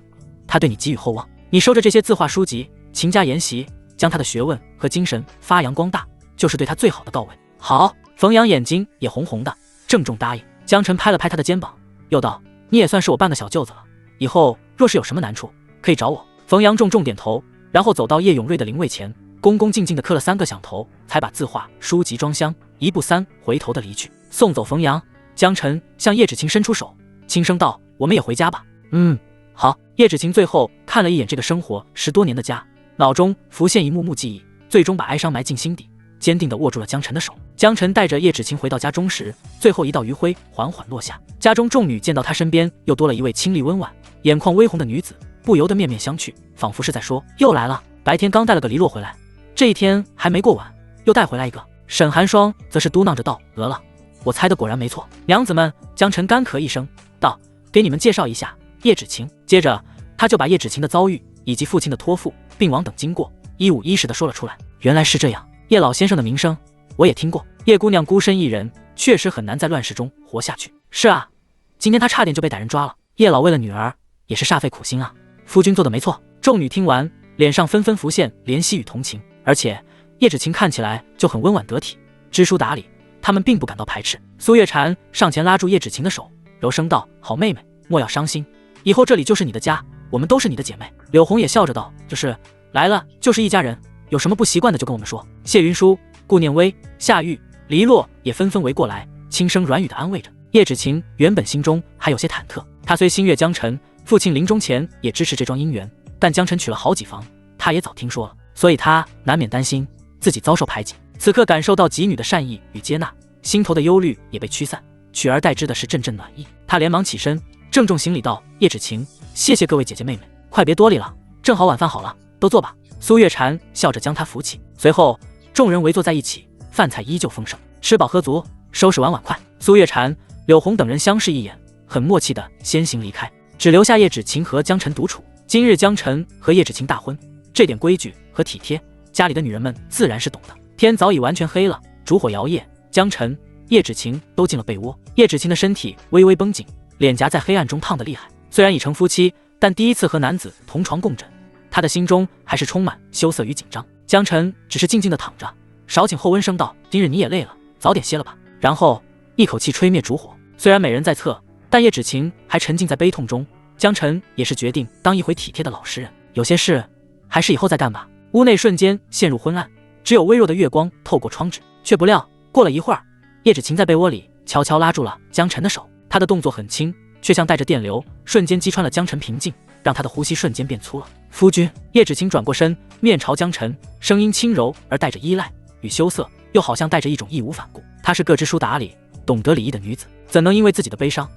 他对你寄予厚望。你收着这些字画书籍，勤加研习，将他的学问和精神发扬光大，就是对他最好的告慰。好。冯阳眼睛也红红的，郑重答应。江晨拍了拍他的肩膀，又道：你也算是我半个小舅子了，以后若是有什么难处，可以找我。冯阳重重点头，然后走到叶永瑞的灵位前，恭恭敬敬地磕了3个响头，才把字画书籍装箱，一步3回头地离去。送走冯阳，江晨向叶芷晴伸出手，轻声道：我们也回家吧。好。叶芷晴最后看了一眼这个生活10多年的家，脑中浮现一幕幕记忆，最终把哀伤埋进心底，坚定地握住了江晨的手。江晨带着叶芷晴回到家中时，最后一道余晖缓缓落下。家中众女见到他身边又多了一位清丽温婉、眼眶微红的女子，不由得面面相觑，仿佛是在说：又来了。白天刚带了个黎洛回来，这一天还没过晚，又带回来一个。沈寒霜则是嘟囔着道：得了，我猜的果然没错。娘子们，江晨干咳一声道：给你们介绍一下叶芷晴。接着他就把叶芷晴的遭遇以及父亲的托付、病亡等经过一五一十地说了出来。原来是这样，叶老先生的名声我也听过，叶姑娘孤身一人，确实很难在乱世中活下去。是啊，今天她差点就被歹人抓了，叶老为了女儿也是煞费苦心啊。夫君做的没错。众女听完，脸上纷纷浮现怜惜与同情，而且叶芷晴看起来就很温婉得体，知书达理，他们并不感到排斥。苏月禅上前拉住叶芷晴的手，柔声道：好妹妹，莫要伤心，以后这里就是你的家，我们都是你的姐妹。柳红也笑着道：就是来了就是一家人，有什么不习惯的就跟我们说。谢云舒、顾念微、夏玉、黎洛也纷纷围过来，轻声软语地安慰着。叶芷晴原本心中还有些忐忑，她虽心悦江晨，父亲临终前也支持这桩姻缘，但江晨娶了好几房，她也早听说了，所以她难免担心自己遭受排挤。此刻感受到几女的善意与接纳，心头的忧虑也被驱散，取而代之的是阵阵暖意。她连忙起身郑重行礼道：叶芷晴，谢谢各位姐姐妹妹，快别多礼了，正好晚饭好了，都坐吧。苏月禅笑着将她扶起，随后众人围坐在一起，饭菜依旧丰盛，吃饱喝足，收拾完碗筷，苏月禅、柳红等人相视一眼，很默契地先行离开，只留下叶芷晴和江晨独处。今日江晨和叶芷晴大婚，这点规矩和体贴，家里的女人们自然是懂的。天早已完全黑了，烛火摇曳，江晨、叶芷晴都进了被窝。叶芷晴的身体微微绷紧，脸颊在黑暗中烫得厉害。虽然已成夫妻，但第一次和男子同床共枕，她的心中还是充满羞涩与紧张。江晨只是静静地躺着，少顷后温声道：今日你也累了，早点歇了吧。然后一口气吹灭烛火。虽然美人在侧，但叶芷晴还沉浸在悲痛中。江晨也是决定当一回体贴的老实人，有些事还是以后再干吧。屋内瞬间陷入昏暗，只有微弱的月光透过窗纸。却不料过了一会儿，叶芷晴在被窝里悄悄拉住了江晨的手，她的动作很轻，却像带着电流，瞬间击穿了江晨平静，让他的呼吸瞬间变粗了。夫君。叶芷晴转过身，面朝江晨，声音轻柔而带着依赖与羞涩，又好像带着一种义无反顾。她是个知书达理、懂得礼仪的女子，怎能因为自己的悲伤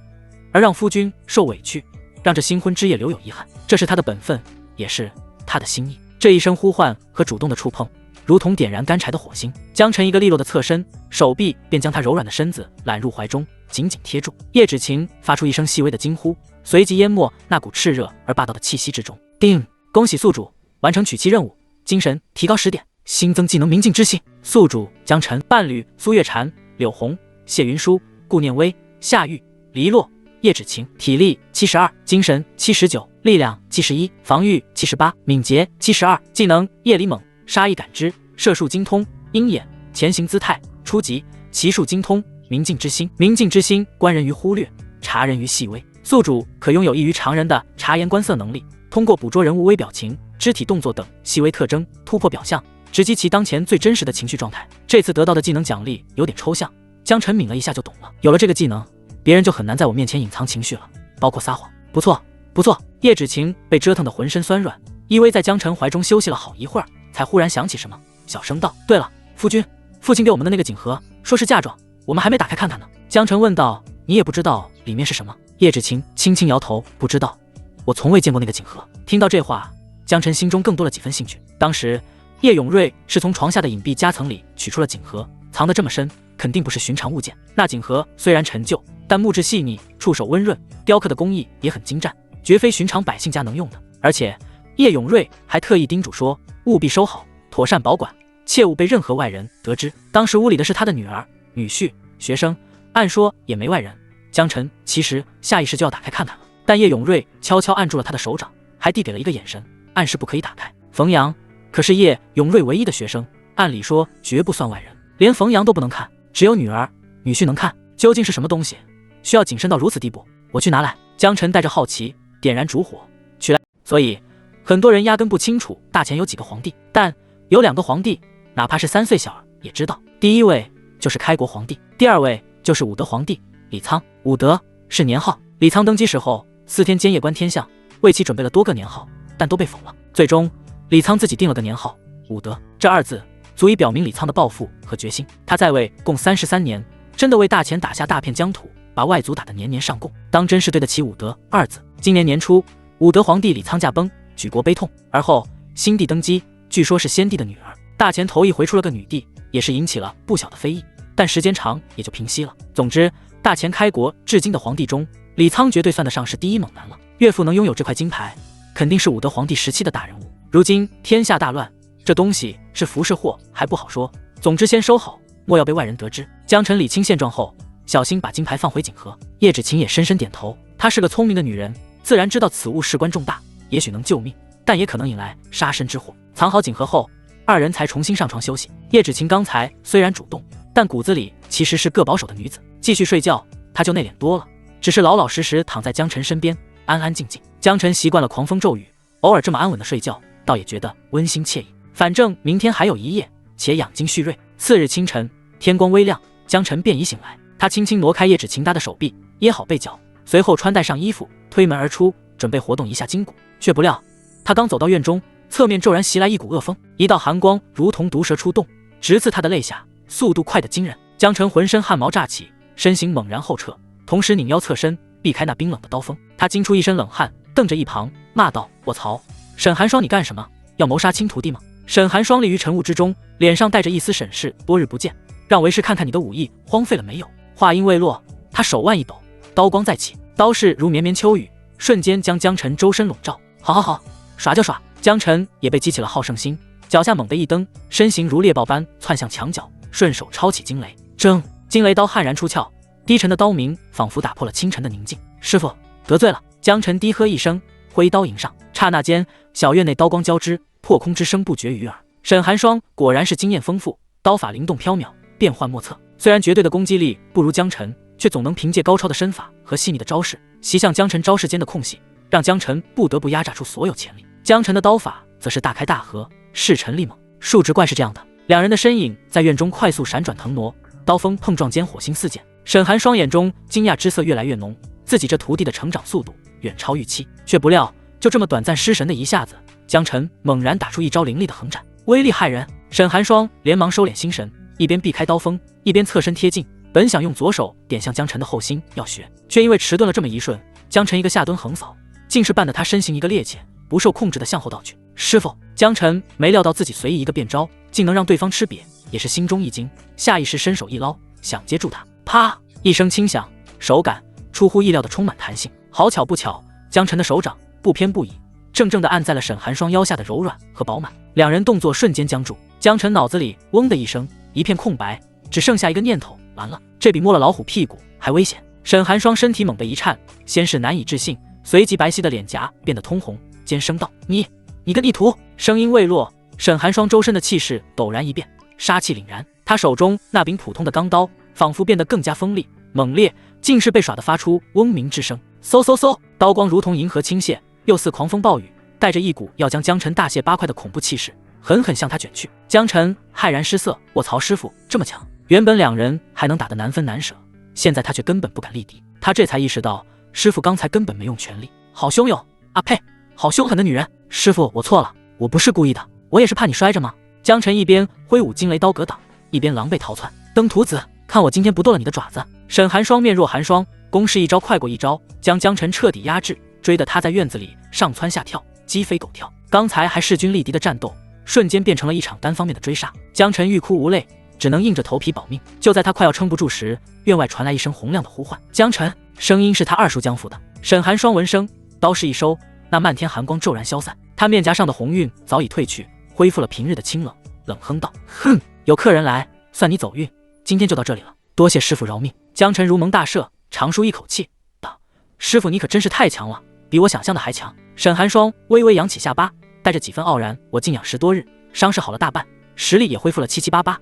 而让夫君受委屈，让这新婚之夜留有遗憾？这是她的本分，也是她的心意。这一声呼唤和主动的触碰，如同点燃干柴的火星。江晨一个利落的侧身，手臂便将她柔软的身子揽入怀中，紧紧贴住。叶芷晴发出一声细微的惊呼，随即淹没那股炽热而霸道的气息之中。定！恭喜宿主完成娶妻任务，精神提高10点，新增技能明镜之心。宿主江晨，伴侣苏月禅、柳红、谢云舒、顾念微、夏玉、黎洛、叶芷晴。体力72，精神79，力量71，防御78，敏捷72。技能夜里猛，杀意感知，射术精通，鹰眼，前行姿态，初级，骑术精通，明镜之心。明镜之心观人于忽略，察人于细微。宿主可拥有异于常人的察言观色能力，通过捕捉人物微表情、肢体动作等细微特征，突破表象，直击其当前最真实的情绪状态。这次得到的技能奖励有点抽象，江晨抿了一下就懂了。有了这个技能，别人就很难在我面前隐藏情绪了，包括撒谎。不错，不错。叶芷晴被折腾得浑身酸软，依偎在江晨怀中休息了好一会儿，才忽然想起什么，小声道：对了，夫君，父亲给我们的那个锦盒说是嫁妆，我们还没打开看看呢。江晨问道：你也不知道里面是什么？叶芷晴轻轻摇头：不知道，我从未见过那个锦盒。听到这话，江晨心中更多了几分兴趣。当时叶永瑞是从床下的隐蔽夹层里取出了锦盒，藏得这么深，肯定不是寻常物件。那锦盒虽然陈旧，但木质细腻，触手温润，雕刻的工艺也很精湛，绝非寻常百姓家能用的。而且叶永瑞还特意叮嘱说，务必收好，妥善保管，切勿被任何外人得知。当时屋里的是他的女儿、女婿、学生，按说也没外人。江晨其实下意识就要打开看看了，但叶永瑞悄悄按住了他的手掌，还递给了一个眼神，暗示不可以打开。冯阳可是叶永瑞唯一的学生，按理说绝不算外人，连冯阳都不能看，只有女儿、女婿能看。究竟是什么东西，需要谨慎到如此地步？我去拿来。江晨带着好奇点燃烛火取来。所以很多人压根不清楚大前有几个皇帝，但有2个皇帝，哪怕是3岁小儿也知道。第一位就是开国皇帝，第2位就是武德皇帝李沧。武德是年号，李沧登基时候4天监夜观天象，为其准备了多个年号，但都被否了。最终李沧自己定了个年号武德，这2字足以表明李沧的抱负和决心。他在位共33年，真的为大前打下大片疆土，把外族打得年年上贡，当真是对得起武德2字。今年年初，武德皇帝李沧驾崩，举国悲痛。而后新帝登基，据说是先帝的女儿。大前头一回出了个女帝，也是引起了不小的非议，但时间长也就平息了。总之，大前开国至今的皇帝中，李沧绝对算得上是第一猛男了。岳父能拥有这块金牌，肯定是武德皇帝时期的大人物。如今天下大乱，这东西是福是祸还不好说。总之先收好，莫要被外人得知。江晨理清现状后，小心把金牌放回锦盒。叶芷晴也深深点头，她是个聪明的女人，自然知道此物事关重大，也许能救命，但也可能引来杀身之祸。藏好锦盒后，2人才重新上床休息。叶芷晴刚才虽然主动，但骨子里其实是个保守的女子。继续睡觉，她就内敛多了，只是老老实实躺在江晨身边，安安静静。江晨习惯了狂风骤雨，偶尔这么安稳的睡觉，倒也觉得温馨惬意。反正明天还有一夜，且养精蓄锐。次日清晨，天光微亮，江晨便已醒来。他轻轻挪开叶芷晴搭的手臂，掖好被角，随后穿戴上衣服，推门而出，准备活动一下筋骨。却不料他刚走到院中，侧面骤然袭来一股恶风，一道寒光如同毒蛇出洞，直刺他的肋下，速度快得惊人。江晨浑身汗毛炸起，身形猛然后撤，同时拧腰侧身，避开那冰冷的刀锋。他惊出一身冷汗，瞪着一旁骂道：“卧槽，沈寒霜，你干什么？要谋杀亲徒弟吗？”沈寒霜立于晨雾之中，脸上带着一丝审视。多日不见，让为师看看你的武艺荒废了没有。话音未落，他手腕一抖，刀光再起，刀势如绵绵秋雨，瞬间将江晨周身笼罩。好好好，耍就耍。江晨也被激起了好胜心，脚下猛地一蹬，身形如猎豹般窜向墙角，顺手抄起惊雷。铮，惊雷刀悍然出鞘，低沉的刀鸣仿佛打破了清晨的宁静。师傅得罪了。江晨低喝一声，挥刀迎上。刹那间，小院内刀光交织，破空之声不绝于耳。沈寒霜果然是经验丰富，刀法灵动飘渺，变幻莫测。虽然绝对的攻击力不如江晨，却总能凭借高超的身法和细腻的招式，袭向江晨招式间的空隙，让江晨不得不压榨出所有潜力。江晨的刀法则是大开大合，势沉力猛。数值怪是这样的，2人的身影在院中快速闪转腾挪，刀锋碰撞间火星四溅。沈寒霜眼中惊讶之色越来越浓，自己这徒弟的成长速度远超预期。却不料就这么短暂失神的一下子，江晨猛然打出一招凌厉的横斩，威力骇人。沈寒霜连忙收敛心神，一边避开刀锋，一边侧身贴近，本想用左手点向江晨的后心要学，却因为迟钝了这么一瞬，江晨一个下蹲横扫，竟是绊得他身形一个趔趄，不受控制的向后倒去。师傅，江晨没料到自己随意一个变招，竟能让对方吃瘪，也是心中一惊，下意识伸手一捞，想接住他。啪一声轻响，手感出乎意料的充满弹性。好巧不巧，江晨的手掌不偏不倚，正正的按在了沈寒霜腰下的柔软和饱满。2人动作瞬间僵住，江晨脑子里嗡的一声，一片空白，只剩下一个念头：完了，这比摸了老虎屁股还危险。沈寒霜身体猛地一颤，先是难以置信，随即白皙的脸颊变得通红，尖声道：“你个逆徒！”声音未落，沈寒霜周身的气势陡然一变，杀气凛然。他手中那柄普通的钢刀仿佛变得更加锋利猛烈，竟是被耍得发出嗡鸣之声。嗖嗖嗖，刀光如同银河倾泻，又似狂风暴雨，带着一股要将江晨大卸八块的恐怖气势，狠狠向他卷去。江晨骇然失色，卧槽，师傅这么强！原本2人还能打得难分难舍，现在他却根本不敢力敌。他这才意识到，师傅刚才根本没用全力，好汹涌啊呸！好凶狠的女人！师傅，我错了，我不是故意的，我也是怕你摔着吗？江晨一边挥舞惊雷刀格挡，一边狼狈逃窜。登徒子，看我今天不剁了你的爪子！沈寒霜面若寒霜，攻势一招快过一招，将江晨彻底压制，追得他在院子里上蹿下跳，鸡飞狗跳。刚才还势均力敌的战斗，瞬间变成了一场单方面的追杀。江晨欲哭无泪，只能硬着头皮保命。就在他快要撑不住时，院外传来一声洪亮的呼唤：“江晨！”声音是他二叔江父的。沈寒霜闻声，刀势一收，那漫天寒光骤然消散，他面颊上的红晕早已褪去，恢复了平日的清冷，冷哼道：“哼，有客人来，算你走运，今天就到这里了，多谢师傅饶命。”江辰如蒙大赦，长舒一口气，道：“师傅你可真是太强了，比我想象的还强。”沈寒霜微微扬起下巴，带着几分傲然：“我静养10多日，伤势好了大半，实力也恢复了7、8、8，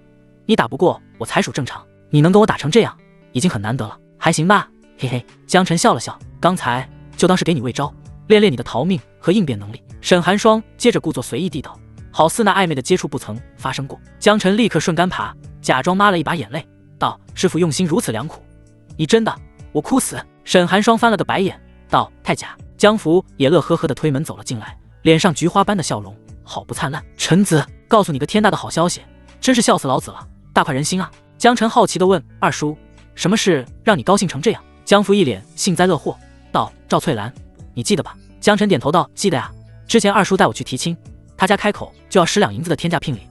你打不过我才属正常，你能跟我打成这样，已经很难得了，还行吧？嘿嘿。”江辰笑了笑，刚才就当是给你喂招，练练你的逃命和应变能力。沈寒霜接着故作随意地道，好似那暧昧的接触不曾发生过。江辰立刻顺杆爬，假装抹了一把眼泪，道：“师傅用心如此良苦，你真的我哭死。”沈寒霜翻了个白眼，道：“太假。”江福也乐呵呵地推门走了进来，脸上菊花般的笑容，好不灿烂。臣子告诉你个天大的好消息，真是笑死老子了，大快人心啊！江辰好奇地问：“二叔，什么事让你高兴成这样？”江福一脸幸灾乐祸，道：“赵翠兰，你记得吧？”江辰点头道：“记得呀，之前二叔带我去提亲，他家开口就要10两银子的天价聘礼，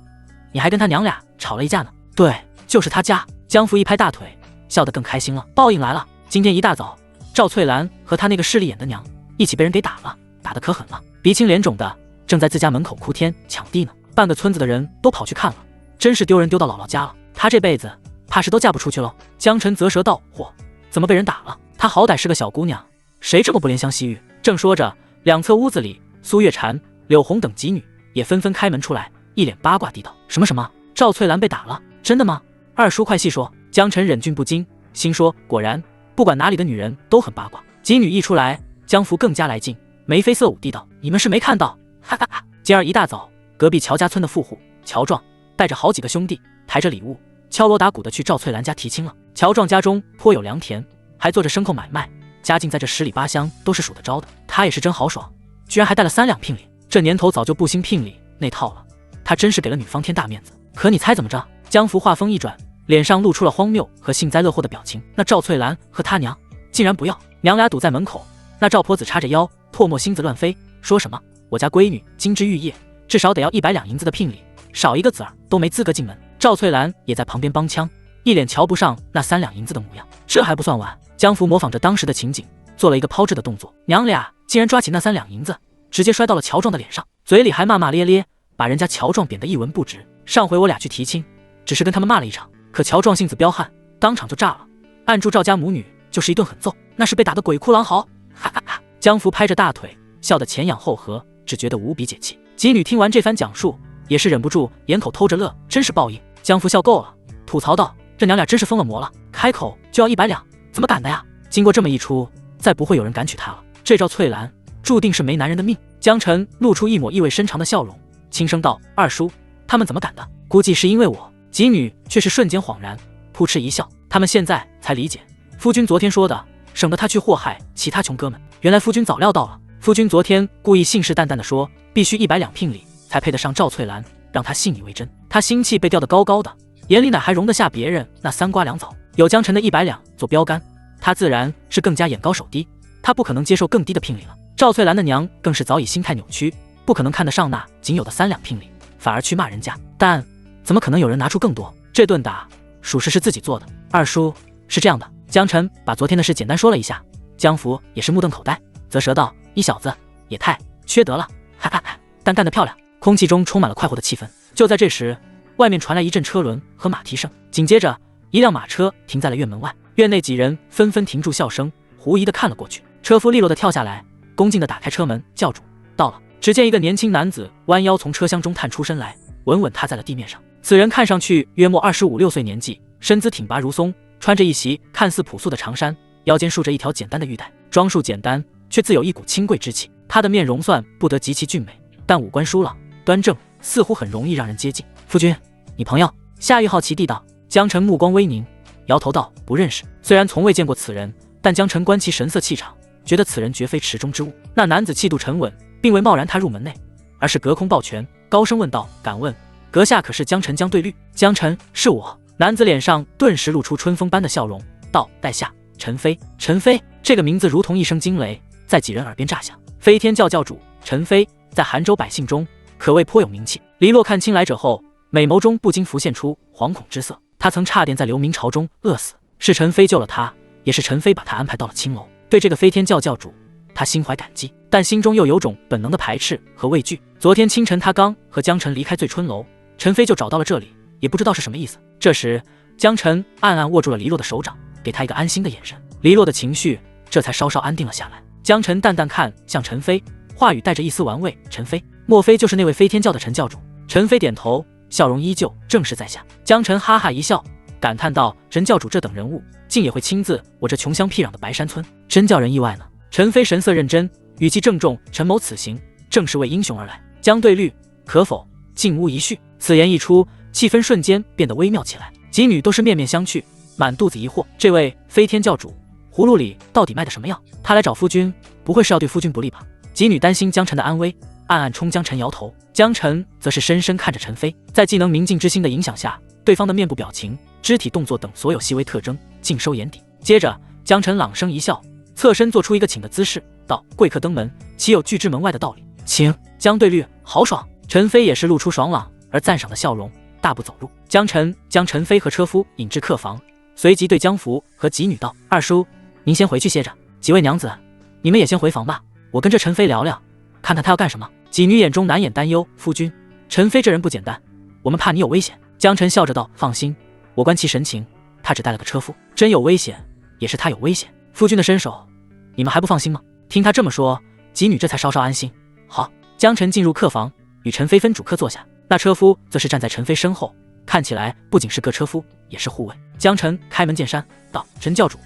你还跟他娘俩吵了一架呢。”“对，就是他家。”江福一拍大腿，笑得更开心了。报应来了，今天一大早，赵翠兰和他那个势利眼的娘一起被人给打了，打得可狠了，鼻青脸肿的，正在自家门口哭天抢地呢。半个村子的人都跑去看了，真是丢人丢到姥姥家了。他这辈子怕是都嫁不出去喽。江辰啧舌道：“嚯，怎么被人打了？她好歹是个小姑娘，谁这么不怜香惜玉？”正说着，两侧屋子里，苏月禅、柳红等几女也纷纷开门出来，一脸八卦地道：“什么？赵翠兰被打了？真的吗？二叔快细说。”江辰忍俊不禁，心说果然，不管哪里的女人都很八卦。几女一出来，江福更加来劲，眉飞色舞地道：“你们是没看到，哈哈哈！今儿一大早，隔壁乔家村的富户乔壮带着好几个兄弟，抬着礼物，敲锣打鼓的去赵翠兰家提亲了。乔壮家中颇有良田，还做着牲口买卖，家境在这10里8乡都是数得着的。他也是真豪爽，居然还带了3两聘礼。这年头早就不兴聘礼那套了，他真是给了女方天大面子。可你猜怎么着？”江福话锋一转，脸上露出了荒谬和幸灾乐祸的表情。那赵翠兰和他娘竟然不要，娘俩堵在门口，那赵婆子叉着腰，唾沫星子乱飞，说什么我家闺女金枝玉叶，至少得要100两银子的聘礼，少一个子儿都没资格进门。赵翠兰也在旁边帮腔，一脸瞧不上那3两银子的模样。这还不算完，江福模仿着当时的情景，做了一个抛掷的动作，娘俩竟然抓起那3两银子，直接摔到了乔壮的脸上，嘴里还骂骂咧咧，把人家乔壮贬得一文不值。上回我俩去提亲，只是跟他们骂了一场，可乔壮性子彪悍，当场就炸了，按住赵家母女就是一顿狠揍，那是被打得鬼哭狼嚎，哈哈哈！江福拍着大腿，笑得前仰后合，只觉得无比解气。几女听完这番讲述，也是忍不住掩口偷着乐，真是报应。江福笑够了，吐槽道：“这娘俩真是疯了魔了，开口就要100两，怎么敢的呀？”经过这么一出，再不会有人敢娶她了。这赵翠兰注定是没男人的命。江辰露出一抹意味深长的笑容，轻声道：“二叔，他们怎么敢的？估计是因为我。”几女却是瞬间恍然，扑哧一笑，他们现在才理解夫君昨天说的，省得他去祸害其他穷哥们。原来夫君早料到了。夫君昨天故意信誓旦旦地说，必须100两聘礼才配得上赵翠兰，让他信以为真。他心气被吊得高高的，眼里哪还容得下别人那3瓜2枣？有江辰的100两做标杆，他自然是更加眼高手低，他不可能接受更低的聘礼了。赵翠兰的娘更是早已心态扭曲，不可能看得上那仅有的3两聘礼，反而去骂人家。但怎么可能有人拿出更多？这顿打属实是自己做的。二叔，是这样的。江辰把昨天的事简单说了一下，江福也是目瞪口呆，啧舌道：“你小子也太缺德了，哈哈哈！但干得漂亮。”空气中充满了快活的气氛。就在这时，外面传来一阵车轮和马蹄声，紧接着一辆马车停在了院门外，院内几人纷纷停住笑声，狐疑地看了过去。车夫利落地跳下来，恭敬地打开车门，叫主到了。只见一个年轻男子弯腰从车厢中探出身来，稳稳踏在了地面上。此人看上去约莫25、6岁年纪，身姿挺拔如松，穿着一袭看似朴素的长衫，腰间束着一条简单的玉带，装束简单，却自有一股清贵之气。他的面容算不得极其俊美，但五官疏朗端正，似乎很容易让人接近。夫君，你朋友？夏玉好奇地道。江辰目光微凝，摇头道：“不认识。”虽然从未见过此人，但江辰观其神色气场，觉得此人绝非池中之物。那男子气度沉稳，并未贸然踏入门内，而是隔空抱拳，高声问道：“敢问阁下可是江辰江对绿？”江辰，是我。男子脸上顿时露出春风般的笑容，道：“在下陈飞。”陈飞这个名字如同一声惊雷，在几人耳边炸响。飞天教教主陈飞在韩州百姓中可谓颇有名气。黎洛看清来者后，美眸中不禁浮现出惶恐之色。他曾差点在流明朝中饿死，是陈飞救了他，也是陈飞把他安排到了青楼。对这个飞天教教主，他心怀感激，但心中又有种本能的排斥和畏惧。昨天清晨，他刚和江辰离开醉春楼，陈飞就找到了这里，也不知道是什么意思。这时江晨暗暗握住了黎洛的手掌，给他一个安心的眼神。黎洛的情绪这才稍稍安定了下来。江晨淡淡看向陈飞，话语带着一丝玩味：“陈飞，莫非就是那位飞天教的陈教主？”陈飞点头，笑容依旧正视在下。江晨哈哈一笑，感叹道：“陈教主这等人物，竟也会亲自我这穷乡僻壤的白山村，真叫人意外呢。”陈飞神色认真，语气郑重：“陈某此行正是为英雄而来，江对绿，可否进屋一叙？”此言一出，气氛瞬间变得微妙起来，几女都是面面相觑，满肚子疑惑：这位飞天教主葫芦里到底卖的什么药？他来找夫君，不会是要对夫君不利吧？几女担心江晨的安危，暗暗冲江晨摇头。江晨则是深深看着陈飞，在技能明镜之心的影响下，对方的面部表情、肢体动作等所有细微特征尽收眼底。接着，江晨朗声一笑，侧身做出一个请的姿势，道：“贵客登门，岂有拒之门外的道理？请。”江对绿豪爽，陈飞也是露出爽朗而赞赏的笑容，大步走入。江晨将陈飞和车夫引至客房，随即对江福和几女道：“二叔，您先回去歇着，几位娘子，你们也先回房吧，我跟这陈飞聊聊，看看他要干什么。”几女眼中难掩担忧：“夫君，陈飞这人不简单，我们怕你有危险。”江晨笑着道：“放心，我观其神情，他只带了个车夫，真有危险也是他有危险。夫君的身手，你们还不放心吗？”听他这么说，几女这才稍稍安心。好，江晨进入客房，与陈飞分主客坐下，那车夫则是站在陈飞身后，看起来不仅是个车夫，也是护卫。江晨开门见山道：“陈教主，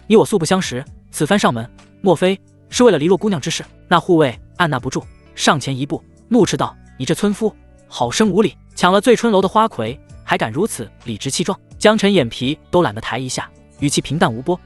你我素不相识，此番上门，莫非是为了黎洛姑娘之事？”那护卫按捺不住，上前一步，怒斥道：“你这村夫，好生无礼！抢了醉春楼的花魁，还敢如此理直气壮！”江晨眼皮都懒得抬一下，语气平淡无波：“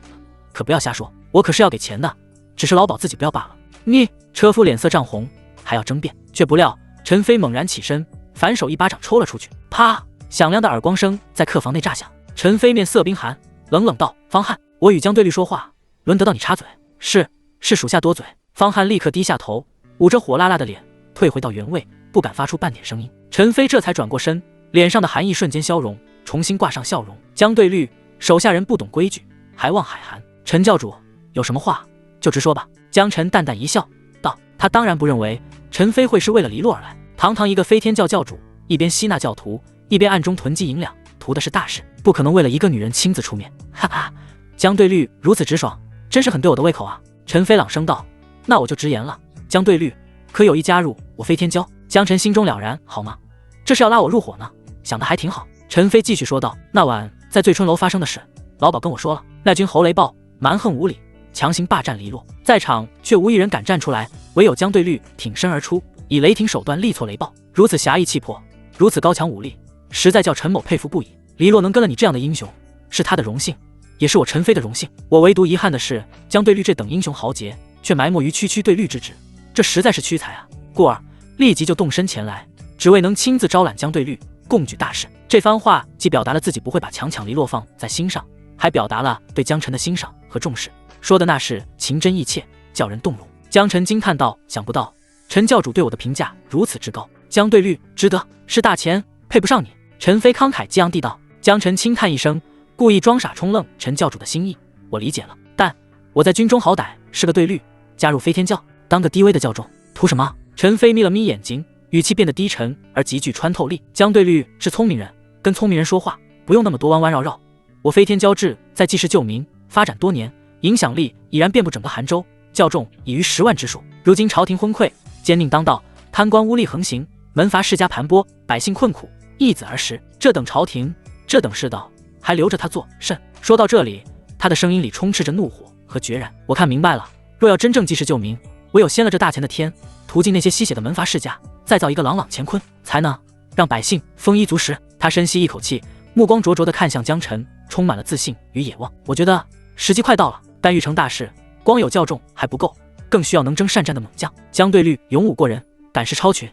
可不要瞎说，我可是要给钱的，只是老鸨自己不要罢了。”你车夫脸色涨红，还要争辩，却不料陈飞猛然起身，反手一巴掌抽了出去。啪！响亮的耳光声在客房内炸响。陈飞面色冰寒，冷冷道：“方汉，我与江对绿说话，轮得到你插嘴？是属下多嘴。”方汉立刻低下头，捂着火辣辣的脸，退回到原位，不敢发出半点声音。陈飞这才转过身，脸上的寒意瞬间消融，重新挂上笑容。江对绿，手下人不懂规矩，还望海涵。陈教主有什么话就直说吧。江晨淡淡一笑，道：“他当然不认为陈飞会是为了黎洛而来。堂堂一个飞天教教主，一边吸纳教徒，一边暗中囤积银两，图的是大事，不可能为了一个女人亲自出面。”哈哈，江对绿如此直爽，真是很对我的胃口啊。陈飞朗声道：“那我就直言了，江对绿可有意加入我飞天教？”江晨心中了然，好吗？这是要拉我入伙呢，想得还挺好。陈飞继续说道：“那晚在醉春楼发生的事，老鸨跟我说了，那群猴雷暴蛮横无理，强行霸占黎洛，在场却无一人敢站出来，唯有江对绿挺身而出，以雷霆手段力挫雷暴，如此侠义气魄，如此高强武力，实在叫陈某佩服不已。黎洛能跟了你这样的英雄，是他的荣幸，也是我陈飞的荣幸。我唯独遗憾的是，江对绿这等英雄豪杰，却埋没于区区对绿之职，这实在是屈才啊！故而立即就动身前来，只为能亲自招揽江对绿，共举大事。”这番话既表达了自己不会把强抢黎洛放在心上，还表达了对江晨的欣赏和重视，说的那是情真意切，叫人动容。江晨惊叹道：“想不到陈教主对我的评价如此之高，江对绿值得，是大钱配不上你。”陈飞慷慨激昂地道。江晨轻叹一声，故意装傻充愣：“陈教主的心意我理解了，但我在军中好歹是个对绿，加入飞天教当个低微的教众，图什么？”陈飞眯了眯眼睛，语气变得低沉而极具穿透力：“江对绿是聪明人，跟聪明人说话不用那么多弯弯绕绕。我飞天教志在济世救民发展多年，影响力已然遍布整个韩州，教众已逾10万之数。如今朝廷昏溃，奸佞当道，贪官污吏横行，门阀世家盘剥，百姓困苦，易子而食。这等朝廷，这等世道，还留着他做甚？”说到这里，他的声音里充斥着怒火和决然。我看明白了，若要真正济世救民，唯有掀了这大钱的天，屠尽那些吸血的门阀世家，再造一个朗朗乾坤，才能让百姓丰衣足食。他深吸一口气，目光灼灼地看向江晨，充满了自信与野望。我觉得时机快到了，但欲成大事，光有教众还不够，更需要能征善战的猛将。江对绿勇武过人，胆识超群，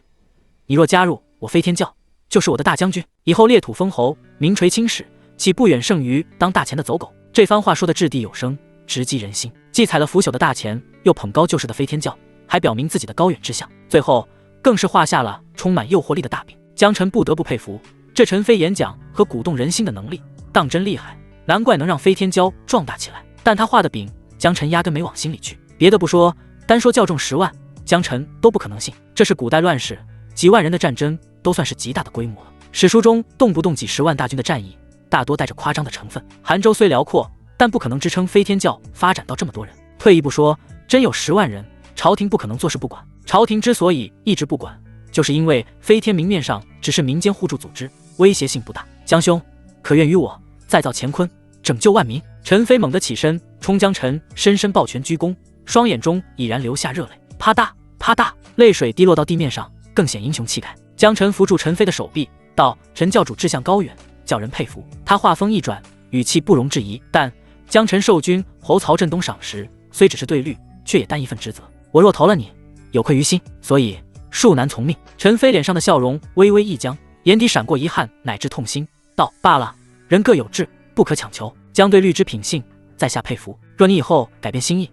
你若加入我飞天教，就是我的大将军，以后裂土封侯，名垂青史，岂不远胜于当大钱的走狗？这番话说的掷地有声，直击人心，既踩了腐朽的大钱，又捧高就世的飞天教，还表明自己的高远志向，最后更是画下了充满诱惑力的大饼。江晨不得不佩服这陈飞演讲和鼓动人心的能力，当真厉害，难怪能让飞天教壮大起来。但他画的饼，江晨压根没往心里去。别的不说，单说教众10万，江晨都不可能信。这是古代乱世，几万人的战争都算是极大的规模了。史书中动不动几十万大军的战役，大多带着夸张的成分。韩州虽辽阔，但不可能支撑飞天教发展到这么多人。退一步说，真有10万人，朝廷不可能坐视不管。朝廷之所以一直不管，就是因为飞天明面上只是民间互助组织，威胁性不大。江兄，可愿与我再造乾坤，拯救万民？陈飞猛地起身，冲江晨深深抱拳鞠躬，双眼中已然流下热泪。啪嗒啪嗒，泪水滴落到地面上，更显英雄气概。江晨扶住陈飞的手臂，道：“陈教主志向高远，叫人佩服。”他话锋一转，语气不容置疑。但江晨受君侯曹振东赏识，虽只是对律，却也担一份职责。我若投了你，有愧于心，所以恕难从命。陈飞脸上的笑容微微一僵，眼底闪过遗憾乃至痛心，道：“罢了，人各有志，不可强求。将对律之品性，在下佩服。若你以后改变心意，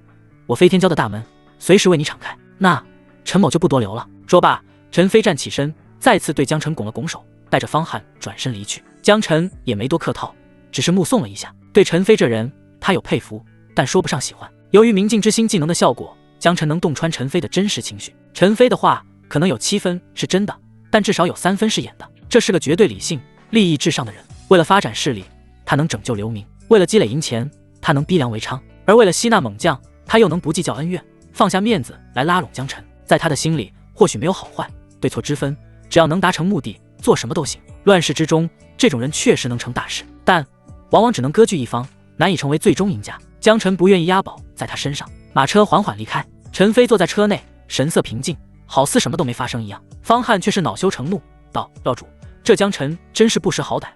我飞天教的大门随时为你敞开。那陈某就不多留了。”说罢，陈飞站起身，再次对江晨拱了拱手，带着方汉转身离去。江晨也没多客套，只是目送了一下。对陈飞这人，他有佩服，但说不上喜欢。由于明镜之心技能的效果，江晨能洞穿陈飞的真实情绪。陈飞的话可能有7分是真的，但至少有3分是演的。这是个绝对理性、利益至上的人。为了发展势力，他能拯救流民；为了积累银钱，他能逼良为娼；而为了吸纳猛将，他又能不计较恩怨，放下面子来拉拢江晨。在他的心里，或许没有好坏、对错之分，只要能达成目的，做什么都行。乱世之中，这种人确实能成大事，但往往只能割据一方，难以成为最终赢家。江晨不愿意押宝在他身上。马车缓缓离开，陈飞坐在车内，神色平静，好似什么都没发生一样。方汉却是恼羞成怒，道：“教主，这江晨真是不识好歹，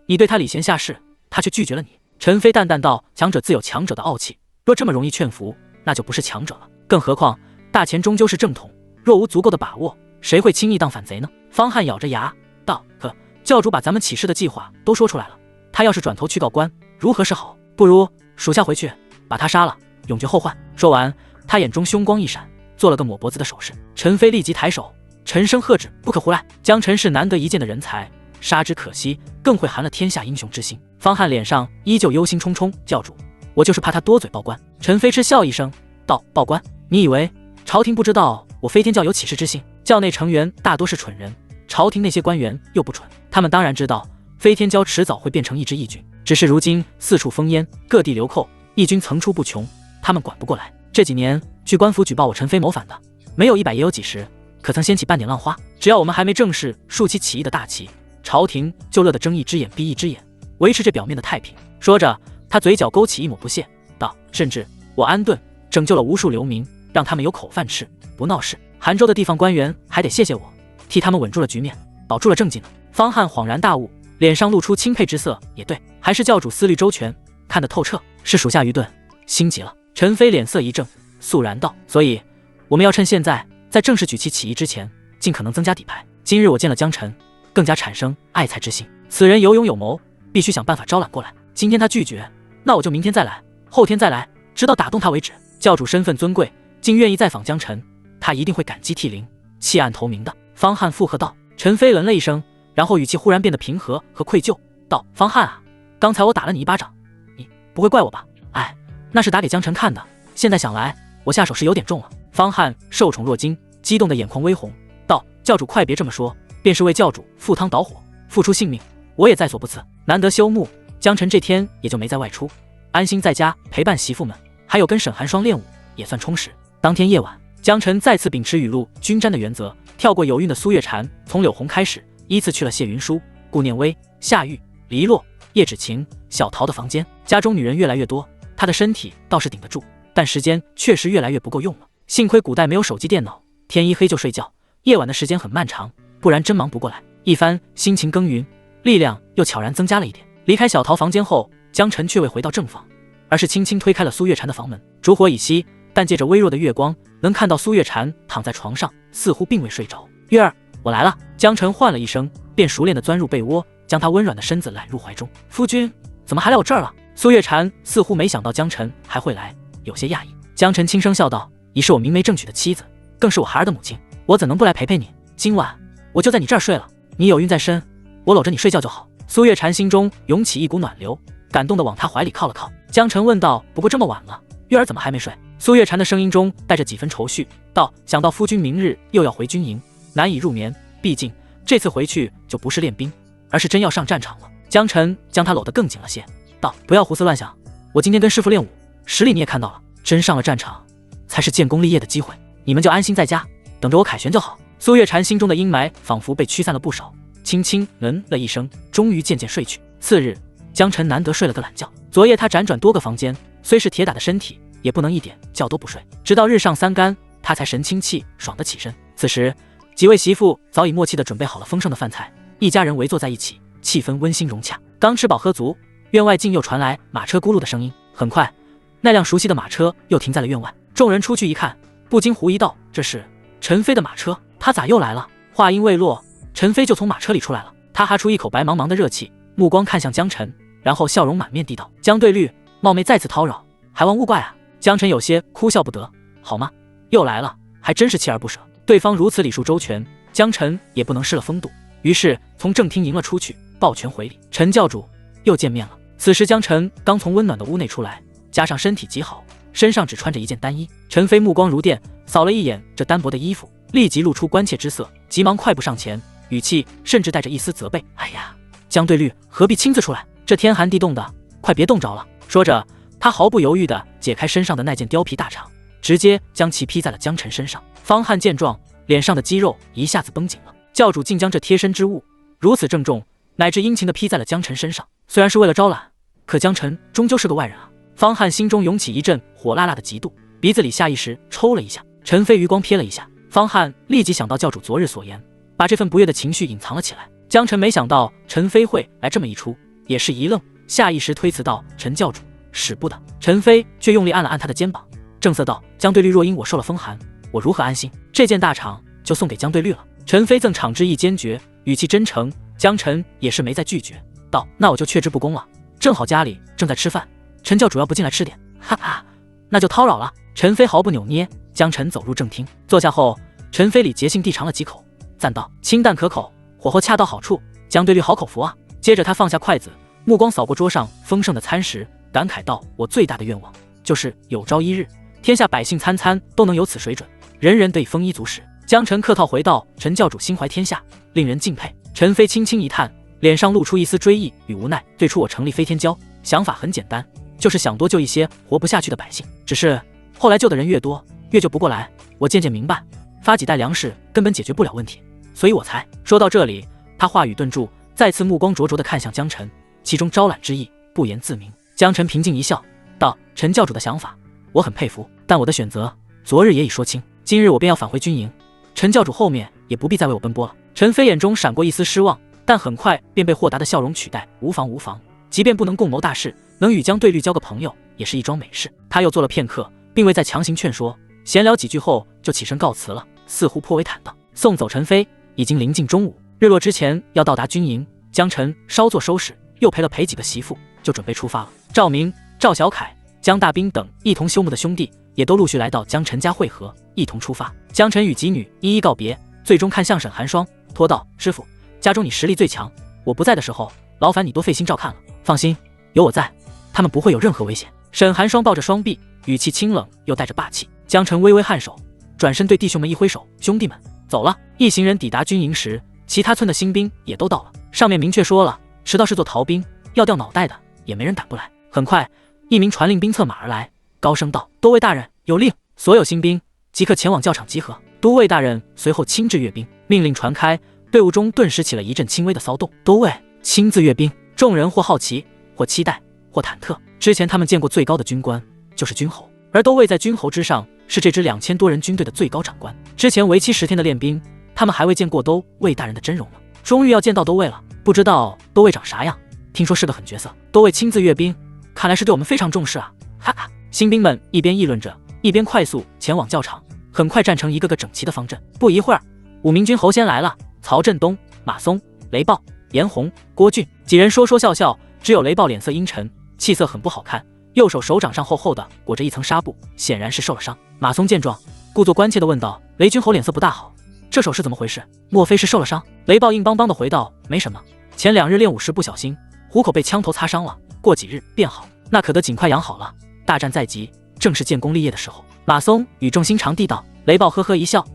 你对他礼贤下士，他却拒绝了你。”陈飞淡淡道：“强者自有强者的傲气，若这么容易劝服，那就不是强者了。更何况大钱终究是正统，若无足够的把握，谁会轻易当反贼呢？”方汉咬着牙道：“可教主把咱们起事的计划都说出来了，他要是转头去告官，如何是好？不如属下回去把他杀了，永绝后患。”说完，他眼中凶光一闪，做了个抹脖子的手势。陈飞立即抬手，沉声喝止：“不可胡来！江晨是难得一见的人才，杀之可惜，更会寒了天下英雄之心。”方汉脸上依旧忧心忡忡：“教主，我就是怕他多嘴报官。”陈飞嗤笑一声道：“报官？你以为朝廷不知道我飞天教有起事之心？教内成员大多是蠢人，朝廷那些官员又不蠢，他们当然知道飞天教迟早会变成一支义军，只是如今四处烽烟，各地流寇，义军层出不穷，他们管不过来。这几年据官府举报我陈飞谋反的，没有100也有几十，可曾掀起半点浪花？只要我们还没正式竖起起义的大旗，朝廷就乐得睁一只眼闭一只眼，维持这表面的太平。”说着，他嘴角勾起一抹不屑，道：“甚至我安顿拯救了无数流民，让他们有口饭吃，不闹事。韩州的地方官员还得谢谢我，替他们稳住了局面，保住了政绩呢。”方汉恍然大悟，脸上露出钦佩之色。也对，还是教主思虑周全，看得透彻，是属下愚钝，心急了。陈飞脸色一正，肃然道：“所以我们要趁现在，在正式举起起义之前，尽可能增加底牌。今日我见了江晨，更加产生爱才之心。此人有勇有谋，必须想办法招揽过来。今天他拒绝，那我就明天再来，后天再来，直到打动他为止。教主身份尊贵，竟愿意再访江晨，他一定会感激涕零，弃暗投明的。”方汉附和道。陈飞冷了一声，然后语气忽然变得平和和愧疚，道：“方汉啊，刚才我打了你一巴掌，你不会怪我吧？哎，那是打给江晨看的，现在想来，我下手是有点重了。”方汉受宠若惊，激动的眼眶微红，道：“教主快别这么说，便是为教主赴汤蹈火，付出性命，我也在所不辞。难得休沐，江晨这天也就没再外出，安心在家陪伴媳妇们，还有跟沈寒霜练武，也算充实。”当天夜晚，江晨再次秉持雨露均沾的原则，跳过有孕的苏月禅，从柳红开始，依次去了谢云舒、顾念微、夏玉、黎洛、叶芷晴、小桃的房间。家中女人越来越多，她的身体倒是顶得住，但时间确实越来越不够用了。幸亏古代没有手机电脑，天一黑就睡觉，夜晚的时间很漫长，不然真忙不过来。一番辛勤耕耘，力量又悄然增加了一点。离开小桃房间后，江晨却未回到正房，而是轻轻推开了苏月禅的房门。烛火已熄，但借着微弱的月光，能看到苏月禅躺在床上，似乎并未睡着。“月儿，我来了。”江晨唤了一声，便熟练地钻入被窝，将他温软的身子揽入怀中。“夫君怎么还来我这儿了？”苏月禅似乎没想到江晨还会来，有些讶异。江晨轻声笑道：“你是我明媒正娶的妻子，更是我孩儿的母亲，我怎能不来陪陪你？今晚我就在你这儿睡了，你有孕在身，我搂着你睡觉就好。”苏月禅心中涌起一股暖流，感动地往他怀里靠了靠。江晨问道：“不过这么晚了，月儿怎么还没睡？”苏月禅的声音中带着几分愁绪，道：“想到夫君明日又要回军营，难以入眠，毕竟这次回去就不是练兵，而是真要上战场了。江晨将他搂得更紧了些，道：不要胡思乱想，我今天跟师傅练武，实力你也看到了，真上了战场才是建功立业的机会，你们就安心在家等着我凯旋就好。苏月禅心中的阴霾仿佛被驱散了不少，轻轻了一声，终于渐渐睡去。次日，江晨难得睡了个懒觉。昨夜他辗转多个房间，虽是铁打的身体，也不能一点觉都不睡，直到日上三竿，他才神清气爽地起身。此时，几位媳妇早已默契地准备好了丰盛的饭菜，一家人围坐在一起，气氛温馨融洽。刚吃饱喝足，院外竟又传来马车咕噜的声音。很快，那辆熟悉的马车又停在了院外。众人出去一看，不禁狐疑道：这是陈飞的马车，他咋又来了？话音未落，陈飞就从马车里出来了。他哈出一口白茫茫的热气，目光看向江晨，然后笑容满面地道：江对绿，冒昧再次叨扰，还望勿怪啊。江晨有些哭笑不得，好吗？又来了，还真是锲而不舍。对方如此礼数周全，江晨也不能失了风度，于是从正厅迎了出去，抱拳回礼：陈教主，又见面了。此时江晨刚从温暖的屋内出来，加上身体极好，身上只穿着一件单衣。陈飞目光如电，扫了一眼这单薄的衣服，立即露出关切之色，急忙快步上前，语气甚至带着一丝责备：哎呀，江对绿何必亲自出来？这天寒地冻的，快别冻着了。说着，他毫不犹豫地解开身上的那件貂皮大氅，直接将其披在了江晨身上。方汉见状，脸上的肌肉一下子绷紧了。教主竟将这贴身之物如此郑重乃至殷勤地披在了江晨身上，虽然是为了招揽，可江晨终究是个外人啊。方汉心中涌起一阵火辣辣的嫉妒，鼻子里下意识抽了一下。陈飞余光瞥了一下，方汉立即想到教主昨日所言，把这份不悦的情绪隐藏了起来。江晨没想到陈飞会来这么一出，也是一愣，下意识推辞道：陈教主，使不得。陈飞却用力按了按他的肩膀，正色道：江对绿若因我受了风寒，我如何安心？这件大氅就送给江对绿了。陈飞赠氅之意坚决，语气真诚，江晨也是没再拒绝，道：那我就却之不恭了，正好家里正在吃饭，陈教主要不进来吃点，哈哈，那就叨扰了。陈飞毫不扭捏，江晨走入正厅，坐下后，陈飞礼节性地尝了几口，赞道：清淡可口，火候恰到好处，江对绿好口福啊。接着他放下筷子，目光扫过桌上丰盛的餐食，感慨道：我最大的愿望就是有朝一日，天下百姓餐餐都能有此水准，人人得以丰衣足食。江晨客套回道：陈教主心怀天下，令人敬佩。陈飞轻轻一叹，脸上露出一丝追忆与无奈。最初我成立飞天教，想法很简单，就是想多救一些活不下去的百姓，只是后来救的人越多，越救不过来，我渐渐明白，发几袋粮食根本解决不了问题，所以我才……说到这里，他话语顿住，再次目光灼灼地看向江晨，其中招揽之意不言自明。江晨平静一笑，道：陈教主的想法我很佩服，但我的选择昨日也已说清，今日我便要返回军营，陈教主后面也不必再为我奔波了。陈飞眼中闪过一丝失望，但很快便被豁达的笑容取代。无妨无妨，即便不能共谋大事，能与江对绿交个朋友也是一桩美事。他又坐了片刻，并未再强行劝说，闲聊几句后就起身告辞了，似乎颇为坦荡。送走陈飞，已经临近中午，日落之前要到达军营。江晨稍作收拾，又陪了陪几个媳妇，就准备出发了。赵明、赵小凯、江大兵等一同休沐的兄弟也都陆续来到江晨家会合，一同出发。江晨与几女一一告别，最终看向沈寒霜，托道：师傅，家中你实力最强，我不在的时候，劳烦你多费心照看了。放心，有我在，他们不会有任何危险。沈寒霜抱着双臂，语气清冷又带着霸气。江晨微微颔首，转身对弟兄们一挥手：兄弟们，走了。一行人抵达军营时，其他村的新兵也都到了，上面明确说了，迟到是做逃兵，要掉脑袋的也没人敢不来。很快，一名传令兵策马而来，高声道：都尉大人有令，所有新兵即刻前往教场集合。都尉大人随后亲自阅兵，命令传开，队伍中顿时起了一阵轻微的骚动。都尉亲自阅兵，众人或好奇，或期待，或忐忑。之前他们见过最高的军官就是军侯，而都尉在军侯之上，是这支2000多人军队的最高长官。之前为期10天的练兵，他们还未见过都尉大人的真容呢。终于要见到都尉了，不知道都尉长啥样，听说是个狠角色。都尉亲自阅兵，看来是对我们非常重视啊！哈哈！新兵们一边议论着，一边快速前往教场，很快站成一个个整齐的方阵。不一会儿，5名军侯先来了：曹振东、马松、雷暴、严红、郭俊几人说说笑笑，只有雷暴脸色阴沉，气色很不好看，右手手掌上厚厚的裹着一层纱布，显然是受了伤。马松见状，故作关切地问道：雷军侯脸色不大好，这手是怎么回事？莫非是受了伤？雷暴硬邦邦地回道：没什么，前2日练武时不小心，虎口被枪头擦伤了，过几日便好。那可得尽快养好了，大战在即，正是建功立业的时候。马松语重心长地道。雷暴呵呵一笑，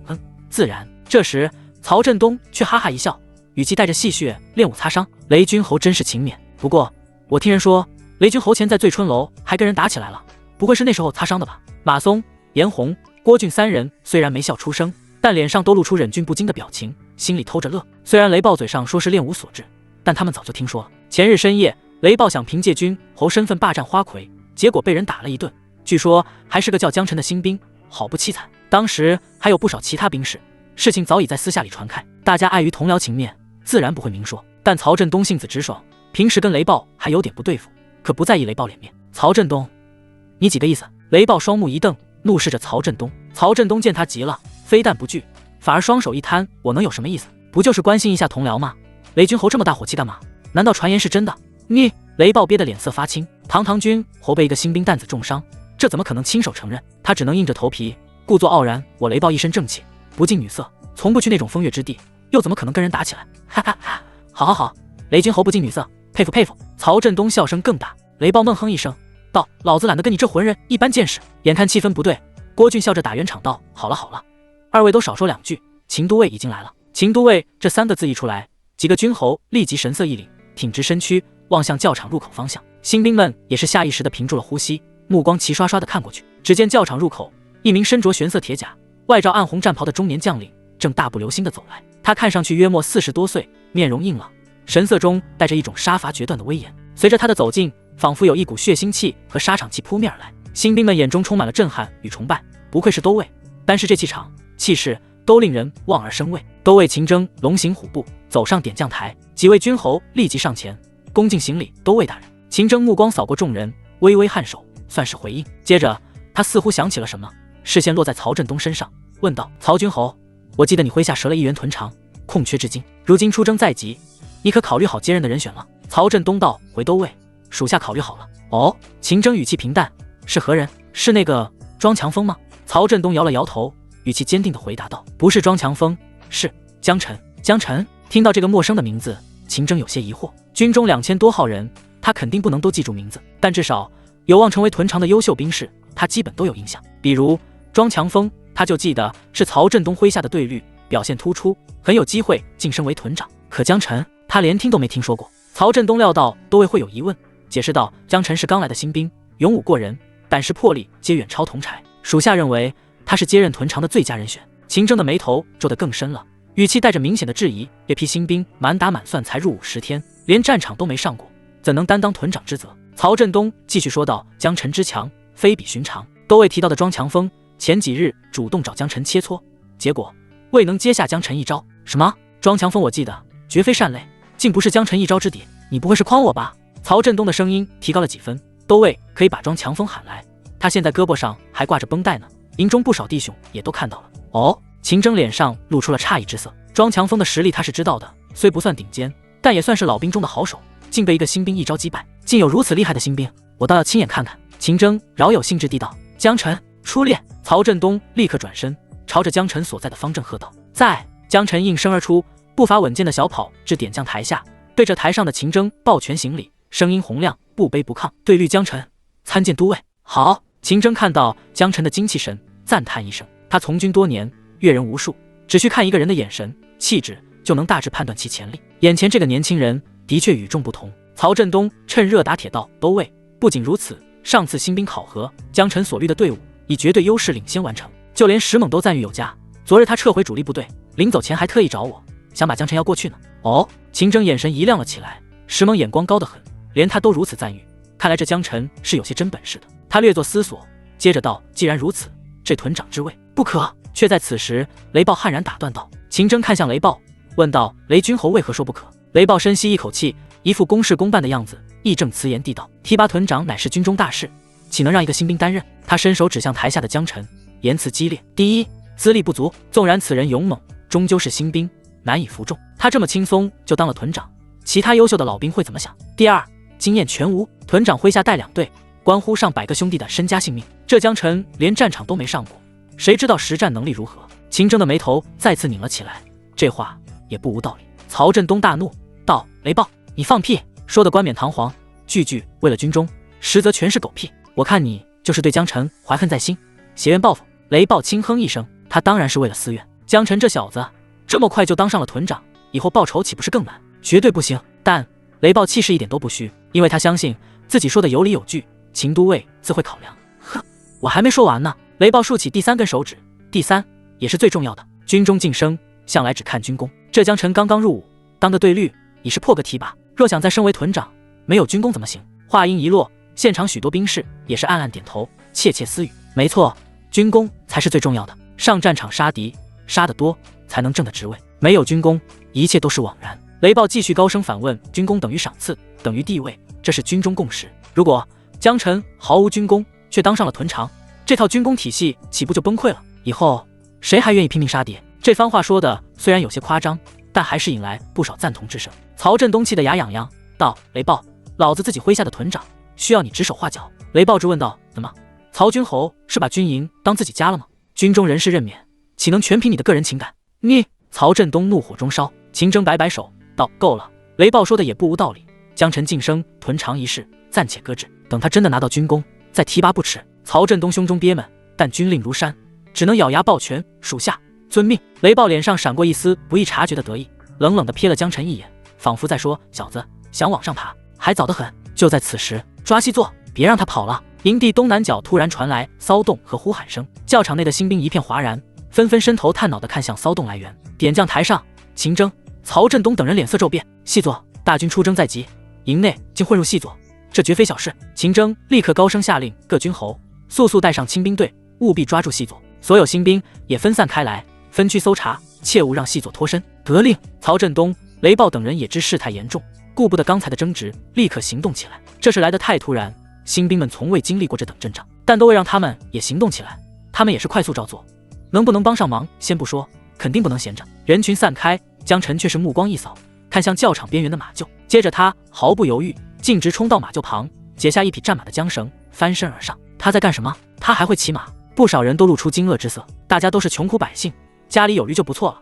自然。这时曹振东却哈哈一笑，语气带着戏谑，练武擦伤。雷君侯真是勤勉，不过我听人说，雷君侯前在醉春楼还跟人打起来了，不会是那时候擦伤的吧？马松、严红、郭俊三人虽然没笑出声，但脸上都露出忍俊不禁的表情，心里偷着乐。虽然雷豹嘴上说是练武所致，但他们早就听说了。前日深夜，雷豹想凭借君侯身份霸占花魁，结果被人打了一顿，据说还是个叫江辰的新兵，好不凄惨。当时还有不少其他兵士，事情早已在私下里传开，大家碍于同僚情面，自然不会明说。但曹振东性子直爽，平时跟雷豹还有点不对付，可不在意雷豹脸面。曹振东，你几个意思？雷豹双目一瞪，怒视着曹振东。曹振东见他急了，非但不惧，反而双手一摊，我能有什么意思？不就是关心一下同僚吗？雷君侯这么大火气干嘛？难道传言是真的？你雷豹憋得脸色发青，堂堂君侯被一个新兵担子重伤，这怎么可能亲手承认？他只能硬着头皮故作傲然，我雷豹一身正气，不近女色，从不去那种风月之地，又怎么可能跟人打起来？哈哈哈！好好好，雷君侯不近女色，佩服佩服。曹振东笑声更大，雷豹闷哼一声道：“老子懒得跟你这混人一般见识。”眼看气氛不对，郭俊笑着打圆场道：“好了好了，二位都少说两句，秦都尉已经来了。”秦都尉这三个字一出来，几个军侯立即神色一凛，挺直身躯望向教场入口方向。新兵们也是下意识地屏住了呼吸，目光齐刷刷地看过去。只见教场入口，一名身着玄色铁甲、外罩暗红战袍的中年将领正大步流星地走来。他看上去约莫40多岁，面容硬朗，神色中带着一种杀伐决断的威严。随着他的走近，仿佛有一股血腥气和沙场气扑面而来。新兵们眼中充满了震撼与崇拜，不愧是都尉，单是这气场、气势都令人望而生畏。都尉秦征龙行虎步走上点将台，几位军侯立即上前恭敬行礼：“都尉大人。”秦征目光扫过众人，微微颔首，算是回应。接着他似乎想起了什么，视线落在曹振东身上，问道：“曹军侯，我记得你麾下折了1员屯长，空缺至今，如今出征在即，你可考虑好接任的人选了？”曹振东道：“回都尉，属下考虑好了。”哦，秦征语气平淡：“是何人？是那个庄强风吗？”曹振东摇了摇头，语气坚定地回答道：“不是庄强风，是江辰。”江辰听到这个陌生的名字，秦征有些疑惑。军中2000多号人，他肯定不能都记住名字，但至少有望成为屯长的优秀兵士，他基本都有印象。比如庄强风，他就记得是曹振东麾下的队律，表现突出，很有机会晋升为屯长。可江辰，他连听都没听说过。曹振东料到都尉会有疑问，解释道：“江辰是刚来的新兵，勇武过人，胆识魄力皆远超同柴，属下认为他是接任屯长的最佳人选。”秦征的眉头皱得更深了，语气带着明显的质疑：“这批新兵满打满算才入伍10天，连战场都没上过，怎能担当屯长之责？”曹振东继续说道：“江辰之强非比寻常，都尉提到的庄强风前几日主动找江辰切磋，结果未能接下江辰一招。”“什么？庄强风我记得绝非善类，竟不是江辰一招之敌，你不会是诓我吧？”曹振东的声音提高了几分：“都尉可以把庄强风喊来，他现在胳膊上还挂着绷带呢，营中不少弟兄也都看到了。”哦，秦征脸上露出了诧异之色。庄强风的实力他是知道的，虽不算顶尖，但也算是老兵中的好手，竟被一个新兵一招击败，竟有如此厉害的新兵，我倒要亲眼看看。秦征饶有兴致地道：“江辰出列。”曹振东立刻转身朝着江辰所在的方阵喝道：“在！”江辰应声而出，步伐稳健的小跑至点将台下，对着台上的秦征抱拳行礼，声音洪亮，不卑不亢：“对律江辰，参见都尉。”好！秦征看到江辰的精气神，赞叹一声。他从军多年，阅人无数，只需看一个人的眼神、气质，就能大致判断其潜力。眼前这个年轻人的确与众不同。曹振东趁热打铁道：“都尉，不仅如此，上次新兵考核，江辰所率的队伍以绝对优势领先完成，就连石猛都赞誉有加。昨日他撤回主力部队，临走前还特意找我，想把江辰要过去呢。”哦，秦征眼神一亮了起来。石猛眼光高得很，连他都如此赞誉，看来这江辰是有些真本事的。他略作思索，接着道：“既然如此，这屯长之位不可。”却在此时，雷豹悍然打断道。秦征看向雷豹，问道：“雷君侯为何说不可？”雷豹深吸一口气，一副公事公办的样子，义正辞严地道：“提拔屯长乃是军中大事，岂能让一个新兵担任？”他伸手指向台下的江辰，言辞激烈：“第一，资历不足，纵然此人勇猛，终究是新兵，难以服众。他这么轻松就当了屯长，其他优秀的老兵会怎么想？第二，经验全无，屯长麾下带2队，关乎上百个兄弟的身家性命，这江辰连战场都没上过，谁知道实战能力如何？”秦征的眉头再次拧了起来，这话也不无道理。曹振东大怒道：“雷豹，你放屁！说的冠冕堂皇，句句为了军中，实则全是狗屁。我看你就是对江辰怀恨在心，挟怨报复。”雷豹轻哼一声，他当然是为了私怨。江辰这小子这么快就当上了屯长，以后报仇岂不是更难？绝对不行！但雷暴气势一点都不虚，因为他相信自己说的有理有据，秦都尉自会考量。哼，我还没说完呢。雷暴竖起第3根手指，第3也是最重要的。军中晋升向来只看军功，这江辰刚刚入伍，当个队律已是破格提拔，若想再升为屯长，没有军功怎么行？话音一落，现场许多兵士也是暗暗点头，窃窃私语。没错，军功才是最重要的。上战场杀敌，杀得多才能挣的职位，没有军功，一切都是枉然。雷暴继续高声反问：军功等于赏赐，等于地位，这是军中共识。如果江辰毫无军功，却当上了屯长，这套军功体系岂不就崩溃了？以后谁还愿意拼命杀敌？这番话说的虽然有些夸张，但还是引来不少赞同之声。曹振东气得牙痒痒，道：雷暴，老子自己麾下的屯长，需要你指手画脚？雷暴质问道：怎么，曹军侯是把军营当自己家了吗？军中人事任免，岂能全凭你的个人情感？你……曹振东怒火中烧，秦征摆摆手道：够了，雷暴说的也不无道理，江辰晋升屯长一事暂且搁置，等他真的拿到军功，再提拔不迟。曹振东胸中憋闷，但军令如山，只能咬牙抱拳：属下遵命。雷暴脸上闪过一丝不易察觉的得意，冷冷地瞥了江辰一眼，仿佛在说：小子想往上爬还早得很。就在此时，抓细作，别让他跑了。营地东南角突然传来骚动和呼喊声，教场内的新兵一片哗然，纷纷伸头探脑地看向骚动来源。点将台上，秦征、曹振东等人脸色骤变。细作，大军出征在即，营内竟混入细作，这绝非小事。秦征立刻高声下令各军侯速速带上亲兵队，务必抓住细作。所有新兵也分散开来，分区搜查，切勿让细作脱身。得令。曹振东、雷暴等人也知事态严重，顾不得刚才的争执，立刻行动起来。这是来得太突然，新兵们从未经历过这等阵仗，但都为让他们也行动起来。他们也是快速照做，能不能帮上忙先不说，肯定不能闲着。人群散开，江辰却是目光一扫，看向教场边缘的马厩，接着他毫不犹豫，径直冲到马厩旁，解下一匹战马的缰绳，翻身而上。他在干什么？他还会骑马？不少人都露出惊愕之色，大家都是穷苦百姓，家里有驴就不错了，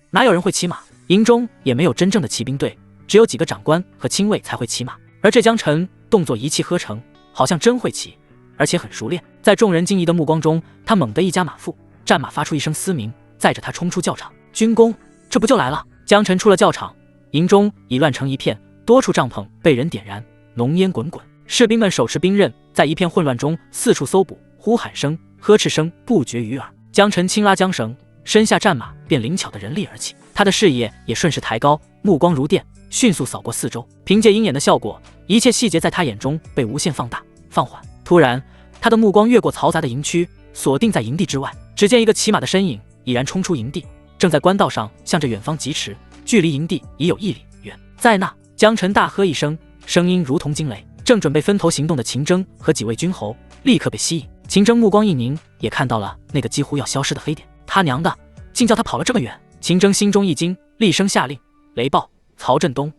哪有人会骑马？营中也没有真正的骑兵队，只有几个长官和亲卫才会骑马。而这江辰动作一气呵成，好像真会骑，而且很熟练。在众人惊疑的目光中，他猛地一夹马腹，战马发出一声嘶鸣，载着他冲出教场。军功，这不就来了？江辰出了教场，营中已乱成一片，多处帐篷被人点燃，浓烟滚滚。士兵们手持兵刃，在一片混乱中四处搜捕，呼喊声、呵斥声不绝于耳。江辰轻拉缰绳，身下战马便灵巧地人立而起，他的视野也顺势抬高，目光如电，迅速扫过四周。凭借鹰眼的效果，一切细节在他眼中被无限放大、放缓。突然，他的目光越过嘈杂的营区，锁定在营地之外。只见一个骑马的身影已然冲出营地，正在官道上向着远方疾驰，距离营地已有1里远。在那，江辰大喝一声，声音如同惊雷。正准备分头行动的秦征和几位军侯立刻被吸引。秦征目光一凝，也看到了那个几乎要消失的黑点。他娘的，竟叫他跑了这么远！秦征心中一惊，厉声下令：雷暴、曹振东，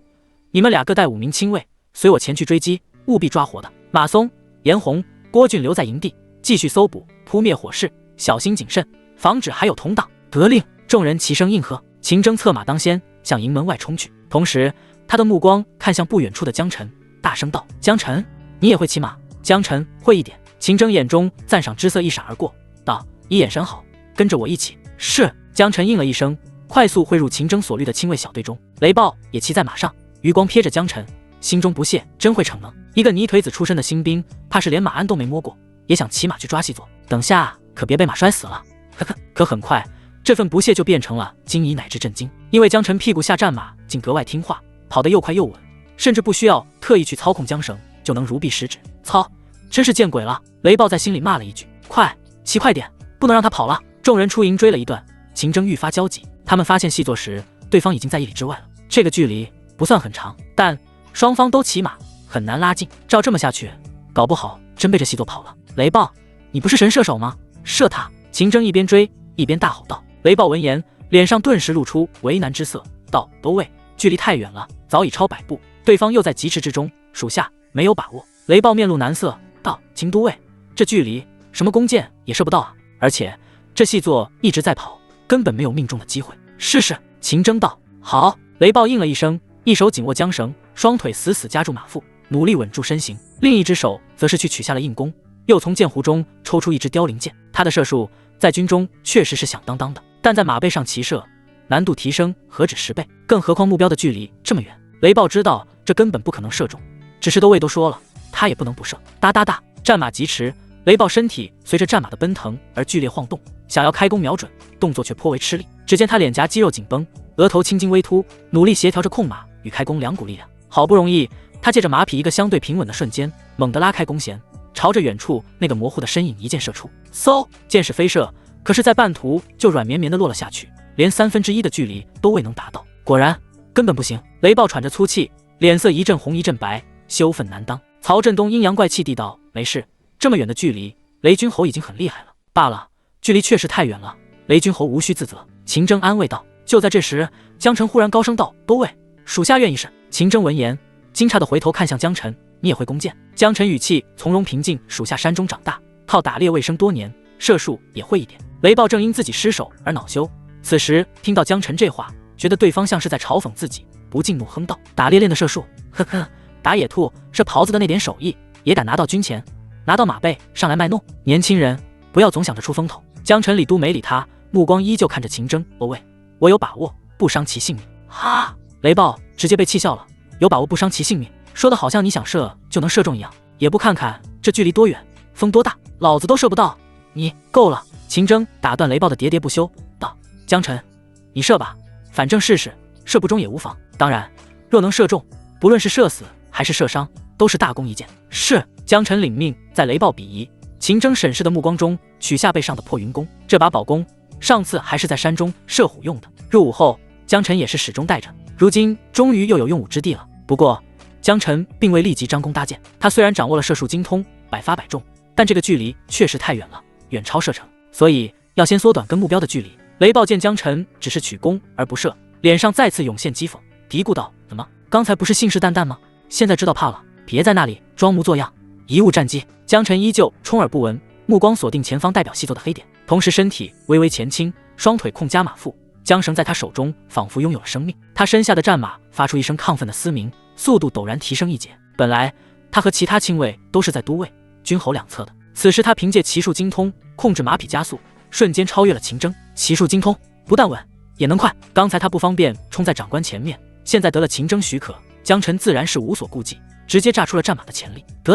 你们俩各带5名亲卫，随我前去追击，务必抓活的。马松、严红、郭俊留在营地，继续搜捕，扑灭火势，小心谨慎，防止还有同党。得令！众人齐声应和。秦征策马当先，向营门外冲去，同时他的目光看向不远处的江辰，大声道：江辰，你也会骑马？江辰会一点。秦征眼中赞赏之色一闪而过，道：你眼神好，跟着我一起。是。江辰应了一声，快速汇入秦征所率的亲卫小队中。雷暴也骑在马上，余光瞥着江辰，心中不屑，真会逞能。一个泥腿子出身的新兵，怕是连马鞍都没摸过，也想骑马去抓细作，等下可别被马摔死了。呵呵。可很快，这份不屑就变成了惊疑乃至震惊，因为江辰屁股下战马竟格外听话，跑得又快又稳，甚至不需要特意去操控缰绳，就能如臂使指。操，真是见鬼了！雷暴在心里骂了一句：快，骑快点，不能让他跑了。众人出营追了一段，秦征愈发焦急。他们发现细作时，对方已经在1里之外了。这个距离不算很长，但双方都骑马，很难拉近。照这么下去，搞不好真被这细作跑了。雷暴，你不是神射手吗？射他！秦征一边追一边大吼道。雷暴闻言，脸上顿时露出为难之色，道：都尉，距离太远了，早已超100步，对方又在疾驰之中，属下没有把握。雷暴面露难色，道：秦都尉，这距离什么弓箭也射不到啊，而且这细作一直在跑，根本没有命中的机会。试试。秦征道：好。雷暴应了一声，一手紧握缰绳，双腿死死夹住马腹，努力稳住身形，另一只手则是去取下了硬弓，又从剑壶中抽出一支凋零箭。他的射术在军中确实是响当当的，但在马背上骑射难度提升何止10倍，更何况目标的距离这么远。雷暴知道这根本不可能射中，只是都位都说了，他也不能不射。哒哒哒，战马疾驰，雷暴身体随着战马的奔腾而剧烈晃动，想要开弓瞄准，动作却颇为吃力。只见他脸颊肌肉紧绷，额头青筋微凸，努力协调着控马与开弓两股力量。好不容易，他借着马匹一个相对平稳的瞬间，猛地拉开弓弦，朝着远处那个模糊的身影一箭射出。嗖，箭矢飞射，可是在半途就软绵绵地落了下去，连1/3的距离都未能达到。果然根本不行。雷暴喘着粗气，脸色一阵红一阵白，羞愤难当。曹振东阴阳怪气地道：“没事，这么远的距离，雷君侯已经很厉害了。罢了，距离确实太远了，雷君侯无需自责。”秦征安慰道。就在这时，江辰忽然高声道：“多位，属下愿一试。”秦征闻言，惊诧地回头看向江辰：“你也会弓箭？”江辰语气从容平静：“属下山中长大，靠打猎为生多年，射术也会一点。”雷暴正因自己失手而恼羞，此时听到江辰这话，觉得对方像是在嘲讽自己，不禁怒哼道：“打猎练的射术，呵呵，打野兔射狍子的那点手艺，也敢拿到军前，拿到马背上来卖弄？年轻人，不要总想着出风头。”江辰理都没理他，目光依旧看着秦征：“哦喂，我有把握不伤其性命。”哈！雷暴直接被气笑了，有把握不伤其性命，说的好像你想射就能射中一样，也不看看这距离多远，风多大，老子都射不到。你够了！秦征打断雷暴的喋喋不休，道：“江辰，你射吧，反正试试，射不中也无妨。当然，若能射中，不论是射死还是射伤，都是大功一件。”是。江辰领命，在雷暴鄙夷、秦征审视的目光中，取下背上的破云弓。这把宝弓上次还是在山中射虎用的，入伍后江辰也是始终带着，如今终于又有用武之地了。不过江辰并未立即张弓搭箭，他虽然掌握了射术精通，百发百中，但这个距离确实太远了，远超射程，所以要先缩短跟目标的距离。雷暴见江辰只是取弓而不射，脸上再次涌现讥讽，嘀咕道：“怎么，刚才不是信誓旦旦吗？现在知道怕了？别在那里装模作样，贻误战机。”江辰依旧充耳不闻，目光锁定前方代表细作的黑点，同时身体微微前倾，双腿控加马腹，缰绳在他手中仿佛拥有了生命。他身下的战马发出一声亢奋的嘶鸣，速度陡然提升一截。本来他和其他亲卫都是在都尉、军侯两侧的，此时他凭借骑术精通，控制马匹加速，瞬间超越了秦征。骑术精通不但稳，也能快。刚才他不方便冲在长官前面，现在得了秦征许可，江辰自然是无所顾忌，直接炸出了战马的潜力。得，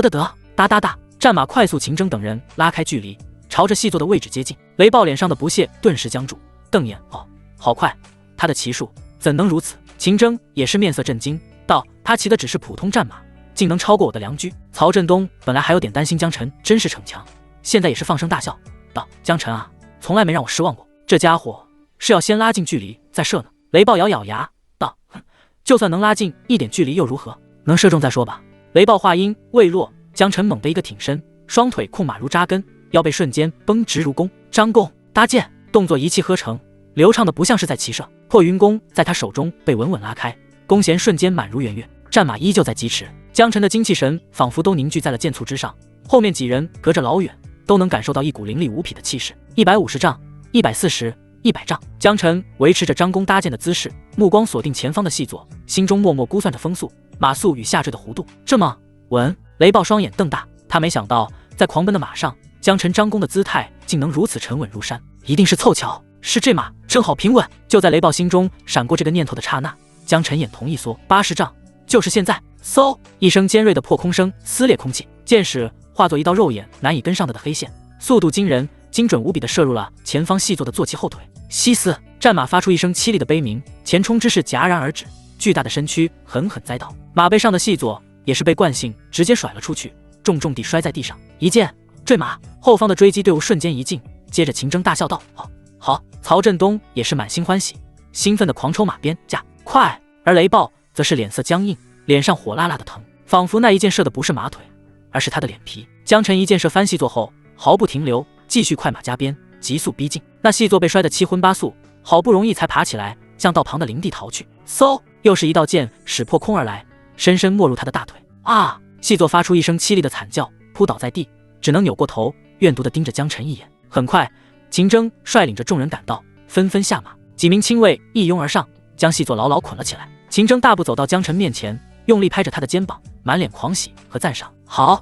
哒哒哒，战马快速，秦征等人拉开距离，朝着细作的位置接近。雷暴脸上的不屑顿时僵住，瞪眼：“哦，好快，他的骑术怎能如此？”秦征也是面色震惊，道：“他骑的只是普通战马，竟能超过我的良驹。”曹振东本来还有点担心江辰真是逞强，现在也是放声大笑，道：“江辰啊，从来没让我失望过，这家伙是要先拉近距离再射呢。”雷暴咬咬牙道：“哼，就算能拉近一点距离又如何？能射中再说吧。”雷暴话音未落，江辰猛地一个挺身，双腿控马如扎根，腰背瞬间绷直如弓，张弓搭箭，动作一气呵成，流畅的不像是在骑射。破云弓在他手中被稳稳拉开，弓弦瞬间满如圆月，战马依旧在疾驰。江辰的精气神仿佛都凝聚在了箭簇之上，后面几人隔着老远都能感受到一股凌厉无匹的气势。150丈、140、100丈，江辰维持着张弓搭箭的姿势，目光锁定前方的细作，心中默默估算着风速、马速与下坠的弧度。这么稳？雷暴双眼瞪大，他没想到在狂奔的马上，江辰张弓的姿态竟能如此沉稳如山，一定是凑巧，是这马正好平稳。就在雷暴心中闪过这个念头的刹那，江辰眼瞳一缩，80丈，就是现在！嗖，一声尖锐的破空声撕裂空气，箭矢化作一道肉眼难以跟上的黑线，速度惊人，精准无比地射入了前方细作的坐骑后腿。西斯！战马发出一声凄厉的悲鸣，前冲之势戛然而止，巨大的身躯狠狠栽倒，马背上的细作也是被惯性直接甩了出去，重重地摔在地上。一箭坠马，后方的追击队伍瞬间一静。接着秦征大笑道：“好！”曹振东也是满心欢喜，兴奋地狂抽马鞭架快，而雷暴则是脸色僵硬，脸上火辣辣的疼，仿佛那一箭射的不是马腿，而是他的脸皮。江辰一箭射翻细作后，毫不停留，继续快马加鞭，急速逼近。那细作被摔得七荤八素，好不容易才爬起来，向道旁的林地逃去。嗖，又是一道箭矢破空而来，深深没入他的大腿。啊！细作发出一声凄厉的惨叫，扑倒在地，只能扭过头，怨毒地盯着江辰一眼。很快，秦征率领着众人赶到，纷纷下马，几名亲卫一拥而上，将细作牢牢捆了起来。秦征大步走到江辰面前，用力拍着他的肩膀，满脸狂喜和赞赏：“好，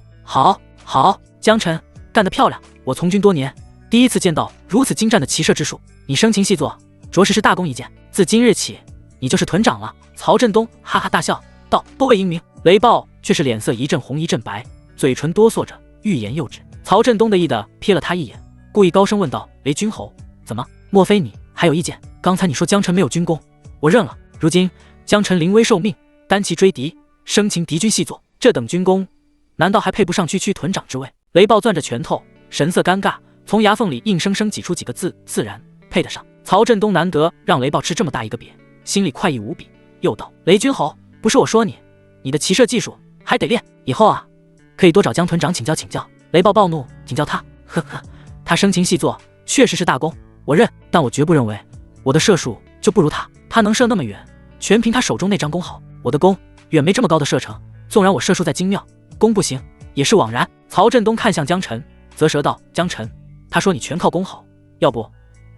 江辰干得漂亮！我从军多年，第一次见到如此精湛的骑射之术，你生擒细作，着实是大功一件。”自今日起，你就是屯长了。曹振东哈哈大笑道：“都为英明。”雷暴却是脸色一阵红一阵白，嘴唇哆嗦着，欲言又止。曹振东得意地瞥了他一眼，故意高声问道：“雷军侯，怎么？莫非你还有意见？刚才你说江晨没有军功，我认了。如今江晨临危受命，单骑追敌，生擒敌军细作，这等军功，难道还配不上区屯长之位？”雷暴攥着拳头，神色尴尬，从牙缝里硬生生挤出几个字：“自然，配得上。”曹振东难得让雷暴吃这么大一个瘪，心里快意无比，又道：“雷军侯，不是我说你，你的骑射技术还得练，以后啊，可以多找江屯长请教请教。”雷暴暴怒：“请教他？呵呵，他生擒细作确实是大功，我认，但我绝不认为我的射术就不如他。他能射那么远，全凭他手中那张弓好，我的弓远没这么高的射程。纵然我射术再精妙，弓不行也是枉然。”曹振东看向江晨，啧舌道：“江晨，他说你全靠弓好，要不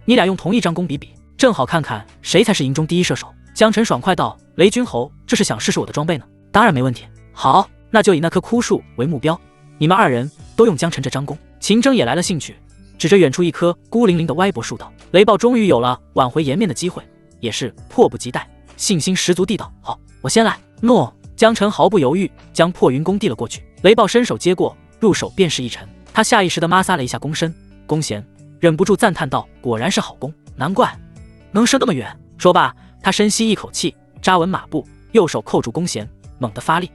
你俩用同一张弓比比，正好看看谁才是营中第一射手。”江晨爽快道：“雷军侯，这是想试试我的装备呢？当然没问题。好，那就以那棵枯树为目标，你们二人都用江晨这张弓。”秦征也来了兴趣，指着远处一棵孤零零的歪脖树道。雷暴终于有了挽回颜面的机会，也是迫不及待，信心十足地道：“好，我先来。”诺。江晨毫不犹豫将破云弓递了过去，雷暴伸手接过，入手便是一沉。他下意识地摩挲了一下弓身、弓弦，忍不住赞叹道：“果然是好弓，难怪能射那么远。”说罢，他深吸一口气，扎稳马步，右手扣住弓弦，猛地发力。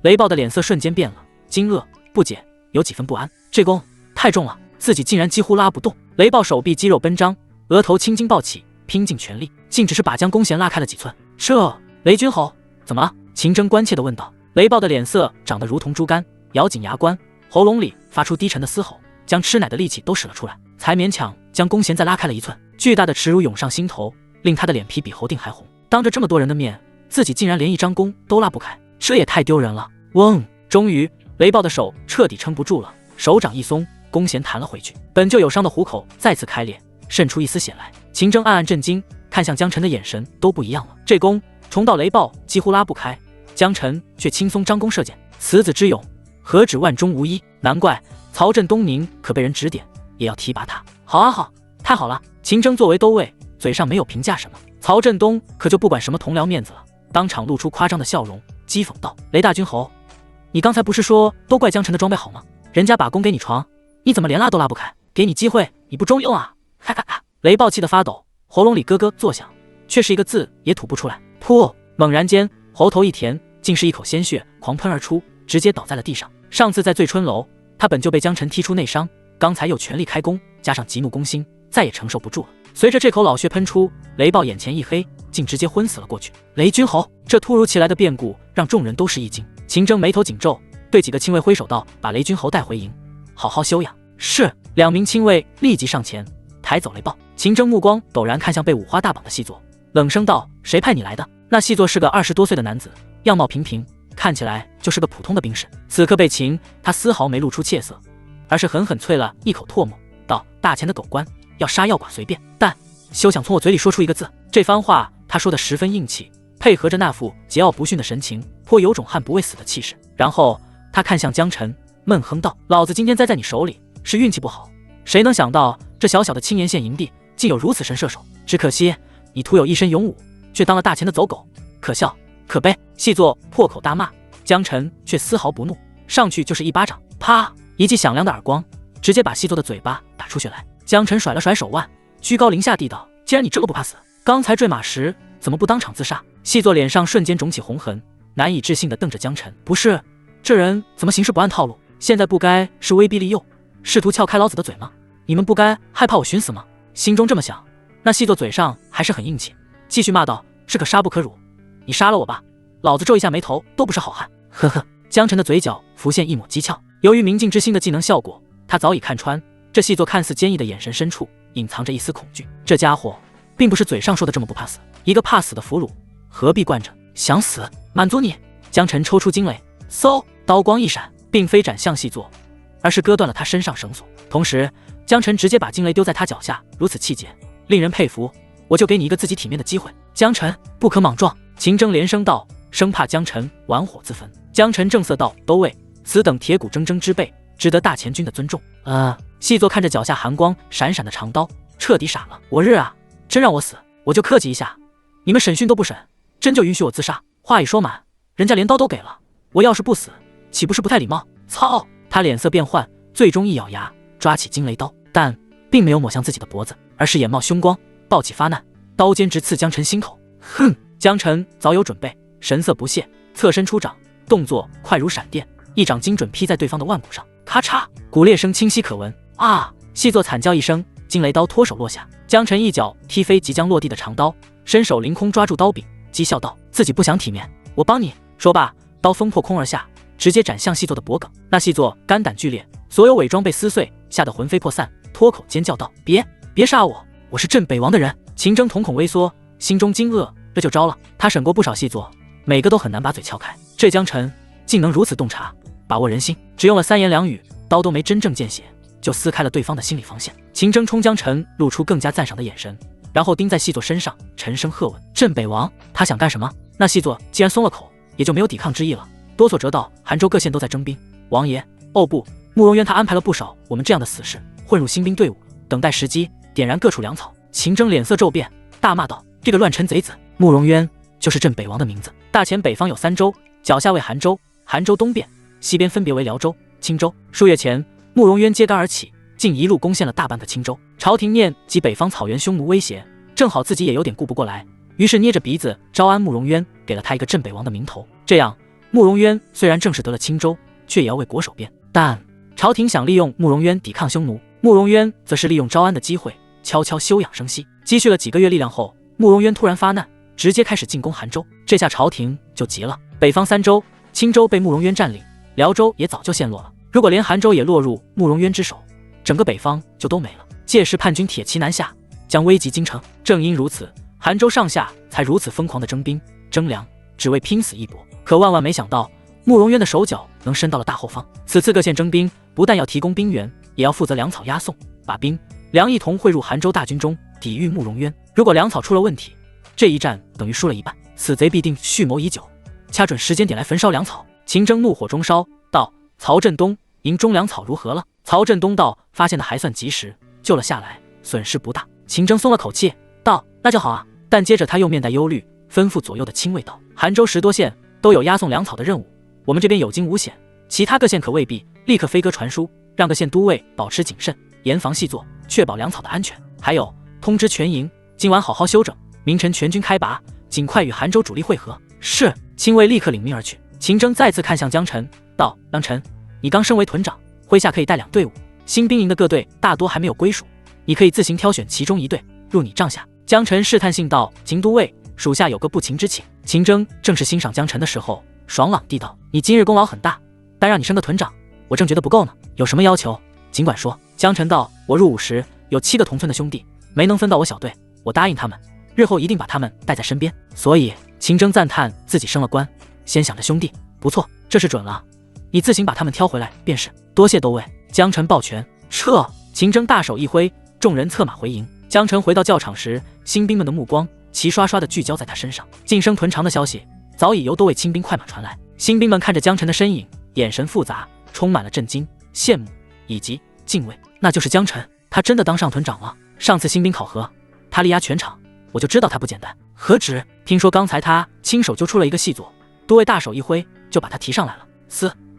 雷暴的脸色瞬间变了，惊愕、不解，有几分不安。这弓太重了，自己竟然几乎拉不动。雷暴手臂肌肉奔张，额头青筋暴起，拼尽全力，竟只是把将弓弦拉开了几寸。这雷军侯怎么了？秦征关切地问道。雷暴的脸色长得如同猪肝，咬紧牙关，喉咙里发出低沉的嘶吼，将吃奶的力气都使了出来，才勉强将弓弦再拉开了一寸。巨大的耻辱涌上心头，令他的脸皮比猴腚还红。当着这么多人的面，自己竟然连一张弓都拉不开，这也太丢人了。嗡！终于，雷暴的手彻底撑不住了，手掌一松，弓弦弹了回去。本就有伤的虎口再次开裂，渗出一丝血来。秦征暗暗震惊，看向江晨的眼神都不一样了。这弓重到雷暴几乎拉不开，江晨却轻松张弓射箭，此子之勇，何止万中无一？难怪曹振东宁可被人指点，也要提拔他。好啊好，太好了！秦征作为都尉，嘴上没有评价什么，曹振东可就不管什么同僚面子了，当场露出夸张的笑容，讥讽道：“雷大军侯，你刚才不是说都怪江晨的装备好吗？人家把弓给你床，你怎么连拉都拉不开？给你机会你不中用啊！”哈哈哈！雷暴气得发抖，喉咙里咯咯作响，却是一个字也吐不出来。噗！猛然间，喉头一甜，竟是一口鲜血狂喷而出，直接倒在了地上。上次在醉春楼，他本就被江晨踢出内伤，刚才又全力开弓，加上急怒攻心，再也承受不住了。随着这口老血喷出，雷暴眼前一黑，竟直接昏死了过去。雷军侯，这突如其来的变故让众人都是一惊。秦征眉头紧皱，对几个亲卫挥手道：“把雷军侯带回营，好好休养。”是。2名亲卫立即上前抬走雷暴。秦征目光陡然看向被五花大绑的细作，冷声道：“谁派你来的？”那细作是个20多岁的男子，样貌平平，看起来就是个普通的兵士。此刻被擒，他丝毫没露出怯色，而是狠狠啐了一口唾沫，道：“大钱的狗官，要杀要剐随便，但休想从我嘴里说出一个字。”这番话他说的十分硬气，配合着那副桀骜不驯的神情，颇有种悍不畏死的气势。然后他看向江晨，闷哼道：“老子今天栽在你手里是运气不好，谁能想到这小小的青岩县营地竟有如此神射手？只可惜你徒有一身勇武，却当了大钱的走狗，可笑可悲！”细作破口大骂，江晨却丝毫不怒，上去就是一巴掌，啪！一记响亮的耳光，直接把细作的嘴巴打出血来。江晨甩了甩手腕，居高临下地道：“既然你这么不怕死，刚才坠马时怎么不当场自杀？”细作脸上瞬间肿起红痕，难以置信地瞪着江晨：“不是，这人怎么行事不按套路？现在不该是威逼利诱，试图撬开老子的嘴吗？你们不该害怕我寻死吗？”心中这么想，那细作嘴上还是很硬气，继续骂道：“是可杀不可辱，你杀了我吧，老子皱一下眉头都不是好汉。”呵呵，江晨的嘴角浮现一抹讥诮。由于明镜之心的技能效果，他早已看穿这细作看似坚毅的眼神深处隐藏着一丝恐惧。这家伙并不是嘴上说的这么不怕死，一个怕死的俘虏何必惯着？想死，满足你！江晨抽出惊雷，嗖，刀光一闪，并非斩向细作，而是割断了他身上绳索。同时，江晨直接把惊雷丢在他脚下，如此气节，令人佩服。我就给你一个自己体面的机会，江晨不可莽撞！秦征连声道，生怕江晨玩火自焚。江晨正色道：“都尉，此等铁骨铮铮之辈，值得大前军的尊重。”细作看着脚下寒光闪闪的长刀，彻底傻了。我日啊，真让我死！我就客气一下，你们审讯都不审，真就允许我自杀？话一说满，人家连刀都给了，我要是不死，岂不是不太礼貌？操！他脸色变幻，最终一咬牙，抓起惊雷刀，但并没有抹向自己的脖子，而是眼冒凶光，暴起发难，刀尖直刺江辰心口。哼！江辰早有准备，神色不屑，侧身出掌，动作快如闪电，一掌精准劈在对方的腕骨上，咔嚓，骨裂声清晰可闻。啊！细作惨叫一声，惊雷刀脱手落下，江辰一脚踢飞即将落地的长刀，伸手凌空抓住刀柄，讥笑道：“自己不想体面，我帮你。”说罢，刀锋破空而下，直接斩向细作的脖颈。那细作肝胆俱裂，所有伪装被撕碎，吓得魂飞魄散，脱口尖叫道：“别杀我！我是镇北王的人！”秦征瞳孔微缩，心中惊愕，这就招了。他审过不少细作，每个都很难把嘴撬开，这江辰竟能如此洞察，把握人心，只用了3言2语，刀都没真正见血，就撕开了对方的心理防线。秦征冲江辰露出更加赞赏的眼神，然后盯在细作身上，沉声喝问：“镇北王，他想干什么？”那细作既然松了口，也就没有抵抗之意了，哆嗦着道：“韩州各县都在征兵，王爷，哦不，慕容渊他安排了不少我们这样的死士混入新兵队伍，等待时机点燃各处粮草。”秦征脸色骤变，大骂道：“这个乱臣贼子！慕容渊就是镇北王的名字。大前北方有3州，脚下为韩州，韩州东边、西边分别为辽州、青州。数月前，慕容渊揭竿而起，竟一路攻陷了大半个青州。朝廷念及北方草原匈奴威胁，正好自己也有点顾不过来，于是捏着鼻子招安慕容渊，给了他一个镇北王的名头。这样，慕容渊虽然正式得了青州，却也要为国守边。但朝廷想利用慕容渊抵抗匈奴，慕容渊则是利用招安的机会，悄悄休养生息。积蓄了几个月力量后，慕容渊突然发难，直接开始进攻韩州。这下朝廷就急了，北方3州，青州被慕容渊占领，辽州也早就陷落了。如果连韩州也落入慕容渊之手，整个北方就都没了。届时叛军铁骑南下，将危及京城。正因如此，韩州上下才如此疯狂的征兵征粮，只为拼死一搏。可万万没想到，慕容渊的手脚能伸到了大后方。此次各县征兵，不但要提供兵源，也要负责粮草押送，把兵粮一同汇入韩州大军中，抵御慕容渊。如果粮草出了问题，这一战等于输了一半。此贼必定蓄谋已久，掐准时间点来焚烧粮草。秦征怒火中烧，道：“曹振东营中粮草如何了？”曹振东道：“发现的还算及时，救了下来，损失不大。”秦征松了口气，道：“那就好啊。”但接着他又面带忧虑，吩咐左右的亲卫道：“韩州10多县都有押送粮草的任务，我们这边有惊无险，其他各县可未必。立刻飞鸽传书，让各县都尉保持谨慎，严防细作，确保粮草的安全。还有，通知全营，今晚好好休整，明晨全军开拔，尽快与韩州主力会合。”是。亲卫立刻领命而去。秦征再次看向江辰，道：“江辰，你刚升为屯长，麾下可以带2队伍，新兵营的各队大多还没有归属，你可以自行挑选其中1队入你帐下。”江辰试探性道：“秦都尉，属下有个不情之请。”秦征正是欣赏江辰的时候，爽朗地道：“你今日功劳很大，但让你升个屯长，我正觉得不够呢。有什么要求，尽管说。”江辰道：“我入伍时有7个同村的兄弟，没能分到我小队，我答应他们，日后一定把他们带在身边。所以。”秦征赞叹自己升了官，先想着兄弟，不错，这是准了。你自行把他们挑回来便是。多谢都尉。江辰抱拳撤。秦征大手一挥，众人策马回营。江辰回到教场时，新兵们的目光齐刷刷地聚焦在他身上。晋升屯长的消息早已由都尉亲兵快马传来。新兵们看着江辰的身影，眼神复杂，充满了震惊、羡慕以及敬畏。那就是江辰，他真的当上屯长了。上次新兵考核，他力压全场，我就知道他不简单。何止，听说刚才他亲手揪出了一个细作，都尉大手一挥就把他提上来了。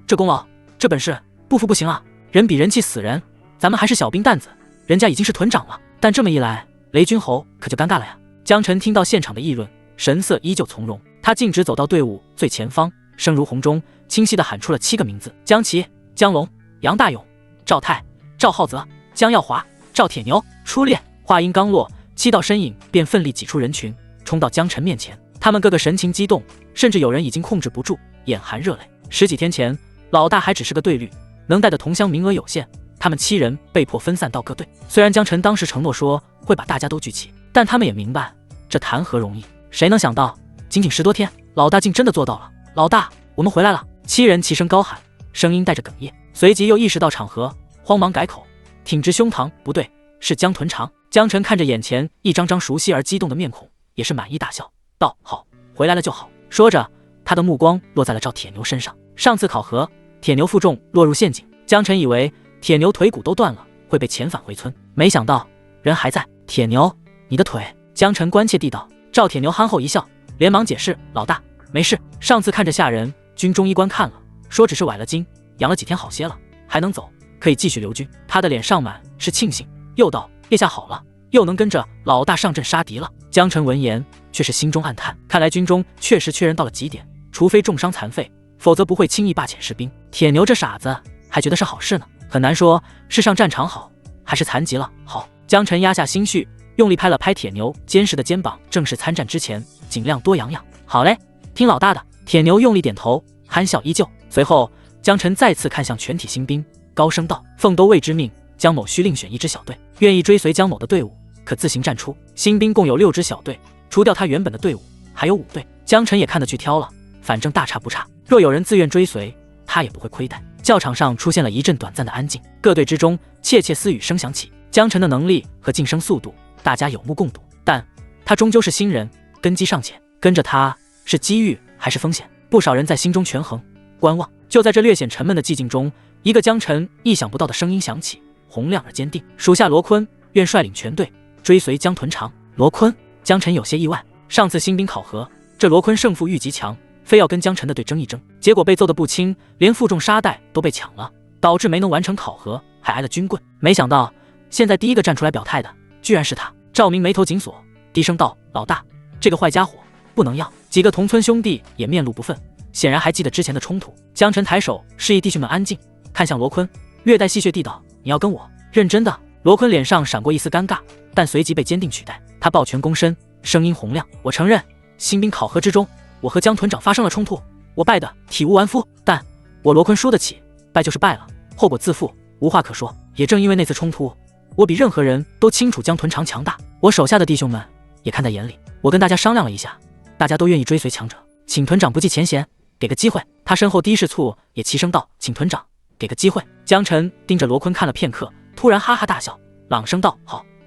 这功劳，这本事，不服不行啊！人比人气死人，咱们还是小兵蛋子，人家已经是屯长了。但这么一来，雷军侯可就尴尬了呀。江辰听到现场的议论，神色依旧从容。他径直走到队伍最前方，声如洪钟，清晰地喊出了7个名字：江琪、江龙、杨大勇、赵泰、赵浩泽、江耀华、赵铁牛。出列。话音刚落，7道身影便奋力挤出人群，冲到江辰面前。他们个个神情激动，甚至有人已经控制不住，眼含热泪。10几天前，老大还只是个队律，能带的同乡名额有限，他们7人被迫分散到各队。虽然江辰当时承诺说会把大家都聚齐，但他们也明白这谈何容易。谁能想到，仅仅10多天，老大竟真的做到了。老大，我们回来了！7人齐声高喊，声音带着哽咽，随即又意识到场合，慌忙改口，挺直胸膛，不对，是江屯长。江辰看着眼前一张张熟悉而激动的面孔，也是满意大笑，道：“好，回来了就好。”说着，他的目光落在了赵铁牛身上。上次考核，铁牛负重落入陷阱，江辰以为铁牛腿骨都断了，会被遣返回村，没想到人还在。铁牛，你的腿江晨关切地道。赵铁牛憨厚一笑，连忙解释：“老大，没事，上次看着下人，军中医官看了，说只是崴了筋，养了几天好些了，还能走，可以继续留军。”他的脸上满是庆幸，又道：“叶下好了，又能跟着老大上阵杀敌了。”江晨闻言却是心中暗叹，看来军中确实缺人到了极点，除非重伤残废，否则不会轻易罢遣士兵。铁牛这傻子还觉得是好事呢，很难说是上战场好，还是残疾了好。江晨压下心绪，用力拍了拍铁牛坚实的肩膀，正式参战之前尽量多养养。好嘞，听老大的。铁牛用力点头，憨笑依旧。随后江晨再次看向全体新兵，高声道：“奉都尉之命，江某需另选一支小队，愿意追随江某的队伍，可自行站出。”新兵共有6支小队，除掉他原本的队伍，还有5队。江晨也看得去挑了，反正大差不差，若有人自愿追随，他也不会亏待。教场上出现了一阵短暂的安静，各队之中窃窃私语声响起。江晨的能力和晋升速度，大家有目共睹，但他终究是新人，根基尚浅，跟着他是机遇还是风险？不少人在心中权衡观望。就在这略显沉闷的寂静中，一个江晨意想不到的声音响起，洪亮而坚定：“属下罗坤愿率领全队追随江屯长。”罗坤，江晨有些意外。上次新兵考核，这罗坤胜负欲极强，非要跟江晨的队争一争，结果被揍得不轻，连负重沙袋都被抢了，导致没能完成考核，还挨了军棍。没想到现在第一个站出来表态的居然是他。赵明眉头紧锁，低声道：“老大，这个坏家伙不能要。”几个同村兄弟也面露不忿，显然还记得之前的冲突。江晨抬手示意弟兄们安静，看向罗坤，略带戏谑地道：“你要跟我？认真的？”罗坤脸上闪过一丝尴尬，但随即被坚定取代。他抱拳躬身，声音洪亮：“我承认，新兵考核之中，我和江屯长发生了冲突，我败得体无完肤，但我罗坤输得起，败就是败了，后果自负，无话可说。也正因为那次冲突，我比任何人都清楚江屯长强大，我手下的弟兄们也看在眼里。我跟大家商量了一下，大家都愿意追随强者，请屯长不计前嫌，给个机会。”他身后的士簇也齐声道：“请屯长给个机会。”江晨盯着罗坤看了片刻，突然哈哈大笑，朗声道：“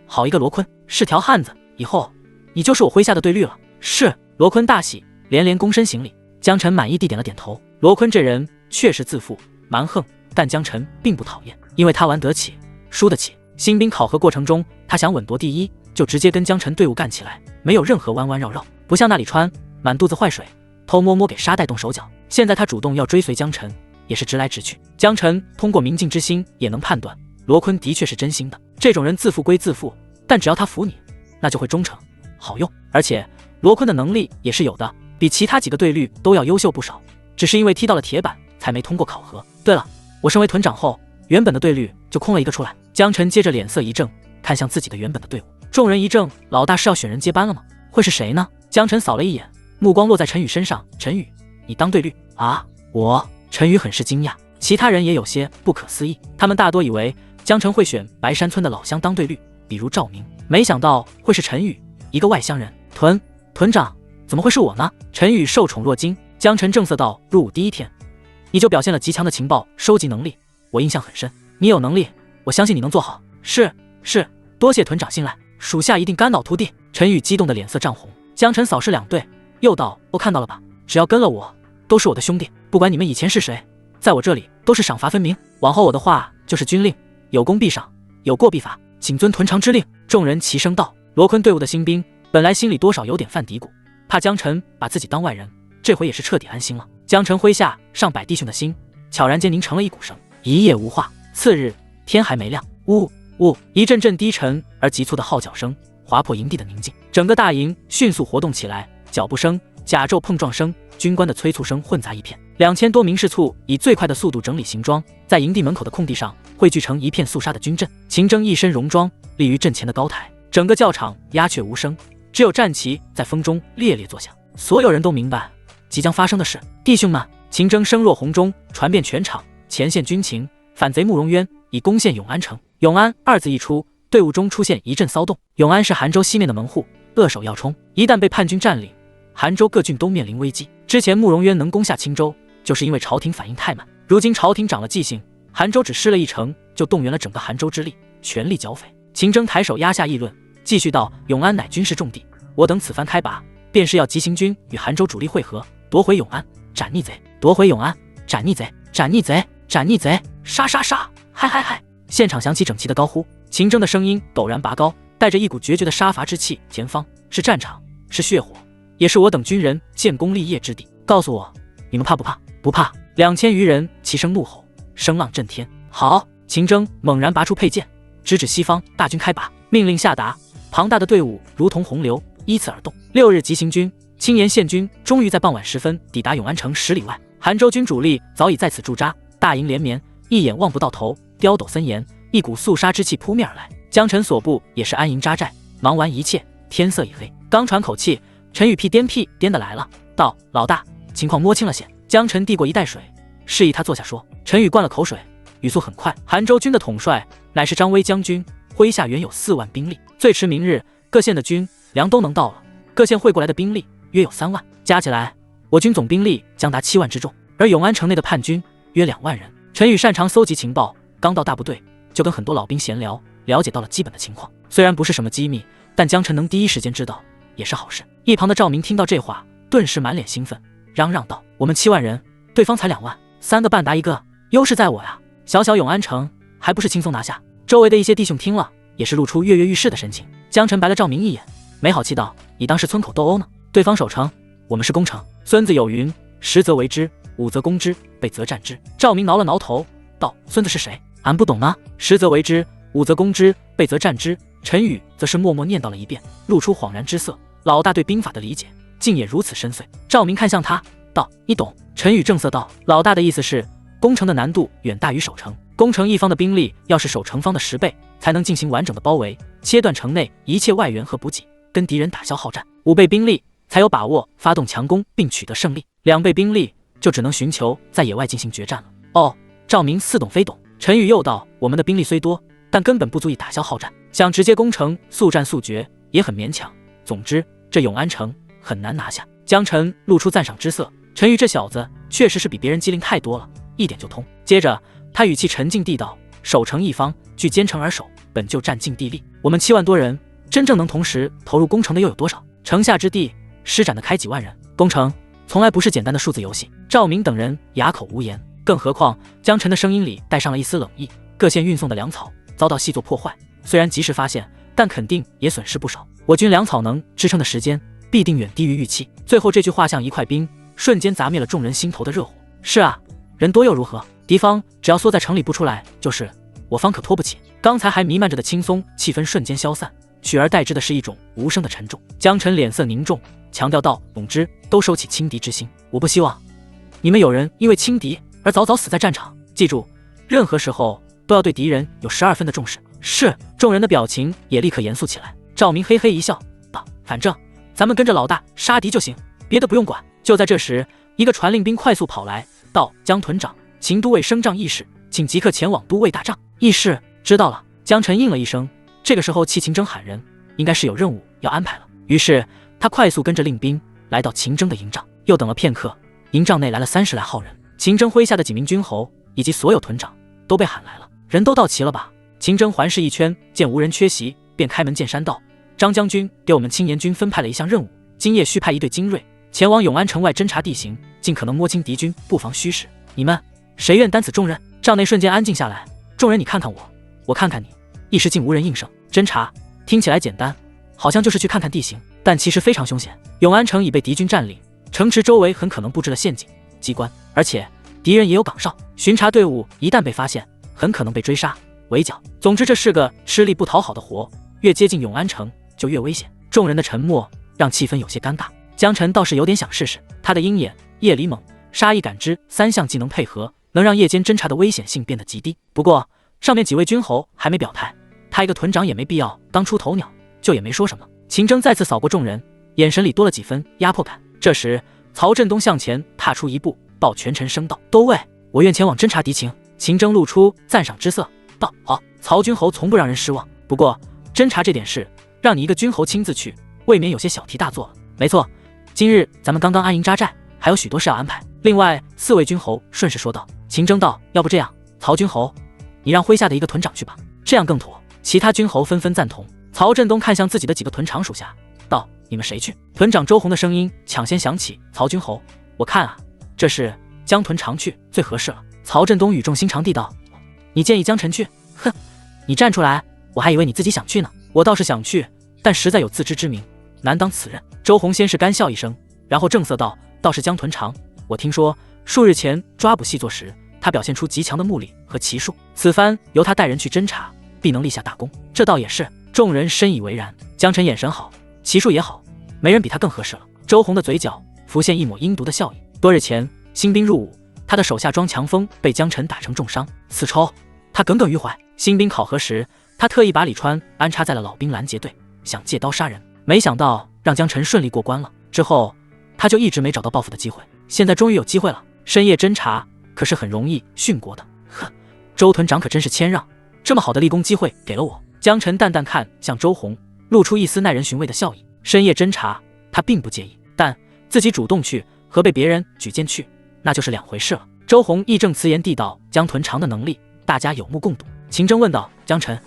好一个罗坤，是条汉子，以后你就是我麾下的队律了。”是。罗坤大喜，连连躬身行礼。江晨满意地点了点头。罗坤这人确实自负蛮横，但江晨并不讨厌，因为他玩得起，输得起。新兵考核过程中，他想稳夺第一，就直接跟江晨队伍干起来，没有任何弯弯绕绕，不像那李川满肚子坏水，偷摸摸给沙袋动手脚。现在他主动要追随江晨，也是直来直去。江晨通过明镜之心也能判断，罗坤的确是真心的。这种人自负归自负，但只要他服你，那就会忠诚好用。而且罗坤的能力也是有的，比其他几个队律都要优秀不少，只是因为踢到了铁板才没通过考核。对了，我升为屯长后，原本的队律就空了一个出来。江晨接着脸色一正，看向自己的原本的队伍。众人一怔，老大是要选人接班了吗？会是谁呢？江晨扫了一眼，目光落在陈宇身上。陈宇，你当队律啊？我。陈宇很是惊讶，其他人也有些不可思议。他们大多以为江晨会选白山村的老乡当队律，比如赵明，没想到会是陈宇，一个外乡人。屯长，怎么会是我呢？陈宇受宠若惊。江晨正色道：“入伍第一天，你就表现了极强的情报收集能力，我印象很深。你有能力，我相信你能做好。”是，多谢屯长信赖，属下一定肝脑涂地。陈宇激动的脸色涨红。江晨扫视两队，又道：“我看到了吧？只要跟了我，都是我的兄弟，不管你们以前是谁，在我这里都是赏罚分明。往后我的话就是军令，有功必赏，有过必罚，谨遵屯长之令。”众人齐声道。罗坤队伍的新兵本来心里多少有点犯嘀咕，怕江晨把自己当外人，这回也是彻底安心了。江晨麾下上百弟兄的心悄然间凝成了一股绳。一夜无话。次日天还没亮，呜，一阵阵低沉而急促的号角声划破营地的宁静，整个大营迅速活动起来，脚步声、甲胄碰撞声、军官的催促声混杂一片。2000多名士卒以最快的速度整理行装，在营地门口的空地上汇聚成一片肃杀的军阵。秦征一身戎装立于阵前的高台，整个教场鸦雀无声，只有战旗在风中猎猎作响。所有人都明白即将发生的事。弟兄们，秦征声若洪钟，传遍全场。前线军情，反贼慕容渊已攻陷永安城。永安二字一出，队伍中出现一阵骚动。永安是韩州西面的门户，扼守要冲，一旦被叛军占领，韩州各郡都面临危机。之前慕容渊能攻下青州，就是因为朝廷反应太慢。如今朝廷长了记性，韩州只失了一城，就动员了整个韩州之力，全力剿匪。秦征抬手压下议论，继续道：“永安乃军事重地，我等此番开拔，便是要急行军与韩州主力会合，夺回永安，斩逆贼；夺回永安，斩逆贼，斩逆贼，斩逆贼！杀杀杀！嗨！”现场响起整齐的高呼。秦征的声音陡然拔高，带着一股决绝的杀伐之气。前方是战场，是血火，也是我等军人建功立业之地。告诉我，你们怕不怕？不怕！2000余人齐声怒吼，声浪震天。好！秦征猛然拔出佩剑，直指西方大军开拔，命令下达。庞大的队伍如同洪流，依次而动。6日急行军，青岩县军终于在傍晚时分抵达永安城10里外。韩州军主力早已在此驻扎，大营连绵，一眼望不到头，刁斗森严，一股肃杀之气扑面而来。江晨所部也是安营扎寨，忙完一切，天色已黑。刚喘口气，陈宇屁颠的来了，道：“老大，情况摸清了些。”江晨递过一袋水，示意他坐下说。陈宇灌了口水，语速很快。韩州军的统帅乃是张威将军，麾下原有4万兵力，最迟明日各县的军粮都能到了。各县汇过来的兵力约有3万，加起来我军总兵力将达7万之众，而永安城内的叛军约2万人。陈宇擅长搜集情报，刚到大部队就跟很多老兵闲聊，了解到了基本的情况。虽然不是什么机密，但江晨能第一时间知道也是好事。一旁的赵明听到这话，顿时满脸兴奋，嚷嚷道：“我们7万人，对方才2万，3个半打1个，优势在我呀！小小永安城还不是轻松拿下？”周围的一些弟兄听了，也是露出跃跃欲试的神情。江晨白了赵明一眼，没好气道：“你当是村口斗殴呢？对方守城，我们是攻城。孙子有云：实则为之，武则攻之，备则战之。”赵明挠了挠头，道：“孙子是谁？俺不懂呢。实则为之，武则攻之，备则战之。”陈宇则是默默念叨了一遍，露出恍然之色。老大对兵法的理解竟也如此深邃。赵明看向他，道：“你懂？”陈宇正色道：“老大的意思是，攻城的难度远大于守城。攻城一方的兵力要是守城方的10倍，才能进行完整的包围，切断城内一切外援和补给，跟敌人打消耗战。5倍兵力才有把握发动强攻并取得胜利，2倍兵力就只能寻求在野外进行决战了。”哦，赵明似懂非懂。陈宇又道：“我们的兵力虽多，但根本不足以打消耗战，想直接攻城速战速决也很勉强。总之，这永安城很难拿下。”江晨露出赞赏之色，陈宇这小子确实是比别人机灵太多了，一点就通。接着他语气沉静地道：“守城一方据坚城而守，本就占尽地利。我们7万多人，真正能同时投入攻城的又有多少？城下之地施展得开几万人，攻城从来不是简单的数字游戏。”赵明等人哑口无言，更何况江晨的声音里带上了一丝冷意。各县运送的粮草遭到细作破坏，虽然及时发现，但肯定也损失不少。我军粮草能支撑的时间必定远低于预期。最后这句话像一块冰，瞬间砸灭了众人心头的热火。是啊，人多又如何？敌方只要缩在城里不出来就是，我方可拖不起。刚才还弥漫着的轻松气氛瞬间消散，取而代之的是一种无声的沉重。江晨脸色凝重，强调道：“总之，都收起轻敌之心，我不希望你们有人因为轻敌而早早死在战场。记住，任何时候都要对敌人有12分的重视。”是。众人的表情也立刻严肃起来。赵明嘿嘿一笑，道：“反正咱们跟着老大杀敌就行，别的不用管。”就在这时，一个传令兵快速跑来，道：“江屯长，秦都尉升帐议事，请即刻前往都尉大帐。”议事，知道了。江晨应了一声。这个时候弃秦征喊人，应该是有任务要安排了。于是他快速跟着令兵来到秦征的营帐。又等了片刻，营帐内来了30来号人。秦征麾下的几名军侯以及所有屯长都被喊来了。人都到齐了吧？秦征环视一圈，见无人缺席，便开门见山道：“张将军给我们青年军分派了一项任务，今夜需派一队精锐前往永安城外侦察地形，尽可能摸清敌军布防虚实。你们谁愿担此重任？”帐内瞬间安静下来。众人你看看我，我看看你，一时竟无人应声。侦察听起来简单，好像就是去看看地形，但其实非常凶险。永安城已被敌军占领，城池周围很可能布置了陷阱机关，而且敌人也有岗哨，巡查队伍一旦被发现，很可能被追杀围剿。总之这是个吃力不讨好的活，越接近永安城就越危险。众人的沉默让气氛有些尴尬。江晨倒是有点想试试，他的鹰眼、夜里猛、杀意感知3项技能配合，能让夜间侦察的危险性变得极低。不过上面几位军侯还没表态，他一个屯长也没必要当出头鸟，就也没说什么。秦征再次扫过众人，眼神里多了几分压迫感。这时曹振东向前踏出一步，报全陈声道：“都尉，我愿前往侦察敌情。”秦征露出赞赏之色，道：“好。”曹军侯从不让人失望，不过侦察这点事让你一个军侯亲自去，未免有些小题大做了。没错，今日咱们刚刚安营扎寨，还有许多事要安排。另外4位军侯顺势说道。秦征道：“要不这样，曹军侯，你让麾下的一个屯长去吧，这样更妥。”其他军侯纷纷赞同。曹振东看向自己的几个屯长属下，道：“你们谁去？”屯长周红的声音抢先响起：“曹军侯，我看啊，这是江屯长去最合适了。”曹振东语重心长地道：“你建议江晨去？哼，你站出来，我还以为你自己想去呢。”我倒是想去，但实在有自知之明，难当此任。周红先是干笑一声，然后正色道：倒是江屯长，我听说数日前抓捕细作时，他表现出极强的目力和奇术，此番由他带人去侦查，必能立下大功。这倒也是。众人深以为然。江晨眼神好，奇术也好，没人比他更合适了。周红的嘴角浮现一抹阴毒的笑意。多日前新兵入伍，他的手下庄强风被江晨打成重伤，此仇他耿耿于怀。新兵考核时，他特意把李川安插在了老兵拦截队，想借刀杀人，没想到让江晨顺利过关了。之后他就一直没找到报复的机会，现在终于有机会了。深夜侦查可是很容易殉国的。呵，周屯长可真是谦让，这么好的立功机会给了我。江晨淡淡看向周红，露出一丝耐人寻味的笑意。深夜侦查他并不介意，但自己主动去和被别人举荐去，那就是两回事了。周红义正辞严地道江屯长的能力大家有目共睹。秦征问道：江晨，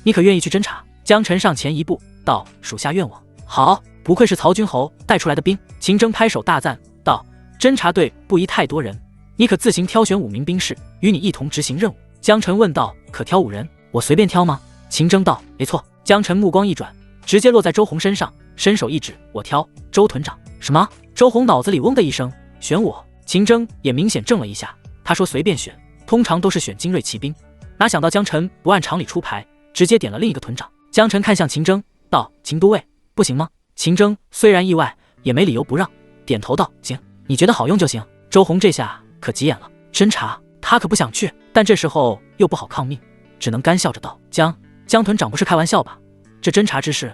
你可愿意去侦查？江晨上前一步道：属下愿往。好，不愧是曹军侯带出来的兵。秦征拍手大赞道：侦察队不宜太多人，你可自行挑选5名兵士与你一同执行任务。江晨问道：可挑5人？我随便挑吗？秦征道：没错。江晨目光一转，直接落在周红身上，伸手一指：我挑。周屯长。什么？周红脑子里嗡的一声，选我？秦征也明显怔了一下，他说随便选，通常都是选精锐骑兵，哪想到江晨不按常理出牌，直接点了另一个屯长。江晨看向秦征道：秦都尉，不行吗？秦征虽然意外，也没理由不让，点头道：行，你觉得好用就行。周红这下可急眼了，侦查他可不想去，但这时候又不好抗命，只能干笑着道：江屯长不是开玩笑吧？这侦查之事，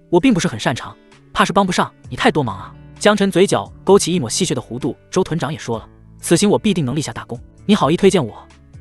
我并不是很擅长，怕是帮不上你太多忙啊。江晨嘴角勾起一抹戏谑的弧度，周屯长也说了，此行我必定能立下大功，你好意推荐我，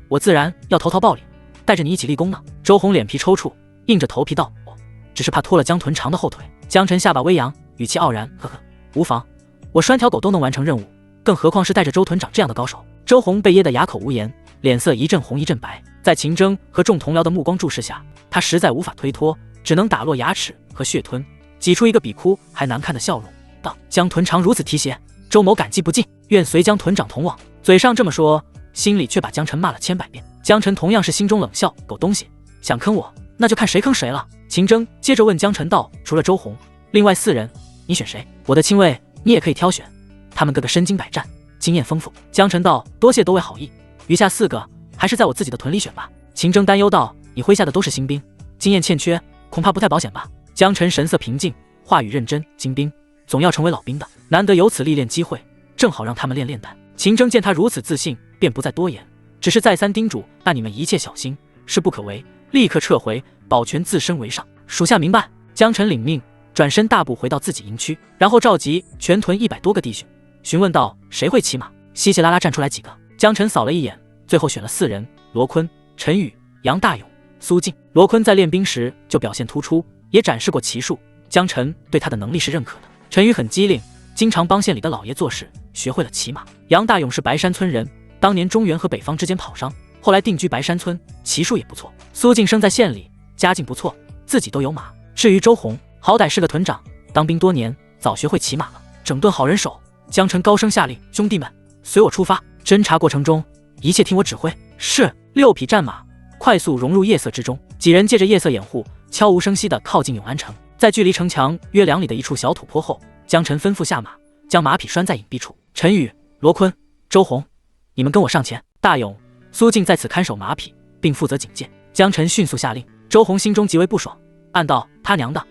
我自然要投桃报李，带着你一起立功呢。周红脸皮抽搐，硬着头皮道：我只是怕拖了江屯长的后腿。江晨下巴微扬，语气傲然：呵呵，无妨，我拴条狗都能完成任务，更何况是带着周屯长这样的高手。周红被噎得哑口无言，脸色一阵红一阵白，在秦征和众同僚的目光注视下，他实在无法推脱，只能打落牙齿和血吞，挤出一个比哭还难看的笑容，道：江屯长如此提携，周某感激不尽，愿随江屯长同往。嘴上这么说，心里却把江晨骂了千百遍。江晨同样是心中冷笑，狗东西，想坑我，那就看谁坑谁了。秦征接着问江晨道：除了周红，另外4人你选谁？我的亲卫你也可以挑选，他们个个身经百战，经验丰富。江晨道：多谢多位好意，余下4个还是在我自己的屯里选吧。秦征担忧道：你麾下的都是新兵，经验欠缺，恐怕不太保险吧。江晨神色平静，话语认真：精兵总要成为老兵的，难得有此历练机会，正好让他们练练胆。秦征见他如此自信，便不再多言，只是再三叮嘱：那你们一切小心，事不可为，立刻撤回，保全自身为上。属下明白。江晨领命，转身大步回到自己营区，然后召集全屯100多个弟兄，询问道：谁会骑马？稀稀拉拉站出来几个。江晨扫了一眼，最后选了4人：罗坤、陈宇、杨大勇、苏静。罗坤在练兵时就表现突出，也展示过骑术，江晨对他的能力是认可的。陈宇很机灵，经常帮县里的老爷做事，学会了骑马。杨大勇是白山村人，当年中原和北方之间跑商，后来定居白山村，骑术也不错。苏静生在县里，家境不错，自己都有马。至于周红，好歹是个屯长，当兵多年，早学会骑马了，整顿好人手。江晨高声下令：兄弟们，随我出发，侦查过程中一切听我指挥。是。6匹战马快速融入夜色之中，几人借着夜色掩护，悄无声息地靠近永安城。在距离城墙约2里的一处小土坡后，江晨吩咐下马，将马匹拴在隐蔽处。陈宇、罗坤、周红，你们跟我上前。大勇、苏静在此看守马匹，并负责警戒。江晨迅速下令。周红心中极为不爽，暗道：他娘的，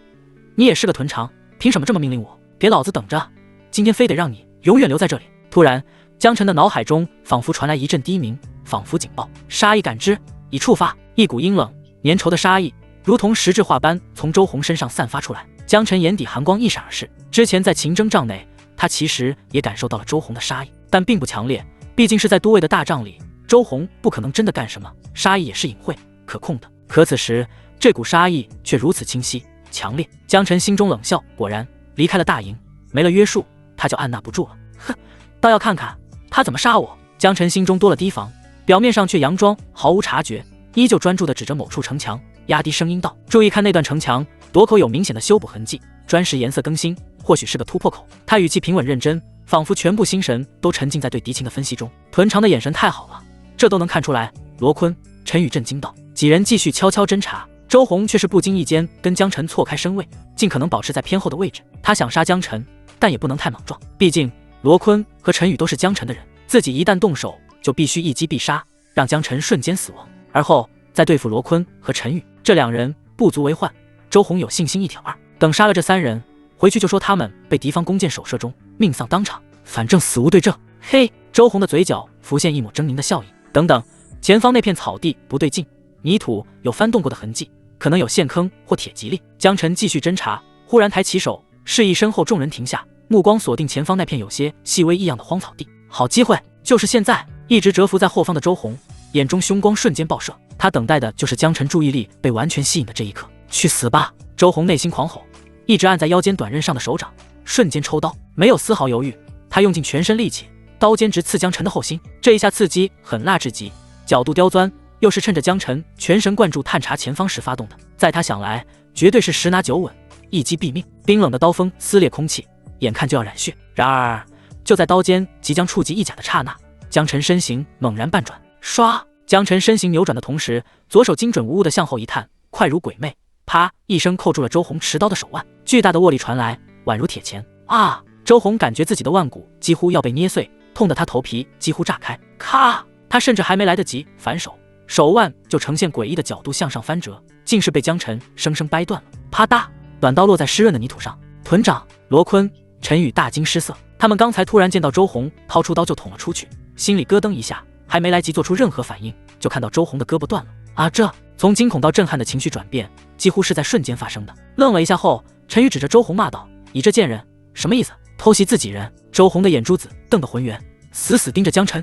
你也是个屯长，凭什么这么命令我？别老子等着，今天非得让你永远留在这里。突然，江晨的脑海中仿佛传来一阵低鸣，仿佛警报，杀意感知已触发。一股阴冷粘稠的杀意如同实质化般从周红身上散发出来。江晨眼底寒光一闪而逝。之前在秦征帐内，他其实也感受到了周红的杀意，但并不强烈，毕竟是在都尉的大帐里，周红不可能真的干什么，杀意也是隐晦可控的。可此时这股杀意却如此清晰强烈。江晨心中冷笑，果然离开了大营，没了约束，他就按捺不住了。哼，倒要看看他怎么杀我。江晨心中多了提防，表面上却佯装毫无察觉，依旧专注地指着某处城墙，压低声音道：注意看那段城墙，垛口有明显的修补痕迹，砖石颜色更新，或许是个突破口。他语气平稳认真，仿佛全部心神都沉浸在对敌情的分析中。屯长的眼神太好了，这都能看出来。罗坤、陈宇震惊道。几人继续悄悄侦查，周鸿却是不经意间跟江晨错开身位，尽可能保持在偏后的位置。他想杀江晨，但也不能太莽撞，毕竟罗坤和陈宇都是江晨的人，自己一旦动手就必须一击必杀，让江晨瞬间死亡，而后再对付罗坤和陈宇，这两人不足为患。周鸿有信心一挑二，等杀了这3人，回去就说他们被敌方弓箭手射中，命丧当场，反正死无对证。嘿，周鸿的嘴角浮现一抹狰狞的笑意。等等，前方那片草地不对劲，泥土有翻动过的痕迹，可能有陷坑或铁蒺藜。江晨继续侦查，忽然抬起手，示意身后众人停下，目光锁定前方那片有些细微异样的荒草地。好机会，就是现在！一直蛰伏在后方的周鸿眼中凶光瞬间爆射，他等待的就是江晨注意力被完全吸引的这一刻。去死吧！周鸿内心狂吼，一直按在腰间短刃上的手掌瞬间抽刀，没有丝毫犹豫，他用尽全身力气，刀尖直刺江晨的后心。这一下刺激狠辣至极，角度刁钻，又是趁着江晨全神贯注探查前方时发动的，在他想来绝对是10拿9稳，一击毙命。冰冷的刀锋撕裂空气，眼看就要染血。然而就在刀尖即将触及衣甲的刹那，江晨身形猛然半转，唰！江晨身形扭转的同时，左手精准无误地向后一探，快如鬼魅，啪一声扣住了周鸿持刀的手腕。巨大的握力传来，宛如铁钳。啊！周鸿感觉自己的腕骨几乎要被捏碎，痛得他头皮几乎炸开。咔！他甚至还没来得及反手，手腕就呈现诡异的角度向上翻折，竟是被江晨生生掰断了。啪嗒，短刀落在湿润的泥土上。屯长，罗坤、陈宇大惊失色，他们刚才突然见到周鸿掏出刀就捅了出去，心里咯噔一下，还没来及做出任何反应，就看到周鸿的胳膊断了。啊！这从惊恐到震撼的情绪转变，几乎是在瞬间发生的。愣了一下后，陈宇指着周鸿骂道：“你这贱人，什么意思？偷袭自己人？”周鸿的眼珠子瞪得浑圆，死死盯着江晨：“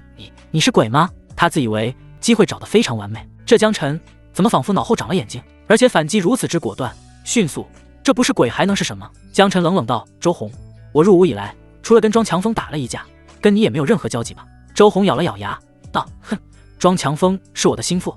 你是鬼吗？”他自以为机会找得非常完美，这江晨怎么仿佛脑后长了眼睛，而且反击如此之果断迅速，这不是鬼还能是什么？江晨冷冷道：“周鸿，我入伍以来，除了跟庄强风打了一架，跟你也没有任何交集吧？”周鸿咬了咬牙道：“哼，庄强风是我的心腹，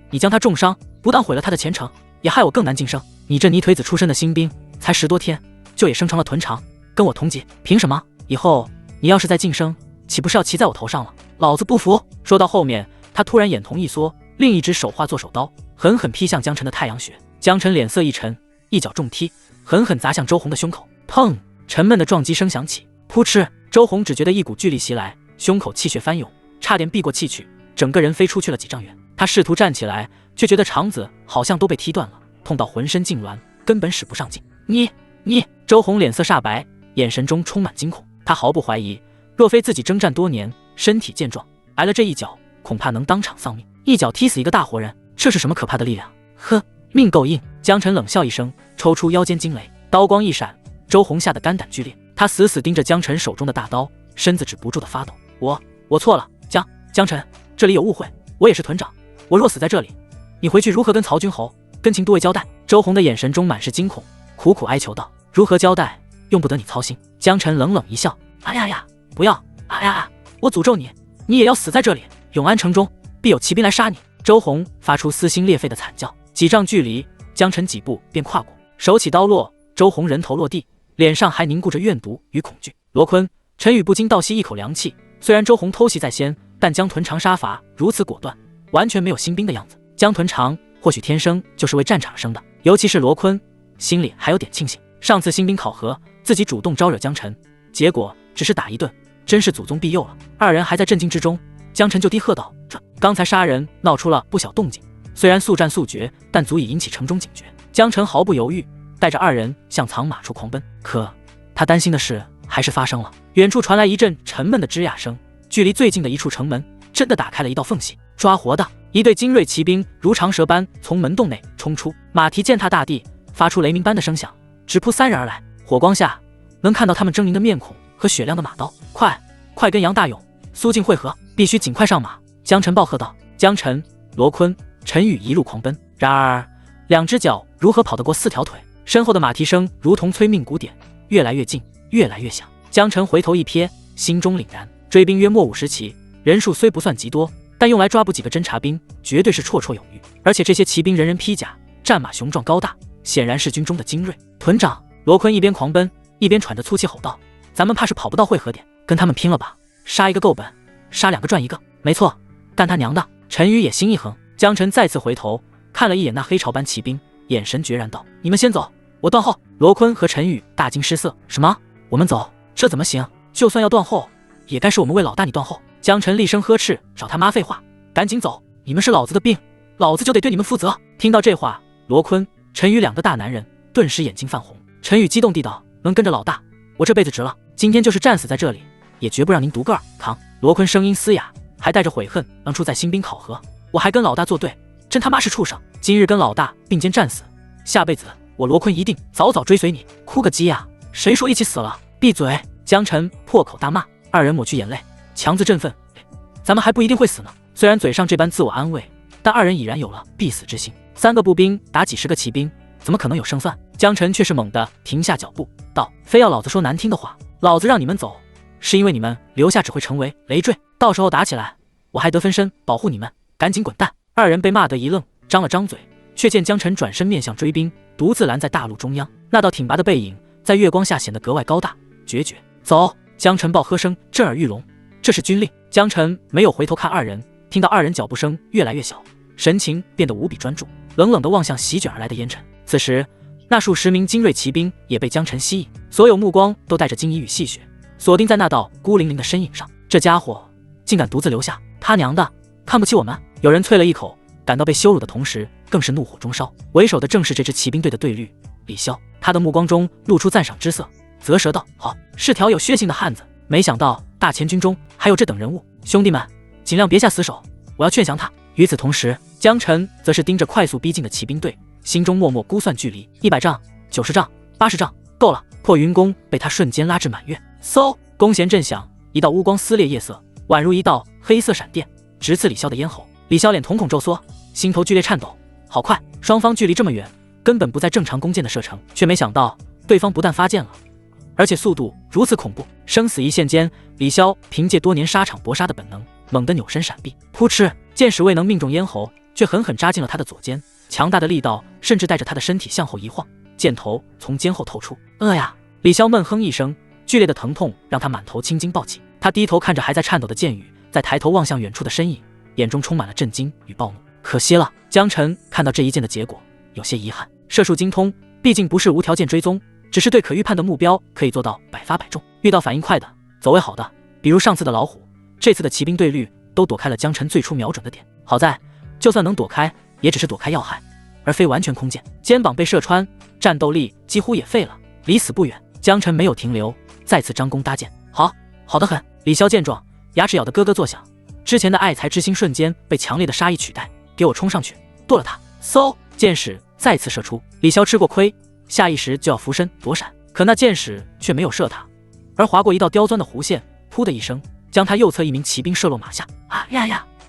你将他重伤，不但毁了他的前程，也害我更难晋升。你这泥腿子出身的新兵，才10多天就也升成了屯长，跟我同级，凭什么？以后你要是再晋升，岂不是要骑在我头上了？老子不服！”说到后面，他突然眼瞳一缩，另一只手化作手刀，狠狠劈向江晨的太阳穴。江晨脸色一沉，一脚重踢，狠狠砸向周鸿的胸口。砰！沉闷的撞击声响起，扑哧！周鸿只觉得一股巨力袭来，胸口气血翻涌，差点闭过气去，整个人飞出去了几丈远。他试图站起来，却觉得肠子好像都被踢断了，痛到浑身痉挛，根本使不上劲。你！周鸿脸色煞白，眼神中充满惊恐。他毫不怀疑，若非自己征战多年，身体健壮，挨了这一脚，恐怕能当场丧命，一脚踢死一个大活人。这是什么可怕的力量？呵，命够硬！江晨冷笑一声，抽出腰间惊雷，刀光一闪，周鸿吓得肝胆俱裂。他死死盯着江晨手中的大刀，身子止不住的发抖。我错了，江晨，这里有误会，我也是屯长，我若死在这里，你回去如何跟曹军侯、跟秦都尉交代？周鸿的眼神中满是惊恐，苦苦哀求道：“如何交代，用不得你操心。”江晨冷冷一笑：“哎呀，不要！哎呀，我诅咒你，你也要死在这里！永安城中必有骑兵来杀你！”周鸿发出撕心裂肺的惨叫。几丈距离，江晨几步便跨过，手起刀落，周鸿人头落地，脸上还凝固着怨毒与恐惧。罗坤、陈宇不禁倒吸一口凉气，虽然周鸿偷袭在先，但江屯长杀伐如此果断，完全没有新兵的样子。江屯长或许天生就是为战场生的，尤其是罗坤，心里还有点庆幸，上次新兵考核自己主动招惹江晨，结果只是打一顿，真是祖宗庇佑了。二人还在震惊之中，江晨就低喝道：“刚才杀人闹出了不小动静，虽然速战速决，但足以引起城中警觉。”江晨毫不犹豫，带着二人向藏马处狂奔。可他担心的事还是发生了，远处传来一阵沉闷的吱呀声，距离最近的一处城门真的打开了一道缝隙。抓活的！一队精锐骑兵如长蛇般从门洞内冲出，马蹄践踏大地，发出雷鸣般的声响，直扑3人而来。火光下能看到他们狰狞的面孔和雪亮的马刀。快跟杨大勇、苏静会合，必须尽快上马！江晨暴喝道。江晨、罗坤、陈宇一路狂奔，然而2只脚如何跑得过4条腿？身后的马蹄声如同催命鼓点，越来越近，越来越响。江晨回头一瞥，心中凛然。追兵约莫50骑，人数虽不算极多，但用来抓捕几个侦察兵，绝对是绰绰有余。而且这些骑兵人人披甲，战马雄壮高大，显然是军中的精锐。屯长，罗坤一边狂奔，一边喘着粗气吼道：“咱们怕是跑不到汇合点，跟他们拼了吧！杀一个够本，杀2个赚1个。”没错，干他娘的！陈宇也心一横。江晨再次回头，看了一眼那黑潮班骑兵，眼神决然道：“你们先走，我断后。”罗坤和陈宇大惊失色：“什么？我们走？这怎么行？就算要断后，也该是我们为老大你断后。”江晨厉声呵斥：“找他妈废话！赶紧走！你们是老子的兵，老子就得对你们负责！”听到这话，罗坤、陈宇两个大男人顿时眼睛泛红。陈宇激动地道：“能跟着老大，我这辈子值了！今天就是战死在这里，也绝不让您独个儿扛！”罗坤声音嘶哑，还带着悔恨：“当初在新兵考核，我还跟老大作对，真他妈是畜生！今日跟老大并肩战死，下辈子我罗坤一定早早追随你！”哭个鸡呀！谁说一起死了？闭嘴！江晨破口大骂。二人抹去眼泪，强自振奋：“咱们还不一定会死呢。”虽然嘴上这般自我安慰，但二人已然有了必死之心。3个步兵打几10个骑兵，怎么可能有胜算？江晨却是猛地停下脚步，道：“非要老子说难听的话，老子让你们走，是因为你们留下只会成为累赘，到时候打起来，我还得分身保护你们，赶紧滚蛋！”二人被骂得一愣，张了张嘴，却见江晨转身面向追兵，独自拦在大路中央，那道挺拔的背影在月光下显得格外高大决绝。走！江晨暴喝声震耳欲聋，这是军令。江晨没有回头看二人，听到二人脚步声越来越小，神情变得无比专注，冷冷地望向席卷而来的烟尘。此时那数10名精锐骑兵也被江晨吸引，所有目光都带着惊疑与戏谑，锁定在那道孤零零的身影上。这家伙竟敢独自留下，他娘的，看不起我们！有人啐了一口，感到被羞辱的同时更是怒火中烧。为首的正是这支骑兵队的队律李潇，他的目光中露出赞赏之色，啧舌道：“好，是条有血性的汉子，没想到大前军中还有这等人物。兄弟们，尽量别下死手，我要劝降他。”与此同时，江晨则是盯着快速逼近的骑兵队，心中默默估算距离：100丈、90丈、80丈，够了！破云弓被他瞬间拉至满月，嗖，弓弦震响，一道乌光撕裂夜色，宛如一道黑色闪电，直刺李潇的咽喉。李潇脸瞳孔骤缩，心头剧烈颤抖。好快，双方距离这么远，根本不在正常弓箭的射程，却没想到对方不但发箭了，而且速度如此恐怖。生死一线间，李潇凭借多年沙场搏杀的本能，猛地扭身闪避，扑哧，箭矢未能命中咽喉，却狠狠扎进了他的左肩，强大的力道甚至带着他的身体向后一晃，箭头从肩后透出。呀！李潇闷哼一声，剧烈的疼痛让他满头青筋暴起。他低头看着还在颤抖的箭雨，再抬头望向远处的身影，眼中充满了震惊与暴怒。可惜了，江晨看到这一箭的结果，有些遗憾。射术精通，毕竟不是无条件追踪，只是对可预判的目标可以做到100发100中。遇到反应快的，走位好的，比如上次的老虎，这次的骑兵队律都躲开了江晨最初瞄准的点。好在，就算能躲开，也只是躲开要害，而非完全空箭。肩膀被射穿，战斗力几乎也废了，离死不远。江晨没有停留，再次张弓搭箭。好得很。李潇见状，牙齿咬得咯咯作响，之前的爱才之心瞬间被强烈的杀意取代。给我冲上去，剁了他！嗖，箭矢再次射出。李潇吃过亏，下意识就要俯身躲闪，可那箭矢却没有射他，而划过一道刁钻的弧线，噗的一声，将他右侧一名骑兵射落马下。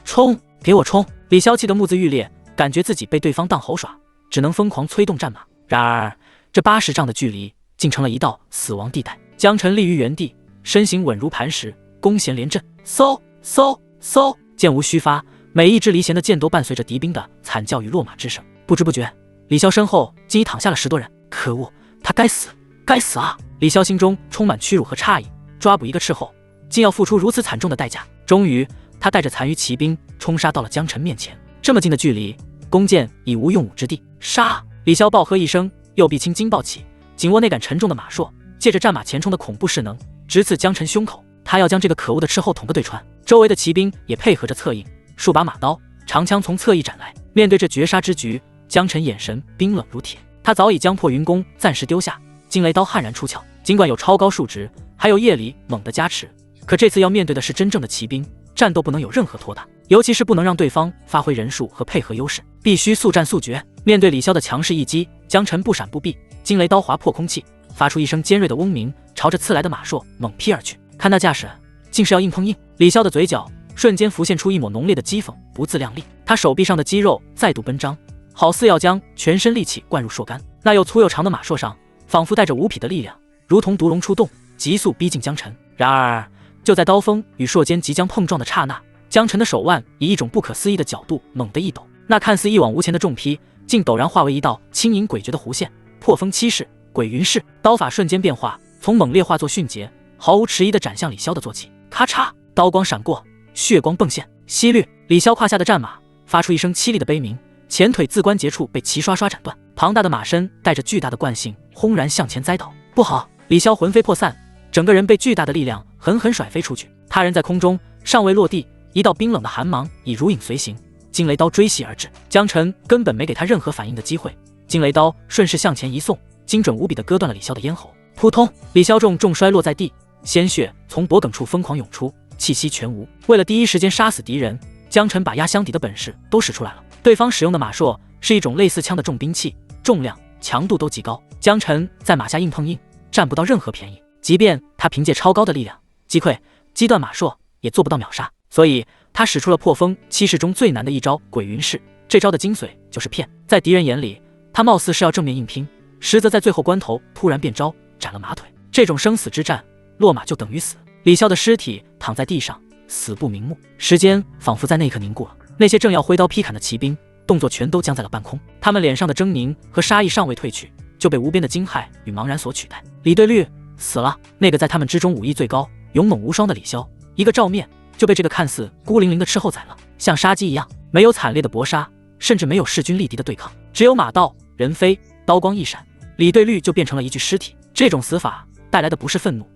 冲！给我冲！李潇气得目眦欲裂，感觉自己被对方当猴耍，只能疯狂催动战马。然而这80丈的距离竟成了一道死亡地带。江晨立于原地，身形稳如磐石，弓弦连震，嗖嗖嗖，箭无虚发，每一支离弦的箭都伴随着敌兵的惨叫与落马之声。不知不觉，李潇身后竟已躺下了10多人。可恶，他该死，该死啊！李潇心中充满屈辱和诧异，抓捕一个斥候，竟要付出如此惨重的代价。终于，他带着残余骑兵冲杀到了江晨面前。这么近的距离，弓箭已无用武之地。杀！李潇暴喝一声，右臂青筋暴起，紧握那杆沉重的马槊，借着战马前冲的恐怖势能，直刺江晨胸口。他要将这个可恶的斥候捅个对穿。周围的骑兵也配合着策应，数把马刀、长枪从侧翼斩来。面对这绝杀之局，江晨眼神冰冷如铁。他早已将破云弓暂时丢下，惊雷刀悍然出鞘。尽管有超高数值，还有夜里猛的加持，可这次要面对的是真正的骑兵，战斗不能有任何拖沓，尤其是不能让对方发挥人数和配合优势，必须速战速决。面对李潇的强势一击，江晨不闪不避，惊雷刀划破空气，发出一声尖锐的嗡鸣，朝着刺来的马槊猛劈而去。看那架势，竟是要硬碰硬。李潇的嘴角瞬间浮现出一抹浓烈的讥讽，不自量力。他手臂上的肌肉再度奔张，好似要将全身力气灌入槊杆。那又粗又长的马槊上，仿佛带着无匹的力量，如同毒龙出洞，急速逼近江晨。然而，就在刀锋与槊尖即将碰撞的刹那，江晨的手腕以一种不可思议的角度猛地一抖，那看似一往无前的重劈，竟陡然化为一道轻盈诡谲的弧线，破风七式、鬼云式，刀法瞬间变化，从猛烈化作迅捷，毫无迟疑地斩向李潇的坐骑。咔嚓，刀光闪过，血光迸现。息律，李潇胯下的战马发出一声凄厉的悲鸣，前腿自关节处被齐刷刷斩断，庞大的马身带着巨大的惯性，轰然向前栽倒。不好！李潇魂飞魄散，整个人被巨大的力量狠狠甩飞出去。他人在空中尚未落地，一道冰冷的寒芒已如影随形，惊雷刀追袭而至。江晨根本没给他任何反应的机会，惊雷刀顺势向前一送，精准无比地割断了李潇的咽喉。扑通！李潇重摔落在地，鲜血从脖颈处疯狂涌出，气息全无。为了第一时间杀死敌人，江晨把压箱底的本事都使出来了。对方使用的马槊是一种类似枪的重兵器，重量、强度都极高。江晨在马下硬碰硬，占不到任何便宜。即便他凭借超高的力量击溃、击断马槊，也做不到秒杀。所以他使出了破风七式中最难的一招鬼云式。这招的精髓就是骗。在敌人眼里，他貌似是要正面硬拼，实则在最后关头突然变招，斩了马腿。这种生死之战，落马就等于死。李潇的尸体躺在地上，死不瞑目。时间仿佛在那一刻凝固了。那些正要挥刀劈砍的骑兵，动作全都僵在了半空。他们脸上的狰狞和杀意尚未褪去，就被无边的惊骇与茫然所取代。李对绿死了，那个在他们之中武艺最高、勇猛无双的李潇，一个照面就被这个看似孤零零的斥候宰了。像杀鸡一样，没有惨烈的搏杀，甚至没有势均力敌的对抗，只有马到人飞，刀光一闪，李对绿就变成了一具尸体。这种死法带来的不是愤怒，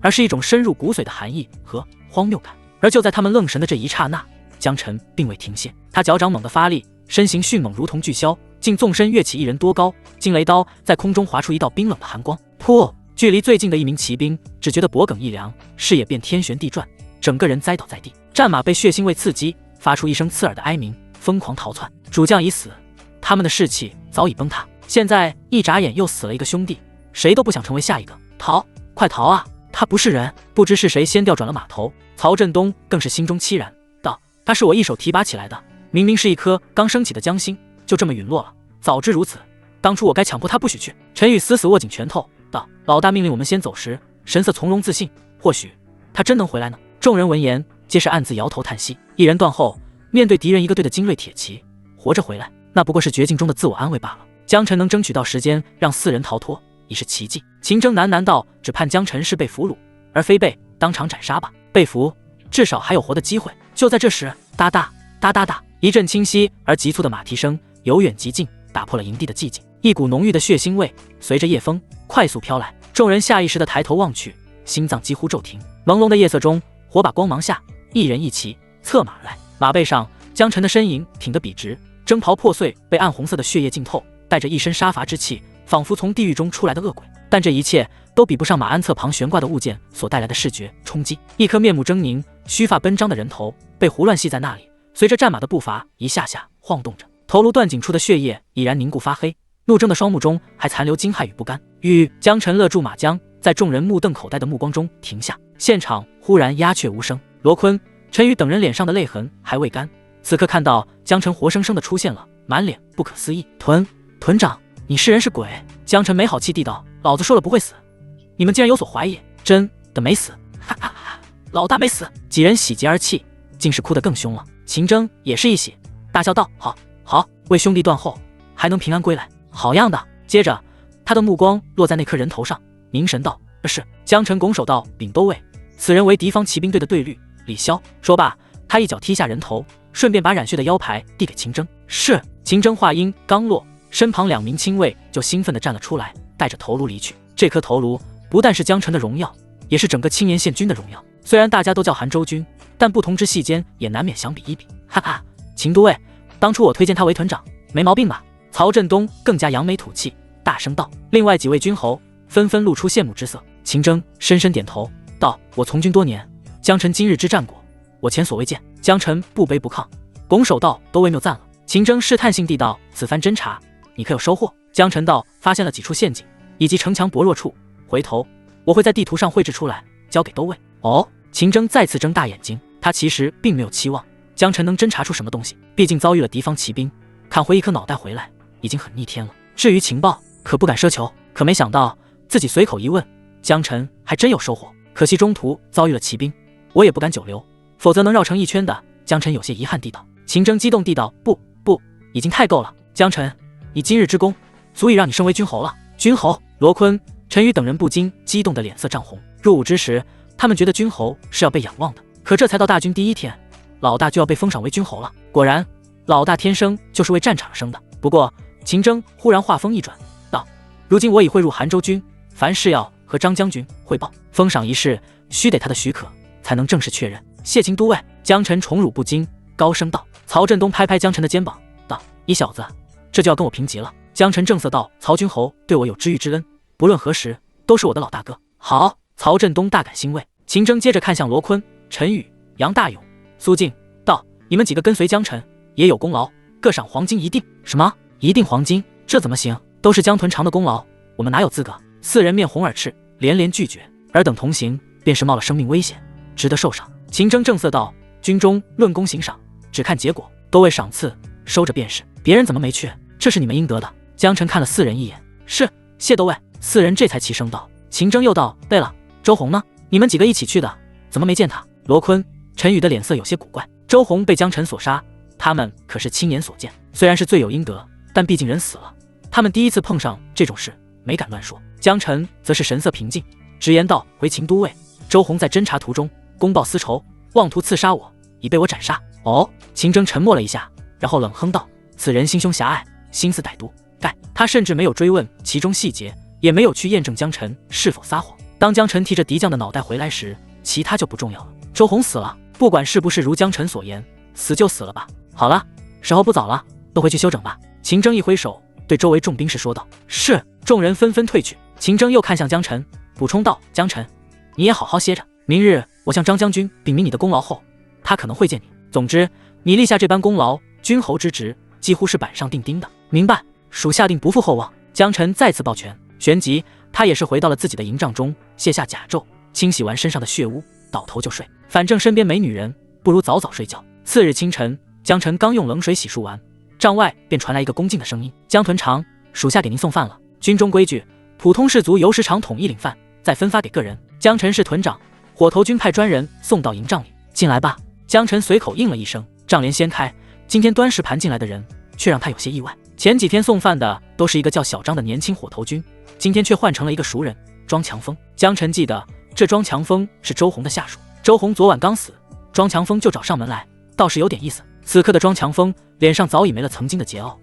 而是一种深入骨髓的寒意和荒谬感。而就在他们愣神的这一刹那，江晨并未停歇，他脚掌猛地发力，身形迅猛如同巨枭，竟纵身跃起一人多高，惊雷刀在空中划出一道冰冷的寒光。噗！距离最近的一名骑兵只觉得脖颈一凉，视野便天旋地转，整个人栽倒在地。战马被血腥味刺激，发出一声刺耳的哀鸣，疯狂逃窜。主将已死，他们的士气早已崩塌。现在一眨眼又死了一个兄弟，谁都不想成为下一个。逃！快逃啊！他不是人！不知是谁先调转了马头，曹振东更是心中凄然，道：他是我一手提拔起来的，明明是一颗刚升起的将星，就这么陨落了。早知如此，当初我该强迫他不许去。陈宇死死握紧拳头，道：老大命令我们先走时，神色从容自信，或许他真能回来呢。众人闻言，皆是暗自摇头叹息。一人断后，面对敌人一个队的精锐铁骑，活着回来，那不过是绝境中的自我安慰罢了。江晨能争取到时间让四人逃脱，已是奇迹。秦征喃喃道：只盼江晨是被俘虏，而非被当场斩杀吧。被俘，至少还有活的机会。就在这时，哒哒哒哒哒，一阵清晰而急促的马蹄声由远及近，打破了营地的寂静。一股浓郁的血腥味随着夜风快速飘来，众人下意识地抬头望去，心脏几乎骤停。朦胧的夜色中，火把光芒下，一人一骑策马而来。马背上，江晨的身影挺得笔直，征袍破碎，被暗红色的血液浸透，带着一身杀伐之气，仿佛从地狱中出来的恶鬼。但这一切都比不上马鞍侧旁悬挂的物件所带来的视觉冲击。一颗面目狰狞、须发奔张的人头被胡乱系在那里，随着战马的步伐一下下晃动着，头颅断颈处的血液已然凝固发黑，怒睁的双目中还残留惊骇与不甘。江晨勒住马缰，在众人目瞪口呆的目光中停下。现场忽然鸦雀无声。罗坤、陈宇等人脸上的泪痕还未干，此刻看到江晨活生生的出现了，满脸不可思议。屯长，你是人是鬼？江晨没好气地道：老子说了不会死，你们竟然有所怀疑，真的没死！哈哈哈，老大没死！几人喜极而泣，竟是哭得更凶了。秦征也是一喜，大笑道：好，为兄弟断后，还能平安归来，好样的！接着他的目光落在那颗人头上，凝神道：是。江晨拱手道：禀都尉，此人为敌方骑兵队的队律李潇。说罢，他一脚踢下人头，顺便把染血的腰牌递给秦征。是。秦征话音刚落，身旁2名亲卫就兴奋地站了出来，带着头颅离去。这颗头颅不但是江晨的荣耀，也是整个青岩县军的荣耀。虽然大家都叫韩州军，但不同之系间也难免相比一比。哈哈，秦都尉，当初我推荐他为屯长，没毛病吧？曹振东更加扬眉吐气，大声道。另外几位军侯纷纷露出羡慕之色。秦征深深点头道：我从军多年，江晨今日之战果，我前所未见。江晨不卑不亢，拱手道：都尉谬赞了。秦征试探性地道：此番侦查你可有收获？江晨道：发现了几处陷阱以及城墙薄弱处，回头我会在地图上绘制出来，交给都尉。哦。秦征再次睁大眼睛，他其实并没有期望江晨能侦查出什么东西，毕竟遭遇了敌方骑兵，砍回一颗脑袋回来已经很逆天了。至于情报，可不敢奢求。可没想到自己随口一问，江晨还真有收获。可惜中途遭遇了骑兵，我也不敢久留，否则能绕城一圈的。江晨有些遗憾地道。秦征激动地道：不，已经太够了。江晨，你今日之功，足以让你升为军侯了。军侯！罗坤、陈宇等人不禁激动的脸色涨红。入伍之时，他们觉得军侯是要被仰望的，可这才到大军第1天，老大就要被封赏为军侯了。果然，老大天生就是为战场生的。不过秦征忽然话锋一转，道：“如今我已汇入韩州军，凡事要和张将军汇报，封赏一事须得他的许可，才能正式确认。谢秦都尉。”江辰宠辱不惊，高声道。曹振东拍拍江辰的肩膀，道：“你小子，这就要跟我平级了。”江辰正色道：“曹军侯对我有知遇之恩，不论何时都是我的老大哥。”好，曹振东大感欣慰。秦征接着看向罗坤、陈宇、杨大勇、苏静，道：“你们几个跟随江辰，也有功劳，各赏黄金一锭。”什么？一锭黄金？这怎么行？都是江屯长的功劳，我们哪有资格？四人面红耳赤，连连拒绝。尔等同行，便是冒了生命危险，值得受赏。秦征正色道：“军中论功行赏，只看结果，多为赏赐，收着便是。别人怎么没去？这是你们应得的。”江辰看了四人一眼，是，谢都尉。四人这才齐声道。秦征又道：“对了，周红呢？你们几个一起去的，怎么没见他？”罗坤、陈宇的脸色有些古怪。周红被江辰所杀，他们可是亲眼所见，虽然是罪有应得，但毕竟人死了，他们第一次碰上这种事，没敢乱说。江辰则是神色平静，直言道：“回秦都尉，周红在侦察途中公报私仇，妄图刺杀我，已被我斩杀。”哦，秦征沉默了一下，然后冷哼道：“此人心胸狭隘，心思歹毒。”他甚至没有追问其中细节，也没有去验证江辰是否撒谎。当江辰提着敌将的脑袋回来时，其他就不重要了。周红死了，不管是不是如江辰所言，死就死了吧。好了，时候不早了，都回去休整吧。秦征一挥手，对周围众兵士说道。是。众人纷纷退去。秦征又看向江辰，补充道：“江辰，你也好好歇着，明日我向张将军禀明你的功劳后，他可能会见你。总之，你立下这般功劳，君侯之职几乎是板上钉钉的。明白？属下定不负厚望。”江辰再次抱拳，旋即他也是回到了自己的营帐中，卸下甲胄，清洗完身上的血污，倒头就睡。反正身边没女人，不如早早睡觉。次日清晨，江辰刚用冷水洗漱完，帐外便传来一个恭敬的声音：“江屯长，属下给您送饭了。军中规矩，普通士卒由时常统一领饭，再分发给个人。江辰是屯长，火头军派专人送到营帐里。进来吧。”江辰随口应了一声，帐帘掀开，今天端食盘进来的人却让他有些意外。前几天送饭的都是一个叫小张的年轻火头军，今天却换成了一个熟人庄强风。江辰记得这庄强风是周红的下属，周红昨晚刚死，庄强风就找上门来，倒是有点意思。此刻的庄强风脸上早已没了曾经的桀骜，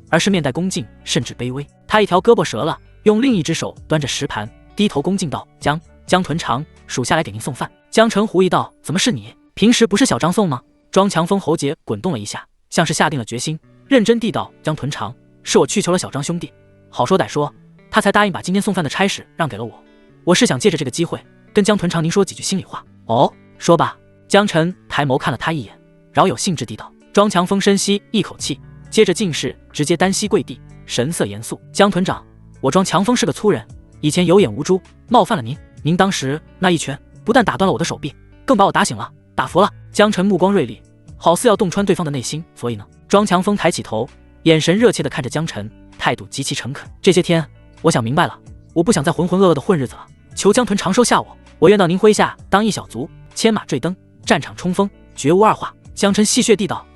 而是面带恭敬，甚至卑微。他一条胳膊折了，用另一只手端着食盘，低头恭敬道：“江屯长，属下来给您送饭。”江辰狐疑道：“怎么是你？平时不是小张送吗？”庄强风喉结滚动了一下，像是下定了决心，认真地道：“江屯长，是我去求了小张兄弟，好说歹说，他才答应把今天送饭的差事让给了我。我是想借着这个机会跟江屯长您说几句心里话。”哦，说吧。江辰抬眸看了他一眼，饶有兴致地道。庄强风深吸一口气，接着进士直接单膝跪地，神色严肃：“江屯长，我庄强风是个粗人，以前有眼无珠，冒犯了您。您当时那一拳不但打断了我的手臂，更把我打醒了，打服了。”江辰目光锐利，好似要洞穿对方的内心。所以呢？庄强风抬起头，眼神热切地看着江辰，态度极其诚恳。这些天我想明白了，我不想再浑浑噩噩的混日子了，求江屯长收下我，我愿到您麾下当一小卒，牵马坠灯，战场冲锋，绝无二话。江辰戏谑地道：“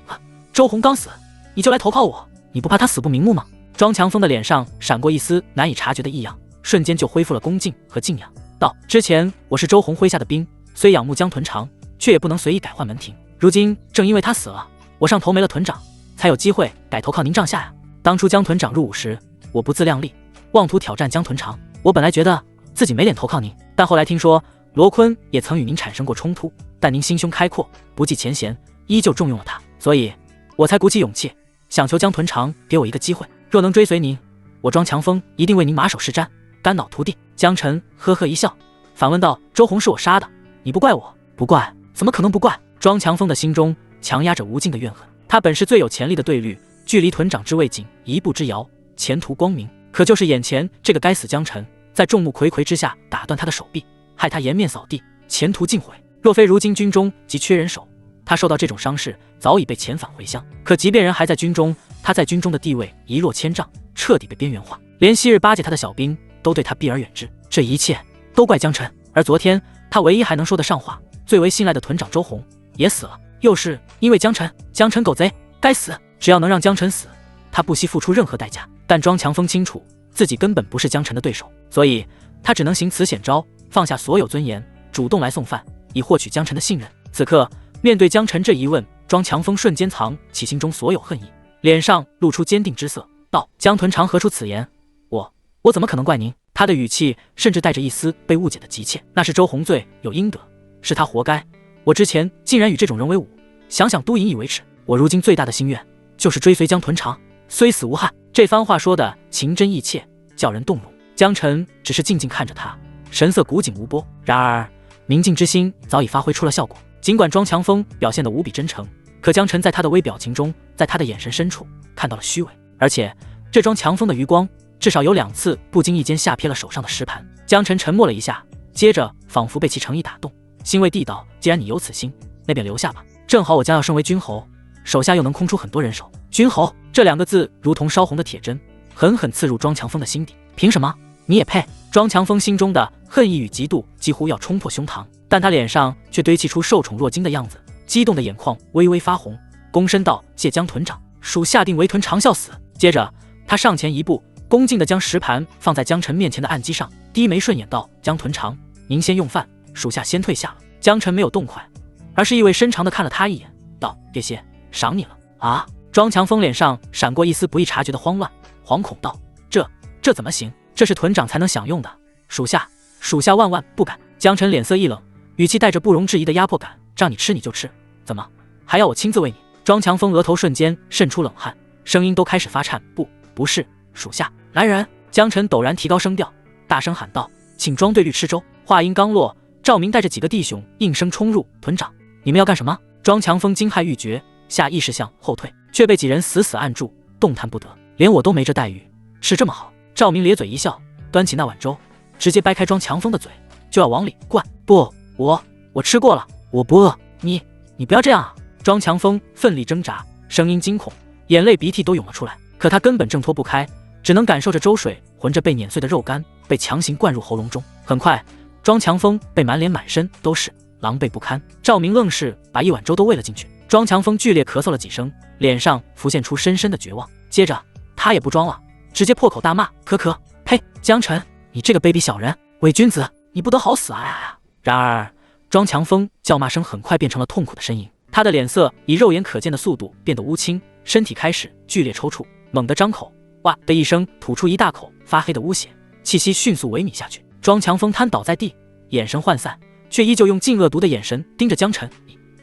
周红刚死，你就来投靠我，你不怕他死不瞑目吗？”庄强风的脸上闪过一丝难以察觉的异样，瞬间就恢复了恭敬和敬仰，道：“之前我是周红麾下的兵，虽仰慕江屯长，却也不能随意改换门庭。如今正因为他死了，我上头没了屯长，才有机会改投靠您帐下呀。当初江屯长入伍时，我不自量力，妄图挑战江屯长，我本来觉得自己没脸投靠您，但后来听说罗坤也曾与您产生过冲突，但您心胸开阔，不计前嫌，依旧重用了他，所以我才鼓起勇气，想求江屯长给我一个机会。若能追随您，我庄强风一定为您马首是瞻，肝脑涂地。”江辰呵呵一笑，反问道：“周红是我杀的，你不怪我？”“不怪，怎么可能不怪？”庄强风的心中强压着无尽的怨恨。他本是最有潜力的对绿，距离屯长之位仅一步之遥，前途光明。可就是眼前这个该死江辰，在众目睽睽之下打断他的手臂，害他颜面扫地，前途尽毁。若非如今军中急缺人手，他受到这种伤势，早已被遣返回乡。可即便人还在军中，他在军中的地位一落千丈，彻底被边缘化，连昔日巴结他的小兵都对他避而远之。这一切都怪江辰。而昨天他唯一还能说得上话、最为信赖的屯长周红也死了，又是因为江辰。江辰狗贼，该死！只要能让江辰死，他不惜付出任何代价。但庄强风清楚自己根本不是江辰的对手，所以他只能行此险招，放下所有尊严，主动来送饭，以获取江辰的信任。此刻面对江辰这一问，庄强风瞬间藏起心中所有恨意，脸上露出坚定之色，道：“江屯长何出此言？我怎么可能怪您？”他的语气甚至带着一丝被误解的急切。那是周红罪有应得，是他活该。我之前竟然与这种人为伍，想想都引以为耻。我如今最大的心愿就是追随江屯长，虽死无憾。这番话说的情真意切，叫人动容。江晨只是静静看着他，神色古井无波。然而明镜之心早已发挥出了效果。尽管庄强风表现得无比真诚，可江晨在他的微表情中，在他的眼神深处看到了虚伪。而且这庄强风的余光至少有2次不经意间下瞥了手上的石盘。江晨沉默了一下，接着仿佛被其诚意打动，欣慰地道：“既然你有此心，那便留下吧。正好我将要升为君侯，手下又能空出很多人手。”君侯这2个字如同烧红的铁针，狠狠刺入庄强风的心底。凭什么？你也配？庄强风心中的恨意与嫉妒几乎要冲破胸膛，但他脸上却堆砌出受宠若惊的样子，激动的眼眶微微发红，躬身道：“谢江屯长，属下定为屯长效死。”接着他上前一步，恭敬地将石盘放在江晨面前的案几上，低眉顺眼道：“江屯长，您先用饭，属下先退下了。”江晨没有动筷，而是意味深长地看了他一眼，道：“别谢，赏你了。”啊！庄强风脸上闪过一丝不易察觉的慌乱，惶恐道：“这怎么行？这是屯长才能享用的，属下万万不敢。”江晨脸色一冷，语气带着不容置疑的压迫感：“让你吃你就吃，怎么还要我亲自喂你？”庄强风额头瞬间渗出冷汗，声音都开始发颤：“不是，属下。”来人！江晨陡然提高声调，大声喊道：“请庄队律吃粥。”话音刚落，赵明带着几个弟兄应声冲入：“屯长，你们要干什么？”庄强风惊骇欲绝，下意识向后退，却被几人死死按住，动弹不得。连我都没这待遇，吃这么好？赵明咧嘴一笑，端起那碗粥，直接掰开庄强风的嘴，就要往里灌。不，我吃过了，我不饿。你不要这样啊！庄强风奋力挣扎，声音惊恐，眼泪鼻涕都涌了出来，可他根本挣脱不开，只能感受着粥水浑着被碾碎的肉干被强行灌入喉咙中。很快，庄强风被满脸满身都是，狼狈不堪。赵明愣是把一碗粥都喂了进去。庄强风剧烈咳嗽了几声，脸上浮现出深深的绝望，接着他也不装了，直接破口大骂：“可，呸！江晨，你这个卑鄙小人，伪君子，你不得好死啊呀！”然而庄强风叫骂声很快变成了痛苦的呻吟，他的脸色以肉眼可见的速度变得乌青，身体开始剧烈抽搐，猛地张口，哇的一声吐出一大口发黑的污血，气息迅速萎靡下去。庄强风瘫倒在地，眼神涣散，却依旧用尽恶毒的眼神盯着江晨：“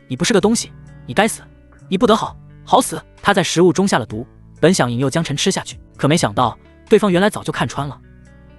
你不是个东西，你该死，你不得好死！”他在食物中下了毒，本想引诱江晨吃下去，可没想到对方原来早就看穿了，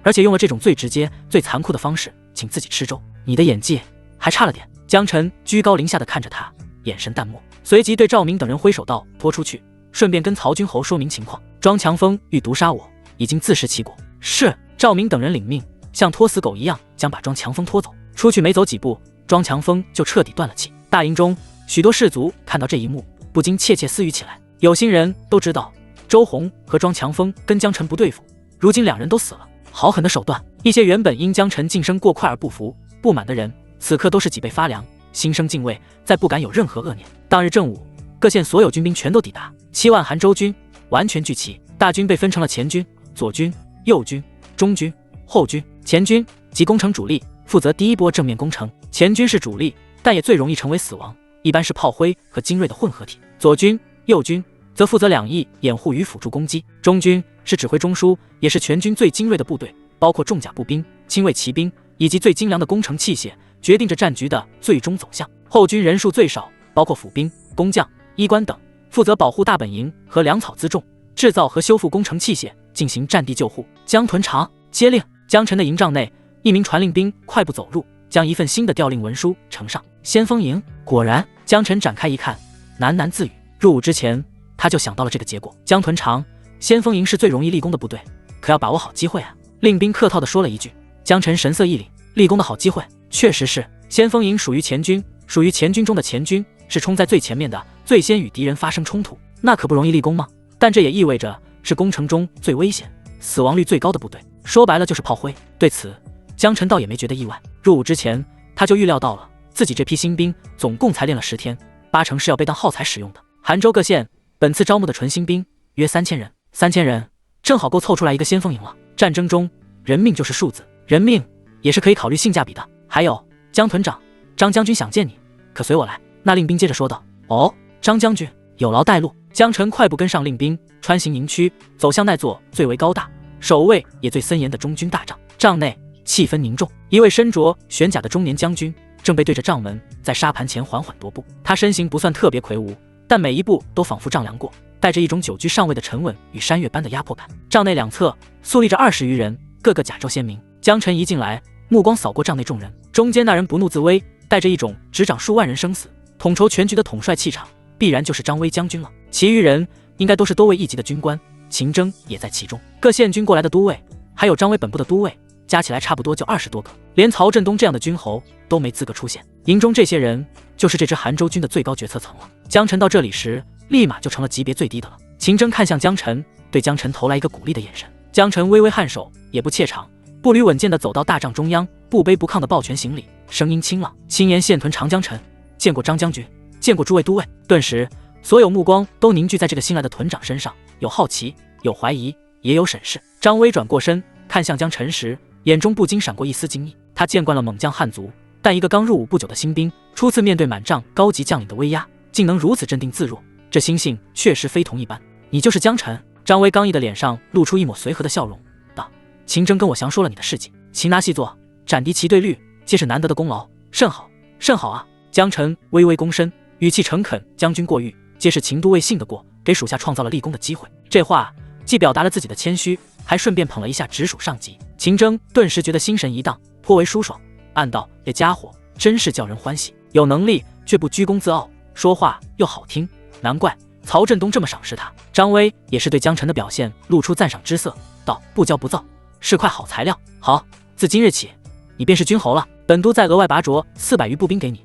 而且用了这种最直接最残酷的方式请自己吃粥。你的演技还差了点。江晨居高临下的看着他，眼神淡漠，随即对赵明等人挥手道：“拖出去，顺便跟曹君侯说明情况。庄强风欲毒杀我，已经自食其果。”是。赵明等人领命，像拖死狗一样将把庄强风拖走。出去没走几步，庄强风就彻底断了气。大营中许多士卒看到这一幕，不禁窃窃私语起来。有心人都知道周红和庄强风跟江晨不对付，如今2人都死了，好狠的手段！一些原本因江晨晋升过快而不服不满的人，此刻都是脊背发凉，心生敬畏，再不敢有任何恶念。当日正午，各县所有军兵全都抵达，7万韩周军完全聚齐。大军被分成了前军、左军、右军、中军、后军。前军即攻城主力，负责第一波正面攻城。前军是主力，但也最容易成为死亡，一般是炮灰和精锐的混合体。左军、右军则负责两翼掩护与辅助攻击。中军是指挥中枢，也是全军最精锐的部队，包括重甲步兵、轻卫骑兵以及最精良的工程器械，决定着战局的最终走向。后军人数最少，包括府兵、工匠、医官等，负责保护大本营和粮草辎重，制造和修复工程器械，进行战地救护。江屯长接令。江晨的营帐内，一名传令兵快步走入，将一份新的调令文书呈上。先锋营。果然，江晨展开一看，喃喃自语。入伍之前，他就想到了这个结果。江屯长，先锋营是最容易立功的部队，可要把握好机会啊！令兵客套地说了一句。江晨神色一凛，立功的好机会，确实是。先锋营属于前军，属于前军中的前军，是冲在最前面的，最先与敌人发生冲突，那可不容易立功吗？但这也意味着是攻城中最危险、死亡率最高的部队，说白了就是炮灰。对此，江晨倒也没觉得意外。入伍之前，他就预料到了自己这批新兵总共才练了10天，8成是要被当耗材使用的。韩州各县本次招募的纯新兵约3000人，3000人正好够凑出来一个先锋营了。战争中，人命就是数字，人命也是可以考虑性价比的。还有，江屯长，张将军想见你，可随我来。那令兵接着说道。哦，张将军，有劳带路。江晨快步跟上令兵，穿行营区，走向那座最为高大、守卫也最森严的中军大帐。帐内气氛凝重，一位身着玄甲的中年将军正背对着帐门，在沙盘前缓缓踱步。他身形不算特别魁梧，但每一步都仿佛丈量过，带着一种久居上位的沉稳与山岳般的压迫感。帐内两侧肃立着20余人，个个甲胄鲜明。江晨一进来，目光扫过帐内众人，中间那人不怒自威，带着一种执掌数万人生死、统筹全局的统帅气场，必然就是张威将军了。其余人应该都是多位一级的军官，秦征也在其中。各县军过来的都尉，还有张威本部的都尉，加起来差不多就20多个，连曹振东这样的军侯都没资格出现。营中这些人就是这支韩州军的最高决策层了。江晨到这里时，立马就成了级别最低的了。秦征看向江晨，对江晨投来一个鼓励的眼神。江晨微微颔首，也不怯场，步履稳健地走到大帐中央，不卑不亢地抱拳行礼，声音清朗：“青岩县屯长江晨，见过张将军，见过诸位都尉。”顿时所有目光都凝聚在这个新来的屯长身上，有好奇，有怀疑，也有审视。张威转过身看向江晨时，眼中不禁闪过一丝惊异。他见惯了猛将汉族，但一个刚入伍不久的新兵，初次面对满帐高级将领的威压，竟能如此镇定自若，这心性确实非同一般。你就是江晨？张威刚毅的脸上露出一抹随和的笑容，道：“秦征跟我详说了你的事迹，擒拿细作，斩敌其队率，皆是难得的功劳，甚好，甚好啊！”江晨微微躬身，语气诚恳：“将军过誉，皆是秦都尉信得过，给属下创造了立功的机会。”这话既表达了自己的谦虚，还顺便捧了一下直属上级。秦征顿时觉得心神一荡，颇为舒爽，暗道：“这家伙真是叫人欢喜，有能力却不居功自傲，说话又好听，难怪曹振东这么赏识他。”张威也是对江晨的表现露出赞赏之色，道：“不骄不躁，是块好材料。好，自今日起，你便是军侯了。本都再额外拔擢400余步兵给你，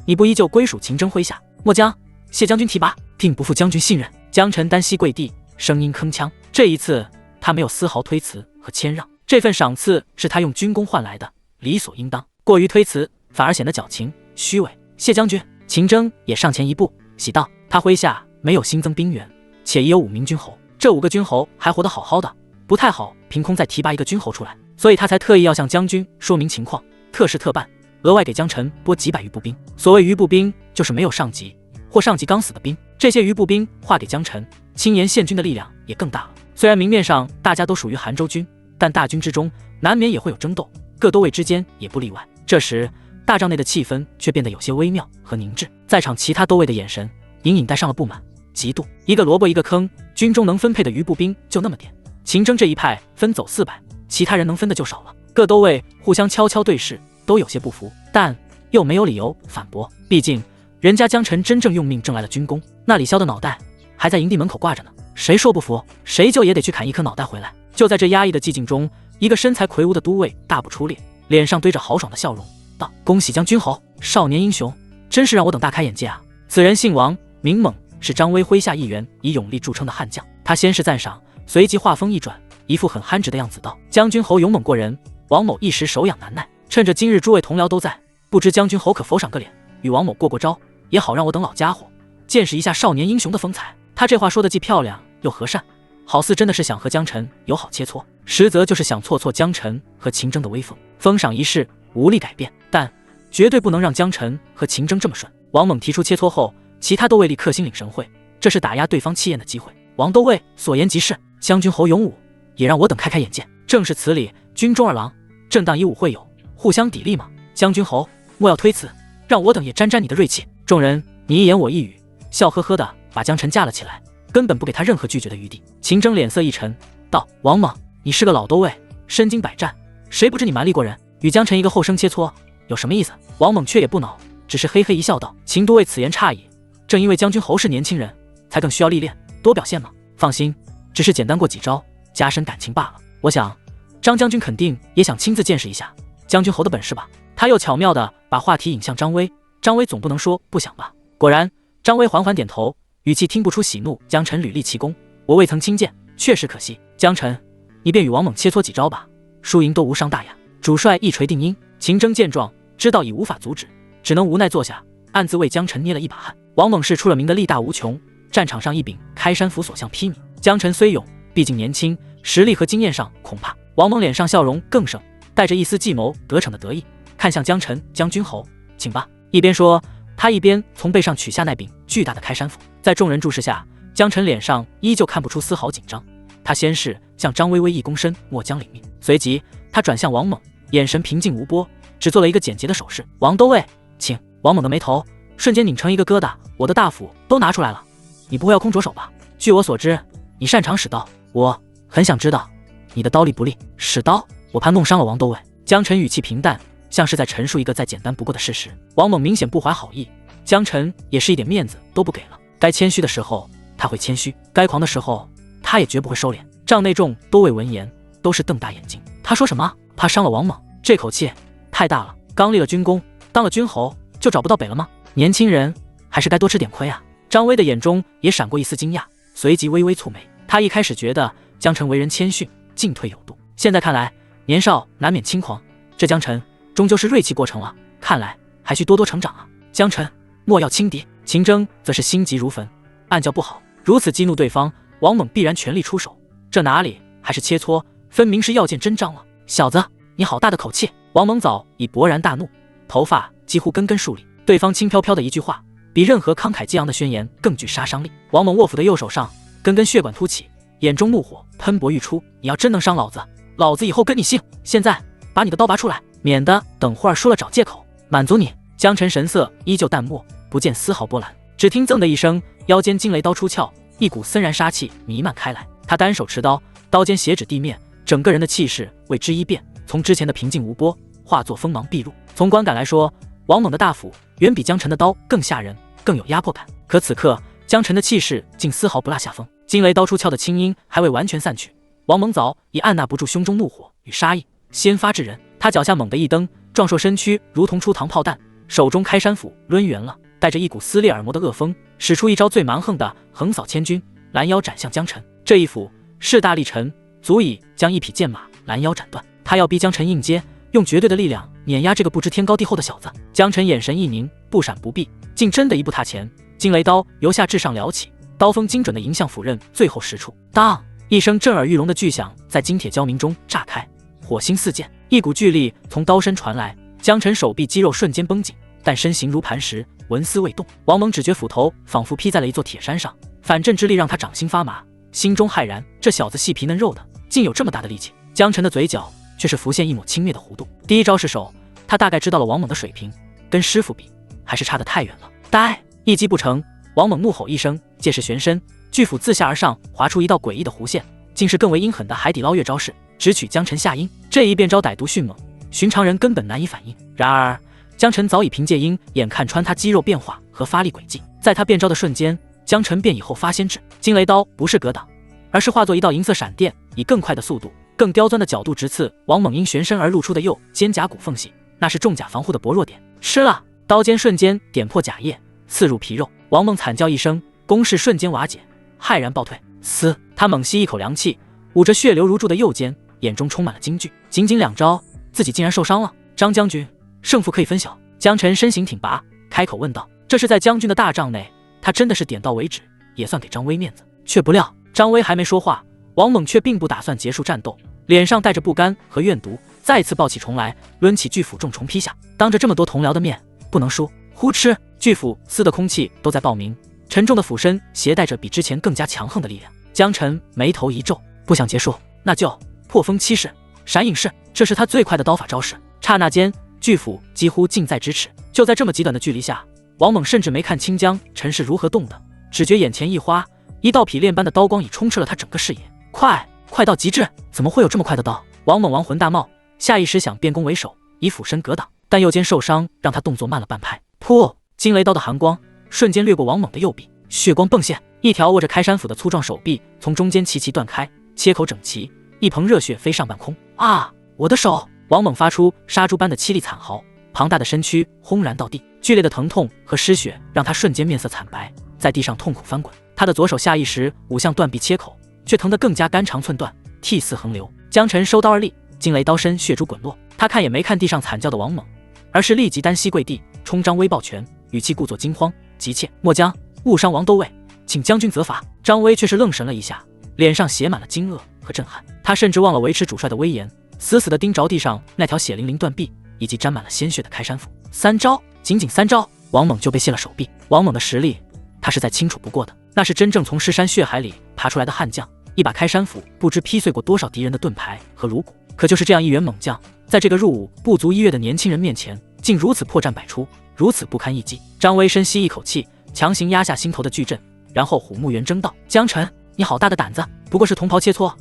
你不依旧归属秦征麾下，末将谢将军提拔，定不负将军信任。”江晨单膝跪地，声音铿锵。这一次他没有丝毫推辞和谦让，这份赏赐是他用军功换来的，理所应当。过于推辞，反而显得矫情虚伪。谢将军。秦征也上前一步，喜道：“他麾下没有新增兵员，且已有5名军侯，这5个军侯还活得好好的，不太好凭空再提拔一个军侯出来，所以他才特意要向将军说明情况，特事特办，额外给江晨拨几百余步兵。所谓余步兵，就是没有上级或上级刚死的兵。这些余步兵划给江晨，青岩县军的力量也更大了。虽然明面上大家都属于韩州军，但大军之中难免也会有争斗，各都尉之间也不例外。这时大帐内的气氛却变得有些微妙和凝滞，在场其他都尉的眼神隐隐带上了不满、嫉妒。一个萝卜一个坑，军中能分配的余步兵就那么点，秦征这一派分走400，其他人能分的就少了。各都尉互相悄悄对视，都有些不服，但又没有理由反驳，毕竟人家江晨真正用命挣来了军功，那李潇的脑袋还在营地门口挂着呢，谁说不服，谁就也得去砍一颗脑袋回来。就在这压抑的寂静中，一个身材魁梧的都尉大步出列，脸上堆着豪爽的笑容，道：“恭喜将军侯，少年英雄，真是让我等大开眼界啊！”此人姓王，名猛，是张威麾下一员以勇力著称的悍将。他先是赞赏，随即话锋一转，一副很憨直的样子道：“将军侯勇猛过人，王某一时手痒难耐，趁着今日诸位同僚都在，不知将军侯可否赏个脸，与王某过过招，也好让我等老家伙见识一下少年英雄的风采。”他这话说的既漂亮又和善，好似真的是想和江晨友好切磋，实则就是想挫江晨和秦征的威风。封赏一事无力改变，但绝对不能让江晨和秦征这么顺。王猛提出切磋后，其他都尉立刻心领神会，这是打压对方气焰的机会。王都尉所言极是，将军侯勇武，也让我等开开眼界。正是此理，军中二郎正当以武会友，互相砥砺嘛。将军侯莫要推辞，让我等也沾沾你的锐气。众人你一言我一语，笑呵呵的把江晨架了起来，根本不给他任何拒绝的余地。秦征脸色一沉，道：“王猛，你是个老都尉，身经百战，谁不知你蛮力过人？与江晨一个后生切磋，有什么意思？”王猛却也不恼，只是嘿嘿一笑道：“秦都尉此言差矣，正因为将军侯是年轻人，才更需要历练，多表现嘛。放心，只是简单过几招，加深感情罢了。我想张将军肯定也想亲自见识一下将军侯的本事吧。”他又巧妙地把话题引向张威，张威总不能说不想吧？果然，张威缓缓点头，语气听不出喜怒。江晨屡立奇功，我未曾亲见，确实可惜。江晨，你便与王猛切磋几招吧，输赢都无伤大雅。主帅一锤定音。秦征见状，知道已无法阻止，只能无奈坐下，暗自为江晨捏了一把汗。王猛是出了名的力大无穷，战场上一柄开山斧所向披靡。江晨虽勇，毕竟年轻，实力和经验上恐怕……王猛脸上笑容更盛，带着一丝计谋得逞的得意，看向江晨：“将军侯，请吧。”一边说，他一边从背上取下那柄巨大的开山斧，在众人注视下，江晨脸上依旧看不出丝毫紧张。他先是向张微微一躬身，末将领命，随即他转向王猛，眼神平静无波，只做了一个简洁的手势：“王都尉，请。”王猛的眉头瞬间拧成一个疙瘩，我的大斧都拿出来了，你不会要空着手吧？据我所知，你擅长使刀，我很想知道你的刀力不力。使刀？我怕弄伤了王都尉。江晨语气平淡，像是在陈述一个再简单不过的事实。王猛明显不怀好意，江晨也是一点面子都不给了。该谦虚的时候他会谦虚，该狂的时候他也绝不会收敛。帐内众多位闻言都是瞪大眼睛，他说什么？怕伤了王猛？这口气太大了，刚立了军功，当了军侯就找不到北了吗？年轻人还是该多吃点亏啊。张威的眼中也闪过一丝惊讶，随即微微蹙眉。他一开始觉得江晨为人谦逊，进退有度，现在看来年少难免轻狂，这江晨终究是锐气过程了，看来还需多多成长啊。江晨莫要轻敌。秦征则是心急如焚，暗叫不好，如此激怒对方，王猛必然全力出手，这哪里还是切磋，分明是要见真章了。小子，你好大的口气！王猛早已勃然大怒，头发几乎根根竖立。对方轻飘飘的一句话，比任何慷慨激昂的宣言更具杀伤力。王猛握斧的右手上根根血管凸起，眼中怒火喷薄欲出。你要真能伤老子，老子以后跟你姓！现在把你的刀拔出来，免得等会儿输了找借口。满足你。江晨神色依旧淡漠，不见丝毫波澜。只听锃的一声，腰间惊雷刀出鞘，一股森然杀气弥漫开来。他单手持刀，刀尖斜指地面，整个人的气势为之一变，从之前的平静无波化作锋芒毕露。从观感来说，王猛的大斧远比江晨的刀更吓人，更有压迫感。可此刻江晨的气势竟丝毫不落下风，惊雷刀出鞘的清音还未完全散去，王猛早已按捺不住胸中怒火与杀意，先发制人。他脚下猛地一蹬，壮硕身躯如同出膛炮弹，手中开山斧抡圆了，带着一股撕裂耳膜的恶风，使出一招最蛮横的横扫千军，拦腰斩向江晨。这一斧势大力沉，足以将一匹健马拦腰斩断。他要逼江晨应接，用绝对的力量碾压这个不知天高地厚的小子。江晨眼神一凝，不闪不避，竟真的一步踏前，惊雷刀由下至上撩起，刀锋精准的迎向斧刃最后实处。当一声震耳欲聋的巨响在金铁交鸣中炸开，火星四溅，一股巨力从刀身传来，江晨手臂肌肉瞬间绷紧，但身形如磐石，纹丝未动。王猛只觉斧头仿佛劈在了一座铁山上，反震之力让他掌心发麻，心中骇然，这小子细皮嫩肉的，竟有这么大的力气。江晨的嘴角却是浮现一抹轻蔑的弧度。第一招失手，他大概知道了王猛的水平，跟师傅比还是差得太远了。呆！一击不成，王猛怒吼一声，借势旋身，巨斧自下而上划出一道诡异的弧线，竟是更为阴狠的海底捞月招式，直取江晨下阴。这一变招歹毒迅猛，寻常人根本难以反应。然而江晨早已凭借鹰眼看穿他肌肉变化和发力轨迹，在他变招的瞬间，江晨便以后发先至，惊雷刀不是格挡，而是化作一道银色闪电，以更快的速度、更刁钻的角度直刺王猛因旋身而露出的右肩胛骨缝隙，那是重甲防护的薄弱点。吃了！刀尖瞬间点破甲叶，刺入皮肉。王猛惨叫一声，攻势瞬间瓦解，骇然暴退。嘶！他猛吸一口凉气，捂着血流如注的右肩，眼中充满了惊惧。仅仅2招，自己竟然受伤了。张将军，胜负可以分晓。江晨身形挺拔，开口问道。这是在将军的大帐内，他真的是点到为止，也算给张威面子。却不料张威还没说话，王猛却并不打算结束战斗，脸上带着不甘和怨毒，再次抱起重来，抡起巨斧重重劈下。当着这么多同僚的面，不能输！呼哧，巨斧撕的空气都在爆鸣，沉重的斧身携带着比之前更加强横的力量。江晨眉头一皱，不想结束，那就破风七式、闪影式，这是他最快的刀法招式。刹那间，巨斧几乎近在咫尺。就在这么极短的距离下，王猛甚至没看清江晨是如何动的，只觉眼前一花，一道匹练般的刀光已充斥了他整个视野。快到极致！怎么会有这么快的刀？王猛亡魂大冒，下意识想变攻为守，以斧身格挡，但右肩受伤让他动作慢了半拍。噗！惊雷刀的寒光瞬间掠过王猛的右臂，血光迸现，一条握着开山斧的粗壮手臂从中间齐齐断开，切口整齐，一捧热血飞上半空。啊！我的手！王猛发出杀猪般的凄厉惨嚎，庞大的身躯轰然到地，剧烈的疼痛和失血让他瞬间面色惨白，在地上痛苦翻滚。他的左手下意识舞向断臂切口，却疼得更加肝肠寸断，涕泗横流。江晨收刀而立，惊雷刀身血珠滚落，他看也没看地上惨叫的王猛，而是立即单膝跪地，冲张威抱拳，语气故作惊慌急切：“末将误伤王都尉，请将军责罚。”张威却是愣神了一下，脸上写满了惊愕和震撼，他甚至忘了维持主帅的威严，死死地盯着地上那条血淋淋断臂以及沾满了鲜血的开山斧。3招，仅仅3招！王猛就被卸了手臂。王猛的实力，他是再清楚不过的，那是真正从尸山血海里爬出来的悍将，一把开山斧不知劈碎过多少敌人的盾牌和颅骨。可就是这样一员猛将，在这个入伍不足1月的年轻人面前，竟如此破绽百出，如此不堪一击。张威深吸一口气，强行压下心头的巨震，然后虎目圆睁道：“江辰，你好大的胆子！不过是同袍切磋，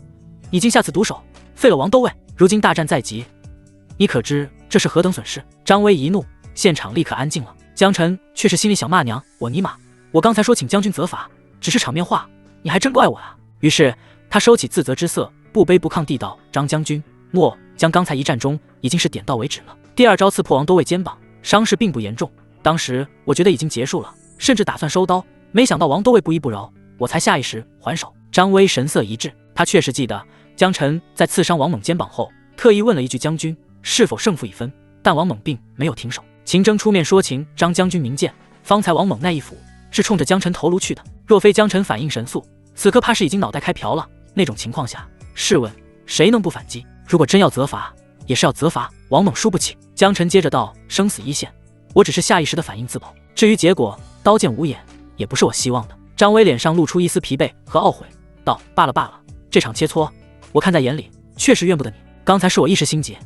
你竟下此毒手，废了王都尉。如今大战在即，你可知这是何等损失？”张威一怒，现场立刻安静了。江辰却是心里想骂娘：“我尼玛！我刚才说请将军责罚，只是场面话，你还真怪我啊！”于是他收起自责之色，不卑不亢地道：“张将军，末将刚才一战中已经是点到为止了。第二招刺破王都尉肩膀，伤势并不严重。当时我觉得已经结束了，甚至打算收刀，没想到王都尉不依不饶，我才下意识还手。”张威神色一滞，他确实记得江辰在刺伤王猛肩膀后，特意问了一句将军是否胜负已分，但王猛并没有停手。秦征出面说情：“张将军明鉴，方才王猛那一斧是冲着江辰头颅去的，若非江辰反应神速，此刻怕是已经脑袋开瓢了。那种情况下，试问谁能不反击？如果真要责罚，也是要责罚王猛输不起。”江辰接着道：“生死一线，我只是下意识的反应自保，至于结果，刀剑无眼，也不是我希望的。”张威脸上露出一丝疲惫和懊悔，道：“罢了罢了，这场切磋，我看在眼里，确实怨不得你。刚才是我一时心急，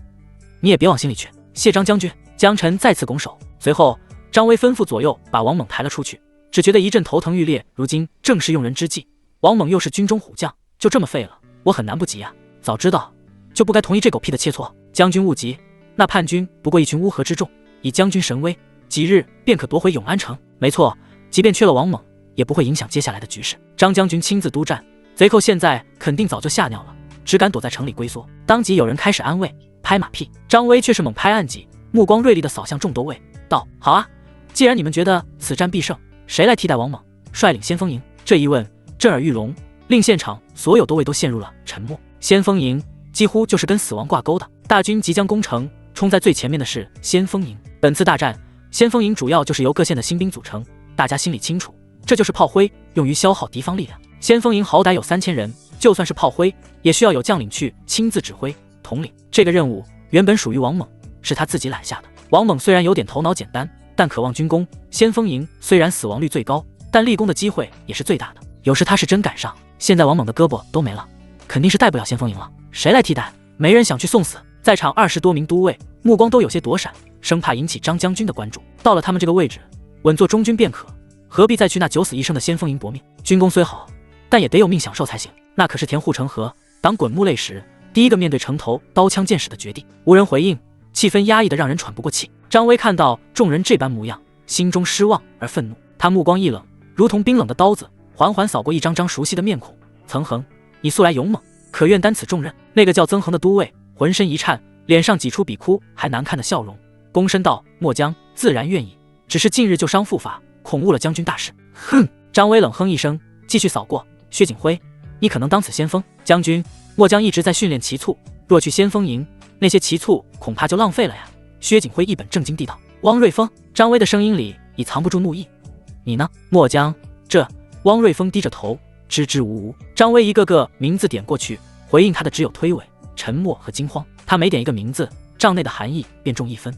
你也别往心里去。谢张将军。”江辰再次拱手，随后张威吩咐左右把王猛抬了出去，只觉得一阵头疼欲裂。如今正是用人之际，王猛又是军中虎将，就这么废了，我很难不急啊！早知道就不该同意这狗屁的切磋。将军勿急，那叛军不过一群乌合之众，以将军神威，几日便可夺回永安城。没错，即便缺了王猛，也不会影响接下来的局势。张将军亲自督战，贼寇现在肯定早就吓尿了，只敢躲在城里龟缩。当即有人开始安慰拍马屁，张威却是猛拍案几，目光锐利地扫向众都尉，道：“好啊，既然你们觉得此战必胜，谁来替代王猛，率领先锋营？”这一问震耳欲聋，令现场所有都尉都陷入了沉默。先锋营几乎就是跟死亡挂钩的，大军即将攻城，冲在最前面的是先锋营。本次大战，先锋营主要就是由各县的新兵组成，大家心里清楚，这就是炮灰，用于消耗敌方力量。先锋营好歹有3000人，就算是炮灰，也需要有将领去亲自指挥统领。这个任务原本属于王猛，是他自己揽下的。王猛虽然有点头脑简单，但渴望军功。先锋营虽然死亡率最高，但立功的机会也是最大的。有时他是真赶上，现在王猛的胳膊都没了，肯定是带不了先锋营了。谁来替代？没人想去送死。在场20多名都尉目光都有些躲闪，生怕引起张将军的关注。到了他们这个位置，稳坐中军便可，何必再去那九死一生的先锋营搏命？军功虽好，但也得有命享受才行。那可是填护城河、挡滚木类时，第一个面对城头刀枪剑矢的绝地。无人回应，气氛压抑得让人喘不过气。张威看到众人这般模样，心中失望而愤怒。他目光一冷，如同冰冷的刀子，缓缓扫过一张张熟悉的面孔。曾恒，你素来勇猛，可愿担此重任？那个叫曾恒的都尉浑身一颤，脸上挤出比哭还难看的笑容，躬身道：“末将自然愿意，只是近日旧伤复发，恐误了将军大事。”哼！张威冷哼一声，继续扫过。薛景辉，你可能当此先锋？将军，末将一直在训练骑卒，若去先锋营，那些骑卒恐怕就浪费了呀。薛景辉一本正经地道。汪瑞峰，张威的声音里已藏不住怒意。你呢？末将这……汪瑞峰低着头，支支吾吾。张威一个个名字点过去，回应他的只有推诿、沉默和惊慌。他每点一个名字，帐内的寒意便重1分，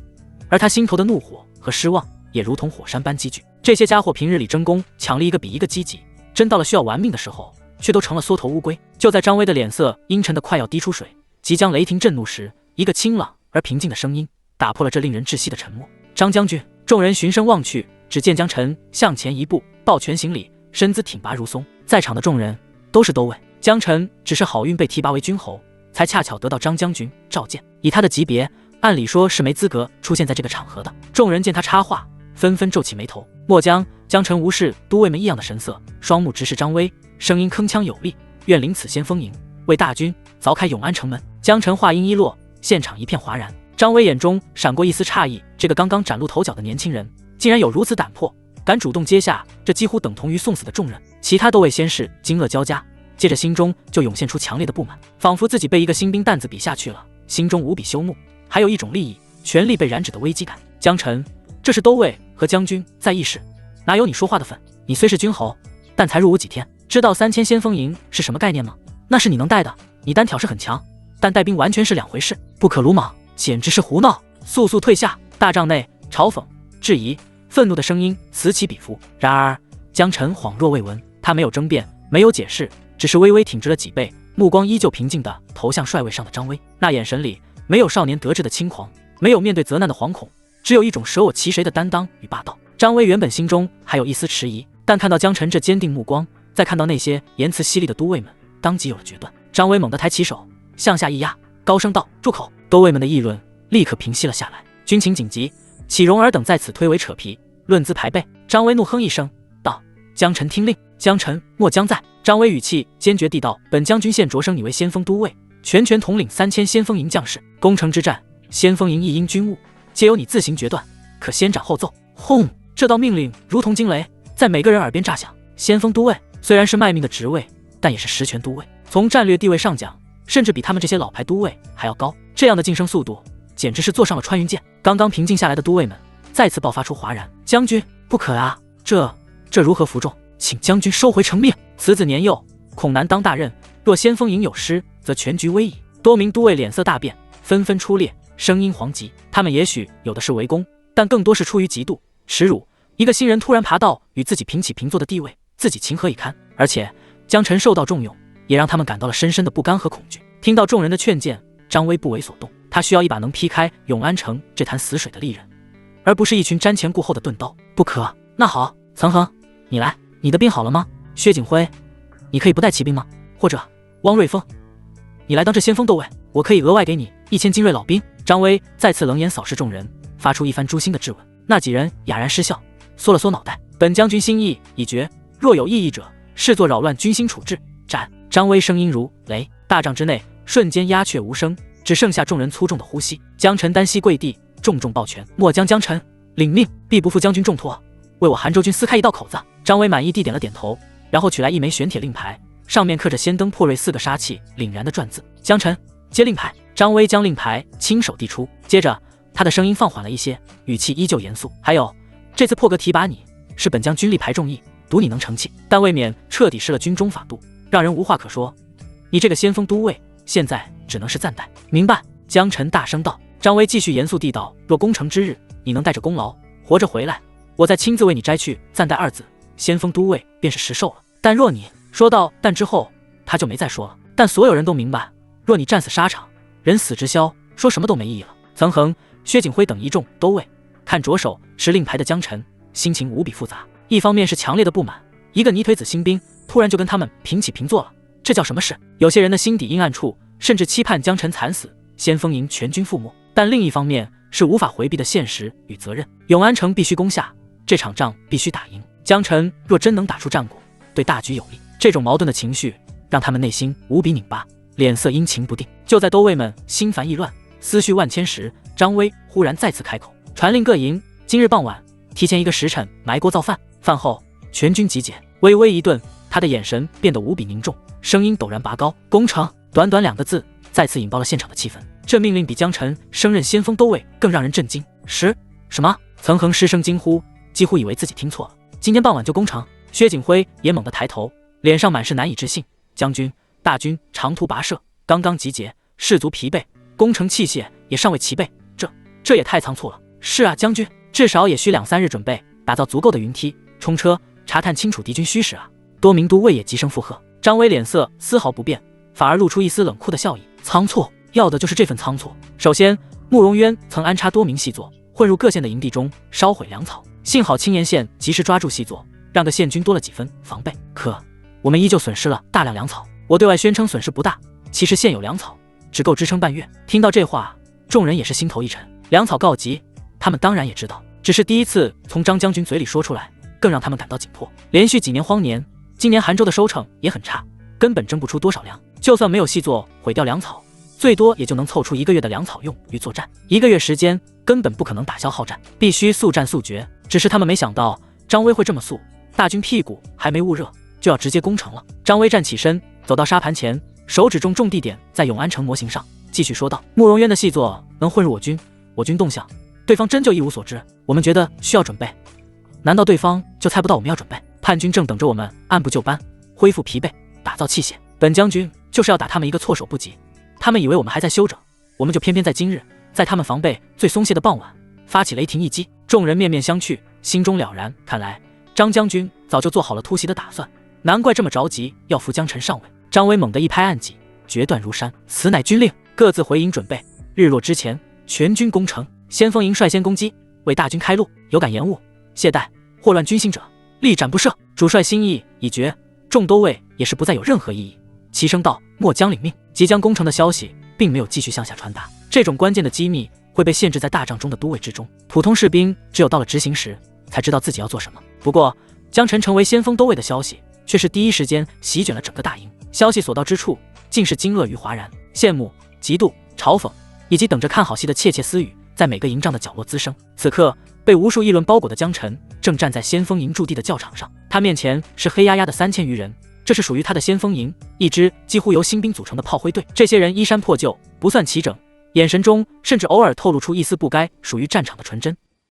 而他心头的怒火和失望也如同火山般积聚。这些家伙平日里争功抢利一个比一个积极，真到了需要玩命的时候，却都成了缩头乌龟。就在张威的脸色阴沉的快要滴出水，即将雷霆震怒时，一个清朗而平静的声音打破了这令人窒息的沉默。张将军！众人循声望去，只见江辰向前一步，抱拳行礼，身姿挺拔如松。在场的众人都是都尉，江辰只是好运被提拔为军侯，才恰巧得到张将军召见。以他的级别，按理说是没资格出现在这个场合的。众人见他插话，纷纷皱起眉头。末将江辰无视都尉们异样的神色，双目直视张威，声音铿锵有力：“愿领此先锋营，为大军凿开永安城门。”江辰话音一落，现场一片哗然。张威眼中闪过一丝诧异，这个刚刚崭露头角的年轻人，竟然有如此胆魄，敢主动接下这几乎等同于送死的重任。其他都尉先是惊愕交加，接着心中就涌现出强烈的不满，仿佛自己被一个新兵担子比下去了，心中无比羞怒，还有一种利益、权力被染指的危机感。江辰，这是都尉和将军在议事，哪有你说话的份？你虽是军侯，但才入伍几天，知道3000先锋营是什么概念吗？那是你能带的，你单挑是很强，但带兵完全是两回事，不可鲁莽，简直是胡闹！速速退下！大帐内嘲讽、质疑、愤怒的声音此起彼伏。然而江晨恍若未闻，他没有争辩，没有解释，只是微微挺直了脊背，目光依旧平静地投向帅位上的张威。那眼神里没有少年得志的轻狂，没有面对责难的惶恐，只有一种舍我其谁的担当与霸道。张威原本心中还有一丝迟疑，但看到江晨这坚定目光，再看到那些言辞犀利的都尉们，当即有了决断。张威猛地抬起手向下一压，高声道：“住口！”都尉们的议论立刻平息了下来。军情紧急，岂容尔等在此推诿扯皮，论资排辈。张威怒哼一声道：“江晨听令，江晨末将在。”张威语气坚决地道：“本将军现擢升你为先锋都尉，全权统领3000先锋营将士。攻城之战，先锋营一应军务，皆由你自行决断，可先斩后奏。”轰！这道命令如同惊雷，在每个人耳边炸响。先锋都尉虽然是卖命的职位，但也是实权都尉，从战略地位上讲，甚至比他们这些老牌都尉还要高。这样的晋升速度，简直是坐上了穿云箭。刚刚平静下来的都尉们再次爆发出哗然：“将军，不可啊！这如何服众？请将军收回成命。此子年幼，恐难当大任。若先锋营有失，则全局危矣。”多名都尉脸色大变，纷纷出列，声音惶急。他们也许有的是围攻，但更多是出于嫉妒、耻辱。一个新人突然爬到与自己平起平坐的地位，自己情何以堪？而且江晨受到重用，也让他们感到了深深的不甘和恐惧。听到众人的劝谏，张威不为所动。他需要一把能劈开永安城这潭死水的利刃，而不是一群瞻前顾后的钝刀。不可。那好，岑恒，你来。你的兵好了吗？薛景辉，你可以不带骑兵吗？或者汪瑞峰，你来当这先锋都尉，我可以额外给你1000精锐老兵。张威再次冷眼扫视众人，发出一番诛心的质问。那几人哑然失笑，缩了缩脑袋。本将军心意已决，若有异议者，视作扰乱军心处置，斩。张威声音如雷，大帐之内瞬间鸦雀无声，只剩下众人粗重的呼吸。江晨单膝跪地，重重抱拳：“末将江晨领命，必不负将军重托，为我韩州军撕开一道口子。”张威满意地点了点头，然后取来一枚玄铁令牌，上面刻着仙灯破瑞4个杀气凛然的篆字。江晨接令牌。张威将令牌亲手递出，接着他的声音放缓了一些，语气依旧严肃：“还有，这次破格提拔你，是本将军力排众议，赌你能成器，但未免彻底失了军中法度，让人无话可说。你这个先锋都尉，现在只能是暂代。”明白。江晨大声道。张威继续严肃地道：“若攻城之日，你能带着功劳活着回来，我再亲自为你摘去暂代2字，先锋都尉便是实授了。但若你……”说到但之后，他就没再说了。但所有人都明白，若你战死沙场，人死之消，说什么都没意义了。岑恒、薛景辉等一众都尉看着手持令牌的江晨，心情无比复杂。一方面是强烈的不满，一个泥腿子新兵突然就跟他们平起平坐了，这叫什么事？有些人的心底阴暗处甚至期盼江晨惨死，先锋营全军覆没。但另一方面是无法回避的现实与责任，永安城必须攻下，这场仗必须打赢。江晨若真能打出战果，对大局有利。这种矛盾的情绪让他们内心无比拧巴，脸色阴晴不定。就在都尉们心烦意乱、思绪万千时，张威忽然再次开口，传令各营，今日傍晚提前1个时辰埋锅造饭，饭后全军集结。微微一顿，他的眼神变得无比凝重，声音陡然拔高：“攻城！”短短2个字，再次引爆了现场的气氛。这命令比江晨升任先锋都尉更让人震惊。什么？岑恒失声惊呼，几乎以为自己听错了。今天傍晚就攻城？薛景辉也猛地抬头，脸上满是难以置信。将军，大军长途跋涉，刚刚集结，士卒疲惫，攻城器械也尚未齐备，这也太仓促了。是啊，将军，至少也需2-3日准备，打造足够的云梯、冲车，查探清楚敌军虚实啊。多名都尉也急声附和。张威脸色丝毫不变，反而露出一丝冷酷的笑意。仓促，要的就是这份仓促。首先，慕容渊曾安插多名细作，混入各县的营地中烧毁粮草，幸好青岩县及时抓住细作，让各县军多了几分防备。可我们依旧损失了大量粮草。我对外宣称损失不大，其实现有粮草只够支撑半月。听到这话，众人也是心头一沉。粮草告急，他们当然也知道，只是第一次从张将军嘴里说出来，更让他们感到紧迫。连续几年荒年，今年韩州的收成也很差，根本争不出多少粮。就算没有细作毁掉粮草，最多也就能凑出1个月的粮草用于作战。1个月时间根本不可能打消耗战，必须速战速决。只是他们没想到张威会这么速，大军屁股还没捂热就要直接攻城了。张威站起身，走到沙盘前，手指重地点在永安城模型上，继续说道：“慕容渊的细作能混入我军动向，对方真就一无所知。我们觉得需要准备，难道对方就猜不到我们要准备？叛军正等着我们按部就班恢复疲惫，打造器械。本将军就是要打他们一个措手不及。他们以为我们还在休整，我们就偏偏在今日，在他们防备最松懈的傍晚，发起雷霆一击。”众人面面相觑，心中了然，看来张将军早就做好了突袭的打算，难怪这么着急要扶江辰上位。张威猛地一拍案戟，决断如山，此乃军令，各自回营准备。日落之前，全军攻城。先锋营率先攻击，为大军开路。有敢延误、懈怠、祸乱军心者，力斩不赦。主帅心意已决，众都尉也是不再有任何异议，齐声道：末将领命。即将攻城的消息并没有继续向下传达，这种关键的机密会被限制在大帐中的都尉之中，普通士兵只有到了执行时才知道自己要做什么。不过江辰成为先锋都尉的消息却是第一时间席卷了整个大营，消息所到之处尽是惊愕与哗然、羡慕、嫉妒、嘲讽，以及等着看好戏的窃窃私语在每个营帐的角落滋生。此刻被无数议论包裹的江辰正站在先锋营驻地的教场上，他面前是黑压压的3000余人，这是属于他的先锋营，一支几乎由新兵组成的炮灰队。这些人衣衫破旧，不算齐整，眼神中甚至偶尔透露出一丝不该属于战场的纯真。